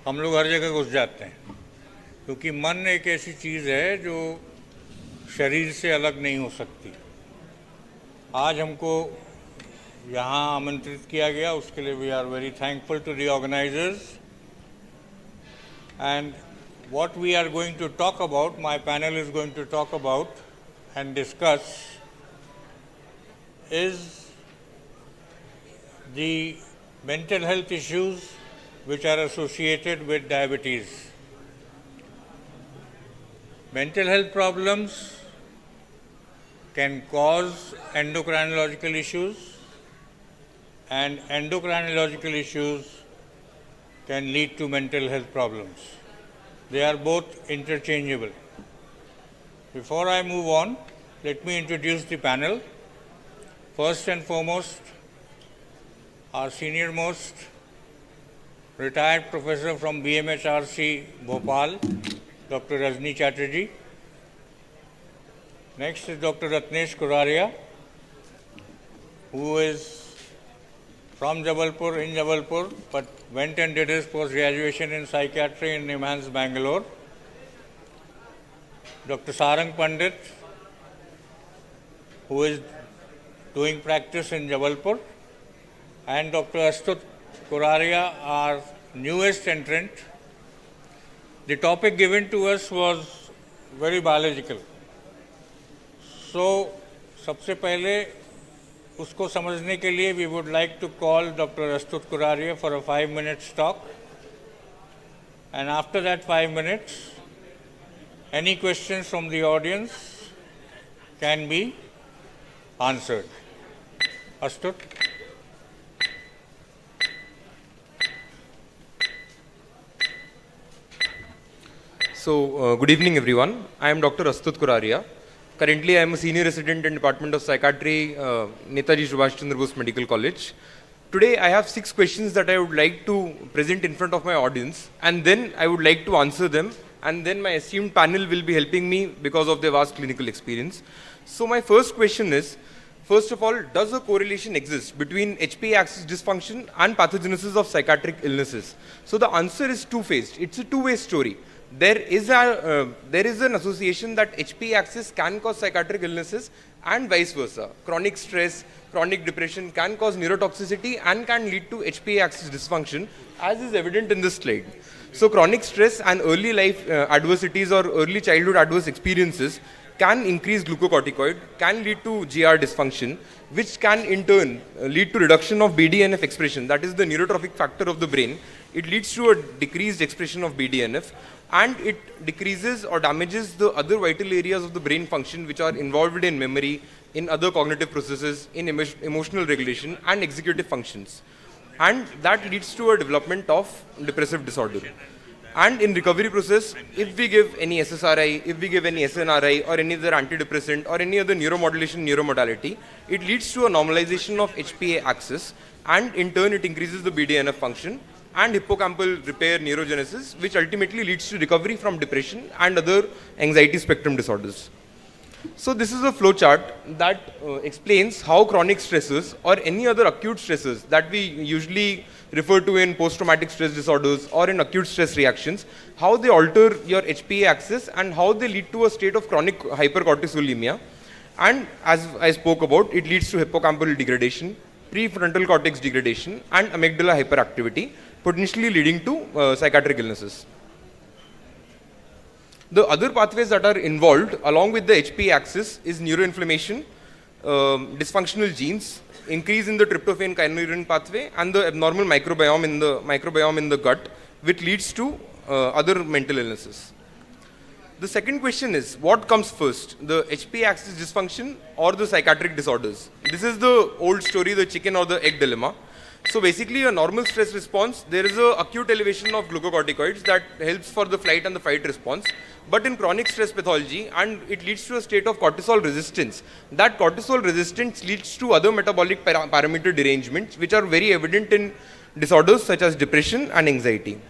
हम लोग हर जगह घुस जाते हैं क्योंकि मन एक ऐसी चीज़ है जो शरीर से अलग नहीं हो सकती। आज हमको यहाँ आमंत्रित किया गया, उसके लिए we are very thankful to the organisers. And what we are going to talk about, my panel is going to talk about and discuss is the mental health issues which are associated with diabetes. Mental health problems can cause endocrinological issues, and endocrinological issues can lead to mental health problems. They are both interchangeable. Before I move on, let me introduce the panel. First and foremost, our senior most retired professor from BMHRC Bhopal, Dr. Rajni Chatterjee. Next is Dr. Ratnesh Kuraria, who is from Jabalpur, in Jabalpur, but went and did his post-graduation in psychiatry in NIMHANS, Bangalore. Dr. Sarang Pandit, who is doing practice in Jabalpur, and Dr. Astut Kuraria, our newest entrant. The topic given to us was very biological. So, सबसे पहले उसको समझने के लिए we would like to call Dr. Astut Kuraria for a 5-minute talk, and after that 5 minutes, any questions from the audience can be answered. Astut. So, good evening everyone. I am Dr. Astut Kuraria. Currently, I am a senior resident in Department of Psychiatry, Netaji Subhash Chandra Bose Medical College. Today, I have 6 questions that I would like to present in front of my audience, and then I would like to answer them, and then my esteemed panel will be helping me because of their vast clinical experience. So, my first question is, first of all, does a correlation exist between HPA axis dysfunction and pathogenesis of psychiatric illnesses? So, the answer is two-faced. It's a two-way story. There is an association that HPA axis can cause psychiatric illnesses and vice versa. Chronic stress, chronic depression can cause neurotoxicity and can lead to HPA axis dysfunction, as is evident in this slide. So chronic stress and early life adversities or early childhood adverse experiences can increase glucocorticoid, can lead to GR dysfunction, which can in turn lead to reduction of BDNF expression, that is the neurotrophic factor of the brain. It leads to a decreased expression of BDNF, and it decreases or damages the other vital areas of the brain function which are involved in memory, in other cognitive processes, in emotional regulation and executive functions. And that leads to a development of depressive disorder. And in recovery process, if we give any SSRI, if we give any SNRI or any other antidepressant or any other neuromodulation neuromodality, it leads to a normalization of HPA axis, and in turn it increases the BDNF function and hippocampal repair neurogenesis, which ultimately leads to recovery from depression and other anxiety spectrum disorders. So this is a flow chart that explains how chronic stressors or any other acute stressors that we usually refer to in post-traumatic stress disorders or in acute stress reactions, how they alter your HPA axis and how they lead to a state of chronic hypercortisolemia. And as I spoke about, it leads to hippocampal degradation, prefrontal cortex degradation and amygdala hyperactivity, potentially leading to psychiatric illnesses. The other pathways that are involved along with the HPA axis is neuroinflammation, dysfunctional genes, increase in the tryptophan kynurenine pathway, and the abnormal microbiome in the gut, which leads to other mental illnesses. The second question is, what comes first, the HPA axis dysfunction or the psychiatric disorders? This is the old story, the chicken or the egg dilemma. So basically, a normal stress response, there is an acute elevation of glucocorticoids that helps for the flight and the fight response. But in chronic stress pathology, and it leads to a state of cortisol resistance. That cortisol resistance leads to other metabolic parameter derangements, which are very evident in disorders such as depression and anxiety.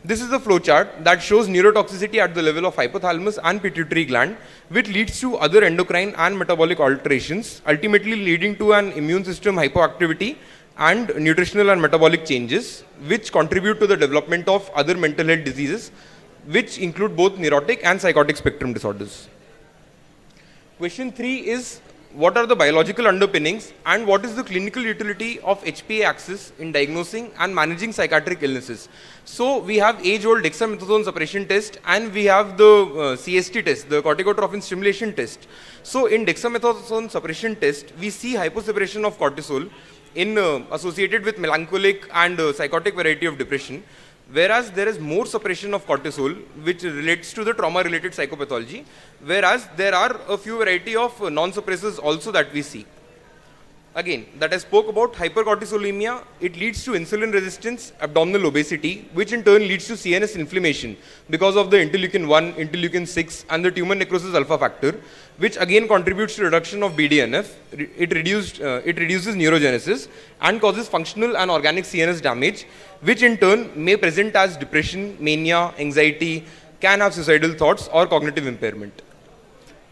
This is the flowchart that shows neurotoxicity at the level of hypothalamus and pituitary gland, which leads to other endocrine and metabolic alterations, ultimately leading to an immune system hypoactivity and nutritional and metabolic changes, which contribute to the development of other mental health diseases, which include both neurotic and psychotic spectrum disorders. Question 3 is, what are the biological underpinnings and what is the clinical utility of HPA axis in diagnosing and managing psychiatric illnesses? So we have age-old dexamethasone suppression test and we have the CST test, the corticotrophin stimulation test. So in dexamethasone suppression test, we see hyposuppression of cortisol associated with melancholic and psychotic variety of depression, whereas there is more suppression of cortisol, which relates to the trauma-related psychopathology, whereas there are a few variety of non-suppressors also that we see. Again, that I spoke about hypercortisolemia, it leads to insulin resistance, abdominal obesity, which in turn leads to CNS inflammation because of the interleukin 1, interleukin 6 and the tumor necrosis alpha factor, which again contributes to reduction of BDNF. It reduces neurogenesis and causes functional and organic CNS damage, which in turn may present as depression, mania, anxiety, can have suicidal thoughts or cognitive impairment.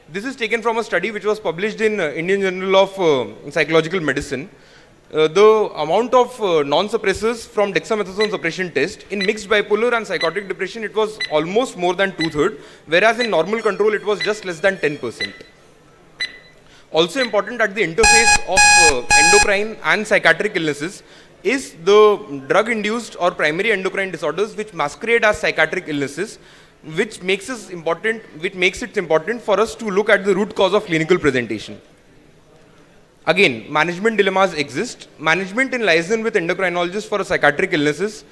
This is taken from a study which was published in Indian Journal of Psychological Medicine. The amount of non-suppressors from dexamethasone suppression test in mixed bipolar and psychotic depression, it was almost more than 2/3, whereas in normal control it was just less than 10%. Also important at the interface of endocrine and psychiatric illnesses is the drug-induced or primary endocrine disorders which masquerade as psychiatric illnesses, which makes it important for us to look at the root cause of clinical presentation. Again, management dilemmas exist. Management in liaison with endocrinologists for psychiatric illnesses.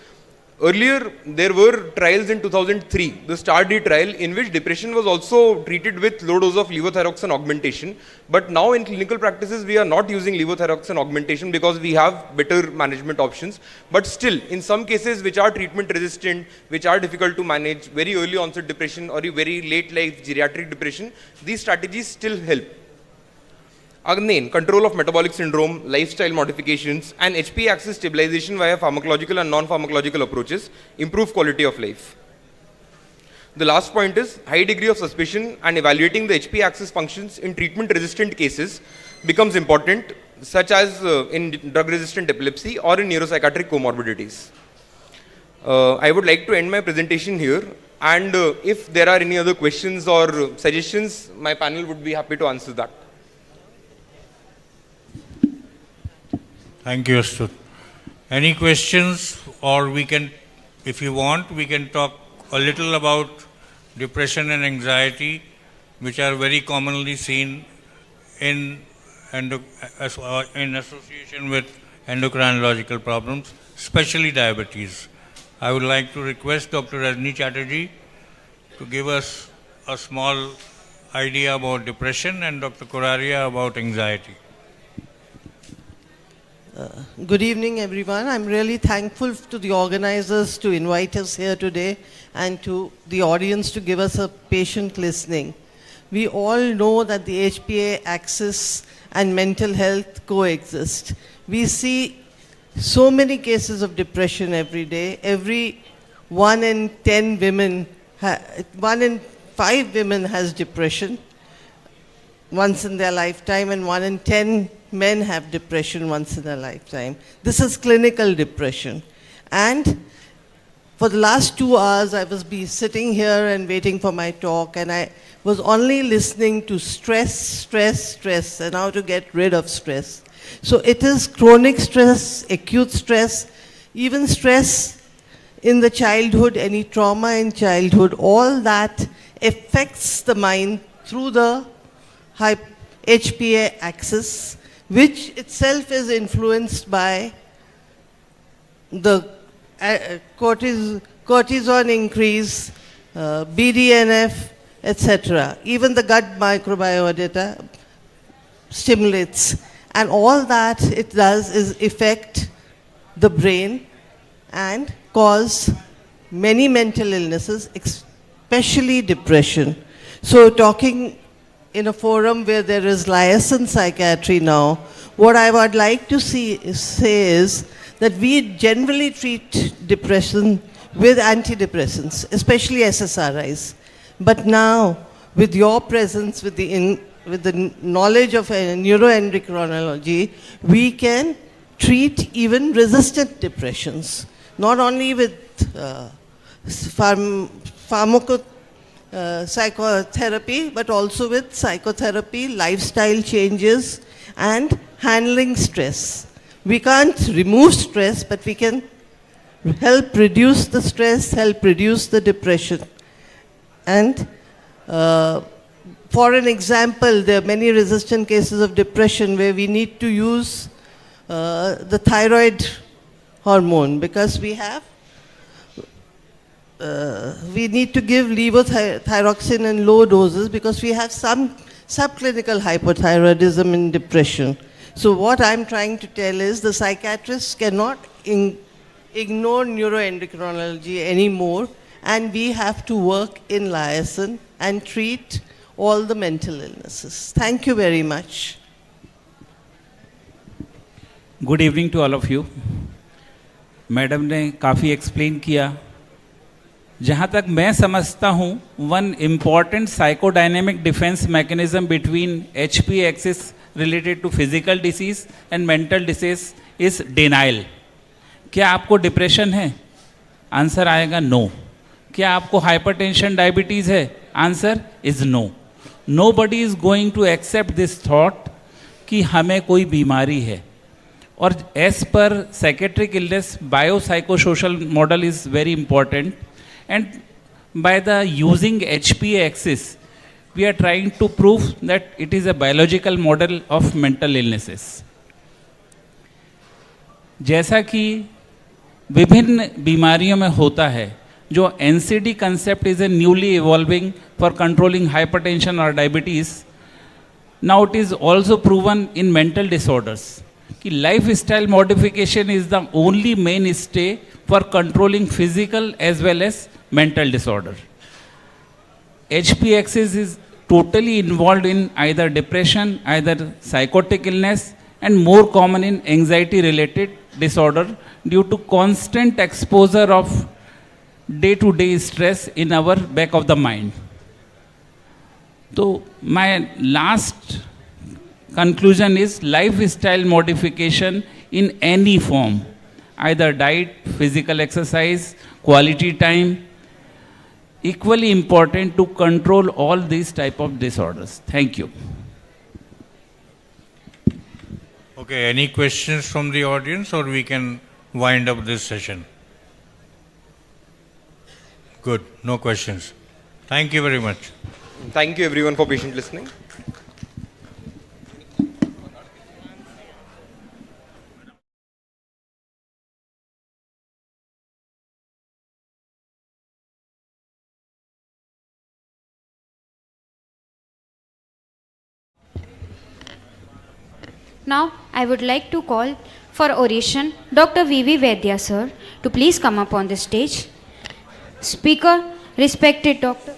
Earlier, there were trials in 2003, the STAR-D trial, in which depression was also treated with low dose of levothyroxine augmentation. But now in clinical practices, we are not using levothyroxine augmentation because we have better management options. But still, in some cases which are treatment resistant, which are difficult to manage, very early onset depression or very late life geriatric depression, these strategies still help. Again, control of metabolic syndrome, lifestyle modifications, and HPA axis stabilization via pharmacological and non-pharmacological approaches improve quality of life. The last point is high degree of suspicion and evaluating the HPA axis functions in treatment-resistant cases becomes important, such as in drug-resistant epilepsy or in neuropsychiatric comorbidities. I would like to end my presentation here, and if there are any other questions or suggestions, my panel would be happy to answer that. Thank you, Astut. Any questions, or we can, if you want, we can talk a little about depression and anxiety, which are very commonly seen in association with endocrinological problems, especially diabetes. I would like to request Dr. Rajni Chatterjee to give us a small idea about depression and Dr. Kuraria about anxiety. Good evening, everyone. I'm really thankful to the organizers to invite us here today and to the audience to give us a patient listening. We all know that the HPA axis and mental health coexist. We see so many cases of depression every day. Every 1 in 10 women, 1 in 5 women has depression once in their lifetime, and 1 in 10 men have depression once in a lifetime. This is clinical depression. And for the last 2 hours, I was sitting here and waiting for my talk, and I was only listening to stress, and how to get rid of stress. So it is chronic stress, acute stress, even stress in the childhood, any trauma in childhood, all that affects the mind through the HPA axis, which itself is influenced by the cortisone increase, BDNF, etc. Even the gut microbiota stimulates. And all that it does is affect the brain and cause many mental illnesses, especially depression. So talking in a forum where there is liaison psychiatry now, what I would like to say is that we generally treat depression with antidepressants, especially SSRIs. But now, with your presence, with the knowledge of neuroendocrinology, we can treat even resistant depressions, not only with psychotherapy, but also with psychotherapy, lifestyle changes, and handling stress. We can't remove stress, but we can help reduce the stress, help reduce the depression. And for an example, there are many resistant cases of depression where we need to use the thyroid hormone because we need to give levothyroxine in low doses because we have some subclinical hypothyroidism in depression. So what I'm trying to tell is the psychiatrists cannot ignore neuroendocrinology anymore, and we have to work in liaison and treat all the mental illnesses. Thank you very much. Good evening to all of you. Madam ने काफ़ी explain किया. जहाँ तक मैं समझता हूँ, one important psychodynamic defence mechanism between HP axis related to physical disease and mental disease is denial. क्या आपको डिप्रेशन है? आंसर आएगा नो. क्या आपको हाइपरटेंशन डायबिटीज़ है? Answer is no. Nobody is going to accept this thought कि हमें कोई बीमारी है. और as per psychiatric illness biopsychosocial model is very important, and by the using HPA axis we are trying to prove that it is a biological model of mental illnesses. जैसा कि विभिन्न बीमारियों में होता है, जो NCD concept is a newly evolving for controlling hypertension or diabetes. Now it is also proven in mental disorders कि lifestyle modification is the only mainstay for controlling physical as well as mental disorder. HP axis is totally involved in either depression, either psychotic illness, and more common in anxiety related disorder due to constant exposure of day-to-day stress in our back of the mind. So my last conclusion is lifestyle modification in any form, either diet, physical exercise, quality time, equally important to control all these type of disorders. Thank you. Okay, any questions from the audience, or we can wind up this session? Good, no questions. Thank you very much. Thank you everyone for patient listening. Now, I would like to call for oration Dr. V.V. Vaidya, sir, to please come up on the stage. Speaker, respected Dr.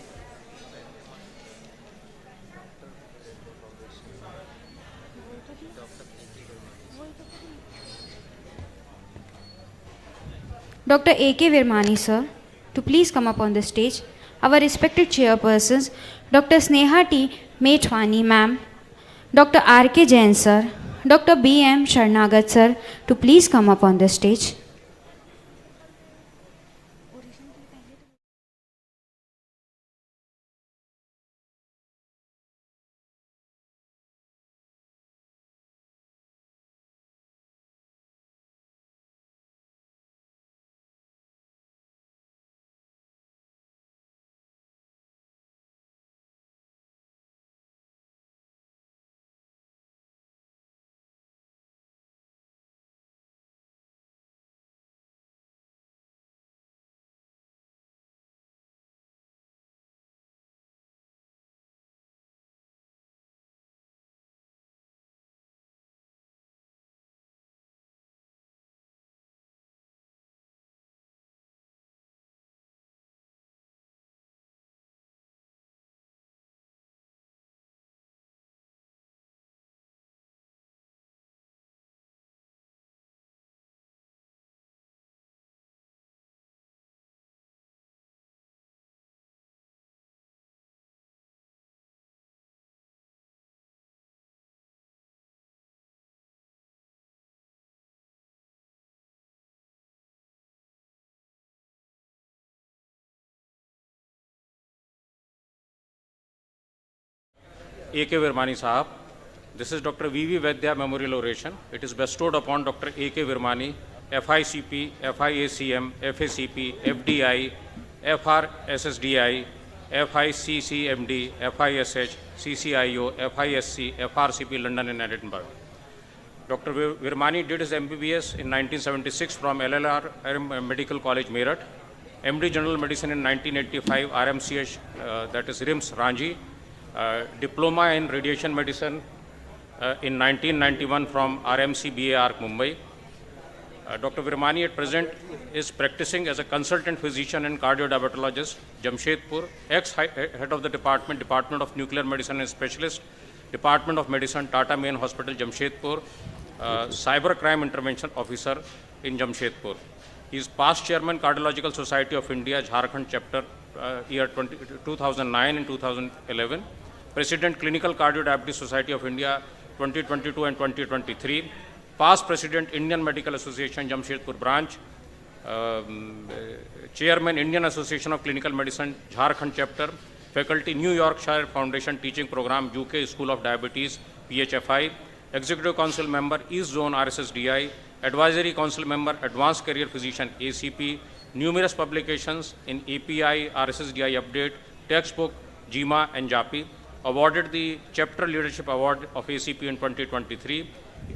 Dr. A.K. Virmani, sir, to please come up on the stage. Our respected chairpersons, Dr. Sneha T. Methwani, ma'am, Dr. R.K. Jain, sir, Dr. B.M. Sharnagat, sir, to please come up on the stage. A.K. Virmani Sahab. This is Dr. V.V. Vaidya Memorial Oration. It is bestowed upon Dr. A.K. Virmani, FICP, FIACM, FACP, FDI, FRSSDI, FICCMD, FISH, CCIO, FISC, FRCP, London and Edinburgh. Dr. Virmani did his MBBS in 1976 from LLR Medical College, Meerut. MD General Medicine in 1985, RMCH, that is RIMS, Ranji. Diploma in Radiation Medicine in 1991 from RMC BAR, Mumbai. Dr. Virmani at present is practicing as a consultant physician and cardiodiabetologist, Jamshedpur, ex-head of the Department of Nuclear Medicine and Specialist, Department of Medicine, Tata Main Hospital, Jamshedpur, Cyber Crime Intervention Officer in Jamshedpur. He is past Chairman, Cardiological Society of India, Jharkhand Chapter, year 2009 and 2011. President, Clinical Cardiodiabetes Society of India, 2022 and 2023. Past President, Indian Medical Association, Jamshedpur Branch. Chairman, Indian Association of Clinical Medicine, Jharkhand Chapter. Faculty, New Yorkshire Foundation Teaching Program, UK School of Diabetes, PHFI. Executive Council Member, East Zone RSSDI. Advisory Council Member, Advanced Career Physician, ACP. Numerous publications in API, RSSDI Update, Textbook, JIMA and JAPI. Awarded the Chapter Leadership Award of ACP in 2023.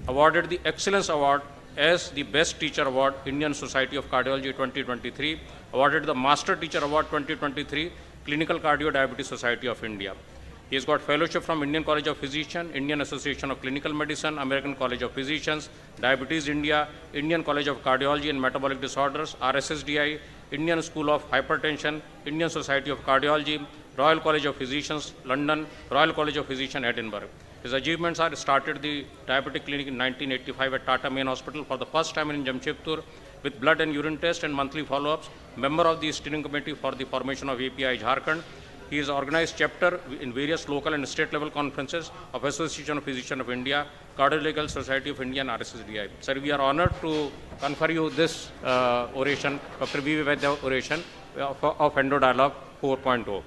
Awarded the Excellence Award as the Best Teacher Award, Indian Society of Cardiology 2023. Awarded the Master Teacher Award 2023, Clinical Cardiodiabetes Society of India. He has got fellowship from Indian College of Physicians, Indian Association of Clinical Medicine, American College of Physicians, Diabetes India, Indian College of Cardiology and Metabolic Disorders, RSSDI, Indian School of Hypertension, Indian Society of Cardiology, Royal College of Physicians, London, Royal College of Physicians, Edinburgh. His achievements are started the diabetic clinic in 1985 at Tata Main Hospital for the first time in Jamshedpur with blood and urine test and monthly follow-ups, member of the steering committee for the formation of API Jharkhand. He has organized chapter in various local and state level conferences of Association of Physicians of India, Cardiological Society of India and RSSDI. Sir, we are honored to confer you this oration, Dr. V.V. Vaidya oration of Endo Dialogue 4.0.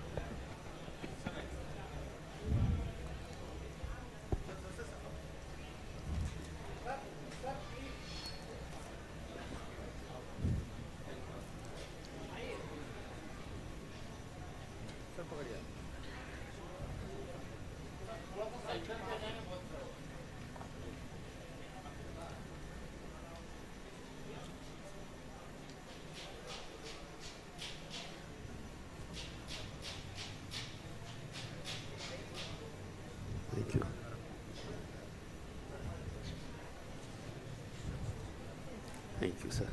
Thank you. Thank you, sir.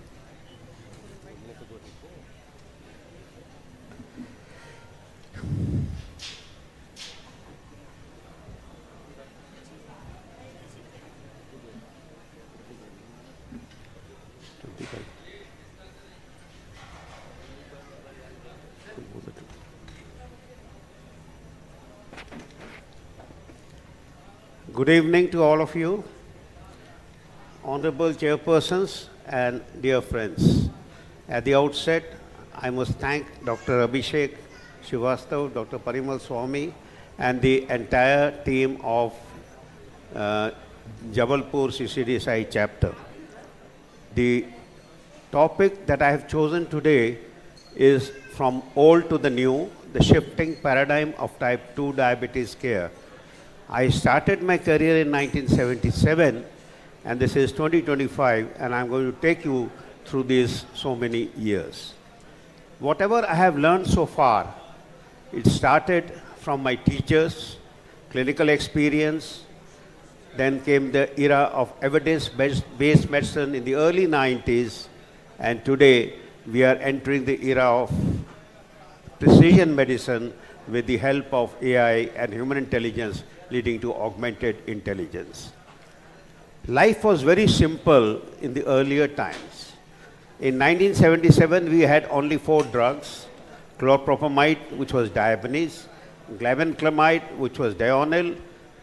Good evening to all of you, honorable chairpersons and dear friends. At the outset, I must thank Dr. Abhishek Srivastava, Dr. Parimal Swami, and the entire team of Jabalpur CCDSI chapter. The topic that I have chosen today is from old to the new, the shifting paradigm of type 2 diabetes care. I started my career in 1977 and this is 2025 and I'm going to take you through these so many years. Whatever I have learned so far, it started from my teachers, clinical experience, then came the era of evidence-based medicine in the early 90s, and today we are entering the era of precision medicine with the help of AI and human intelligence leading to augmented intelligence. Life was very simple in the earlier times. In 1977, we had only 4 drugs: chlorpropamide, which was diabetes, glibenclamide, which was Dionel,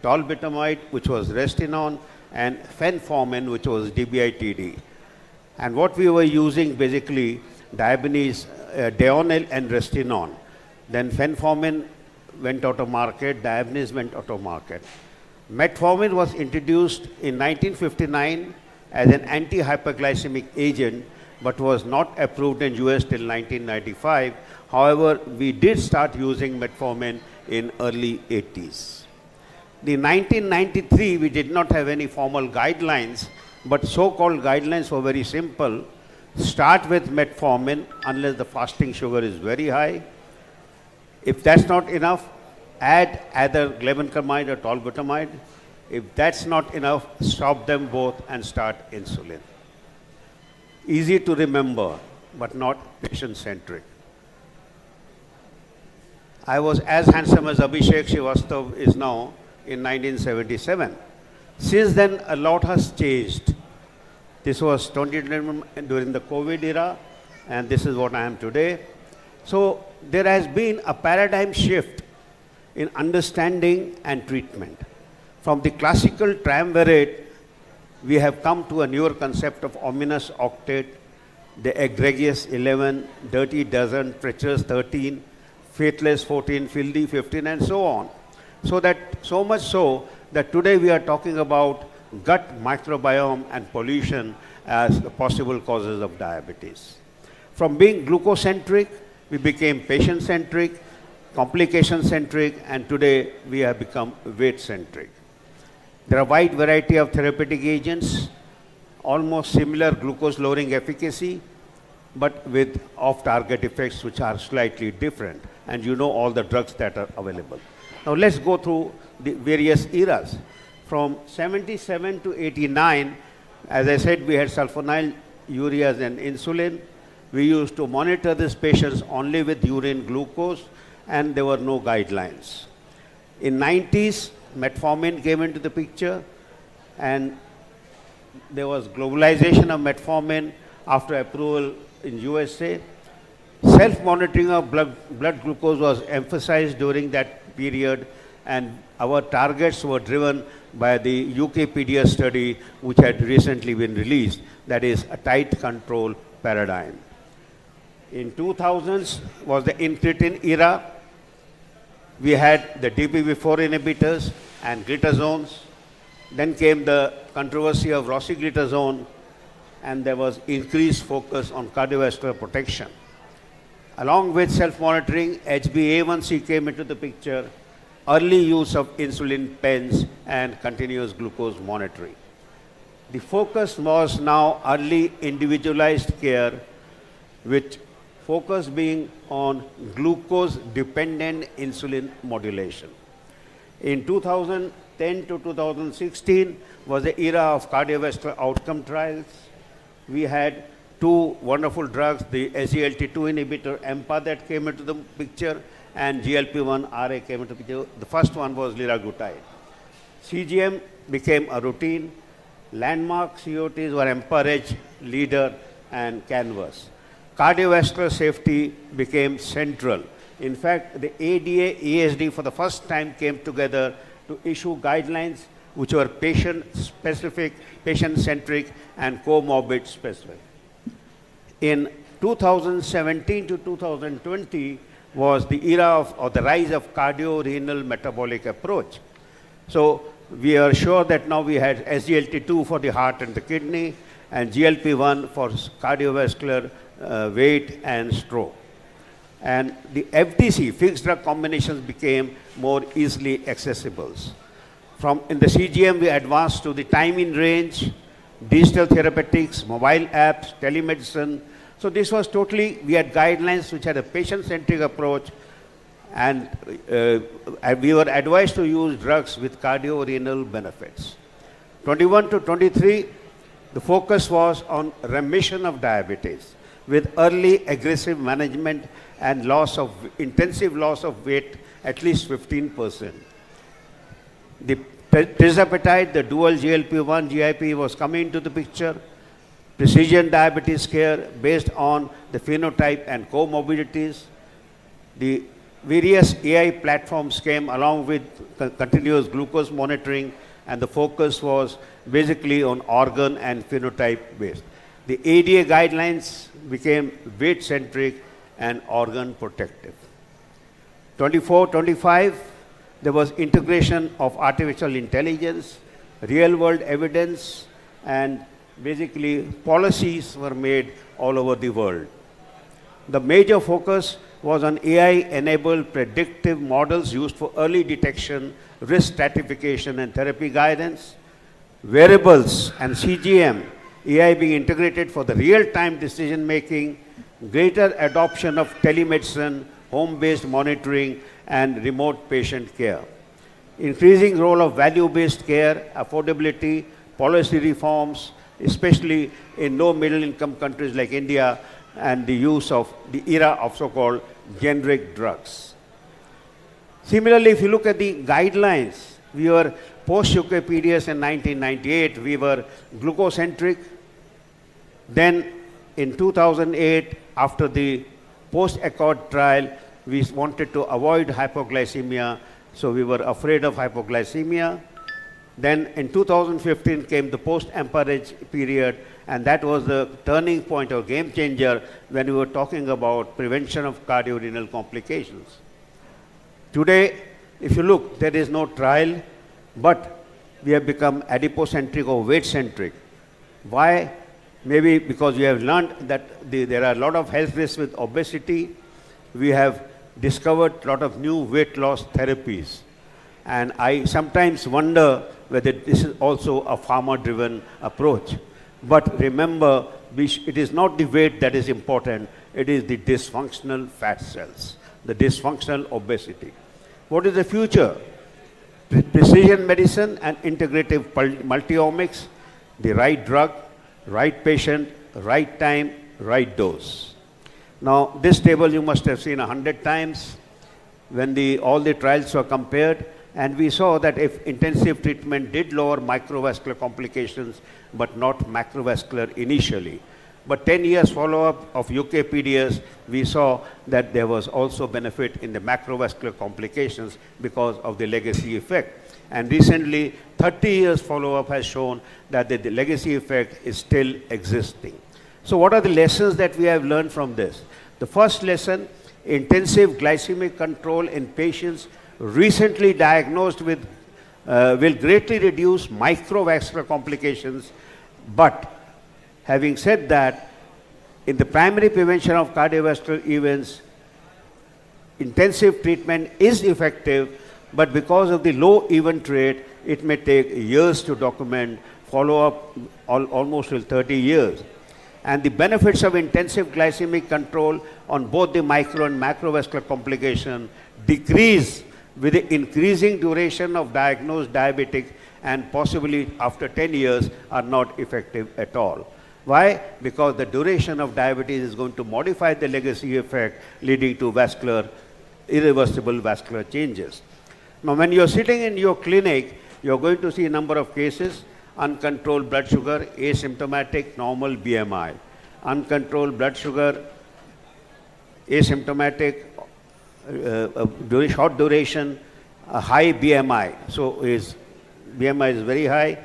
tolbutamide, which was Restinon, and fenformin, which was DBITD. And what we were using basically, diabetes, Dionel and Restinon. Then fenformin went out of market, Diabetes went out of market. Metformin was introduced in 1959 as an anti-hyperglycemic agent, but was not approved in US till 1995. However, we did start using metformin in early 80s. In 1993, we did not have any formal guidelines, but so-called guidelines were very simple. Start with metformin unless the fasting sugar is very high. If that's not enough, add either glibenclamide or tolbutamide. If that's not enough, stop them both and start insulin. Easy to remember, but not patient-centric. I was as handsome as Abhishek Srivastava is now in 1977. Since then, a lot has changed. This was 2020 during the COVID era, and this is what I am today. So there has been a paradigm shift in understanding and treatment. From the classical triumvirate, we have come to a newer concept of ominous octet, the egregious 11, dirty dozen, treacherous 13, faithless 14, filthy 15, and so on. So much so that today we are talking about gut microbiome and pollution as the possible causes of diabetes. From being glucocentric, we became patient-centric, complication-centric, and today we have become weight-centric. There are a wide variety of therapeutic agents, almost similar glucose-lowering efficacy, but with off-target effects which are slightly different. And you know all the drugs that are available. Now let's go through the various eras. From 77 to 89, as I said, we had sulfonyl ureas and insulin. We used to monitor these patients only with urine glucose, and there were no guidelines. In 90s, metformin came into the picture, and there was globalization of metformin after approval in USA. Self-monitoring of blood glucose was emphasized during that period, and our targets were driven by the UKpedia study which had recently been released, that is a tight control paradigm. In 2000s was the incretin era. We had the DPP-4 inhibitors and glitazones. Then came the controversy of rosiglitazone, and there was increased focus on cardiovascular protection. Along with self-monitoring, HbA1c came into the picture, early use of insulin pens, and continuous glucose monitoring. The focus was now early individualized care, with focus being on glucose-dependent insulin modulation. In 2010 to 2016 was the era of cardiovascular outcome trials. We had two wonderful drugs, the SGLT2 inhibitor, EMPA, that came into the picture, and GLP-1 RA came into the picture. The first one was liraglutide. CGM became a routine. Landmark COTs were EMPA-REG, LEADER, and CANVAS. Cardiovascular safety became central. In fact, the ADA, ESD for the first time came together to issue guidelines which were patient-specific, patient-centric, and comorbid specific. In 2017 to 2020 was the era of the rise of cardio-renal metabolic approach. So we are sure that now we had SGLT2 for the heart and the kidney, and GLP-1 for cardiovascular weight and stroke. And the FDC, fixed drug combinations, became more easily accessible. In the CGM, we advanced to the time in range, digital therapeutics, mobile apps, telemedicine. So this was totally, we had guidelines which had a patient-centric approach, and we were advised to use drugs with cardio-renal benefits. 21 to 23, the focus was on remission of diabetes with early aggressive management and intensive loss of weight, at least 15%. The tirzepatide, the dual GLP-1, GIP was coming into the picture. Precision diabetes care based on the phenotype and comorbidities. The various AI platforms came along with continuous glucose monitoring, and the focus was basically on organ and phenotype based. The ADA guidelines became weight-centric and organ protective. 24, 25, there was integration of artificial intelligence, real-world evidence, and basically policies were made all over the world. The major focus was on AI-enabled predictive models used for early detection, risk stratification, and therapy guidance. Wearables and CGM, AI being integrated for the real-time decision-making, greater adoption of telemedicine, home-based monitoring, and remote patient care. Increasing role of value-based care, affordability, policy reforms, especially in low middle income countries like India, and the use of the era of so-called generic drugs. Similarly, if you look at the guidelines, we were post-UKPDS in 1998, we were glucocentric. Then in 2008, after the post-Accord trial, we wanted to avoid hypoglycemia, so we were afraid of hypoglycemia. Then in 2015 came the post-Amperage period, and that was the turning point or game changer when we were talking about prevention of cardiorenal complications. Today, if you look, there is no trial, but we have become adipocentric or weight-centric. Why? Maybe because we have learned that there are a lot of health risks with obesity. We have discovered a lot of new weight loss therapies. And I sometimes wonder whether this is also a pharma-driven approach. But remember, it is not the weight that is important, it is the dysfunctional fat cells, the dysfunctional obesity. What is the future? Precision medicine and integrative multiomics, the right drug, right patient, right time, right dose. Now, this table you must have seen 100 times when all the trials were compared, and we saw that if intensive treatment did lower microvascular complications, but not macrovascular initially. But 10 years follow-up of UKPDS, we saw that there was also benefit in the macrovascular complications because of the legacy effect. And recently, 30 years follow-up has shown that the legacy effect is still existing. So what are the lessons that we have learned from this? The first lesson, intensive glycemic control in patients recently diagnosed with will greatly reduce microvascular complications. But having said that, in the primary prevention of cardiovascular events, intensive treatment is effective, but because of the low event rate, it may take years to document, follow-up almost till 30 years. And the benefits of intensive glycemic control on both the micro and macrovascular complication decrease with the increasing duration of diagnosed diabetic, and possibly after 10 years are not effective at all. Why? Because the duration of diabetes is going to modify the legacy effect, leading to irreversible vascular changes. Now, when you're sitting in your clinic, you're going to see a number of cases: uncontrolled blood sugar, asymptomatic, normal BMI. Uncontrolled blood sugar, asymptomatic, short duration, a high BMI. So BMI is very high.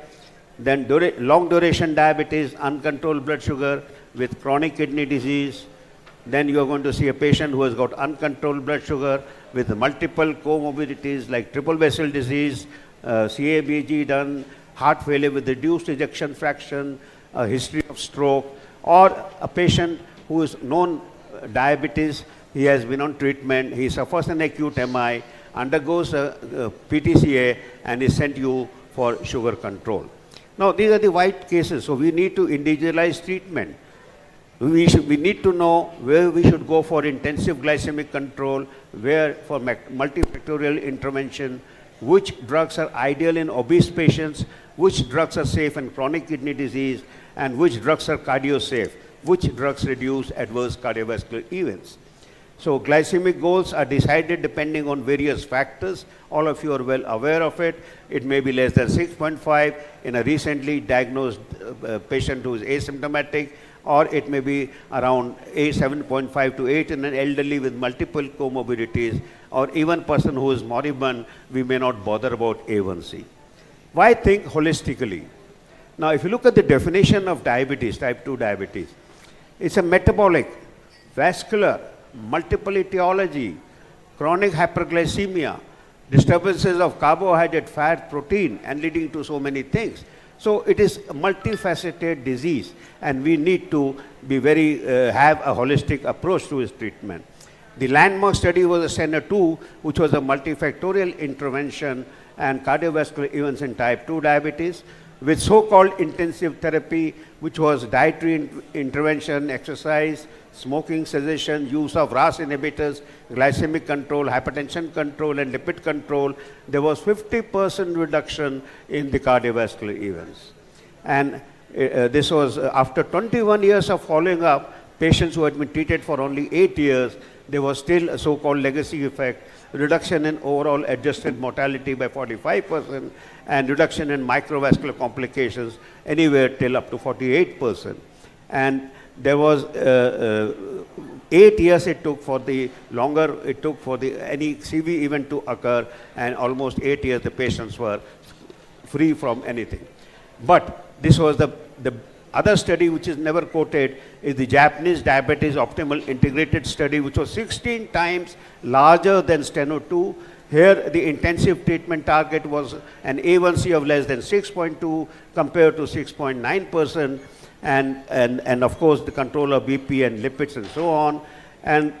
Then long duration diabetes, uncontrolled blood sugar with chronic kidney disease. Then you are going to see a patient who has got uncontrolled blood sugar with multiple comorbidities like triple vessel disease, CABG done, heart failure with reduced ejection fraction, a history of stroke, or a patient who is known diabetes, he has been on treatment, he suffers an acute MI, undergoes a PTCA, and is sent you for sugar control. Now, these are the white cases, so we need to individualize treatment. We need to know where we should go for intensive glycemic control, where for multifactorial intervention, which drugs are ideal in obese patients, which drugs are safe in chronic kidney disease, and which drugs are cardio-safe, which drugs reduce adverse cardiovascular events. So glycemic goals are decided depending on various factors. All of you are well aware of it. It may be less than 6.5 in a recently diagnosed patient who is asymptomatic, or it may be around 7.5 to 8 in an elderly with multiple comorbidities, or even person who is moribund, we may not bother about A1C. Why think holistically? Now, if you look at the definition of diabetes, type 2 diabetes, it's a metabolic, vascular, multiple etiology, chronic hyperglycemia, disturbances of carbohydrate, fat, protein, and leading to so many things. So it is a multifaceted disease, and we need to be have a holistic approach to its treatment. The landmark study was a SENA-2, which was a multifactorial intervention and cardiovascular events in type 2 diabetes, with so-called intensive therapy, which was dietary intervention, exercise, smoking cessation, use of Rs inhibitors, glycemic control, hypertension control, and lipid control. There was 50% reduction in the cardiovascular events. And this was after 21 years of following up, patients who had been treated for only 8 years, there was still a so-called legacy effect, reduction in overall adjusted mortality by 45%, and reduction in microvascular complications anywhere till up to 48%. And there was 8 years it took for the any CV event to occur, and almost 8 years the patients were free from anything. But this was the other study which is never quoted is the Japanese diabetes optimal integrated study, which was 16 times larger than Steno-2. Here the intensive treatment target was an A1C of less than 6.2 compared to 6.9%, and of course the control of BP and lipids and so on. And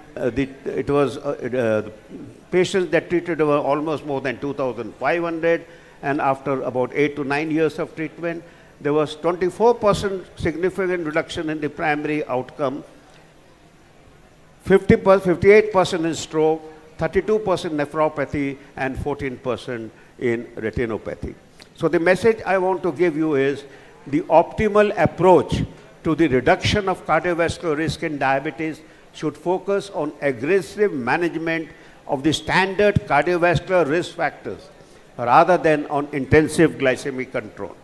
patients that treated were almost more than 2,500, and after about 8 to 9 years of treatment, there was 24% significant reduction in the primary outcome, 58% in stroke, 32% nephropathy, and 14% in retinopathy. So the message I want to give you is the optimal approach to the reduction of cardiovascular risk in diabetes should focus on aggressive management of the standard cardiovascular risk factors rather than on intensive glycemic control.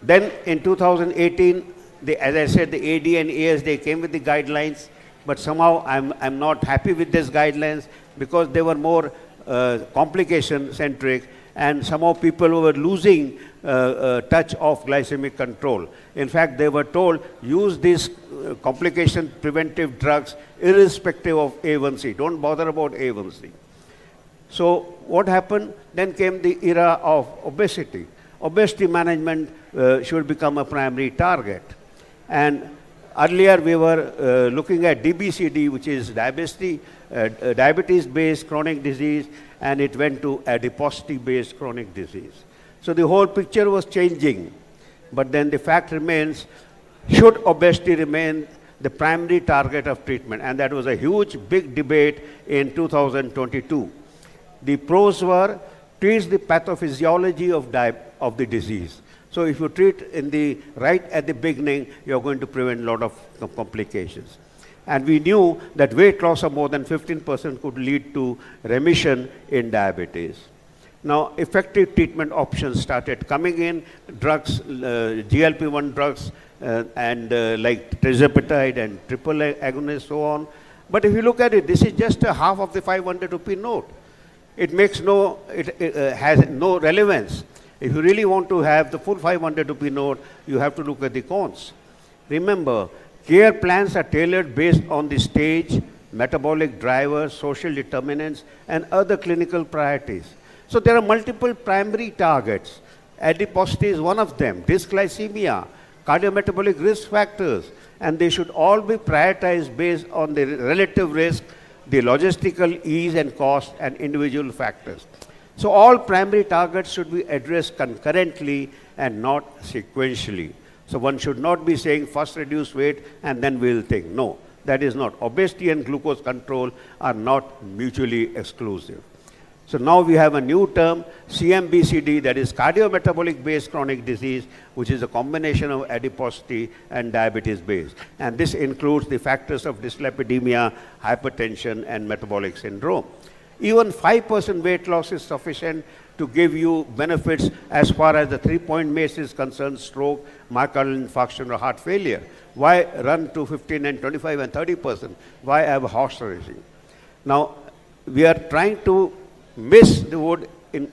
Then in 2018, as I said, the AD and AS, they came with the guidelines, but somehow I'm not happy with these guidelines because they were more complication-centric, and somehow people were losing touch of glycemic control. In fact, they were told, use these complication preventive drugs irrespective of A1C. Don't bother about A1C. So what happened? Then came the era of obesity. Obesity management should become a primary target. And earlier we were looking at DBCD, which is diabetes-based chronic disease, and it went to adiposity-based chronic disease. So the whole picture was changing. But then the fact remains, should obesity remain the primary target of treatment? And that was a huge, big debate in 2022. The pros were, treats the pathophysiology of the disease. So if you treat right at the beginning, you're going to prevent a lot of complications. And we knew that weight loss of more than 15% could lead to remission in diabetes. Now, effective treatment options started coming in, drugs, GLP-1 drugs, and like tirzepatide and triple agonist, so on. But if you look at it, this is just a half of the 500 rupee note. It has no relevance. If you really want to have the full 500 rupee note, you have to look at the cons. Remember, care plans are tailored based on the stage, metabolic drivers, social determinants, and other clinical priorities. So there are multiple primary targets. Adiposity is one of them, dysglycemia, cardiometabolic risk factors, and they should all be prioritized based on the relative risk, the logistical ease and cost, and individual factors. So all primary targets should be addressed concurrently and not sequentially. So one should not be saying first reduce weight and then we'll think. No, that is not. Obesity and glucose control are not mutually exclusive. So now we have a new term, CMBCD, that is cardiometabolic-based chronic disease, which is a combination of adiposity and diabetes-based. And this includes the factors of dyslipidemia, hypertension, and metabolic syndrome. Even 5% weight loss is sufficient to give you benefits as far as the 3-point MACE is concerned, stroke, myocardial infarction, or heart failure. Why run to 15 and 25 and 30%? Why have horse racing? Now, we are trying to miss the wood in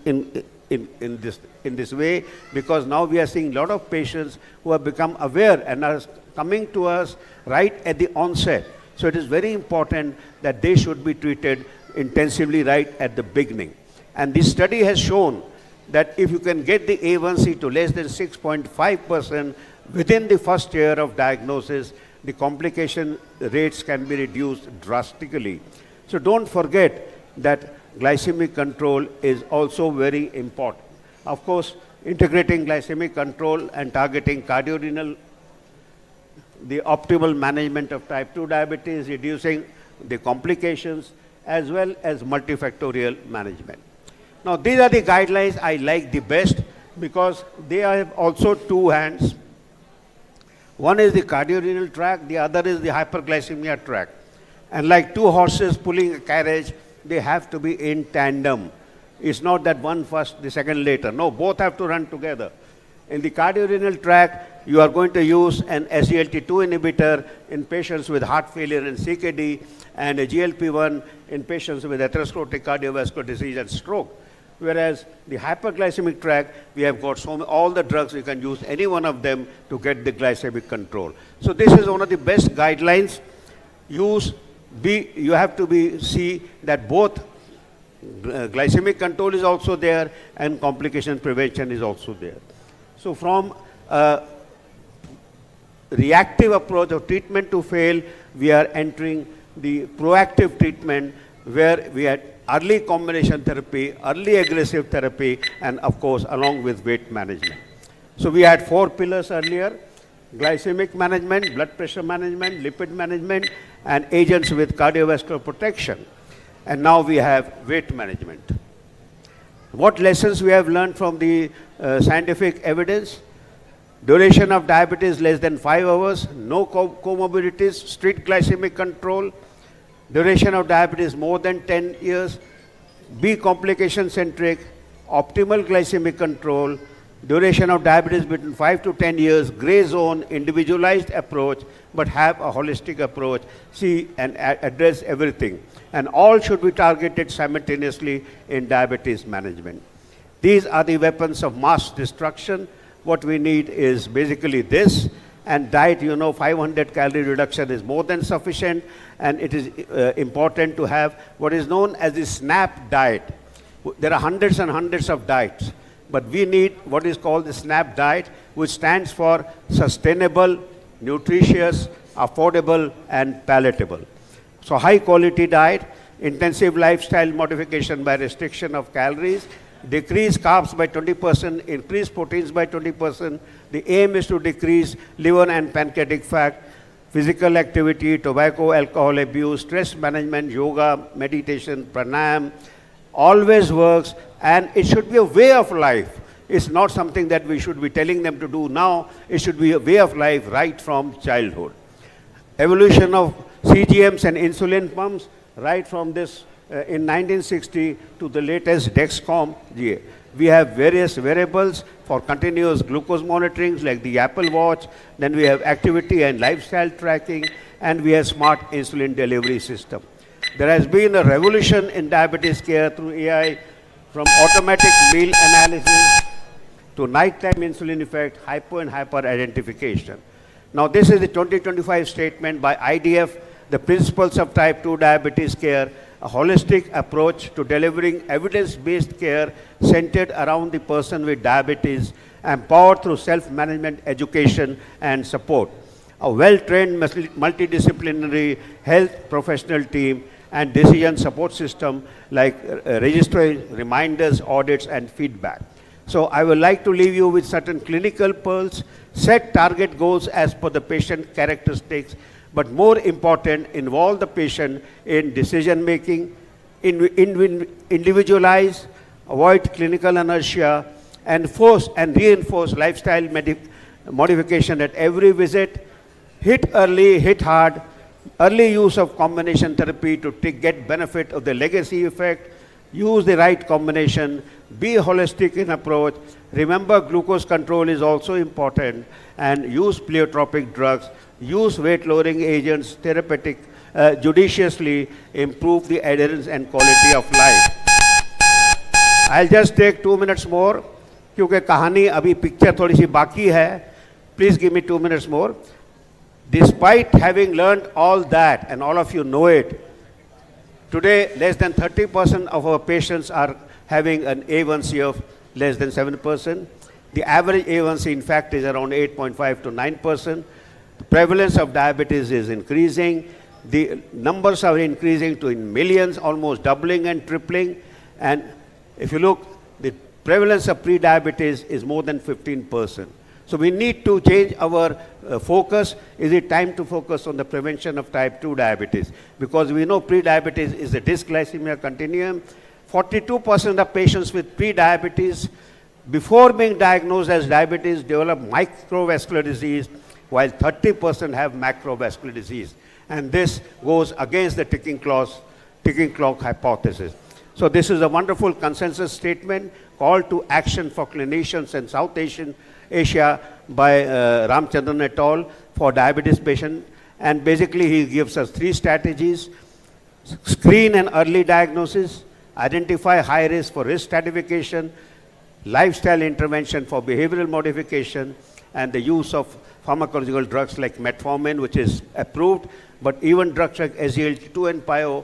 this way, because now we are seeing a lot of patients who have become aware and are coming to us right at the onset. So it is very important that they should be treated intensively right at the beginning. And this study has shown that if you can get the A1C to less than 6.5% within the first year of diagnosis, the complication rates can be reduced drastically. So don't forget that glycemic control is also very important. Of course, integrating glycemic control and targeting cardiorenal, the optimal management of type 2 diabetes, reducing the complications, as well as multifactorial management. Now, these are the guidelines I like the best because they have also two hands. One is the cardiorenal track, the other is the hyperglycemia track. And like two horses pulling a carriage, they have to be in tandem. It's not that one first, the second later. No, both have to run together. In the cardiorenal track, you are going to use an SGLT2 inhibitor in patients with heart failure and CKD, and a GLP-1 in patients with atherosclerotic cardiovascular disease and stroke. Whereas the hyperglycemic tract, we have got all the drugs, you can use any one of them to get the glycemic control. So this is one of the best guidelines. You have to see that both glycemic control is also there and complication prevention is also there. So from a reactive approach of treatment to fail, we are entering the proactive treatment where we had early combination therapy, early aggressive therapy, and of course along with weight management. So we had 4 pillars earlier: glycemic management, blood pressure management, lipid management, and agents with cardiovascular protection. And now we have weight management. What lessons we have learned from the scientific evidence? Duration of diabetes less than 5 hours, no comorbidities, strict glycemic control. Duration of diabetes more than 10 years, be complication centric, optimal glycemic control. Duration of diabetes between 5 to 10 years, gray zone, individualized approach, but have a holistic approach, see and address everything. And all should be targeted simultaneously in diabetes management. These are the weapons of mass destruction. What we need is basically this, and diet, 500 calorie reduction is more than sufficient, and it is important to have what is known as the SNAP diet. There are hundreds and hundreds of diets, but we need what is called the SNAP diet, which stands for sustainable, nutritious, affordable, and palatable. So high quality diet, intensive lifestyle modification by restriction of calories, decrease carbs by 20%, increase proteins by 20%. The aim is to decrease liver and pancreatic fat, physical activity, tobacco, alcohol abuse, stress management, yoga, meditation, pranayam, always works, and it should be a way of life. It's not something that we should be telling them to do now. It should be a way of life right from childhood. Evolution of CGMs and insulin pumps, right from this in 1960 to the latest Dexcom GA. We have various wearables for continuous glucose monitoring like the Apple Watch, then we have activity and lifestyle tracking, and we have smart insulin delivery system. There has been a revolution in diabetes care through AI, from automatic meal analysis to nighttime insulin effect, hypo and hyper identification. Now this is the 2025 statement by IDF, the principles of type 2 diabetes care, a holistic approach to delivering evidence-based care centered around the person with diabetes, empowered through self-management, education, and support. A well-trained multidisciplinary health professional team and decision support system like registering reminders, audits, and feedback. So I would like to leave you with certain clinical pearls. Set target goals as per the patient characteristics, but more important, involve the patient in decision making, individualize, avoid clinical inertia, enforce and reinforce lifestyle modification at every visit, hit early, hit hard, early use of combination therapy to get benefit of the legacy effect, use the right combination, be holistic in approach, remember glucose control is also important, and use pleiotropic drugs, use weight-lowering agents, therapeutic, judiciously, improve the adherence and quality of life. I'll just take 2 minutes more, क्योंकि कहानी अभी picture थोड़ी सी बाकी है. Please give me 2 minutes more. Despite having learned all that, and all of you know it, Today, less than 30% of our patients are having an A1C of less than 7%. The average A1C, in fact, is around 8.5 to 9%. The prevalence of diabetes is increasing. The numbers are increasing to in millions, almost doubling and tripling. And if you look, the prevalence of pre-diabetes is more than 15%. So we need to change our focus. Is it time to focus on the prevention of type 2 diabetes? Because we know pre-diabetes is a dysglycemia continuum. 42% of patients with pre-diabetes, before being diagnosed as diabetes, develop microvascular disease, while 30% have macrovascular disease. And this goes against the ticking clock hypothesis. So this is a wonderful consensus statement, call to action for clinicians in South Asia by Ramchandran et al. For diabetes patients. And basically he gives us 3 strategies: screen and early diagnosis, identify high risk for risk stratification, lifestyle intervention for behavioral modification, and the use of pharmacological drugs like metformin, which is approved, but even drugs like SGLT2 and PIO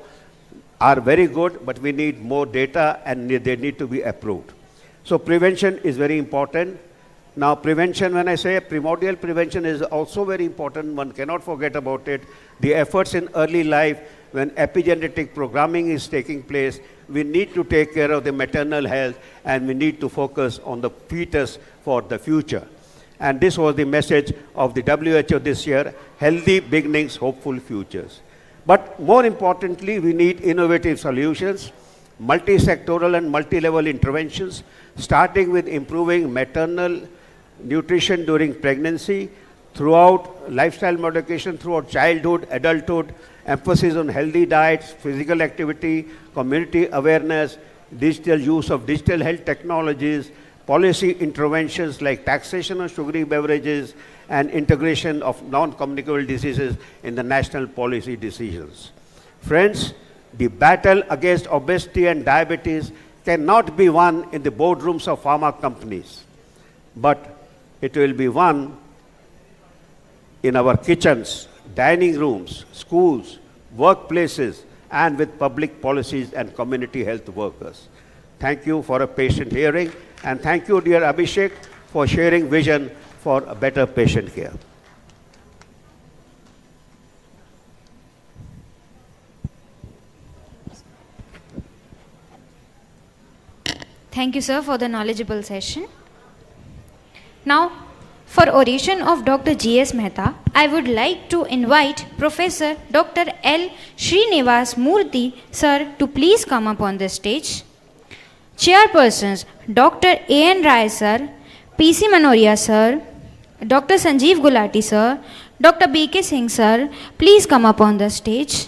are very good, but we need more data and they need to be approved. So prevention is very important. Now prevention, when I say primordial prevention, is also very important. One cannot forget about it. The efforts in early life, when epigenetic programming is taking place, we need to take care of the maternal health and we need to focus on the fetus for the future. And this was the message of the WHO this year: healthy beginnings, hopeful futures. But more importantly, we need innovative solutions, multi-sectoral and multi-level interventions, starting with improving maternal nutrition during pregnancy, throughout lifestyle modification, throughout childhood, adulthood, emphasis on healthy diets, physical activity, community awareness, digital use of digital health technologies, policy interventions like taxation of sugary beverages, and integration of non-communicable diseases in the national policy decisions. Friends, the battle against obesity and diabetes cannot be won in the boardrooms of pharma companies, but it will be won in our kitchens, dining rooms, schools, workplaces, and with public policies and community health workers. Thank you for a patient hearing, and thank you, dear Abhishek, for sharing vision for a better patient care. Thank you, sir, for the knowledgeable session. Now, for oration of Dr. G.S. Mehta, I would like to invite Professor Dr. L. Srinivas Murthy, sir, to please come up on the stage. Chairpersons, Dr. A.N. Rai, sir, P.C. Manoria, sir, Dr. Sanjeev Gulati, sir, Dr. B.K. Singh, sir, please come up on the stage.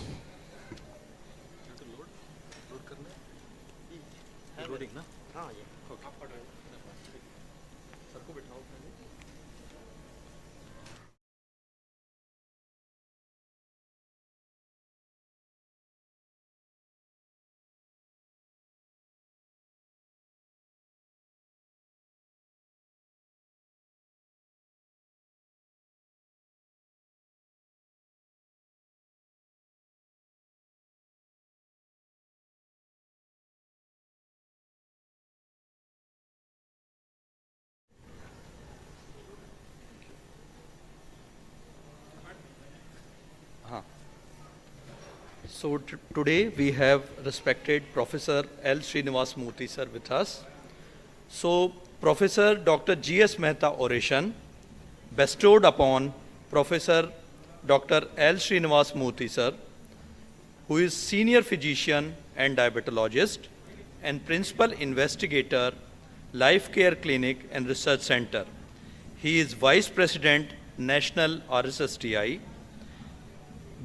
So today we have respected Professor L. Srinivas Murthy sir with us. So Professor Dr. G.S. Mehta oration bestowed upon Professor Dr. L. Srinivas Murthy sir, who is senior physician and diabetologist and principal investigator, Life Care Clinic and Research Center. He is Vice President, National RSSDI,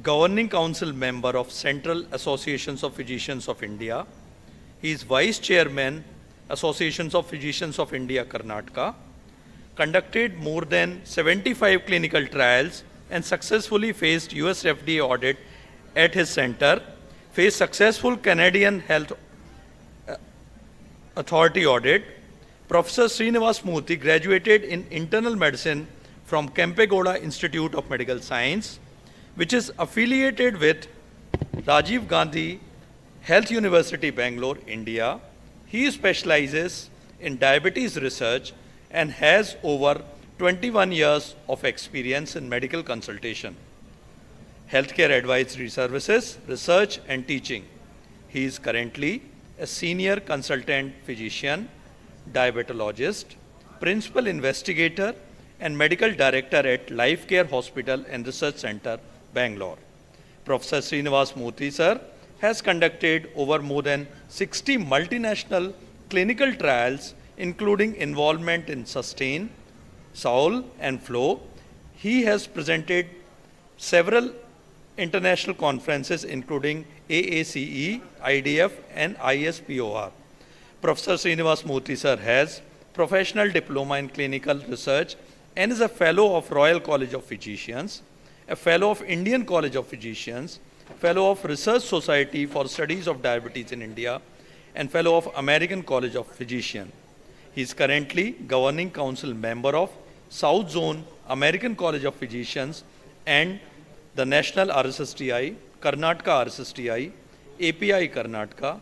Governing Council member of Central Associations of Physicians of India. He is Vice Chairman, Associations of Physicians of India, Karnataka, conducted more than 75 clinical trials and successfully faced US FDA audit at his center, faced successful Canadian Health Authority audit. Professor Srinivas Murthy graduated in internal medicine from Kempegowda Institute of Medical Science, which is affiliated with Rajiv Gandhi Health University, Bangalore, India. He specializes in diabetes research and has over 21 years of experience in medical consultation, healthcare advisory services, research and teaching. He is currently a senior consultant physician, diabetologist, principal investigator and medical director at Life Care Hospital and Research Center, Bangalore. Professor Srinivas Murthy sir has conducted over more than 60 multinational clinical trials, including involvement in SUSTAIN, SOUL and FLOW. He has presented several international conferences including AACE, IDF and ISPOR. Professor Srinivas Murthy sir has professional diploma in clinical research and is a fellow of Royal College of Physicians, a fellow of Indian College of Physicians, fellow of Research Society for Studies of Diabetes in India, and fellow of American College of Physicians. He is currently governing council member of South Zone American College of Physicians and the National RSSTI, Karnataka RSSTI, API Karnataka,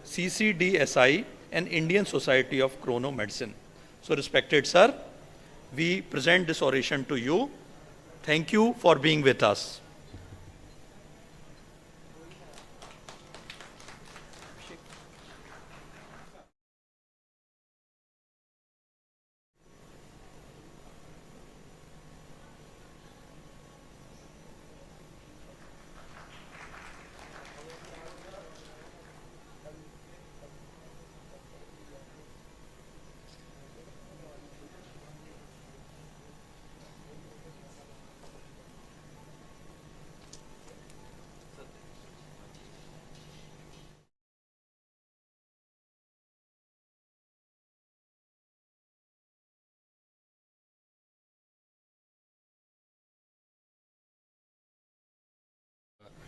CCDSI, and Indian Society of Chrono Medicine. So respected sir, we present this oration to you. Thank you for being with us.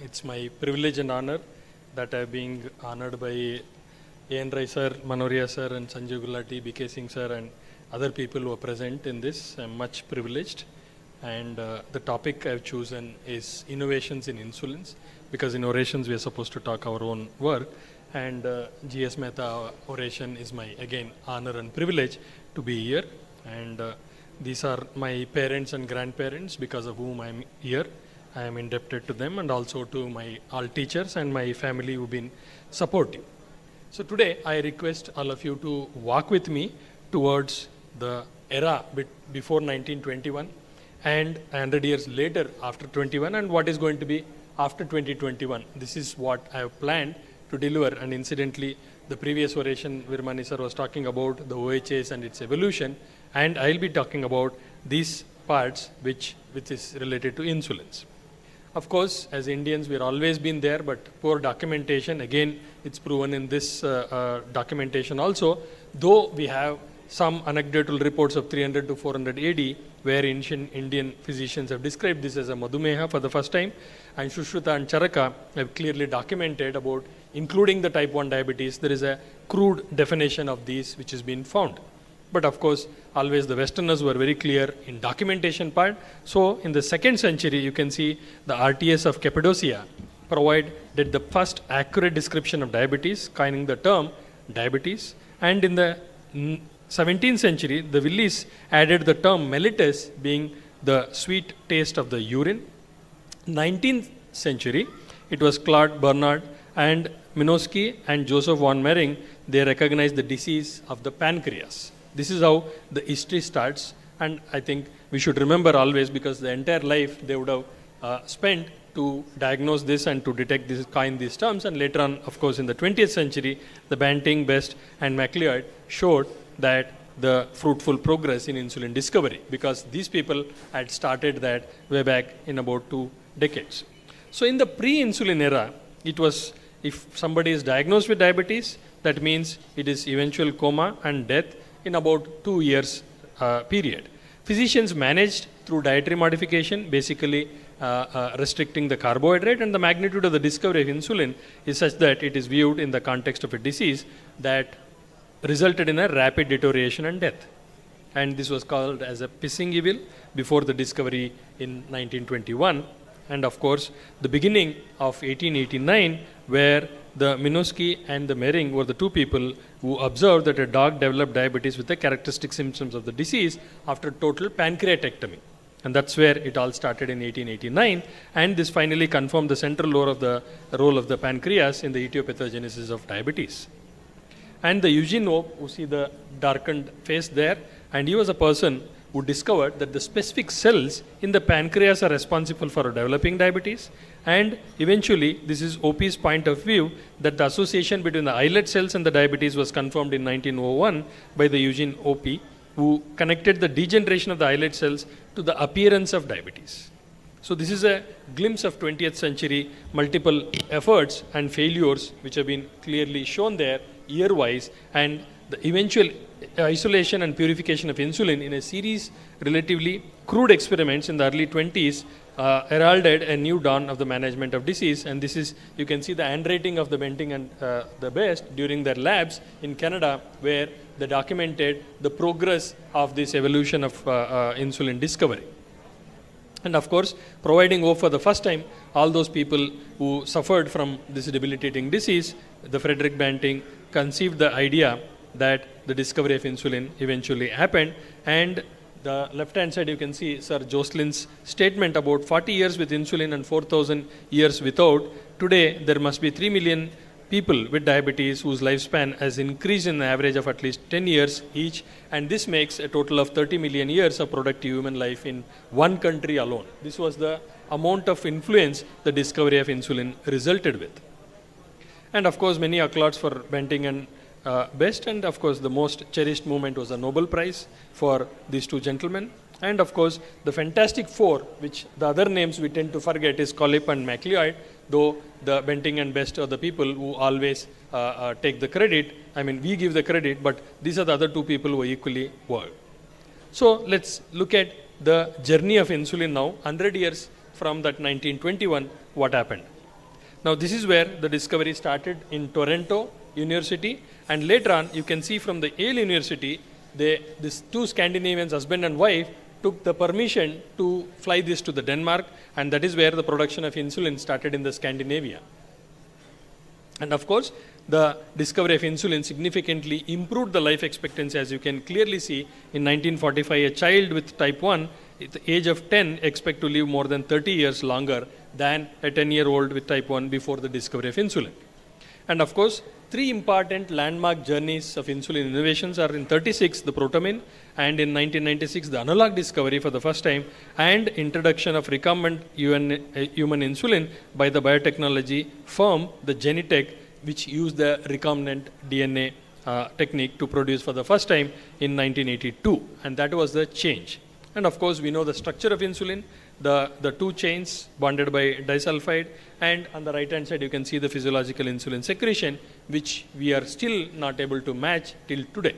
It's my privilege and honor that I'm being honored by A.N. sir, Manoria sir, and Sanjay Gulati, B.K. Singh sir, and other people who are present in this. I'm much privileged. And the topic I've chosen is innovations in insulins, because in orations we are supposed to talk our own work. And G.S. Mehta oration is my, again, honor and privilege to be here. And these are my parents and grandparents, because of whom I'm here. I am indebted to them, and also to my all teachers and my family who've been supportive. So today I request all of you to walk with me towards the era before 1921 and 100 years later after 21, and what is going to be after 2021. This is what I have planned to deliver. And incidentally, the previous oration Virmani sir was talking about the OHS and its evolution, and I'll be talking about these parts which is related to insulins. Of course, as Indians, we've always been there, but poor documentation. Again, it's proven in this documentation also, though we have some anecdotal reports of 300 to 400 AD, where ancient Indian physicians have described this as a Madhumeha for the first time, and Shushruta and Charaka have clearly documented about, including the type 1 diabetes. There is a crude definition of these which has been found. But of course, always the Westerners were very clear in documentation part. So in the 2nd century, you can see the RTS of Cappadocia did the first accurate description of diabetes, coining the term diabetes. And in the 17th century, the Willis added the term mellitus, being the sweet taste of the urine. 19th century, it was Claude Bernard and Minosky and Joseph von Mering. They recognized the disease of the pancreas. This is how the history starts, and I think we should remember always, because the entire life they would have spent to diagnose this and to detect this, coin these terms. And later on, of course, in the 20th century, the Banting, Best and MacLeod showed that the fruitful progress in insulin discovery, because these people had started that way back in about 2 decades. So in the pre-insulin era, it was, if somebody is diagnosed with diabetes, that means it is eventual coma and death in about 2 years period. Physicians managed through dietary modification, basically restricting the carbohydrate, and the magnitude of the discovery of insulin is such that it is viewed in the context of a disease that resulted in a rapid deterioration and death. And this was called as a pissing evil before the discovery in 1921. and of course the beginning of 1889, where the Minosky and the Mering were the two people who observed that a dog developed diabetes with the characteristic symptoms of the disease after total pancreatectomy. And that's where it all started in 1889, and this finally confirmed the central role of the pancreas in the etiopathogenesis of diabetes. And the Eugene Ope, who see the darkened face there, and he was a person who discovered that the specific cells in the pancreas are responsible for developing diabetes, and eventually this is Ope's point of view that the association between the islet cells and the diabetes was confirmed in 1901 by the Eugene Ope, who connected the degeneration of the islet cells to the appearance of diabetes. So this is a glimpse of 20th century multiple efforts and failures which have been clearly shown there year-wise, and the eventual isolation and purification of insulin in a series relatively crude experiments in the early 20s heralded a new dawn of the management of disease. And this is, you can see the handwriting of the Benting and the Best during their labs in Canada, where they documented the progress of this evolution of insulin discovery. And of course, providing hope for the first time, all those people who suffered from this debilitating disease, the Frederick Banting conceived the idea that the discovery of insulin eventually happened. And the left-hand side, you can see Sir Jocelyn's statement about 40 years with insulin and 4,000 years without. Today, there must be 3 million people with diabetes whose lifespan has increased in the average of at least 10 years each, and this makes a total of 30 million years of productive human life in one country alone. This was the amount of influence the discovery of insulin resulted with. And of course, many accolades for Benting and Best, and of course the most cherished moment was a Nobel Prize for these two gentlemen. And of course the Fantastic Four, which the other names we tend to forget is Collip and MacLeod, though the Benting and Best are the people who always take the credit. I mean, we give the credit, but these are the other two people who are equally world. So let's look at the journey of insulin now, 100 years from that 1921, what happened. Now this is where the discovery started in Toronto University, and later on you can see from the Yale University, these two Scandinavians, husband and wife, took the permission to fly this to the Denmark, and that is where the production of insulin started in the Scandinavia. And of course, the discovery of insulin significantly improved the life expectancy. As you can clearly see, in 1945, a child with type 1 at the age of 10 expect to live more than 30 years longer than a 10-year-old with type 1 before the discovery of insulin. And of course, three important landmark journeys of insulin innovations are in 36, the protamine, and in 1996, the analog discovery for the first time, and introduction of recombinant human insulin by the biotechnology firm, the Genentech, which used the recombinant DNA technique to produce for the first time in 1982. And that was the change. And of course, we know the structure of insulin, the two chains bonded by disulfide, and on the right hand side you can see the physiological insulin secretion, which we are still not able to match till today.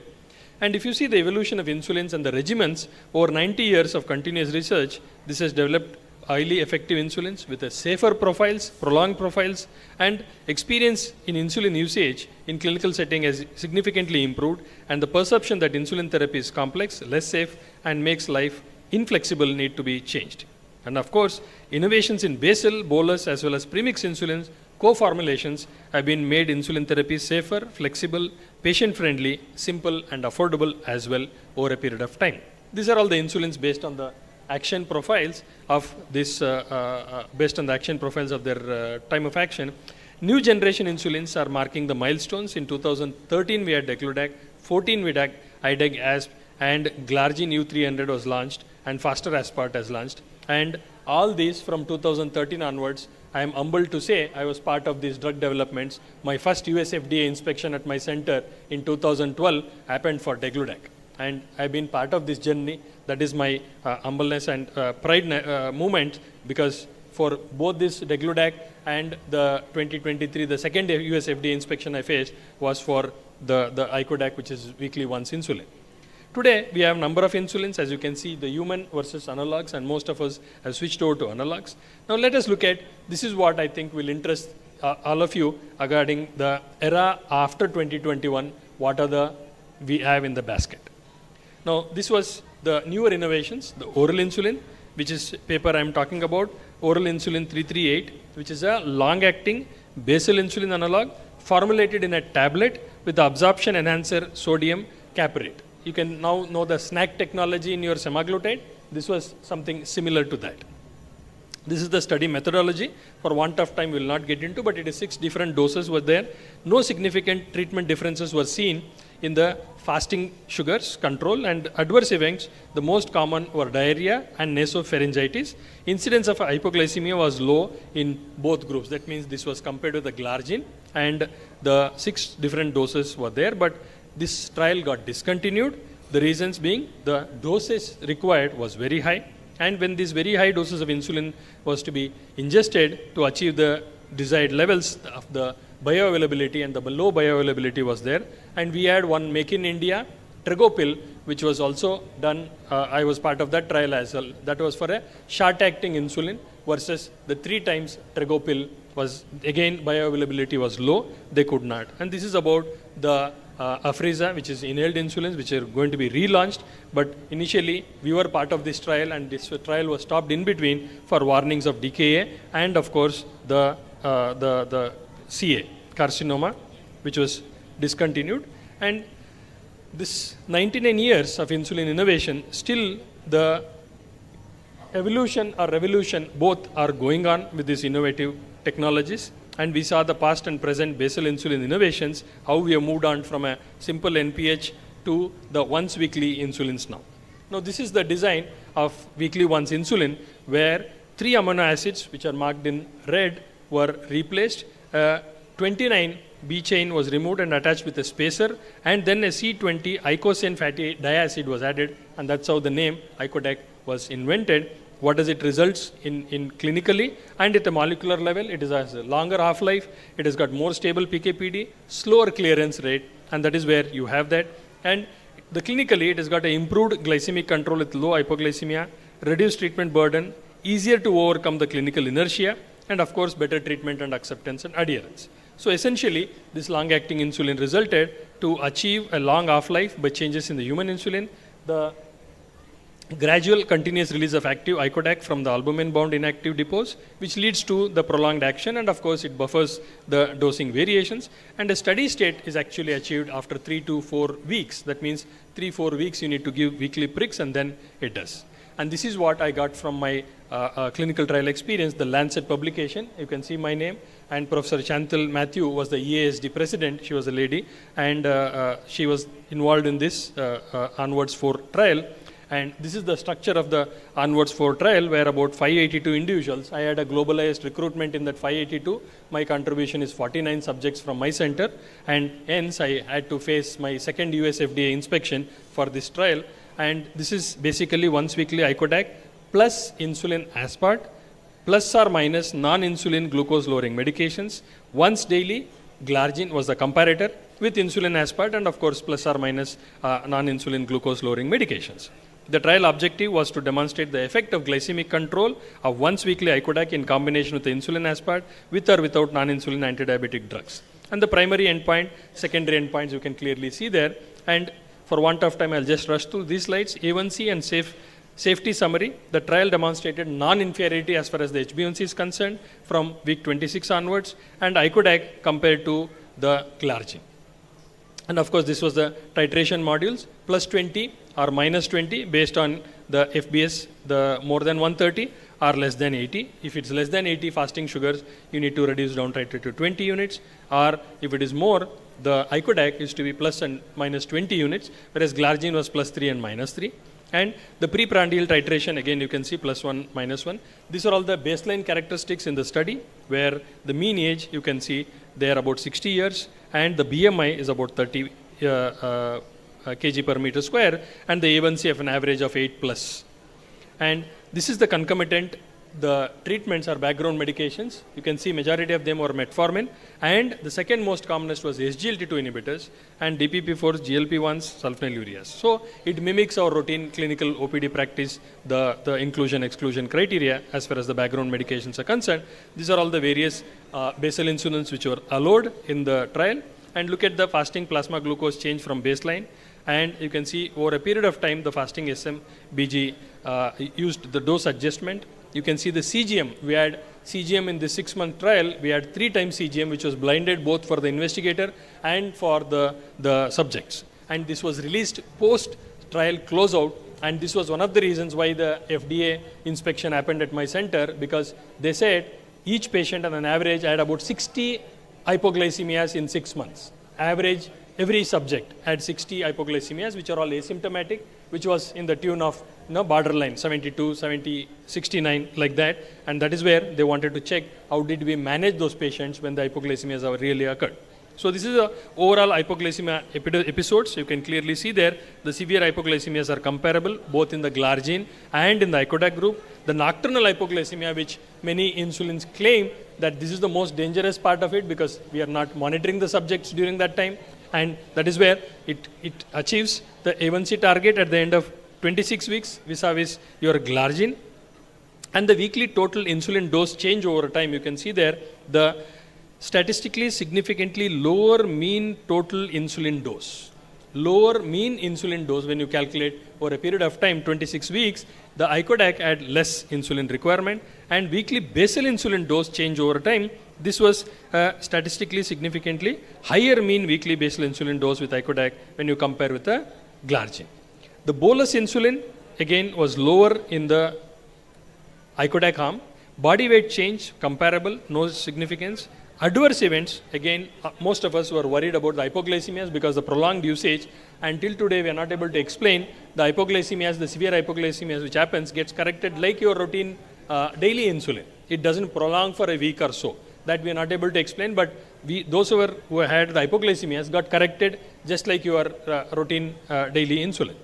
And if you see the evolution of insulins and the regimens over 90 years of continuous research, this has developed highly effective insulins with a safer profiles, prolonged profiles, and experience in insulin usage in clinical setting has significantly improved, and the perception that insulin therapy is complex, less safe, and makes life inflexible need to be changed. And of course, innovations in basal, bolus, as well as premix insulins, co-formulations have been made insulin therapy safer, flexible, patient-friendly, simple, and affordable as well over a period of time. These are all the insulins based on the action profiles of this, based on the action profiles of their time of action. New generation insulins are marking the milestones. In 2013, we had Degludec, 14 we had IDEG ASP, and Glargine U300 was launched, and Faster Aspart has launched. And all these from 2013 onwards, I am humbled to say I was part of these drug developments. My first US FDA inspection at my center in 2012 happened for Degludec. And I've been part of this journey. That is my humbleness and pride moment, because for both this Degludec and the 2023, the second US FDA inspection I faced was for the Icodec, which is weekly once insulin. Today, we have a number of insulins, as you can see, the human versus analogs, and most of us have switched over to analogs. Now, let us look at, this is what I think will interest all of you regarding the era after 2021, what are we have in the basket. Now, this was the newer innovations, the oral insulin, which is paper I am talking about, oral insulin 338, which is a long-acting basal insulin analog formulated in a tablet with the absorption enhancer sodium caprate. You can now know the snack technology in your semaglutide. This was something similar to that. This is the study methodology. For want of time, we will not get into, but it is 6 different doses were there. No significant treatment differences were seen in the fasting sugars control, and adverse events, the most common were diarrhea and nasopharyngitis. Incidence of hypoglycemia was low in both groups. That means this was compared with the glargine, and the 6 different doses were there, but this trial got discontinued. The reasons being the doses required was very high, and when these very high doses of insulin was to be ingested to achieve the desired levels of the bioavailability, and the low bioavailability was there. And we had one Make in India Tregopil, which was also done. I was part of that trial as well. That was for a short-acting insulin versus the 3 times Tregopil was, again, bioavailability was low. They could not. And this is about the Afrezza, which is inhaled insulins, which are going to be relaunched. But initially, we were part of this trial, and this trial was stopped in between for warnings of DKA and, of course, the CA, carcinoma, which was discontinued. And this 99 years of insulin innovation, still the evolution or revolution both are going on with these innovative technologies. And we saw the past and present basal insulin innovations, how we have moved on from a simple NPH to the once weekly insulins now. Now this is the design of weekly once insulin, where 3 amino acids, which are marked in red, were replaced. 29 B chain was removed and attached with a spacer, and then a C20 icosane fatty diacid was added, and that's how the name Icodec was invented. What does it results in clinically and at a molecular level? It has a longer half-life, it has got more stable PKPD, slower clearance rate, and that is where you have that. And the clinically, it has got an improved glycemic control with low hypoglycemia, reduced treatment burden, easier to overcome the clinical inertia, and of course better treatment and acceptance and adherence. So essentially, this long-acting insulin resulted to achieve a long half-life by changes in the human insulin, the gradual continuous release of active Icodec from the albumin-bound inactive depots, which leads to the prolonged action, and of course it buffers the dosing variations. And a steady state is actually achieved after 3 to 4 weeks. That means 3-4 weeks you need to give weekly pricks, and then it does. And this is what I got from my clinical trial experience, the Lancet publication. You can see my name, and Professor Chantal Matthew was the EASD president. She was a lady, and she was involved in this Onwards 4 trial. And this is the structure of the Onwards 4 trial, where about 582 individuals. I had a globalized recruitment in that 582. My contribution is 49 subjects from my center, and hence I had to face my second US FDA inspection for this trial. And this is basically once weekly Icodec plus insulin aspart plus or minus non-insulin glucose lowering medications. Once daily, glargine was the comparator with insulin aspart, and of course plus or minus non-insulin glucose lowering medications. The trial objective was to demonstrate the effect of glycemic control of once weekly Icodec in combination with the insulin aspart with or without non-insulin antidiabetic drugs. And the primary endpoint, secondary endpoints you can clearly see there. And for want of time, I'll just rush through these slides. A1C and safety summary. The trial demonstrated non-inferiority as far as the HbA1c is concerned from week 26 onwards, and Icodec compared to the glargine. And of course, this was the titration modules, plus 20 or minus 20 based on the FBS, the more than 130 or less than 80. If it's less than 80 fasting sugars, you need to reduce down titrate to 20 units, or if it is more, the Icodec is to be plus and minus 20 units, whereas glargine was plus 3 and minus 3. And the preprandial titration, again you can see plus 1, minus 1. These are all the baseline characteristics in the study, where the mean age, you can see they are about 60 years, and the BMI is about 30 kg per meter square, and the A1C of an average of 8 plus. And this is the concomitant. The treatments are background medications. You can see majority of them were metformin, and the second most commonest was SGLT2 inhibitors and DPP4s, GLP1s, sulfonylureas. So it mimics our routine clinical OPD practice, the inclusion-exclusion criteria as far as the background medications are concerned. These are all the various basal insulins which were allowed in the trial. And look at the fasting plasma glucose change from baseline. And you can see over a period of time, the fasting SMBG used the dose adjustment you can see the CGM. We had CGM in the 6-month trial. We had 3 times CGM, which was blinded both for the investigator and for the subjects. And this was released post-trial closeout. And this was one of the reasons why the FDA inspection happened at my center, because they said each patient on an average had about 60 hypoglycemias in 6 months. Average, every subject had 60 hypoglycemias, which are all asymptomatic, which was in the tune of borderline 72, 70, 69, like that. And that is where they wanted to check how did we manage those patients when the hypoglycemias have really occurred. So this is the overall hypoglycemia episodes. You can clearly see there the severe hypoglycemias are comparable both in the glargine and in the icodec group. The nocturnal hypoglycemia, which many insulins claim that this is the most dangerous part of it because we are not monitoring the subjects during that time, and that is where it achieves the A1C target at the end of 26 weeks vis-a-vis your glargine. And the weekly total insulin dose change over time, you can see there the statistically significantly lower mean total insulin dose. Lower mean insulin dose when you calculate over a period of time, 26 weeks, the icodec had less insulin requirement, and weekly basal insulin dose change over time. This was statistically significantly higher mean weekly basal insulin dose with icodec when you compare with the glargine. The bolus insulin again was lower in the icodec arm. Body weight change comparable, no significance. Adverse events, again, most of us were worried about the hypoglycemias because the prolonged usage. Until today, we are not able to explain the hypoglycemias, the severe hypoglycemias which happens, gets corrected like your routine daily insulin. It doesn't prolong for a week or so. That we are not able to explain, but those who had the hypoglycemias got corrected just like your routine daily insulin.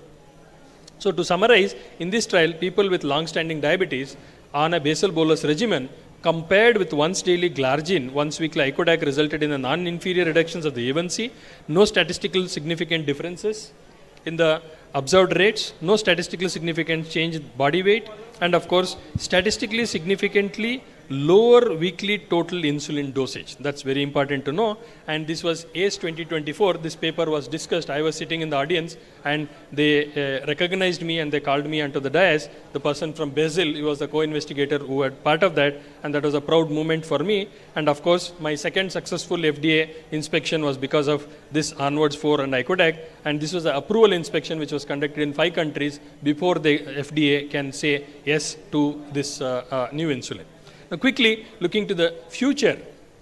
So to summarize, in this trial, people with long-standing diabetes on a basal bolus regimen compared with once daily glargine, once weekly icodec resulted in a non-inferior reductions of the A1C, no statistical significant differences in the observed rates, no statistically significant change in body weight, and of course, statistically significantly lower weekly total insulin dosage. That's very important to know. And this was ACE 2024. This paper was discussed. I was sitting in the audience and they recognized me and they called me onto the dais. The person from Brazil, he was the co-investigator who had part of that, and that was a proud moment for me. And of course, my second successful FDA inspection was because of this Onwards 4 and icodec. And this was the approval inspection which was conducted in 5 countries before the FDA can say yes to this new insulin. Now quickly looking to the future.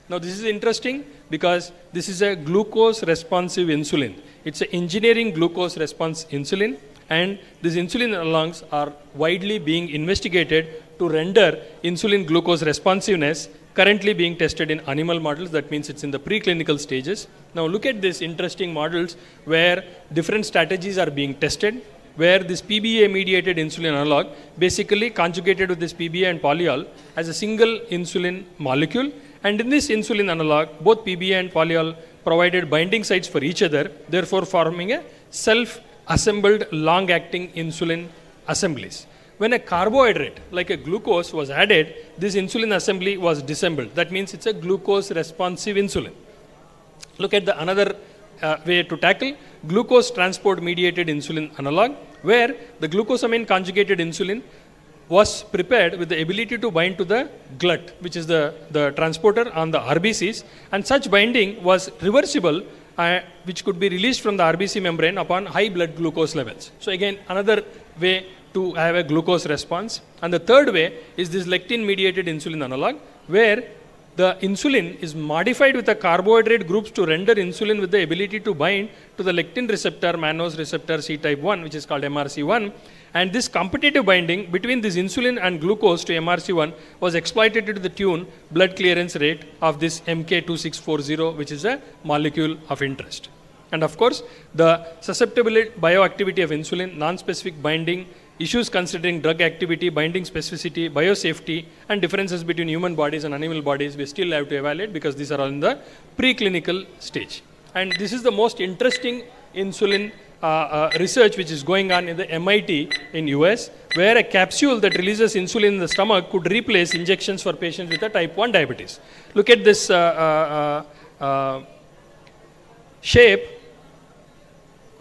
Now this is interesting because this is a glucose responsive insulin. It's an engineering glucose response insulin, and these insulin analogs are widely being investigated to render insulin glucose responsiveness, currently being tested in animal models. That means it's in the preclinical stages. Now look at these interesting models where different strategies are being tested, where this PBA-mediated insulin analog basically conjugated with this PBA and polyol as a single insulin molecule. And in this insulin analog, both PBA and polyol provided binding sites for each other, therefore forming a self-assembled long-acting insulin assemblies. When a carbohydrate, like a glucose, was added, this insulin assembly was disassembled. That means it's a glucose-responsive insulin. Look at the another way to tackle glucose transport mediated insulin analog, where the glucosamine conjugated insulin was prepared with the ability to bind to the glut, which is the transporter on the RBCs, and such binding was reversible, which could be released from the RBC membrane upon high blood glucose levels. So again, another way to have a glucose response. And the third way is this lectin mediated insulin analog, where the insulin is modified with the carbohydrate groups to render insulin with the ability to bind to the lectin receptor, mannose receptor C type 1, which is called MRC1. And this competitive binding between this insulin and glucose to MRC1 was exploited to the tune blood clearance rate of this MK2640, which is a molecule of interest. And of course, the susceptibility bioactivity of insulin, non-specific binding, issues considering drug activity, binding specificity, biosafety, and differences between human bodies and animal bodies, we still have to evaluate because these are all in the preclinical stage. And this is the most interesting insulin research which is going on in the MIT in US, where a capsule that releases insulin in the stomach could replace injections for patients with a type 1 diabetes. Look at this shape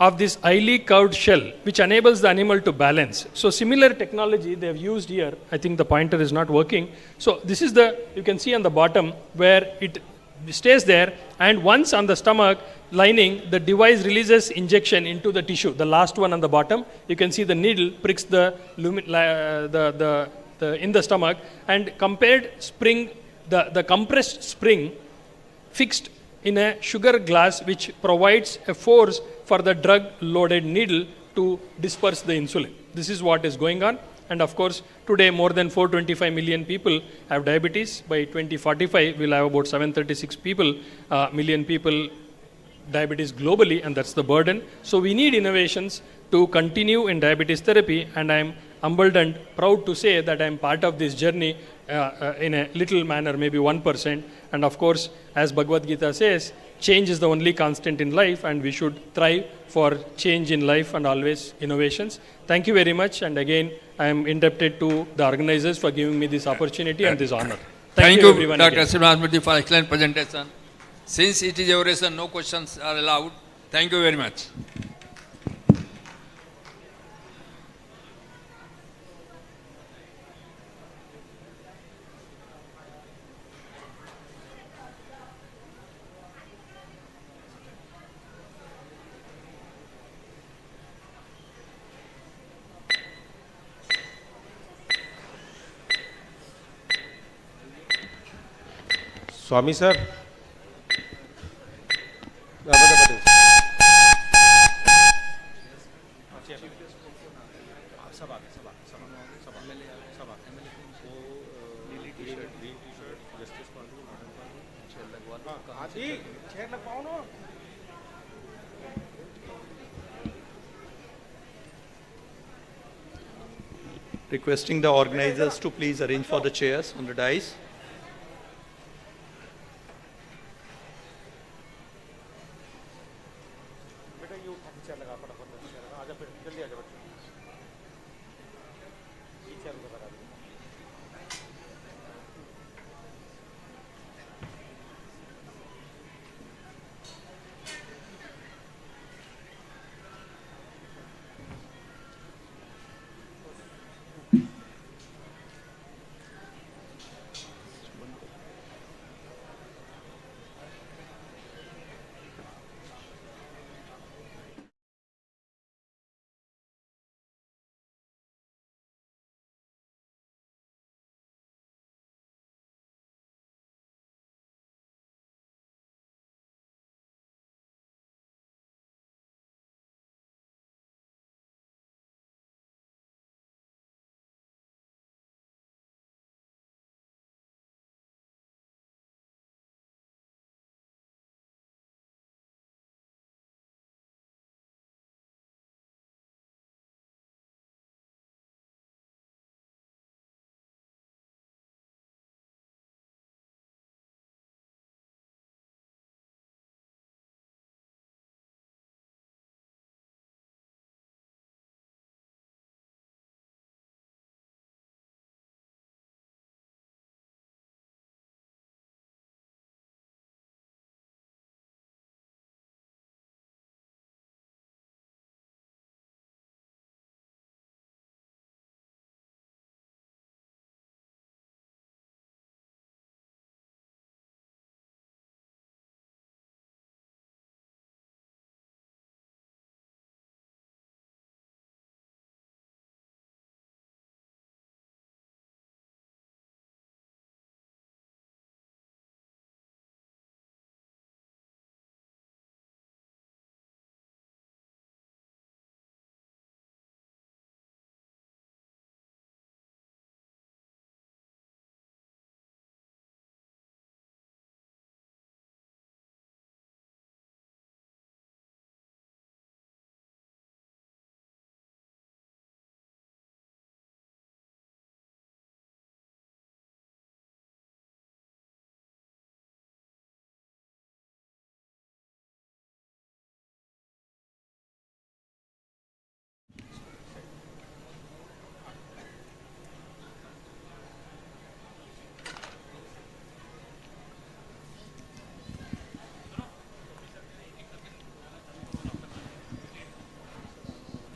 of this highly curved shell, which enables the animal to balance. So similar technology they have used here. I think the pointer is not working. So this is you can see on the bottom where it stays there, and once on the stomach lining, the device releases injection into the tissue. The last one on the bottom, you can see the needle pricks in the stomach, and compared spring, the compressed spring fixed in a sugar glass, which provides a force for the drug-loaded needle to disperse the insulin. This is what is going on. And of course, today more than 425 million people have diabetes. By 2045, we'll have about 736 million people diabetes globally, and that's the burden. So we need innovations to continue in diabetes therapy, and I'm humbled and proud to say that I'm part of this journey in a little manner, maybe 1%. And of course, as Bhagavad Gita says, change is the only constant in life, and we should thrive for change in life and always innovations. Thank you very much, and again, I am indebted to the organizers for giving me this opportunity and this honor. Thank you, everyone. Dr. Srinivas for excellent presentation. Since it is a oration, no questions are allowed. Thank you very much. Swami sir. Requesting the organizers to please arrange for the chairs on the dais.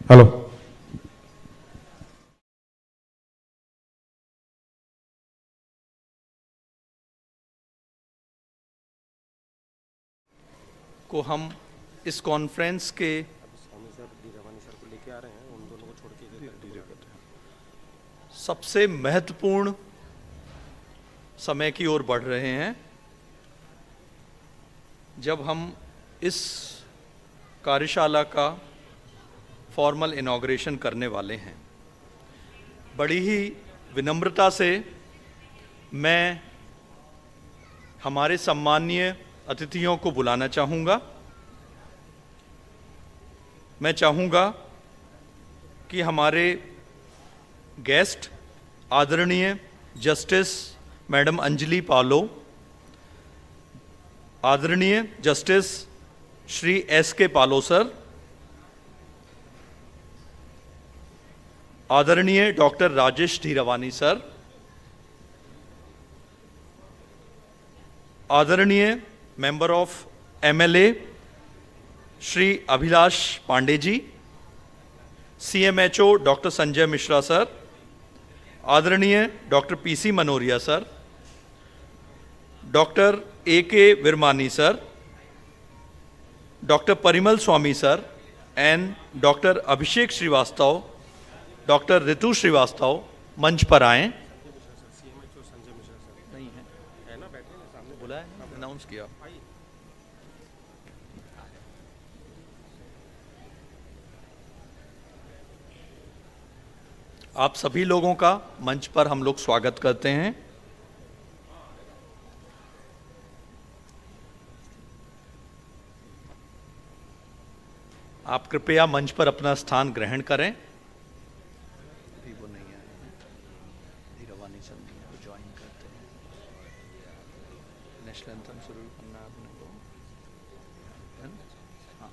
Hello. को हम इस conference के सबसे महत्वपूर्ण समय की ओर बढ़ रहे हैं, जब हम इस कार्यशाला का फॉर्मल इनॉग्रेशन करने वाले हैं। बड़ी ही विनम्रता से मैं हमारे सम्माननीय अतिथियों को बुलाना चाहूँगा। मैं चाहूँगा कि हमारे गेस्ट आदरणीय जस्टिस मैडम अंजलि पालो, आदरणीय justice Shri S.K. Palo sir, आदरणीय डॉक्टर राजेश धीरवानी सर, आदरणीय member of MLA Shri Abhilash Pandey ji, CMHO doctor Sanjay Mishra sir, आदरणीय doctor PC Manoria sir, doctor AK Virmani sir, doctor Parimal Swami sir and doctor Abhishek Srivastava, doctor Ritu Srivastava मंच पर आएं। नहीं है ना, बैठे हैं सामने, बुलाया है, अनाउंस किया। आप सभी लोगों का मंच पर हम लोग स्वागत करते हैं। आप कृपया मंच पर अपना स्थान ग्रहण करें। वो नहीं आए, धीरवानी सर को ज्वाइन करते हैं। नेशनल एंथम शुरू करना है अपने को, है ना? हाँ।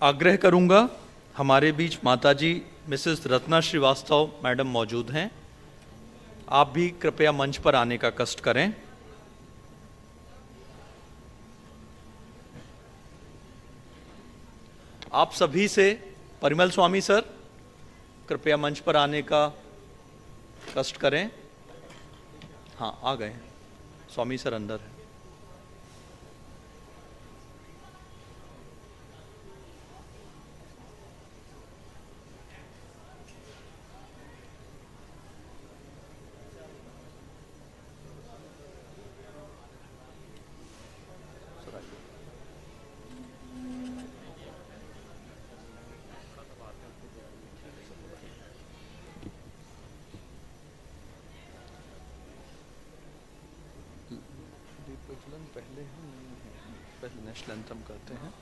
आग्रह करूंगा, हमारे बीच माताजी मिसेस रत्ना श्रीवास्तव मैडम मौजूद हैं। आप भी कृपया मंच पर आने का कष्ट करें। आप सभी से परिमल स्वामी सर कृपया मंच पर आने का कष्ट करें। हाँ, आ गए हैं। स्वामी सर अंदर है। पहले नेशनल एंथम करते हैं।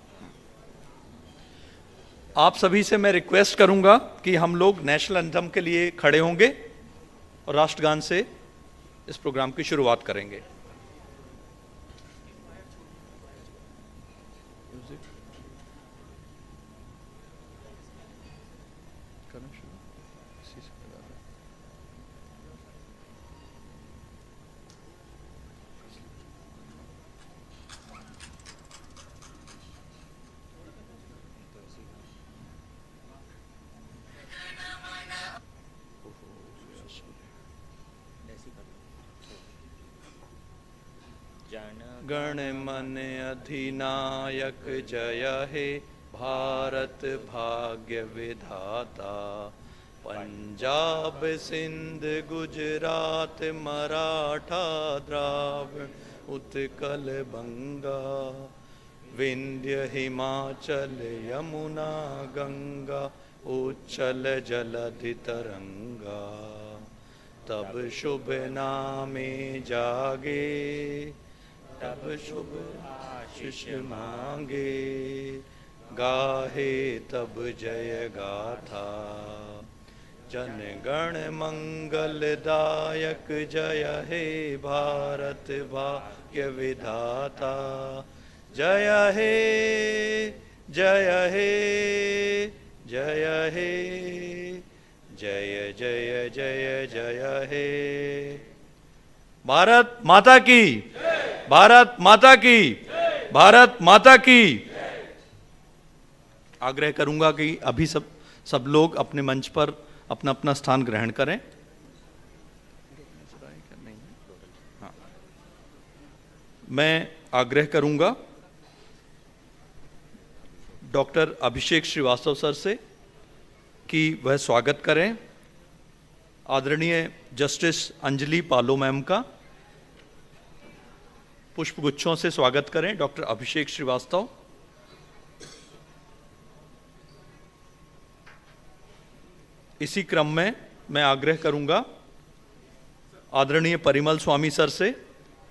आप सभी से मैं रिक्वेस्ट करूंगा कि हम लोग नेशनल एंथम के लिए खड़े होंगे और राष्ट्रगान से इस प्रोग्राम की शुरुआत करेंगे। गण मन अधिनायक जय हे भारत भाग्य विधाता, पंजाब सिंध गुजरात मराठा द्राविड़ उत्कल बंगा, विंध्य हिमाचल यमुना गंगा उच्चल जलधि तरंगा, तब शुभ नामे जागे तब शुभ आशीष मांगे, गाहे तब जय गाथा, जन गण मंगल दायक जय हे भारत भाग्य विधाता, जय हे जय हे जय हे जय जय जय हे। भारत माता की, भारत माता की, भारत माता की। आग्रह करूंगा कि अभी सब लोग अपने मंच पर अपना अपना स्थान ग्रहण करें। हाँ। मैं आग्रह करूंगा डॉक्टर अभिषेक श्रीवास्तव सर से कि वह स्वागत करें आदरणीय जस्टिस अंजलि पालो मैम का। पुष्पगुच्छों से स्वागत करें डॉक्टर अभिषेक श्रीवास्तव। इसी क्रम में मैं आग्रह करूंगा आदरणीय परिमल स्वामी सर से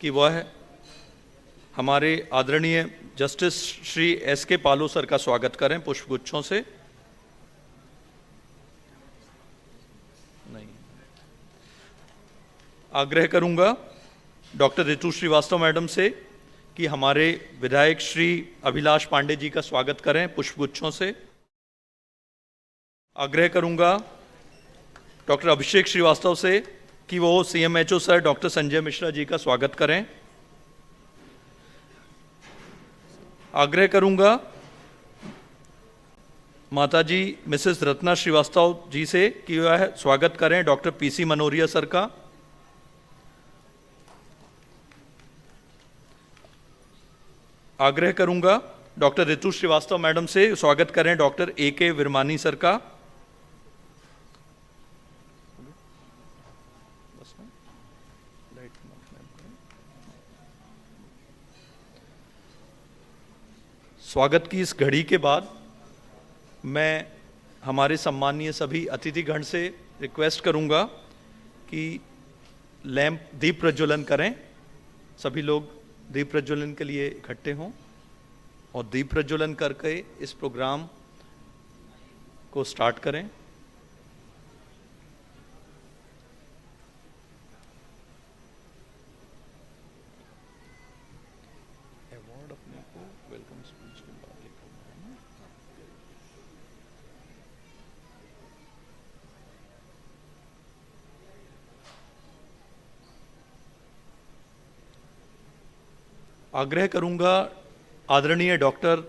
कि वह हमारे आदरणीय जस्टिस श्री एस.के. पालो सर का स्वागत करें पुष्पगुच्छों से। नहीं, आग्रह करूंगा डॉक्टर ऋतु श्रीवास्तव मैडम से कि हमारे विधायक श्री अभिलाष पांडे जी का स्वागत करें पुष्पगुच्छों से। आग्रह करूंगा डॉक्टर अभिषेक श्रीवास्तव से कि वो CMHO sir doctor Sanjay Mishra ji का स्वागत करें। आग्रह करूंगा माताजी मिसेस रत्ना श्रीवास्तव जी से कि वह स्वागत करें डॉक्टर पीसी मनोरिया सर का। आग्रह करूंगा डॉक्टर ऋतु श्रीवास्तव मैडम से स्वागत करें डॉक्टर ए.के. विरमानी सर का। स्वागत की इस घड़ी के बाद मैं हमारे सम्मानीय सभी अतिथिगण से रिक्वेस्ट करूंगा कि लैंप दीप प्रज्वलन करें। सभी लोग दीप प्रज्वलन के लिए इकट्ठे हों और दीप प्रज्वलन करके इस प्रोग्राम को स्टार्ट करें। आग्रह करूंगा आदरणीय डॉक्टर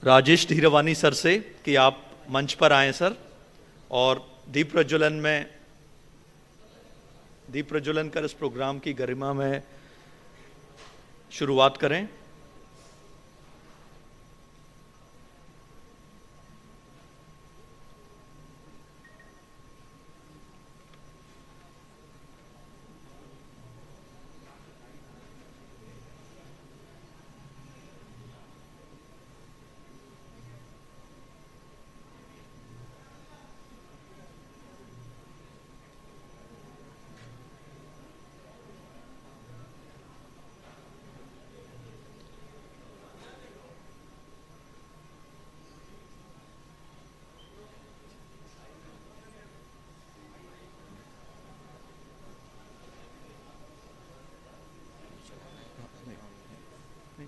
राजेश धीरवानी सर से कि आप मंच पर आएं सर और दीप प्रज्वलन कर इस प्रोग्राम की गरिमा में शुरुआत करें।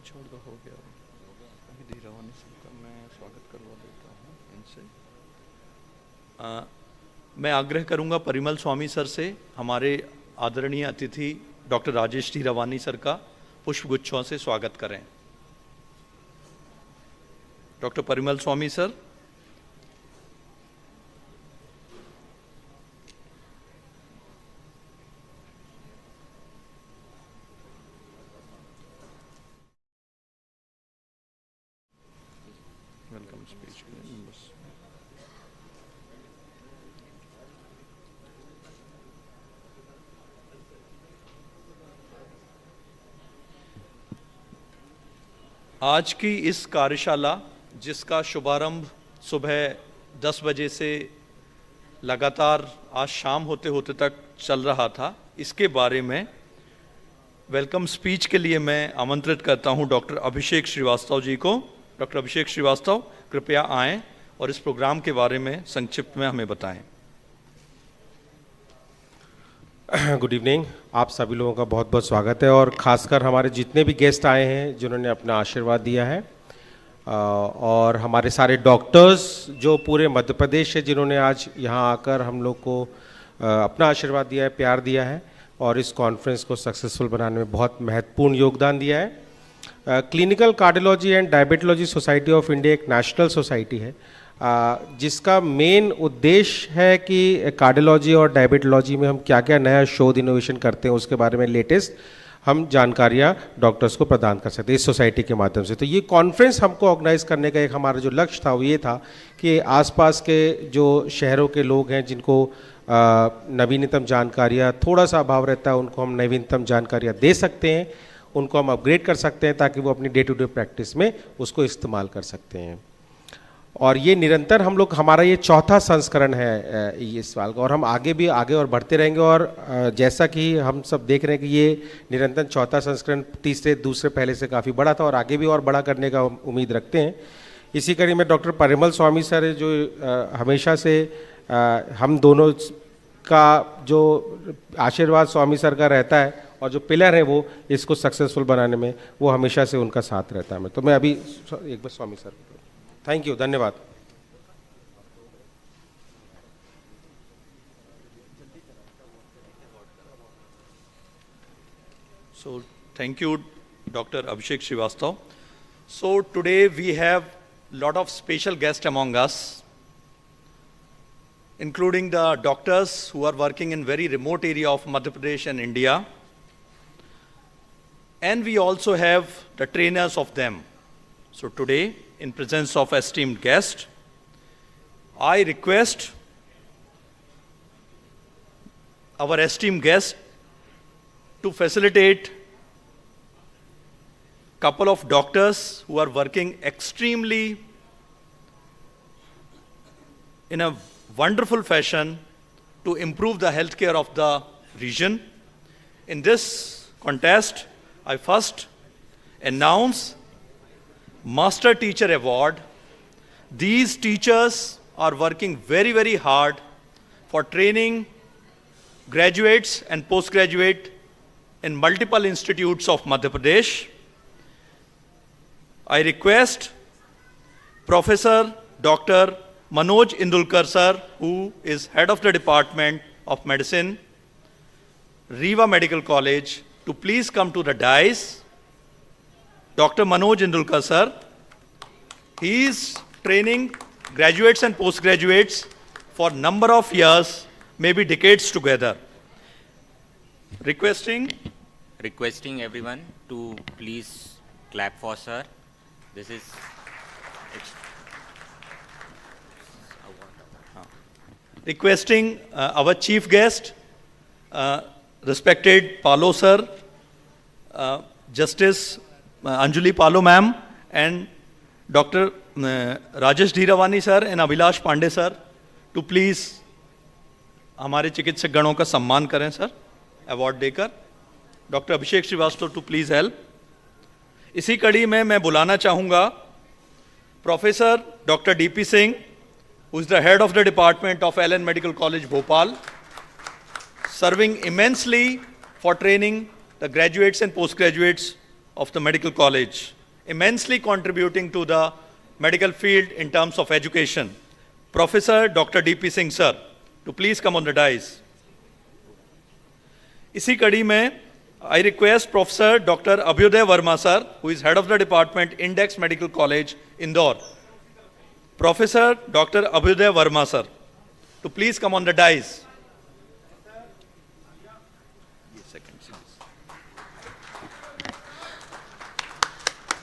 छोड़ दो, हो गया। अभी धीरवानी सबका मैं स्वागत करवा देता हूँ इनसे। मैं आग्रह करूंगा परिमल स्वामी सर से हमारे आदरणीय अतिथि डॉक्टर राजेश धीरवानी सर का पुष्पगुच्छों से स्वागत करें। Doctor Parimal Swami sir. Welcome speech के लिए बस। आज की इस कार्यशाला जिसका शुभारंभ सुबह 10 बजे से लगातार आज शाम होते होते तक चल रहा था, इसके बारे में वेलकम स्पीच के लिए मैं आमंत्रित करता हूं डॉक्टर अभिषेक श्रीवास्तव जी को। डॉक्टर अभिषेक श्रीवास्तव कृपया आएं और इस प्रोग्राम के बारे में संक्षिप्त में हमें बताएं। गुड इवनिंग, आप सभी लोगों का बहुत बहुत स्वागत है और ख़ासकर हमारे जितने भी गेस्ट आए हैं जिन्होंने अपना आशीर्वाद दिया है। और हमारे सारे डॉक्टर्स जो पूरे मध्य प्रदेश से जिन्होंने आज यहाँ आकर हम लोग को अपना आशीर्वाद दिया है, प्यार दिया है और इस कॉन्फ्रेंस को सक्सेसफुल बनाने में बहुत महत्वपूर्ण योगदान दिया है। Clinical cardiology and diabetology society of India एक नेशनल सोसाइटी है जिसका मेन उद्देश्य है कि कार्डियोलॉजी और डायबिटोलॉजी में हम क्या क्या नया शोध इनोवेशन करते हैं उसके बारे में लेटेस्ट हम जानकारियाँ डॉक्टर्स को प्रदान कर सकते हैं इस सोसाइटी के माध्यम से। तो ये कॉन्फ्रेंस हमको ऑर्गेनाइज करने का एक हमारा जो लक्ष्य था वो ये था कि आसपास के जो शहरों के लोग हैं जिनको नवीनतम जानकारियाँ थोड़ा सा अभाव रहता है उनको हम नवीनतम जानकारियाँ दे सकते हैं, उनको हम अपग्रेड कर सकते हैं ताकि वो अपनी डे टू डे प्रैक्टिस में उसको इस्तेमाल कर सकते हैं। और ये निरंतर हम लोग, हमारा ये चौथा संस्करण है इस साल का और हम आगे और बढ़ते रहेंगे। और जैसा कि हम सब देख रहे हैं कि ये निरंतर चौथा संस्करण दूसरे पहले से काफ़ी बड़ा था और आगे भी और बड़ा करने का उम्मीद रखते हैं। इसी कड़ी में डॉक्टर परिमल स्वामी सर जो हमेशा से हम दोनों का जो आशीर्वाद स्वामी सर का रहता है और जो पिलर है वो इसको सक्सेसफुल बनाने में वो हमेशा से उनका साथ रहता है। तो मैं अभी एक बार स्वामी सर, थैंक यू, धन्यवाद। So thank you, Dr. Abhishek Srivastava. So today we have a lot of special guests among us, including the doctors who are working in very remote area of Madhya Pradesh and India. And we also have the trainers of them. So today, in presence of esteemed guest, I request our esteemed guest to facilitate couple of doctors who are working extremely in a wonderful fashion to improve the healthcare of the region. In this contest, I first announce Master Teacher Award. These teachers are working very, very hard for training graduates and postgraduate in multiple institutes of Madhya Pradesh. I request Professor Dr. Manoj Indulkar sir, who is head of the Department of Medicine, Riva Medical College, to please come to the dais. Dr. Manoj Indulkar sir, he is training graduates and postgraduates for number of years, maybe decades together. Requesting everyone to please clap for sir. This is requesting our chief guest, respected Palo sir, Justice Anjali Palo ma'am, and Dr. Rajesh Dhiravani sir and Abhilash Pandey sir, to please हमारे चिकित्सक गणों का सम्मान करें sir award देकर। Doctor Abhishek Srivastava to please help. इसी कड़ी में मैं बुलाना चाहूँगा professor doctor DP Singh, who is the head of the department of LN Medical College, Bhopal, serving immensely for training the graduates and postgraduates of the medical college, immensely contributing to the medical field in terms of education. Professor Dr. DP Singh sir, to please come on the dais. इसी कड़ी में I request Professor Dr. Abhyuday Verma sir, who is head of the department, Index Medical College, Indore. Professor Dr. Abhyuday Verma sir, to please come on the dais.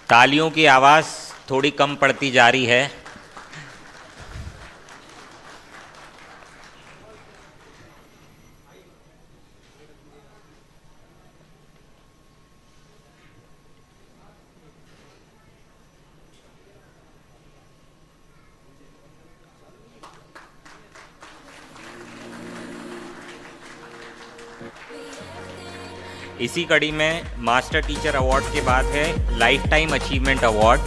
तालियों की आवाज़ थोड़ी कम पड़ती जा रही है। इसी कड़ी में मास्टर टीचर अवार्ड के बाद है लाइफ टाइम अचीवमेंट अवार्ड।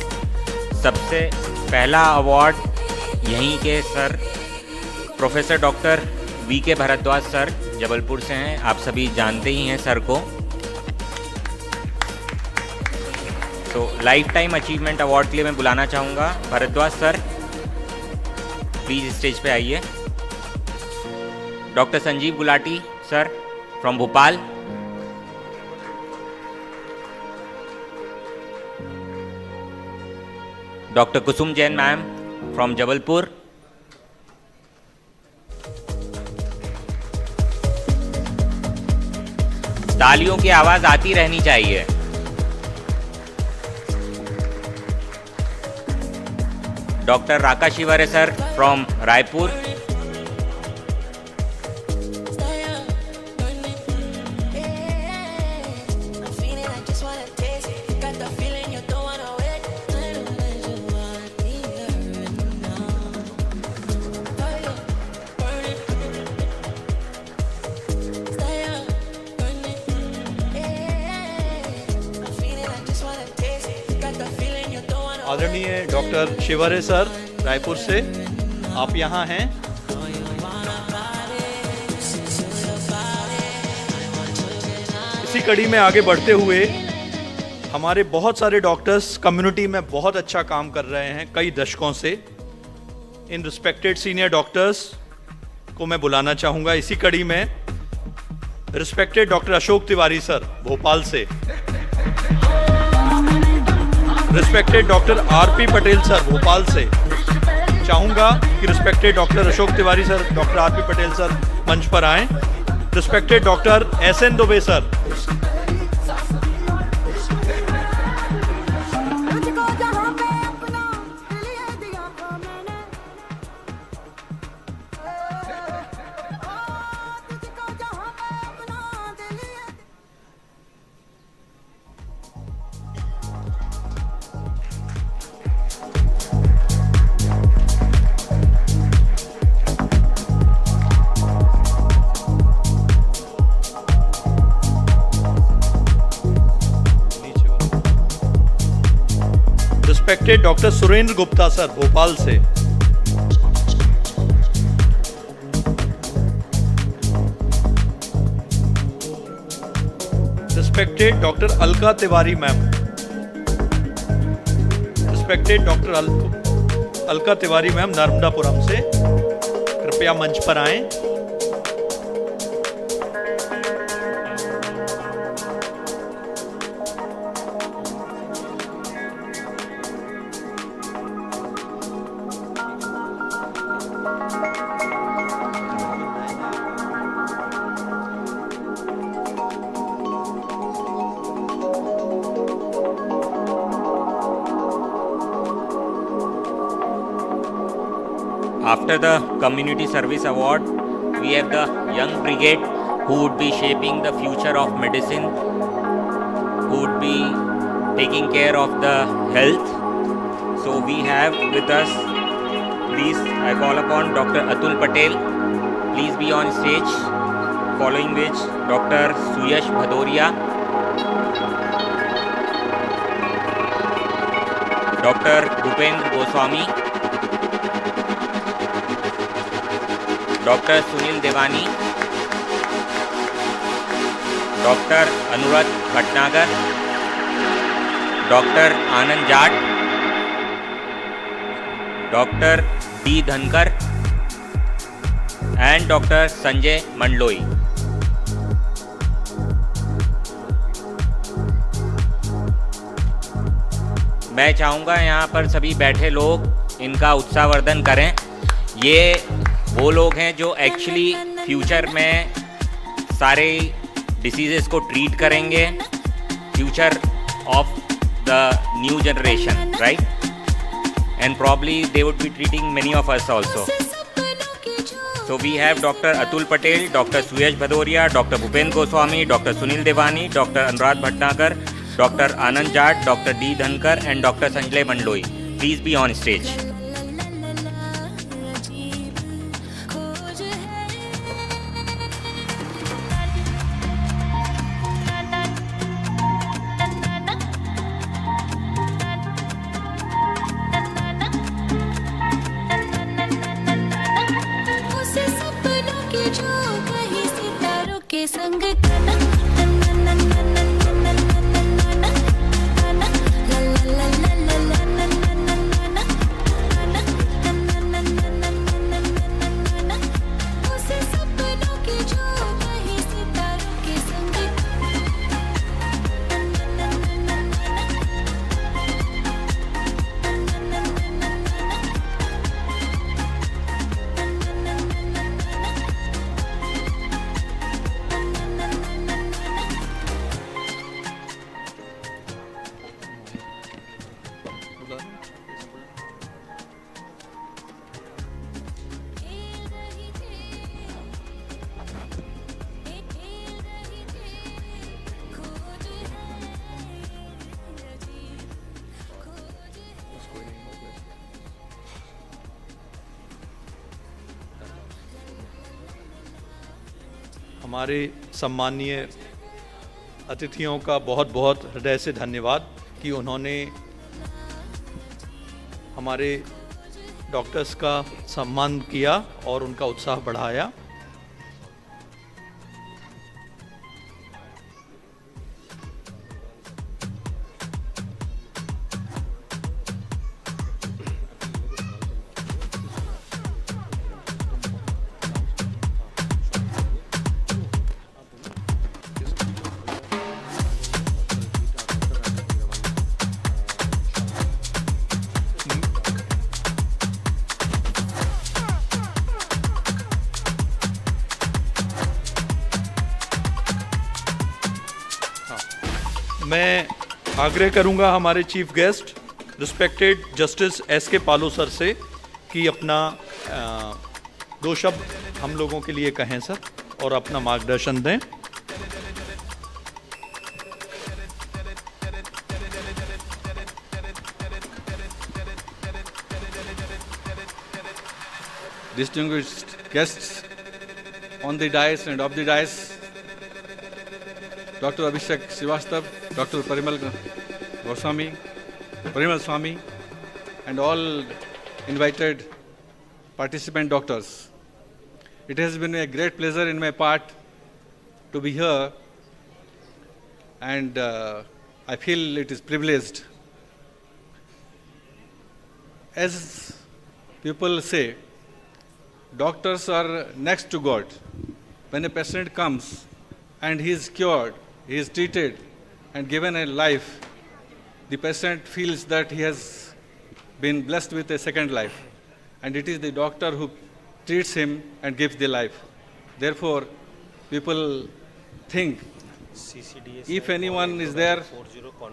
सबसे पहला अवार्ड यहीं के सर प्रोफेसर डॉक्टर वी के भारद्वाज सर जबलपुर से हैं, आप सभी जानते ही हैं सर को। तो लाइफ टाइम अचीवमेंट अवार्ड के लिए मैं बुलाना चाहूँगा भरद्वाज सर, प्लीज़ स्टेज पे आइए। Doctor Sanjeev Gulati sir from Bhopal, doctor Kusum Jain ma'am from Jabalpur, तालियों की आवाज आती रहनी चाहिए। Doctor Raka Shivre sir from Raipur, आदरणीय डॉक्टर शिवरे सर रायपुर से, आप यहाँ हैं। इसी कड़ी में आगे बढ़ते हुए हमारे बहुत सारे डॉक्टर्स कम्युनिटी में बहुत अच्छा काम कर रहे हैं कई दशकों से। इन रिस्पेक्टेड सीनियर डॉक्टर्स को मैं बुलाना चाहूँगा इसी कड़ी में। Respected doctor Ashok Tiwari sir Bhopal से, respected doctor RP Patel sir Bhopal से। चाहूँगा कि respected doctor Ashok Tiwari sir, doctor RP Patel sir मंच पर आएं। Respected doctor SN Dubey sir, respected doctor Surendra Gupta sir Bhopal से, respected doctor Alka Tiwari ma'am, respected doctor Alka Tiwari ma'am Narmadapuram से, कृपया मंच पर आएं। After the Community Service Award, we have the Young Brigade who would be shaping the future of medicine, who would be taking care of the health. So we have with us, please, I call upon Dr. Atul Patel, please be on stage, following which Dr. Suyash Bhadoria, Dr. Bhupendra Goswami, doctor Sunil Dewani, doctor Anuradh Bhatnagar, doctor Anand Jat, doctor D Dhankar and doctor Sanjay Mandloi. मैं चाहूँगा यहाँ पर सभी बैठे लोग इनका उत्साहवर्धन करें। ये वो लोग हैं जो एक्चुअली फ्यूचर में सारे डिसीजेस को ट्रीट करेंगे, future of the new generation, right? And probably they would be treating many of us also. So we have doctor Atul Patel, doctor Suyash Bhadauria, doctor Bhupendra Goswami, doctor Sunil Dewani, doctor Anuradh Bhatnagar, doctor Anand Jat, doctor D Dhankar and doctor Sanjay Mandloi. Please be on stage. संग हमारे सम्मानीय अतिथियों का बहुत बहुत हृदय से धन्यवाद कि उन्होंने हमारे डॉक्टर्स का सम्मान किया और उनका उत्साह बढ़ाया। मैं आग्रह करूंगा हमारे chief guest respected justice SK. पालो सर से कि अपना 2 शब्द हम लोगों के लिए कहें सर और अपना मार्गदर्शन दें। Distinguished guests on the dais and off the dais, Dr. Abhishek Srivastava, Dr. Parimal Swami, and all invited participant doctors. It has been a great pleasure in my part to be here, and I feel it is privileged. As people say, doctors are next to God. When a patient comes and he is cured, he is treated and given a life, the patient feels that he has been blessed with a second life. And it is the doctor who treats him and gives the life. Therefore, people think if anyone is there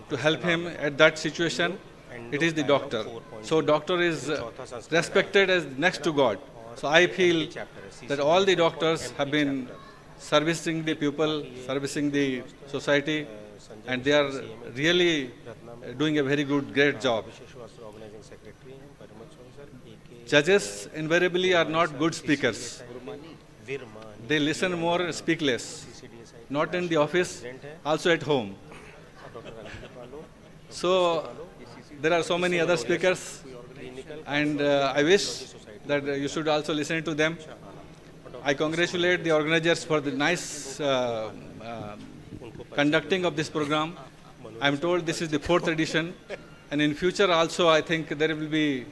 to help him at that situation, it is the doctor. So doctor is respected as next to God. So I feel that all the doctors have been servicing the people, servicing the society, and they are really doing a very good, great job. Judges invariably are not good speakers. They listen more, speak less. Not in the office, also at home. So there are so many other speakers, and I wish that you should also listen to them. I congratulate the organizers for the nice conducting of this program. I'm told this is the 4th edition, and in future also I think there will be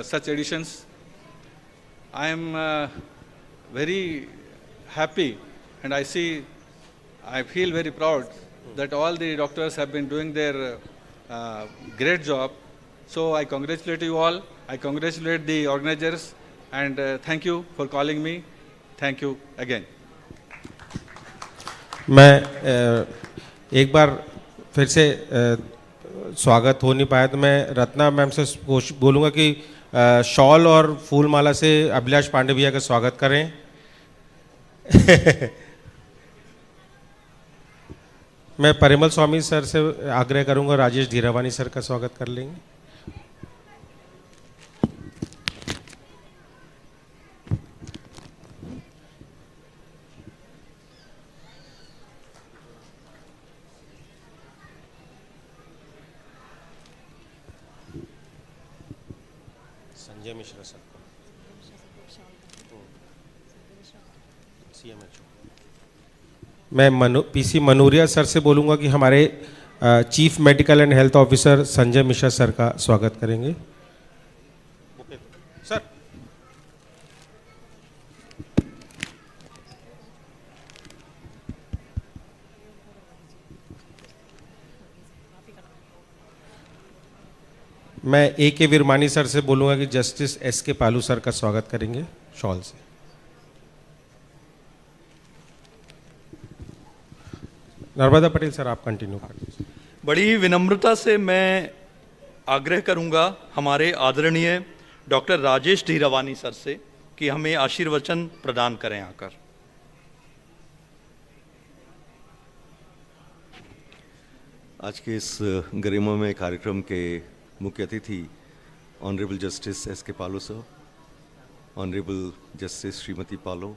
such editions. I am very happy, and I feel very proud that all the doctors have been doing their great job. So I congratulate you all. I congratulate the organizers, and thank you for calling me. Thank you again. मैं एक बार फिर से स्वागत हो नहीं पाया, तो मैं रत्ना मैम से बोलूँगा कि शॉल और फूल माला से अभिलाष पांडे भैया का स्वागत करें। मैं परिमल स्वामी सर से आग्रह करूँगा, राजेश धीरावानी सर का स्वागत कर लेंगे। मिश्रा सर मैं पीसी मनूरिया सर से बोलूँगा कि हमारे chief medical and health officer Sanjay Mishra sir का स्वागत करेंगे। सर मैं ए.के. विरमानी सर से बोलूँगा कि जस्टिस एस.के. पालू सर का स्वागत करेंगे शॉल से। नर्मदा पटेल सर आप कंटिन्यू कर दीजिए। बड़ी विनम्रता से मैं आग्रह करूंगा हमारे आदरणीय डॉक्टर राजेश धीरावानी सर से कि हमें आशीर्वचन प्रदान करें आकर। आज के इस गरिमामय कार्यक्रम के मुख्य अतिथि ऑनरेबल जस्टिस एस.के. पालो सर, ऑनरेबल जस्टिस श्रीमती पालो,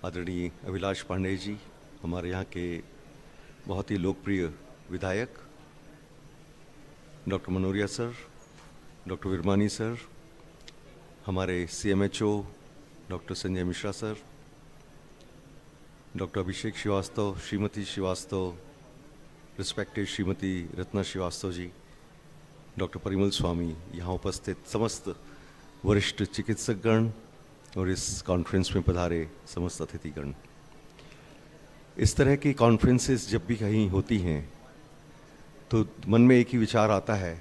आदरणीय अभिलाष पांडे जी, हमारे यहाँ के बहुत ही लोकप्रिय विधायक doctor Manoria sir, doctor Virmani sir, हमारे CMHO doctor Sanjay Mishra sir, doctor Abhishek Srivastava, Shrimati Srivastava, respected Shrimati Ratna Srivastava ji, doctor Parimal Swami, यहाँ उपस्थित समस्त वरिष्ठ चिकित्सकगण और इस कॉन्फ्रेंस में पधारे समस्त अतिथिगण। इस तरह की कॉन्फ्रेंसेस जब भी कहीं होती हैं तो मन में एक ही विचार आता है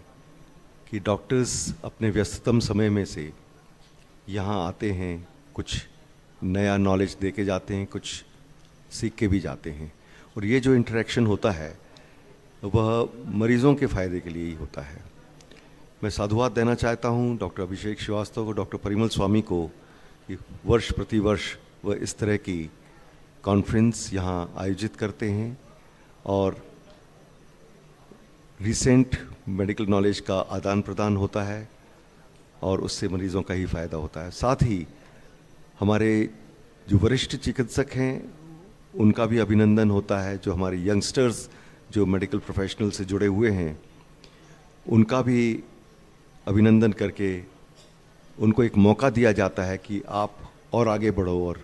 कि डॉक्टर्स अपने व्यस्ततम समय में से यहाँ आते हैं, कुछ नया नॉलेज दे के जाते हैं, कुछ सीख के भी जाते हैं, और ये जो इंटरेक्शन होता है वह मरीज़ों के फ़ायदे के लिए ही होता है। मैं साधुवाद देना चाहता हूँ डॉक्टर अभिषेक श्रीवास्तव को, डॉक्टर परिमल स्वामी को कि वर्ष प्रति वर्ष वह इस तरह की कॉन्फ्रेंस यहाँ आयोजित करते हैं और रिसेंट मेडिकल नॉलेज का आदान प्रदान होता है और उससे मरीज़ों का ही फ़ायदा होता है। साथ ही हमारे जो वरिष्ठ चिकित्सक हैं उनका भी अभिनंदन होता है, जो हमारे यंगस्टर्स जो मेडिकल प्रोफेशनल से जुड़े हुए हैं उनका भी अभिनंदन करके उनको एक मौका दिया जाता है कि आप और आगे बढ़ो और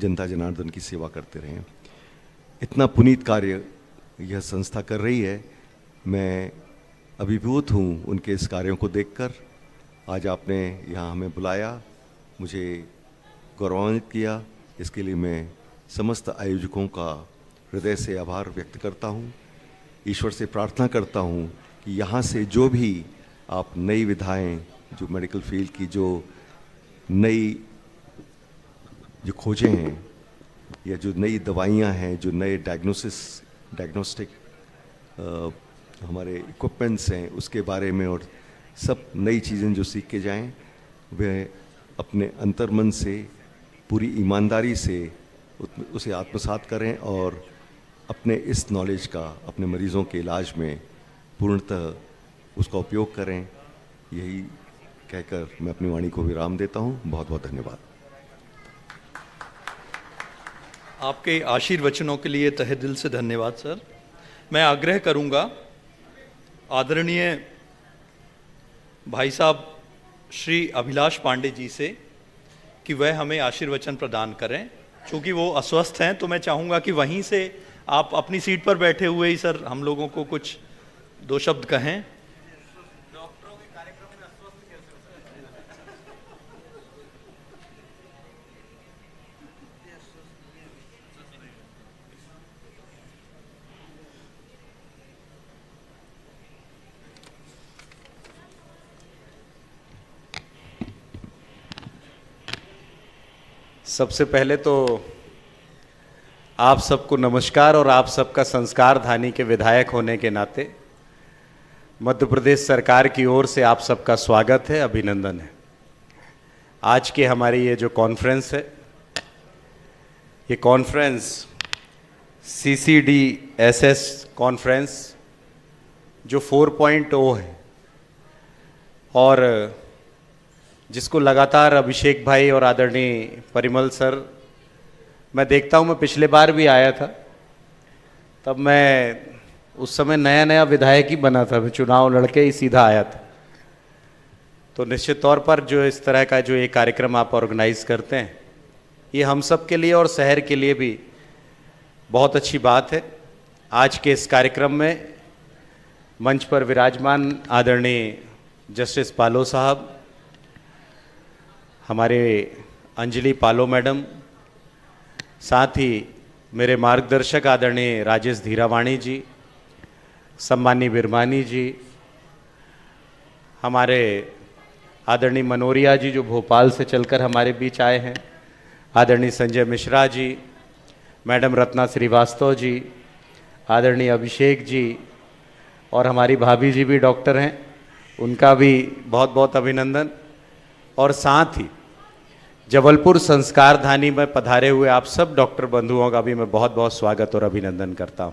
जनता जनार्दन की सेवा करते रहें। इतना पुनीत कार्य यह संस्था कर रही है, मैं अभिभूत हूँ उनके इस कार्यों को देखकर। आज आपने यहाँ हमें बुलाया, मुझे गौरवान्वित किया, इसके लिए मैं समस्त आयोजकों का हृदय से आभार व्यक्त करता हूँ। ईश्वर से प्रार्थना करता हूँ कि यहाँ से जो भी आप नई विधाएं, जो मेडिकल फील्ड की जो नई जो खोजें हैं या जो नई दवाइयाँ हैं, जो नए डायग्नोस्टिक हमारे इक्विपमेंट्स हैं उसके बारे में और सब नई चीज़ें जो सीख के जाएं, वे अपने अंतर्मन से पूरी ईमानदारी से उसे आत्मसात करें और अपने इस नॉलेज का अपने मरीज़ों के इलाज में पूर्णतः उसका उपयोग करें। यही कहकर मैं अपनी वाणी को विराम देता हूँ। बहुत बहुत धन्यवाद। आपके आशीर्वचनों के लिए तहे दिल से धन्यवाद सर। मैं आग्रह करूंगा आदरणीय भाई साहब श्री अभिलाष पांडे जी से कि वह हमें आशीर्वचन प्रदान करें। चूँकि वो अस्वस्थ हैं तो मैं चाहूँगा कि वहीं से आप अपनी सीट पर बैठे हुए ही सर हम लोगों को कुछ दो शब्द कहें। सबसे पहले तो आप सबको नमस्कार और आप सबका संस्कारधानी के विधायक होने के नाते मध्य प्रदेश सरकार की ओर से आप सबका स्वागत है, अभिनंदन है। आज के हमारी ये जो कॉन्फ्रेंस है, ये कॉन्फ्रेंस CCDSS कॉन्फ्रेंस जो 4.0 है और जिसको लगातार अभिषेक भाई और आदरणीय परिमल सर, मैं देखता हूँ, मैं पिछले बार भी आया था, तब मैं उस समय नया नया विधायक ही बना था, मैं चुनाव लड़के ही सीधा आया था। तो निश्चित तौर पर जो इस तरह का जो ये कार्यक्रम आप ऑर्गेनाइज करते हैं, ये हम सब के लिए और शहर के लिए भी बहुत अच्छी बात है। आज के इस कार्यक्रम में मंच पर विराजमान आदरणीय जस्टिस पालो साहब, हमारे अंजलि पालो मैडम, साथ ही मेरे मार्गदर्शक आदरणीय राजेश धीरावाणी जी, सम्मानी विरमानी जी, हमारे आदरणीय मनोरिया जी जो भोपाल से चलकर हमारे बीच आए हैं, आदरणीय संजय मिश्रा जी, मैडम रत्ना श्रीवास्तव जी, आदरणीय अभिषेक जी और हमारी भाभी जी भी डॉक्टर हैं, उनका भी बहुत बहुत अभिनंदन। और साथ ही जबलपुर संस्कारधानी में पधारे हुए आप सब डॉक्टर बंधुओं का भी मैं बहुत बहुत स्वागत और अभिनंदन करता हूं।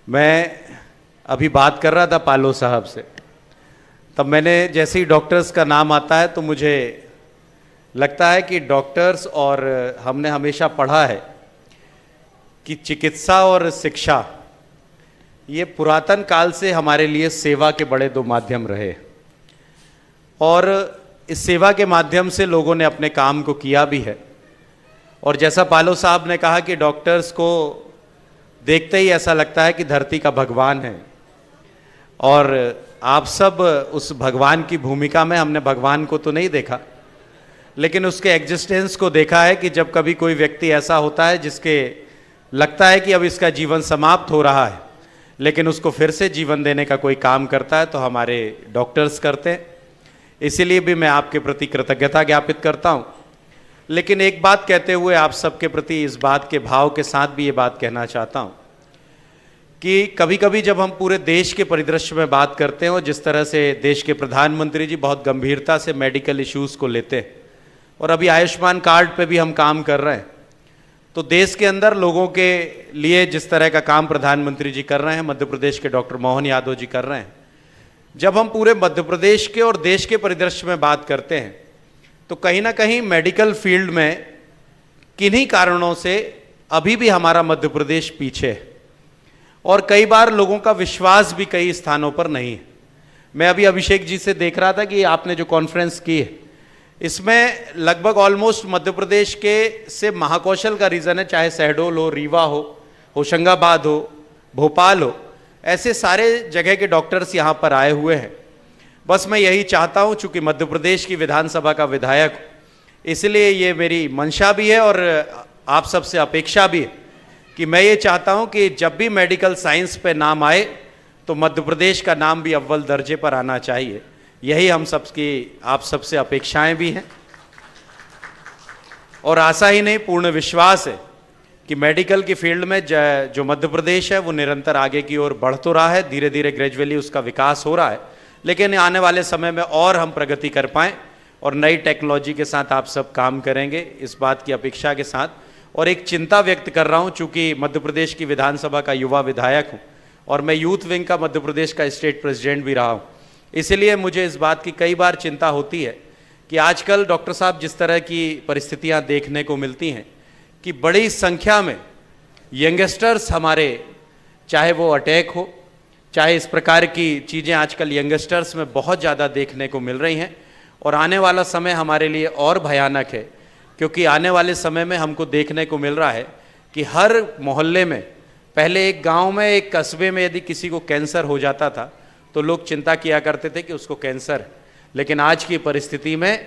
मैं अभी बात कर रहा था पालो साहब से, तब मैंने जैसे ही डॉक्टर्स का नाम आता है तो मुझे लगता है कि डॉक्टर्स और हमने हमेशा पढ़ा है कि चिकित्सा और शिक्षा ये पुरातन काल से हमारे लिए सेवा के बड़े दो माध्यम रहे, और इस सेवा के माध्यम से लोगों ने अपने काम को किया भी है। और जैसा पालो साहब ने कहा कि डॉक्टर्स को देखते ही ऐसा लगता है कि धरती का भगवान है, और आप सब उस भगवान की भूमिका में, हमने भगवान को तो नहीं देखा लेकिन उसके एग्जिस्टेंस को देखा है कि जब कभी कोई व्यक्ति ऐसा होता है जिसके लगता है कि अब इसका जीवन समाप्त हो रहा है, लेकिन उसको फिर से जीवन देने का कोई काम करता है तो हमारे डॉक्टर्स करते हैं। इसीलिए भी मैं आपके प्रति कृतज्ञता ज्ञापित करता हूं। लेकिन एक बात कहते हुए आप सबके प्रति इस बात के भाव के साथ भी ये बात कहना चाहता हूं कि कभी कभी जब हम पूरे देश के परिदृश्य में बात करते हैं और जिस तरह से देश के प्रधानमंत्री जी बहुत गंभीरता से मेडिकल इश्यूज को लेते हैं, और अभी आयुष्मान कार्ड पे भी हम काम कर रहे हैं, तो देश के अंदर लोगों के लिए जिस तरह का काम प्रधानमंत्री जी कर रहे हैं, मध्य प्रदेश के डॉक्टर मोहन यादव जी कर रहे हैं, जब हम पूरे मध्य प्रदेश के और देश के परिदृश्य में बात करते हैं तो कहीं ना कहीं मेडिकल फील्ड में किन्हीं कारणों से अभी भी हमारा मध्य प्रदेश पीछे है, और कई बार लोगों का विश्वास भी कई स्थानों पर नहीं है। मैं अभी अभिषेक जी से देख रहा था कि आपने जो कॉन्फ्रेंस की है इसमें लगभग ऑलमोस्ट मध्य प्रदेश के से महाकौशल का रीजन है, चाहे शहडोल हो, रीवा हो, होशंगाबाद हो, भोपाल हो, ऐसे सारे जगह के डॉक्टर्स यहाँ पर आए हुए हैं। बस मैं यही चाहता हूँ, चूंकि मध्य प्रदेश की विधानसभा का विधायक हूँ, इसलिए ये मेरी मंशा भी है और आप सबसे अपेक्षा भी है कि मैं ये चाहता हूँ कि जब भी मेडिकल साइंस पे नाम आए तो मध्य प्रदेश का नाम भी अव्वल दर्जे पर आना चाहिए। यही हम सबकी आप सबसे अपेक्षाएं भी हैं, और आशा ही नहीं, पूर्ण विश्वास है कि मेडिकल की फील्ड में जो मध्य प्रदेश है वो निरंतर आगे की ओर बढ़ तो रहा है, धीरे धीरे ग्रेजुअली उसका विकास हो रहा है, लेकिन आने वाले समय में और हम प्रगति कर पाएं और नई टेक्नोलॉजी के साथ आप सब काम करेंगे, इस बात की अपेक्षा के साथ। और एक चिंता व्यक्त कर रहा हूं, चूंकि मध्य प्रदेश की विधानसभा का युवा विधायक हूं और मैं यूथ विंग का मध्य प्रदेश का स्टेट प्रेसिडेंट भी रहा हूं, इसलिए मुझे इस बात की कई बार चिंता होती है कि आजकल डॉक्टर साहब जिस तरह की परिस्थितियां देखने को मिलती हैं कि बड़ी संख्या में यंगस्टर्स हमारे, चाहे वो अटैक हो, चाहे इस प्रकार की चीज़ें आजकल यंगस्टर्स में बहुत ज़्यादा देखने को मिल रही हैं, और आने वाला समय हमारे लिए और भयानक है, क्योंकि आने वाले समय में हमको देखने को मिल रहा है कि हर मोहल्ले में, पहले एक गांव में, एक कस्बे में यदि किसी को कैंसर हो जाता था तो लोग चिंता किया करते थे कि उसको कैंसर है, लेकिन आज की परिस्थिति में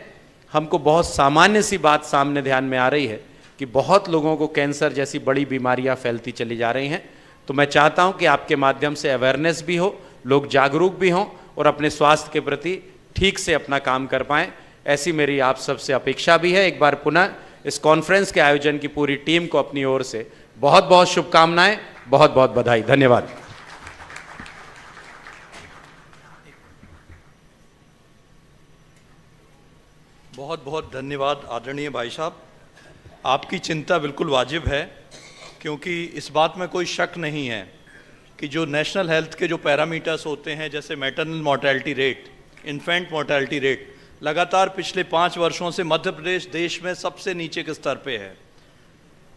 हमको बहुत सामान्य सी बात सामने ध्यान में आ रही है कि बहुत लोगों को कैंसर जैसी बड़ी बीमारियां फैलती चली जा रही हैं। तो मैं चाहता हूं कि आपके माध्यम से अवेयरनेस भी हो, लोग जागरूक भी हों और अपने स्वास्थ्य के प्रति ठीक से अपना काम कर पाएं, ऐसी मेरी आप सबसे अपेक्षा भी है। एक बार पुनः इस कॉन्फ्रेंस के आयोजन की पूरी टीम को अपनी ओर से बहुत बहुत शुभकामनाएं, बहुत बहुत बधाई। धन्यवाद। बहुत बहुत धन्यवाद आदरणीय भाई साहब, आपकी चिंता बिल्कुल वाजिब है, क्योंकि इस बात में कोई शक नहीं है कि जो नेशनल हेल्थ के जो पैरामीटर्स होते हैं, जैसे maternal mortality rate, infant mortality rate, लगातार पिछले 5 वर्षों से मध्य प्रदेश देश में सबसे नीचे के स्तर पे है।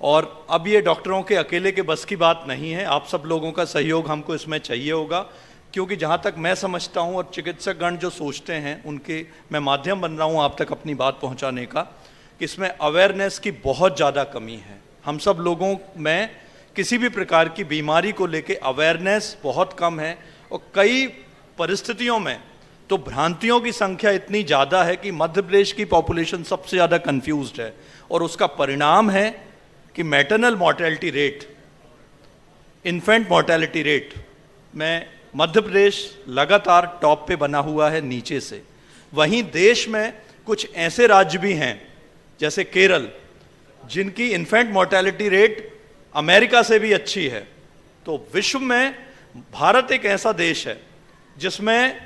और अब ये डॉक्टरों के अकेले के बस की बात नहीं है, आप सब लोगों का सहयोग हमको इसमें चाहिए होगा, क्योंकि जहाँ तक मैं समझता हूँ और चिकित्सकगण जो सोचते हैं, उनके मैं माध्यम बन रहा हूँ आप तक अपनी बात पहुँचाने का, कि इसमें अवेयरनेस की बहुत ज़्यादा कमी है। हम सब लोगों में किसी भी प्रकार की बीमारी को लेके अवेयरनेस बहुत कम है, और कई परिस्थितियों में तो भ्रांतियों की संख्या इतनी ज़्यादा है कि मध्य प्रदेश की पॉपुलेशन सबसे ज़्यादा कंफ्यूज्ड है, और उसका परिणाम है कि maternal mortality rate, infant mortality rate में मध्य प्रदेश लगातार टॉप पे बना हुआ है नीचे से। वहीं देश में कुछ ऐसे राज्य भी हैं जैसे केरल, जिनकी इन्फेंट मोर्टेलिटी रेट अमेरिका से भी अच्छी है। तो विश्व में भारत एक ऐसा देश है जिसमें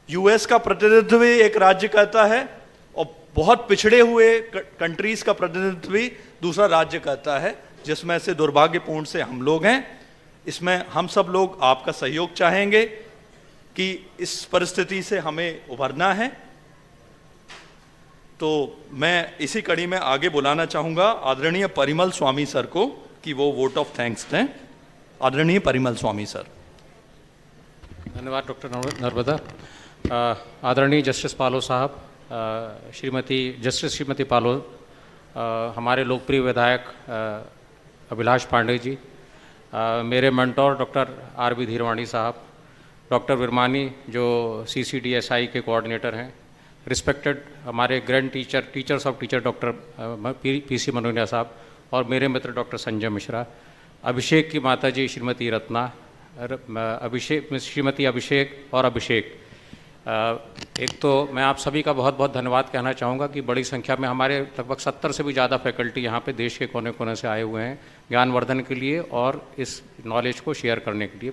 यूएस का प्रतिनिधित्व भी एक राज्य करता है, और बहुत पिछड़े हुए कंट्रीज का प्रतिनिधित्व भी दूसरा राज्य करता है, जिसमें से दुर्भाग्यपूर्ण से हम लोग हैं। इसमें हम सब लोग आपका सहयोग चाहेंगे कि इस परिस्थिति से हमें उभरना है। तो मैं इसी कड़ी में आगे बुलाना चाहूँगा आदरणीय परिमल स्वामी सर को कि वो वोट ऑफ थैंक्स दें। आदरणीय परिमल स्वामी सर। धन्यवाद डॉक्टर नर्मदा। आदरणीय जस्टिस पालो साहब, श्रीमती पालो, हमारे लोकप्रिय विधायक अभिलाष पांडे जी, मेरे मेंटोर डॉक्टर आर.बी. धीरवाणी साहब, डॉक्टर विरमानी जो CCDSI के कोऑर्डिनेटर हैं, रिस्पेक्टेड हमारे grand teachers of teacher doctor PC मनोरिया साहब, और मेरे मित्र डॉक्टर संजय मिश्रा, अभिषेक की माताजी श्रीमती रत्ना, श्रीमती अभिषेक और अभिषेक। एक तो मैं आप सभी का बहुत बहुत धन्यवाद कहना चाहूँगा कि बड़ी संख्या में हमारे लगभग 70 से भी ज़्यादा फैकल्टी यहाँ पे देश के कोने कोने से आए हुए हैं ज्ञानवर्धन के लिए और इस नॉलेज को शेयर करने के लिए।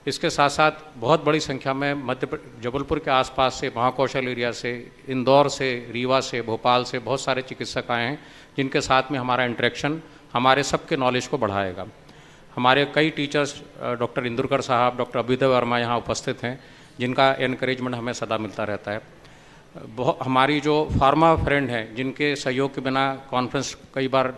इसके साथ साथ बहुत बड़ी संख्या में जबलपुर के आसपास से, महाकौशल एरिया से, इंदौर से, रीवा से, भोपाल से बहुत सारे चिकित्सक आए हैं जिनके साथ में हमारा इंटरेक्शन हमारे सबके नॉलेज को बढ़ाएगा। हमारे कई टीचर्स, डॉक्टर इंदुरकर साहब, डॉक्टर अभ्युदय वर्मा यहाँ उपस्थित हैं जिनका एनकरेजमेंट हमें सदा मिलता रहता है। हमारी जो फार्मा फ्रेंड हैं जिनके सहयोग के बिना कॉन्फ्रेंस कई बार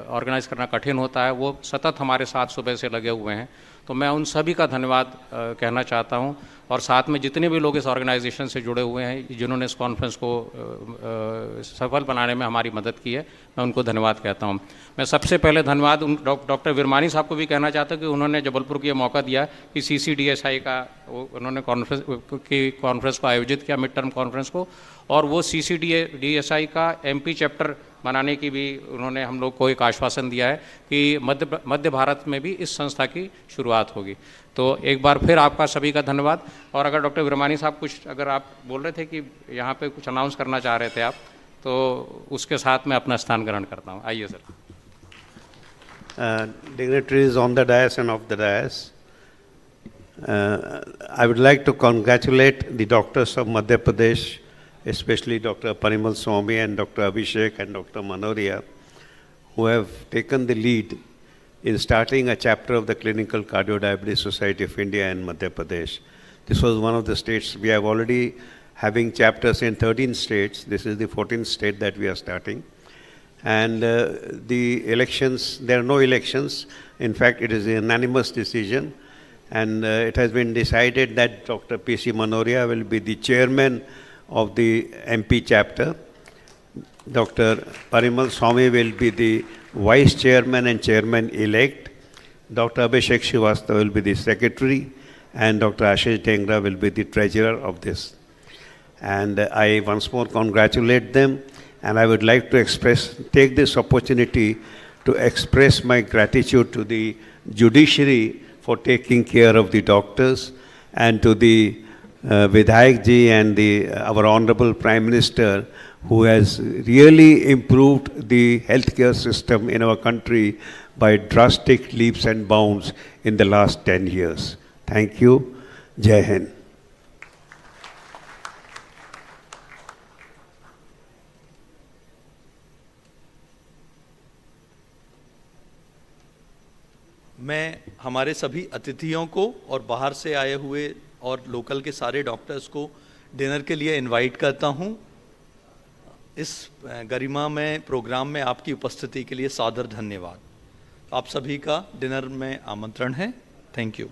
ऑर्गेनाइज करना कठिन होता है, वो सतत हमारे साथ सुबह से लगे हुए हैं, तो मैं उन सभी का धन्यवाद कहना चाहता हूं। और साथ में जितने भी लोग इस ऑर्गेनाइजेशन से जुड़े हुए हैं जिन्होंने इस कॉन्फ्रेंस को सफल बनाने में हमारी मदद की है, मैं उनको धन्यवाद कहता हूं। मैं सबसे पहले धन्यवाद डॉक्टर विरमानी साहब को भी कहना चाहता हूं कि उन्होंने जबलपुर को ये मौका दिया कि CCDSI का उन्होंने कॉन्फ्रेंस को आयोजित किया, मिड टर्म कॉन्फ्रेंस को, और वो CCDSI का MP चैप्टर बनाने की भी उन्होंने हम लोग को एक आश्वासन दिया है कि मध्य भारत में भी इस संस्था की शुरुआत होगी। तो एक बार फिर आपका सभी का धन्यवाद। और अगर डॉक्टर विरमानी साहब कुछ, अगर आप बोल रहे थे कि यहाँ पे कुछ अनाउंस करना चाह रहे थे आप, तो उसके साथ मैं अपना स्थान ग्रहण करता हूँ। आइए sir. Dignitaries on the dais and off the dais, I would like to congratulate the doctors of Madhya Pradesh, especially Dr. Parimal Swami and Dr. Abhishek and Dr. Manoria, who have taken the lead in starting a chapter of the Clinical Cardiodiabetes Society of India in Madhya Pradesh. This was one of the states. We have already having chapters in 13 states. This is the 14th state that we are starting. And the elections, there are no elections. In fact, it is a unanimous decision. And it has been decided that Dr. PC Manoria will be the chairman of the MP chapter. Dr. Parimal Swami will be the vice chairman and chairman elect. Dr. Abhishek Srivastava will be the secretary, and Dr. Ashish Dhengra will be the treasurer of this. And I once more congratulate them, and I would like to take this opportunity to express my gratitude to the judiciary for taking care of the doctors, and to the Vidhayak ji and our Honorable Prime Minister, who has really improved the healthcare system in our country by drastic leaps and bounds in the last 10 years. Thank you. Jai Hind. मैं हमारे सभी अतिथियों को और बाहर से आए हुए और लोकल के सारे डॉक्टर्स को डिनर के लिए इनवाइट करता हूं। इस गरिमामय प्रोग्राम में आपकी उपस्थिति के लिए सादर धन्यवाद। आप सभी का डिनर में आमंत्रण है। Thank you.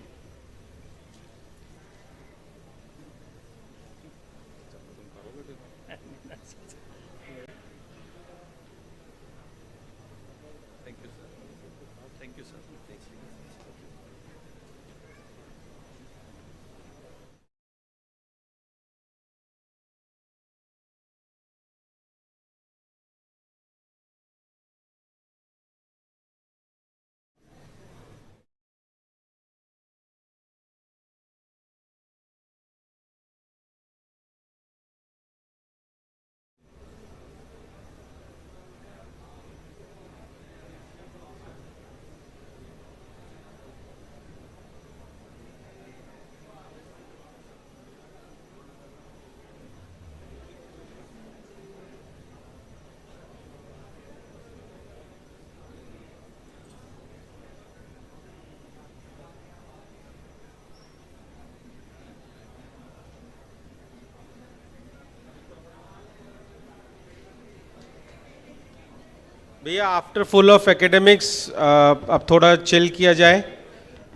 भैया आफ्टर फुल ऑफ एकेडमिक्स अब थोड़ा चिल किया जाए.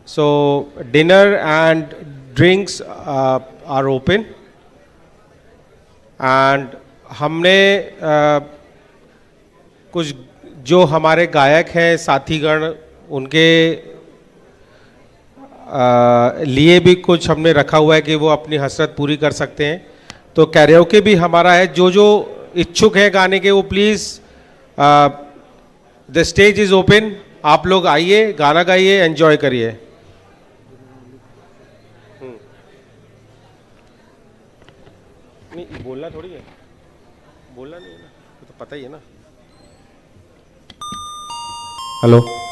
So dinner and drinks are open and हमने कुछ जो हमारे गायक हैं साथीगण उनके लिए भी कुछ हमने रखा हुआ है कि वो अपनी हसरत पूरी कर सकते हैं. तो कैरियोके भी हमारा है. जो जो इच्छुक हैं गाने के वो please the stage is open. आप लोग आइए, गाना गाइए, एंजॉय करिए. नहीं बोलना थोड़ी है, बोलना नहीं है ना, तो पता ही है ना. हेलो.